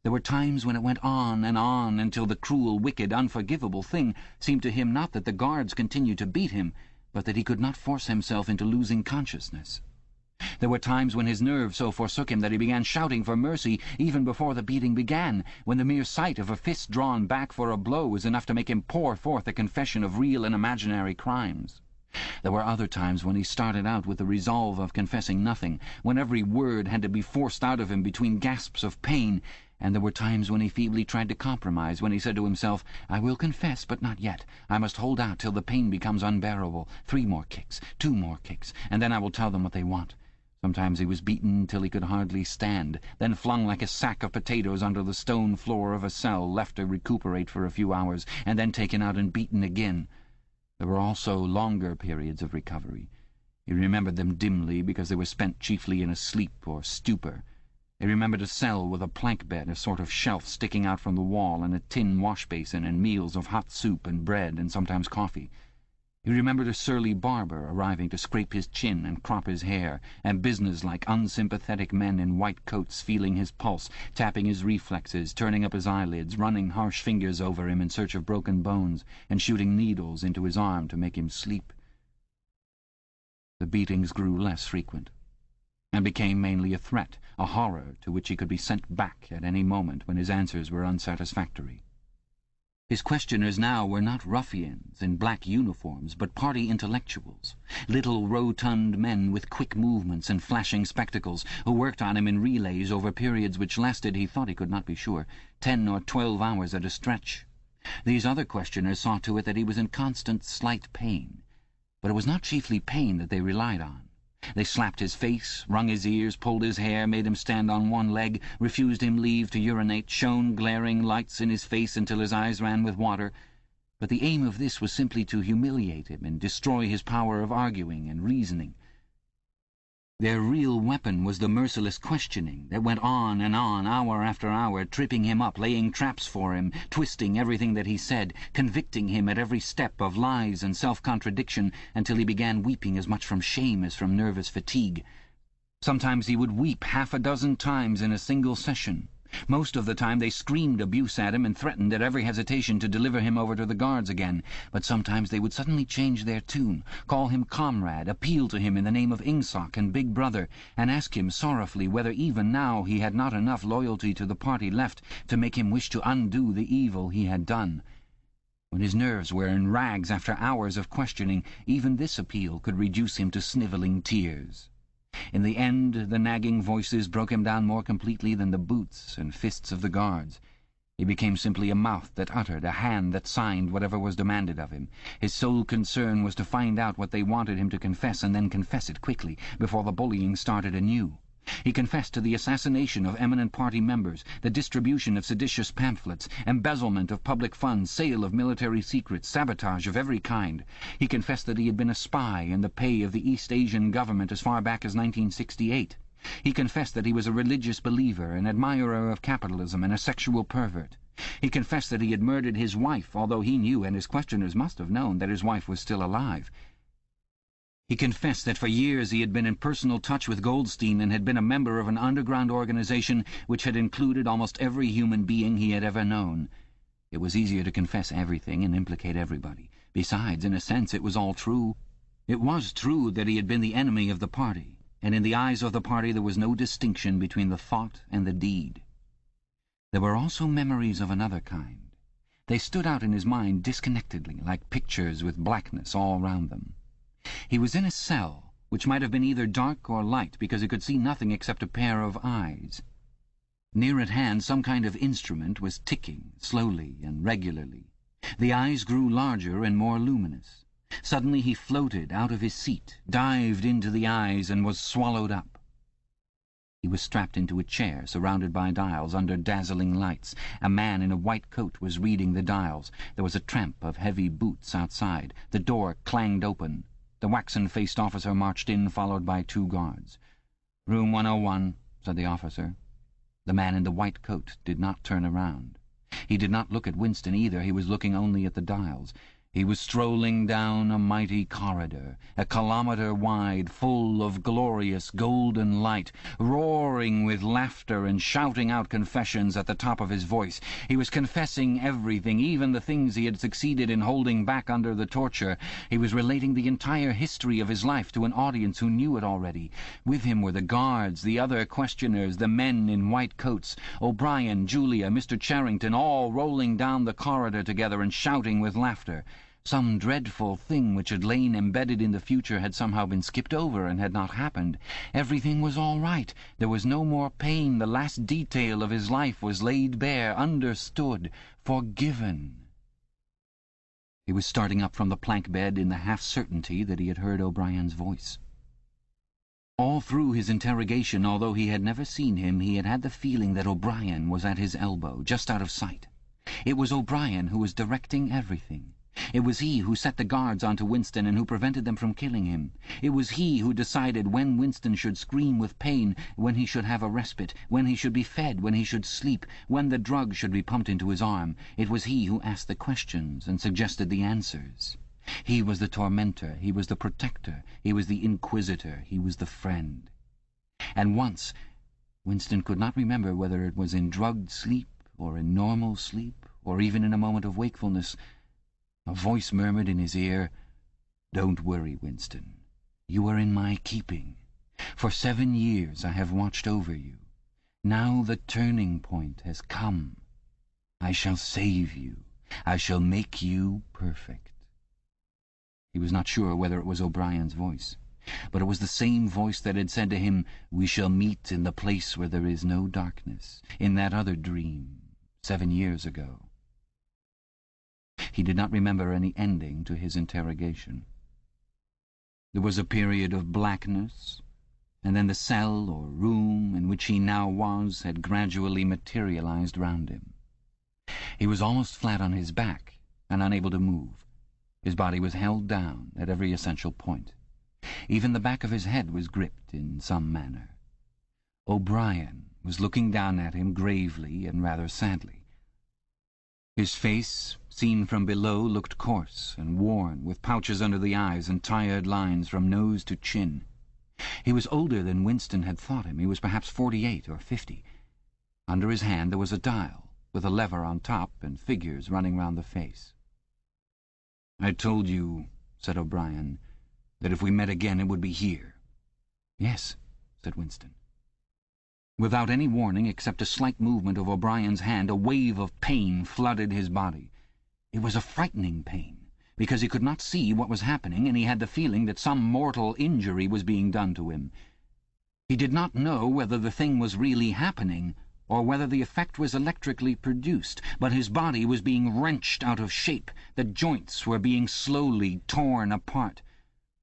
There were times when it went on until the cruel, wicked, unforgivable thing seemed to him not that the guards continued to beat him, but that he could not force himself into losing consciousness. There were times when his nerves so forsook him that he began shouting for mercy even before the beating began, when the mere sight of a fist drawn back for a blow was enough to make him pour forth a confession of real and imaginary crimes. There were other times when he started out with the resolve of confessing nothing, when every word had to be forced out of him between gasps of pain, and there were times when he feebly tried to compromise, when he said to himself, "I will confess, but not yet. I must hold out till the pain becomes unbearable. 3 more kicks, 2 more kicks, and then I will tell them what they want." Sometimes he was beaten till he could hardly stand, then flung like a sack of potatoes under the stone floor of a cell, left to recuperate for a few hours, and then taken out and beaten again. There were also longer periods of recovery. He remembered them dimly because they were spent chiefly in a sleep or stupor. He remembered a cell with a plank bed, a sort of shelf sticking out from the wall, and a tin wash-basin, and meals of hot soup and bread and sometimes coffee. He remembered a surly barber arriving to scrape his chin and crop his hair, and business-like, unsympathetic men in white coats feeling his pulse, tapping his reflexes, turning up his eyelids, running harsh fingers over him in search of broken bones, and shooting needles into his arm to make him sleep. The beatings grew less frequent, and became mainly a threat, a horror to which he could be sent back at any moment when his answers were unsatisfactory. His questioners now were not ruffians in black uniforms, but party intellectuals, little rotund men with quick movements and flashing spectacles, who worked on him in relays over periods which lasted, he thought he could not be sure, 10 or 12 hours at a stretch. These other questioners saw to it that he was in constant slight pain, but it was not chiefly pain that they relied on. They slapped his face, wrung his ears, pulled his hair, made him stand on one leg, refused him leave to urinate, shone glaring lights in his face until his eyes ran with water. But the aim of this was simply to humiliate him and destroy his power of arguing and reasoning. Their real weapon was the merciless questioning that went on, hour after hour, tripping him up, laying traps for him, twisting everything that he said, convicting him at every step of lies and self-contradiction, until he began weeping as much from shame as from nervous fatigue. Sometimes he would weep 6 times in a single session. Most of the time they screamed abuse at him and threatened at every hesitation to deliver him over to the guards again, but sometimes they would suddenly change their tune, call him comrade, appeal to him in the name of Ingsoc and Big Brother, and ask him sorrowfully whether even now he had not enough loyalty to the party left to make him wish to undo the evil he had done. When his nerves were in rags after hours of questioning, even this appeal could reduce him to snivelling tears. In the end, the nagging voices broke him down more completely than the boots and fists of the guards. He became simply a mouth that uttered, a hand that signed whatever was demanded of him. His sole concern was to find out what they wanted him to confess, and then confess it quickly, before the bullying started anew. He confessed to the assassination of eminent party members, the distribution of seditious pamphlets, embezzlement of public funds, sale of military secrets, sabotage of every kind. He confessed that he had been a spy in the pay of the East Asian government as far back as 1968. He confessed that he was a religious believer, an admirer of capitalism, and a sexual pervert. He confessed that he had murdered his wife, although he knew, and his questioners must have known, that his wife was still alive. He confessed that for years he had been in personal touch with Goldstein and had been a member of an underground organization which had included almost every human being he had ever known. It was easier to confess everything and implicate everybody. Besides, in a sense, it was all true. It was true that he had been the enemy of the party, and in the eyes of the party there was no distinction between the thought and the deed. There were also memories of another kind. They stood out in his mind disconnectedly, like pictures with blackness all round them. He was in a cell, which might have been either dark or light, because he could see nothing except a pair of eyes. Near at hand some kind of instrument was ticking, slowly and regularly. The eyes grew larger and more luminous. Suddenly he floated out of his seat, dived into the eyes, and was swallowed up. He was strapped into a chair, surrounded by dials, under dazzling lights. A man in a white coat was reading the dials. There was a tramp of heavy boots outside. The door clanged open. The waxen-faced officer marched in, followed by 2 guards. "Room 101, said the officer. The man in the white coat did not turn around. He did not look at Winston either. He was looking only at the dials. He was strolling down a mighty corridor, a kilometre wide, full of glorious golden light, roaring with laughter and shouting out confessions at the top of his voice. He was confessing everything, even the things he had succeeded in holding back under the torture. He was relating the entire history of his life to an audience who knew it already. With him were the guards, the other questioners, the men in white coats, O'Brien, Julia, Mr. Charrington, all rolling down the corridor together and shouting with laughter. Some dreadful thing which had lain embedded in the future had somehow been skipped over and had not happened. Everything was all right. There was no more pain. The last detail of his life was laid bare, understood, forgiven. He was starting up from the plank bed in the half-certainty that he had heard O'Brien's voice. All through his interrogation, although he had never seen him, he had had the feeling that O'Brien was at his elbow, just out of sight. It was O'Brien who was directing everything. It was he who set the guards onto Winston and who prevented them from killing him. It was he who decided when Winston should scream with pain, when he should have a respite, when he should be fed, when he should sleep, when the drug should be pumped into his arm. It was he who asked the questions and suggested the answers. He was the tormentor, he was the protector, he was the inquisitor, he was the friend. And once, Winston could not remember whether it was in drugged sleep or in normal sleep or even in a moment of wakefulness, a voice murmured in his ear, "Don't worry, Winston. You are in my keeping. For 7 years I have watched over you. Now the turning point has come. I shall save you. I shall make you perfect." He was not sure whether it was O'Brien's voice, but it was the same voice that had said to him, "We shall meet in the place where there is no darkness," in that other dream, 7 years ago. He did not remember any ending to his interrogation. There was a period of blackness, and then the cell or room in which he now was had gradually materialized round him. He was almost flat on his back and unable to move. His body was held down at every essential point. Even the back of his head was gripped in some manner. O'Brien was looking down at him gravely and rather sadly. His face, seen from below, looked coarse and worn, with pouches under the eyes and tired lines from nose to chin. He was older than Winston had thought him. He was perhaps 48 or 50. Under his hand there was a dial, with a lever on top and figures running round the face. "I told you," said O'Brien, "that if we met again it would be here." "Yes," said Winston. Without any warning except a slight movement of O'Brien's hand, a wave of pain flooded his body. It was a frightening pain, because he could not see what was happening, and he had the feeling that some mortal injury was being done to him. He did not know whether the thing was really happening, or whether the effect was electrically produced, but his body was being wrenched out of shape. The joints were being slowly torn apart.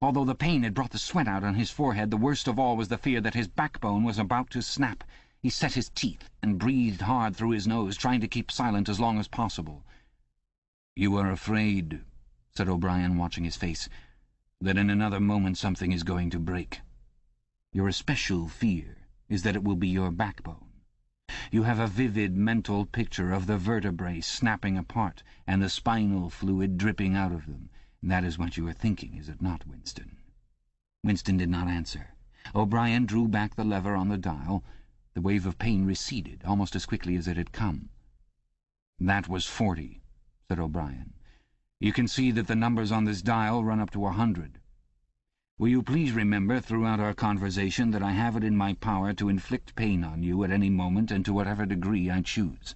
Although the pain had brought the sweat out on his forehead, the worst of all was the fear that his backbone was about to snap. He set his teeth and breathed hard through his nose, trying to keep silent as long as possible. "You are afraid," said O'Brien, watching his face, "that in another moment something is going to break. Your especial fear is that it will be your backbone. You have a vivid mental picture of the vertebrae snapping apart and the spinal fluid dripping out of them. That is what you are thinking, is it not, Winston?" Winston did not answer. O'Brien drew back the lever on the dial. The wave of pain receded almost as quickly as it had come. "That was 40, said O'Brien. "You can see that the numbers on this dial run up to 100. Will you please remember throughout our conversation that I have it in my power to inflict pain on you at any moment and to whatever degree I choose.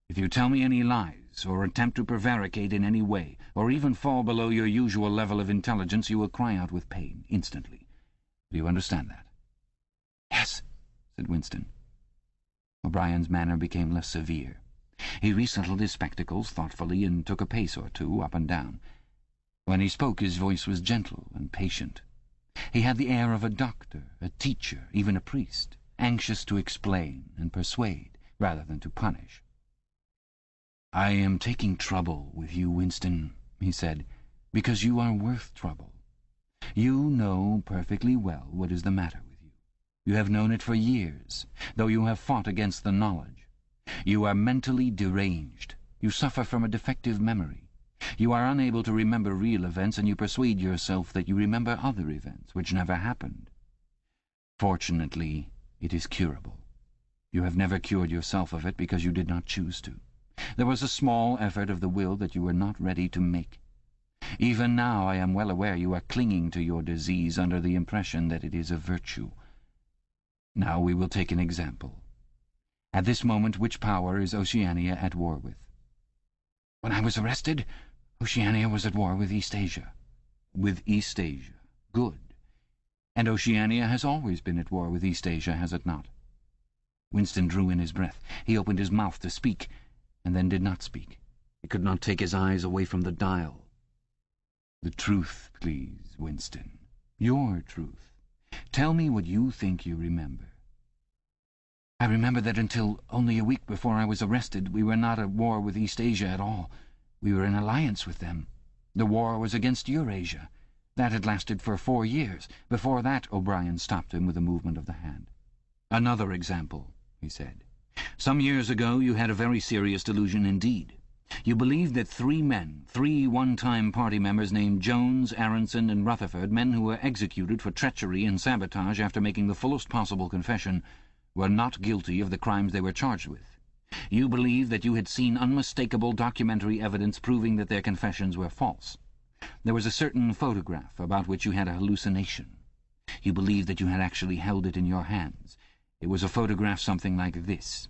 If you tell me any lies, or attempt to prevaricate in any way, or even fall below your usual level of intelligence, you will cry out with pain, instantly. Do you understand that?" "Yes," said Winston. O'Brien's manner became less severe. He resettled his spectacles thoughtfully and took a pace or two up and down. When he spoke his voice was gentle and patient. He had the air of a doctor, a teacher, even a priest, anxious to explain and persuade rather than to punish. "I am taking trouble with you, Winston," he said, "because you are worth trouble. You know perfectly well what is the matter with you. You have known it for years, though you have fought against the knowledge. You are mentally deranged. You suffer from a defective memory. You are unable to remember real events, and you persuade yourself that you remember other events which never happened. Fortunately, it is curable. You have never cured yourself of it because you did not choose to. There was a small effort of the will that you were not ready to make. Even now I am well aware you are clinging to your disease under the impression that it is a virtue. Now we will take an example. At this moment, which power is Oceania at war with?" "When I was arrested, Oceania was at war with East Asia." "With East Asia. Good. And Oceania has always been at war with East Asia, has it not?" Winston drew in his breath. He opened his mouth to speak, and then did not speak. He could not take his eyes away from the dial. "The truth, please, Winston. Your truth. Tell me what you think you remember." "I remember that until only a week before I was arrested, we were not at war with East Asia at all. We were in alliance with them. The war was against Eurasia. That had lasted for 4 years. Before that," O'Brien stopped him with a movement of the hand. "Another example," he said. "Some years ago you had a very serious delusion indeed. You believed that 3 men, 3 one-time party members named Jones, Aronson, and Rutherford, men who were executed for treachery and sabotage after making the fullest possible confession, were not guilty of the crimes they were charged with. You believed that you had seen unmistakable documentary evidence proving that their confessions were false. There was a certain photograph about which you had a hallucination. You believed that you had actually held it in your hands. It was a photograph something like this."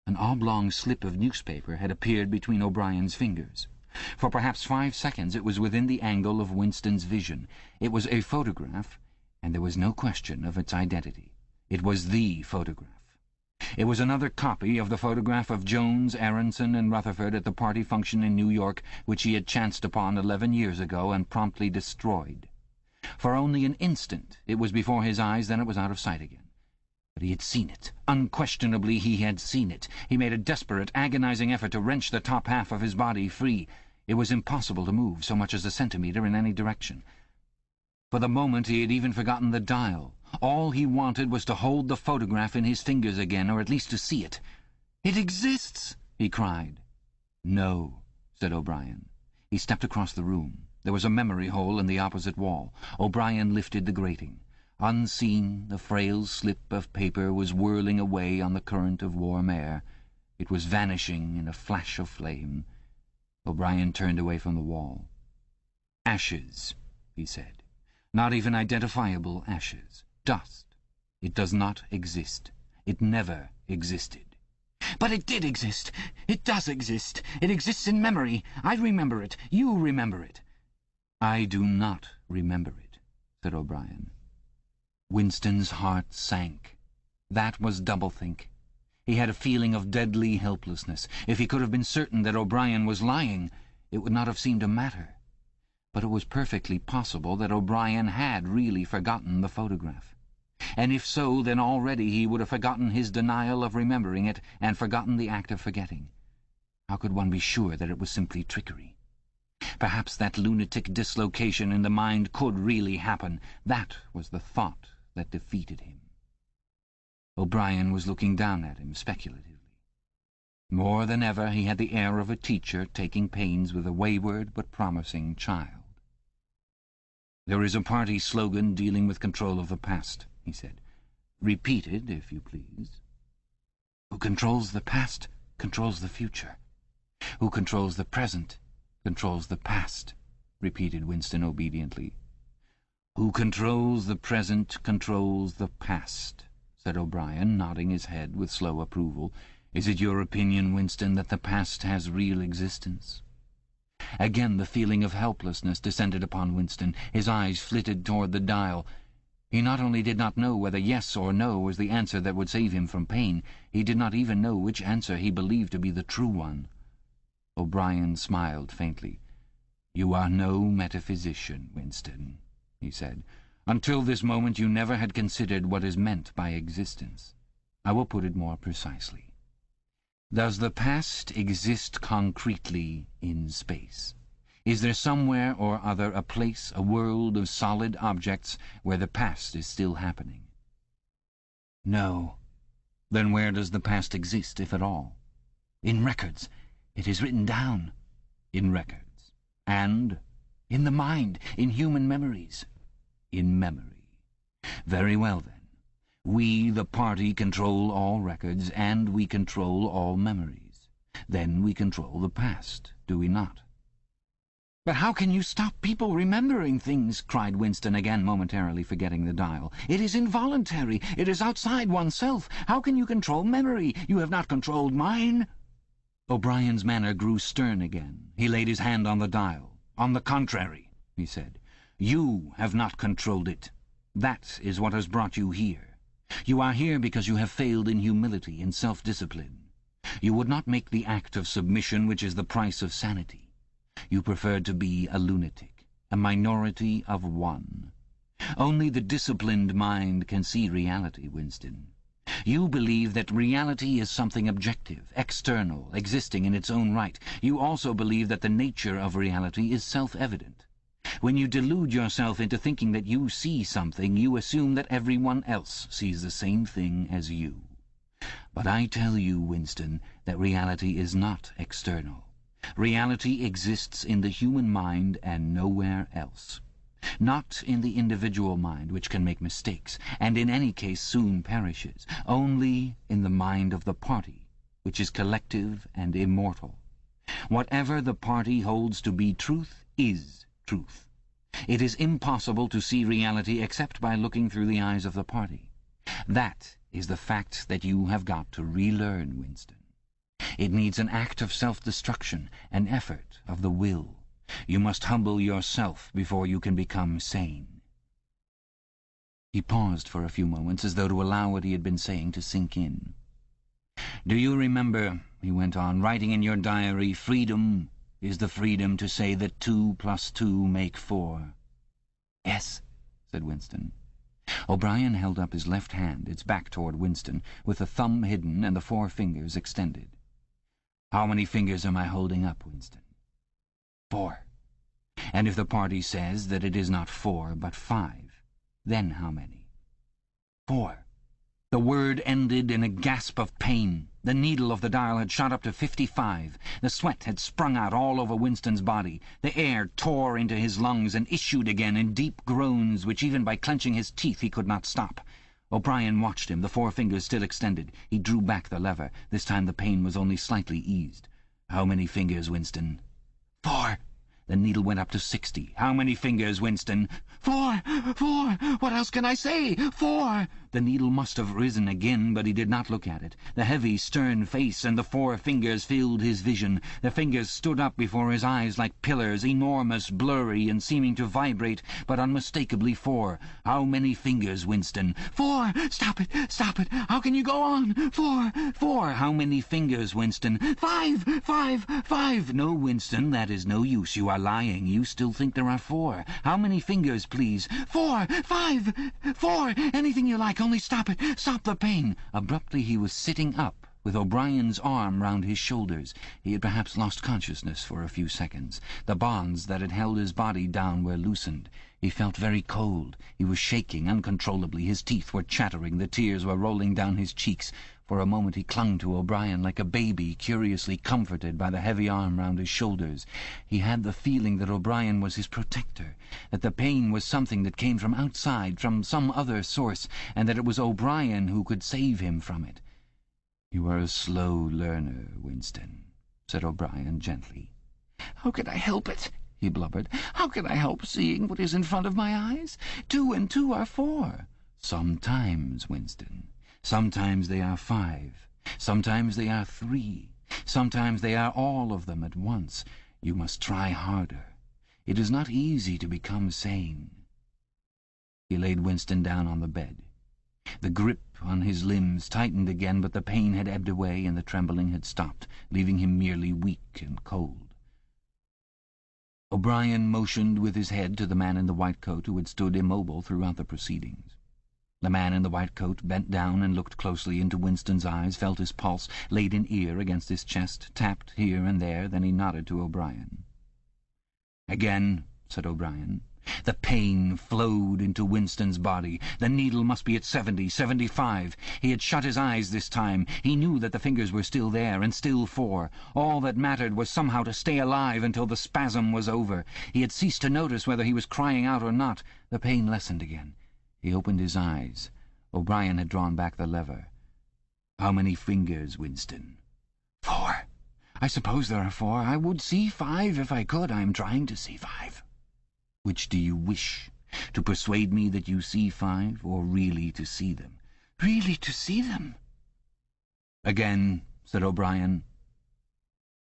An oblong slip of newspaper had appeared between O'Brien's fingers. For perhaps 5 seconds it was within the angle of Winston's vision. It was a photograph, and there was no question of its identity. It was the photograph. It was another copy of the photograph of Jones, Aronson, and Rutherford at the party function in New York, which he had chanced upon 11 years ago and promptly destroyed. For only an instant it was before his eyes, then it was out of sight again. But he had seen it. Unquestionably he had seen it. He made a desperate, agonizing effort to wrench the top half of his body free. It was impossible to move so much as a centimetre in any direction. For the moment he had even forgotten the dial. All he wanted was to hold the photograph in his fingers again, or at least to see it. "It exists!" he cried. "No," said O'Brien. He stepped across the room. There was a memory hole in the opposite wall. O'Brien lifted the grating. Unseen, the frail slip of paper was whirling away on the current of warm air. It was vanishing in a flash of flame. O'Brien turned away from the wall. "Ashes," he said. "Not even identifiable ashes. Dust. It does not exist. It never existed." "But it did exist. It does exist. It exists in memory. I remember it. You remember it." "I do not remember it," said O'Brien. Winston's heart sank. That was doublethink. He had a feeling of deadly helplessness. If he could have been certain that O'Brien was lying, it would not have seemed to matter. But it was perfectly possible that O'Brien had really forgotten the photograph. And if so, then already he would have forgotten his denial of remembering it, and forgotten the act of forgetting. How could one be sure that it was simply trickery? Perhaps that lunatic dislocation in the mind could really happen. That was the thought that defeated him. O'Brien was looking down at him speculatively. More than ever he had the air of a teacher taking pains with a wayward but promising child. "There is a party slogan dealing with control of the past," he said. "Repeat it, if you please." "Who controls the past controls the future. Who controls the present controls the past," repeated Winston obediently. "Who controls the present controls the past," said O'Brien, nodding his head with slow approval. "Is it your opinion, Winston, that the past has real existence?" Again the feeling of helplessness descended upon Winston. His eyes flitted toward the dial. He not only did not know whether yes or no was the answer that would save him from pain, he did not even know which answer he believed to be the true one. O'Brien smiled faintly. "You are no metaphysician, Winston," he said. Until this moment you never had considered what is meant by existence. I will put it more precisely. Does the past exist concretely in space? Is there somewhere or other a place, a world of solid objects where the past is still happening? No. Then where does the past exist, if at all? In records. It is written down. In records. And in the mind, in human memories. In memory. Very well, then. We, the party, control all records, and we control all memories. Then we control the past, do we not? "But how can you stop people remembering things?" cried Winston, again momentarily forgetting the dial. "It is involuntary. It is outside oneself. How can you control memory? You have not controlled mine." O'Brien's manner grew stern again. He laid his hand on the dial. "On the contrary," he said, "you have not controlled it. That is what has brought you here. You are here because you have failed in humility and self-discipline. You would not make the act of submission which is the price of sanity. You preferred to be a lunatic, a minority of one. Only the disciplined mind can see reality, Winston. You believe that reality is something objective, external, existing in its own right. You also believe that the nature of reality is self-evident. When you delude yourself into thinking that you see something, you assume that everyone else sees the same thing as you. But I tell you, Winston, that reality is not external. Reality exists in the human mind and nowhere else. Not in the individual mind, which can make mistakes, and in any case soon perishes. Only in the mind of the party, which is collective and immortal. Whatever the party holds to be truth is truth. It is impossible to see reality except by looking through the eyes of the party. That is the fact that you have got to relearn, Winston. It needs an act of self-destruction, an effort of the will. You must humble yourself before you can become sane." He paused for a few moments, as though to allow what he had been saying to sink in. "Do you remember," he went on, "writing in your diary, 'Freedom is the freedom to say that 2 + 2 make 4'? "Yes," said Winston. O'Brien held up his left hand, its back toward Winston, with the thumb hidden and the 4 fingers extended. "How many fingers am I holding up, Winston?" 4. "And if the party says that it is not 4 but 5, then how many?" 4. The word ended in a gasp of pain. The needle of the dial had shot up to 55. The sweat had sprung out all over Winston's body. The air tore into his lungs and issued again in deep groans which even by clenching his teeth he could not stop. O'Brien watched him, the 4 fingers still extended. He drew back the lever. This time the pain was only slightly eased. "How many fingers, Winston?" 4. The needle went up to 60. "How many fingers, Winston?" 4! 4! What else can I say? 4! The needle must have risen again, but he did not look at it. The heavy, stern face and the 4 fingers filled his vision. The fingers stood up before his eyes like pillars, enormous, blurry, and seeming to vibrate, but unmistakably 4. "How many fingers, Winston?" 4! Stop it! Stop it! How can you go on? 4! 4! How many fingers, Winston? 5! 5! 5! No, Winston, that is no use. You are lying. You still think there are 4. How many fingers, please? 4! 5! 4! Anything you like, only stop it! Stop the pain!" Abruptly he was sitting up, with O'Brien's arm round his shoulders. He had perhaps lost consciousness for a few seconds. The bonds that had held his body down were loosened. He felt very cold. He was shaking uncontrollably. His teeth were chattering. The tears were rolling down his cheeks. For a moment he clung to O'Brien like a baby, curiously comforted by the heavy arm round his shoulders. He had the feeling that O'Brien was his protector, that the pain was something that came from outside, from some other source, and that it was O'Brien who could save him from it. "You are a slow learner, Winston," said O'Brien gently. "How can I help it?" he blubbered. "How can I help seeing what is in front of my eyes? 2 and 2 are 4. "Sometimes, Winston. Sometimes they are 5. Sometimes they are 3. Sometimes they are all of them at once. You must try harder. It is not easy to become sane." He laid Winston down on the bed. The grip on his limbs tightened again, but the pain had ebbed away and the trembling had stopped, leaving him merely weak and cold. O'Brien motioned with his head to the man in the white coat who had stood immobile throughout the proceedings. The man in the white coat bent down and looked closely into Winston's eyes, felt his pulse, laid an ear against his chest, tapped here and there, then he nodded to O'Brien. "Again," said O'Brien. The pain flowed into Winston's body. The needle must be at 70, 75. He had shut his eyes this time. He knew that the fingers were still there, and still 4. All that mattered was somehow to stay alive until the spasm was over. He had ceased to notice whether he was crying out or not. The pain lessened again. He opened his eyes. O'Brien had drawn back the lever. "How many fingers, Winston?" "4. I suppose there are 4. I would see 5 if I could. I am trying to see 5. "Which do you wish? To persuade me that you see 5, or really to see them?" "Really to see them." "Again," said O'Brien.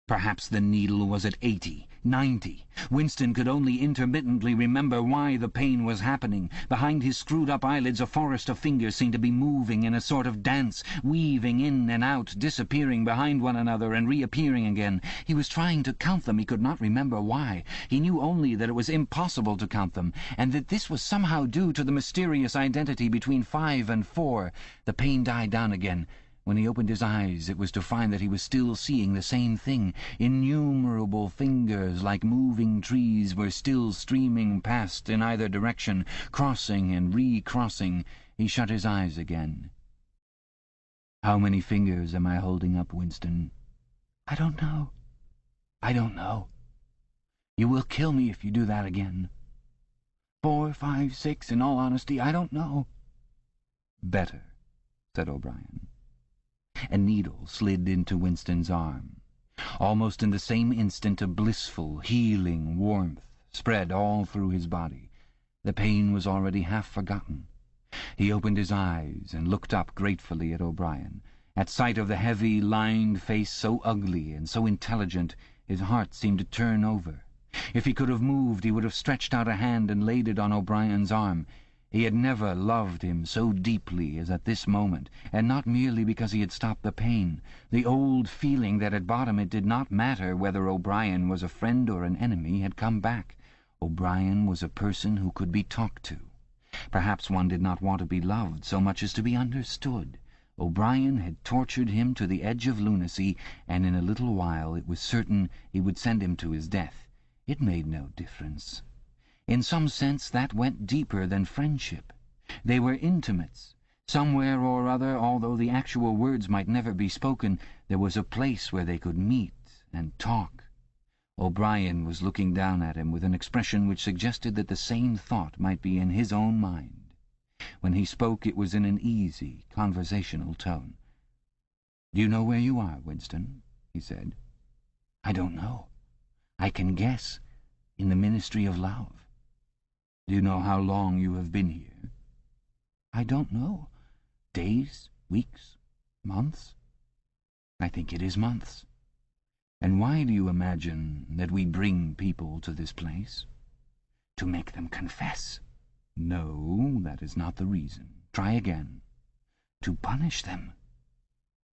Perhaps the needle was at 80, 90. Winston could only intermittently remember why the pain was happening. Behind his screwed-up eyelids a forest of fingers seemed to be moving in a sort of dance, weaving in and out, disappearing behind one another and reappearing again. He was trying to count them. He could not remember why. He knew only that it was impossible to count them, and that this was somehow due to the mysterious identity between 5 and 4. The pain died down again. When he opened his eyes, it was to find that he was still seeing the same thing. Innumerable fingers, like moving trees, were still streaming past in either direction, crossing and recrossing. He shut his eyes again. "How many fingers am I holding up, Winston?" "I don't know. I don't know. You will kill me if you do that again. 4, 5, 6, in all honesty, I don't know." "Better," said O'Brien. A needle slid into Winston's arm. Almost in the same instant a blissful, healing warmth spread all through his body. The pain was already half forgotten. He opened his eyes and looked up gratefully at O'Brien. At sight of the heavy, lined face, so ugly and so intelligent, his heart seemed to turn over. If he could have moved, he would have stretched out a hand and laid it on O'Brien's arm. He had never loved him so deeply as at this moment, and not merely because he had stopped the pain. The old feeling that at bottom it did not matter whether O'Brien was a friend or an enemy had come back. O'Brien was a person who could be talked to. Perhaps one did not want to be loved so much as to be understood. O'Brien had tortured him to the edge of lunacy, and in a little while it was certain he would send him to his death. It made no difference. In some sense that went deeper than friendship. They were intimates. Somewhere or other, although the actual words might never be spoken, there was a place where they could meet and talk. O'Brien was looking down at him with an expression which suggested that the same thought might be in his own mind. When he spoke it was in an easy, conversational tone. "Do you know where you are, Winston?" he said. "I don't know. I can guess. In the Ministry of Love." "Do you know how long you have been here?" "I don't know. Days, weeks, months? I think it is months." "And why do you imagine that we bring people to this place?" "To make them confess." "No, that is not the reason. Try again." "To punish them."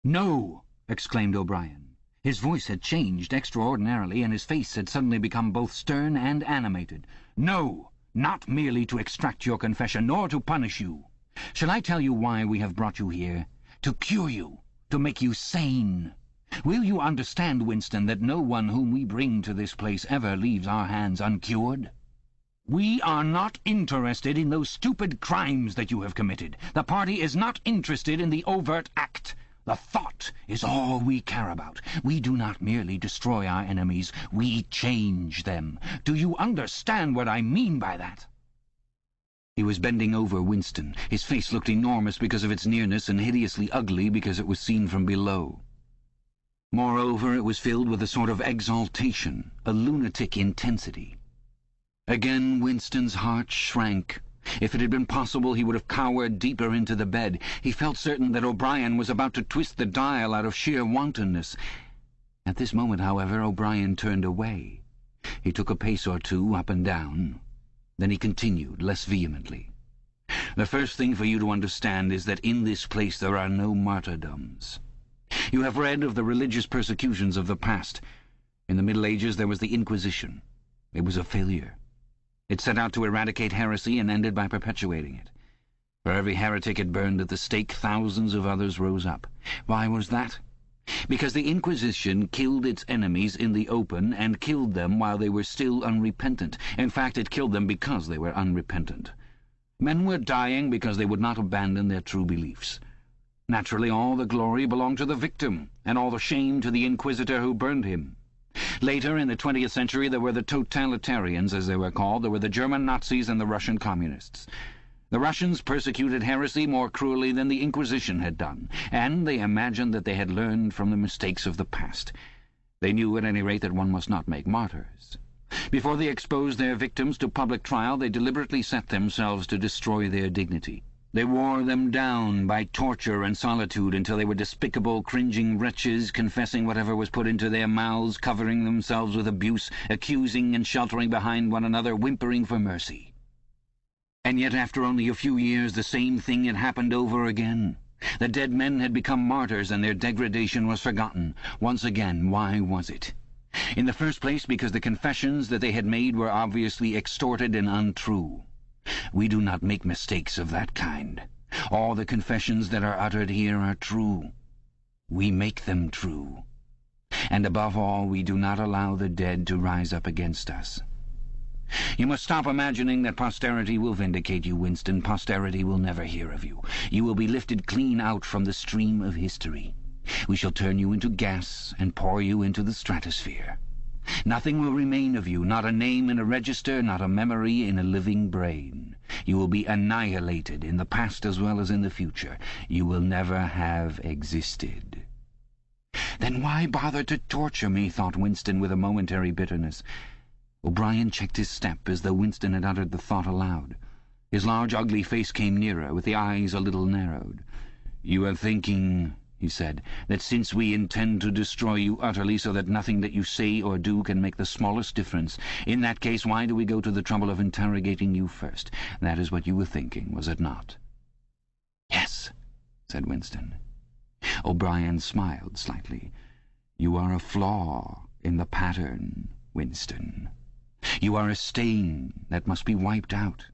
"No!" exclaimed O'Brien. His voice had changed extraordinarily, and his face had suddenly become both stern and animated. "No! Not merely to extract your confession, nor to punish you. Shall I tell you why we have brought you here? To cure you, to make you sane. Will you understand, Winston, that no one whom we bring to this place ever leaves our hands uncured? We are not interested in those stupid crimes that you have committed. The party is not interested in the overt act. The thought is all we care about. We do not merely destroy our enemies, we change them. Do you understand what I mean by that?" He was bending over Winston. His face looked enormous because of its nearness and hideously ugly because it was seen from below. Moreover, it was filled with a sort of exaltation, a lunatic intensity. Again Winston's heart shrank. If it had been possible, he would have cowered deeper into the bed. He felt certain that O'Brien was about to twist the dial out of sheer wantonness. At this moment, however, O'Brien turned away. He took a pace or two up and down. Then he continued, less vehemently. "The first thing for you to understand is that in this place there are no martyrdoms. You have read of the religious persecutions of the past. In the Middle Ages there was the Inquisition. It was a failure. It set out to eradicate heresy and ended by perpetuating it. For every heretic it burned at the stake, thousands of others rose up. Why was that? Because the Inquisition killed its enemies in the open and killed them while they were still unrepentant. In fact, it killed them because they were unrepentant. Men were dying because they would not abandon their true beliefs. Naturally, all the glory belonged to the victim, and all the shame to the inquisitor who burned him. Later, in the 20th century, there were the totalitarians, as they were called. There were the German Nazis and the Russian communists. The Russians persecuted heresy more cruelly than the Inquisition had done, and they imagined that they had learned from the mistakes of the past. They knew, at any rate, that one must not make martyrs. Before they exposed their victims to public trial, they deliberately set themselves to destroy their dignity. They wore them down by torture and solitude until they were despicable, cringing wretches, confessing whatever was put into their mouths, covering themselves with abuse, accusing and sheltering behind one another, whimpering for mercy. And yet, after only a few years, the same thing had happened over again. The dead men had become martyrs, and their degradation was forgotten. Once again, why was it? In the first place, because the confessions that they had made were obviously extorted and untrue. We do not make mistakes of that kind. All the confessions that are uttered here are true. We make them true. And above all, we do not allow the dead to rise up against us. You must stop imagining that posterity will vindicate you, Winston. Posterity will never hear of you. You will be lifted clean out from the stream of history. We shall turn you into gas and pour you into the stratosphere. Nothing will remain of you, not a name in a register, not a memory in a living brain. You will be annihilated in the past as well as in the future. You will never have existed. Then why bother to torture me, thought Winston with a momentary bitterness. O'Brien checked his step as though Winston had uttered the thought aloud. His large, ugly face came nearer, with the eyes a little narrowed. "You are thinking," he said, "that since we intend to destroy you utterly so that nothing that you say or do can make the smallest difference, in that case why do we go to the trouble of interrogating you first? That is what you were thinking, was it not?" "Yes," said Winston. O'Brien smiled slightly. "You are a flaw in the pattern, Winston. You are a stain that must be wiped out.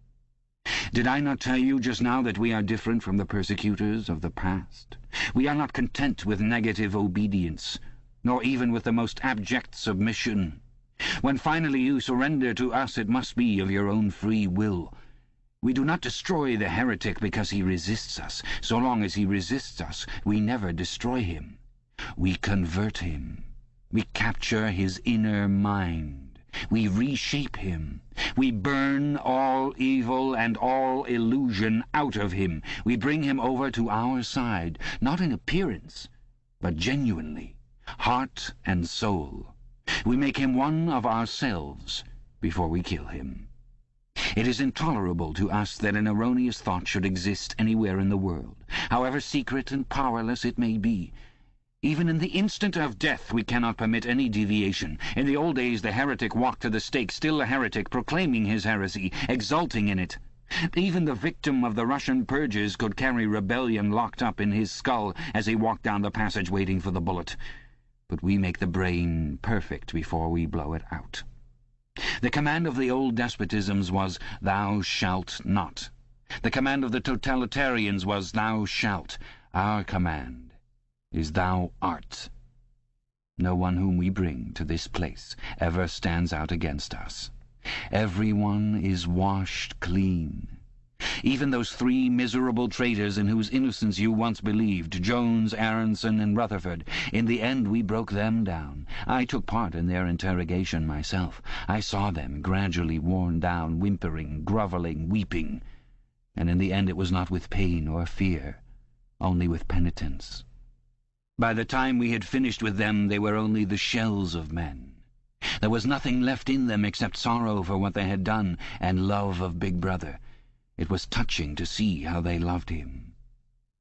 Did I not tell you just now that we are different from the persecutors of the past? We are not content with negative obedience, nor even with the most abject submission. When finally you surrender to us, it must be of your own free will. We do not destroy the heretic because he resists us. So long as he resists us, we never destroy him. We convert him. We capture his inner mind. We reshape him. We burn all evil and all illusion out of him. We bring him over to our side, not in appearance, but genuinely, heart and soul. We make him one of ourselves before we kill him. It is intolerable to us that an erroneous thought should exist anywhere in the world, however secret and powerless it may be. Even in the instant of death we cannot permit any deviation. In the old days the heretic walked to the stake, still a heretic, proclaiming his heresy, exulting in it. Even the victim of the Russian purges could carry rebellion locked up in his skull as he walked down the passage waiting for the bullet. But we make the brain perfect before we blow it out. The command of the old despotisms was, "Thou shalt not." The command of the totalitarians was, "Thou shalt." Our command is "Thou art." No one whom we bring to this place ever stands out against us. Everyone is washed clean. Even those 3 miserable traitors in whose innocence you once believed, Jones, Aronson, and Rutherford, in the end we broke them down. I took part in their interrogation myself. I saw them gradually worn down, whimpering, grovelling, weeping. And in the end it was not with pain or fear, only with penitence. By the time we had finished with them, they were only the shells of men. There was nothing left in them except sorrow for what they had done and love of Big Brother. It was touching to see how they loved him.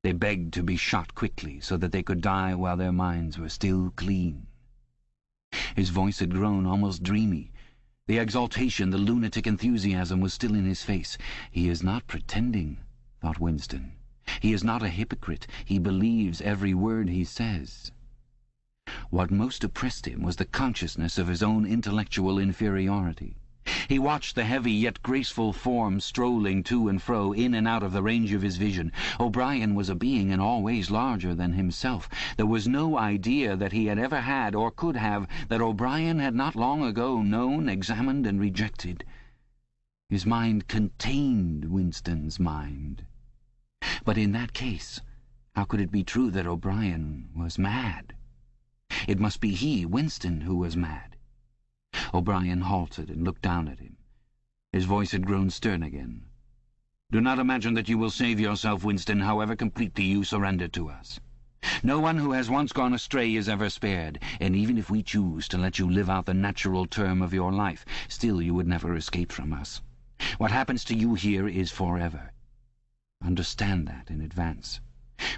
They begged to be shot quickly so that they could die while their minds were still clean. His voice had grown almost dreamy. The exaltation, the lunatic enthusiasm was still in his face. He is not pretending, thought Winston. He is not a hypocrite. He believes every word he says. What most oppressed him was the consciousness of his own intellectual inferiority. He watched the heavy yet graceful form strolling to and fro, in and out of the range of his vision. O'Brien was a being in all ways larger than himself. There was no idea that he had ever had, or could have, that O'Brien had not long ago known, examined, and rejected. His mind contained Winston's mind. But in that case, how could it be true that O'Brien was mad? It must be he, Winston, who was mad. O'Brien halted and looked down at him. His voice had grown stern again. "Do not imagine that you will save yourself, Winston, however completely you surrender to us. No one who has once gone astray is ever spared, and even if we choose to let you live out the natural term of your life, still you would never escape from us. What happens to you here is forever. Understand that in advance.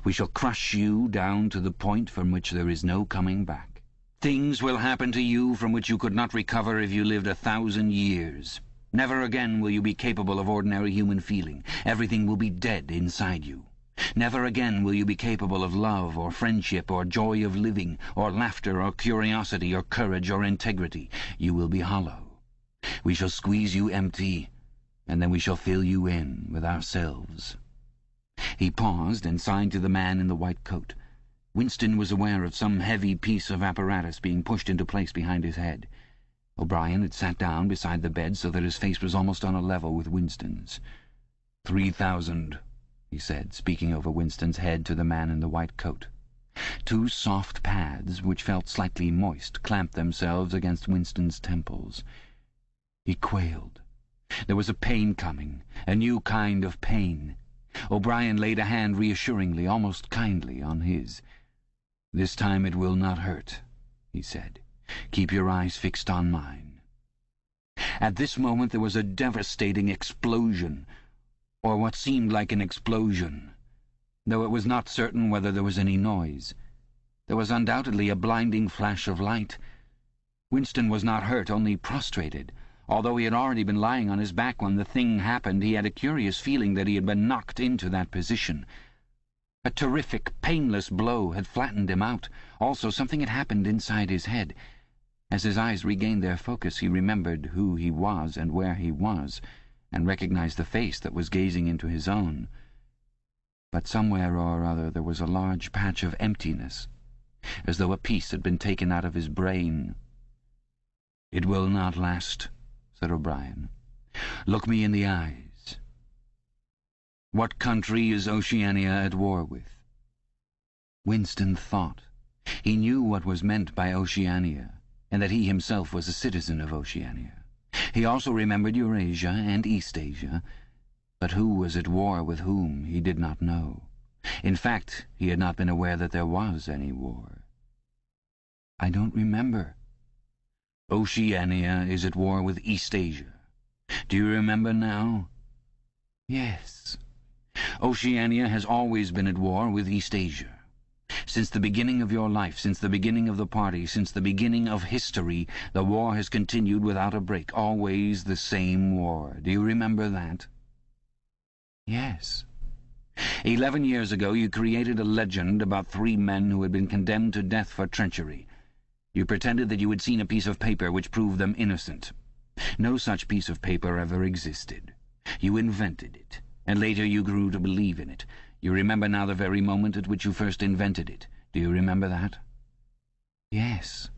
We shall crush you down to the point from which there is no coming back. Things will happen to you from which you could not recover if you lived 1,000 years. Never again will you be capable of ordinary human feeling. Everything will be dead inside you. Never again will you be capable of love or friendship or joy of living or laughter or curiosity or courage or integrity. You will be hollow. We shall squeeze you empty, and then we shall fill you in with ourselves." He paused and signed to the man in the white coat. Winston was aware of some heavy piece of apparatus being pushed into place behind his head. O'Brien had sat down beside the bed so that his face was almost on a level with Winston's. 3,000, he said, speaking over Winston's head to the man in the white coat. Two soft pads, which felt slightly moist, clamped themselves against Winston's temples. He quailed. There was a pain coming, a new kind of pain. O'Brien laid a hand reassuringly, almost kindly, on his. "This time it will not hurt," he said. "Keep your eyes fixed on mine." At this moment there was a devastating explosion, or what seemed like an explosion, though it was not certain whether there was any noise. There was undoubtedly a blinding flash of light. Winston was not hurt, only prostrated. Although he had already been lying on his back when the thing happened, he had a curious feeling that he had been knocked into that position. A terrific, painless blow had flattened him out. Also, something had happened inside his head. As his eyes regained their focus, he remembered who he was and where he was, and recognized the face that was gazing into his own. But somewhere or other there was a large patch of emptiness, as though a piece had been taken out of his brain. "It will not last," said O'Brien. "Look me in the eyes. What country is Oceania at war with?" Winston thought. He knew what was meant by Oceania, and that he himself was a citizen of Oceania. He also remembered Eurasia and Eastasia, but who was at war with whom he did not know. In fact, he had not been aware that there was any war. "I don't remember." "Oceania is at war with Eastasia. Do you remember now?" "Yes." "Oceania has always been at war with Eastasia. Since the beginning of your life, since the beginning of the party, since the beginning of history, the war has continued without a break, always the same war. Do you remember that?" "Yes." 11 years ago you created a legend about 3 men who had been condemned to death for treachery. You pretended that you had seen a piece of paper which proved them innocent. No such piece of paper ever existed. You invented it, and later you grew to believe in it. You remember now the very moment at which you first invented it. Do you remember that?" "Yes."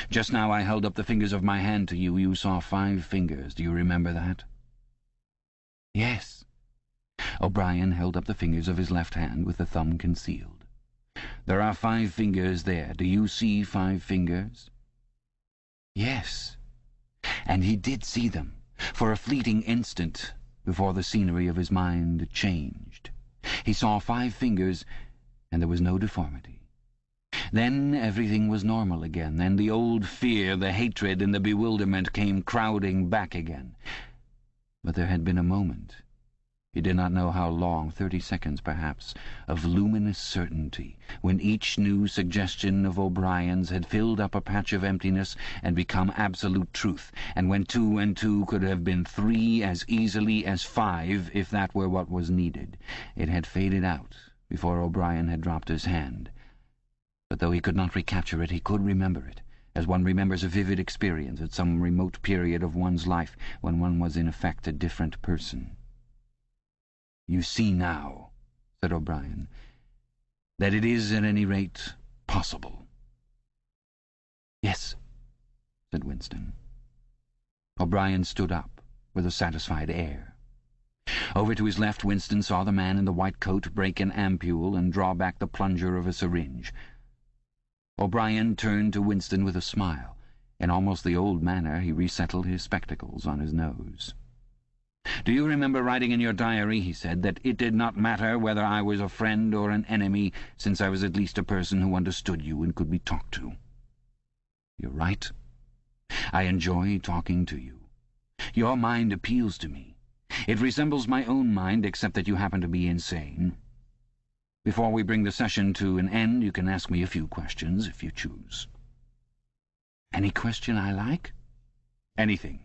"Just now I held up the fingers of my hand to you. You saw 5 fingers. Do you remember that?" "Yes." O'Brien held up the fingers of his left hand with the thumb concealed. "There are 5 fingers there. Do you see 5 fingers?" "Yes." And he did see them, for a fleeting instant, before the scenery of his mind changed. He saw 5 fingers, and there was no deformity. Then everything was normal again. Then the old fear, the hatred, and the bewilderment came crowding back again. But there had been a moment, he did not know how long, 30 seconds perhaps, of luminous certainty, when each new suggestion of O'Brien's had filled up a patch of emptiness and become absolute truth, and when 2 and 2 could have been 3 as easily as 5 if that were what was needed. It had faded out before O'Brien had dropped his hand. But though he could not recapture it, he could remember it, as one remembers a vivid experience at some remote period of one's life when one was in effect a different person. "You see now," said O'Brien, "that it is, at any rate, possible." "Yes," said Winston. O'Brien stood up, with a satisfied air. Over to his left, Winston saw the man in the white coat break an ampule and draw back the plunger of a syringe. O'Brien turned to Winston with a smile. In almost the old manner, he resettled his spectacles on his nose. "Do you remember writing in your diary," he said, "that it did not matter whether I was a friend or an enemy, since I was at least a person who understood you and could be talked to? You're right. I enjoy talking to you. Your mind appeals to me. It resembles my own mind, except that you happen to be insane. Before we bring the session to an end, you can ask me a few questions, if you choose." "Any question I like?" "Anything."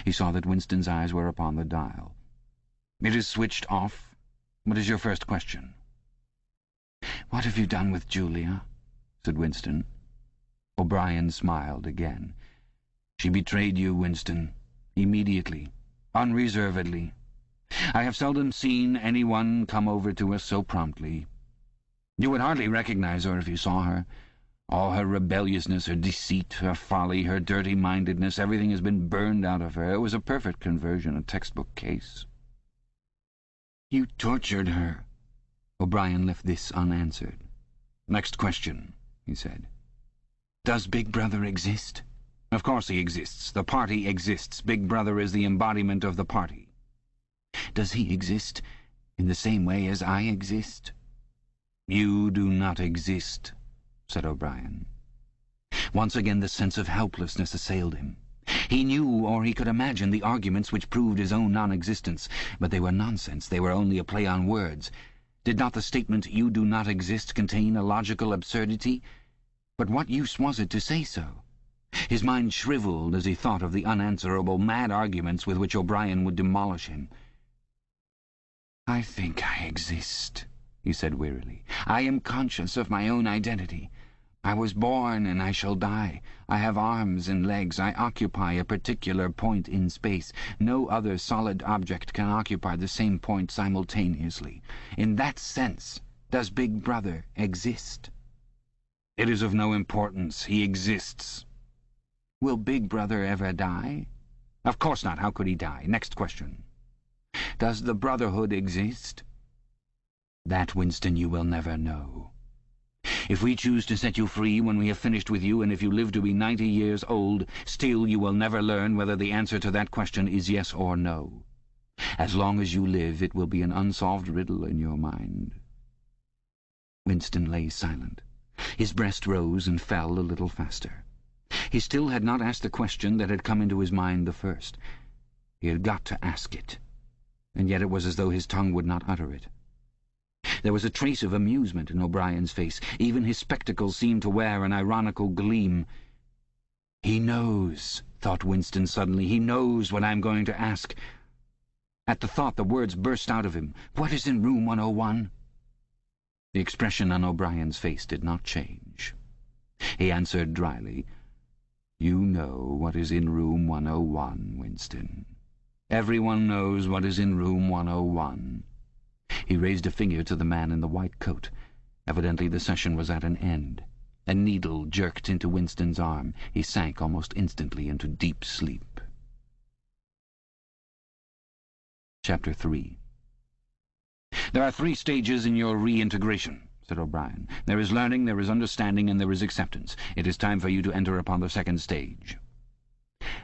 He saw that Winston's eyes were upon the dial. "It is switched off. What is your first question?" "What have you done with Julia?" said Winston. O'Brien smiled again. "She betrayed you, Winston. Immediately. Unreservedly. I have seldom seen anyone come over to us so promptly. You would hardly recognize her if you saw her. All her rebelliousness, her deceit, her folly, her dirty-mindedness, everything has been burned out of her. It was a perfect conversion, a textbook case." "You tortured her." O'Brien left this unanswered. "Next question," he said. "Does Big Brother exist?" "Of course he exists. The party exists. Big Brother is the embodiment of the party." "Does he exist in the same way as I exist?" "You do not exist," said O'Brien. Once again the sense of helplessness assailed him. He knew, or he could imagine, the arguments which proved his own non-existence, but they were nonsense. They were only a play on words. Did not the statement, "You do not exist," contain a logical absurdity? But what use was it to say so? His mind shriveled as he thought of the unanswerable, mad arguments with which O'Brien would demolish him. "I think I exist," he said wearily. "I am conscious of my own identity. I was born and I shall die. I have arms and legs. I occupy a particular point in space. No other solid object can occupy the same point simultaneously. In that sense, does Big Brother exist?" "It is of no importance. He exists." "Will Big Brother ever die?" "Of course not. How could he die? Next question." "Does the Brotherhood exist?" "That, Winston, you will never know. If we choose to set you free when we have finished with you, and if you live to be 90 years old, still you will never learn whether the answer to that question is yes or no. As long as you live, it will be an unsolved riddle in your mind." Winston lay silent. His breast rose and fell a little faster. He still had not asked the question that had come into his mind the first. He had got to ask it, and yet it was as though his tongue would not utter it. There was a trace of amusement in O'Brien's face. Even his spectacles seemed to wear an ironical gleam. "He knows," thought Winston suddenly. "He knows what I'm going to ask." At the thought the words burst out of him. "What is in room 101? The expression on O'Brien's face did not change. He answered dryly, "You know what is in room 101, Winston. Everyone knows what is in room 101. He raised a finger to the man in the white coat. Evidently the session was at an end. A needle jerked into Winston's arm. He sank almost instantly into deep sleep. Chapter 3. "There are 3 stages in your reintegration," said O'Brien. "There is learning, there is understanding, and there is acceptance. It is time for you to enter upon the 2nd stage."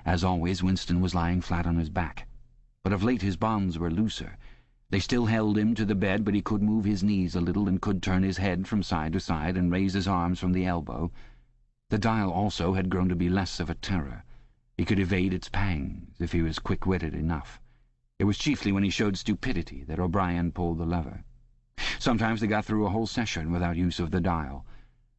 As always, Winston was lying flat on his back. But of late his bonds were looser. They still held him to the bed, but he could move his knees a little and could turn his head from side to side and raise his arms from the elbow. The dial also had grown to be less of a terror. He could evade its pangs if he was quick-witted enough. It was chiefly when he showed stupidity that O'Brien pulled the lever. Sometimes they got through a whole session without use of the dial.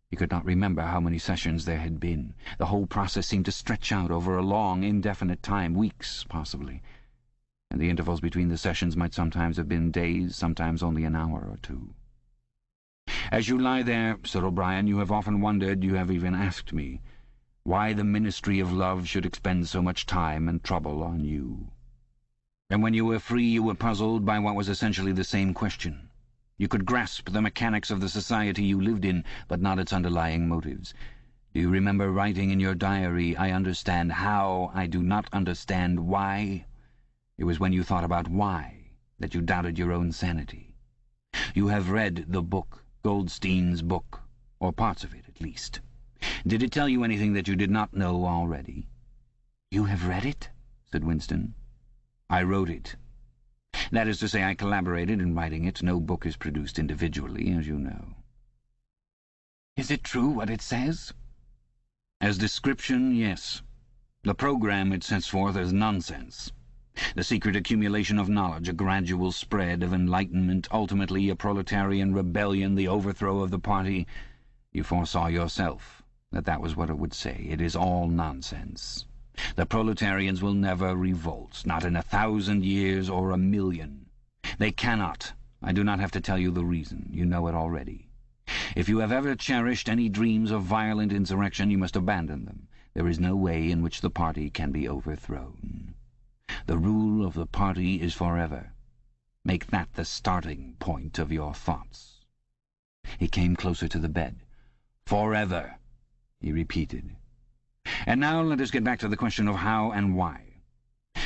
He could not remember how many sessions there had been. The whole process seemed to stretch out over a long, indefinite time, weeks, possibly. And the intervals between the sessions might sometimes have been days, sometimes only an hour or 2. "As you lie there," said O'Brien, "you have often wondered, you have even asked me, why the Ministry of Love should expend so much time and trouble on you. And when you were free, you were puzzled by what was essentially the same question. You could grasp the mechanics of the society you lived in, but not its underlying motives. Do you remember writing in your diary, "I understand how, I do not understand why"? It was when you thought about why that you doubted your own sanity. You have read the book, Goldstein's book, or parts of it at least. Did it tell you anything that you did not know already? "You have read it?" said Winston. "I wrote it. That is to say, I collaborated in writing it. No book is produced individually, as you know." "Is it true what it says?" "As description, yes. The program it sets forth is nonsense. The secret accumulation of knowledge, a gradual spread of enlightenment, ultimately a proletarian rebellion, the overthrow of the party. You foresaw yourself that was what it would say. It is all nonsense. The proletarians will never revolt, not in 1,000 years or 1,000,000. They cannot. I do not have to tell you the reason. You know it already. If you have ever cherished any dreams of violent insurrection, you must abandon them. There is no way in which the party can be overthrown. The rule of the party is forever. Make that the starting point of your thoughts." He came closer to the bed. "Forever," he repeated. "And now let us get back to the question of how and why.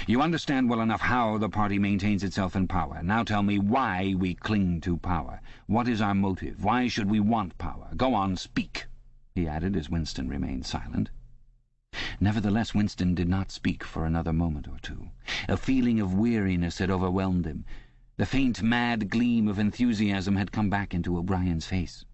You understand well enough how the party maintains itself in power. Now tell me why we cling to power. What is our motive? Why should we want power? Go on, speak," he added as Winston remained silent. Nevertheless, Winston did not speak for another moment or two. A feeling of weariness had overwhelmed him. The faint, mad gleam of enthusiasm had come back into O'Brien's face.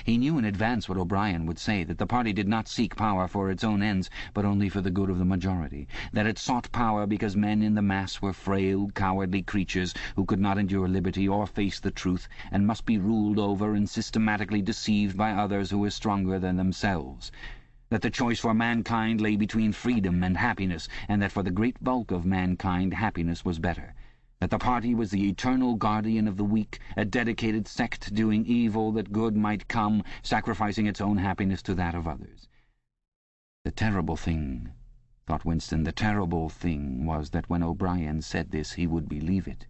He knew in advance what O'Brien would say, that the party did not seek power for its own ends, but only for the good of the majority, that it sought power because men in the mass were frail, cowardly creatures who could not endure liberty or face the truth, and must be ruled over and systematically deceived by others who were stronger than themselves, that the choice for mankind lay between freedom and happiness, and that for the great bulk of mankind happiness was better, that the party was the eternal guardian of the weak, a dedicated sect doing evil that good might come, sacrificing its own happiness to that of others. The terrible thing, thought Winston, the terrible thing was that when O'Brien said this he would believe it.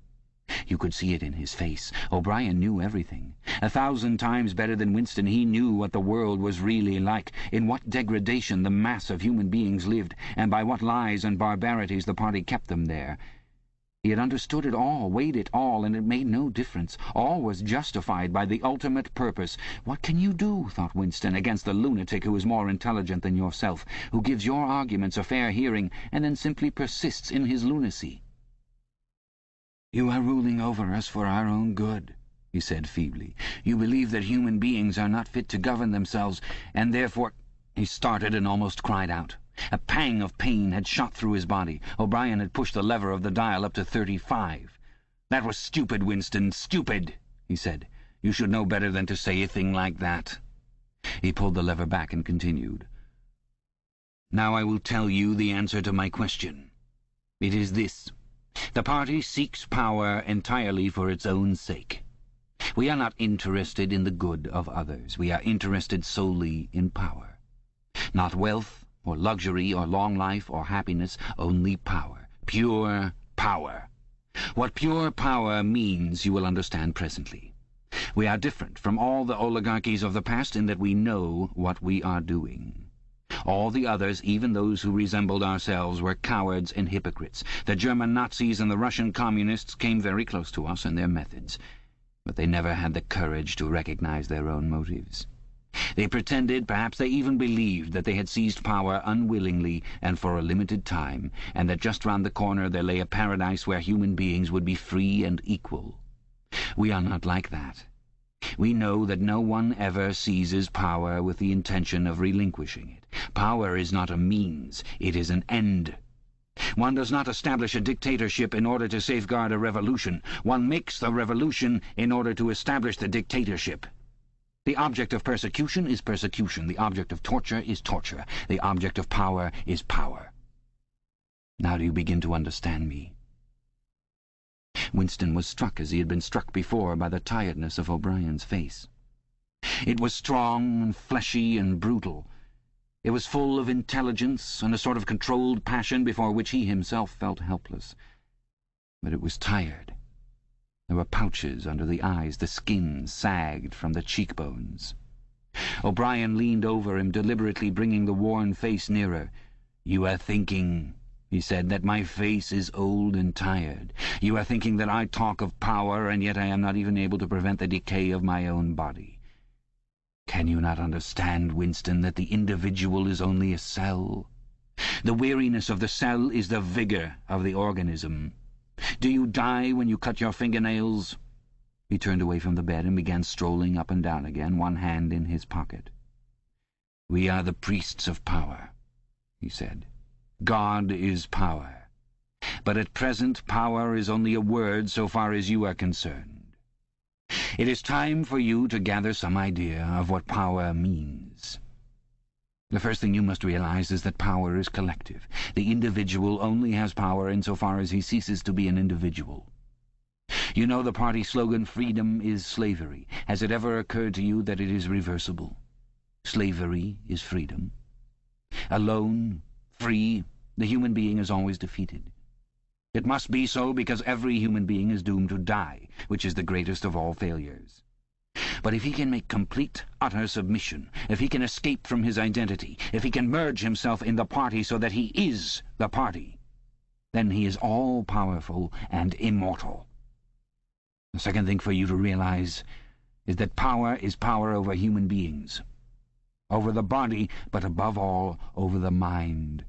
You could see it in his face. O'Brien knew everything. 1,000 times better than Winston, he knew what the world was really like, in what degradation the mass of human beings lived, and by what lies and barbarities the party kept them there. He had understood it all, weighed it all, and it made no difference. All was justified by the ultimate purpose. What can you do, thought Winston, against the lunatic who is more intelligent than yourself, who gives your arguments a fair hearing, and then simply persists in his lunacy? "You are ruling over us for our own good," he said feebly. "You believe that human beings are not fit to govern themselves, and therefore—" He started and almost cried out. A pang of pain had shot through his body. O'Brien had pushed the lever of the dial up to 35. "That was stupid, Winston, stupid," he said. "You should know better than to say a thing like that." He pulled the lever back and continued. "Now I will tell you the answer to my question. It is this. The party seeks power entirely for its own sake. We are not interested in the good of others. We are interested solely in power. Not wealth, or luxury, or long life, or happiness, only power. Pure power. What pure power means you will understand presently. We are different from all the oligarchies of the past in that we know what we are doing. All the others, even those who resembled ourselves, were cowards and hypocrites. The German Nazis and the Russian communists came very close to us in their methods, but they never had the courage to recognize their own motives. They pretended, perhaps they even believed, that they had seized power unwillingly and for a limited time, and that just round the corner there lay a paradise where human beings would be free and equal. We are not like that. We know that no one ever seizes power with the intention of relinquishing it. Power is not a means, it is an end. One does not establish a dictatorship in order to safeguard a revolution. One makes the revolution in order to establish the dictatorship. The object of persecution is persecution. The object of torture is torture. The object of power is power. Now do you begin to understand me?" Winston was struck as he had been struck before by the tiredness of O'Brien's face. It was strong and fleshy and brutal. It was full of intelligence and a sort of controlled passion before which he himself felt helpless. But it was tired. There were pouches under the eyes, the skin sagged from the cheekbones. O'Brien leaned over him, deliberately bringing the worn face nearer. "You are thinking," he said, "that my face is old and tired. You are thinking that I talk of power, and yet I am not even able to prevent the decay of my own body. Can you not understand, Winston, that the individual is only a cell? The weariness of the cell is the vigor of the organism. Do you die when you cut your fingernails?" He turned away from the bed and began strolling up and down again, one hand in his pocket. "We are the priests of power," he said. "God is power. But at present power is only a word so far as you are concerned. It is time for you to gather some idea of what power means. The first thing you must realize is that power is collective. The individual only has power insofar as he ceases to be an individual. You know the party slogan, 'Freedom is slavery.' Has it ever occurred to you that it is reversible? Slavery is freedom. Alone, free, the human being is always defeated. It must be so because every human being is doomed to die, which is the greatest of all failures. But if he can make complete, utter submission, if he can escape from his identity, if he can merge himself in the party so that he is the party, then he is all-powerful and immortal. The second thing for you to realize is that power is power over human beings, over the body, but above all, over the mind.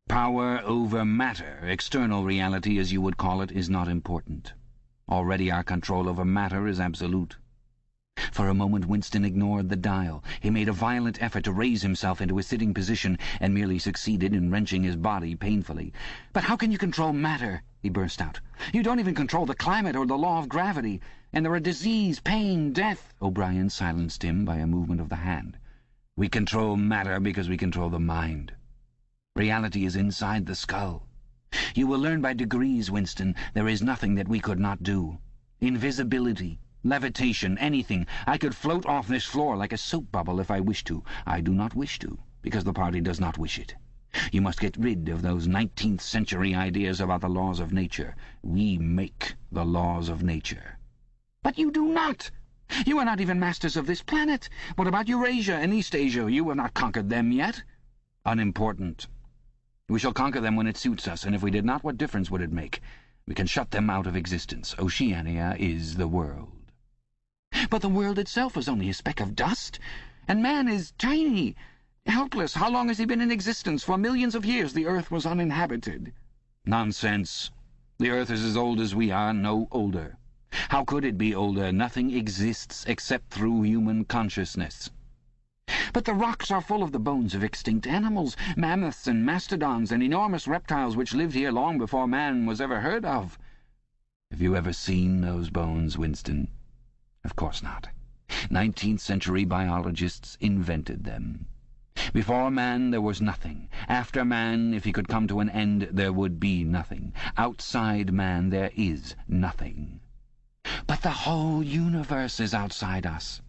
Power over matter, external reality as you would call it, is not important. Already our control over matter is absolute. For a moment Winston ignored the dial. He made a violent effort to raise himself into a sitting position and merely succeeded in wrenching his body painfully. "But how can you control matter?" he burst out. "You don't even control the climate or the law of gravity. And there are disease, pain, death—" O'Brien silenced him by a movement of the hand. "We control matter because we control the mind. Reality is inside the skull. You will learn by degrees, Winston, there is nothing that we could not do. Invisibility, levitation, anything. I could float off this floor like a soap bubble if I wished to. I do not wish to, because the party does not wish it. You must get rid of those 19th century ideas about the laws of nature. We make the laws of nature." "But you do not! You are not even masters of this planet. What about Eurasia and East Asia? You have not conquered them yet." "Unimportant. We shall conquer them when it suits us, and if we did not, what difference would it make? We can shut them out of existence. Oceania is the world." "But the world itself is only a speck of dust, and man is tiny, helpless. How long has he been in existence? For millions of years the earth was uninhabited." "Nonsense. The earth is as old as we are, no older. How could it be older? Nothing exists except through human consciousness." "But the rocks are full of the bones of extinct animals, mammoths and mastodons and enormous reptiles which lived here long before man was ever heard of." "Have you ever seen those bones, Winston? Of course not. 19th century biologists invented them. Before man there was nothing. After man, if he could come to an end, there would be nothing. Outside man there is nothing." "But the whole universe is outside us.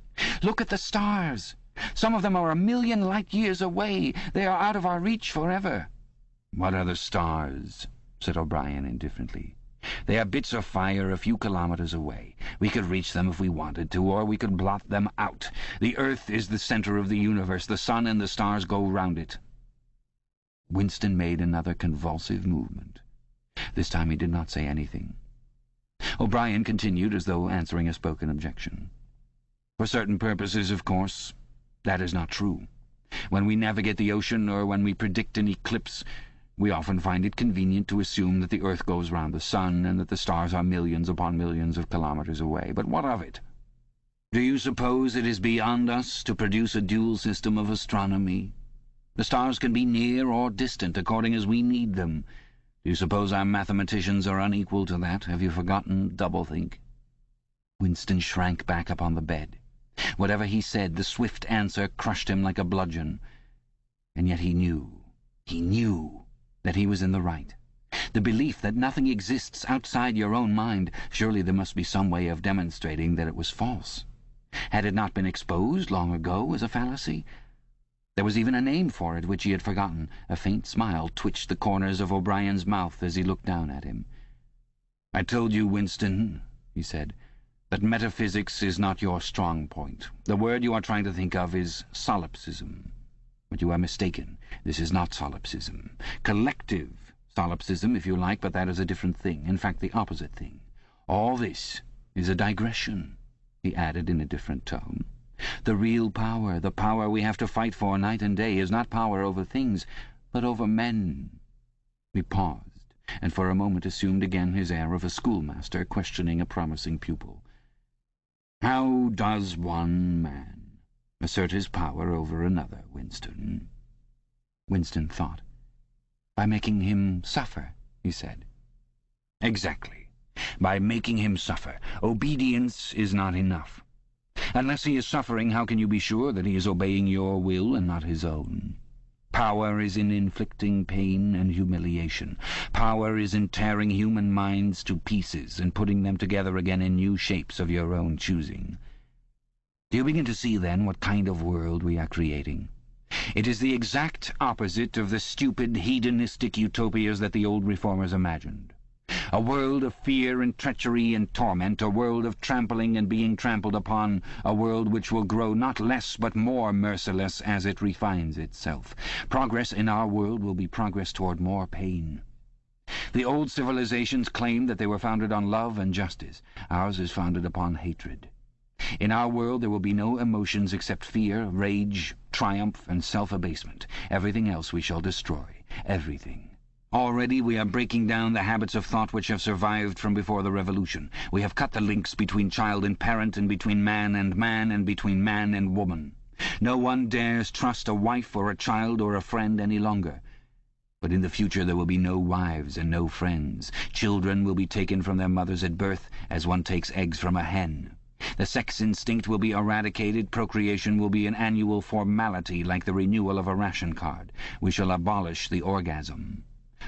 Look at the stars. Some of them are 1,000,000 light-years away. They are out of our reach forever." "What are the stars?" said O'Brien indifferently. "They are bits of fire a few kilometers away. We could reach them if we wanted to, or we could blot them out. The earth is the center of the universe. The sun and the stars go round it." Winston made another convulsive movement. This time he did not say anything. O'Brien continued as though answering a spoken objection. "For certain purposes, of course, that is not true. When we navigate the ocean or when we predict an eclipse, we often find it convenient to assume that the earth goes round the sun and that the stars are millions upon millions of kilometers away. But what of it? Do you suppose it is beyond us to produce a dual system of astronomy? The stars can be near or distant according as we need them. Do you suppose our mathematicians are unequal to that? Have you forgotten doublethink?" Winston shrank back upon the bed. Whatever he said, the swift answer crushed him like a bludgeon. And yet he knew that he was in the right. The belief that nothing exists outside your own mind, surely there must be some way of demonstrating that it was false. Had it not been exposed long ago as a fallacy? There was even a name for it which he had forgotten. A faint smile twitched the corners of O'Brien's mouth as he looked down at him. "I told you, Winston," he said, "that metaphysics is not your strong point. The word you are trying to think of is solipsism. But you are mistaken. This is not solipsism. Collective solipsism, if you like, but that is a different thing. In fact, the opposite thing. All this is a digression," he added in a different tone. "The real power, the power we have to fight for night and day, is not power over things, but over men." He paused, and for a moment assumed again his air of a schoolmaster questioning a promising pupil. "How does one man assert his power over another, Winston?" Winston thought. "By making him suffer," he said. "Exactly. By making him suffer. Obedience is not enough. Unless he is suffering, how can you be sure that he is obeying your will and not his own? Power is in inflicting pain and humiliation. Power is in tearing human minds to pieces and putting them together again in new shapes of your own choosing. Do you begin to see, then, what kind of world we are creating? It is the exact opposite of the stupid, hedonistic utopias that the old reformers imagined. A world of fear and treachery and torment, a world of trampling and being trampled upon, a world which will grow not less but more merciless as it refines itself. Progress in our world will be progress toward more pain. The old civilizations claimed that they were founded on love and justice. Ours is founded upon hatred. In our world there will be no emotions except fear, rage, triumph, and self-abasement. Everything else we shall destroy. Everything. Already we are breaking down the habits of thought which have survived from before the Revolution. We have cut the links between child and parent, and between man, and between man and woman. No one dares trust a wife or a child or a friend any longer. But in the future there will be no wives and no friends. Children will be taken from their mothers at birth, as one takes eggs from a hen. The sex instinct will be eradicated. Procreation will be an annual formality, like the renewal of a ration card. We shall abolish the orgasm.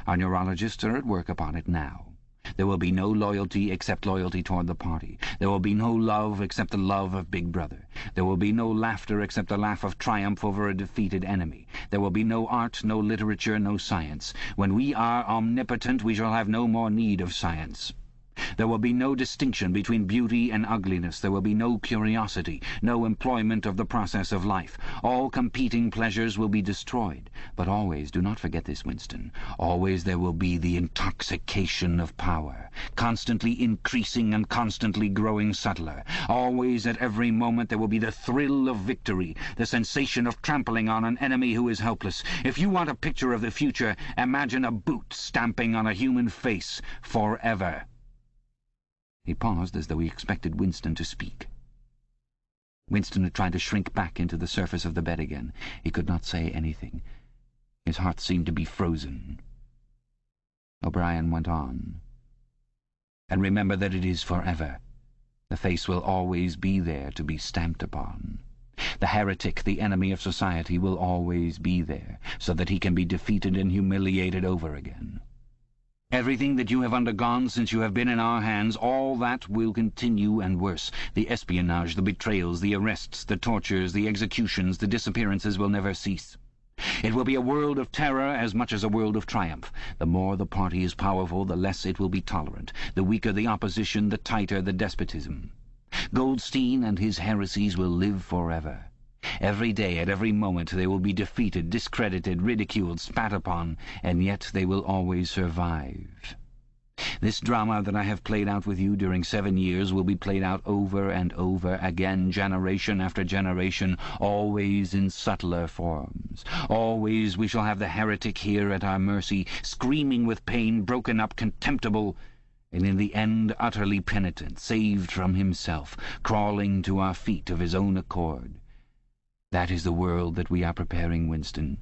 Our neurologists are at work upon it now. There will be no loyalty except loyalty toward the party. There will be no love except the love of Big Brother. There will be no laughter except the laugh of triumph over a defeated enemy. There will be no art, no literature, no science. When we are omnipotent, we shall have no more need of science. There will be no distinction between beauty and ugliness. There will be no curiosity, no employment of the process of life. All competing pleasures will be destroyed. But always, do not forget this, Winston, always there will be the intoxication of power, constantly increasing and constantly growing subtler. Always, at every moment, there will be the thrill of victory, the sensation of trampling on an enemy who is helpless. If you want a picture of the future, imagine a boot stamping on a human face forever." He paused as though he expected Winston to speak. Winston had tried to shrink back into the surface of the bed again. He could not say anything. His heart seemed to be frozen. O'Brien went on. "And remember that it is forever. The face will always be there to be stamped upon. The heretic, the enemy of society, will always be there, so that he can be defeated and humiliated over again. Everything that you have undergone since you have been in our hands, all that will continue, and worse. The espionage, the betrayals, the arrests, the tortures, the executions, the disappearances will never cease. It will be a world of terror as much as a world of triumph. The more the party is powerful, the less it will be tolerant. The weaker the opposition, the tighter the despotism. Goldstein and his heresies will live forever. Every day, at every moment, they will be defeated, discredited, ridiculed, spat upon, and yet they will always survive. This drama that I have played out with you during 7 years will be played out over and over again, generation after generation, always in subtler forms. Always we shall have the heretic here at our mercy, screaming with pain, broken up, contemptible, and in the end utterly penitent, saved from himself, crawling to our feet of his own accord. That is the world that we are preparing, Winston.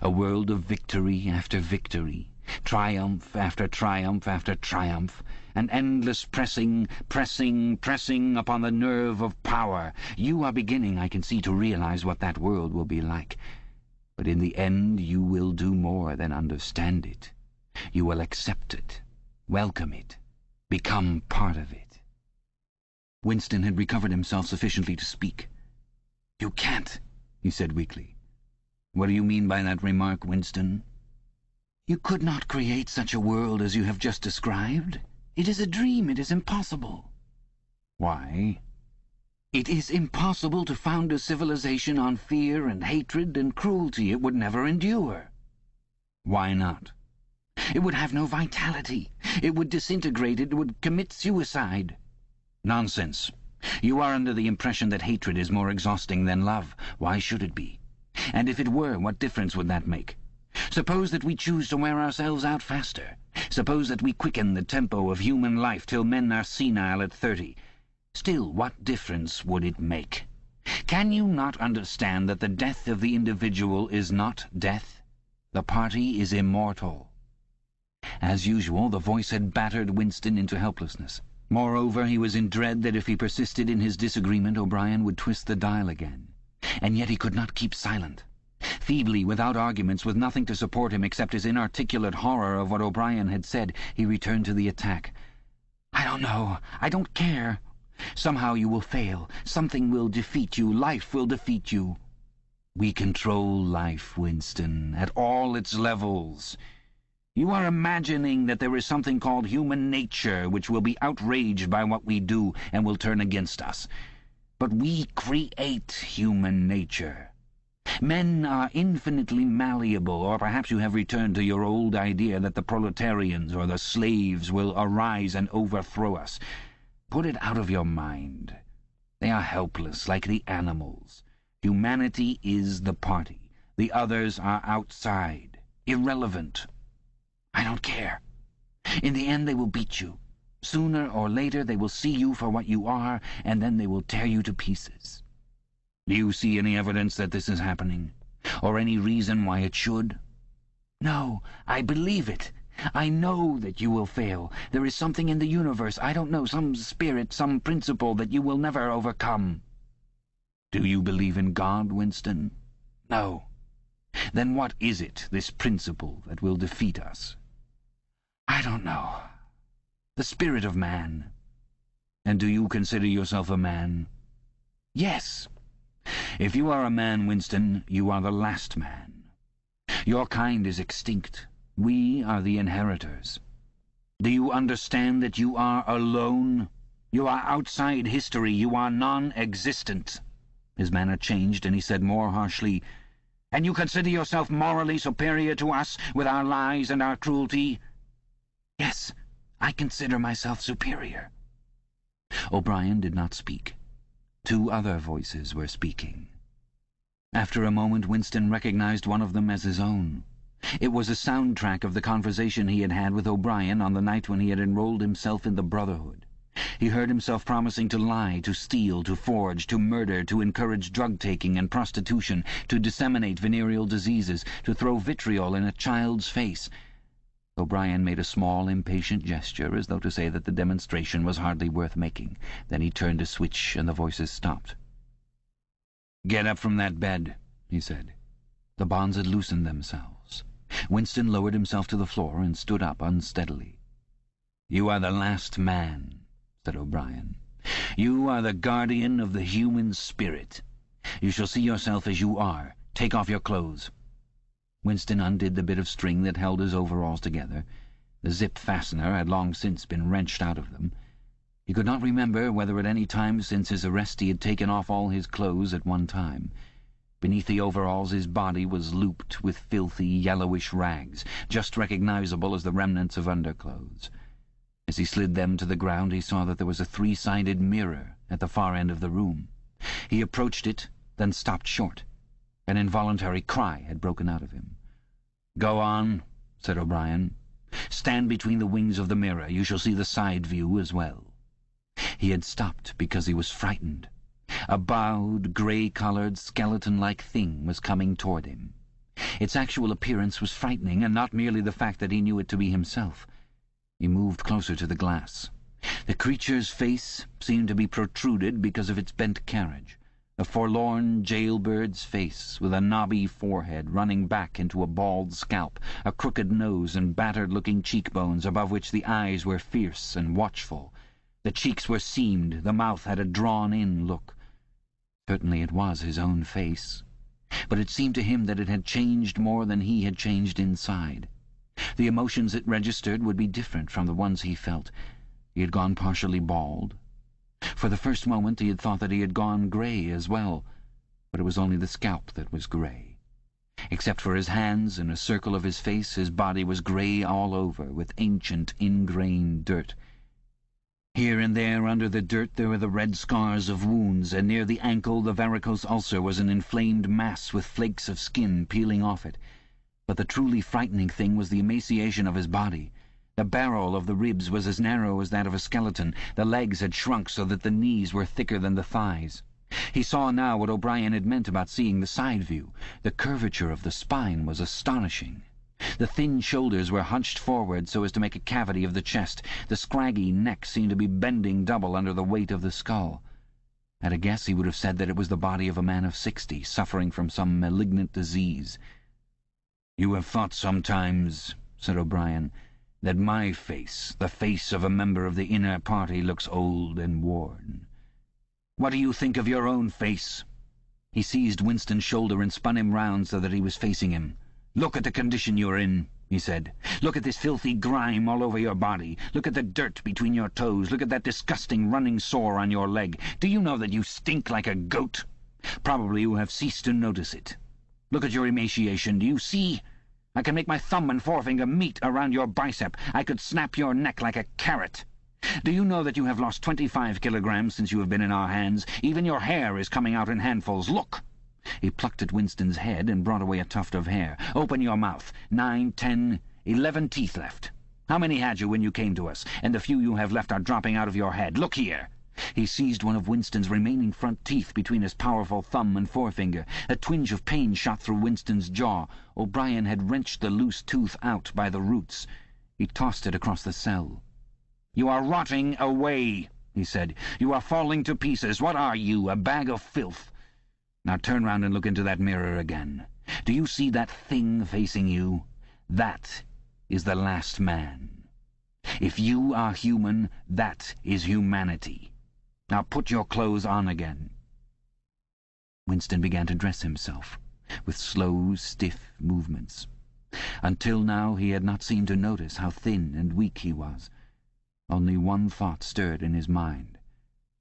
A world of victory after victory, triumph after triumph after triumph, an endless pressing upon the nerve of power. You are beginning, I can see, to realize what that world will be like. But in the end you will do more than understand it. You will accept it, welcome it, become part of it." Winston had recovered himself sufficiently to speak. "You can't," he said weakly. What do you mean by that remark, Winston? You could not create such a world as you have just described. It is a dream. It is impossible. Why? It is impossible to found a civilization on fear and hatred and cruelty. It would never endure. Why not? It would have no vitality. It would disintegrate. It would commit suicide. Nonsense. You are under the impression that hatred is more exhausting than love. Why should it be? And if it were, what difference would that make? Suppose that we choose to wear ourselves out faster. Suppose that we quicken the tempo of human life till men are senile at 30. Still, what difference would it make? Can you not understand that the death of the individual is not death? The party is immortal. As usual, the voice had battered Winston into helplessness. Moreover, he was in dread that if he persisted in his disagreement, O'Brien would twist the dial again. And yet he could not keep silent. Feebly, without arguments, with nothing to support him except his inarticulate horror of what O'Brien had said, he returned to the attack. "I don't know. I don't care. Somehow you will fail. Something will defeat you. Life will defeat you." We control life, Winston, at all its levels. You are imagining that there is something called human nature which will be outraged by what we do and will turn against us. But we create human nature. Men are infinitely malleable, or perhaps you have returned to your old idea that the proletarians or the slaves will arise and overthrow us. Put it out of your mind. They are helpless, like the animals. Humanity is the party. The others are outside, irrelevant. "I don't care. In the end they will beat you. Sooner or later they will see you for what you are, and then they will tear you to pieces." Do you see any evidence that this is happening? Or any reason why it should? "No, I believe it. I know that you will fail. There is something in the universe, I don't know, some spirit, some principle that you will never overcome." Do you believe in God, Winston? "No." Then what is it, this principle, that will defeat us? "I don't know. The spirit of man." And do you consider yourself a man? "Yes." If you are a man, Winston, you are the last man. Your kind is extinct. We are the inheritors. Do you understand that you are alone? You are outside history. You are non-existent. His manner changed, and he said more harshly, "And you consider yourself morally superior to us, with our lies and our cruelty?" "Yes, I consider myself superior." O'Brien did not speak. Two other voices were speaking. After a moment, Winston recognized one of them as his own. It was a soundtrack of the conversation he had had with O'Brien on the night when he had enrolled himself in the Brotherhood. He heard himself promising to lie, to steal, to forge, to murder, to encourage drug-taking and prostitution, to disseminate venereal diseases, to throw vitriol in a child's face. O'Brien made a small, impatient gesture, as though to say that the demonstration was hardly worth making. Then he turned a switch, and the voices stopped. "Get up from that bed," he said. The bonds had loosened themselves. Winston lowered himself to the floor and stood up unsteadily. "You are the last man," said O'Brien. "You are the guardian of the human spirit. You shall see yourself as you are. Take off your clothes." Winston undid the bit of string that held his overalls together. The zip fastener had long since been wrenched out of them. He could not remember whether at any time since his arrest he had taken off all his clothes at one time. Beneath the overalls his body was looped with filthy, yellowish rags, just recognizable as the remnants of underclothes. As he slid them to the ground, he saw that there was a three-sided mirror at the far end of the room. He approached it, then stopped short. An involuntary cry had broken out of him. "Go on," said O'Brien. "Stand between the wings of the mirror. You shall see the side view as well." He had stopped because he was frightened. A bowed, grey-coloured, skeleton-like thing was coming toward him. Its actual appearance was frightening, and not merely the fact that he knew it to be himself. He moved closer to the glass. The creature's face seemed to be protruded because of its bent carriage. A forlorn jailbird's face, with a knobby forehead running back into a bald scalp, a crooked nose and battered-looking cheekbones above which the eyes were fierce and watchful. The cheeks were seamed, the mouth had a drawn-in look. Certainly it was his own face. but it seemed to him that it had changed more than he had changed inside. The emotions it registered would be different from the ones he felt. He had gone partially bald. For the first moment he had thought that he had gone grey as well, but it was only the scalp that was grey. Except for his hands and a circle of his face, his body was grey all over, with ancient ingrained dirt. Here and there under the dirt there were the red scars of wounds, and near the ankle the varicose ulcer was an inflamed mass with flakes of skin peeling off it. But the truly frightening thing was the emaciation of his body. The barrel of the ribs was as narrow as that of a skeleton. The legs had shrunk so that the knees were thicker than the thighs. He saw now what O'Brien had meant about seeing the side view. The curvature of the spine was astonishing. The thin shoulders were hunched forward so as to make a cavity of the chest. The scraggy neck seemed to be bending double under the weight of the skull. At a guess he would have said that it was the body of a man of 60, suffering from some malignant disease. "You have thought sometimes," said O'Brien, "that my face, the face of a member of the inner party, looks old and worn. What do you think of your own face?" He seized Winston's shoulder and spun him round so that he was facing him. "Look at the condition you're in," he said. "Look at this filthy grime all over your body. Look at the dirt between your toes. Look at that disgusting running sore on your leg. Do you know that you stink like a goat? Probably you have ceased to notice it. Look at your emaciation. Do you see? I can make my thumb and forefinger meet around your bicep. I could snap your neck like a carrot. Do you know that you have lost 25 kilograms since you have been in our hands? Even your hair is coming out in handfuls. Look!" He plucked at Winston's head and brought away a tuft of hair. "Open your mouth. 9, 10, 11 teeth left. How many had you when you came to us? And the few you have left are dropping out of your head. Look here!" He seized one of Winston's remaining front teeth between his powerful thumb and forefinger. A twinge of pain shot through Winston's jaw. O'Brien had wrenched the loose tooth out by the roots. He tossed it across the cell. "You are rotting away," he said. "You are falling to pieces. What are you, a bag of filth? Now turn round and look into that mirror again. Do you see that thing facing you? That is the last man. If you are human, that is humanity. Now put your clothes on again." Winston began to dress himself, with slow, stiff movements. Until now he had not seemed to notice how thin and weak he was. Only one thought stirred in his mind,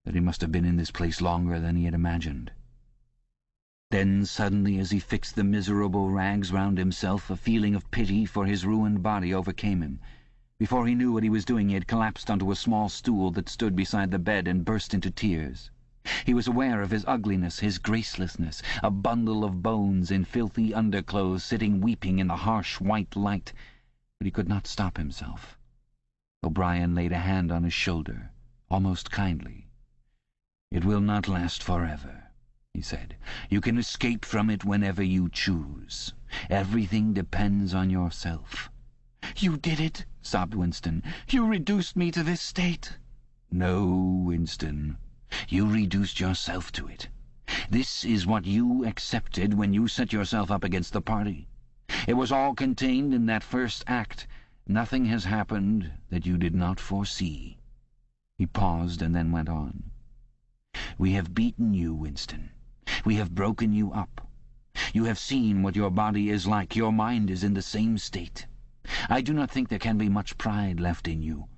that he must have been in this place longer than he had imagined. Then suddenly, as he fixed the miserable rags round himself, a feeling of pity for his ruined body overcame him. Before he knew what he was doing, he had collapsed onto a small stool that stood beside the bed and burst into tears. He was aware of his ugliness, his gracelessness, a bundle of bones in filthy underclothes sitting weeping in the harsh white light, but he could not stop himself. O'Brien laid a hand on his shoulder, almost kindly. "It will not last forever," he said. "You can escape from it whenever you choose. Everything depends on yourself." "You did it," sobbed Winston. "You reduced me to this state." "No, Winston. You reduced yourself to it. This is what you accepted when you set yourself up against the party. It was all contained in that first act. Nothing has happened that you did not foresee." He paused and then went on. "We have beaten you, Winston. We have broken you up. You have seen what your body is like. Your mind is in the same state. I do not think there can be much pride left in you.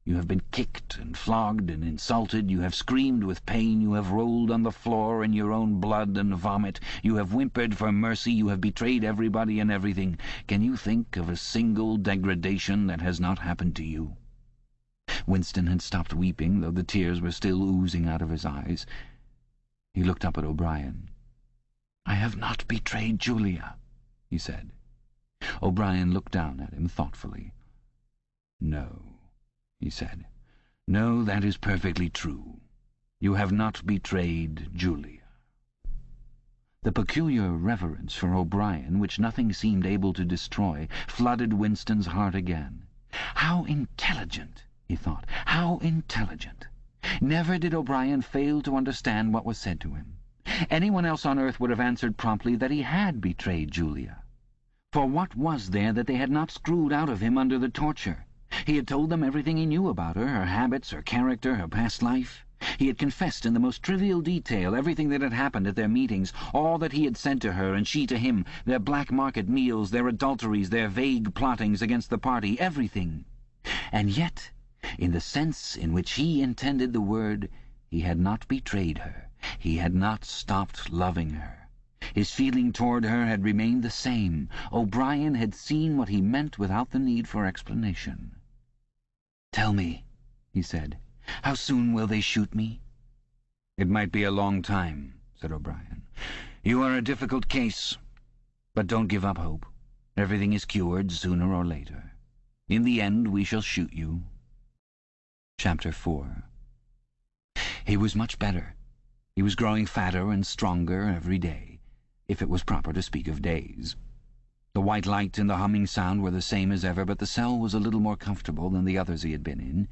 You have been kicked and flogged and insulted. You have screamed with pain. You have rolled on the floor in your own blood and vomit. You have whimpered for mercy. You have betrayed everybody and everything. Can you think of a single degradation that has not happened to you?" Winston had stopped weeping, though the tears were still oozing out of his eyes. He looked up at O'Brien. "I have not betrayed Julia," he said. O'Brien looked down at him thoughtfully. "No," he said. "No, that is perfectly true. You have not betrayed Julia." The peculiar reverence for O'Brien, which nothing seemed able to destroy, flooded Winston's heart again. How intelligent, he thought, how intelligent. Never did O'Brien fail to understand what was said to him. Anyone else on earth would have answered promptly that he had betrayed Julia. For what was there that they had not screwed out of him under the torture? He had told them everything he knew about her, her habits, her character, her past life. He had confessed in the most trivial detail everything that had happened at their meetings, all that he had said to her and she to him, their black market meals, their adulteries, their vague plottings against the party, everything. And yet, in the sense in which he intended the word, he had not betrayed her. He had not stopped loving her. His feeling toward her had remained the same. O'Brien had seen what he meant without the need for explanation. "Tell me," he said, "how soon will they shoot me?" "It might be a long time," said O'Brien. "You are a difficult case. But don't give up hope. Everything is cured sooner or later. In the end we shall shoot you." Chapter 4. He was much better. He was growing fatter and stronger every day, if it was proper to speak of days. The white light and the humming sound were the same as ever, but the cell was a little more comfortable than the others he had been in.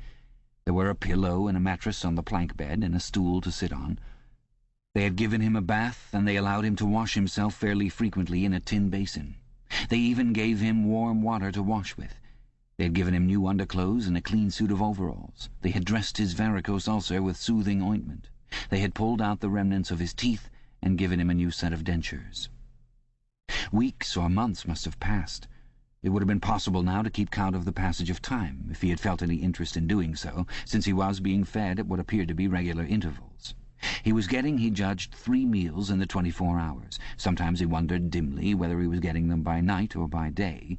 There were a pillow and a mattress on the plank bed, and a stool to sit on. They had given him a bath, and they allowed him to wash himself fairly frequently in a tin basin. They even gave him warm water to wash with. They had given him new underclothes and a clean suit of overalls. They had dressed his varicose ulcer with soothing ointment. They had pulled out the remnants of his teeth and given him a new set of dentures. Weeks or months must have passed. It would have been possible now to keep count of the passage of time, if he had felt any interest in doing so, since he was being fed at what appeared to be regular intervals. He was getting, he judged, 3 meals in the 24 hours. Sometimes he wondered dimly whether he was getting them by night or by day.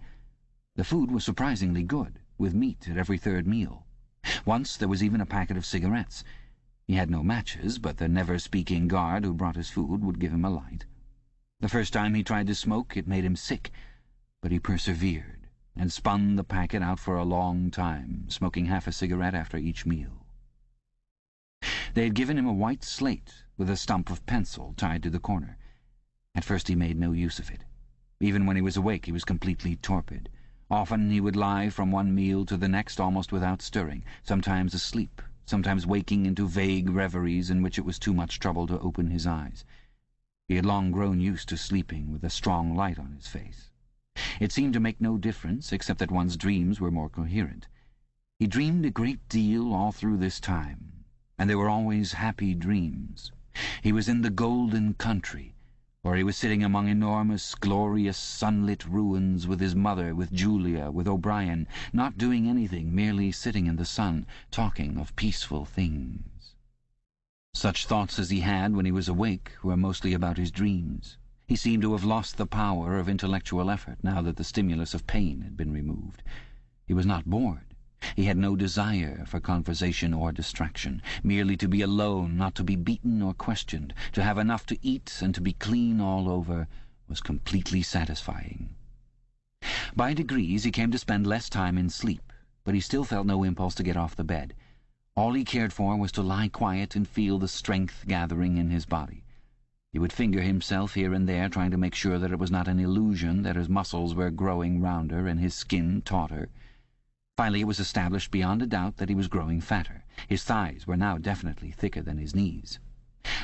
The food was surprisingly good, with meat at every 3rd meal. Once there was even a packet of cigarettes. He had no matches, but the never-speaking guard who brought his food would give him a light. The first time he tried to smoke, it made him sick, but he persevered and spun the packet out for a long time, smoking half a cigarette after each meal. They had given him a white slate with a stump of pencil tied to the corner. At first he made no use of it. Even when he was awake he was completely torpid. Often he would lie from one meal to the next almost without stirring, sometimes asleep, sometimes waking into vague reveries in which it was too much trouble to open his eyes. He had long grown used to sleeping with a strong light on his face. It seemed to make no difference, except that one's dreams were more coherent. He dreamed a great deal all through this time, and they were always happy dreams. He was in the golden country, or he was sitting among enormous, glorious, sunlit ruins with his mother, with Julia, with O'Brien, not doing anything, merely sitting in the sun, talking of peaceful things. Such thoughts as he had when he was awake were mostly about his dreams. He seemed to have lost the power of intellectual effort now that the stimulus of pain had been removed. He was not bored. He had no desire for conversation or distraction. Merely to be alone, not to be beaten or questioned, to have enough to eat and to be clean all over, was completely satisfying. By degrees he came to spend less time in sleep, but he still felt no impulse to get off the bed. All he cared for was to lie quiet and feel the strength gathering in his body. He would finger himself here and there, trying to make sure that it was not an illusion, that his muscles were growing rounder and his skin tauter. Finally, it was established beyond a doubt that he was growing fatter. His thighs were now definitely thicker than his knees.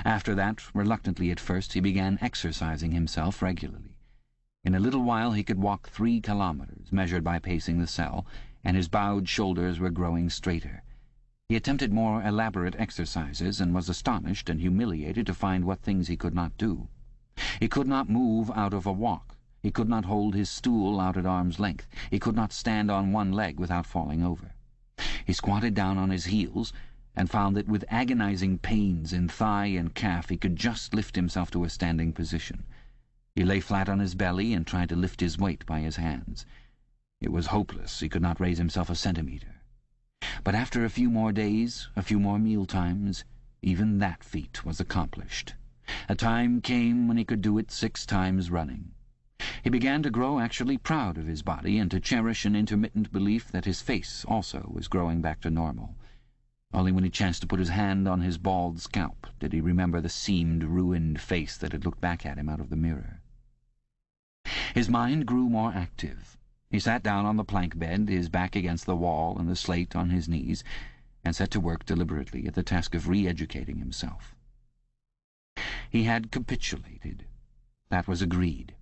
After that, reluctantly at first, he began exercising himself regularly. In a little while he could walk 3 kilometers, measured by pacing the cell, and his bowed shoulders were growing straighter. He attempted more elaborate exercises, and was astonished and humiliated to find what things he could not do. He could not move out of a walk. He could not hold his stool out at arm's length. He could not stand on one leg without falling over. He squatted down on his heels and found that with agonizing pains in thigh and calf he could just lift himself to a standing position. He lay flat on his belly and tried to lift his weight by his hands. It was hopeless. He could not raise himself a centimeter. But after a few more days, a few more meal times, even that feat was accomplished. A time came when he could do it 6 times running. He began to grow actually proud of his body and to cherish an intermittent belief that his face also was growing back to normal. Only when he chanced to put his hand on his bald scalp did he remember the seamed, ruined face that had looked back at him out of the mirror. His mind grew more active. He sat down on the plank bed, his back against the wall and the slate on his knees, and set to work deliberately at the task of re-educating himself. He had capitulated. That was agreed.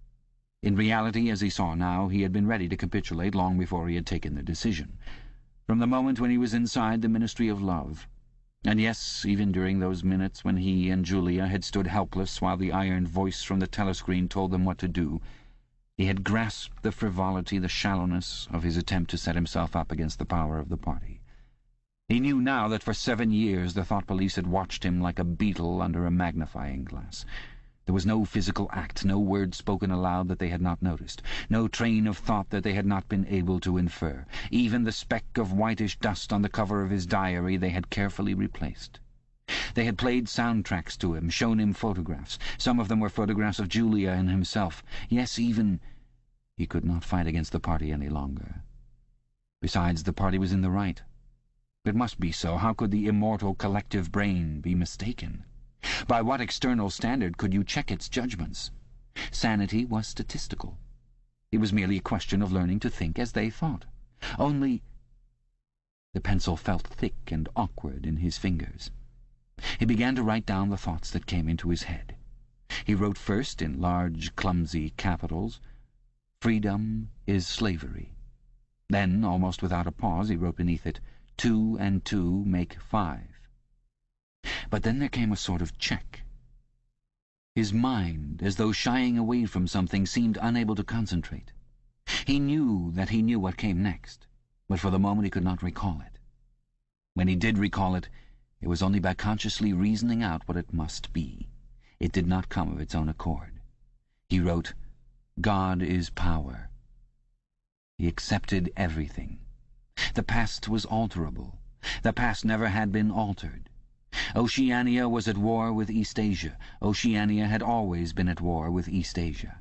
In reality, as he saw now, he had been ready to capitulate long before he had taken the decision. From the moment when he was inside the Ministry of Love. And yes, even during those minutes when he and Julia had stood helpless while the iron voice from the telescreen told them what to do, he had grasped the frivolity, the shallowness of his attempt to set himself up against the power of the party. He knew now that for 7 years the thought police had watched him like a beetle under a magnifying glass. There was no physical act, no word spoken aloud that they had not noticed, no train of thought that they had not been able to infer. Even the speck of whitish dust on the cover of his diary they had carefully replaced. They had played soundtracks to him, shown him photographs. Some of them were photographs of Julia and himself. Yes, even he could not fight against the party any longer. Besides, the party was in the right. It must be so. How could the immortal collective brain be mistaken? By what external standard could you check its judgments? Sanity was statistical. It was merely a question of learning to think as they thought. Only the pencil felt thick and awkward in his fingers. He began to write down the thoughts that came into his head. He wrote first in large, clumsy capitals, "Freedom is slavery." Then, almost without a pause, he wrote beneath it, 2 and 2 make 5. But then there came a sort of check. His mind, as though shying away from something, seemed unable to concentrate. He knew that he knew what came next, but for the moment he could not recall it. When he did recall it, it was only by consciously reasoning out what it must be. It did not come of its own accord. He wrote, "God is power." He accepted everything. The past was alterable. The past never had been altered. Oceania was at war with East Asia. Oceania had always been at war with East Asia.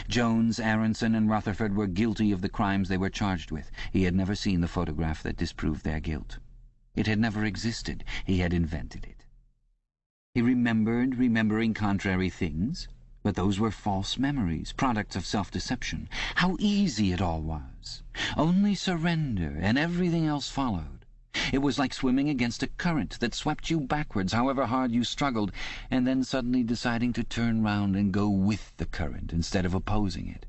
Jones, Aronson, and Rutherford were guilty of the crimes they were charged with. He had never seen the photograph that disproved their guilt. It had never existed. He had invented it. He remembered remembering contrary things, but those were false memories, products of self-deception. How easy it all was. Only surrender, and everything else followed. It was like swimming against a current that swept you backwards, however hard you struggled, and then suddenly deciding to turn round and go with the current instead of opposing it.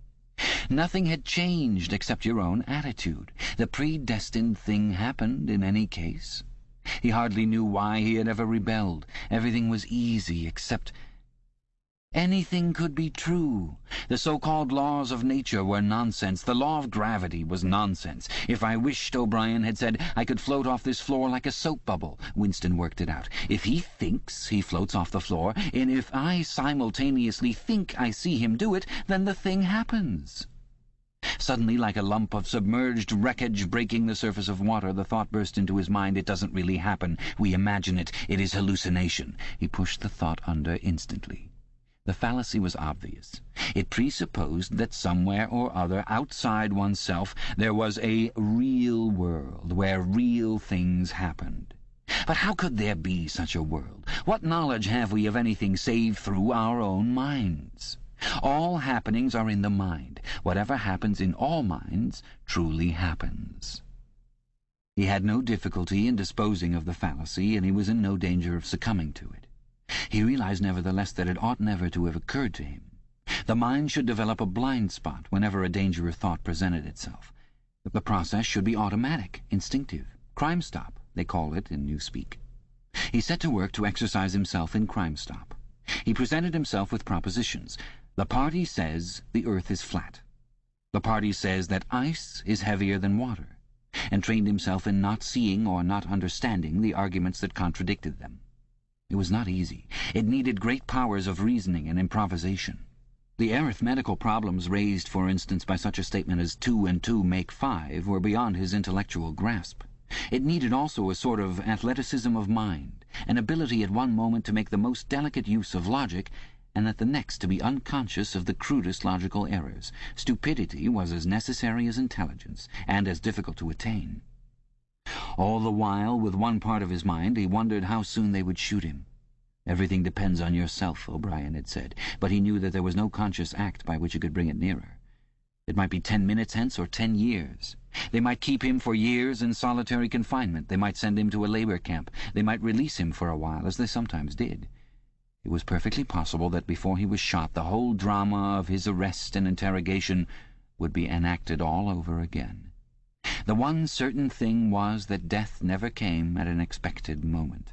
Nothing had changed except your own attitude. The predestined thing happened in any case. He hardly knew why he had ever rebelled. Everything was easy, except anything could be true. The so-called laws of nature were nonsense. The law of gravity was nonsense. If I wished, O'Brien had said, I could float off this floor like a soap bubble. Winston worked it out. If he thinks, he floats off the floor, and if I simultaneously think I see him do it, then the thing happens. Suddenly, like a lump of submerged wreckage breaking the surface of water, the thought burst into his mind, it doesn't really happen. We imagine it. It is hallucination. He pushed the thought under instantly. The fallacy was obvious. It presupposed that somewhere or other, outside oneself, there was a real world where real things happened. But how could there be such a world? What knowledge have we of anything save through our own minds? All happenings are in the mind. Whatever happens in all minds truly happens. He had no difficulty in disposing of the fallacy, and he was in no danger of succumbing to it. He realized, nevertheless, that it ought never to have occurred to him. The mind should develop a blind spot whenever a dangerous thought presented itself. The process should be automatic, instinctive. Crime Stop, they call it in Newspeak. He set to work to exercise himself in Crime Stop. He presented himself with propositions. The party says the earth is flat. The party says that ice is heavier than water, and trained himself in not seeing or not understanding the arguments that contradicted them. It was not easy. It needed great powers of reasoning and improvisation. The arithmetical problems raised, for instance, by such a statement as 2 and 2 make 5 were beyond his intellectual grasp. It needed also a sort of athleticism of mind, an ability at one moment to make the most delicate use of logic, and at the next to be unconscious of the crudest logical errors. Stupidity was as necessary as intelligence, and as difficult to attain. All the while, with one part of his mind, he wondered how soon they would shoot him. Everything depends on yourself, O'Brien had said, but he knew that there was no conscious act by which he could bring it nearer. It might be 10 minutes hence or 10 years. They might keep him for years in solitary confinement. They might send him to a labor camp. They might release him for a while, as they sometimes did. It was perfectly possible that before he was shot, the whole drama of his arrest and interrogation would be enacted all over again. The one certain thing was that death never came at an expected moment.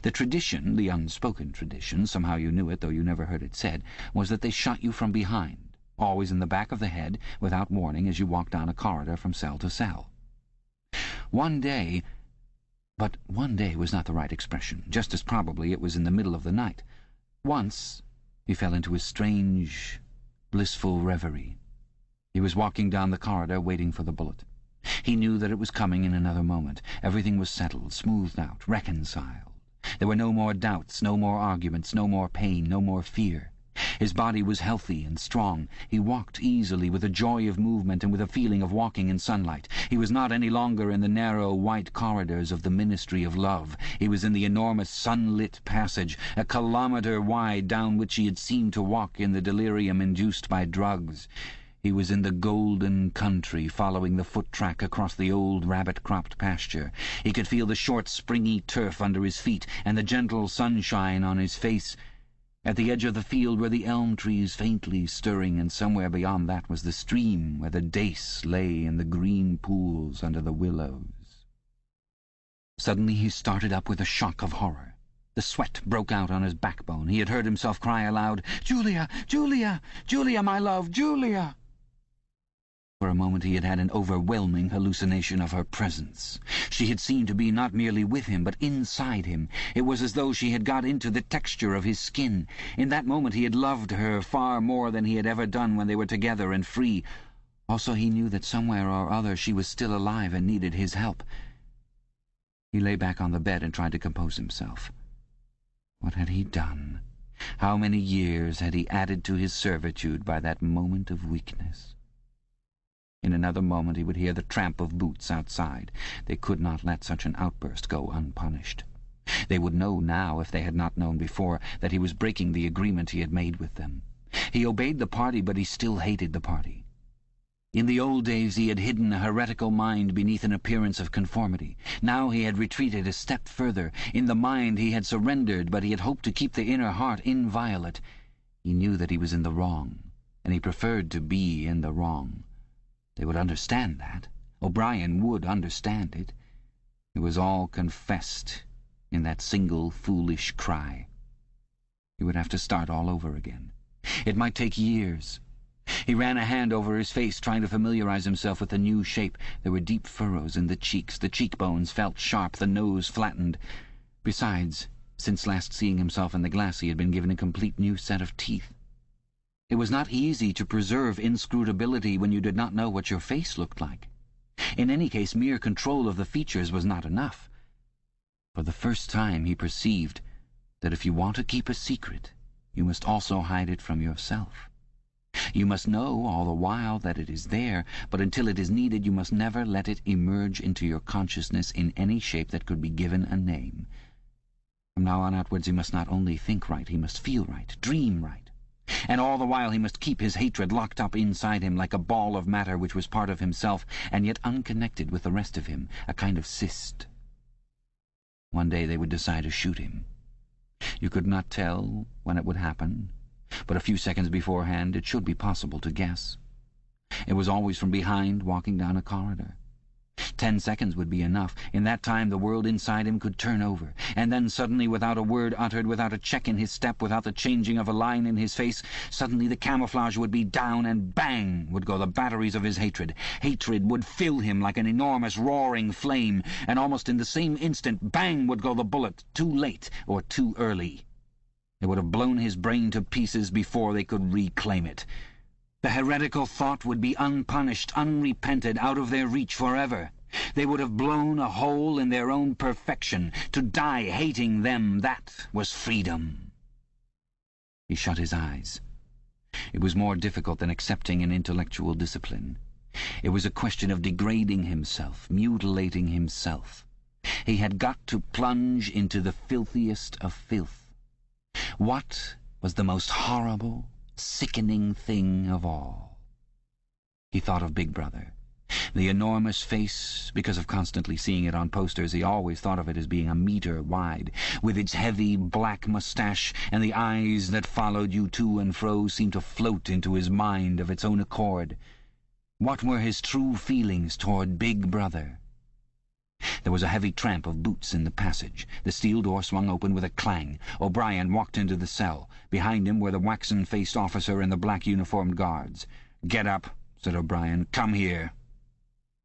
The tradition, the unspoken tradition, somehow you knew it though you never heard it said, was that they shot you from behind, always in the back of the head, without warning, as you walked down a corridor from cell to cell. One day was not the right expression. Just as probably it was in the middle of the night. Once he fell into a strange, blissful reverie. He was walking down the corridor, waiting for the bullet. He knew that it was coming in another moment. Everything was settled, smoothed out, reconciled. There were no more doubts, no more arguments, no more pain, no more fear. His body was healthy and strong. He walked easily, with a joy of movement and with a feeling of walking in sunlight. He was not any longer in the narrow white corridors of the Ministry of Love. He was in the enormous sunlit passage, a kilometre wide, down which he had seemed to walk in the delirium induced by drugs. He was in the golden country, following the foot-track across the old rabbit-cropped pasture. He could feel the short, springy turf under his feet and the gentle sunshine on his face. At the edge of the field were the elm trees faintly stirring, and somewhere beyond that was the stream where the dace lay in the green pools under the willows. Suddenly he started up with a shock of horror. The sweat broke out on his backbone. He had heard himself cry aloud, "Julia! Julia! Julia, my love! Julia!" For a moment he had had an overwhelming hallucination of her presence. She had seemed to be not merely with him, but inside him. It was as though she had got into the texture of his skin. In that moment he had loved her far more than he had ever done when they were together and free. Also he knew that somewhere or other she was still alive and needed his help. He lay back on the bed and tried to compose himself. What had he done? How many years had he added to his servitude by that moment of weakness? In another moment he would hear the tramp of boots outside. They could not let such an outburst go unpunished. They would know now, if they had not known before, that he was breaking the agreement he had made with them. He obeyed the party, but he still hated the party. In the old days he had hidden a heretical mind beneath an appearance of conformity. Now he had retreated a step further. In the mind he had surrendered, but he had hoped to keep the inner heart inviolate. He knew that he was in the wrong, and he preferred to be in the wrong. They would understand that. O'Brien would understand it. It was all confessed in that single foolish cry. He would have to start all over again. It might take years. He ran a hand over his face, trying to familiarize himself with the new shape. There were deep furrows in the cheeks. The cheekbones felt sharp, the nose flattened. Besides, since last seeing himself in the glass, he had been given a complete new set of teeth. It was not easy to preserve inscrutability when you did not know what your face looked like. In any case, mere control of the features was not enough. For the first time he perceived that if you want to keep a secret, you must also hide it from yourself. You must know all the while that it is there, but until it is needed you must never let it emerge into your consciousness in any shape that could be given a name. From now on outwards he must not only think right, he must feel right, dream right. And all the while he must keep his hatred locked up inside him like a ball of matter which was part of himself and yet unconnected with the rest of him, a kind of cyst. One day they would decide to shoot him. You could not tell when it would happen, but a few seconds beforehand it should be possible to guess. It was always from behind, walking down a corridor. 10 seconds would be enough. In that time the world inside him could turn over, and then suddenly, without a word uttered, without a check in his step, without the changing of a line in his face, suddenly the camouflage would be down, and bang would go the batteries of his hatred. Hatred would fill him like an enormous roaring flame, and almost in the same instant, bang would go the bullet, too late or too early. It would have blown his brain to pieces before they could reclaim it. The heretical thought would be unpunished, unrepented, out of their reach forever. They would have blown a hole in their own perfection. To die hating them, that was freedom. He shut his eyes. It was more difficult than accepting an intellectual discipline. It was a question of degrading himself, mutilating himself. He had got to plunge into the filthiest of filth. What was the most horrible, sickening thing of all? He thought of Big Brother. The enormous face, because of constantly seeing it on posters, he always thought of it as being a metre wide, with its heavy black moustache, and the eyes that followed you to and fro seemed to float into his mind of its own accord. What were his true feelings toward Big Brother? There was a heavy tramp of boots in the passage. The steel door swung open with a clang. O'Brien walked into the cell. Behind him were the waxen-faced officer and the black-uniformed guards. "Get up," said O'Brien. "Come here."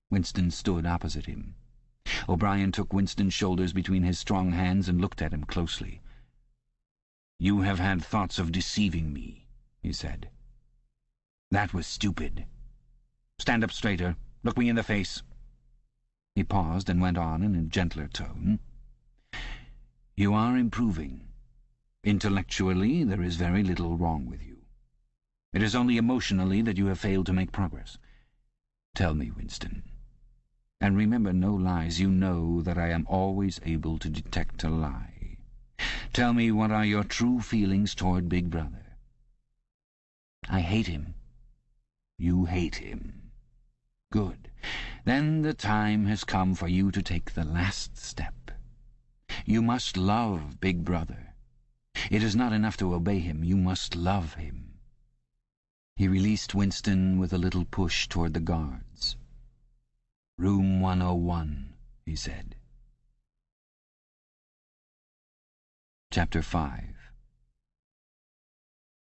Winston stood opposite him. O'Brien took Winston's shoulders between his strong hands and looked at him closely. "You have had thoughts of deceiving me," he said. "That was stupid. Stand up straighter. Look me in the face." He paused and went on in a gentler tone. "You are improving. Intellectually, there is very little wrong with you. It is only emotionally that you have failed to make progress. Tell me, Winston, and remember no lies. You know that I am always able to detect a lie. Tell me, what are your true feelings toward Big Brother?" "I hate him." "You hate him. Good. Then the time has come for you to take the last step. You must love Big Brother. It is not enough to obey him. You must love him." He released Winston with a little push toward the guards. "Room 101, he said. Chapter 5.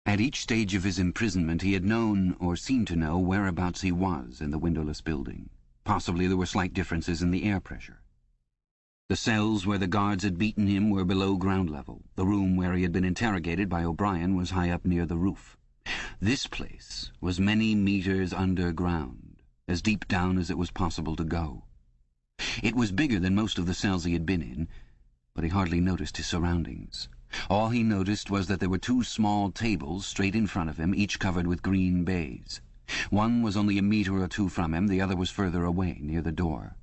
At each stage of his imprisonment he had known, or seemed to know, whereabouts he was in the windowless building. Possibly there were slight differences in the air pressure. The cells where the guards had beaten him were below ground level. The room where he had been interrogated by O'Brien was high up near the roof. This place was many meters underground, as deep down as it was possible to go. It was bigger than most of the cells he had been in, but he hardly noticed his surroundings. All he noticed was that there were two small tables straight in front of him, each covered with green baize. One was only a meter or two from him, the other was further away, near the door.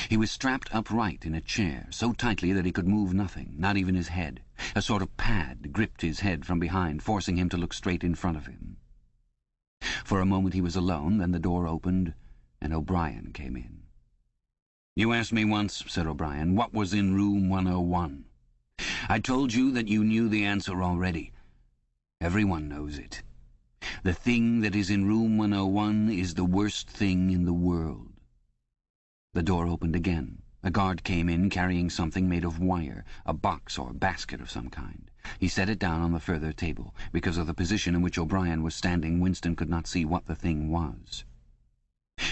He was strapped upright in a chair, so tightly that he could move nothing, not even his head. A sort of pad gripped his head from behind, forcing him to look straight in front of him. For a moment he was alone, then the door opened, and O'Brien came in. "You asked me once," said O'Brien, "what was in room 101. I told you that you knew the answer already. Everyone knows it. The thing that is in room 101 is the worst thing in the world." The door opened again. A guard came in carrying something made of wire, a box or basket of some kind. He set it down on the further table. Because of the position in which O'Brien was standing, Winston could not see what the thing was.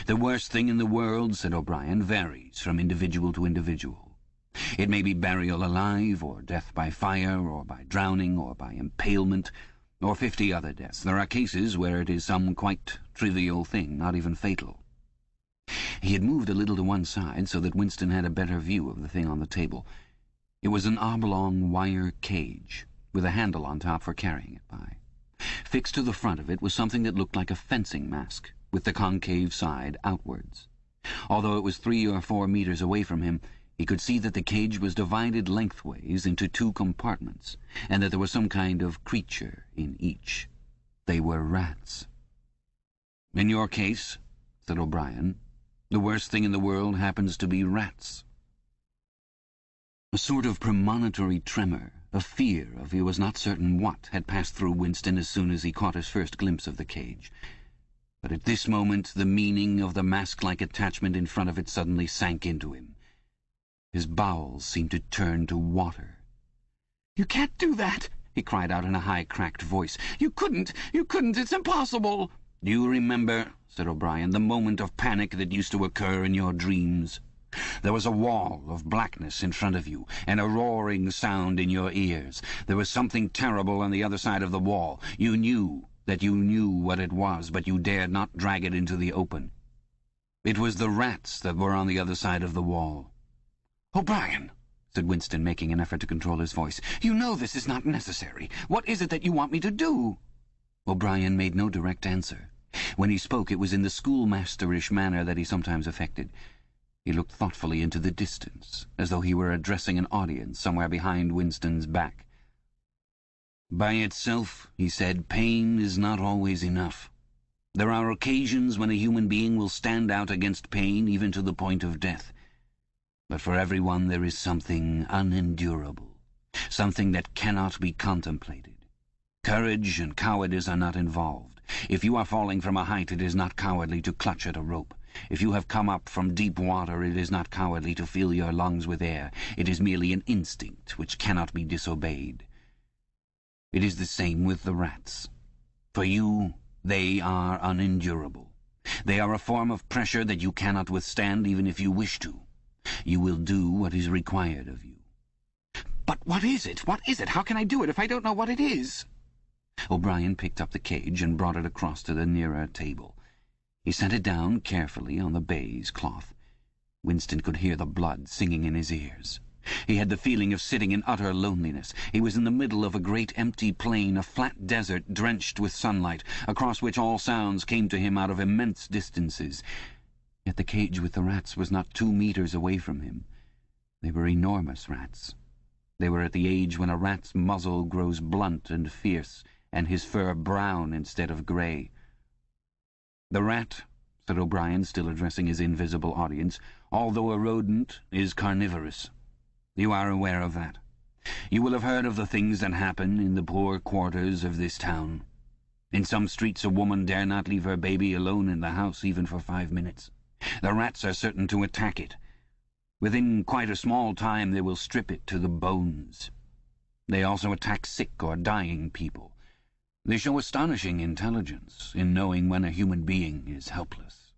"The worst thing in the world," said O'Brien, "varies from individual to individual. It may be burial alive, or death by fire, or by drowning, or by impalement, or 50 other deaths. There are cases where it is some quite trivial thing, not even fatal." He had moved a little to one side so that Winston had a better view of the thing on the table. It was an oblong wire cage, with a handle on top for carrying it by. Fixed to the front of it was something that looked like a fencing mask, with the concave side outwards. Although it was 3 or 4 meters away from him, he could see that the cage was divided lengthways into 2 compartments, and that there was some kind of creature in each. They were rats. "In your case," said O'Brien, "the worst thing in the world happens to be rats." A sort of premonitory tremor, a fear of he was not certain what, had passed through Winston as soon as he caught his first glimpse of the cage. But at this moment the meaning of the mask-like attachment in front of it suddenly sank into him. His bowels seemed to turn to water. "You can't do that!" he cried out in a high, cracked voice. You couldn't! It's impossible!" "Do you remember," said O'Brien, "the moment of panic that used to occur in your dreams? There was a wall of blackness in front of you, and a roaring sound in your ears. There was something terrible on the other side of the wall. You knew that you knew what it was, but you dared not drag it into the open. It was the rats that were on the other side of the wall." "O'Brien," said Winston, making an effort to control his voice, "you know this is not necessary. What is it that you want me to do?" O'Brien made no direct answer. When he spoke, it was in the schoolmasterish manner that he sometimes affected. He looked thoughtfully into the distance, as though he were addressing an audience somewhere behind Winston's back. "By itself," he said, "pain is not always enough. There are occasions when a human being will stand out against pain even to the point of death. But for everyone there is something unendurable, something that cannot be contemplated. Courage and cowardice are not involved. If you are falling from a height, it is not cowardly to clutch at a rope. If you have come up from deep water, it is not cowardly to fill your lungs with air. It is merely an instinct which cannot be disobeyed. It is the same with the rats. For you, they are unendurable. They are a form of pressure that you cannot withstand even if you wish to. You will do what is required of you. But what is it? What is it? How can I do it if I don't know what it is? O'Brien picked up the cage and brought it across to the nearer table. He set it down carefully on the baize cloth. Winston could hear the blood singing in his ears. He had the feeling of sitting in utter loneliness. He was in the middle of a great empty plain, a flat desert drenched with sunlight, across which all sounds came to him out of immense distances. Yet the cage with the rats was not 2 meters away from him. They were enormous rats. They were at the age when a rat's muzzle grows blunt and fierce, and his fur brown instead of grey. "The rat," said O'Brien, still addressing his invisible audience, "although a rodent, is carnivorous. You are aware of that. You will have heard of the things that happen in the poor quarters of this town. In some streets a woman dare not leave her baby alone in the house even for 5 minutes. The rats are certain to attack it. Within quite a small time they will strip it to the bones. They also attack sick or dying people. They show astonishing intelligence in knowing when a human being is helpless."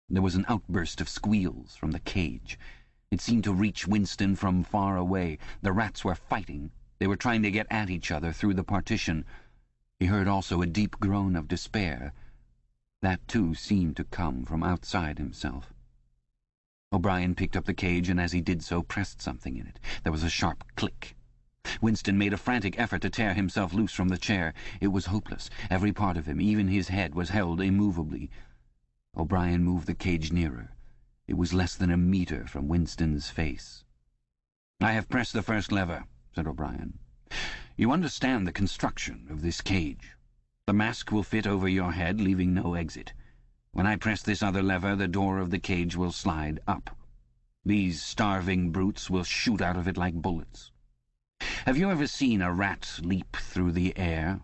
There was an outburst of squeals from the cage. It seemed to reach Winston from far away. The rats were fighting. They were trying to get at each other through the partition. He heard also a deep groan of despair. That, too, seemed to come from outside himself. O'Brien picked up the cage, and as he did so, pressed something in it. There was a sharp click. Winston made a frantic effort to tear himself loose from the chair. It was hopeless. Every part of him, even his head, was held immovably. O'Brien moved the cage nearer. It was less than a meter from Winston's face. "I have pressed the first lever," said O'Brien. "You understand the construction of this cage. The mask will fit over your head, leaving no exit. When I press this other lever, the door of the cage will slide up. These starving brutes will shoot out of it like bullets. Have you ever seen a rat leap through the air?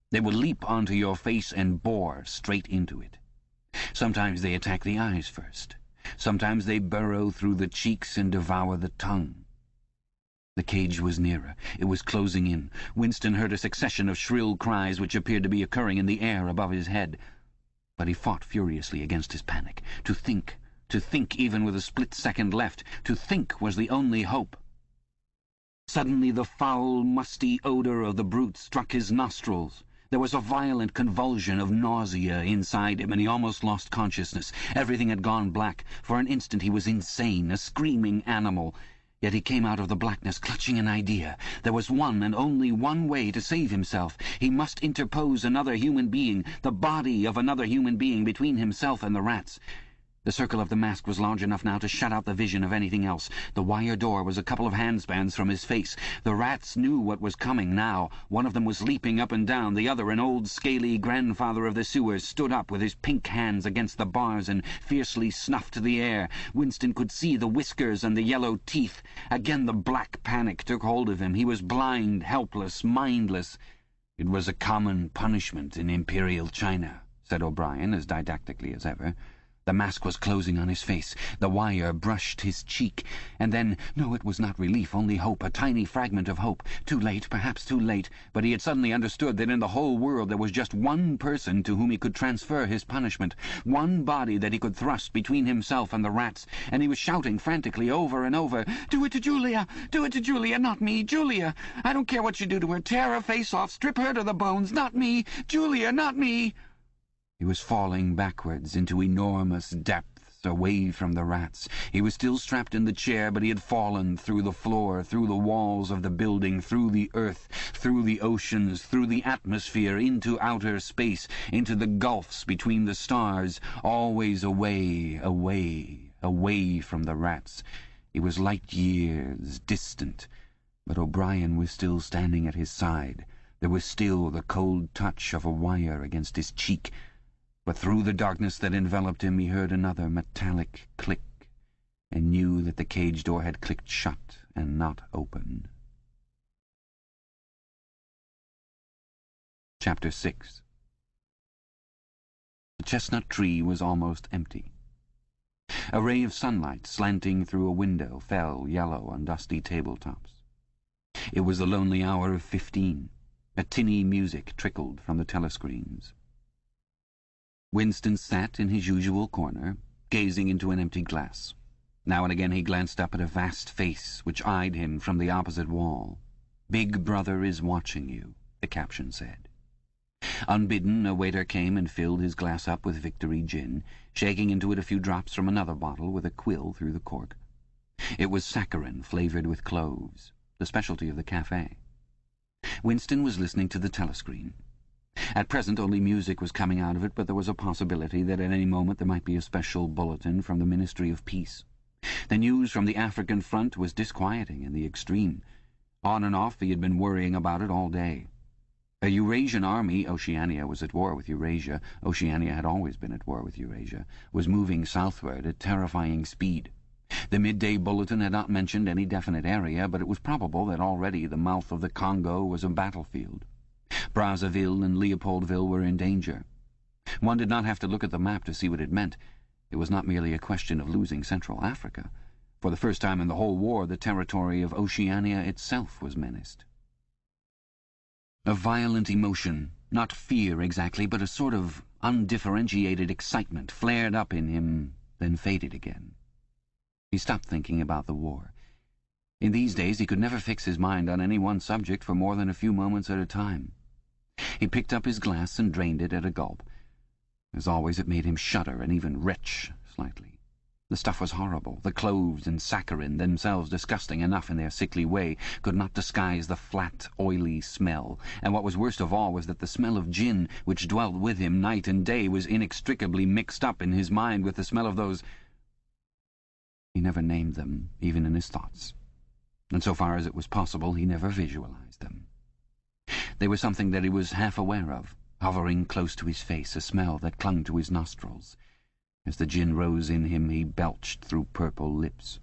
They will leap onto your face and bore straight into it. Sometimes they attack the eyes first. Sometimes they burrow through the cheeks and devour the tongue." The cage was nearer. It was closing in. Winston heard a succession of shrill cries which appeared to be occurring in the air above his head. But he fought furiously against his panic. To think even with a split second left, to think was the only hope. Suddenly the foul, musty odour of the brute struck his nostrils. There was a violent convulsion of nausea inside him, and he almost lost consciousness. Everything had gone black. For an instant he was insane, a screaming animal. Yet he came out of the blackness clutching an idea. There was one and only one way to save himself. He must interpose another human being, the body of another human being, between himself and the rats. The circle of the mask was large enough now to shut out the vision of anything else. The wire door was a couple of handspans from his face. The rats knew what was coming now. One of them was leaping up and down. The other, an old, scaly grandfather of the sewers, stood up with his pink hands against the bars and fiercely snuffed the air. Winston could see the whiskers and the yellow teeth. Again the black panic took hold of him. He was blind, helpless, mindless. "It was a common punishment in Imperial China," said O'Brien, as didactically as ever. The mask was closing on his face. The wire brushed his cheek. And then, no, it was not relief, only hope, a tiny fragment of hope. Too late, perhaps too late, but he had suddenly understood that in the whole world there was just one person to whom he could transfer his punishment, one body that he could thrust between himself and the rats, and he was shouting frantically over and over, "Do it to Julia! Do it to Julia! Not me! Julia! I don't care what you do to her! Tear her face off! Strip her to the bones! Not me! Julia! Not me!" He was falling backwards into enormous depths, away from the rats. He was still strapped in the chair, but he had fallen through the floor, through the walls of the building, through the earth, through the oceans, through the atmosphere, into outer space, into the gulfs between the stars, always away, away, away from the rats. He was light years distant, but O'Brien was still standing at his side. There was still the cold touch of a wire against his cheek. But through the darkness that enveloped him he heard another metallic click, and knew that the cage door had clicked shut and not open. Chapter 6. The chestnut tree was almost empty. A ray of sunlight slanting through a window fell yellow on dusty tabletops. It was the lonely hour of 15. A tinny music trickled from the telescreens. Winston sat in his usual corner, gazing into an empty glass. Now and again he glanced up at a vast face which eyed him from the opposite wall. "Big Brother is watching you," the caption said. Unbidden, a waiter came and filled his glass up with Victory gin, shaking into it a few drops from another bottle with a quill through the cork. It was saccharin flavoured with cloves, the specialty of the cafe. Winston was listening to the telescreen. At present only music was coming out of it, but there was a possibility that at any moment there might be a special bulletin from the Ministry of Peace. The news from the African front was disquieting in the extreme. On and off he had been worrying about it all day. A Eurasian army, Oceania was at war with Eurasia, Oceania had always been at war with Eurasia, was moving southward at terrifying speed. The midday bulletin had not mentioned any definite area, but it was probable that already the mouth of the Congo was a battlefield. Brazzaville and Leopoldville were in danger. One did not have to look at the map to see what it meant. It was not merely a question of losing Central Africa. For the first time in the whole war, the territory of Oceania itself was menaced. A violent emotion, not fear exactly, but a sort of undifferentiated excitement flared up in him, then faded again. He stopped thinking about the war. In these days he could never fix his mind on any one subject for more than a few moments at a time. He picked up his glass and drained it at a gulp. As always, it made him shudder and even retch slightly. The stuff was horrible. The cloves and saccharin, themselves disgusting enough in their sickly way, could not disguise the flat, oily smell, and what was worst of all was that the smell of gin, which dwelt with him night and day, was inextricably mixed up in his mind with the smell of those— He never named them, even in his thoughts, and so far as it was possible he never visualized them. They were something that he was half aware of, hovering close to his face, a smell that clung to his nostrils. As the gin rose in him, he belched through purple lips.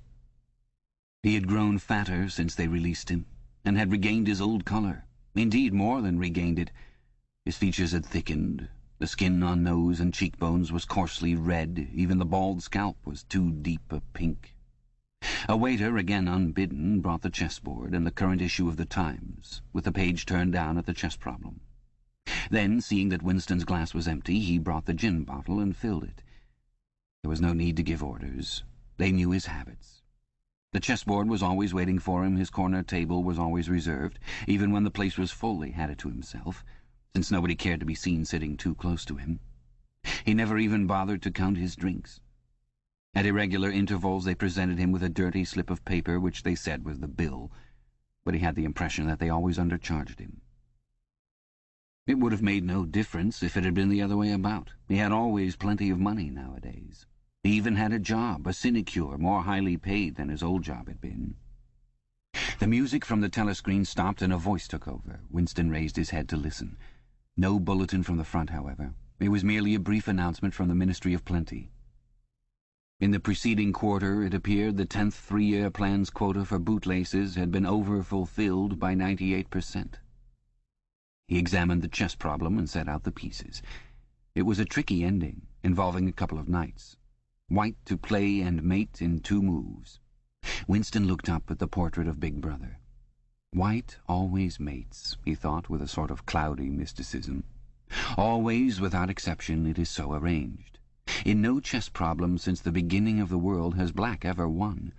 He had grown fatter since they released him, and had regained his old colour. Indeed, more than regained it. His features had thickened. The skin on nose and cheekbones was coarsely red. Even the bald scalp was too deep a pink. A waiter, again unbidden, brought the chessboard and the current issue of the Times, with the page turned down at the chess problem. Then, seeing that Winston's glass was empty, he brought the gin bottle and filled it. There was no need to give orders. They knew his habits. The chessboard was always waiting for him, his corner table was always reserved. Even when the place was full, he had it to himself, since nobody cared to be seen sitting too close to him. He never even bothered to count his drinks. At irregular intervals they presented him with a dirty slip of paper, which they said was the bill, but he had the impression that they always undercharged him. It would have made no difference if it had been the other way about. He had always plenty of money nowadays. He even had a job, a sinecure, more highly paid than his old job had been. The music from the telescreen stopped and a voice took over. Winston raised his head to listen. No bulletin from the front, however. It was merely a brief announcement from the Ministry of Plenty. In the preceding quarter, it appeared, the 10th three-year plan's quota for bootlaces had been over-fulfilled by 98%. He examined the chess problem and set out the pieces. It was a tricky ending, involving a couple of knights. White to play and mate in 2 moves. Winston looked up at the portrait of Big Brother. White always mates, he thought with a sort of cloudy mysticism. Always, without exception, it is so arranged. In no chess problem since the beginning of the world has black ever won.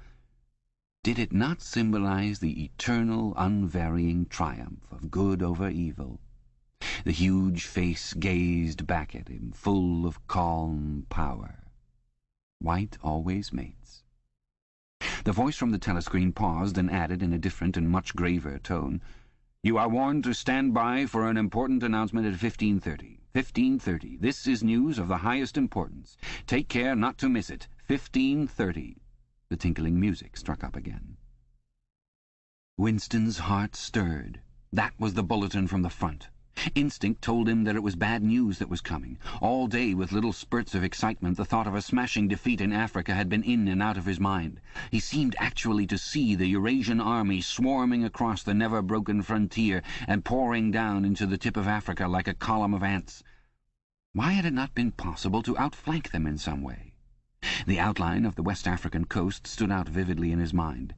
Did it not symbolize the eternal, unvarying triumph of good over evil? The huge face gazed back at him, full of calm power. White always mates. The voice from the telescreen paused and added in a different and much graver tone, "You are warned to stand by for an important announcement at 15:30. 15:30. This is news of the highest importance. Take care not to miss it. 15:30. The tinkling music struck up again. Winston's heart stirred. That was the bulletin from the front. Instinct told him that it was bad news that was coming. All day, with little spurts of excitement, the thought of a smashing defeat in Africa had been in and out of his mind. He seemed actually to see the Eurasian army swarming across the never-broken frontier and pouring down into the tip of Africa like a column of ants. Why had it not been possible to outflank them in some way? The outline of the West African coast stood out vividly in his mind.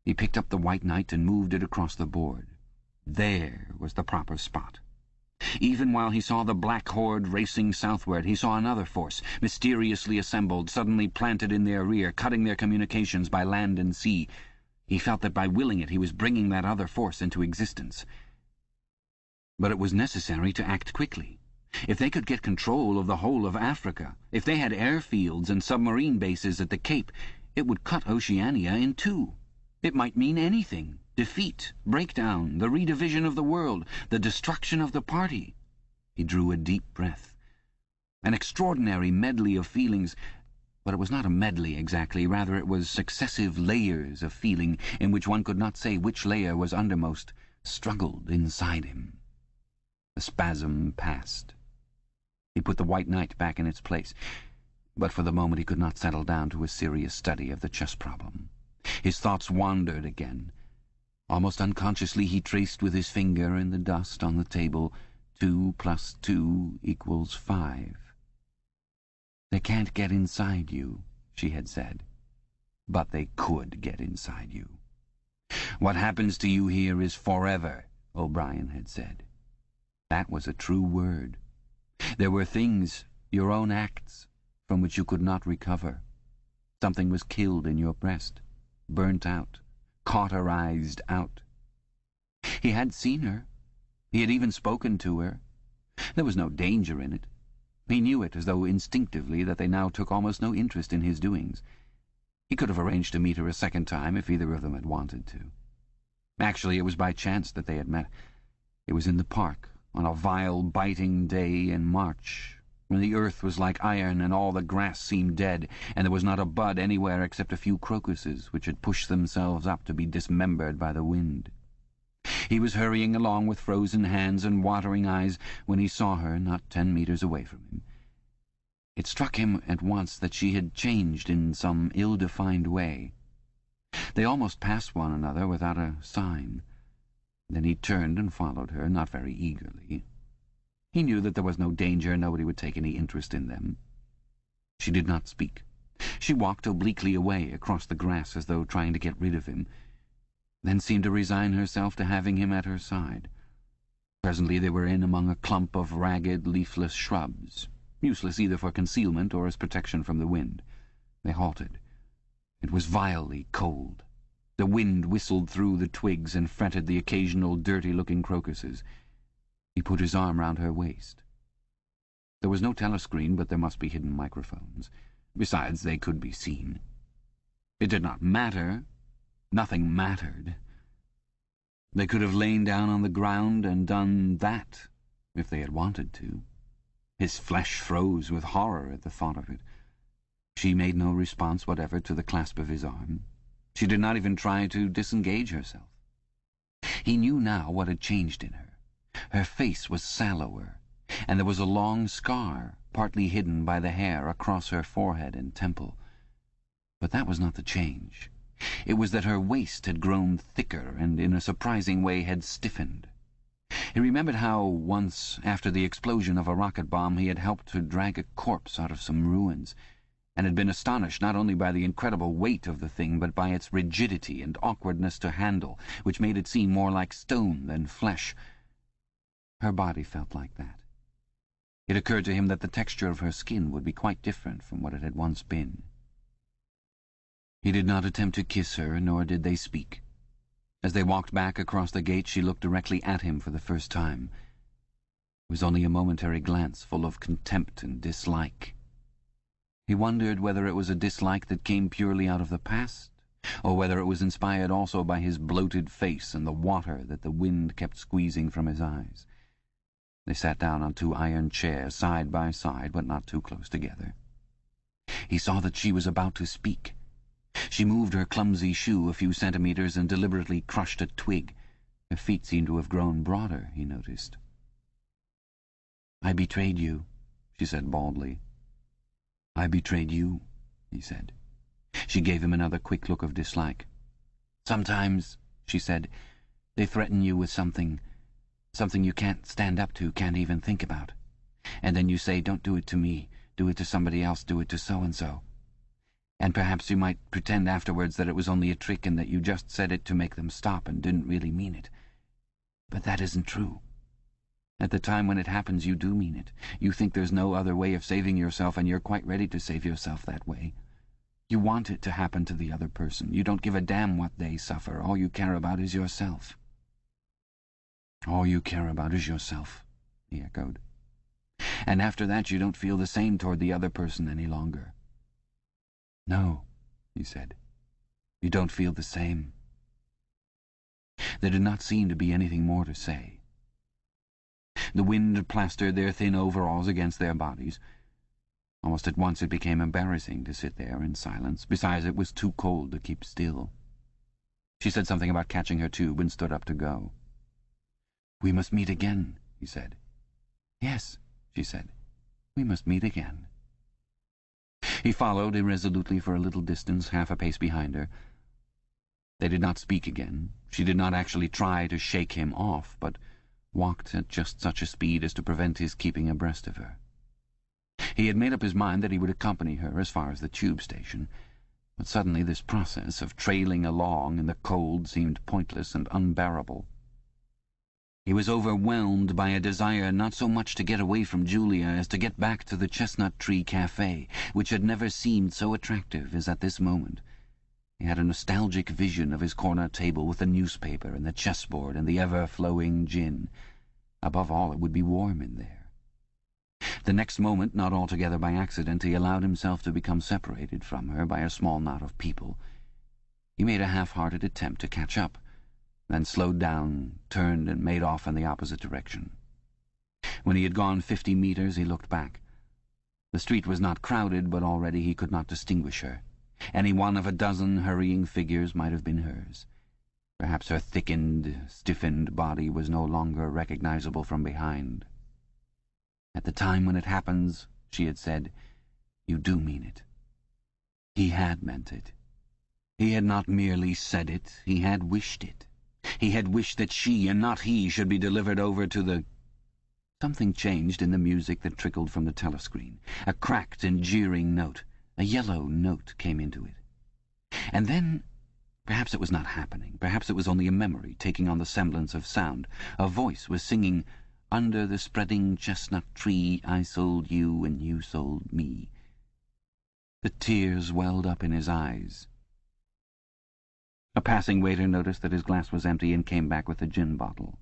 He picked up the white knight and moved it across the board. There was the proper spot. Even while he saw the black horde racing southward, he saw another force, mysteriously assembled, suddenly planted in their rear, cutting their communications by land and sea. He felt that by willing it he was bringing that other force into existence. But it was necessary to act quickly. If they could get control of the whole of Africa, if they had airfields and submarine bases at the Cape, it would cut Oceania in two. It might mean anything. Defeat, breakdown, the redivision of the world, the destruction of the party. He drew a deep breath. An extraordinary medley of feelings, but it was not a medley exactly, rather it was successive layers of feeling in which one could not say which layer was undermost, struggled inside him. The spasm passed. He put the white knight back in its place, but for the moment he could not settle down to a serious study of the chess problem. His thoughts wandered again. Almost unconsciously he traced with his finger in the dust on the table 2 + 2 = 5. "They can't get inside you," she had said. But they could get inside you. "What happens to you here is forever," O'Brien had said. That was a true word. There were things, your own acts, from which you could not recover. Something was killed in your breast, burnt out, cauterized out. He had seen her. He had even spoken to her. There was no danger in it. He knew it as though instinctively that they now took almost no interest in his doings. He could have arranged to meet her a second time if either of them had wanted to. Actually, it was by chance that they had met. It was in the park, on a vile, biting day in March, when the earth was like iron and all the grass seemed dead, and there was not a bud anywhere except a few crocuses which had pushed themselves up to be dismembered by the wind. He was hurrying along with frozen hands and watering eyes when he saw her not 10 meters away from him. It struck him at once that she had changed in some ill-defined way. They almost passed one another without a sign. Then he turned and followed her, not very eagerly. He knew that there was no danger, nobody would take any interest in them. She did not speak. She walked obliquely away across the grass as though trying to get rid of him, then seemed to resign herself to having him at her side. Presently they were in among a clump of ragged, leafless shrubs, useless either for concealment or as protection from the wind. They halted. It was vilely cold. The wind whistled through the twigs and fretted the occasional dirty-looking crocuses. He put his arm round her waist. There was no telescreen, but there must be hidden microphones. Besides, they could be seen. It did not matter. Nothing mattered. They could have lain down on the ground and done that, if they had wanted to. His flesh froze with horror at the thought of it. She made no response whatever to the clasp of his arm. She did not even try to disengage herself. He knew now what had changed in her. Her face was sallower, and there was a long scar, partly hidden by the hair, across her forehead and temple. But that was not the change. It was that her waist had grown thicker and in a surprising way had stiffened. He remembered how, once, after the explosion of a rocket bomb, he had helped to drag a corpse out of some ruins, and had been astonished not only by the incredible weight of the thing, but by its rigidity and awkwardness to handle, which made it seem more like stone than flesh. Her body felt like that. It occurred to him that the texture of her skin would be quite different from what it had once been. He did not attempt to kiss her, nor did they speak. As they walked back across the gate, she looked directly at him for the first time. It was only a momentary glance full of contempt and dislike. He wondered whether it was a dislike that came purely out of the past, or whether it was inspired also by his bloated face and the water that the wind kept squeezing from his eyes. They sat down on 2 iron chairs, side by side, but not too close together. He saw that she was about to speak. She moved her clumsy shoe a few centimeters and deliberately crushed a twig. Her feet seemed to have grown broader, he noticed. "I betrayed you," she said baldly. "I betrayed you," he said. She gave him another quick look of dislike. "Sometimes," she said, "they threaten you with something you can't stand up to, can't even think about. And then you say, 'Don't do it to me, do it to somebody else, do it to so-and-so.' And perhaps you might pretend afterwards that it was only a trick and that you just said it to make them stop and didn't really mean it. But that isn't true. At the time when it happens, you do mean it. You think there's no other way of saving yourself, and you're quite ready to save yourself that way. You want it to happen to the other person. You don't give a damn what they suffer. All you care about is yourself. All you care about is yourself, he echoed. And after that you don't feel the same toward the other person any longer. No, he said. You don't feel the same. There did not seem to be anything more to say. The wind plastered their thin overalls against their bodies. Almost at once it became embarrassing to sit there in silence. Besides, it was too cold to keep still. She said something about catching her tube and stood up to go. "We must meet again," he said. "Yes," she said. "We must meet again." He followed irresolutely for a little distance, half a pace behind her. They did not speak again. She did not actually try to shake him off, but walked at just such a speed as to prevent his keeping abreast of her. He had made up his mind that he would accompany her as far as the tube station, but suddenly this process of trailing along in the cold seemed pointless and unbearable. He was overwhelmed by a desire not so much to get away from Julia as to get back to the Chestnut Tree Cafe, which had never seemed so attractive as at this moment. He had a nostalgic vision of his corner table with the newspaper and the chessboard and the ever-flowing gin. Above all, it would be warm in there. The next moment, not altogether by accident, he allowed himself to become separated from her by a small knot of people. He made a half-hearted attempt to catch up, then slowed down, turned, and made off in the opposite direction. When he had gone 50 meters, he looked back. The street was not crowded, but already he could not distinguish her. Any one of a dozen hurrying figures might have been hers. Perhaps her thickened, stiffened body was no longer recognizable from behind. "At the time when it happens," she had said, "you do mean it." He had meant it. He had not merely said it, he had wished it. He had wished that she, and not he, should be delivered over to the... Something changed in the music that trickled from the telescreen. A cracked and jeering note, a yellow note, came into it. And then, perhaps it was not happening, perhaps it was only a memory taking on the semblance of sound, a voice was singing, "Under the spreading chestnut tree I sold you and you sold me." The tears welled up in his eyes. A passing waiter noticed that his glass was empty and came back with a gin bottle.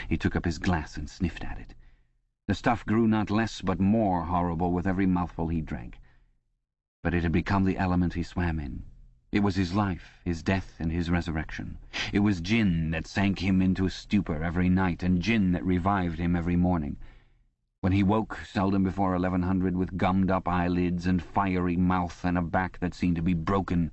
He took up his glass and sniffed at it. The stuff grew not less but more horrible with every mouthful he drank. But it had become the element he swam in. It was his life, his death, and his resurrection. It was gin that sank him into a stupor every night, and gin that revived him every morning. When he woke, seldom before 1100, with gummed-up eyelids and fiery mouth and a back that seemed to be broken,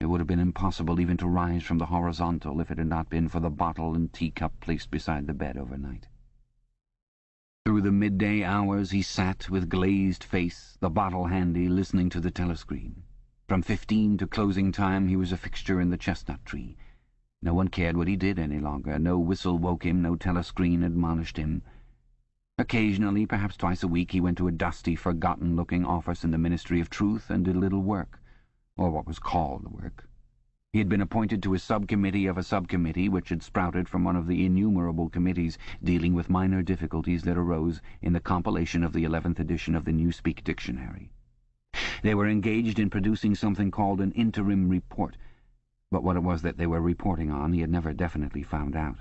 it would have been impossible even to rise from the horizontal if it had not been for the bottle and teacup placed beside the bed overnight. Through the midday hours he sat with glazed face, the bottle handy, listening to the telescreen. From 15 to closing time he was a fixture in the chestnut tree. No one cared what he did any longer. No whistle woke him, no telescreen admonished him. Occasionally, perhaps twice a week, he went to a dusty, forgotten-looking office in the Ministry of Truth and did a little work, or what was called work. He had been appointed to a subcommittee of a subcommittee which had sprouted from one of the innumerable committees dealing with minor difficulties that arose in the compilation of the 11th edition of the Newspeak Dictionary. They were engaged in producing something called an interim report, but what it was that they were reporting on he had never definitely found out.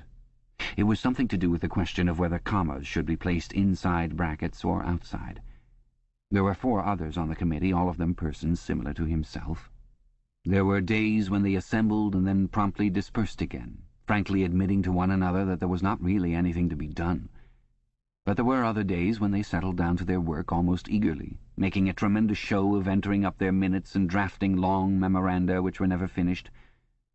It was something to do with the question of whether commas should be placed inside brackets or outside. There were 4 others on the committee, all of them persons similar to himself. There were days when they assembled and then promptly dispersed again, frankly admitting to one another that there was not really anything to be done. But there were other days when they settled down to their work almost eagerly, making a tremendous show of entering up their minutes and drafting long memoranda which were never finished,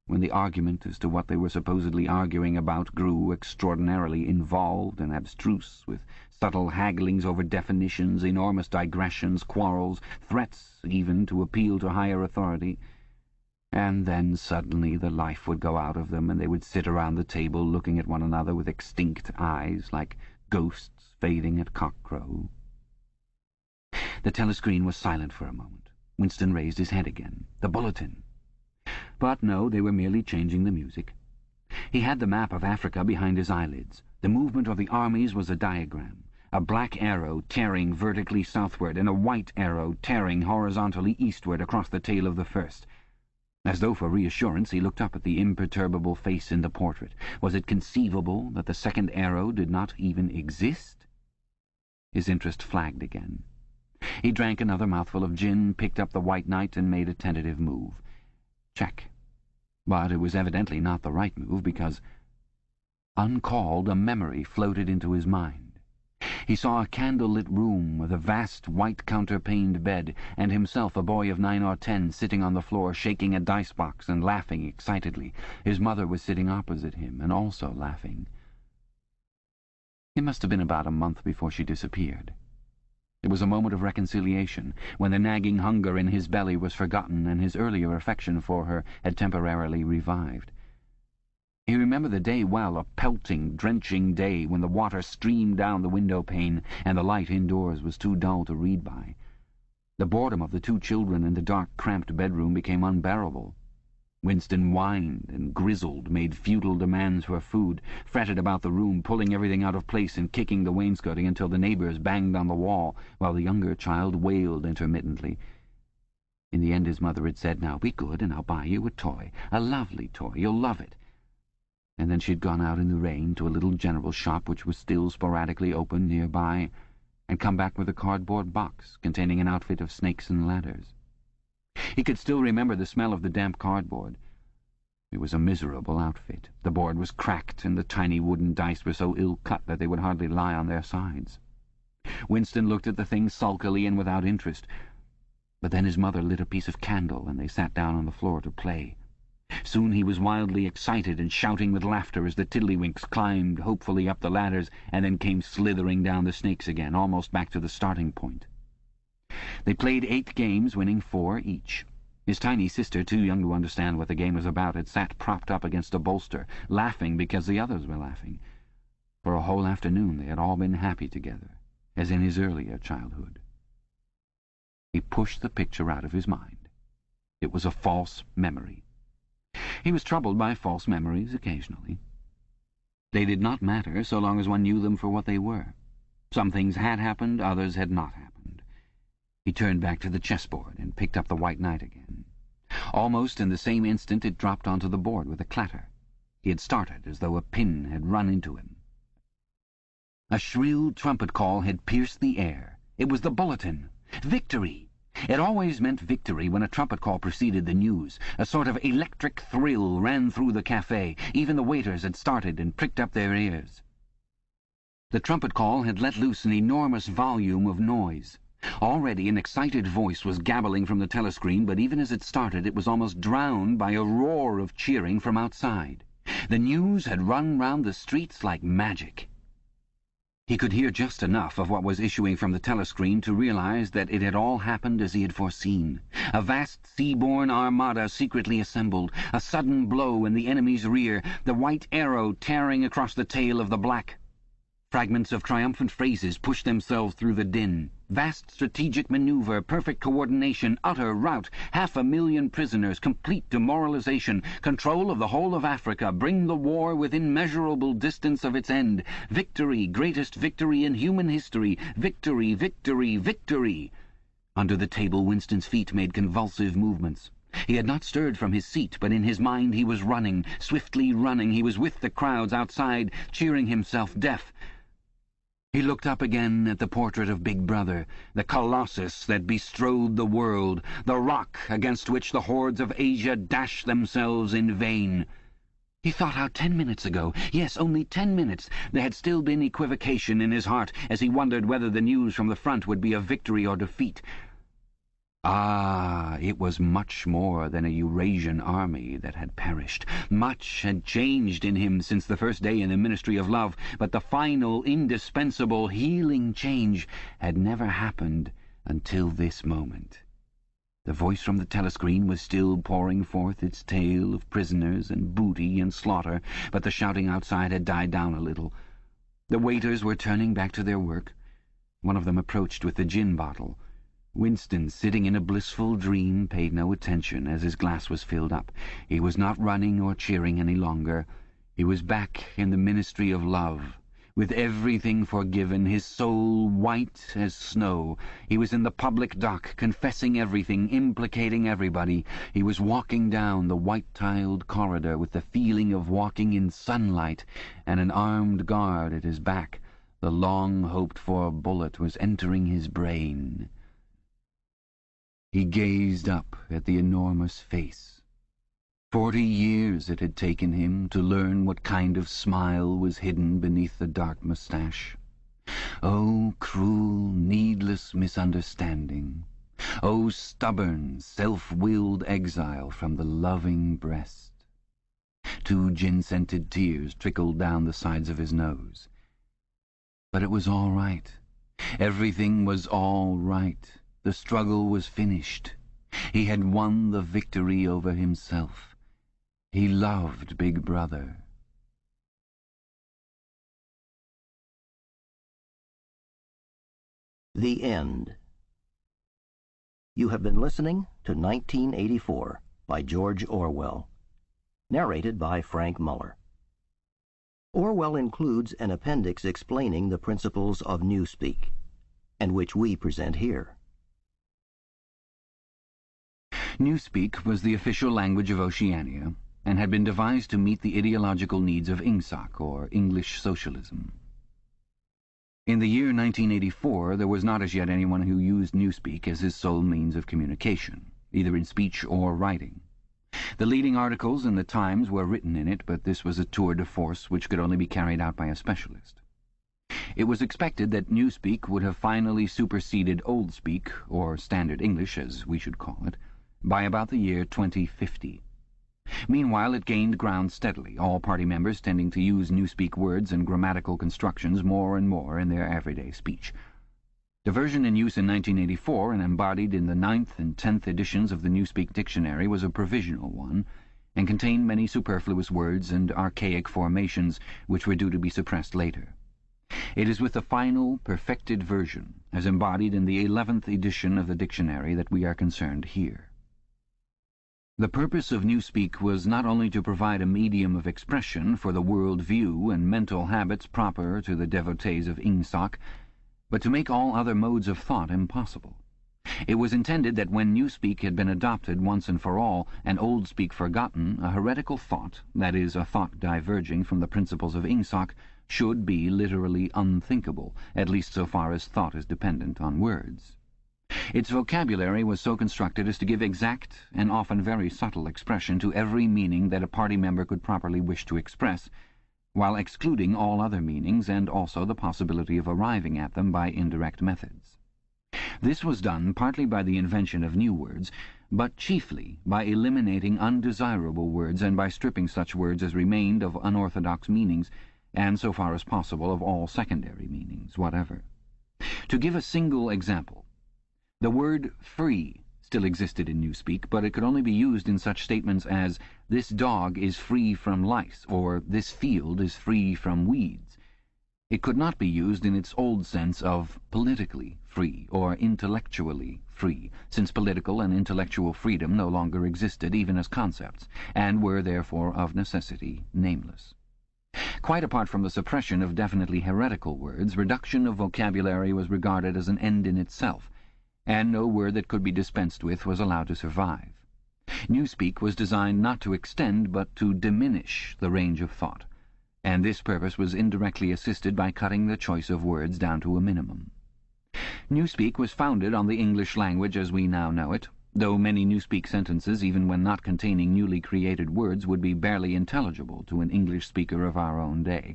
when the argument as to what they were supposedly arguing about grew extraordinarily involved and abstruse, with subtle hagglings over definitions, enormous digressions, quarrels, threats even to appeal to higher authority. And then suddenly the life would go out of them, and they would sit around the table looking at one another with extinct eyes, like ghosts fading at cockcrow. The telescreen was silent for a moment. Winston raised his head again. The bulletin. But no, they were merely changing the music. He had the map of Africa behind his eyelids. The movement of the armies was a diagram. A black arrow tearing vertically southward, and a white arrow tearing horizontally eastward across the tail of the first. As though for reassurance, he looked up at the imperturbable face in the portrait. Was it conceivable that the second arrow did not even exist? His interest flagged again. He drank another mouthful of gin, picked up the White Knight, and made a tentative move. Check. But it was evidently not the right move, because, uncalled, a memory floated into his mind. He saw a candle-lit room with a vast white counterpaned bed, and himself, a boy of 9 or 10, sitting on the floor, shaking a dice-box and laughing excitedly. His mother was sitting opposite him, and also laughing. It must have been about a month before she disappeared. It was a moment of reconciliation, when the nagging hunger in his belly was forgotten and his earlier affection for her had temporarily revived. He remembered the day well, a pelting, drenching day when the water streamed down the window-pane and the light indoors was too dull to read by. The boredom of the 2 children in the dark, cramped bedroom became unbearable. Winston whined and grizzled, made futile demands for food, fretted about the room, pulling everything out of place and kicking the wainscoting until the neighbours banged on the wall, while the younger child wailed intermittently. In the end his mother had said, "Now be good, and I'll buy you a toy, a lovely toy, you'll love it." And then she had gone out in the rain to a little general shop which was still sporadically open nearby, and come back with a cardboard box containing an outfit of snakes and ladders. He could still remember the smell of the damp cardboard. It was a miserable outfit. The board was cracked, and the tiny wooden dice were so ill-cut that they would hardly lie on their sides. Winston looked at the thing sulkily and without interest, but then his mother lit a piece of candle, and they sat down on the floor to play. Soon he was wildly excited and shouting with laughter as the tiddlywinks climbed hopefully up the ladders and then came slithering down the snakes again, almost back to the starting point. They played 8 games, winning 4 each. His tiny sister, too young to understand what the game was about, had sat propped up against a bolster, laughing because the others were laughing. For a whole afternoon they had all been happy together, as in his earlier childhood. He pushed the picture out of his mind. It was a false memory. He was troubled by false memories occasionally. They did not matter so long as one knew them for what they were. Some things had happened, others had not happened. He turned back to the chessboard and picked up the White Knight again. Almost in the same instant it dropped onto the board with a clatter. He had started as though a pin had run into him. A shrill trumpet call had pierced the air. It was the bulletin. Victory! It always meant victory when a trumpet call preceded the news. A sort of electric thrill ran through the cafe. Even the waiters had started and pricked up their ears. The trumpet call had let loose an enormous volume of noise. Already an excited voice was gabbling from the telescreen, but even as it started it was almost drowned by a roar of cheering from outside. The news had run round the streets like magic. He could hear just enough of what was issuing from the telescreen to realize that it had all happened as he had foreseen. A vast sea-borne armada secretly assembled, a sudden blow in the enemy's rear, the white arrow tearing across the tail of the black. Fragments of triumphant phrases pushed themselves through the din. Vast strategic maneuver, perfect coordination, utter rout, 500,000 prisoners, complete demoralization, control of the whole of Africa, bring the war within measurable distance of its end. Victory, greatest victory in human history. Victory, victory, victory. Under the table, Winston's feet made convulsive movements. He had not stirred from his seat, but in his mind he was running, swiftly running. He was with the crowds outside, cheering himself deaf. He looked up again at the portrait of Big Brother, the colossus that bestrode the world, the rock against which the hordes of Asia dashed themselves in vain. He thought how 10 minutes ago, yes, only 10 minutes, there had still been equivocation in his heart as he wondered whether the news from the front would be of victory or defeat. Ah, it was much more than a Eurasian army that had perished. Much had changed in him since the first day in the Ministry of Love, but the final, indispensable, healing change had never happened until this moment. The voice from the telescreen was still pouring forth its tale of prisoners and booty and slaughter, but the shouting outside had died down a little. The waiters were turning back to their work. One of them approached with the gin bottle. Winston, sitting in a blissful dream, paid no attention as his glass was filled up. He was not running or cheering any longer. He was back in the ministry of love, with everything forgiven, his soul white as snow. He was in the public dock, confessing everything, implicating everybody. He was walking down the white-tiled corridor with the feeling of walking in sunlight and an armed guard at his back. The long-hoped-for bullet was entering his brain. He gazed up at the enormous face. 40 years it had taken him to learn what kind of smile was hidden beneath the dark moustache. Oh, cruel, needless misunderstanding! Oh, stubborn, self-willed exile from the loving breast! 2 gin-scented tears trickled down the sides of his nose. But it was all right. Everything was all right. The struggle was finished. He had won the victory over himself. He loved Big Brother. The End. You have been listening to 1984 by George Orwell, narrated by Frank Muller. Orwell includes an appendix explaining the principles of Newspeak, and which we present here. Newspeak was the official language of Oceania and had been devised to meet the ideological needs of Ingsoc, or English socialism. In the year 1984, there was not as yet anyone who used Newspeak as his sole means of communication, either in speech or writing. The leading articles in the Times were written in it, but this was a tour de force which could only be carried out by a specialist. It was expected that Newspeak would have finally superseded Oldspeak, or Standard English, as we should call it, by about the year 2050. Meanwhile, it gained ground steadily, all party members tending to use Newspeak words and grammatical constructions more and more in their everyday speech. The version in use in 1984 and embodied in the 9th and 10th editions of the Newspeak Dictionary was a provisional one, and contained many superfluous words and archaic formations which were due to be suppressed later. It is with the final, perfected version, as embodied in the 11th edition of the dictionary, that we are concerned here. The purpose of Newspeak was not only to provide a medium of expression for the world view and mental habits proper to the devotees of Ingsoc, but to make all other modes of thought impossible. It was intended that when Newspeak had been adopted once and for all, and Oldspeak forgotten, a heretical thought, that is, a thought diverging from the principles of Ingsoc, should be literally unthinkable, at least so far as thought is dependent on words. Its vocabulary was so constructed as to give exact and often very subtle expression to every meaning that a party member could properly wish to express, while excluding all other meanings and also the possibility of arriving at them by indirect methods. This was done partly by the invention of new words, but chiefly by eliminating undesirable words and by stripping such words as remained of unorthodox meanings, and so far as possible of all secondary meanings whatever. To give a single example, the word free still existed in Newspeak, but it could only be used in such statements as, "This dog is free from lice," or "This field is free from weeds." It could not be used in its old sense of politically free or intellectually free, since political and intellectual freedom no longer existed even as concepts, and were therefore of necessity nameless. Quite apart from the suppression of definitely heretical words, reduction of vocabulary was regarded as an end in itself, and no word that could be dispensed with was allowed to survive. Newspeak was designed not to extend but to diminish the range of thought, and this purpose was indirectly assisted by cutting the choice of words down to a minimum. Newspeak was founded on the English language as we now know it, though many Newspeak sentences, even when not containing newly created words, would be barely intelligible to an English speaker of our own day.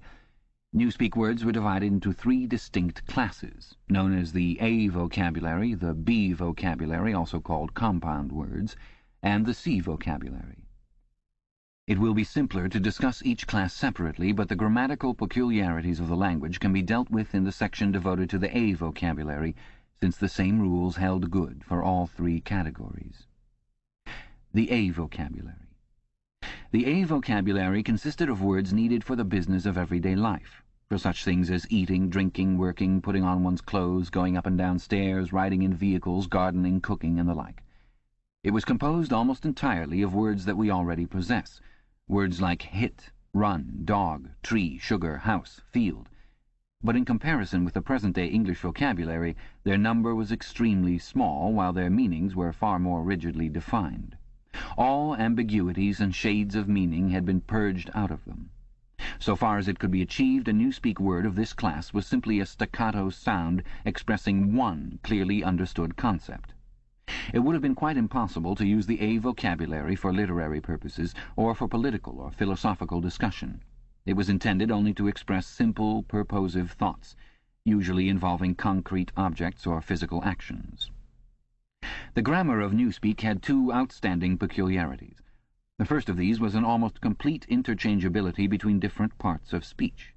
Newspeak words were divided into 3 distinct classes, known as the A vocabulary, the B vocabulary, also called compound words, and the C vocabulary. It will be simpler to discuss each class separately, but the grammatical peculiarities of the language can be dealt with in the section devoted to the A vocabulary, since the same rules held good for all 3 categories. The A vocabulary. The A vocabulary consisted of words needed for the business of everyday life, for such things as eating, drinking, working, putting on one's clothes, going up and down stairs, riding in vehicles, gardening, cooking, and the like. It was composed almost entirely of words that we already possess, words like hit, run, dog, tree, sugar, house, field. But in comparison with the present-day English vocabulary, their number was extremely small, while their meanings were far more rigidly defined. All ambiguities and shades of meaning had been purged out of them. So far as it could be achieved, a Newspeak word of this class was simply a staccato sound expressing one clearly understood concept. It would have been quite impossible to use the A vocabulary for literary purposes or for political or philosophical discussion. It was intended only to express simple, purposive thoughts, usually involving concrete objects or physical actions. The grammar of Newspeak had two outstanding peculiarities. The first of these was an almost complete interchangeability between different parts of speech.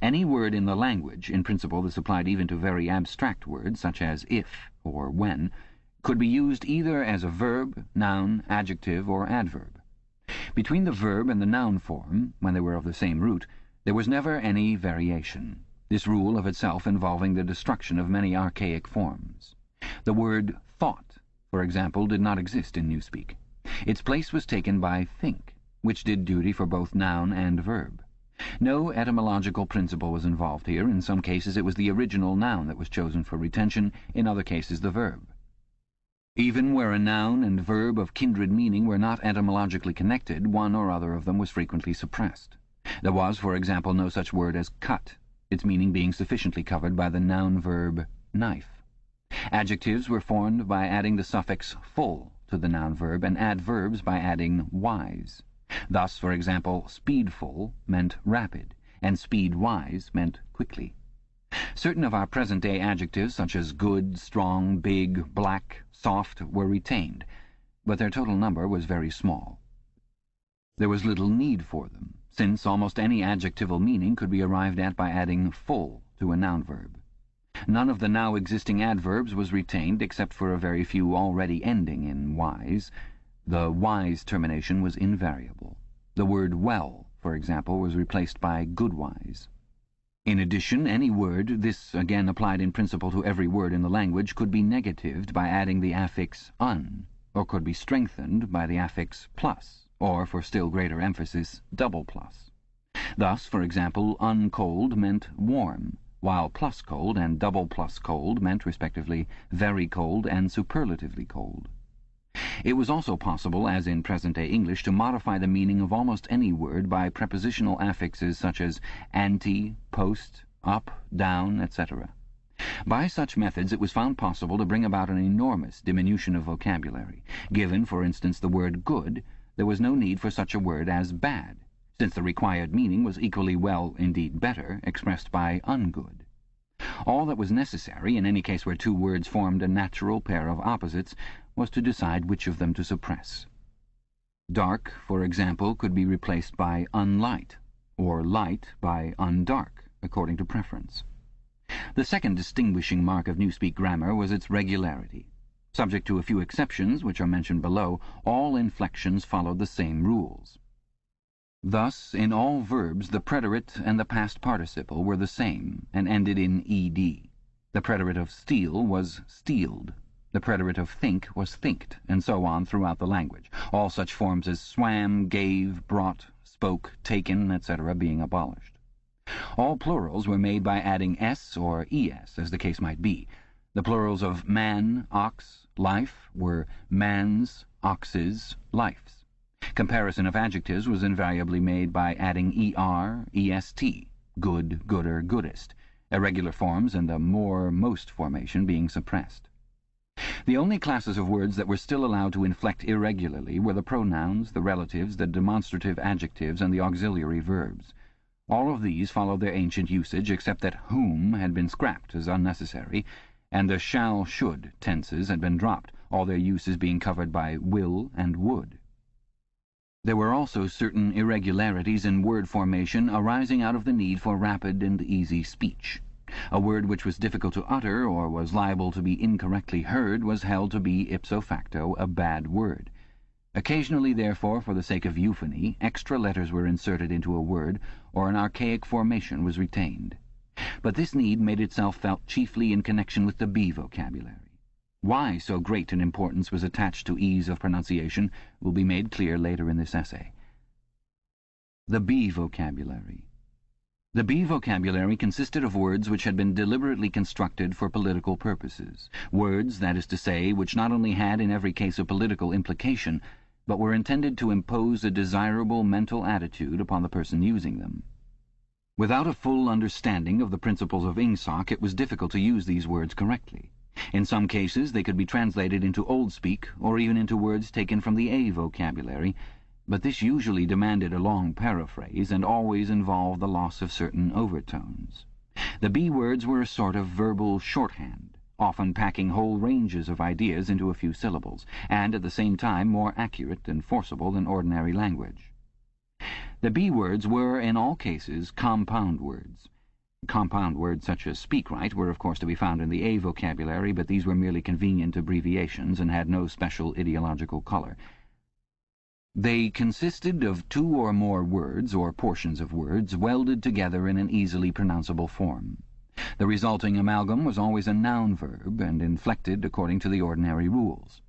Any word in the language, in principle this applied even to very abstract words such as if or when, could be used either as a verb, noun, adjective, or adverb. Between the verb and the noun form, when they were of the same root, there was never any variation, this rule of itself involving the destruction of many archaic forms. The word thought, for example, did not exist in Newspeak. Its place was taken by think, which did duty for both noun and verb. No etymological principle was involved here. In some cases it was the original noun that was chosen for retention, in other cases the verb. Even where a noun and verb of kindred meaning were not etymologically connected, one or other of them was frequently suppressed. There was, for example, no such word as cut, its meaning being sufficiently covered by the noun-verb knife. Adjectives were formed by adding the suffix full to the noun-verb, and adverbs by adding wise. Thus, for example, speedful meant rapid, and speedwise meant quickly. Certain of our present-day adjectives, such as good, strong, big, black, soft, were retained, but their total number was very small. There was little need for them, since almost any adjectival meaning could be arrived at by adding full to a noun-verb. None of the now existing adverbs was retained except for a very few already ending in wise. The wise termination was invariable. The word well, for example, was replaced by goodwise. In addition, any word, this again applied in principle to every word in the language, could be negatived by adding the affix un, or could be strengthened by the affix plus, or, for still greater emphasis, double plus. Thus, for example, uncold meant warm, while plus cold and double plus cold meant, respectively, very cold and superlatively cold. It was also possible, as in present-day English, to modify the meaning of almost any word by prepositional affixes such as ante, post, up, down, etc. By such methods it was found possible to bring about an enormous diminution of vocabulary. Given, for instance, the word good, there was no need for such a word as bad, since the required meaning was equally well, indeed better, expressed by ungood. All that was necessary, in any case where two words formed a natural pair of opposites, was to decide which of them to suppress. Dark, for example, could be replaced by unlight, or light by undark, according to preference. The second distinguishing mark of Newspeak grammar was its regularity. Subject to a few exceptions, which are mentioned below, all inflections followed the same rules. Thus, in all verbs, the preterite and the past participle were the same, and ended in ed. The preterite of steal was stealed. The preterite of think was thinked, and so on throughout the language, all such forms as swam, gave, brought, spoke, taken, etc. being abolished. All plurals were made by adding s or es, as the case might be. The plurals of man, ox, life were mans, oxes, lifes. Comparison of adjectives was invariably made by adding er, est, good, gooder, goodest, irregular forms and the more, most formation being suppressed. The only classes of words that were still allowed to inflect irregularly were the pronouns, the relatives, the demonstrative adjectives, and the auxiliary verbs. All of these followed their ancient usage, except that whom had been scrapped as unnecessary, and the shall, should tenses had been dropped, all their uses being covered by will and would. There were also certain irregularities in word formation arising out of the need for rapid and easy speech. A word which was difficult to utter or was liable to be incorrectly heard was held to be ipso facto a bad word. Occasionally, therefore, for the sake of euphony, extra letters were inserted into a word, or an archaic formation was retained. But this need made itself felt chiefly in connection with the B vocabulary. Why so great an importance was attached to ease of pronunciation will be made clear later in this essay. The B vocabulary. The B vocabulary consisted of words which had been deliberately constructed for political purposes, words, that is to say, which not only had in every case a political implication, but were intended to impose a desirable mental attitude upon the person using them. Without a full understanding of the principles of Ingsoc, it was difficult to use these words correctly. In some cases they could be translated into Old Speak, or even into words taken from the A vocabulary, but this usually demanded a long paraphrase and always involved the loss of certain overtones. The B words were a sort of verbal shorthand, often packing whole ranges of ideas into a few syllables, and at the same time more accurate and forcible than ordinary language. The B words were, in all cases, compound words. Compound words such as speak right were of course to be found in the A vocabulary, but these were merely convenient abbreviations and had no special ideological color. They consisted of two or more words, or portions of words, welded together in an easily pronounceable form. The resulting amalgam was always a noun verb, and inflected according to the ordinary rules.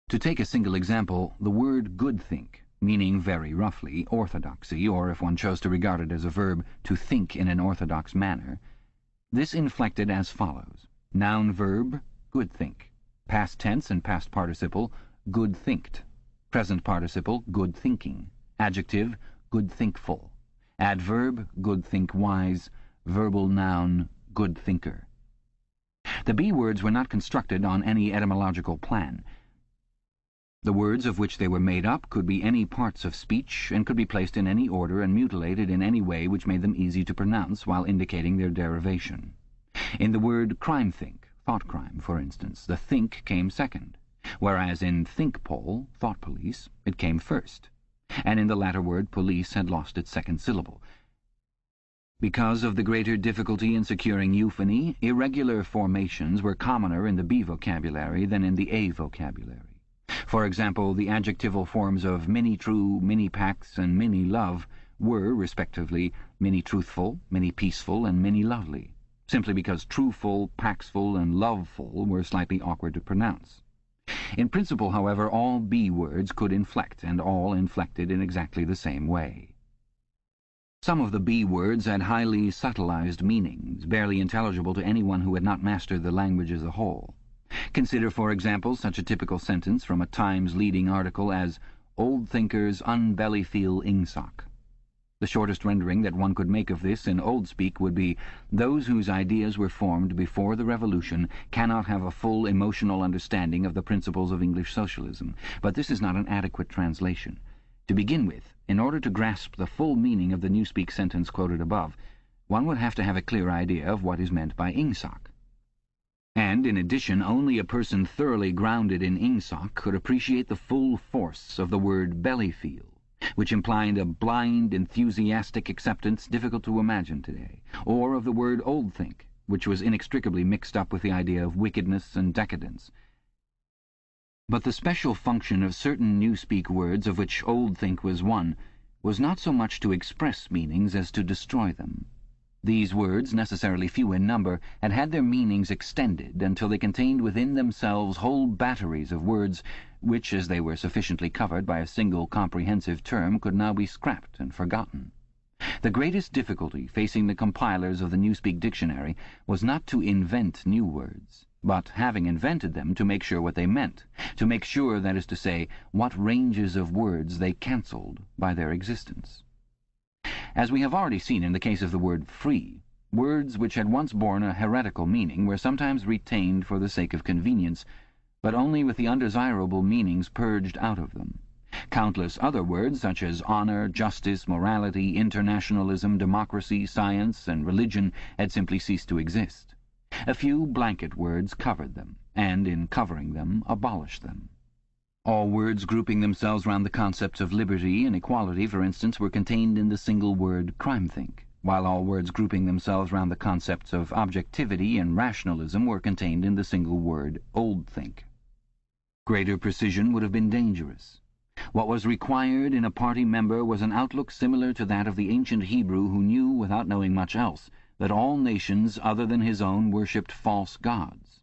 To take a single example, the word good-think, meaning very roughly orthodoxy, or if one chose to regard it as a verb, to think in an orthodox manner, this inflected as follows: noun verb, good-think; past tense and past participle, good-thinked; present participle, good-thinking; adjective, good-thinkful; adverb, good-think-wise; verbal noun, good-thinker. The B words were not constructed on any etymological plan. The words of which they were made up could be any parts of speech, and could be placed in any order and mutilated in any way which made them easy to pronounce while indicating their derivation. In the word crime-think, thought-crime, for instance, the think came second, whereas in think-pol, thought-police, it came first, and in the latter word police had lost its second syllable. Because of the greater difficulty in securing euphony, irregular formations were commoner in the B vocabulary than in the A vocabulary. For example, the adjectival forms of many-true, many-pax, and many-love were, respectively, many-truthful, many-peaceful, and many-lovely, simply because truthful, paxful, and loveful were slightly awkward to pronounce. In principle, however, all B words could inflect, and all inflected in exactly the same way. Some of the B words had highly subtilized meanings, barely intelligible to anyone who had not mastered the language as a whole. Consider, for example, such a typical sentence from a Times leading article as "Old thinkers unbellyfeel Ingsoc." The shortest rendering that one could make of this in old speak would be, "Those whose ideas were formed before the Revolution cannot have a full emotional understanding of the principles of English socialism." But this is not an adequate translation. To begin with, in order to grasp the full meaning of the Newspeak sentence quoted above, one would have to have a clear idea of what is meant by Ingsoc. And, in addition, only a person thoroughly grounded in Ingsoc could appreciate the full force of the word bellyfeel, which implied a blind, enthusiastic acceptance difficult to imagine today, or of the word old-think, which was inextricably mixed up with the idea of wickedness and decadence. But the special function of certain Newspeak words, of which old-think was one, was not so much to express meanings as to destroy them. These words, necessarily few in number, had had their meanings extended until they contained within themselves whole batteries of words which, as they were sufficiently covered by a single comprehensive term, could now be scrapped and forgotten. The greatest difficulty facing the compilers of the Newspeak Dictionary was not to invent new words, but, having invented them, to make sure what they meant, to make sure, that is to say, what ranges of words they cancelled by their existence. As we have already seen in the case of the word free, words which had once borne a heretical meaning were sometimes retained for the sake of convenience, but only with the undesirable meanings purged out of them. Countless other words, such as honor, justice, morality, internationalism, democracy, science, and religion, had simply ceased to exist. A few blanket words covered them, and in covering them abolished them. All words grouping themselves round the concepts of liberty and equality, for instance, were contained in the single word crime-think, while all words grouping themselves round the concepts of objectivity and rationalism were contained in the single word old-think. Greater precision would have been dangerous. What was required in a party member was an outlook similar to that of the ancient Hebrew who knew, without knowing much else, that all nations other than his own worshipped false gods.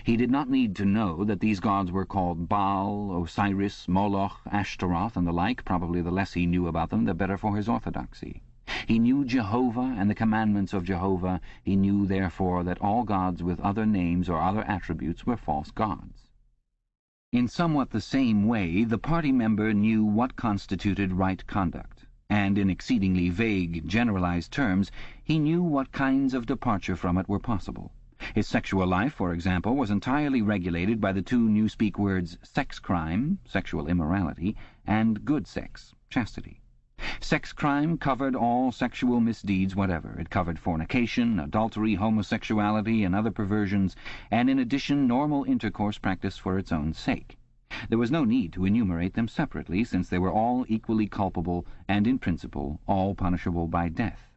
He did not need to know that these gods were called Baal, Osiris, Moloch, Ashtaroth, and the like. Probably the less he knew about them, the better for his orthodoxy. He knew Jehovah and the commandments of Jehovah. He knew, therefore, that all gods with other names or other attributes were false gods. In somewhat the same way, the party member knew what constituted right conduct, and in exceedingly vague, generalized terms, he knew what kinds of departure from it were possible. His sexual life, for example, was entirely regulated by the two Newspeak words sex crime, sexual immorality, and good sex, chastity. Sex crime covered all sexual misdeeds whatever. It covered fornication, adultery, homosexuality, and other perversions, and in addition normal intercourse practiced for its own sake. There was no need to enumerate them separately, since they were all equally culpable and, in principle, all punishable by death.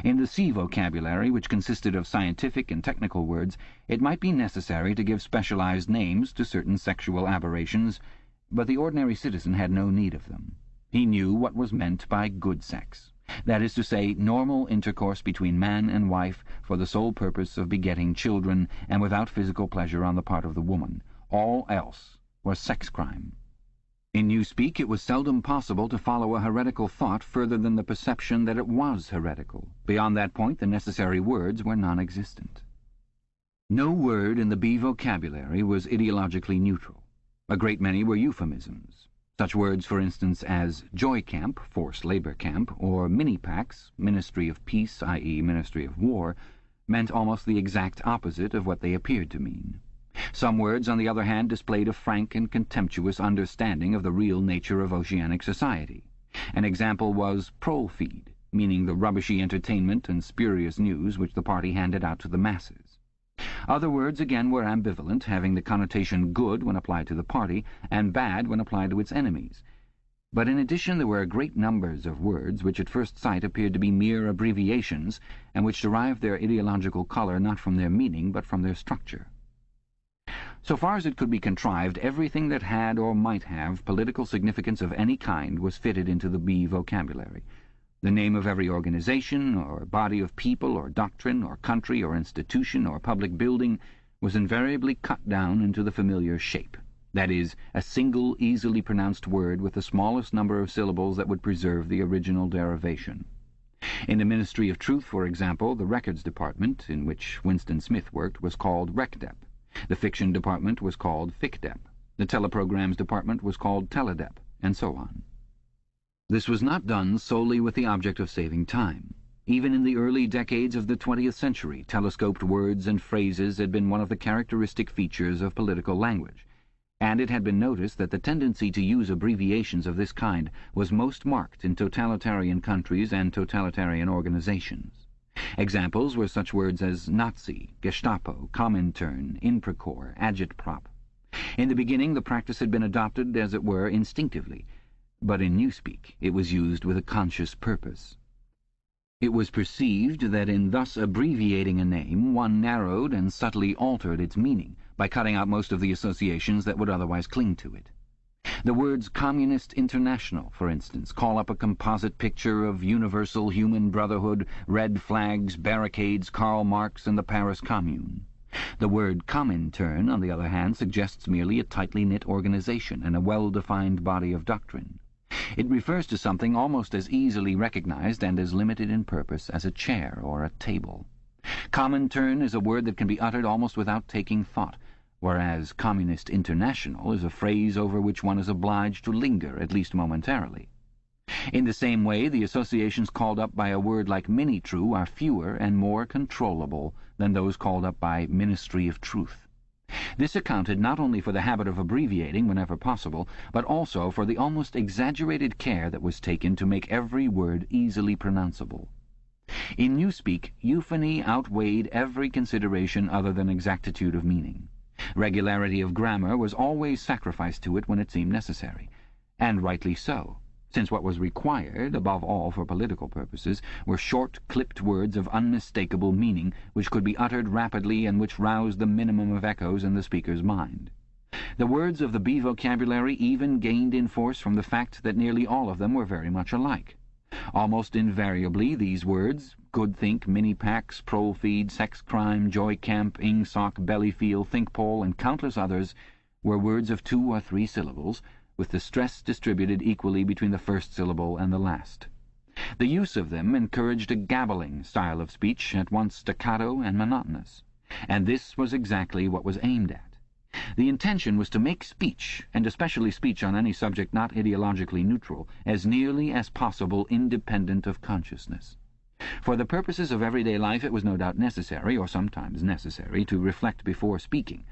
In the C vocabulary, which consisted of scientific and technical words, it might be necessary to give specialized names to certain sexual aberrations, but the ordinary citizen had no need of them. He knew what was meant by good sex. That is to say, normal intercourse between man and wife for the sole purpose of begetting children and without physical pleasure on the part of the woman. All else was sex crime. In Newspeak, it was seldom possible to follow a heretical thought further than the perception that it was heretical. Beyond that point, the necessary words were non-existent. No word in the B vocabulary was ideologically neutral. A great many were euphemisms. Such words, for instance, as joy camp, forced labor camp, or mini-pax, ministry of peace, i.e. ministry of war, meant almost the exact opposite of what they appeared to mean. Some words, on the other hand, displayed a frank and contemptuous understanding of the real nature of oceanic society. An example was prole-feed, meaning the rubbishy entertainment and spurious news which the party handed out to the masses. Other words, again, were ambivalent, having the connotation good when applied to the party, and bad when applied to its enemies. But in addition there were great numbers of words which at first sight appeared to be mere abbreviations, and which derived their ideological colour not from their meaning but from their structure. So far as it could be contrived, everything that had or might have political significance of any kind was fitted into the B vocabulary. The name of every organization, or body of people, or doctrine, or country, or institution, or public building was invariably cut down into the familiar shape. That is, a single, easily pronounced word with the smallest number of syllables that would preserve the original derivation. In the Ministry of Truth, for example, the Records Department, in which Winston Smith worked, was called RecDep. The Fiction Department was called FicDep. The Teleprograms Department was called Teledep, and so on. This was not done solely with the object of saving time. Even in the early decades of the 20th century, telescoped words and phrases had been one of the characteristic features of political language, and it had been noticed that the tendency to use abbreviations of this kind was most marked in totalitarian countries and totalitarian organizations. Examples were such words as Nazi, Gestapo, Comintern, Inprecore, Agitprop. In the beginning the practice had been adopted, as it were, instinctively, but in Newspeak it was used with a conscious purpose. It was perceived that in thus abbreviating a name one narrowed and subtly altered its meaning, by cutting out most of the associations that would otherwise cling to it. The words Communist International, for instance, call up a composite picture of universal human brotherhood, red flags, barricades, Karl Marx, and the Paris Commune. The word Comintern, on the other hand, suggests merely a tightly knit organization and a well-defined body of doctrine. It refers to something almost as easily recognized and as limited in purpose as a chair or a table. Comintern is a word that can be uttered almost without taking thought, whereas Communist International is a phrase over which one is obliged to linger, at least momentarily. In the same way, the associations called up by a word like Minitrue are fewer and more controllable than those called up by Ministry of Truth. This accounted not only for the habit of abbreviating whenever possible, but also for the almost exaggerated care that was taken to make every word easily pronounceable. In Newspeak, euphony outweighed every consideration other than exactitude of meaning. Regularity of grammar was always sacrificed to it when it seemed necessary, and rightly so, since what was required, above all for political purposes, were short, clipped words of unmistakable meaning, which could be uttered rapidly and which roused the minimum of echoes in the speaker's mind. The words of the B vocabulary even gained in force from the fact that nearly all of them were very much alike. Almost invariably these words, good think, mini-pax, prole-feed, sex crime, joy camp, ing-sock, belly-feel, think-pole, and countless others, were words of 2 or 3 syllables, with the stress distributed equally between the first syllable and the last. The use of them encouraged a gabbling style of speech, at once staccato and monotonous. And this was exactly what was aimed at. The intention was to make speech, and especially speech on any subject not ideologically neutral, as nearly as possible independent of consciousness. For the purposes of everyday life it was no doubt necessary, or sometimes necessary, to reflect before speaking,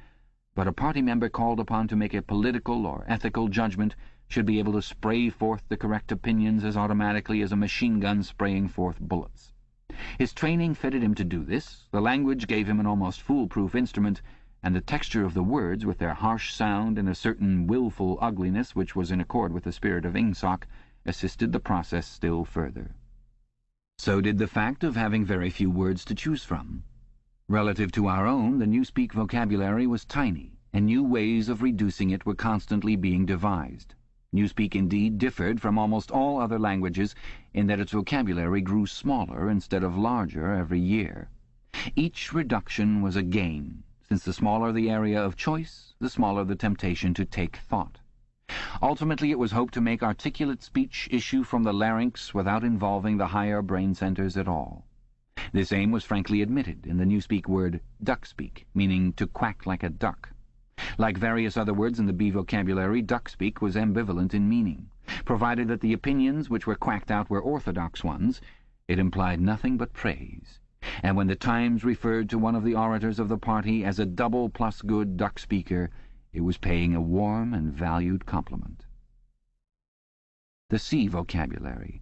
but a party member called upon to make a political or ethical judgment should be able to spray forth the correct opinions as automatically as a machine gun spraying forth bullets. His training fitted him to do this, the language gave him an almost foolproof instrument, and the texture of the words, with their harsh sound and a certain willful ugliness which was in accord with the spirit of ing-sock, assisted the process still further. So did the fact of having very few words to choose from. Relative to our own, the Newspeak vocabulary was tiny, and new ways of reducing it were constantly being devised. Newspeak indeed differed from almost all other languages in that its vocabulary grew smaller instead of larger every year. Each reduction was a gain, since the smaller the area of choice, the smaller the temptation to take thought. Ultimately it was hoped to make articulate speech issue from the larynx without involving the higher brain centers at all. This aim was frankly admitted in the Newspeak word duck-speak, meaning to quack like a duck. Like various other words in the B vocabulary, duck-speak was ambivalent in meaning. Provided that the opinions which were quacked out were orthodox ones, it implied nothing but praise. And when the Times referred to one of the orators of the party as a double plus good duck-speaker, it was paying a warm and valued compliment. The C vocabulary.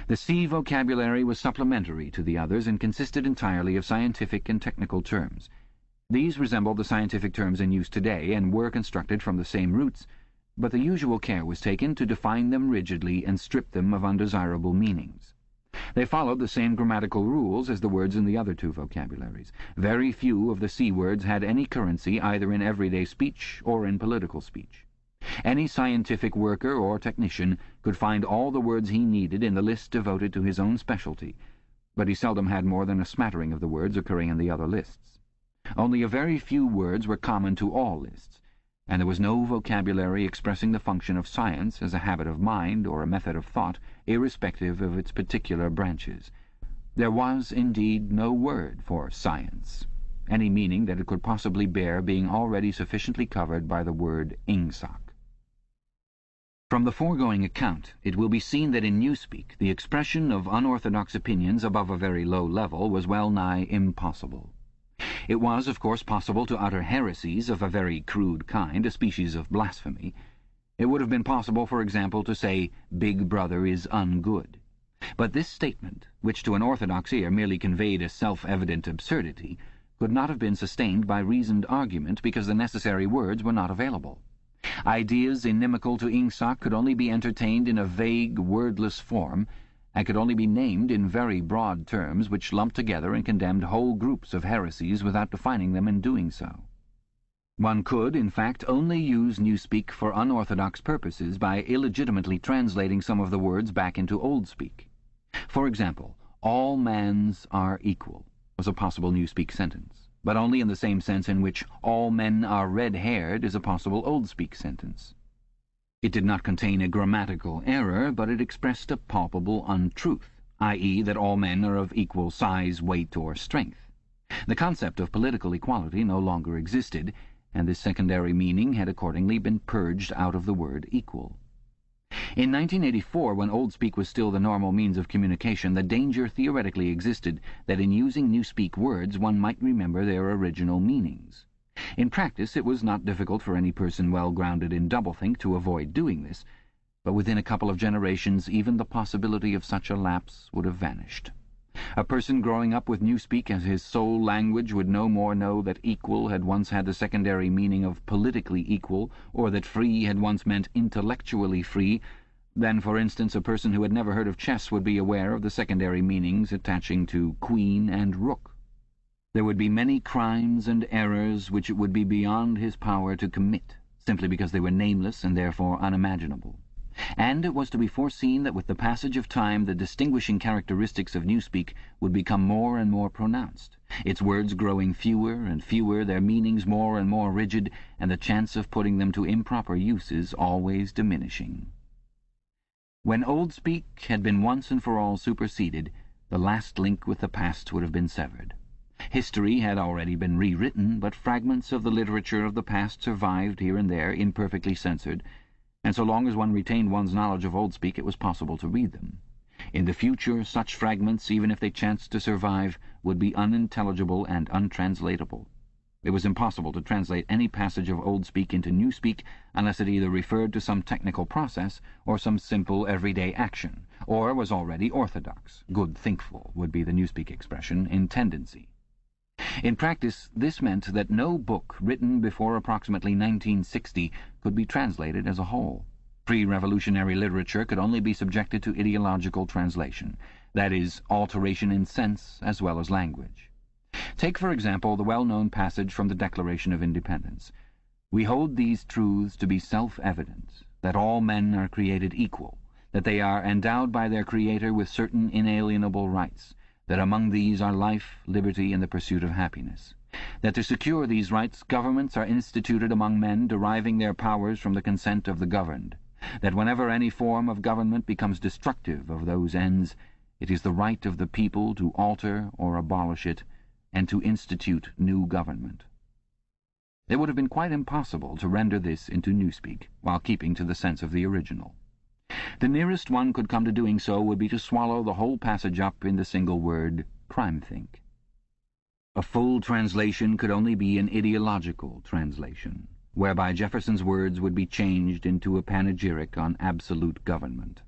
The C vocabulary was supplementary to the others and consisted entirely of scientific and technical terms. These resembled the scientific terms in use today and were constructed from the same roots, but the usual care was taken to define them rigidly and strip them of undesirable meanings. They followed the same grammatical rules as the words in the other 2 vocabularies. Very few of the C words had any currency either in everyday speech or in political speech. Any scientific worker or technician could find all the words he needed in the list devoted to his own specialty, but he seldom had more than a smattering of the words occurring in the other lists. Only a very few words were common to all lists, and there was no vocabulary expressing the function of science as a habit of mind or a method of thought, irrespective of its particular branches. There was, indeed, no word for science, any meaning that it could possibly bear being already sufficiently covered by the word ing-sock. From the foregoing account, it will be seen that in Newspeak the expression of unorthodox opinions above a very low level was well nigh impossible. It was, of course, possible to utter heresies of a very crude kind, a species of blasphemy. It would have been possible, for example, to say, "Big Brother is ungood." But this statement, which to an orthodox ear merely conveyed a self-evident absurdity, could not have been sustained by reasoned argument because the necessary words were not available. Ideas inimical to ing-sock could only be entertained in a vague, wordless form, and could only be named in very broad terms which lumped together and condemned whole groups of heresies without defining them in doing so. One could, in fact, only use Newspeak for unorthodox purposes by illegitimately translating some of the words back into Oldspeak. For example, "all mans are equal" was a possible Newspeak sentence, but only in the same sense in which "all men are red-haired" is a possible Oldspeak sentence. It did not contain a grammatical error, but it expressed a palpable untruth, i.e. that all men are of equal size, weight, or strength. The concept of political equality no longer existed, and this secondary meaning had accordingly been purged out of the word equal. In 1984, when Oldspeak was still the normal means of communication, the danger theoretically existed that in using Newspeak words one might remember their original meanings. In practice it was not difficult for any person well grounded in doublethink to avoid doing this, but within a couple of generations even the possibility of such a lapse would have vanished. A person growing up with Newspeak as his sole language would no more know that equal had once had the secondary meaning of politically equal, or that free had once meant intellectually free, than, for instance, a person who had never heard of chess would be aware of the secondary meanings attaching to queen and rook. There would be many crimes and errors which it would be beyond his power to commit, simply because they were nameless and therefore unimaginable. And it was to be foreseen that with the passage of time the distinguishing characteristics of Newspeak would become more and more pronounced, its words growing fewer and fewer, their meanings more and more rigid, and the chance of putting them to improper uses always diminishing. When Oldspeak had been once and for all superseded, the last link with the past would have been severed. History had already been rewritten, but fragments of the literature of the past survived here and there, imperfectly censored, and so long as one retained one's knowledge of Oldspeak it was possible to read them. In the future, such fragments, even if they chanced to survive, would be unintelligible and untranslatable. It was impossible to translate any passage of Oldspeak into Newspeak unless it either referred to some technical process or some simple everyday action, or was already orthodox, good thinkful would be the Newspeak expression, in tendency. In practice, this meant that no book written before approximately 1960 could be translated as a whole. Pre-revolutionary literature could only be subjected to ideological translation, that is, alteration in sense as well as language. Take, for example, the well-known passage from the Declaration of Independence. "We hold these truths to be self-evident, that all men are created equal, that they are endowed by their Creator with certain inalienable rights, that among these are life, liberty, and the pursuit of happiness, that to secure these rights governments are instituted among men deriving their powers from the consent of the governed, that whenever any form of government becomes destructive of those ends, it is the right of the people to alter or abolish it, and to institute new government." It would have been quite impossible to render this into Newspeak, while keeping to the sense of the original. The nearest one could come to doing so would be to swallow the whole passage up in the single word, crime-think. A full translation could only be an ideological translation, whereby Jefferson's words would be changed into a panegyric on absolute government.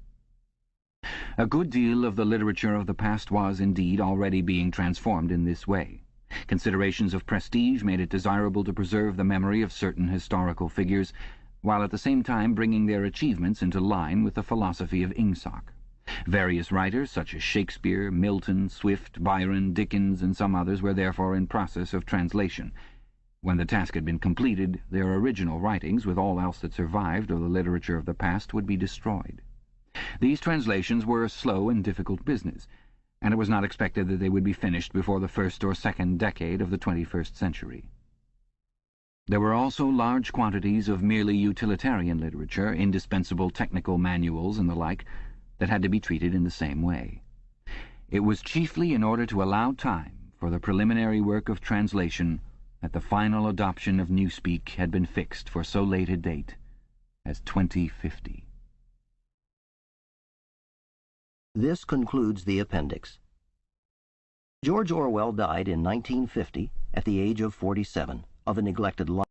A good deal of the literature of the past was, indeed, already being transformed in this way. Considerations of prestige made it desirable to preserve the memory of certain historical figures, while at the same time bringing their achievements into line with the philosophy of Ingsoc. Various writers, such as Shakespeare, Milton, Swift, Byron, Dickens, and some others, were therefore in process of translation. When the task had been completed, their original writings, with all else that survived of the literature of the past, would be destroyed. These translations were a slow and difficult business, and it was not expected that they would be finished before the first or second decade of the 21st century. There were also large quantities of merely utilitarian literature, indispensable technical manuals and the like, that had to be treated in the same way. It was chiefly in order to allow time for the preliminary work of translation that the final adoption of Newspeak had been fixed for so late a date as 2050. This concludes the appendix. George Orwell died in 1950 at the age of 47 of a neglected life.